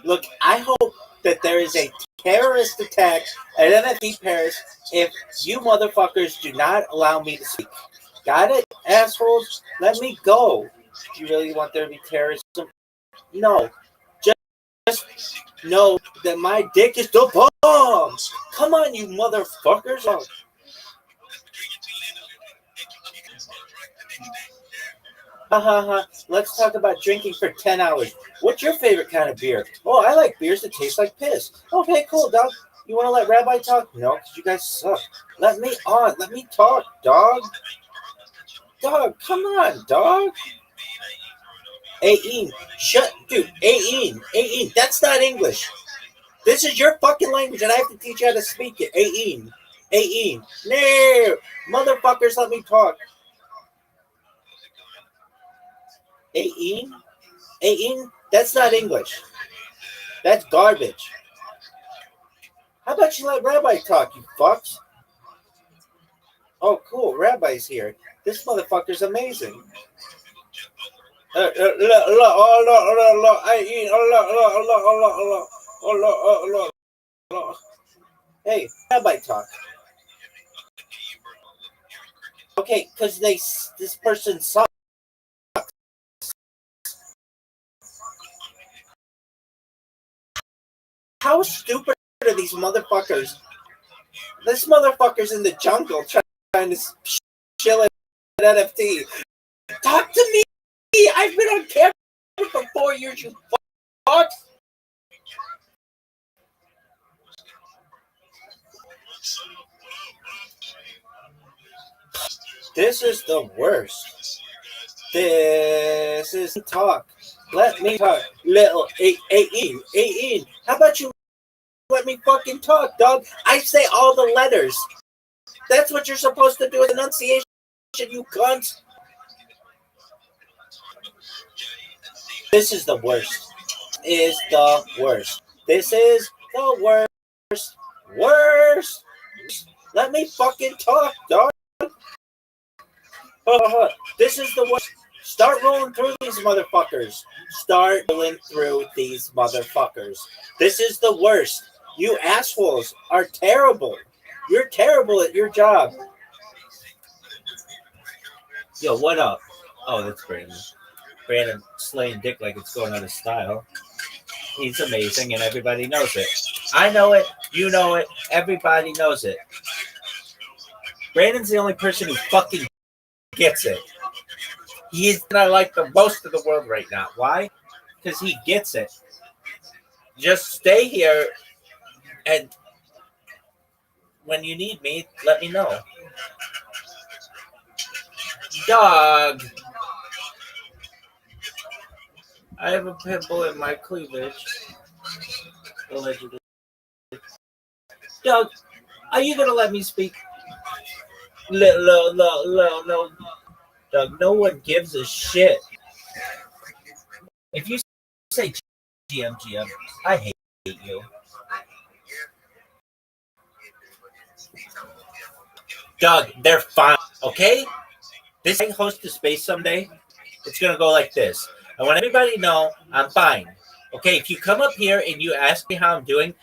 Look, I hope that there is a terrorist attack at NFT Paris if you motherfuckers do not allow me to speak. Got it, assholes? Let me go. Do you really want there to be terrorism? No. Just know that my dick is the bomb. Come on, you motherfuckers. Oh. Ha ha ha. Let's talk about drinking for 10 hours. What's your favorite kind of beer? Oh, I like beers that taste like piss. Okay, cool, dog. You want to let Rabbi talk? No, because you guys suck. Let me on. Let me talk, dog. Dog, come on, dog. Ain. Shut, dude. Ain. That's not English. This is your fucking language, and I have to teach you how to speak it. Ain. No. Motherfuckers, let me talk. Ain? That's not English. That's garbage. How about you let Rabbi talk, you fucks? Oh, cool. Rabbi's here. This motherfucker's amazing. Hey, Rabbi talk. Okay, because this person sucks. How stupid are these motherfuckers? This motherfucker's in the jungle trying to chill at NFT. Talk to me! I've been on camera for 4 years, you fuck! This is the worst. This is talk. Let me talk. Little Ain. How about you let me fucking talk, dog? I say all the letters. That's what you're supposed to do with enunciation, you cunt. This is the worst. This is the worst. Let me fucking talk, dog. This is the worst. Start rolling through these motherfuckers. This is the worst. You assholes are terrible. You're terrible at your job. Yo, what up? Oh, that's Brandon. Brandon slaying dick like it's going out of style. He's amazing and everybody knows it. I know it. You know it. Everybody knows it. Brandon's the only person who fucking gets it. He's not like the most of the world right now. Why? Because he gets it. Just stay here, and when you need me, let me know. Dog. I have a pit bull in my cleavage. Allegedly. Doug, are you gonna let me speak? No. Doug, no one gives a shit. If you say GM, I hate you. Doug, they're fine, okay? This thing hosts a space someday. It's gonna go like this. I want everybody to know I'm fine. Okay, if you come up here and you ask me how I'm doing,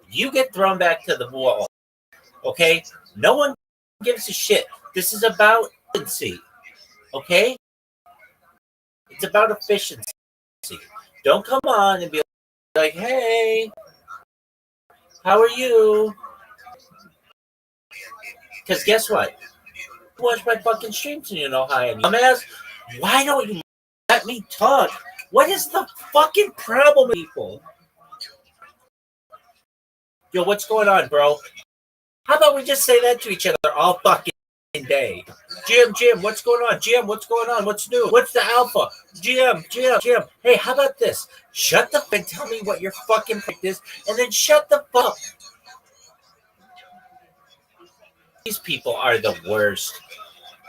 you get thrown back to the wall. Okay? No one gives a shit. This is about efficiency. Okay? It's about efficiency. Don't come on and be like, hey, how are you? Because guess what? You watch my fucking streams and you know how I am. Dumbass, why don't you let me talk? What is the fucking problem, people? Yo, what's going on, bro? How about we just say that to each other all fucking day? Jim, what's going on? Jim, what's going on? What's new? What's the alpha? Jim. Hey, how about this? Shut the fuck and tell me what your fucking pick is, and then shut the fuck up. These people are the worst.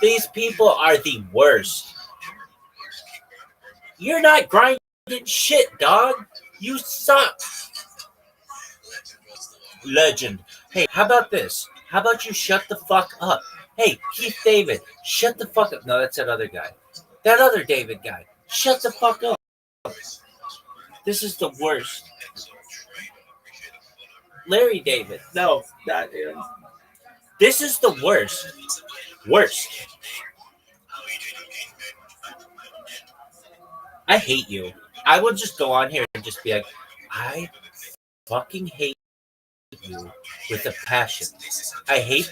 These people are the worst. You're not grinding shit, dog. You suck. Legend. Hey, how about this? How about you shut the fuck up? Hey, Keith David, shut the fuck up. No, that's that other guy. That other David guy. Shut the fuck up. This is the worst. Larry David. No, not him. This is the worst. Worst. I hate you. I would just go on here and just be like, I fucking hate you with a passion. I hate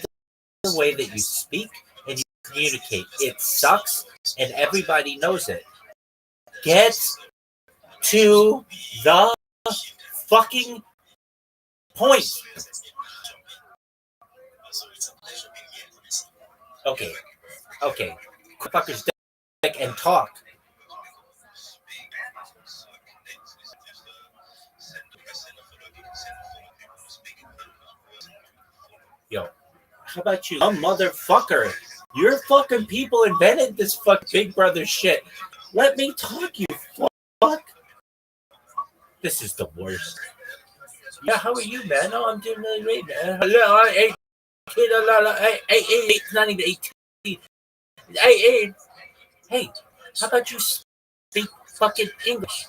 the way that you speak and you communicate. It sucks and everybody knows it. Get to the fucking point. Okay. Fuckers dick and talk. Yo, how about you? A motherfucker. Your fucking people invented this fuck Big Brother shit. Let me talk, you fuck. This is the worst. Yeah, how are you, man? Oh, I'm doing really great, man. Hello, not even 18. Hey, how about you speak fucking English?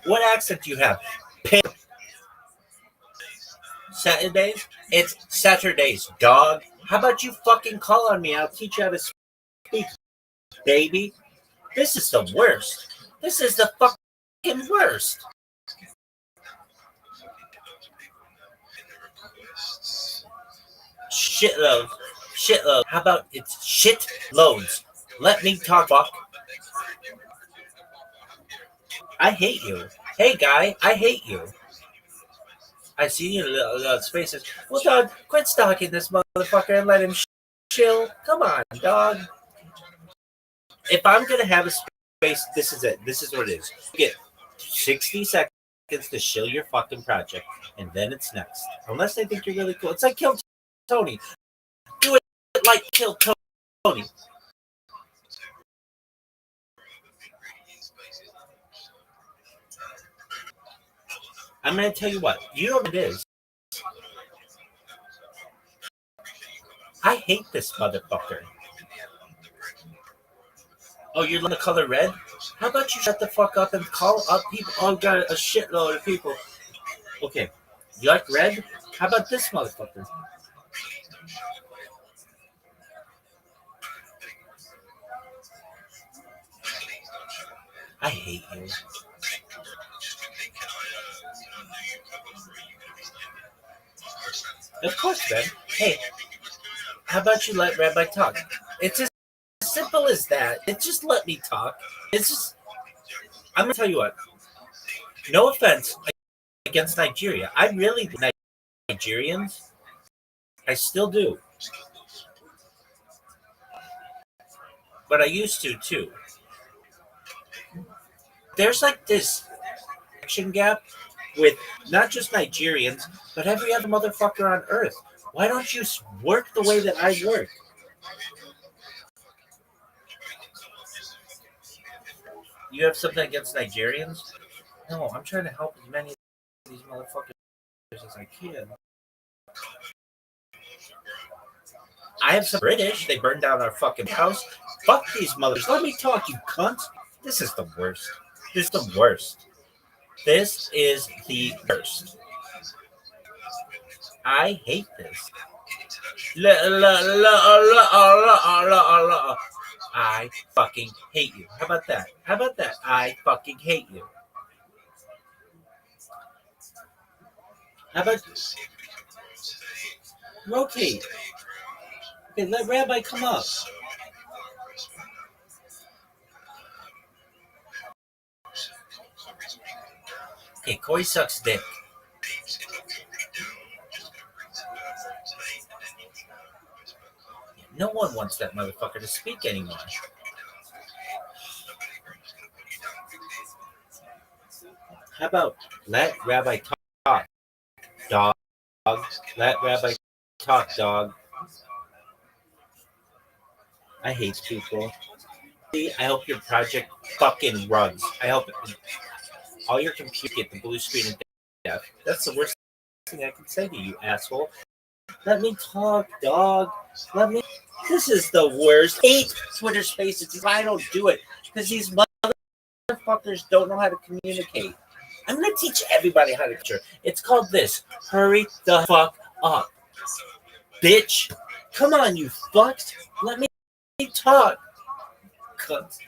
What accent do you have? Saturdays? It's Saturdays, dog. How about you fucking call on me? I'll teach you how to speak, baby. This is the worst. This is the fucking worst. Shitload. How about it's shitloads? Let me talk, fuck. I hate you. Hey, guy, I hate you. I see you little spaces. Well, dog, quit stalking this motherfucker and let him chill. Come on, dog. If I'm gonna have a space, this is it. This is what it is. You get 60 seconds to shill your fucking project, and then it's next. Unless they think you're really cool. It's like Kill Tony. Do it like Kill Tony. I'm gonna tell you what. You know what it is. I hate this motherfucker. Oh, you're the color red? How about you shut the fuck up and call up people? Oh, got a shitload of people. Okay. You like red? How about this motherfucker? I hate you. Of course, man. Hey, how about you let Rabbi talk? It's as simple as that. It's just let me talk. It's just, I'm gonna tell you what. No offense against Nigeria. I really like Nigerians. I still do. But I used to too. There's like this action gap with not just Nigerians, but every other motherfucker on earth. Why don't you work the way that I work? You have something against Nigerians? No, I'm trying to help as many of these motherfuckers as I can. I have some British. They burned down our fucking house. Fuck these mothers. Let me talk, you cunts. This is the worst. This is the worst. This is the worst. I hate this. I fucking hate you. How about that? How about that? I fucking hate you. How about rotate? Okay, let Rabbi come up. Okay, Corey sucks dick. No one wants that motherfucker to speak anymore. How about let Rabbi talk, dog? Let Rabbi talk, dog. I hate people. I hope your project fucking runs. I hope all your computers get the blue screen and death. That's the worst thing I can say to you, asshole. Let me talk, dog. Let me. This is the worst. 8 Twitter Spaces. If I don't do it, because these motherfuckers don't know how to communicate. I'm gonna teach everybody how to picture. It's called this. Hurry the fuck up, bitch. Come on, you fucks. Let me talk. Cunt.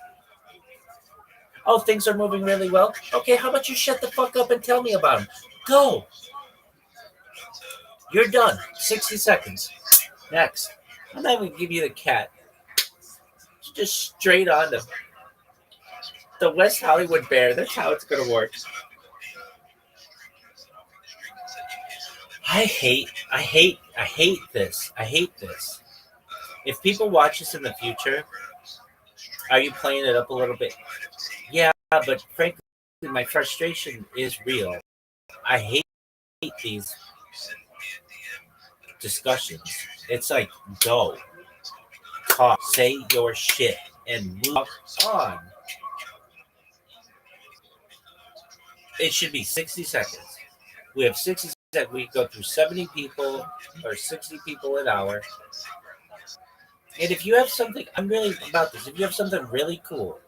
Oh, things are moving really well. Okay, how about you shut the fuck up and tell me about them? Go. You're done. 60 seconds. Next. I'm not even give you the cat. Just straight on the West Hollywood Bear. That's how it's gonna work. I hate this. I hate this. If people watch this in the future, are you playing it up a little bit? Yeah, but frankly, my frustration is real. I hate these discussions. It's like, go, talk, say your shit, and move on. It should be 60 seconds. We have 60 seconds. We go through 70 people or 60 people an hour. And if you have something, I'm really about this. If you have something really cool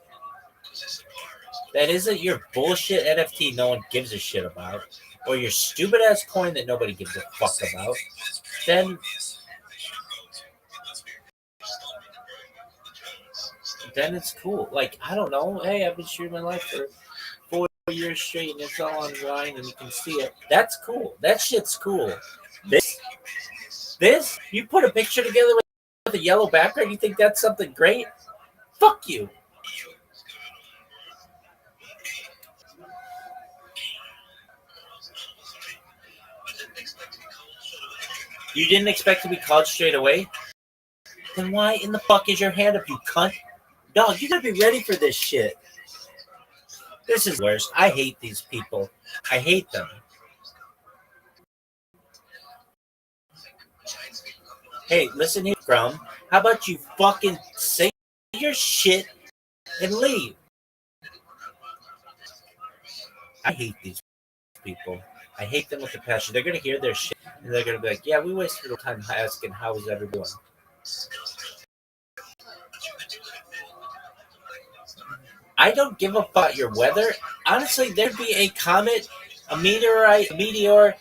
that isn't your bullshit NFT no one gives a shit about, or your stupid ass coin that nobody gives a fuck about, then it's cool. Like, I don't know. Hey, I've been streaming my life for 4 years straight and it's all online and you can see it. That's cool. That shit's cool. This, you put a picture together with a yellow background, you think that's something great? Fuck you. You didn't expect to be called straight away? Then why in the fuck is your hand up, you cunt? Dog, you gotta be ready for this shit. This is worse. I hate these people. I hate them. Hey, listen here, Grum. How about you fucking say your shit and leave? I hate these people. I hate them with a passion. They're gonna hear their shit and they're gonna be like, yeah, we wasted our time asking how is everyone. I don't give a fuck about your weather. Honestly, there'd be a comet, a meteorite, a meteor,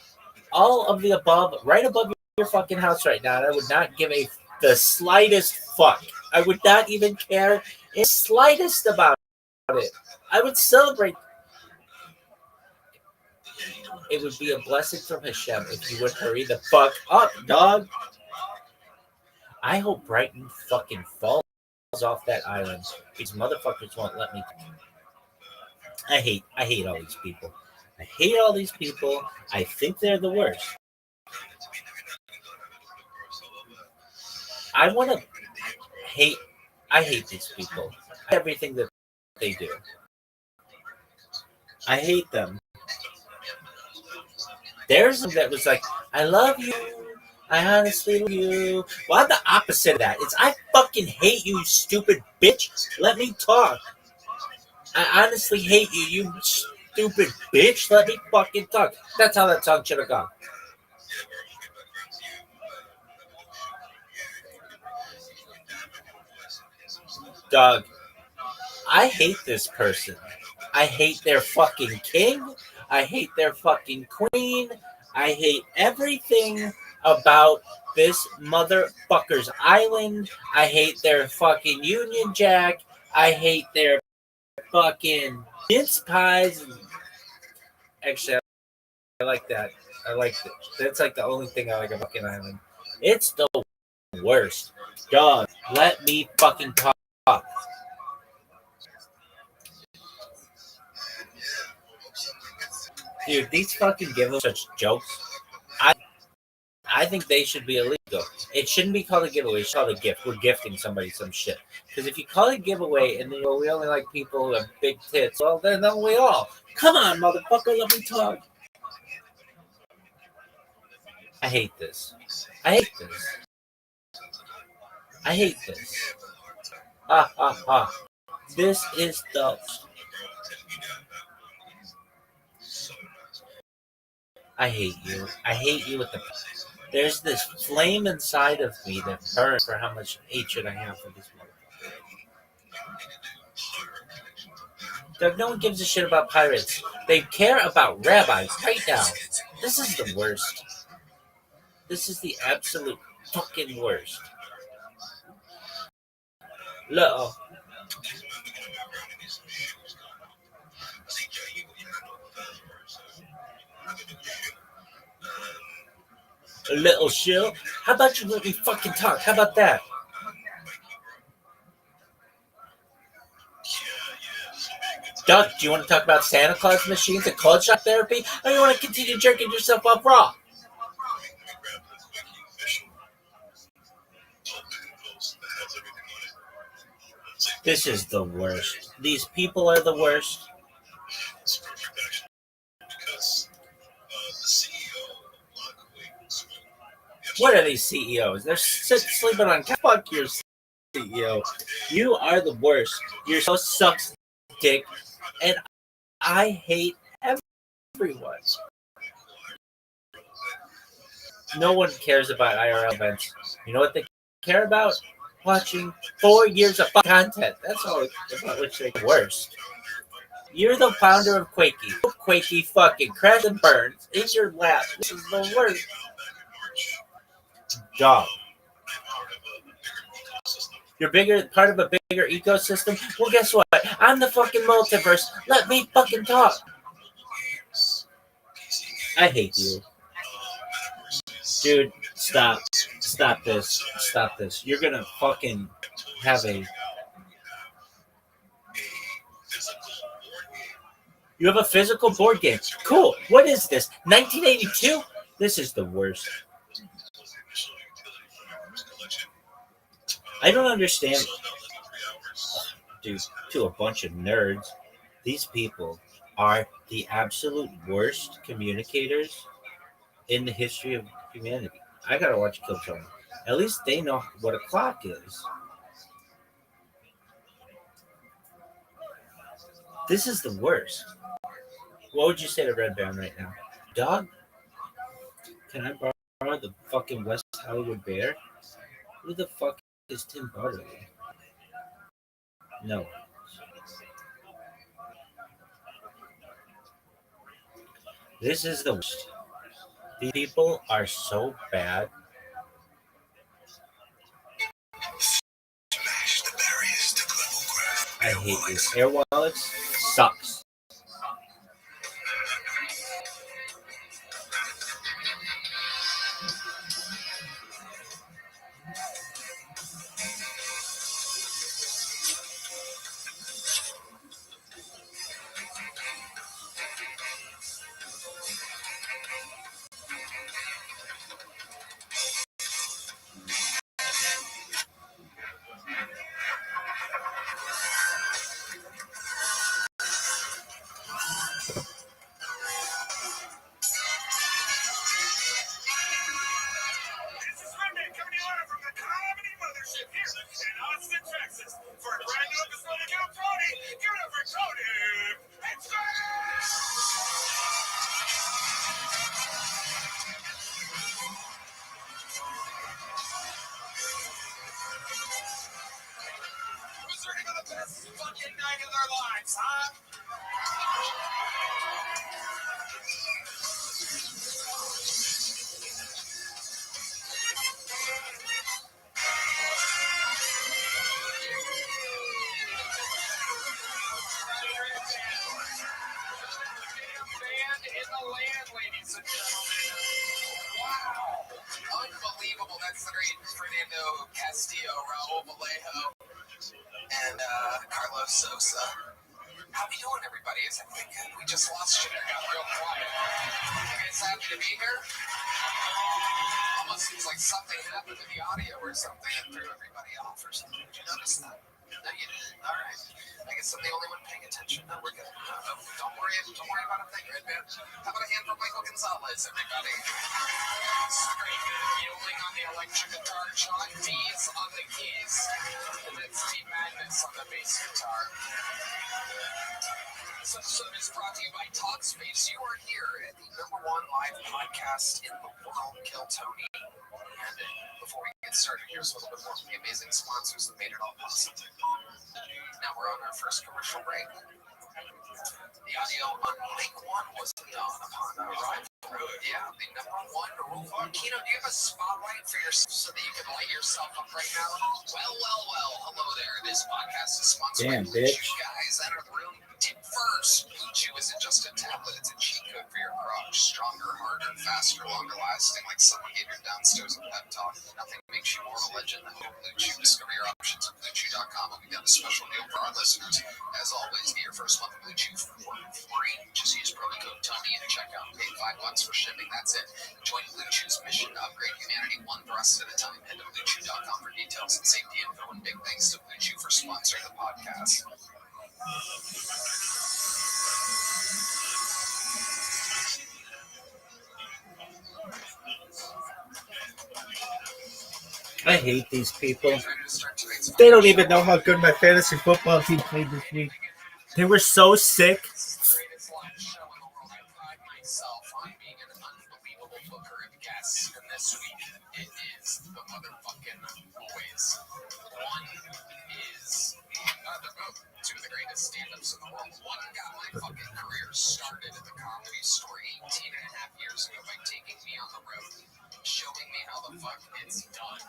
all of the above, right above your fucking house right now, and I would not give the slightest fuck. I would not even care in the slightest about it. I would celebrate. It would be a blessing from Hashem if you would hurry the fuck up, dog. I hope Brighton fucking falls off that island. These motherfuckers won't let me. I hate all these people. I hate all these people. I think they're the worst. I want to hate. I hate these people. I hate everything that they do. I hate them. There's some that was like, I love you. I honestly love you. Well, I'm the opposite of that. It's I fucking hate you, you stupid bitch. Let me talk. I honestly hate you, you stupid bitch. Let me fucking talk. That's how that song should have gone. Dog, I hate this person. I hate their fucking king. I hate their fucking queen. I hate everything about this motherfucker's island. I hate their fucking Union Jack. I hate their fucking mince pies. Actually, I like that. I like that. That's like the only thing I like about fucking island. It's the worst. Dog, let me fucking talk. Dude, these fucking giveaways such jokes. I think they should be illegal. It shouldn't be called a giveaway. It's called a gift. We're gifting somebody some shit. Because if you call it a giveaway and then we only like people who have big tits, well, then don't we all? Come on, motherfucker, let me talk. I hate this. I hate this. I hate this. Ha ha ha. This is the. I hate you. I hate you with the. There's this flame inside of me that burns for how much hatred I have for this motherfucker. Doug, no one gives a shit about pirates. They care about rabbis right now. This is the worst. This is the absolute fucking worst. Look. A little shill. How about you let me fucking talk? How about that? Doug, do you want to talk about Santa Claus machines and cold shock therapy? Or do you want to continue jerking yourself off raw? This is the worst. These people are the worst. What are these CEOs? They're sleeping on. Fuck your CEO. You are the worst. You're so sucks dick, and I hate everyone. No one cares about IRL events. You know what they care about? Watching 4 years of content. That's all about which they worst. You're the founder of Quakey. Quakey fucking crash and burns in your lap. This is the worst. Dog. You're part of a bigger ecosystem. Well, guess what? I'm the fucking multiverse. Let me fucking talk. I hate you. Dude, stop. Stop this. Stop this. You're gonna fucking have a. You have a physical board game. Cool. What is this? 1982? This is the worst. I don't understand. Dude, to a bunch of nerds, these people are the absolute worst communicators in the history of humanity. I gotta watch Kill Tony. At least they know what a clock is. This is the worst. What would you say to Red Baron right now? Dog, can I borrow the fucking West Hollywood Bear? Who the fuck is Tim Butterly? No. This is the worst. These people are so bad. I hate this. Air Wallets sucks. best fucking night of their lives, huh? In the land, ladies and gentlemen. Wow. Unbelievable. That's the great Fernando Castillo, Raul Vallejo, and Carlos Sosa. How we doing, everybody? I think we just lost you there. Got real quiet. You guys happy to be here? Almost seems like something happened to the audio or something and threw everybody off or something. Did you notice that? No, you didn't. All right. I guess I'm the only one paying attention. No, we're good. Don't worry about a thing, Red Man. How about a hand for Michael Gonzalez, everybody? Straight yielding on the electric guitar, John Dees on the keys, and then Steve Magnus on the bass guitar. This episode is brought to you by Talkspace. You are here at the #1 live podcast in the world, Kill Tony. And before we get started, here's a little bit more from the amazing sponsors that made it all possible. Now we're on our first commercial break. The audio on Lake 1 was done upon arrival. Yeah, the #1 Kino, do you have a spotlight for yourself so that you can light yourself up right now? Well. Hello there. This podcast is sponsored by Blue Chew. Guys, enter the room. Tip first. Blue Chew isn't just a tablet, it's a cheat code for your crotch. Stronger, harder, faster, longer lasting, like someone gave your downstairs a pep talk. Nothing makes you more of a legend than Blue Chew. Discover your options at BlueChew.com. And we've got a special deal for our listeners. As always, get your first month of Blue Chew for free. Just use promo code Tony at checkout. Pay $5 for shipping. That's it. Join Blue Chew's mission to upgrade humanity one thrust at a time. Head to BlueChew.com for details and safety info. And big thanks to Blue Chew for sponsoring the podcast. I hate these people. They don't even know how good my fantasy football team played this week. They were so sick. This week, it is the motherfucking boys. One is two of the greatest stand-ups in the world. One got my fucking career started at the Comedy Store 18 and a half years ago by taking me on the road, showing me how the fuck it's done.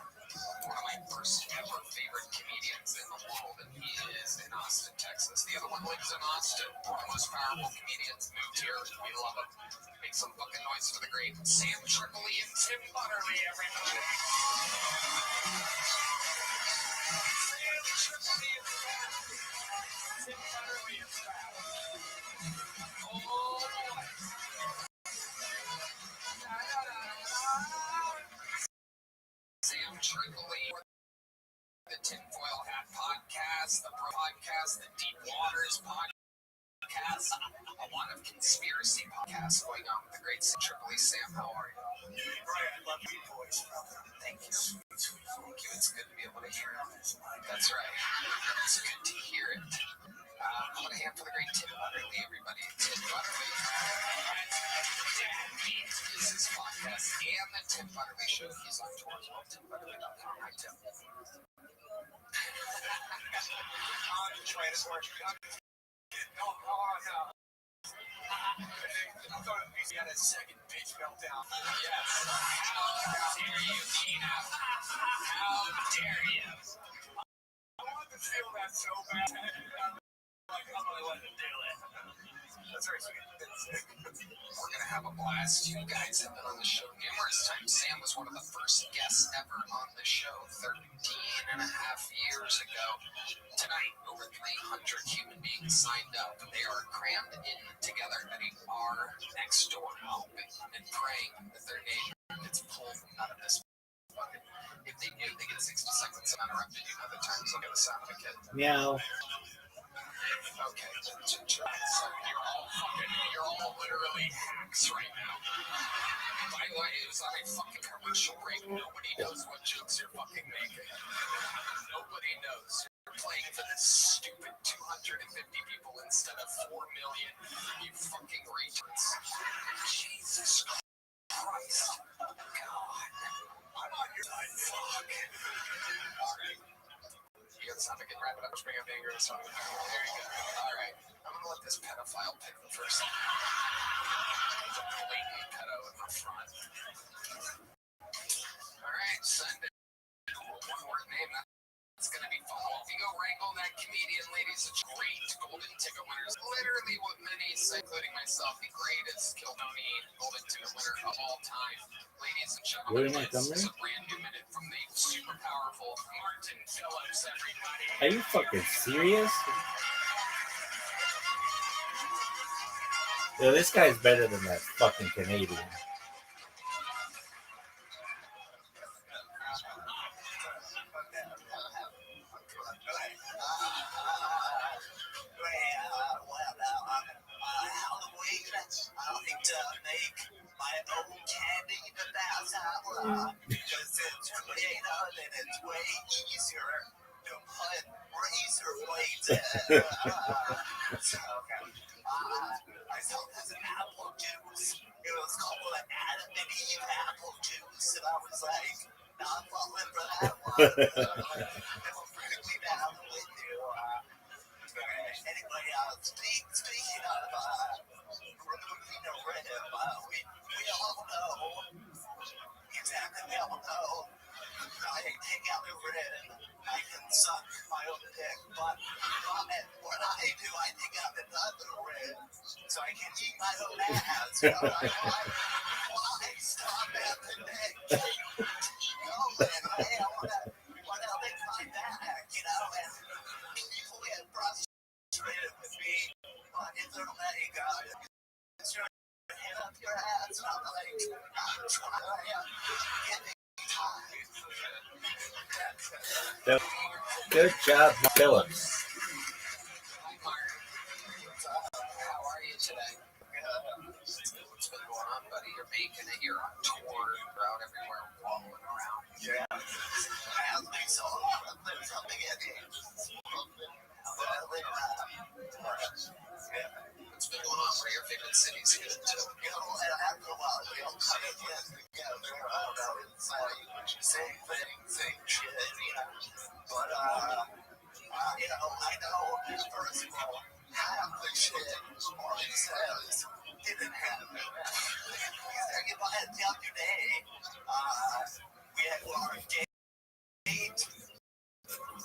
One of my first ever favorite comedians in the world, and he is in Austin, Texas. The other one lives in Austin. One of the most powerful comedians moved here. We love him. Make some fucking noise for the great Sam Tripoli and Tim Butterly, everybody. Sam Tripoli is back. Tim Butterly is back. Oh boy. Sam Tripoli, the Tinfoil Hat Podcast, the Pro Podcast, the Deep Waters Podcast. A lot of conspiracy podcasts going on with the great Tripoli. Sam, how are you? Brian, I love your voice. Thank you. Thank you. It's good to be able to hear it. That's right. It's good to hear it. I want to hand for the great Tim Butterly, everybody. Tim Butterly is his podcast and the Tim Butterly Show. He's on tour as well. TimButterly.com. Hi, Tim. I'm trying to work. No. I thought he had a second pitch meltdown. Yes. How dare you, Tina? How dare you? I wanted to feel that so bad. I'm gonna let him do it. That's very sweet. We're gonna have a blast. You guys have been on the show numerous times. Sam was one of the first guests ever on the show 13 and a half years ago. Tonight, over 300 human beings signed up. They are crammed in together at a bar next door, hoping and praying that their name gets pulled out of this bucket. If they do, they get 60 seconds uninterrupted. You know the terms. I'll get a sound of a kid. Meow. Okay, so you're all literally hacks right now. By the way, it was on a fucking commercial break. Nobody knows what jokes you're fucking making. Nobody knows. You're playing for this stupid 250 people instead of 4 million. You fucking retards. Jesus Christ. God. I'm on your side. Fuck. Alright. You It's not a good wrap it up. Just bring up anger and stuff. There you go. All right. I'm going to let this pedophile pick the first. There's a blatant pedo in the front. All right. Send it. One word name. That's going to be fun. Vigo Wrangle, that comedian, ladies, it's great golden ticket winners. Literally what many say, including myself, the greatest Kildoni golden ticket winner of all time. Ladies and gentlemen, this is a brand new minute from the super powerful Martin Phillips, everybody. Are you fucking serious? Yo, this guy's better than that fucking Canadian. I saw this apple juice. It was called Adam and Eve apple juice, and I was like, not falling for that one. I'm critically down with you. Anybody else? Speaking of we all know exactly. We all know. I take out the red. I can suck my own dick, but what I do, I take out another red, so I can eat my own ass. You know, why stop at the neck? I wanna find that, you know, and people get frustrated with me, but it's their leg, it's your hand up your ass, and I'm like, I'm trying. Good job, Phillips. How are you today? What's been going on, buddy? You're making it. You're on tour. You're out everywhere, walking around. Yeah. I have so there's something in it. What's been going on? What are your favorite cities to go to? You know, after a while, we all kind of get together. I don't know. It's like same thing, same shit, you know. But, you know, I know, first of all, half the shit Martin says didn't happen. You buy it the other day, we had our date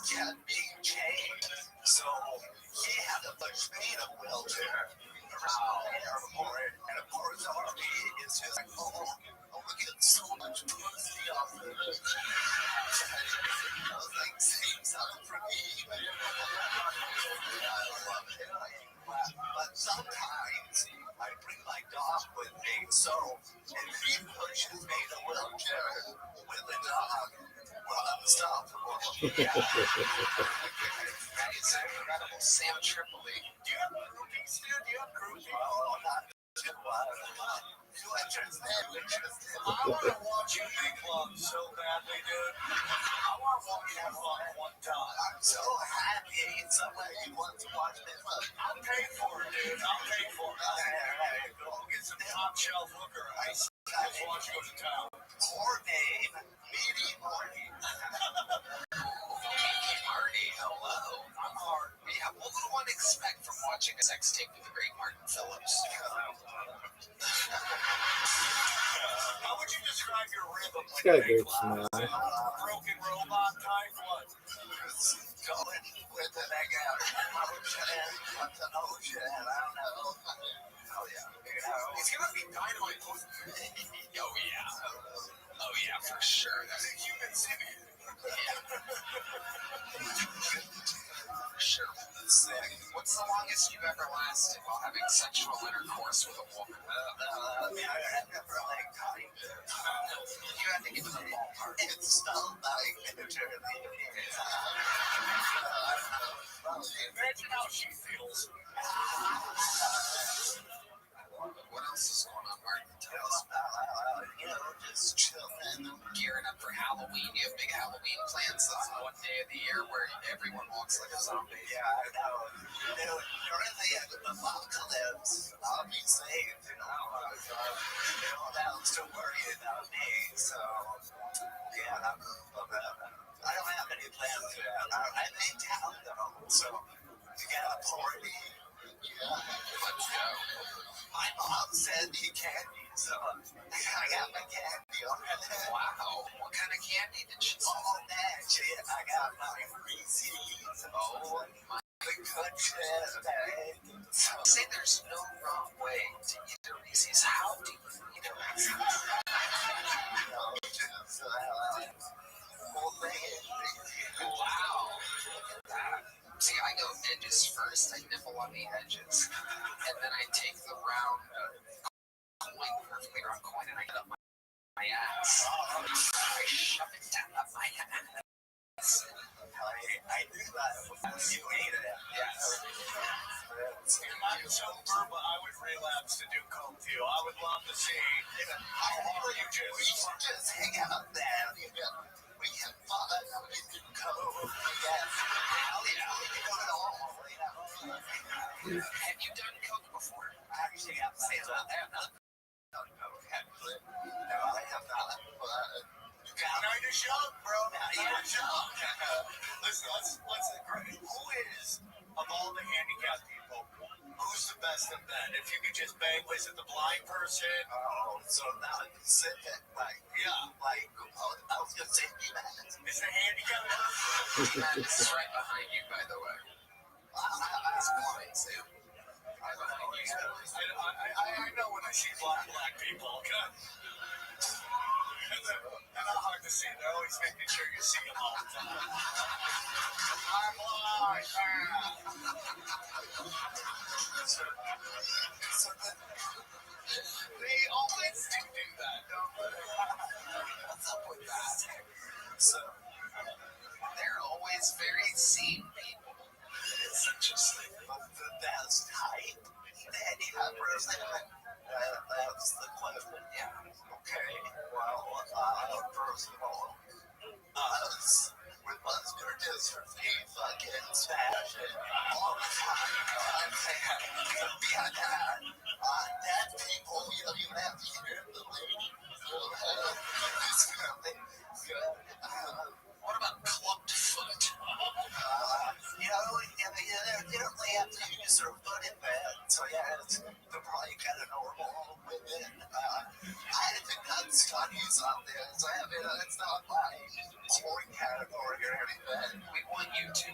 kept being changed, so he had to push me in a wheelchair around the airport, and of course, RB is just like, oh, we're getting so much pussy off of this. I was like, same something for me. I love it. But sometimes I bring my dog with me, so if he pushes me in a wheelchair with the dog, well, I'm unstoppable. Yeah. That is incredible. Sam Tripoli. Do you have groupies? Do you have groupies? Oh, not too much. Too interested. I want to watch you make love so badly, dude. I want to watch you have fun one time. I'm so happy somebody wants to watch me look. I'll pay for it, dude. I'll pay for it. Hey, go get some top shelf hooker ice. Let's watch you go to town. Poor name, Meaty Marty. Meaty Marty, hello. I'm hard. Yeah, what would one expect from watching a sex tape with the great Martin Phillips? How would you describe your rhythm? It's got a great smile. Broken robot type what? Going with it, I guess. What's an ocean? I don't know. Oh, yeah. It's going to be dynamite. Oh, yeah. Oh, yeah, for sure. That's a human city. Yeah. For sure. Sick. What's the longest you've ever lasted while having sexual intercourse with a woman? I never like kind of. You had to give it a ballpark. It's not like literally. Imagine how she feels. What else is going on, Martin? Tell us. You know, just chilling, gearing up for Halloween. You have big Halloween plans. That's one day of the year where everyone walks like a zombie. Yeah, I know. You're in the end of the apocalypse. I'll be safe, you know. No one else to worry about me, so yeah. I don't have any plans to have they down though, so we got a party. Yeah, let's go. My mom said eat candy, so I got my candy already. Wow, what kind of candy did she say? Oh, that shit, I got my Reese's. Oh, my good shit, man. So, say there's no wrong way to eat a Reese's. How do you eat a Reese's? Wow. See, I go edges first. I nibble on the edges. And then I take the round coin, perfectly round coin, and I get up my ass. I shove it down up my ass. I do that. You ate it. Yes. I'm sober, but I would relapse to do coke too. I would love to see. How are you, Jim? We should just hang out there. We have fun. We do coke. Yes. Hell yeah. We can do it all. Have you done coke before? Actually, I'm saying that I have not done coke. Actually, no, I have not. You got to shove, bro. You got to shove. Listen, let's agree. Who is, of all the handicapped people, who's the best in bed? If you could just bang, was it the blind person? Oh, so now you said that, like, yeah, like, I was going to say D-Max. Is the handicapped person? D-Max is right behind you, by the way. He's blind, too. Right behind you. I know when I see black people, okay? They're not hard to see. They're always making sure you see them all the time. I'm blind. So they always do that, don't they? What's up with that? So they're always very seen people. It's interesting, but the best type, the handicap person, that's the question. Yeah. Okay. Well, first of all, us with muscular dystrophy, fucking smashing all the time. Beyond that, dead people, you don't even have to hear the lady. What about clubbed foot? You don't really have to use their foot in bed. So yeah, they're probably kind of normal women. I think that's studies on this. It's not my sport category or anything. We want you to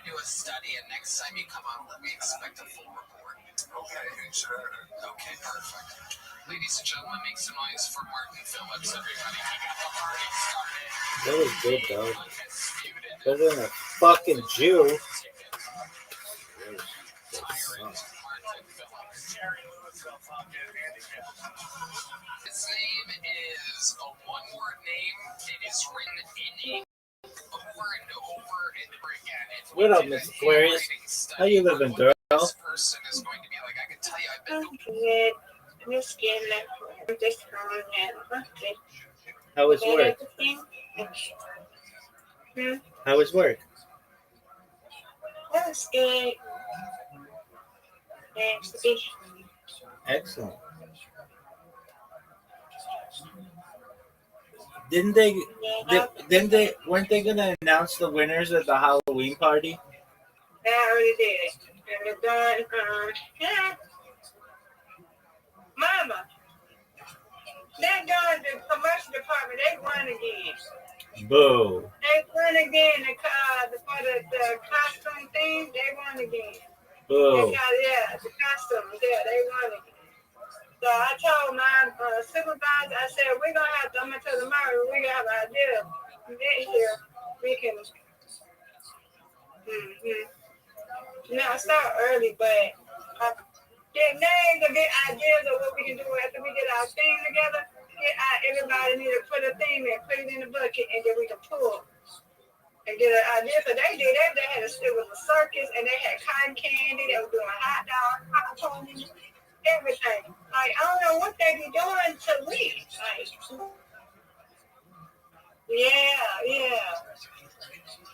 do a study, and next time you come on, we expect a full report. Okay, sure. Okay, perfect. Ladies and gentlemen, make some noise for Martin Phillips, everybody. He got the party started. That was good, dog. Better than a fucking Jew. His name is a one-word name. It is written in over and over and over again. What up, Miss Aquarius? How you living, girl? This person is going to be like, I can tell you, I've been. How was work? How was work? That was good. Excellent. Weren't they gonna announce the winners of the Halloween party? They already did it. And they're done. Mama, they're done the commercial department. They run again. Boo. They run again. For the costume thing, they run again. Boo. The costumes, they run again. So I told my supervisor, I said, we're going to have to, I'm going to tell tomorrow, we're going to have an idea. Next year, we can, now start early, but get names or get ideas of what we can do after we get our theme together. Everybody need to put a theme and put it in the bucket, and then we can pull and get an idea. So they did that. They had it was a circus, and they had cotton candy. They were doing hot dogs, hot ponies, everything. Like, I don't know what they be doing to win. Like, yeah.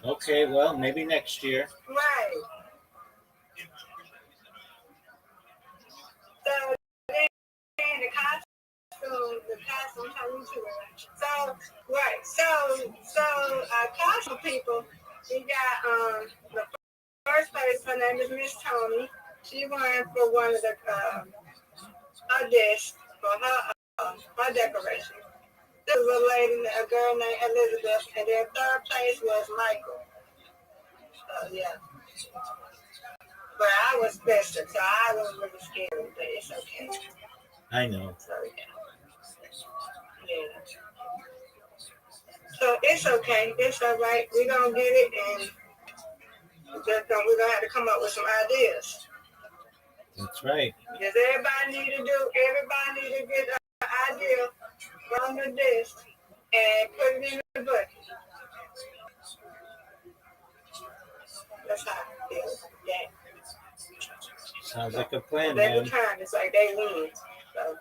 Okay, well, maybe next year. Right. So then the costume, so right. So our costume people, we got name is Miss Tony. She won for one of the her desk for her decoration. There was a lady, a girl named Elizabeth, and then third place was Michael. Yeah. But I was best, so I was really scared, but it's okay. I know. So yeah. So it's okay. It's all right. We're gonna get it, and we're gonna have to come up with some ideas. That's right. Because everybody need to get an idea from the list and put it in the bucket. That's how I feel. Yeah. Sounds like a plan, They man. were trying. It's like they win. So.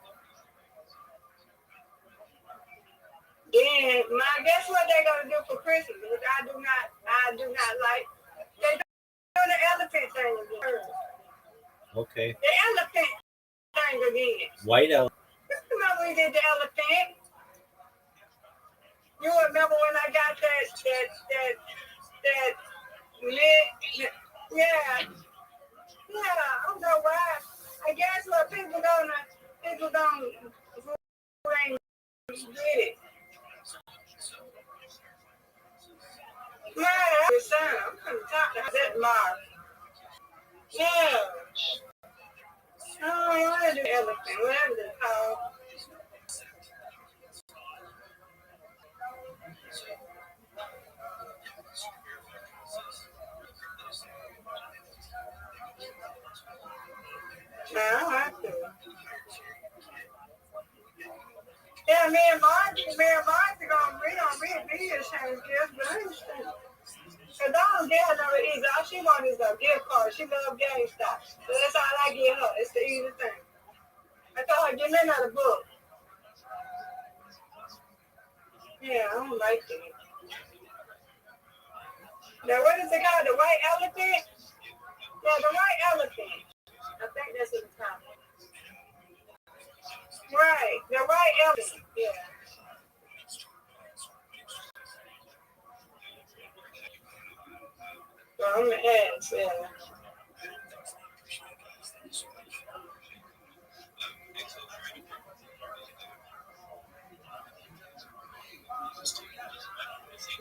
Then, guess what they're gonna do for Christmas? Which I do not like. They do the elephant thing again. Okay. The elephant thing again. White elephant. Remember we did the elephant? You remember when I got that yeah. I don't know why. I guess what people don't get it. Man, I'm gonna talk to that Mark. Yeah. I don't want to do elephant, whatever it's called. No, I don't have to. Yeah, me and Margie gonna be ashamed of gifts, but I understand. Cause I don't get her no either. All she wants is a gift card. She loves GameStop. So that's all I get her. It's the easy thing. I told her, give me another book. Yeah, I don't like it. Now, what is it called? The white elephant? Yeah, the white elephant. I think that's what it's called. Right, the white elephant. Yeah. So I'm gonna ask, yeah.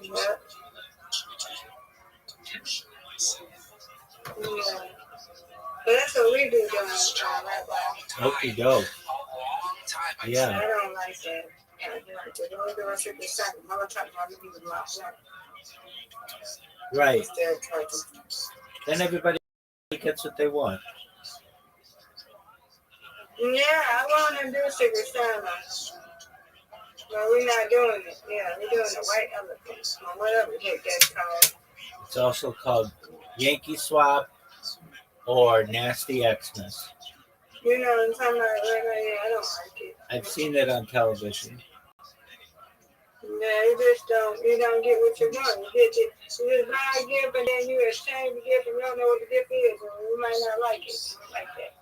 Yeah. But that's what we do doing Rabbi. Okie doke. Yeah. I don't like that. Right. Then everybody gets what they want. Yeah, I want to do Secret Santa. But we're not doing it. Yeah, we're doing the white elephant. Or whatever the heck that's called. It's also called Yankee Swap or Nasty Xmas. You know what I'm talking about? I don't like it. I've seen it on television. Yeah, you don't get what you want. You just buy a gift and then you exchange the gift and you don't know what the gift is, and you might not like it. Like that.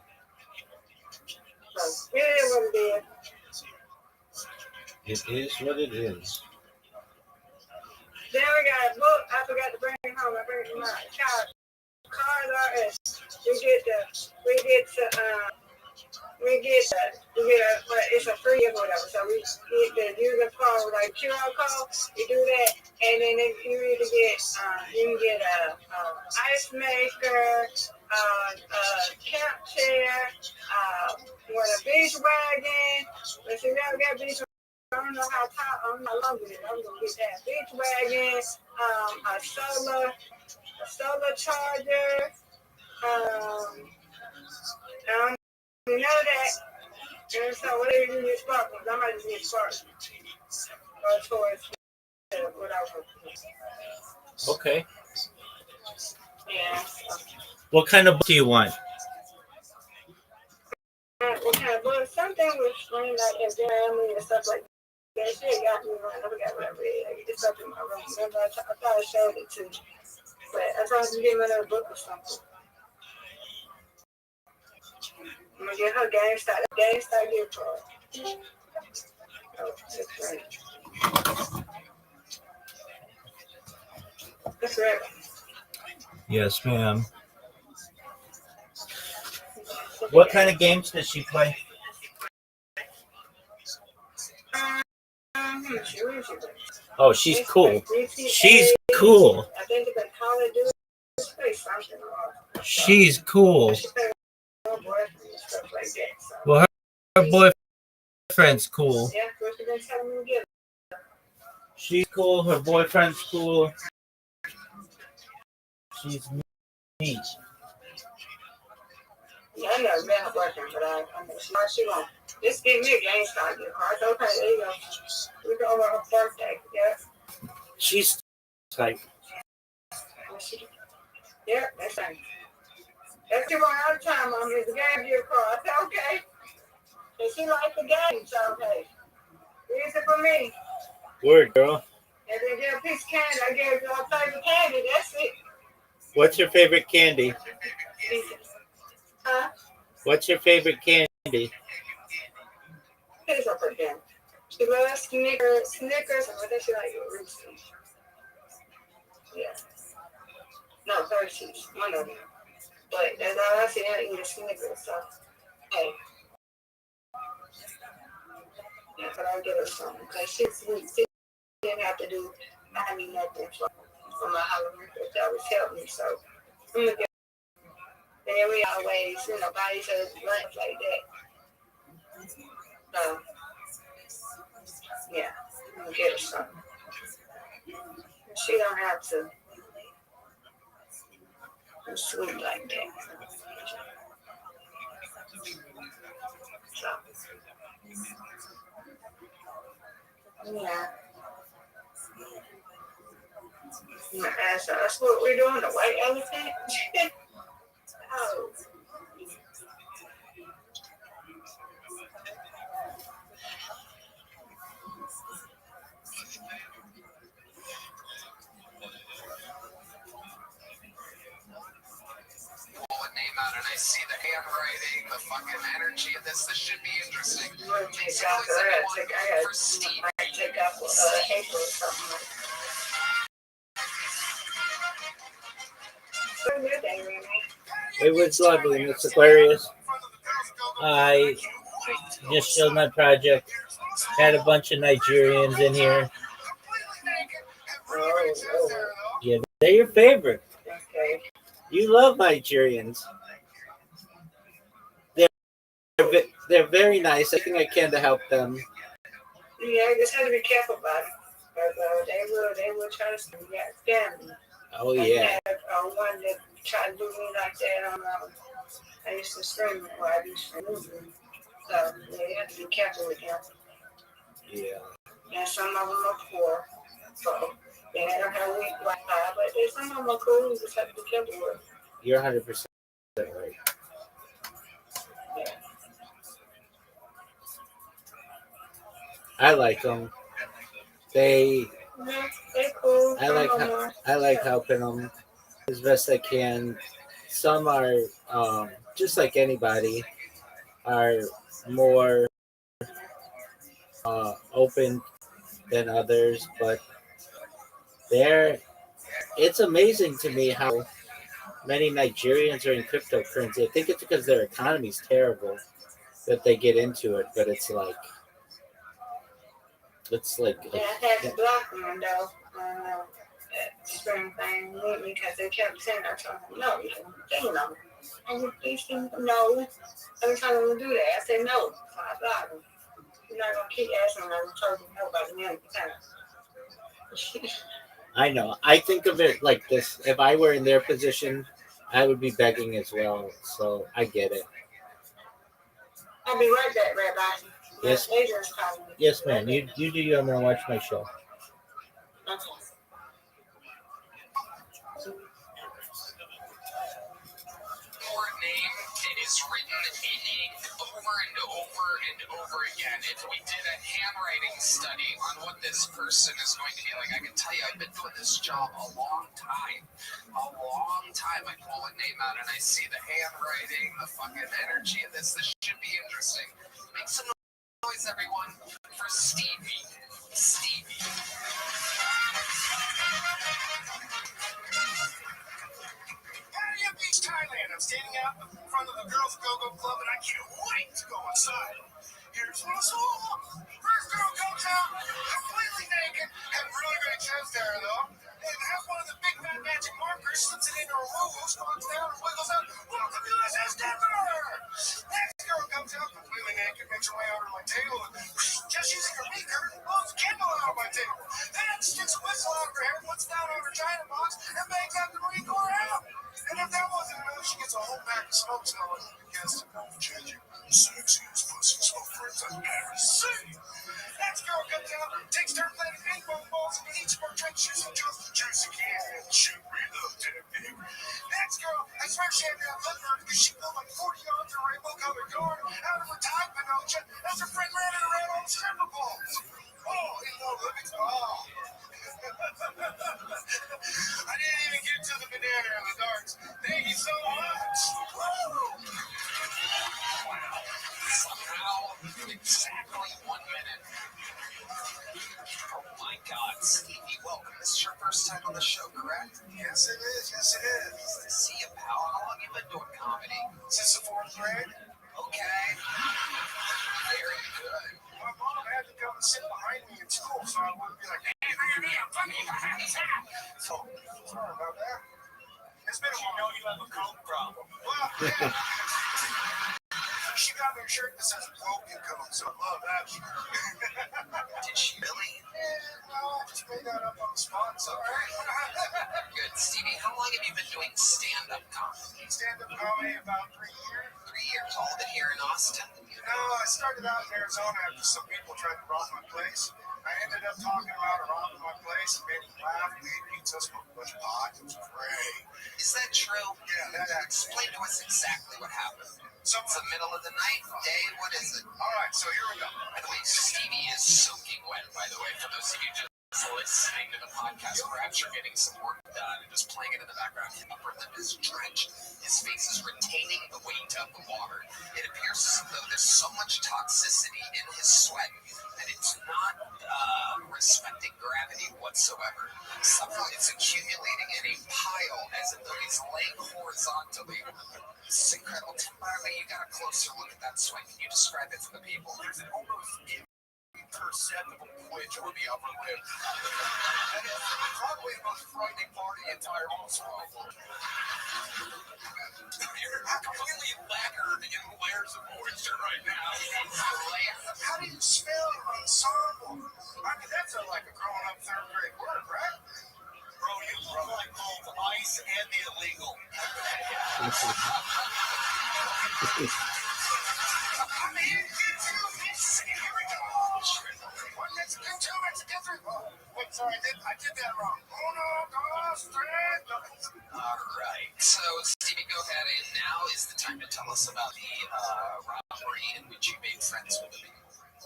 So, it is what it is. It is what it is. Then we got a book. I forgot to bring it home. I bring it to my child. Cars R.S. It's a free or whatever. So we get the user code, like QR code. You do that, and then you can get a ice maker, camp chair, a beach wagon. But you never got beach wagon. I don't know how long it is. I'm gonna get that beach wagon, a solar charger. None of that. And so whatever you get sparkles, I might just get sparkles. Or towards whatever. Okay. Yeah. What kind of book do you want? What kind of book? Something with like that family and stuff like that. Shit got me right. I forgot whatever it is. It's up in my room. Remember, I thought I showed it to you. But I thought to get me another book or something. I'm gonna get her GameStop gift card. Oh, that's right. That's right. Yes, ma'am. What kind of games does she play? Oh, she's cool. She's cool. I think it's like Call of Duty. Something. She's cool. Well, her boyfriend's cool. Yeah, what you been telling me to get? She's cool. Her boyfriend's cool. She's neat. Yeah, I never met her boyfriend, but I know she won't. Just give me a GameStop gift card. Okay, there you go. We go over her birthday. Yeah. She's like. Yeah, that's right. That's you all the time on this game gift card. I said, okay. And she likes the game, so okay. Easy for me. Word, girl. And then get a piece of candy. I gave you all favorite candy. That's it. What's your favorite candy? Huh? What's your favorite candy? It's up again. She loves Snickers, and what does she like? Reese's. Yeah. No, Hershey's. One of them. But that's all I see her eating Snickers, so hey. Yeah, but I'll get her something. Because she's sweet. She didn't have to do buy me nothing for my Halloween birthday. That was helping me, so I'm gonna get her. And then we always, buy each other lunch like that. So yeah, I'm gonna get her something. She don't have to be sweet like that. So yeah. So that's what we're doing, the white elephant. Oh. Name out and I see the handwriting, the fucking energy of this. This should be interesting. I gotta take out a paper or something. So good day, Remy. It was lovely, Miss Aquarius. I just showed my project. Had a bunch of Nigerians in here. Yeah, they're your favorite. Okay. You love Nigerians. They're very nice. I think I can to help them. Yeah, I just had to be careful about it. Because they will try to scam me. Oh, yeah. I had one that tried to do me like that. I used to scream while I used to move them. So you have to be careful with them. Yeah. And some of them are poor. So they don't have weak Wi-Fi, but some of them are cool. You just have to be careful with them. You're 100% right. Yeah. I like them. They're cool. I like helping them as best I can. Some are just like anybody are more open than others, but it's amazing to me how many Nigerians are in cryptocurrency. I think it's because their economy's terrible that they get into it, but it's like yeah, I had to block them though. That spring thing with me because they kept saying, I told them, no, you can them. And these things, no. Every time they would do that, I said no. So I blocked them. You're not going to keep asking them. I told them no about the million times. I know. I think of it like this. If I were in their position, I would be begging as well. So I get it. I'll be right back, Rabbi. Yes. Yes, ma'am. You do you. I'm going to watch my show. Okay. Name, it is written in ink over and over and over again. If we did a handwriting study on what this person is going to be like, I can tell you, I've been doing this job a long time. I pull a name out and I see the handwriting, the fucking energy of this. This should be interesting. Make some noise, everyone, for Stevie. Thailand. I'm standing out in front of the Girl girls go-go club, and I can't wait to go inside. Here's what I saw. First girl comes out, completely naked, had really great chest hair, though. And has one of the big fat magic markers, slips it into her woo-woo, squats down, and wiggles out. Welcome to USS Denver! Next girl comes out, completely naked, makes her way over to my table, and just using her beaker, blows a candle out of my table. Then sticks a whistle out of her hair, puts it down on her china box, and bangs out the Marine Corps out. And if that wasn't enough, she gets a whole pack of smokes going. Guess changing sexiest pussy smoke friends I've ever seen. Next girl comes out, takes turn planting ping pong balls into each of our trench shoes and goes, juicy can, shoot me love technique. Next girl, I swear she had to have lip her because she pulled like 40 yards of rainbow colored yarn out of her tie pinocha as her friend ran it around on the stripper balls. Oh, you know, look at I didn't even get to the banana and the darts. Thank you so much. Woo! Somehow, exactly 1 minute. Oh my God, Stevie, welcome. This is your first time on the show, correct? Yes, it is. Yes, it is. Nice to see you, pal. How long you been doing comedy? Since the 4th grade, Okay. Very good. my mom had to come and sit behind me in school so I wouldn't be like, hey, Randy, I'm funny. So, sorry about that. It's been a while. You know you have a coke problem. Well, yeah. She got me a shirt that says broken code, so I love that shirt. Did she really? Yeah, no, I just made that up on the spot, so Good. Stevie, how long have you been doing stand-up comedy? stand-up comedy about 3 years. 3 years. All of it here in Austin? No, I started out in Arizona after some people tried to rob my place. I ended up talking about robbing my place and made them laugh. We ate pizza, smoked a bunch of pot. It was great. Is that true? Yeah, that actually. Explain to us exactly what happened. So, It's the middle of the night, day, what is it? all right, so here we go. By the way, Stevie is soaking wet, by the way, for those of you just listening to the podcast. Perhaps you're getting some work done and just playing it in the background. His upper lip is drenched. His face is retaining the weight of the water. It appears as though there's so much toxicity in his sweat that it's not respecting gravity whatsoever. Somehow it's accumulating in a pile as if though he's laying horizontally. This is incredible. Tim Barley, you got a closer look at that sweat. Can you describe it for the people? There's an almost imperceptible twitch on the upper lip. And it's probably the most frightening part of the entire ensemble. You're completely lacquered in layers of moisture right now. How do you spell ensemble? I mean, that's like a grown-up 3rd grade word, right? Bro, you probably called ice and the illegal. I'm here to here we go. One Mexican, 2 Mexican, 3. Oh, wait, sorry, I did that wrong. Uno, dos, tres. All right. So, Stevie, go ahead. And now is the time to tell us about the robbery in which you made friends with the people.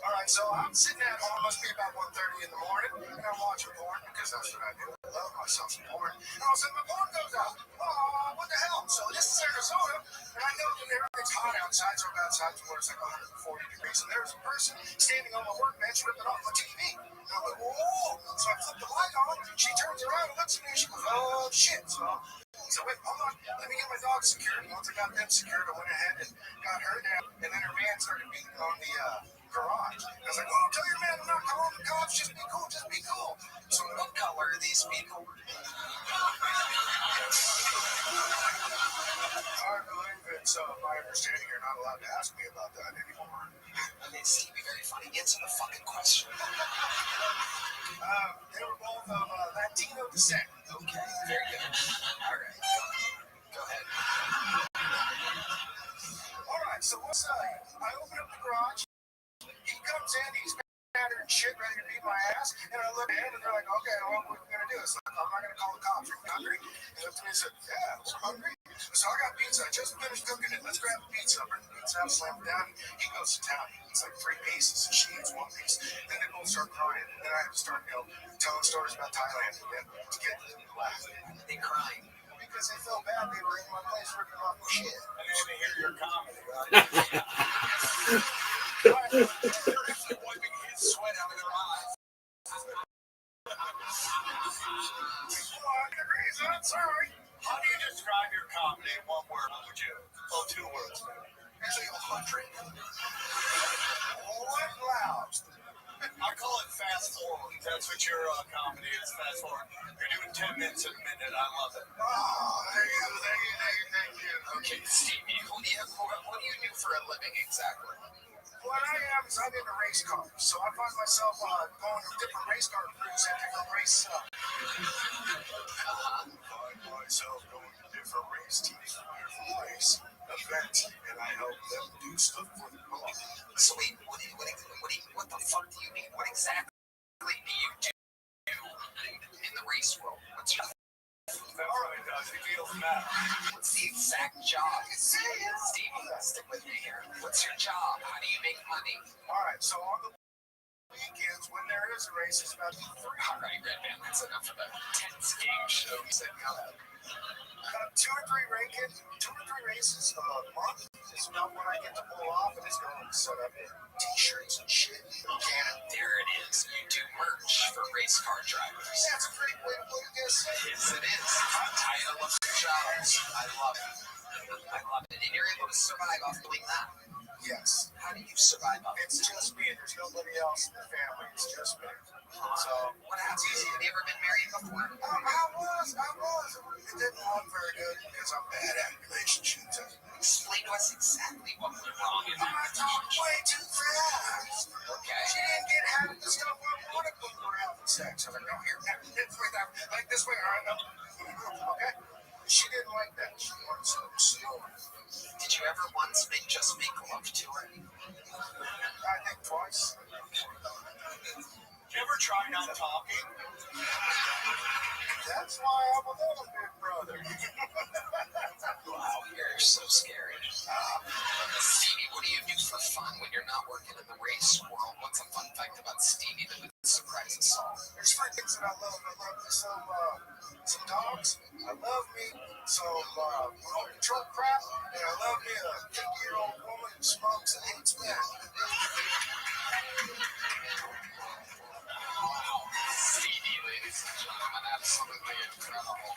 All right, so I'm sitting at home, must be about 1:30 in the morning, and I'm watching porn because that's what I do. I love myself some porn. And all of a sudden, my phone goes out. Oh, what the hell? So this is Arizona, and I know that everything's hot outside, so I'm outside to where it's like 140 degrees, and there's a person standing on my workbench ripping off my TV. And I'm like, whoa! So I flip the light on, she turns around and looks at me, and she goes, oh, shit. So wait, hold on, let me get my dog secured. Once I got them secured, I went ahead and got her down, and then her man started beating on the garage. I was like, oh, tell your man I'm not calling the cops, just be cool, just be cool. So, what color are these people? I believe it's my understanding you're not allowed to ask me about that anymore. Okay, Stevie, very funny. Answer the fucking question. They were both of Latino descent. Okay, very good. All right. Go ahead. All right, so once I open up the garage, he comes in, he's battered and shit, ready to beat my ass, and I look at him, and they're like, okay, well, what are we going to do? It's like, I'm not going to call the cops. Are you hungry? He looked at me and said, yeah, we're hungry. So I got pizza. I just finished cooking it. Let's grab the pizza. I bring the pizza out, slam it down. He goes to town. It's like 3 pieces, and she eats 1 piece. Then they both start crying. And then I have to start, telling stories about Thailand to them to get them to laugh. They crying. Because they felt bad they were in my place ripping off my shit. I didn't even hear your comedy, right? They're actually wiping his sweat out of their eyes. I'm sorry. How do you describe your comedy in one word? What would you? Oh, 2 words. Usually 100. What loud? I call it fast forward. That's what your comedy is, fast forward. You're doing 10 minutes a minute. I love it. Oh, thank you. Okay, Stevie, what do you do for a living exactly? What I am is I'm into race cars, so I find myself going to different race car crews at different race. Find myself going to different race teams, different race events, and I help them do stuff for the car. So wait, what the fuck do you mean? What exactly do you do in the race world? What's your All right, guys, it feels matter. What's the exact job? Stevie, stick with me here. What's your job? How do you make money? All right, so on the weekends when there is a race, it's about 3. All right, Red Man, that's enough of the tense game shows that go. 2 or 3 races a month is about what I get to pull off, and it's going to set up t-shirts and shit. There it is. You do merch for race car drivers. That's a great way to put this. Yes, it is. Title of the jobs. I love it. And you're able to survive off doing that. Yes. How do you survive off It's just me. There's nobody else in the family. It's just me. So, what happens? Have you ever been married before? I was. It didn't look very good because I'm bad at relationships. Explain to us exactly what went wrong in that. I talked way too fast. Okay. She didn't get half the stuff I wanted when we were having sex. I was like, no, here, this way, that, like this way, all right, no. Okay? She didn't like that. She wanted something slower. Did you ever once make love to her? I think twice. You ever try not talking? That's why I'm a little bit brother. Wow, you're so scary. Stevie, what do you do for fun when you're not working in the race world? What's a fun fact about Stevie that would surprise us all? There's 3 things that I love. I love some dogs. I love me some truck crap. And I love me a 50-year-old woman who smokes and hates men. Stevie, ladies and gentlemen, absolutely incredible.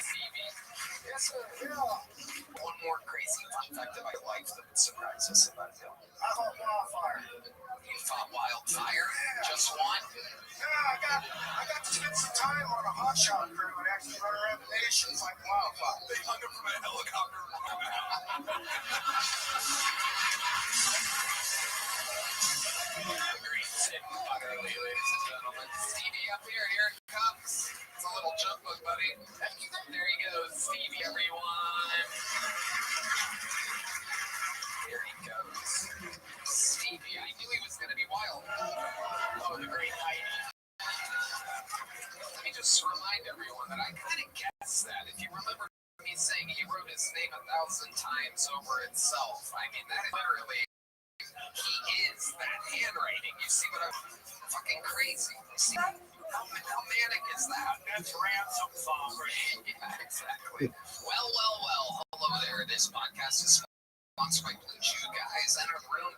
Stevie. Yes, sir. Yeah. One more crazy fun fact about your life that would surprise us about you. I fought wildfire. You fought wildfire? Just one? Yeah, I got to spend some time on a hotshot crew and actually run around the nation fighting wildfire. They hung up from a helicopter. Great tip, utterly, ladies and gentlemen. Stevie up here it comes. It's a little jumbo, buddy. There he goes, Stevie, everyone. There he goes. Stevie, I knew he was going to be wild. Oh, the great Heidi. Let me just remind everyone that I kind of guessed that. If you remember me saying he wrote his name 1,000 times over itself, I mean, that literally, he is that handwriting. You see what I'm fucking crazy? You see how manic is that? That's ransom song, right? Yeah, exactly. Well. Hello there. This podcast is sponsored by Blue Chew, guys. Enter the room.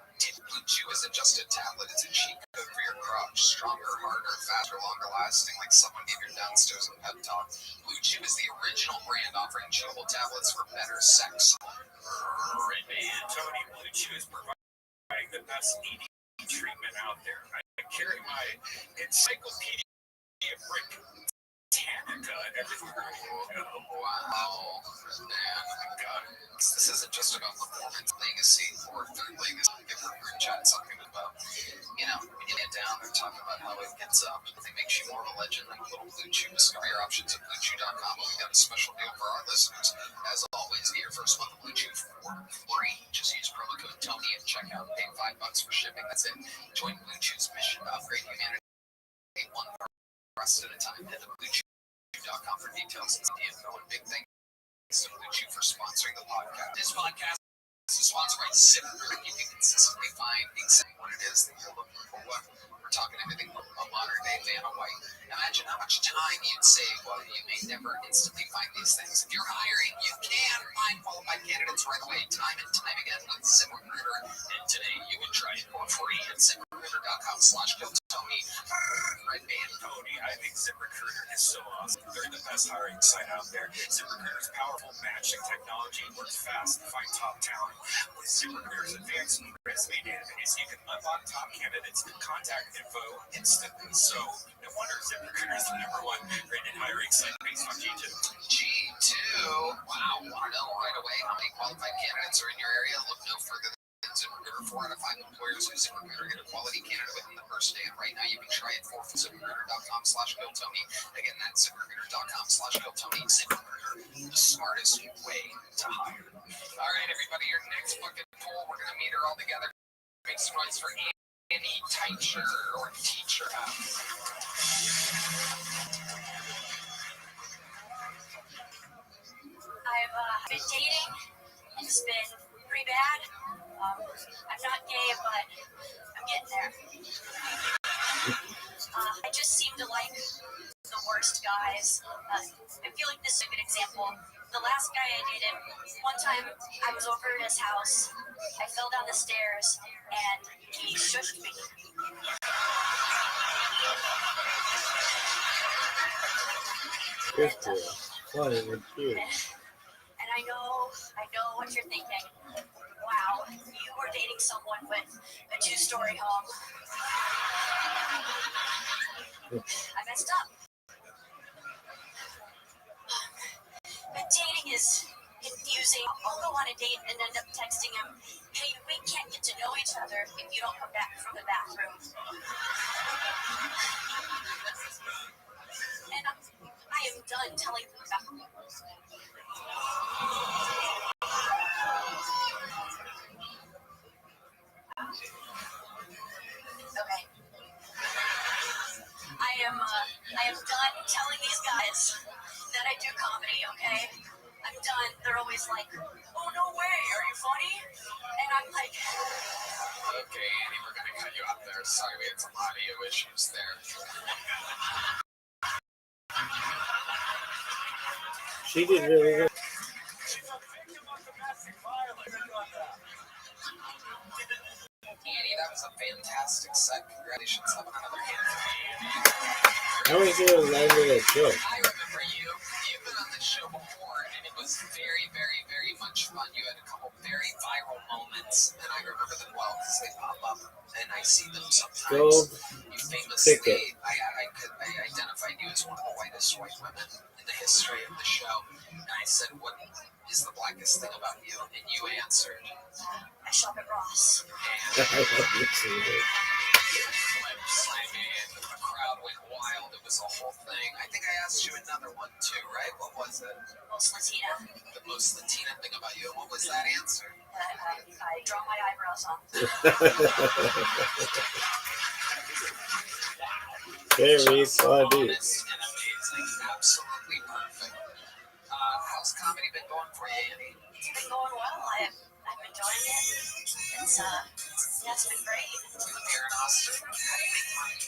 Blue Chew isn't just a tablet, it's a cheat code for your crotch. Stronger, harder, faster, longer lasting, like someone gave your downstairs a pep talk. Blue Chew is the original brand offering chewable tablets for better sex. Man, Tony, Blue Chew is providing the best ED treatment out there. I carry my encyclopedia Britannica everywhere I go. Wow, man, God. This isn't just about the woman's legacy or third legacy. Different group chat talking about, when you get down, they're talking about how it gets up. It makes you more of a legend than a little Blue Chew. Discover your options at BlueChew.com. We've got a special deal for our listeners. As always, get your first month of Blue Chew for free. Just use promo code Tony at checkout. Pay $5 for shipping. That's it. Join Blue Chew's mission to upgrade humanity one rest at a time. Head to BlueChew.com for details and the info. And big thanks to Blue Chew for sponsoring the podcast. This podcast is sponsored by Zipper. You can consistently find exactly what it is that you're looking for. We're talking anything a modern day Vanna White. Imagine how much time you'd save. Well, you may never instantly find these things. If you're hiring, you can find qualified candidates right away, time and time again with ZipRecruiter. And today you can try it for free at ZipRecruiter.com/GoTony. Right, man. Tony, I think ZipRecruiter is so awesome. They're the best hiring site out there. ZipRecruiter's powerful matching technology works fast to find top talent. With ZipRecruiter's advanced resume database, you can unlock top candidates' contact info instantly. So, no wonder ZipRecruiter is the #1 rated hiring site based on G2. G2? Wow, want to know right away how many qualified candidates are in your area? Look no further than ZipRecruiter. 4 out of 5 employers use ZipRecruiter get a quality candidate within the first day. And right now, you can try it for ZipRecruiter.com/GoTony. Again, that's ZipRecruiter.com/GoTony. ZipRecruiter, the smartest way to hire. All right, everybody, your next fucking poll, we're going to meet her all together. Make some noise for Annie Teacher or Teacher. I've been dating, and it's been pretty bad. I'm not gay, but I'm getting there. I just seem to like the worst guys. I feel like this is a good example. The last guy I dated, one time I was over at his house. I fell down the stairs, and he shushed me. Funny and cute. And I know what you're thinking. Wow, you were dating someone with a 2-story home. I messed up. But dating is confusing. I'll go on a date and end up texting him, hey, we can't get to know each other if you don't come back from the bathroom. And I am done telling them about it. Okay. I am done telling these guys that I do comedy, okay? I'm done. They're always like, oh, no way, are you funny? And I'm like, okay, Annie, we're going to cut you off there. Sorry, we had some audio issues there. She did really good. Annie, that was a fantastic set. Congratulations on another hand. I want to hear the name of that show. I remember you. You've been on this show before, and it was very, very, very much fun. You had a couple very viral moments, and I remember them well because they pop up, and I see them sometimes. Gold you famously, ticket. I identified you as one of the whitest white women in the history of the show, and I said, what is the blackest thing about you? And you answered, I shop at Ross. I love you too. The crowd went wild. It was a whole thing. I think I asked you another one too, right? What was it? Most Latina. The most Latina thing about you. What was that answer? I draw my eyebrows on. Very funny. Honest and amazing. Absolutely perfect. How's comedy been going for you, Annie? It's been going well. I'm enjoying it. It's been great. Here in Austin, how do you make money?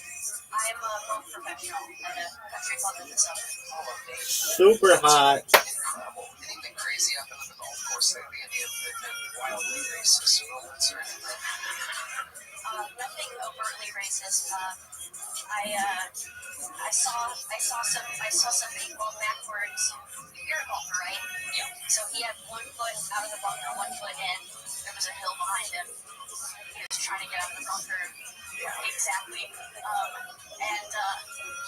I'm a golf professional at a country club in the summer. Super hot. Incredible. Anything crazy up on the golf course lately? Any of the wildly racist moments or anything? Nothing overtly racist. I saw somebody go backwards. You're a golfer, right? Yeah. So he had 1 foot out of the bunker, 1 foot in. There was a hill behind him. He was trying to get out of the bunker. Exactly. And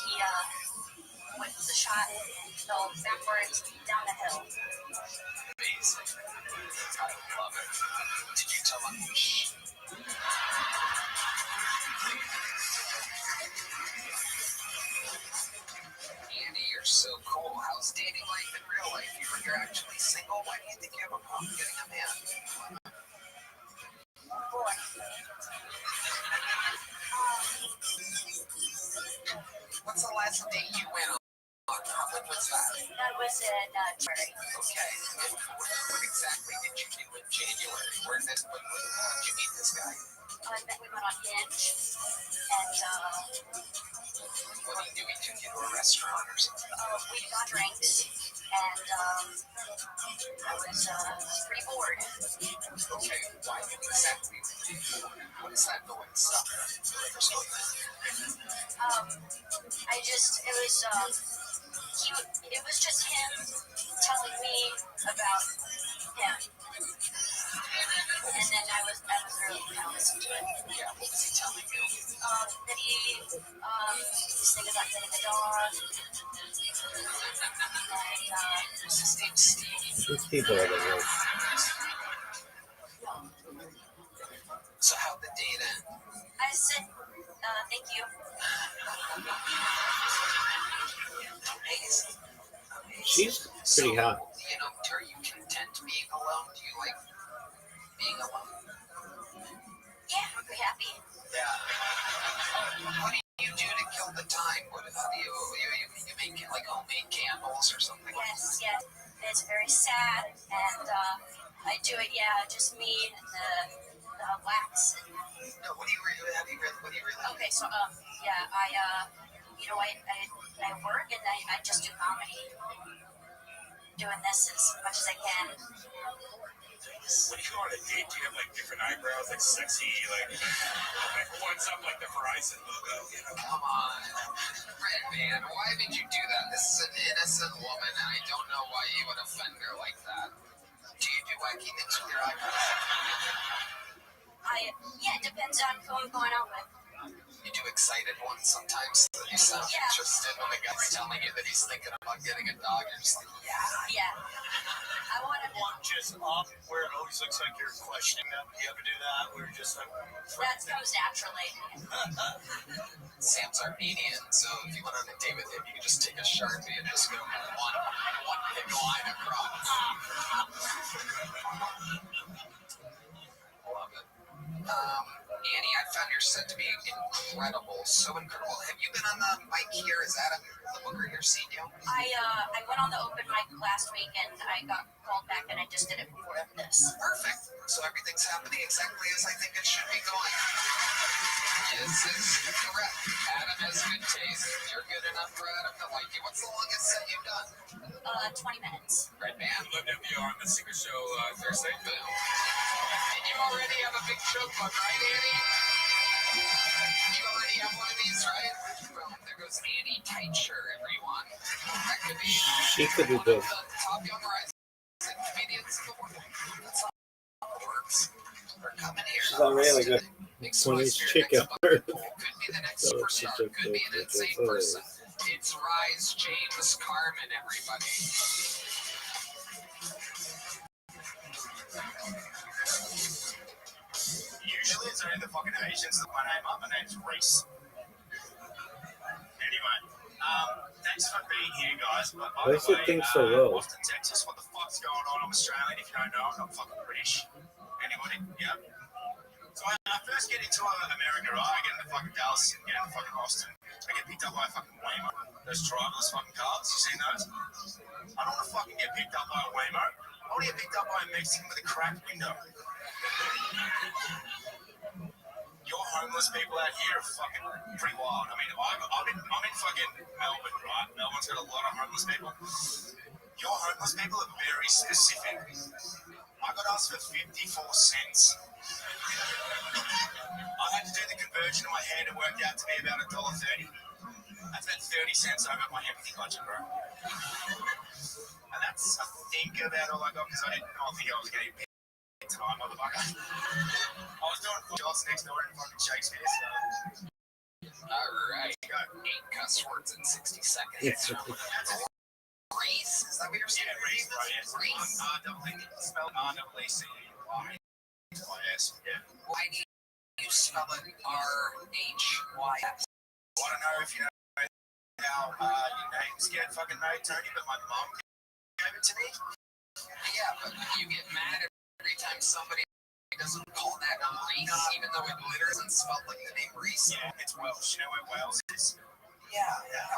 he went for the shot, fell backwards down the hill. Amazing. I love it. Did you tell him? Andy, you're so cool. How's dating life in real life? You're actually single. Why do you think you have a problem getting a man? Boy. What's the last date you went on? When was that? That was in January. Okay. What exactly did you do in January? When did you meet this guy? Then we went on Hinge, and What do you do? We took you to a restaurant or something? we got drinks, and I was pretty bored. Okay, why exactly? What is that going to stop? It was just him telling me about him, and then I was really kind of listening to it. Yeah, what was he telling you? That he's thinking about getting a dog, and Was his name Steve? These people are the worst. So how'd the date end? I said, thank you. Amazing. She's pretty hot. You know, are you content being alone? Do you like being alone? Yeah, I'm pretty happy. Yeah. What do you do to kill the time? How do you make like homemade candles or something? Yes. It's very sad, and I do it. Yeah, just me and the wax. No, what do you really? Okay, so yeah, I work and I just do comedy, doing this as much as I can. When you go on a date, do you have like different eyebrows, like sexy, like one's up like the Verizon logo, you know? Come on, Red Man, why did you do that? This is an innocent woman, and I don't know why you would offend her like that. Do you do wacky things with your eyebrows? Yeah, it depends on who I'm going out with. You do excited ones sometimes. You sound interested when the guy's telling you that he's thinking about getting a dog. You're just like, Yeah. I want to. One just up where it always looks like you're questioning them. Do you ever do that? Where you're just like, That comes naturally. Sam's Armenian, so if you went on a date with him, you could just take a Sharpie and just go one big line across. Love it. Annie, I found your set to be incredible, so incredible. Have you been on the mic here? Is Adam the booker here seen you? I went on the open mic last week and I got called back and I just did it before this. Perfect. So everything's happening exactly as I think it should be going. This is correct. Adam has good taste. You're good enough for Adam to like you. What's the longest set you've done? 20 minutes. Red Man. you lived FDR on the Secret Show Thursday. Boom. And you already have a big choke bug, right, Annie? You already have one of these, right? Boom. There goes Annie Tight Shirt, everyone. That could be She could be one big. of the top young rising comedians in the world. That's how it works. We're coming here. She's already like a 20s chick out there. Could be the next So superstar. she's a Could be an big insane bitch. person. It's Rise James Carmen, everybody. Usually it's only the fucking Asians that my name up. My name's Reese. Anyway, thanks for being here, guys. But by Why the does it way, think so low? Austin, Texas, what the fuck's going on? I'm Australian. If you don't know, I'm not fucking British. Anybody? Yep. So I first get into America, right? I get into fucking Dallas and get into fucking Austin. I get picked up by a fucking Waymo. Those driverless fucking cars. You seen those? I don't want to fucking get picked up by a Waymo. I want to get picked up by a Mexican with a cracked window. Your homeless people out here are fucking pretty wild. I mean, I'm in fucking Melbourne, right? Melbourne's got a lot of homeless people. Your homeless people are very specific. I got asked for 54 cents. I had to do the conversion in my head. It worked out to be about $1.30. That's about 30 cents over my empathy budget, bro. And that's, I think, about all I got because I didn't think I was getting paid tonight, motherfucker. I was doing 4 shots next door in fucking Shakespeare, so. Alright. 8 cuss words in 60 seconds. Reese? Is that what you're saying? Yeah, Reese, bro, yes. Reese. Spelled R-E-E-C-E-Y-S. Yeah. Why do you spell it R-H-Y-S? I don't know if you know how your names get fucking made, Tony, but my mom gave it to me. Yeah, but you get mad every time somebody doesn't call that Reese, even though it literally isn't spelled like the name Reese. Yeah, it's Welsh. You know where Wales is? Yeah.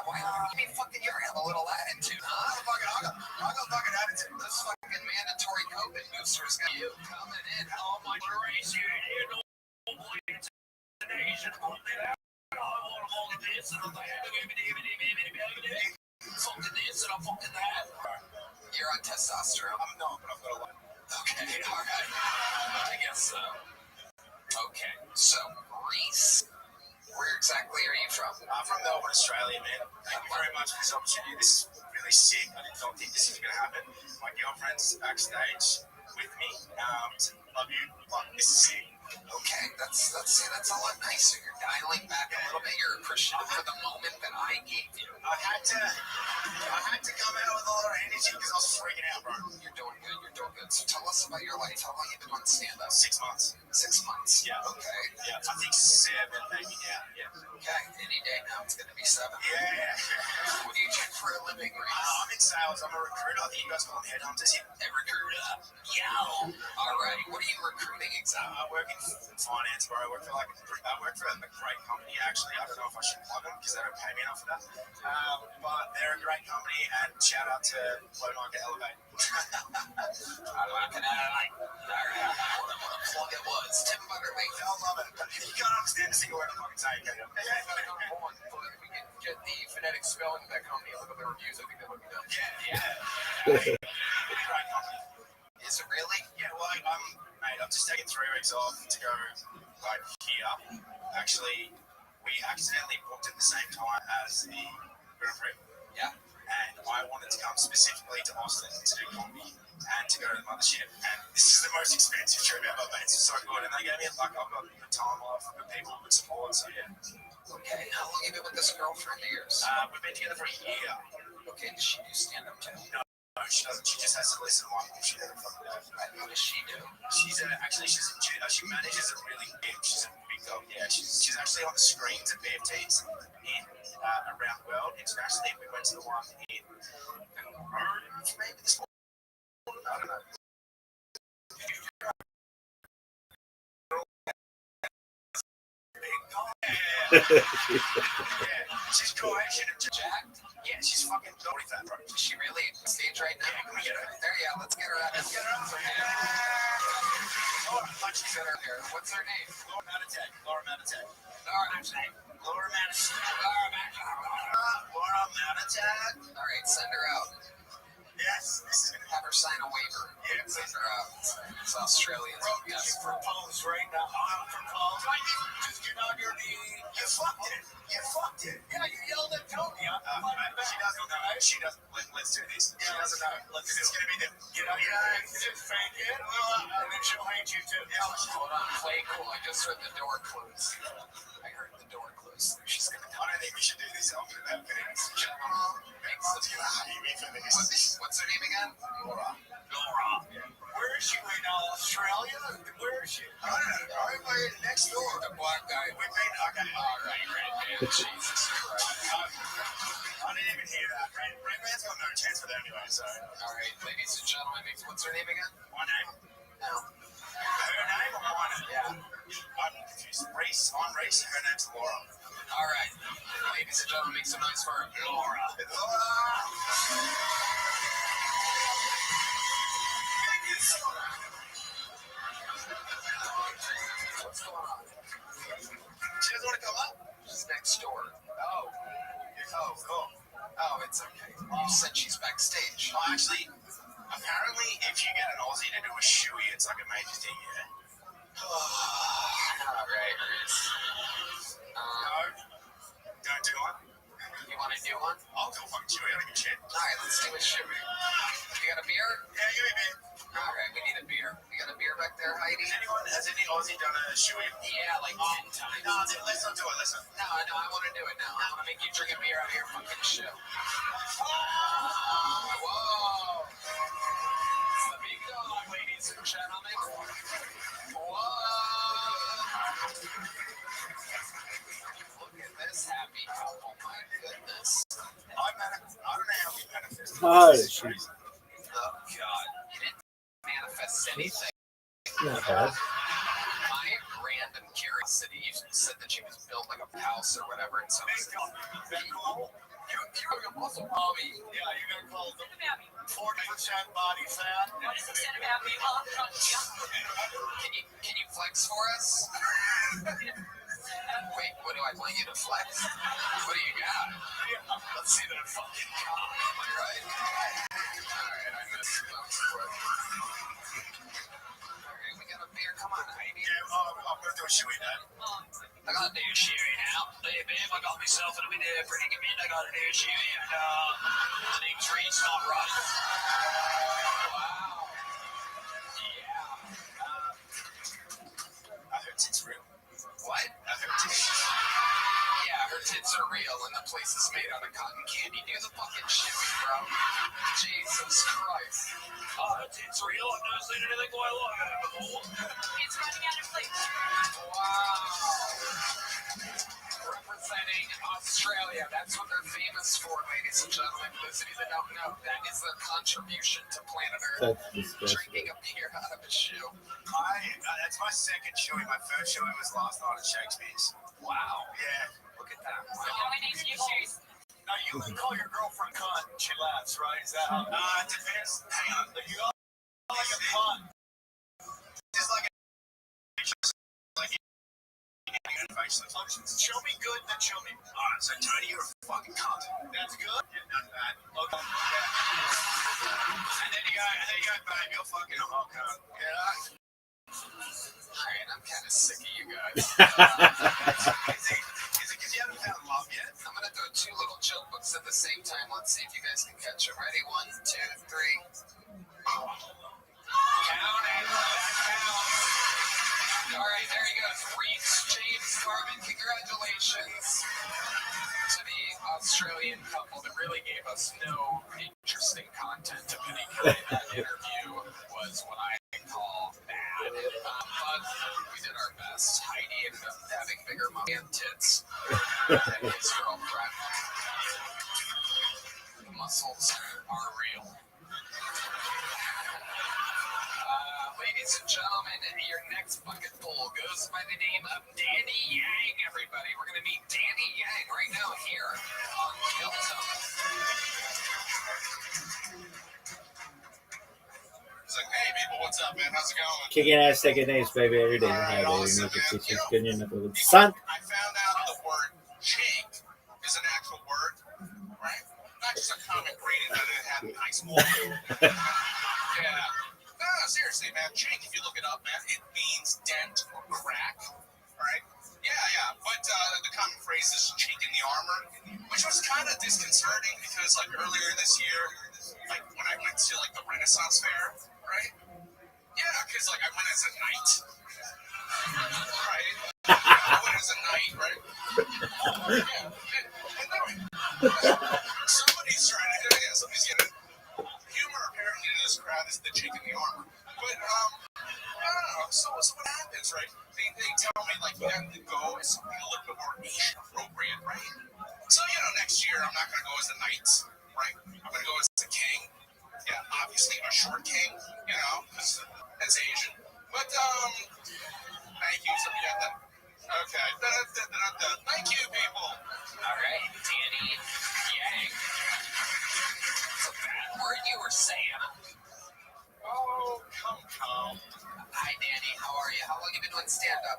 Why don't you fucking you have a little attitude, huh? I got fucking attitude. This fucking mandatory COVID boosters got you coming in. Oh my Christ, you know fucking that. You're on testosterone? I'm not, but I've got a lot. Okay, alright. I guess so. Okay, so, Reese, where exactly are you from? I'm from Melbourne, Australia, man. Thank you very much for this opportunity. This is really sick. I did not think this was going to happen. My girlfriend's backstage with me. Love you. This is sick. Okay, that's a lot nicer. You're dialing back a little bit. You're appreciative for the moment that I gave you. I had to come out with a lot of energy because I was freaking out, bro. You're doing good. You're doing good. So tell us about your life. How long have you been on stand-up? 6 months. 6 months. Yeah. Okay. Yeah. I think 7, maybe. Yeah. Okay. Any day now, it's going to be 7. Yeah. What do you do for a living, Reese? I'm in sales. I'm a recruiter. I think you guys call them headhunters here. A recruiter. Yo. All right. What are you recruiting exactly? I work in finance, bro. I work for a great company, actually. I don't know if I should plug them because they don't pay me enough for that. But they're a great company, and shout out to Lodonga Elevate. All right. What a plug it was. Tim Buttermate. I love it. You can't understand a single word I'm fucking saying, can you? We can get the phonetic spelling of that company and look at the reviews. I think that would be done. Yeah. Great company. Is it really? Yeah, well, I'm just taking 3 weeks off to go here. Actually, we accidentally booked at the same time as the Grand Prix. Yeah. And I wanted to come specifically to Austin to do comedy and to go to the mothership. And this is the most expensive trip ever, but it's so good. And they gave me I've got good time off, good people, good support. So yeah. Okay. How long have you been with this girlfriend? Years. We've been together for a year. Okay. Does she do stand-up too? No, she doesn't. She just has to listen to my bullshit every fucking day. What does she do? She manages a really big. She's a big dog. Yeah, she's actually on the screens at BFTs in around the world. Internationally, we went to the one in maybe this morning. I don't know. She's cool. She's jacked. Yeah, she's fucking totally fat, bro. Is she really on stage right now? Yeah, can we get her? There, yeah, let's get her out. Let's get her up. She's in her there. What's her name? Laura Matatag. Laura Matatag. All right, send her out. Yes. Have her sign a waiver. Yeah. Send her out. It's Australian. Bro, you propose right now. I'm propose. Just get on your knee. You fucked it. Yeah, you yelled at Tony. She doesn't know. She doesn't. Let's do this. She doesn't know. It's going to be different. You know, just fake it. And then she'll hate you too. Hold on. Play cool. I just heard the door close. She's going to I don't think we should do this. I'm going to have Ladies and gentlemen, What's going to hate me for this? what's her name again? Laura. Where is she right now? Australia? Where is she? I don't know. Right next door. The black guy. We've been. Okay. All right, man. Jesus Christ. I didn't even hear that. Red Man's got no chance for that anyway, so. All right, ladies and gentlemen, what's her name again? My name? No. Her name or my name? Yeah. I'm confused. Reese. I'm Reese. Her name's Laura. All right. Ladies and gentlemen, make some noise for her. Laura. What's going on? She doesn't want to come up? She's next door. Oh, cool. Oh, it's okay. You said she's backstage. Well, actually, apparently, if you get an Aussie to do a shoey, it's like a major thing, yeah? All right, Reese. No? Don't do one? You want to do one? I'll do a fucking shoey. I don't give a shit. All right, let's do a shoey. You got a beer? Yeah, give me a beer. All right, we need a beer. You got a beer back there, Heidi? Has any Aussie done a shoey? Yeah, like 10 times. No, let's not do it. Listen. No, I want to do it now. I want to make you drink a beer out of your fucking shoe. Whoa. It's the big dog, ladies and gentlemen. Whoa. Look at this happy couple. My goodness. I don't know how we manifest. Hi. Oh, God. You didn't manifest anything. Not bad. My random curiosity, you said that she was built like a house or whatever, and so you're a muscle mommy. Yeah, you're going to call them 40% body fat. Can you flex for us? Wait, what do I want you to flex? What do you got? Let's see that fucking cock, right? predicament. I got an issue, and the name's Reed's not right. Wow. Yeah. I heard tits real. What? I heard tits. Yeah, her tits are real, and the place is made out of cotton candy. Do the fucking shimmy, bro. Jesus Christ. Oh, her tits real? I've never seen anything quite like that before. It's running out of plates. Wow. Representing Australia. That's what they're famous for, ladies and gentlemen. Those of you that don't know, that is their contribution to planet Earth. Drinking a beer out of a shoe. That's my second showing. My first showing was last night at Shakespeare's. Wow. Yeah. Look at that. So my name's Shoes. Now, you can call your girlfriend cunt and she laughs, right? Is that how? It depends. Hang on. You go like a cunt. It's like a... Show me good, then show me. Alright, so Tony, you're a fucking cunt. That's good? Yeah, not bad. Okay. Yeah. And then you go, babe, you're fucking a hot cunt. Yeah. Alright, I'm kind of sick of you guys. Is it because you haven't found love yet? I'm gonna throw two little joke books at the same time. Let's see if you guys can catch them. Ready? 1, 2, 3. Count it. That counts. All right, there you go. Reach, James, Corbin, congratulations to the Australian couple that really gave us no interesting content of any kind. That interview was what I call bad, but we did our best. Heidi ended up having bigger mommy and tits than his girlfriend. Muscles are real. Ladies and gentlemen, your next bucket full goes by the name of Danny Yang, everybody. We're going to meet Danny Yang right now here on Kyoto. It's like, hey, people, what's up, man? How's it going? Kicking ass, taking names, baby, every day. Hi, baby. Awesome, Make it man. teach good in the sun. I found out the word chink is an actual word, right? Not just a common greeting that it had in high school. Yeah. No, seriously, man. Chink, if you look it up, man, it means dent or crack, right? Yeah. But the common phrase is chink in the armor, which was kind of disconcerting because, like, earlier this year, like, when I went to, like, the Renaissance Fair, right? Yeah, because, like, I went as a knight, right? I went as a knight, right? Yeah. And then somebody's getting humor apparently in this crowd is the chink in the armor. But, I don't know. So what happens, right? They tell me, like, you have to go as something a little bit more Asian appropriate, right? So, next year I'm not going to go as a knight, right? I'm going to go as a king. Yeah, obviously a short king, because that's Asian. But, thank you. So we got that. Okay. Thank you, people. All right, Danny Yang. So bad word you were saying. Oh, come. Hi, Danny. How are you? How long have you been doing stand-up?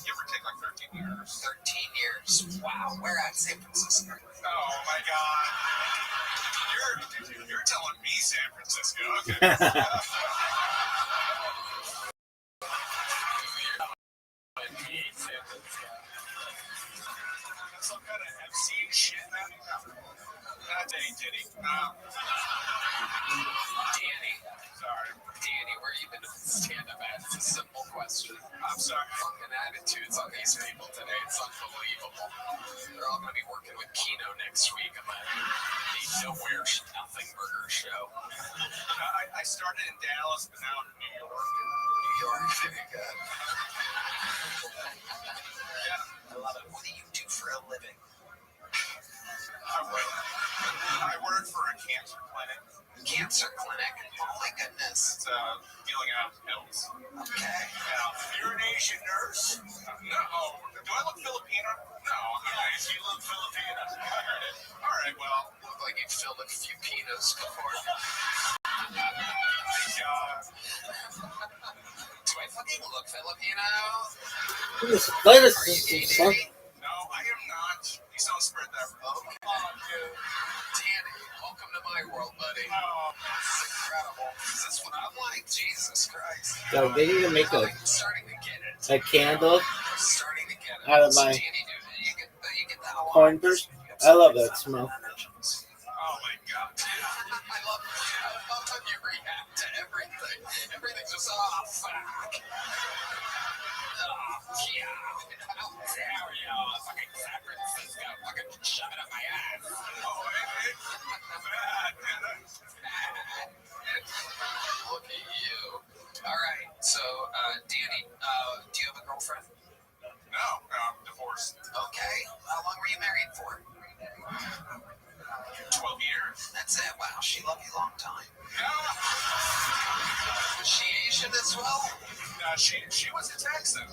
Give or take like 13 years. 13 years. Wow. Where at? San Francisco. Oh, my God. You're telling me San Francisco. Okay. Some kind of MC shit, man. Diddy. Danny. Sorry. Danny, where you been doing stand-up at? It's a simple question. I'm sorry. Fucking attitudes on these people today. It's unbelievable. They're all going to be working with Kino next week on that nowhere nothing burger show. I started in Dallas, but now I'm in New York. New York, very good. Yeah. I love it. What do you do for a living? I work for a cancer clinic. Cancer clinic? Oh my goodness. It's dealing out pills. Okay. You're an Asian nurse? No. Do I look Filipino? No. Yes, you look Filipino. I heard it. All right, well. Look like you've filled a few peanuts before. Do I fucking look Filipino? Let us. Are you gay, Danny? No, I am not. Please don't spread that. Oh, come on, dude. Danny, welcome to my world, buddy. Oh. This is incredible. Is this what I'm like? Jesus Christ. So they need to make I'm starting to get it. a candle I'm starting to get it. out of So, my. Danny, dude, you get pointers. I love that smell. Oh my god. I love how you react to everything. Everything's just, oh, fuck. Oh, yeah. How dare you? Fucking San Francisco. Fucking shove it up my ass. Oh, bad, man. Look at you. All right. So, Danny, do you have a girlfriend? No, I'm divorced. Okay. How long were you married for? 12 years. That's it. Wow, she loved you a long time. Was she Asian as well? No, she was a Texan.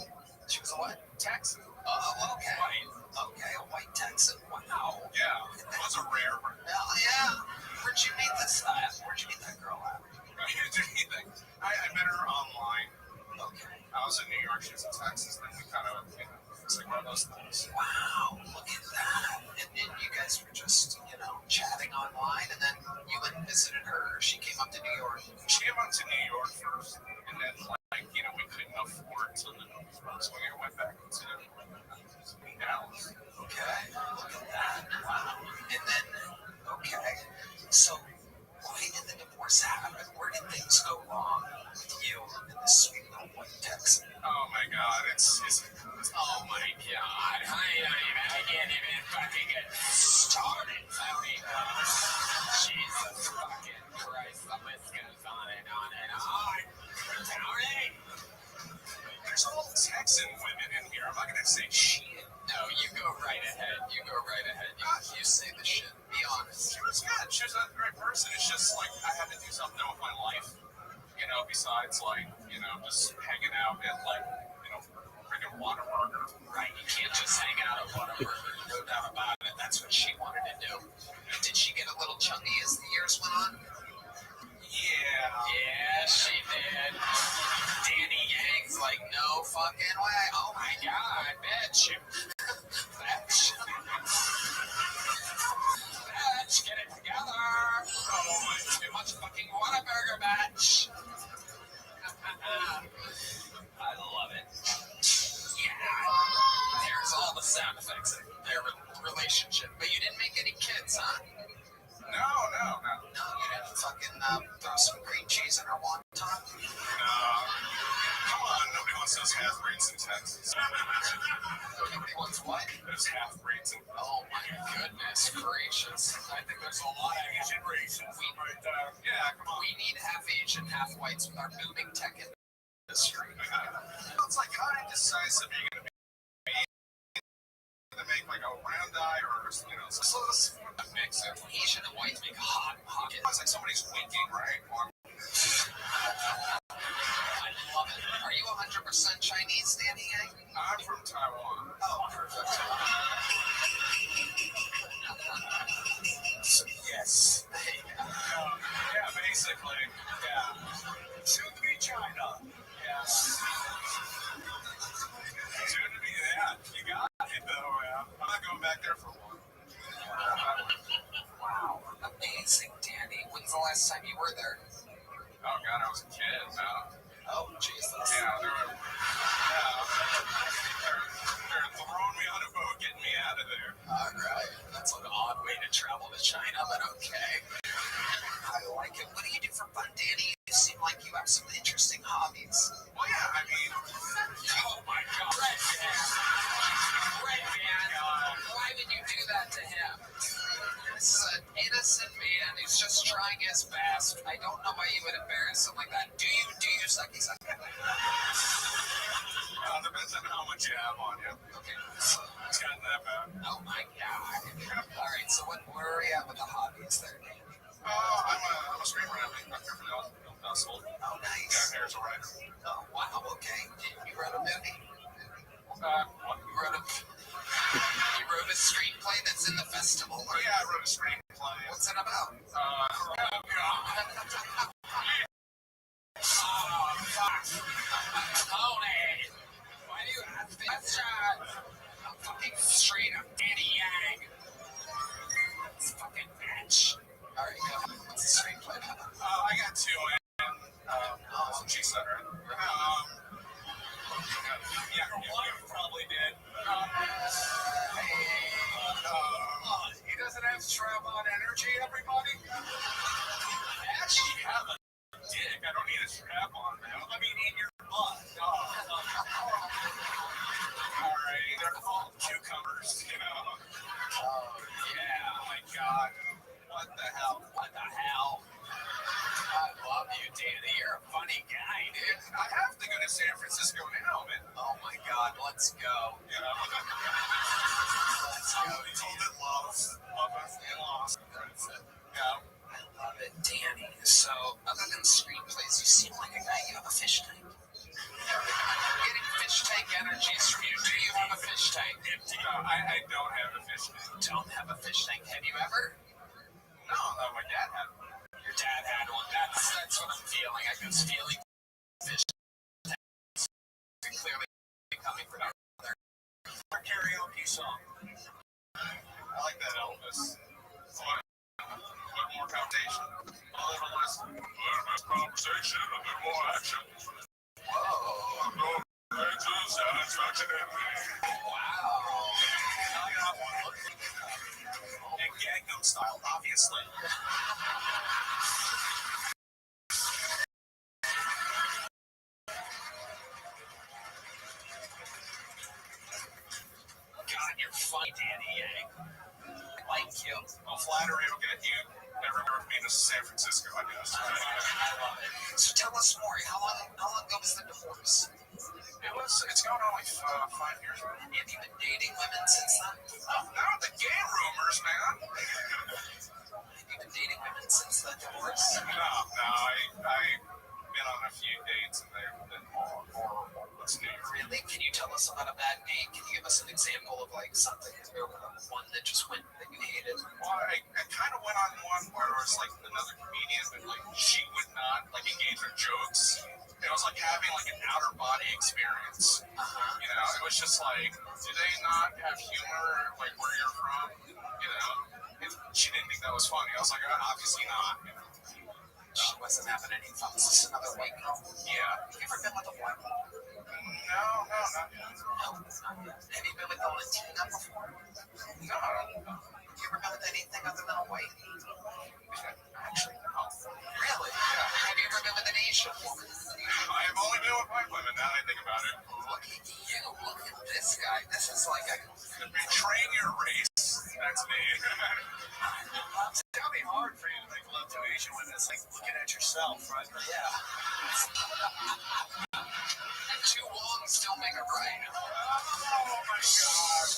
She was a what? Texan. Oh, okay. White. Okay, a white Texan. Wow. Yeah, it was a rare. Hell yeah. Where'd you meet this at? Where'd you meet that girl at? I met her online. Okay. I was in New York, she was in Texas, then we kind of, it's like one of those things. Wow, look at that. And you guys were just, chatting online, and then you went and visited her, or she came up to New York? She came up to New York first, and then, we couldn't afford to live in so we went back to Dallas. Okay, look at that. Wow. And then, okay, so why did the divorce happen? Where did things go wrong with you and this sweet little white Texan? Oh my god, it's oh my god. I can't even fucking get started, Tony. Jesus fucking Christ, the list goes on and on and on. Tony! There's all Texan women in here. I'm not gonna say shit. No, you go right ahead. You go right ahead. You say the shit. Be honest. She was good. She was a great person. It's just like I had to do something with my life. Besides just hanging out at freaking Whataburger. Right. You can't just hang out at Whataburger. No doubt about it. That's what she wanted to do. Did she get a little chunky as the years went on? Yeah. Yeah, she did. Danny Yang's like, no fucking way. Oh my god, bitch. Bitch. Bitch, get it together. Oh, too much fucking Whataburger, bitch. I love it. Yeah. There's all the sound effects of their relationship. But you didn't make any kids, huh? No. No, you didn't fucking throw some green cheese in her wonton? No. Come on, nobody wants those half-breeds in Texas. Nobody wants what? Those half-breeds. Oh my goodness gracious. I think there's a lot of Asian races. Yeah, come on. We need half Asian, half whites with our booming tech industry. It's like, how indecisive are you going to be? To make like a round eye or so let's mix it. Asian and whites make a hot. It's like somebody's winking, right? I love it. Are you 100% Chinese, Danny Yang? I'm from Taiwan. Oh, perfect. So, yes. Yeah, basically. Yeah. Soon to be China. Yeah. Soon to be that. You got it, though. I'm not going back there for one. Wow. Amazing, Danny. When's the last time you were there? Oh, God, I was a kid. Oh, Jesus. Yeah, they're throwing me on a boat, getting me out of there. All right. That's an odd way to travel to China, but okay. I like it. What do you do for fun, Danny? You seem like you have some interesting hobbies. Well, yeah, I mean, oh my God. Red man. Why would you do that to him? This is an innocent man who's just trying his best. I don't know why you would embarrass him like that. Do you sucky? Depends on how much you have on you. Okay. So, it's gotten that bad. Oh my God. All right, so where are we at with the hobbies there, Danny? I'm a screenwriter. I'm here for the festival. Oh, nice. Yeah, here's a writer. Oh, wow, okay. You wrote a movie? What? You wrote a screenplay that's in the festival? Oh, yeah, I wrote a screenplay. What's it about? Oh, God. Oh, fuck. Tony! Why do you ask me? Let's I'm fucking straight up Danny Yang. This fucking bitch. Alright, go ahead. What's the screenplay about? I got two in. She said her. Yeah, your wife probably did. actually have a dick. I don't need a strap on now. I mean, in your butt. All right, they're called cucumbers, you know. Yeah, my God. What the hell? What the hell? I love you, Danny. You're a funny guy, dude. I have to go to San Francisco now, man. Oh my God, let's go. You know? Let's go. You told it love. Love us and lost. That's it. Yeah. I love it, Danny. So, other than screenplays, you seem like a guy. You have a fish tank. Getting fish tank energies from you. Do you have a fish tank? No, I don't have a fish tank. Don't have a fish tank. Have you ever? No, my dad had one. Your dad had one. That's what I'm feeling. I was feeling fish tanks. Clearly coming from another karaoke song. I like that Elvis. What more conversation? A little less conversation, a bit more action. Whoa. No mental satisfaction in me. Wow. And Gangnam Style, obviously. God, you're funny, Danny Yang. I like you. Well, flattery will get you everywhere with me to San Francisco, I guess. I love it. So tell us more. How long ago was the divorce? It's going on like 5 years ago. Have you been dating women since then? Oh, not the gay rumors, man. Have you been dating women since the divorce? No, I've been on a few dates and they've been horrible. What's new? Really? Can you tell us about a bad date? Can you give us an example of like something or one that just went that you hated? Well, I kind of went on one where it was like another comedian, but like she would not like engage her jokes. It was like having like an outer body experience. You know, it was just like, do they not have humor like where you're from? You know, and she didn't think that was funny. I was like, obviously not. You know? She wasn't having any fun. Is this another white girl? Yeah. Have you ever been with a white girl? No, not yet. No, not yet. Have you been with a Latina before? No. Have you ever been with anything other than a white? Actually, no. Really? Yeah. Have you ever been with an Asian woman? I have only been with white women, now that I think about it. Look at you. Look at this guy. This is like a... Betraying your race. That's me. It's gotta be hard for you to make love to Asian women. It's like looking at yourself, right? Yeah. Two wrongs don't make a right. Oh my God.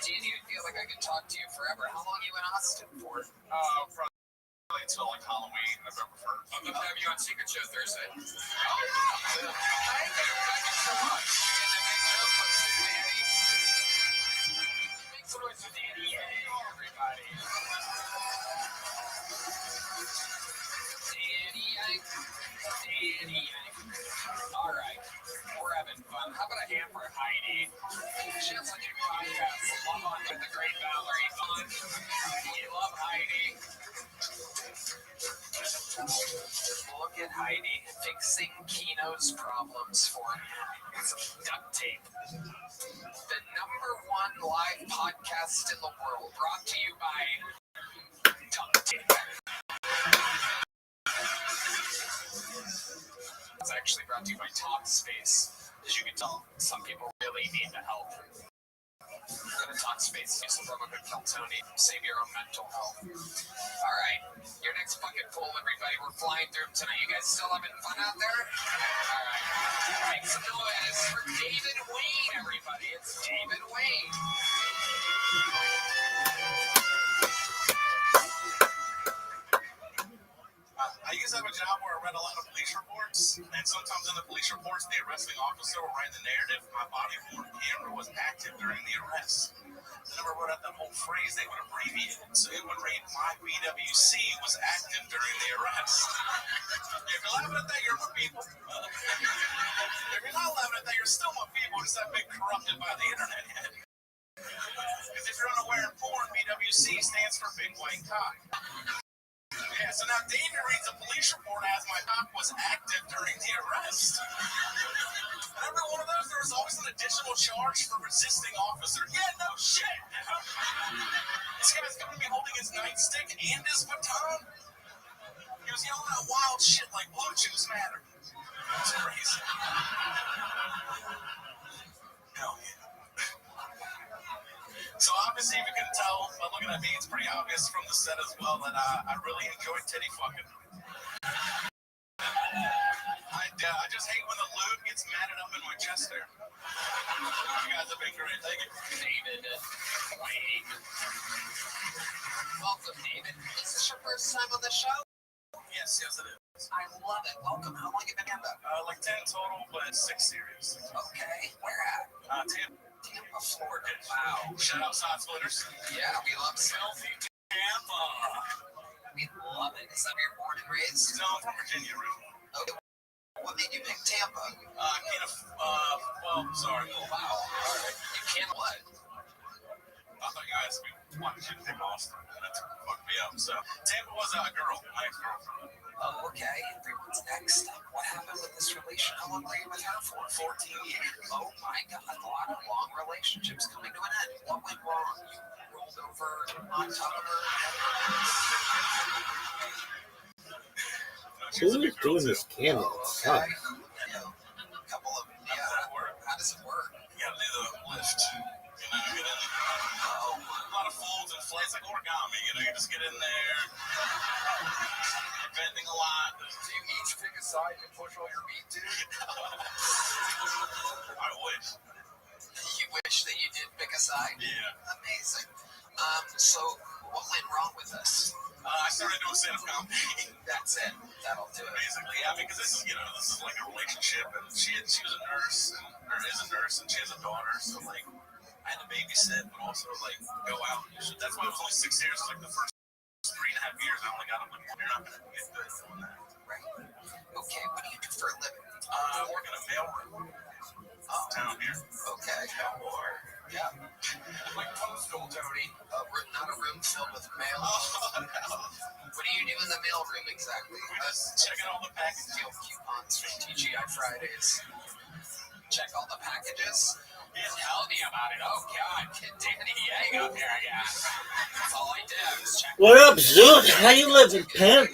Danny, I feel like I could talk to you forever. How long are you in Austin for? Probably until like Halloween, November 1st. I'd love to have you on Secret Show Thursday. Oh, yeah. Thank you so much. Make some noise for Danny. Yay, everybody. Danny. All right, we're having fun. How about a hand for Heidi? She has a new podcast, Love On with the Great Valerie Vaughn. You love Heidi. Look at Heidi fixing Kino's problems for him with some duct tape. The #1 live podcast in the world, brought to you by duct tape. It's actually brought to you by Talkspace. As you can tell, some people really need the help. Go to Talkspace, use the promo code Keltoni, save your own mental health. All right, your next bucket full, everybody. We're flying through tonight. You guys still having fun out there? All right, make some noise for David Wayne, everybody. It's David Wayne. I used to have a job where I read a lot of police reports, and sometimes in the police reports, the arresting officer would write the narrative. My body-worn camera was active during the arrest. They never wrote out that whole phrase. They would abbreviate it. So it would read, my BWC was active during the arrest. If you're laughing at that, you're my people. If you're not laughing at that, you're still my people. Just have been corrupted by the internet yet. Because if you're unaware in porn, BWC stands for Big White Cock. Yeah, So now David reads a police report as my cop was active during the arrest. And every one of those, there was always an additional charge for resisting officer. Yeah, no shit. This guy's going to be holding his nightstick and his baton. He was yelling out wild shit like blue juice matter. It's crazy. Hell yeah. So obviously, if you can tell by looking at me, it's pretty obvious from the set as well that I really enjoy titty fucking. I just hate when the lube gets matted up in my chest there. You guys have been great. Thank you. David, wait. Welcome, David. Is this your first time on the show? Yes, it is. I love it. Welcome. How long you been in that? Like 10 total, but 6 series. Okay. Where at? Tampa, Florida. Wow. Shout out Side Splitters. Yeah, we love Selfie. Tampa. We love it. Is that where you're born and raised? No, I'm from Virginia originally. Okay. What made you pick Tampa? Sorry. Oh, wow. All right. You can't what? I thought you asked me why did you pick Austin. That fucked me up. So Tampa was a girl, my ex-girlfriend. Oh, okay. Everyone's next. What happened with this relation? How long were you with her for? 14 years. Oh my God. A lot of long relationships coming to an end. What went wrong? You rolled over on top of her? Who is doing this candle? It sucks. How does it work? You gotta do the lift. You know, get in there. A lot of folds and flights like origami. You know, you just get in there. You're bending a lot. Do you each pick a side and push all your meat to? I wish. You wish that you did pick a side? Yeah. Amazing. So what went wrong with this? I started doing stand-up comedy. That's it. That'll do it. Basically, yeah, because this is like a relationship, and she was a nurse, or is a nurse, and she has a daughter, so like, I had to babysit, but also like go out. That's why it was only 6 years. It's like the first 3.5 years, I only got up like, you're not gonna get good doing that. Right. Okay, what do you do for a living? I work in a mailroom. Down here. Okay. Yeah. Like postal, Tony. Not a room filled with mail. Oh, no. What do you do in the mail room exactly? We just check out all the packages. Deal coupons from TGI Fridays. Check all the packages. Tell me about it. Oh, God. Get Danny Yang up here again. That's all I do is check. What up, Zoot? How you living, pimp?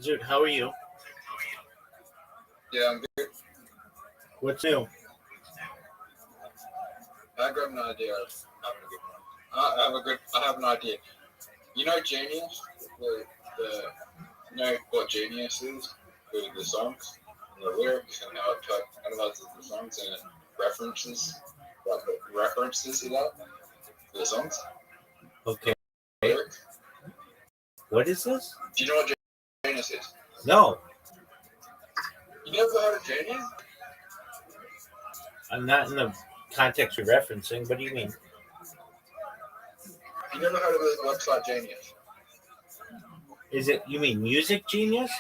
Zoot, how are you? Yeah, I'm good. What's new? I grabbed an idea. I have an idea. You know Genius? You know what Genius is? The songs, and the lyrics, and how it analyzes the songs and references to that, the songs. Okay. Lyrics. What is this? Do you know what Genius is? No. You never heard of Genius? I'm not in the context you're referencing. What do you mean? You never heard of the website Genius? Is it, you mean Music Genius?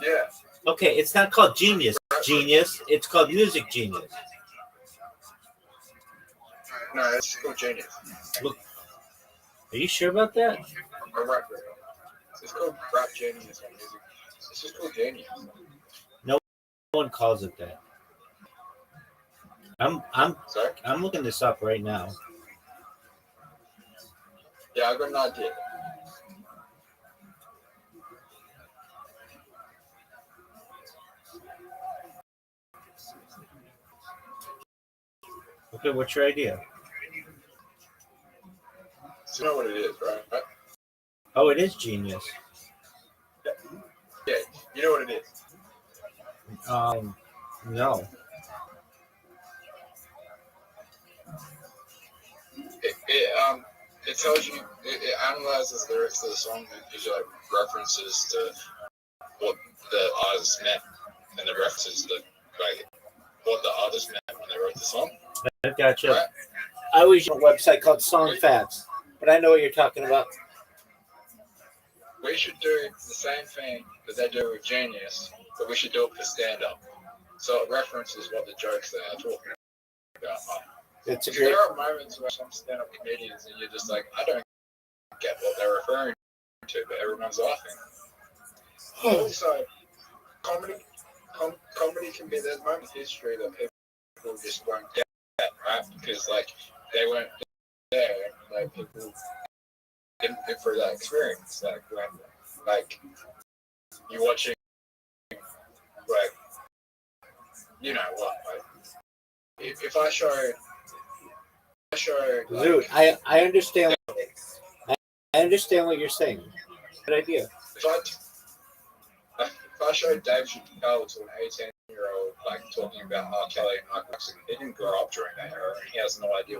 Yeah. Okay, it's not called Genius. It's called Music Genius. No, it's called Genius. Look, are you sure about that? Or Rap. It's called Rap Genius. It's just called Genius. No one calls it that. Sorry? I'm looking this up right now. Yeah, I got an idea. Okay, what's your idea? So you know what it is, right? Oh, it is Genius. Yeah, you know what it is. No. It tells you, it analyzes the lyrics of the song and gives you like references to what the artist meant and the references to like what the artist meant when they wrote the song. I gotcha. Right? I always use a website called Song Facts, but I know what you're talking about. We should do the same thing that they do with Genius, but we should do it for stand-up. So it references what the jokes they are talking about. It's a Because great. there are moments where some stand-up comedians and you're just like, I don't get what they're referring to, but everyone's laughing. Also, comedy can be there's moments in history that people just won't get, Right? Because like they weren't there, like people didn't live through that experience. Like when, like you're watching, like you know what? Like, if I show, like, Dude, I understand. I understand what you're saying. Good idea. If I showed Dave Chappelle to an 18-year-old, like talking about R. Kelly and Michael Jackson, he didn't grow up during that era, and he has no idea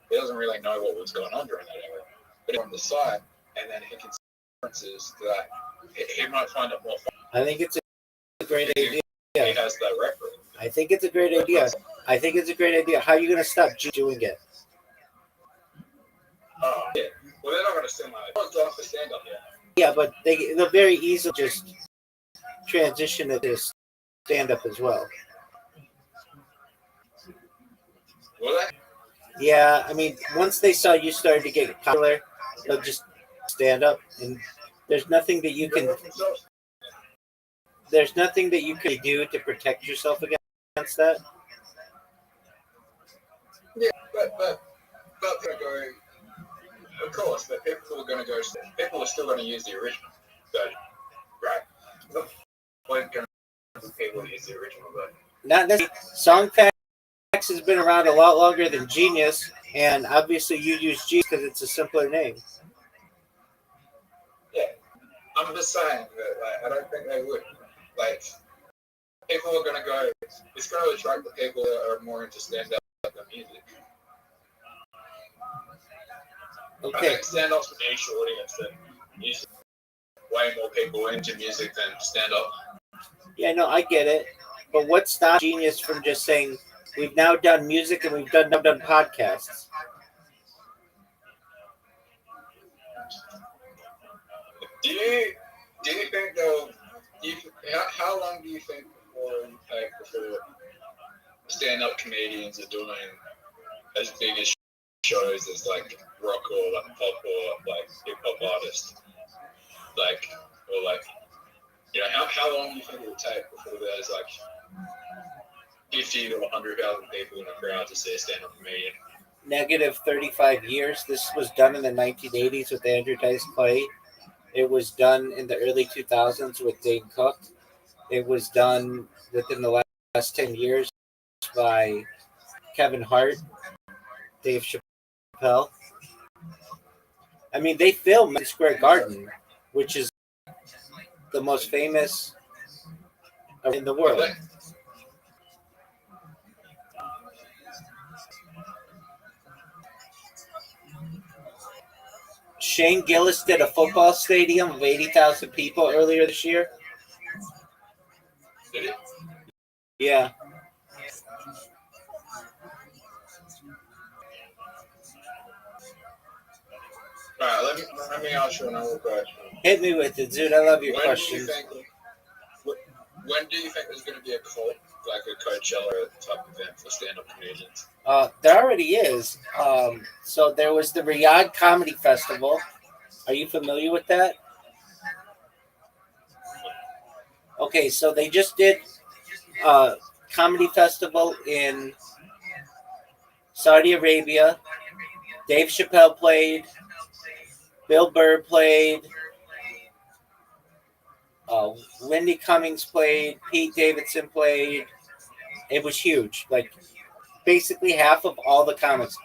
he doesn't really know what was going on during that era. But on the side, and then he can see references to that, he might find it more fun. I think it's a great idea. He has that record. I think it's a great idea. How are you going to stop doing it? Yeah. Well, they're not going to stand like that. No one's stand up yet. Yeah, but they'll very easily just transition it to stand up as well. Will they? Yeah, I mean, once they saw you started to get popular, they'll just stand up, and there's nothing that you can do to protect yourself against that. Yeah, but people go. Of course, but people are going to go. People are still going to use the original version, right? The point going to people use the original version. Not necessarily. Songfax has been around a lot longer than Genius, and obviously you use Genius because it's a simpler name. Yeah, I'm just saying that like, I don't think they would. Like, people are going to go. It's going to attract the people that are more into stand-up than music. Okay. I think stand-up's a niche audience that usually way more people into music than stand-up. Yeah, no, I get it. But what stops Genius from just saying, we've now done music and we've done podcasts? Do you think they'll? How long do you think before stand-up comedians are doing as big as shows as like rock or like pop or like hip hop artists? Like, or like, you know, how long do you think it will take before there's like 50 to 100,000 people in a crowd to see a stand-up comedian? Negative 35 years. This was done in the 1980s with Andrew Dice Clay. It was done in the early 2000s with Dane Cook. It was done within the last 10 years by Kevin Hart, Dave Chappelle. I mean, they filmed Madison Square Garden, which is the most famous in the world. Shane Gillis did a football stadium of 80,000 people earlier this year. Did it? Yeah. All right, let me ask you another question. Hit me with it, dude. I love your questions. When do you think there's going to be a cult, like a Coachella type event for stand-up comedians? There already is. So there was the Riyadh Comedy Festival. Are you familiar with that? Okay, so they just did a comedy festival in Saudi Arabia. Dave Chappelle played. Bill Burr played. Lindy Cummings played. Pete Davidson played. It was huge. Like, basically half of all the comics.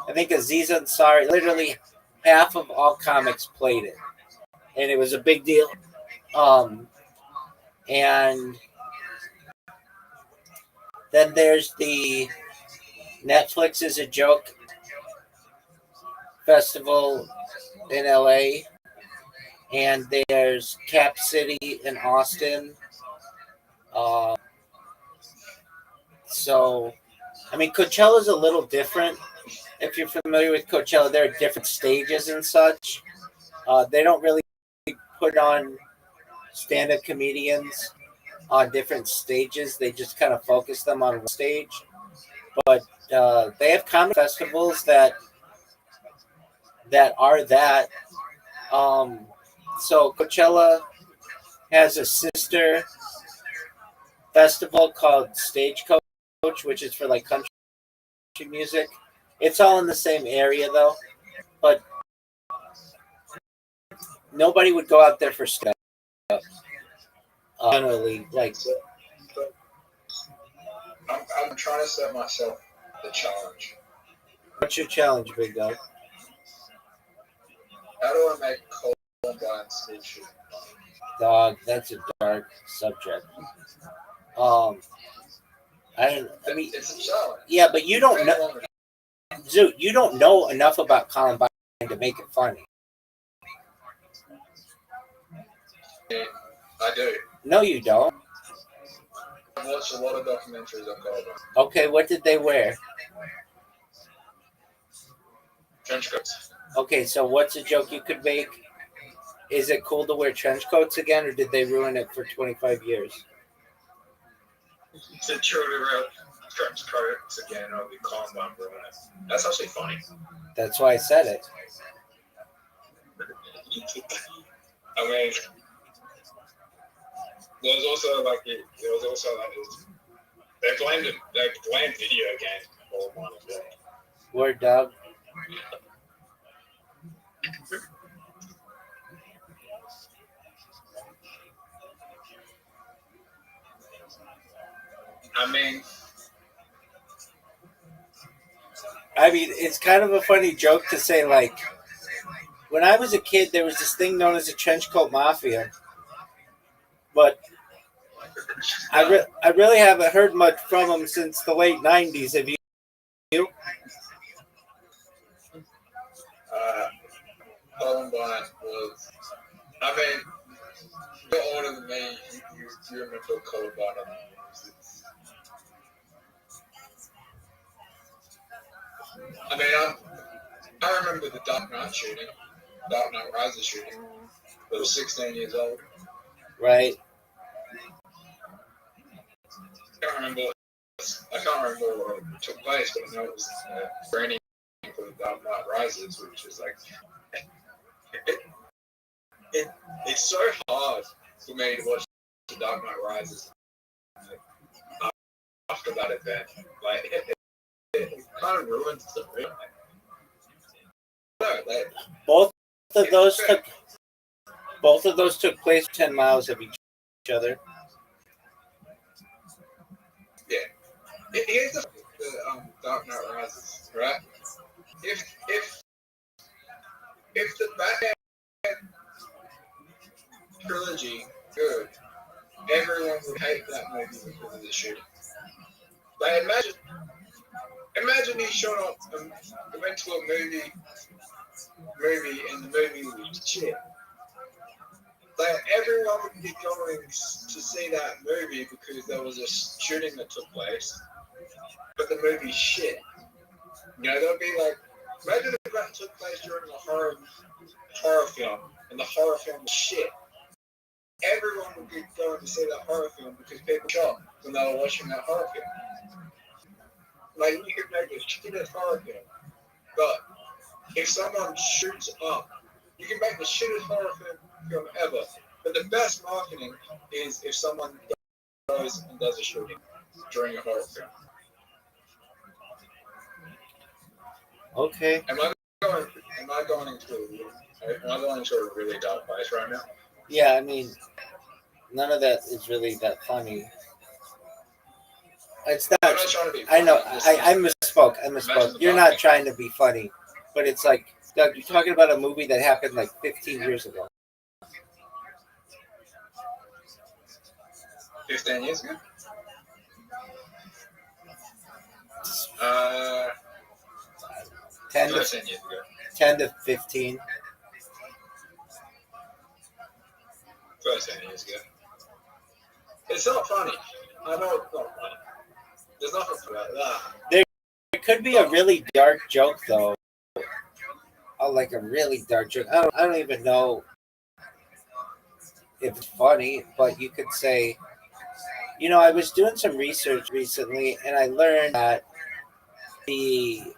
I think Aziz Ansari, literally half of all comics played it. And it was a big deal. And then there's the Netflix is a Joke festival in LA. And there's Cap City in Austin. So, I mean, Coachella's a little different. If you're familiar with Coachella, there are different stages and such. They don't really put on stand-up comedians on different stages. They just kind of focus them on one stage. But they have comedy festivals that are that. So Coachella has a sister festival called Stagecoach, which is for like country music. It's all in the same area though, but nobody would go out there for stuff. Generally, like I'm trying to set myself the challenge. what's your challenge, big dog? How do I make Columbine school shooting fun? Dog, that's a dark subject. I mean, It's a challenge. yeah, but you don't know, Zoot. You don't know enough about Columbine to make it funny. I do. No, you don't. I've watched a lot of documentaries on Columbine. Okay, what did they wear? Trench coats. Okay, so what's a joke you could make? Is it cool to wear trench coats again, or did they ruin it for 25 years? To children wear trench coats again, I'll be Columbine ruin it. That's actually funny. That's why I said it. I mean, there was also like they blamed video games for one as well. Word, dog. I mean, it's kind of a funny joke to say, like, when I was a kid, there was this thing known as a trench coat mafia. But I really haven't heard much from them since the late 90s. Have you? Columbine was, I mean, you're older than me, you remember Columbine on the news. I mean, I remember the Dark Knight shooting, Dark Knight Rises shooting. I was 16 years old. Right. I can't remember what took place, but I know it was training for the Dark Knight Rises, which is like, it's so hard for me to watch the Dark Knight Rises after that event. Like, it kind of ruins the movie. No, both of those took place 10 miles of each other. Yeah. Here's the Dark Knight Rises, right? If the Batman trilogy good, everyone would hate that movie because of the shooting. Like, imagine he showed up and went to a movie and the movie was shit. Like, everyone would be going to see that movie because there was a shooting that took place, but the movie's shit. You know, they'll be like, imagine if that took place during a horror film and the horror film was shit. Everyone would be going to see that horror film because people shot when they were watching that horror film. Like, you could make a shittiest horror film, but if someone shoots up, you can make the shittiest horror film ever. But the best marketing is if someone goes and does a shooting during a horror film. Okay. Am I going into a really dark place right now? Yeah, I mean, none of that is really that funny. It's not. I'm not trying to be funny. I know. I misspoke. You're not trying to be funny, but it's like, Doug, you're talking about a movie that happened like 15 years ago. 15 years ago? 10 years ago. 10 to 15. 13 years ago. It's not funny. I know it's not funny. There's nothing about that. There could be a really dark joke, though. Oh, like a really dark joke. I don't even know if it's funny, but you could say, I was doing some research recently, and I learned that the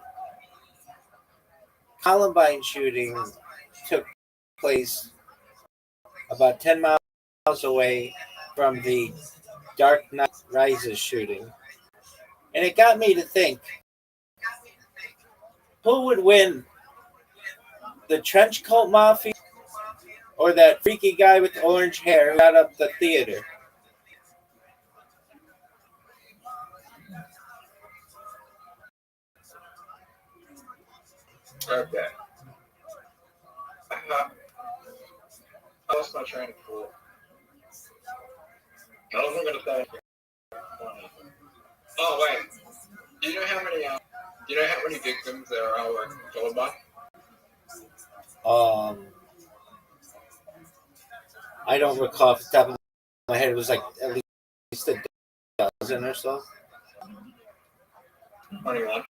Columbine shooting took place about 10 miles away from the Dark Knight Rises shooting. And it got me to think, who would win, the trench coat mafia or that freaky guy with orange hair who got up the theater? Okay. I lost my train of thought. I wasn't going to say anything. Oh, wait. Do you know how many victims there are like Columbine? I don't recall off the top of my head. It was like at least a dozen or so. 21.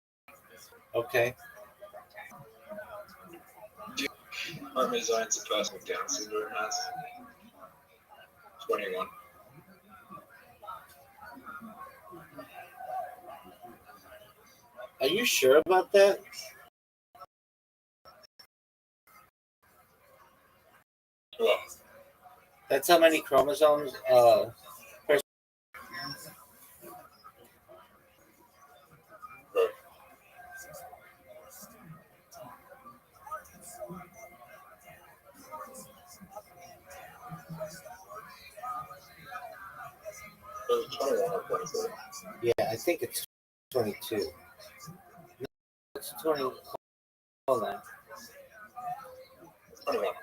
Okay. How many zones a person with Down syndrome has? 21. Are you sure about that? Well, That's how many chromosomes per. there's 21 or 22. Yeah, I think it's 22. No, it's 20. Hold on. 21.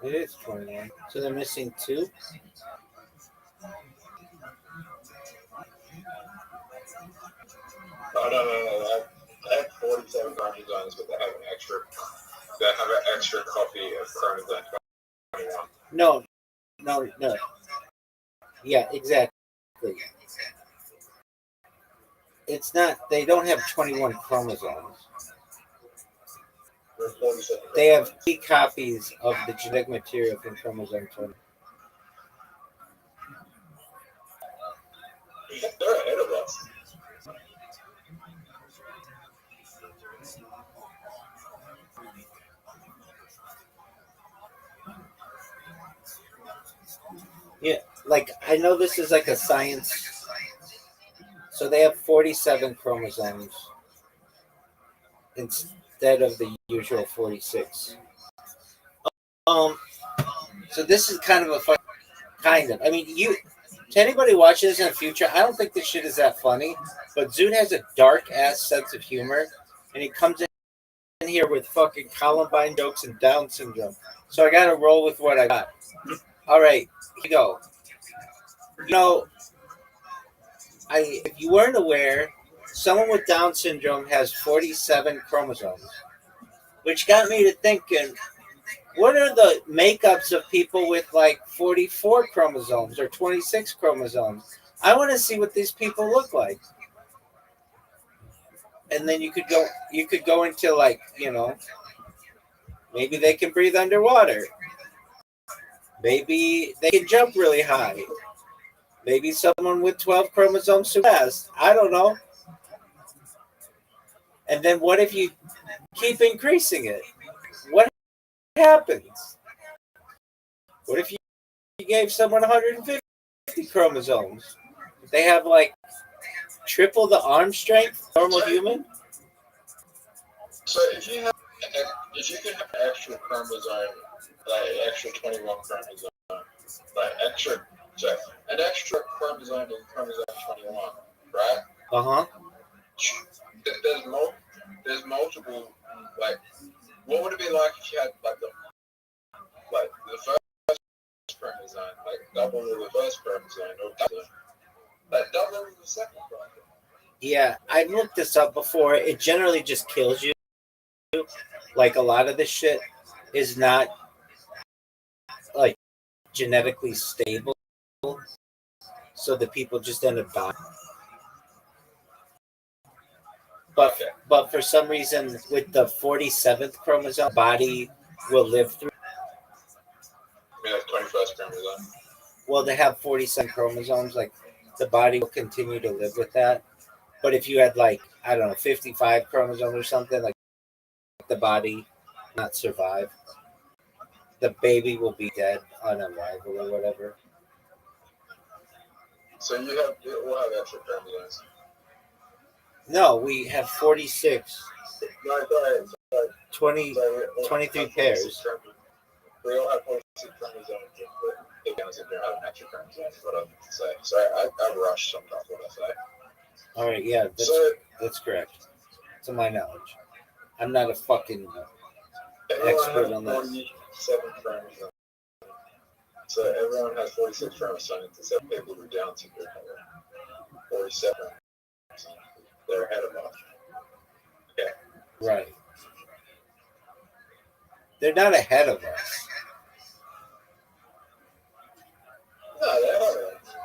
It is 21. So they're missing 2? Oh, no. I have 47 chromosomes, but they have an extra copy of chromosome 21. No. Yeah, exactly. It's not, they don't have 21 chromosomes. There's 47. They have 3 copies of the genetic material from chromosome 20. They're ahead of us. Yeah, like I know this is like a science. So they have 47 chromosomes instead of the usual 46. So this is kind of a fun, kind of. I mean, to anybody watching this in the future, I don't think this shit is that funny. But Zoot has a dark ass sense of humor, and he comes in here with fucking Columbine jokes and Down syndrome. So I gotta roll with what I got. All right, here we go. If you weren't aware, someone with Down syndrome has 47 chromosomes, which got me to thinking, what are the makeups of people with like 44 chromosomes or 26 chromosomes? I want to see what these people look like. And then you could go into like, maybe they can breathe underwater. Maybe they can jump really high. Maybe someone with 12 chromosomes fast. I don't know. And then what if you keep increasing it? What happens? What if you gave someone 150 chromosomes? They have like triple the arm strength normal human? So if you could have extra chromosome, like extra 21 chromosome, like an extra chromosome in chromosome 21, right? Uh-huh. There's multiple, like, what would it be like if you had like the first chromosome, like double the first chromosome, or double the second chromosome? Yeah, I looked this up before. It generally just kills you. Like a lot of this shit is not like genetically stable, so the people just end up dying. But for some reason, with the 47th chromosome, body will live through. I mean, like 21st chromosome. Well, they have 47 chromosomes. Like the body will continue to live with that. But if you had like, I don't know, 55 chromosomes or something, like the body not survive, the baby will be dead on arrival or whatever. So we'll have extra chromosomes. No, we have 46, No, sorry. 20, Sorry, 23 pairs. We all have 46 chromosomes, but they don't seem to have an extra chromosome, is what I'm going to say. Sorry, I rushed sometimes what I say. All right, yeah, that's correct. To my knowledge. I'm not a fucking expert on that. 47 chromosomes. So everyone has 46 chromosomes except people who are down syndrome. 47. They're ahead of us. Okay. Right. They're not ahead of us. No, they're ahead of us.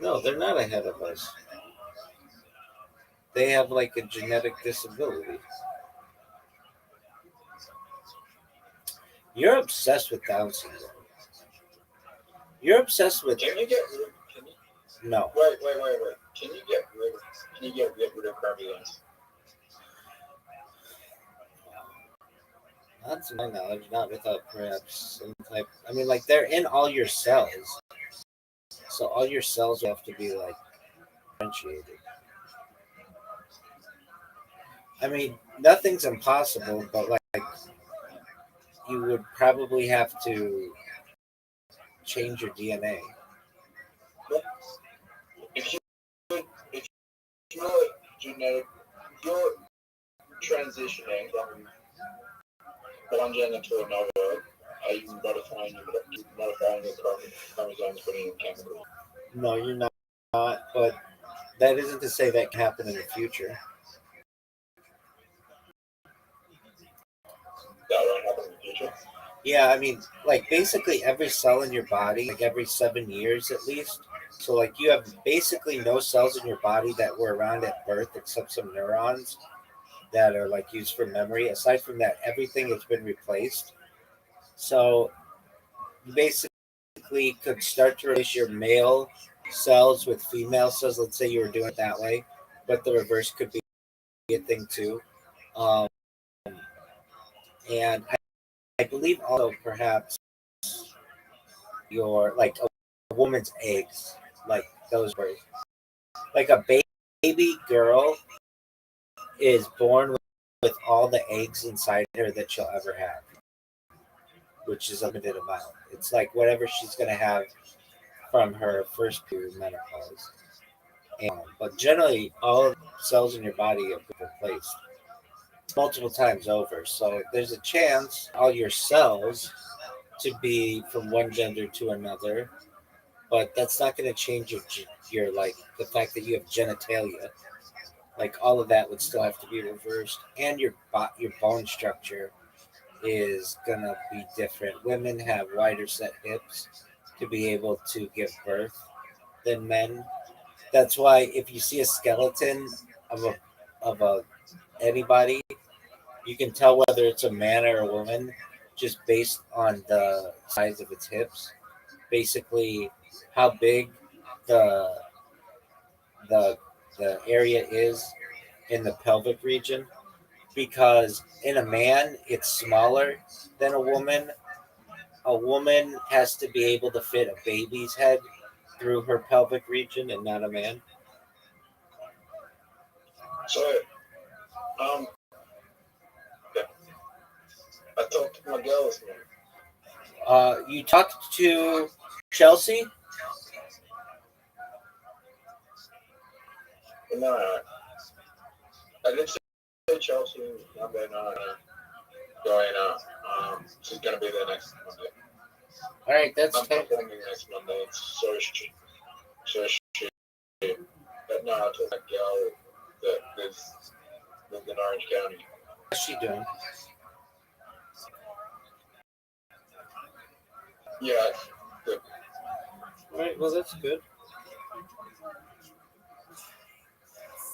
No, they're not ahead of us. They have like a genetic disability. You're obsessed with Down syndrome. You're obsessed with. Can you get rid of? No. Wait. Can you get rid of chromosomes? Not to my knowledge, not without perhaps some type. I mean, like they're in all your cells, so all your cells have to be like differentiated. I mean, nothing's impossible, but like you would probably have to change your DNA. If you're genetic, you're transitioning from one gender to another. Are you modifying your chromosomes, putting in chemicals? No, you're not. But that isn't to say that can happen in the future. That won't happen in the future. Yeah, I mean, like basically every cell in your body, like every 7 years at least. So like you have basically no cells in your body that were around at birth except some neurons that are like used for memory. Aside from that, everything has been replaced. So you basically could start to replace your male cells with female cells. Let's say you were doing it that way, but the reverse could be a thing too. And I believe also perhaps your like a woman's eggs, like those were like a baby girl is born with all the eggs inside her that she'll ever have, which is a limited amount. It's like whatever she's gonna have from her first period menopause. But generally, all cells in your body have been replaced multiple times over. So there's a chance all your cells to be from one gender to another, but that's not going to change your like the fact that you have genitalia. Like all of that would still have to be reversed, and your bone structure is gonna be different. Women have wider set hips to be able to give birth than men. That's why if you see a skeleton of a anybody, you can tell whether it's a man or a woman just based on the size of its hips. Basically, how big the the the area is in the pelvic region. Because in a man, it's smaller than a woman. A woman has to be able to fit a baby's head through her pelvic region, and not a man. So, I talked to my girl this morning. You talked to Chelsea? No, I did say Chelsea. I'm going out. She's gonna be there next Monday. All right, that's I'm performing next Monday. So she. But no, I told that girl that lives in Orange County. What's she doing? Yeah, good. All right, well that's good.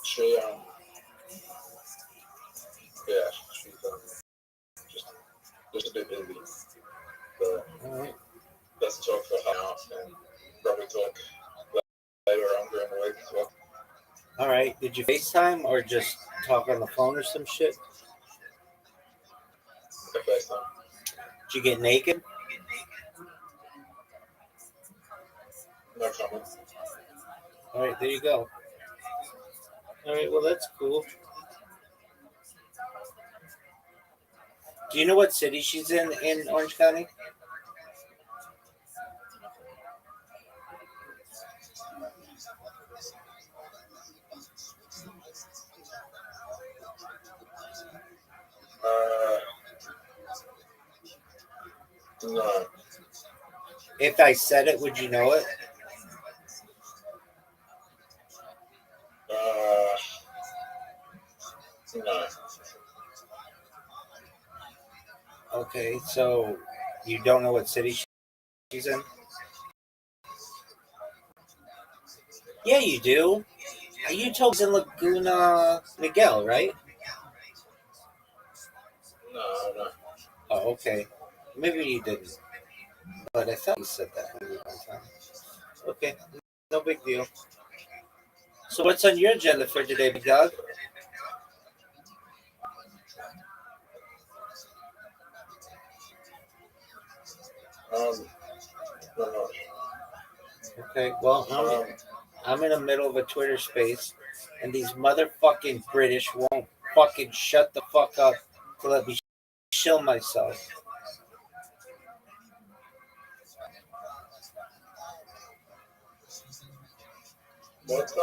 She she's just a bit busy. So all right. Let's talk for half and probably talk later on during the week as well. All right. Did you FaceTime or just talk on the phone or some shit? The first time. Did you get naked? No comment. All right, there you go. All right, well, that's cool. Do you know what city she's in Orange County? No. If I said it, would you know it? No. Okay, so you don't know what city she's in? Yeah, you do. You told me she's in Laguna Niguel, right? No. Oh, okay. Maybe you didn't, but I thought you said that maybe one time. Okay, no big deal. So what's on your agenda for today, big dog? No. Okay, well, I'm in the middle of a Twitter space, and these motherfucking British won't fucking shut the fuck up to let me chill myself. What's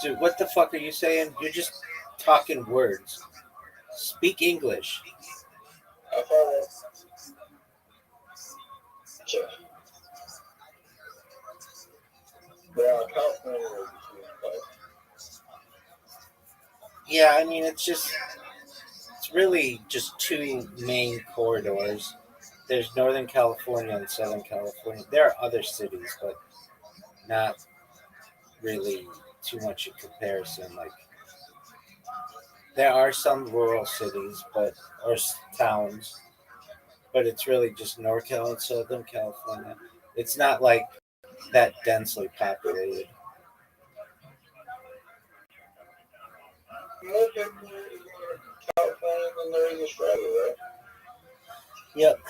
Dude, what the fuck are you saying? You're just talking words. Speak English. I thought Yeah, I mean, it's really just two main corridors. There's Northern California and Southern California. There are other cities, but not really too much in comparison. Like, there are some rural cities, or towns, but it's really just NorCal and Southern California. It's not like that densely populated. more people in California than there is in Australia, right? Yep.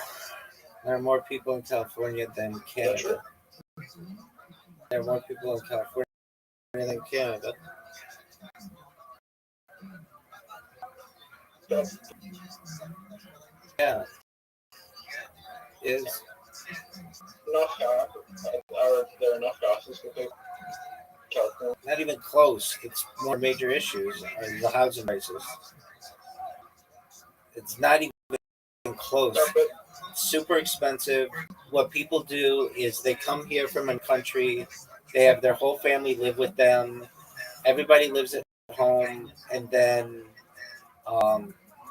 There are more people in California than Canada. There are more people in California than Canada. Yeah. Is Are there enough houses for people in California? not even close. It's more major issues are the housing crisis. It's not even close. It's super expensive. What people do is they come here from a country. They have their whole family live with them. Everybody lives at home, and then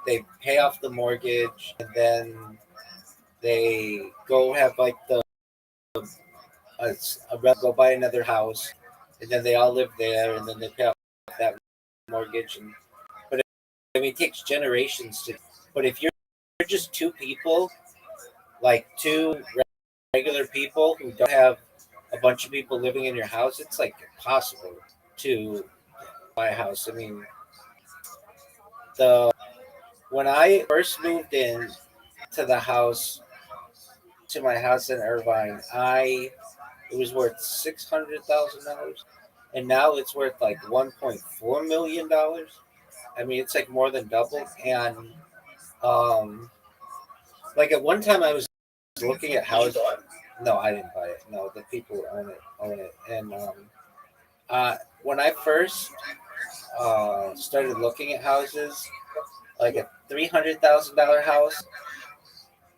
they pay off the mortgage, and then they go have like go buy another house, and then they all live there, and then they pay off that mortgage. And but I mean, it takes generations to. But if you're just two people, like two regular people who don't have a bunch of people living in your house, it's like impossible to buy a house. I mean, the when I first moved in to the house to my house in Irvine, it was worth $600,000, and now it's worth like $1.4 million. I mean, it's like more than doubled. And like at one time, I was looking at houses. No, I didn't buy it. No, the people who own it. And when I first started looking at houses, like a $300,000 house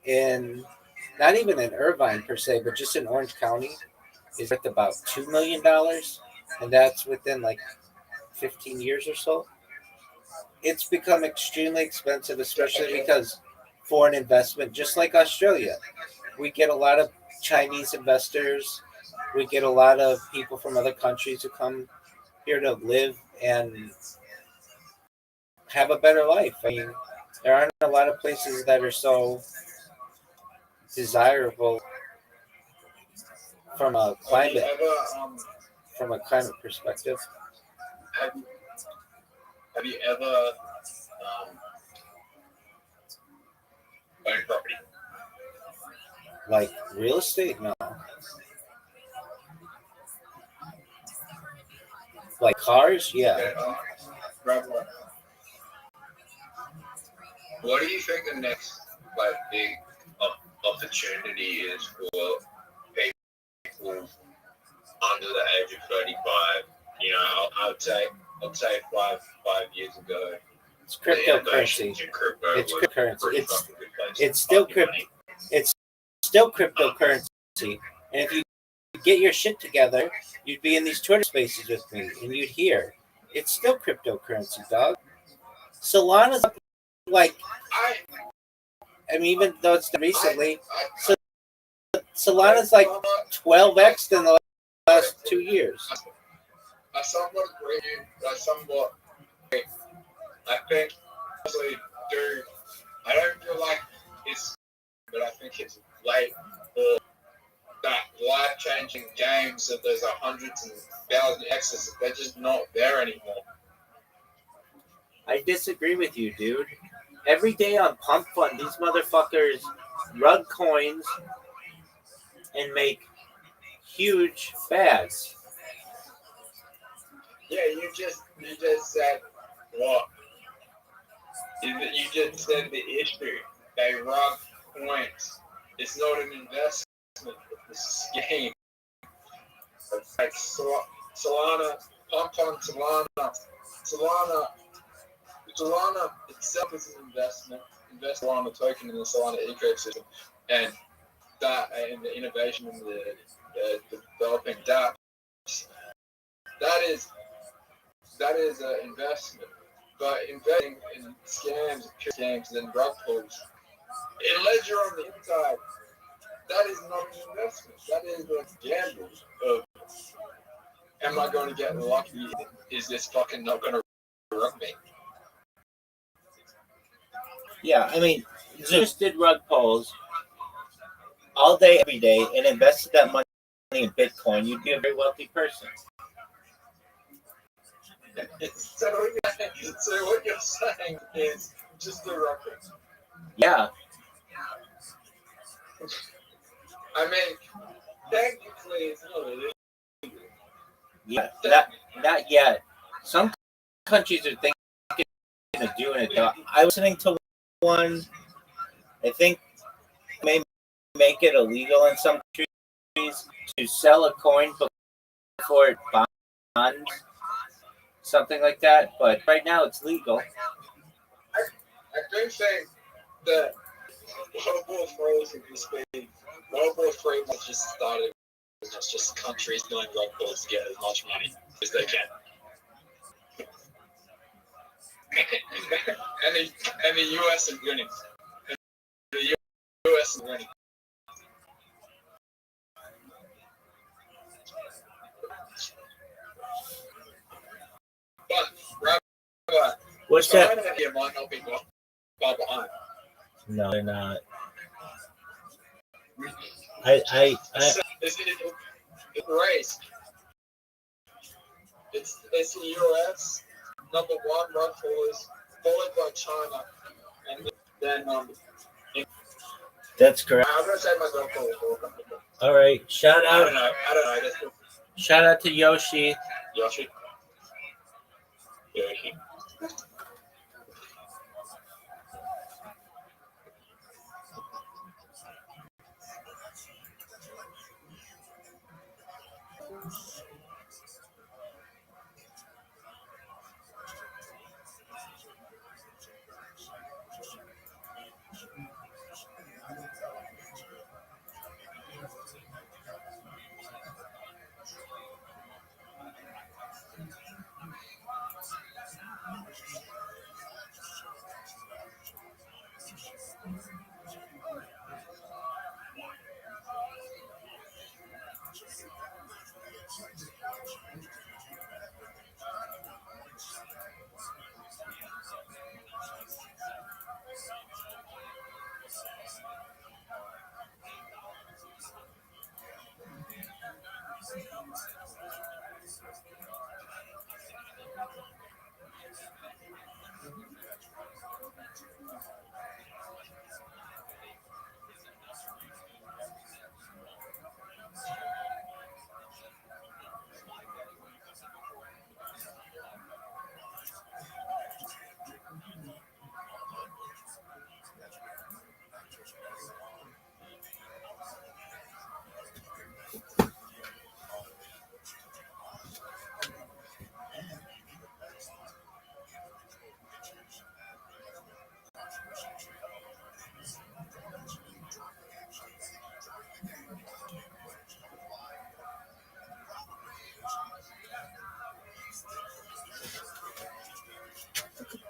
in not even in Irvine per se, but just in Orange County is worth about $2 million, and that's within like 15 years or so. It's become extremely expensive, especially because foreign investment, just like Australia, we get a lot of Chinese investors. We get a lot of people from other countries who come here to live, and have a better life. I mean, there aren't a lot of places that are so desirable from a climate perspective. Have you ever owned property? Like real estate? No. Like cars? Yeah. Rabbi, what do you think the next big opportunity is for people under the age of 35? You know, I'd say 5 years ago. It's cryptocurrency. It's cryptocurrency. It's still crypto. It's still cryptocurrency. And if you get your shit together, you'd be in these Twitter spaces with me, and you'd hear. It's still cryptocurrency, dog. Solana's like, I mean, even though it's recently, Solana's like 12x in the last 2 years. I somewhat agree. I think, honestly, I don't feel like it's, but I think it's late for that life-changing games that there's hundreds and thousands of access. They're just not there anymore. I disagree with you, dude. Every day on Pump Fund, these motherfuckers rug coins and make huge fads. Yeah, you just said what? You just said the issue. They rug coins. It's not an investment. It's a scheme. It's like Solana, Pump Fund, Solana itself is an investment. Invest Solana token in the Solana ecosystem, and that and the innovation in the developing dApps. That is an investment. But investing in scams, and rug pulls, unless you're on the inside, that is not an investment. That is a gamble of, am I going to get lucky? Is this fucking not going to rug me? Yeah, I mean, Zeus did rug pulls all day, every day, and invested that money in Bitcoin. You'd be a very wealthy person. So what you're saying is just a rocket. Yeah. I mean, technically, it's not illegal. Yeah, not yet. Some countries are thinking of doing it, though. I was listening to one, I think, may make it illegal in some countries to sell a coin before it bonds. Something like that, but right now it's legal. I do think that World War III was just started. It's just countries doing rug pulls to get as much money as they can. and the US is winning. And the US is winning. But Rabbi, what's that? China might not be far behind. No, they're not. It's race. It's the US, number one rug pullers, followed by China, and then That's correct. I'm gonna say my rug pullers. All right, shout I out. don't know. Shout out to Yoshi. Yoshi.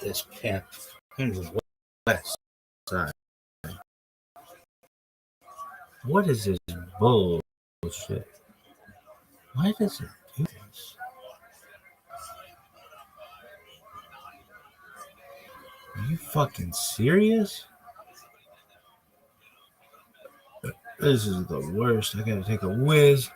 this cat in the west side. What is this bullshit? Why does it do this? Are you fucking serious? This is the worst. I gotta take a whiz.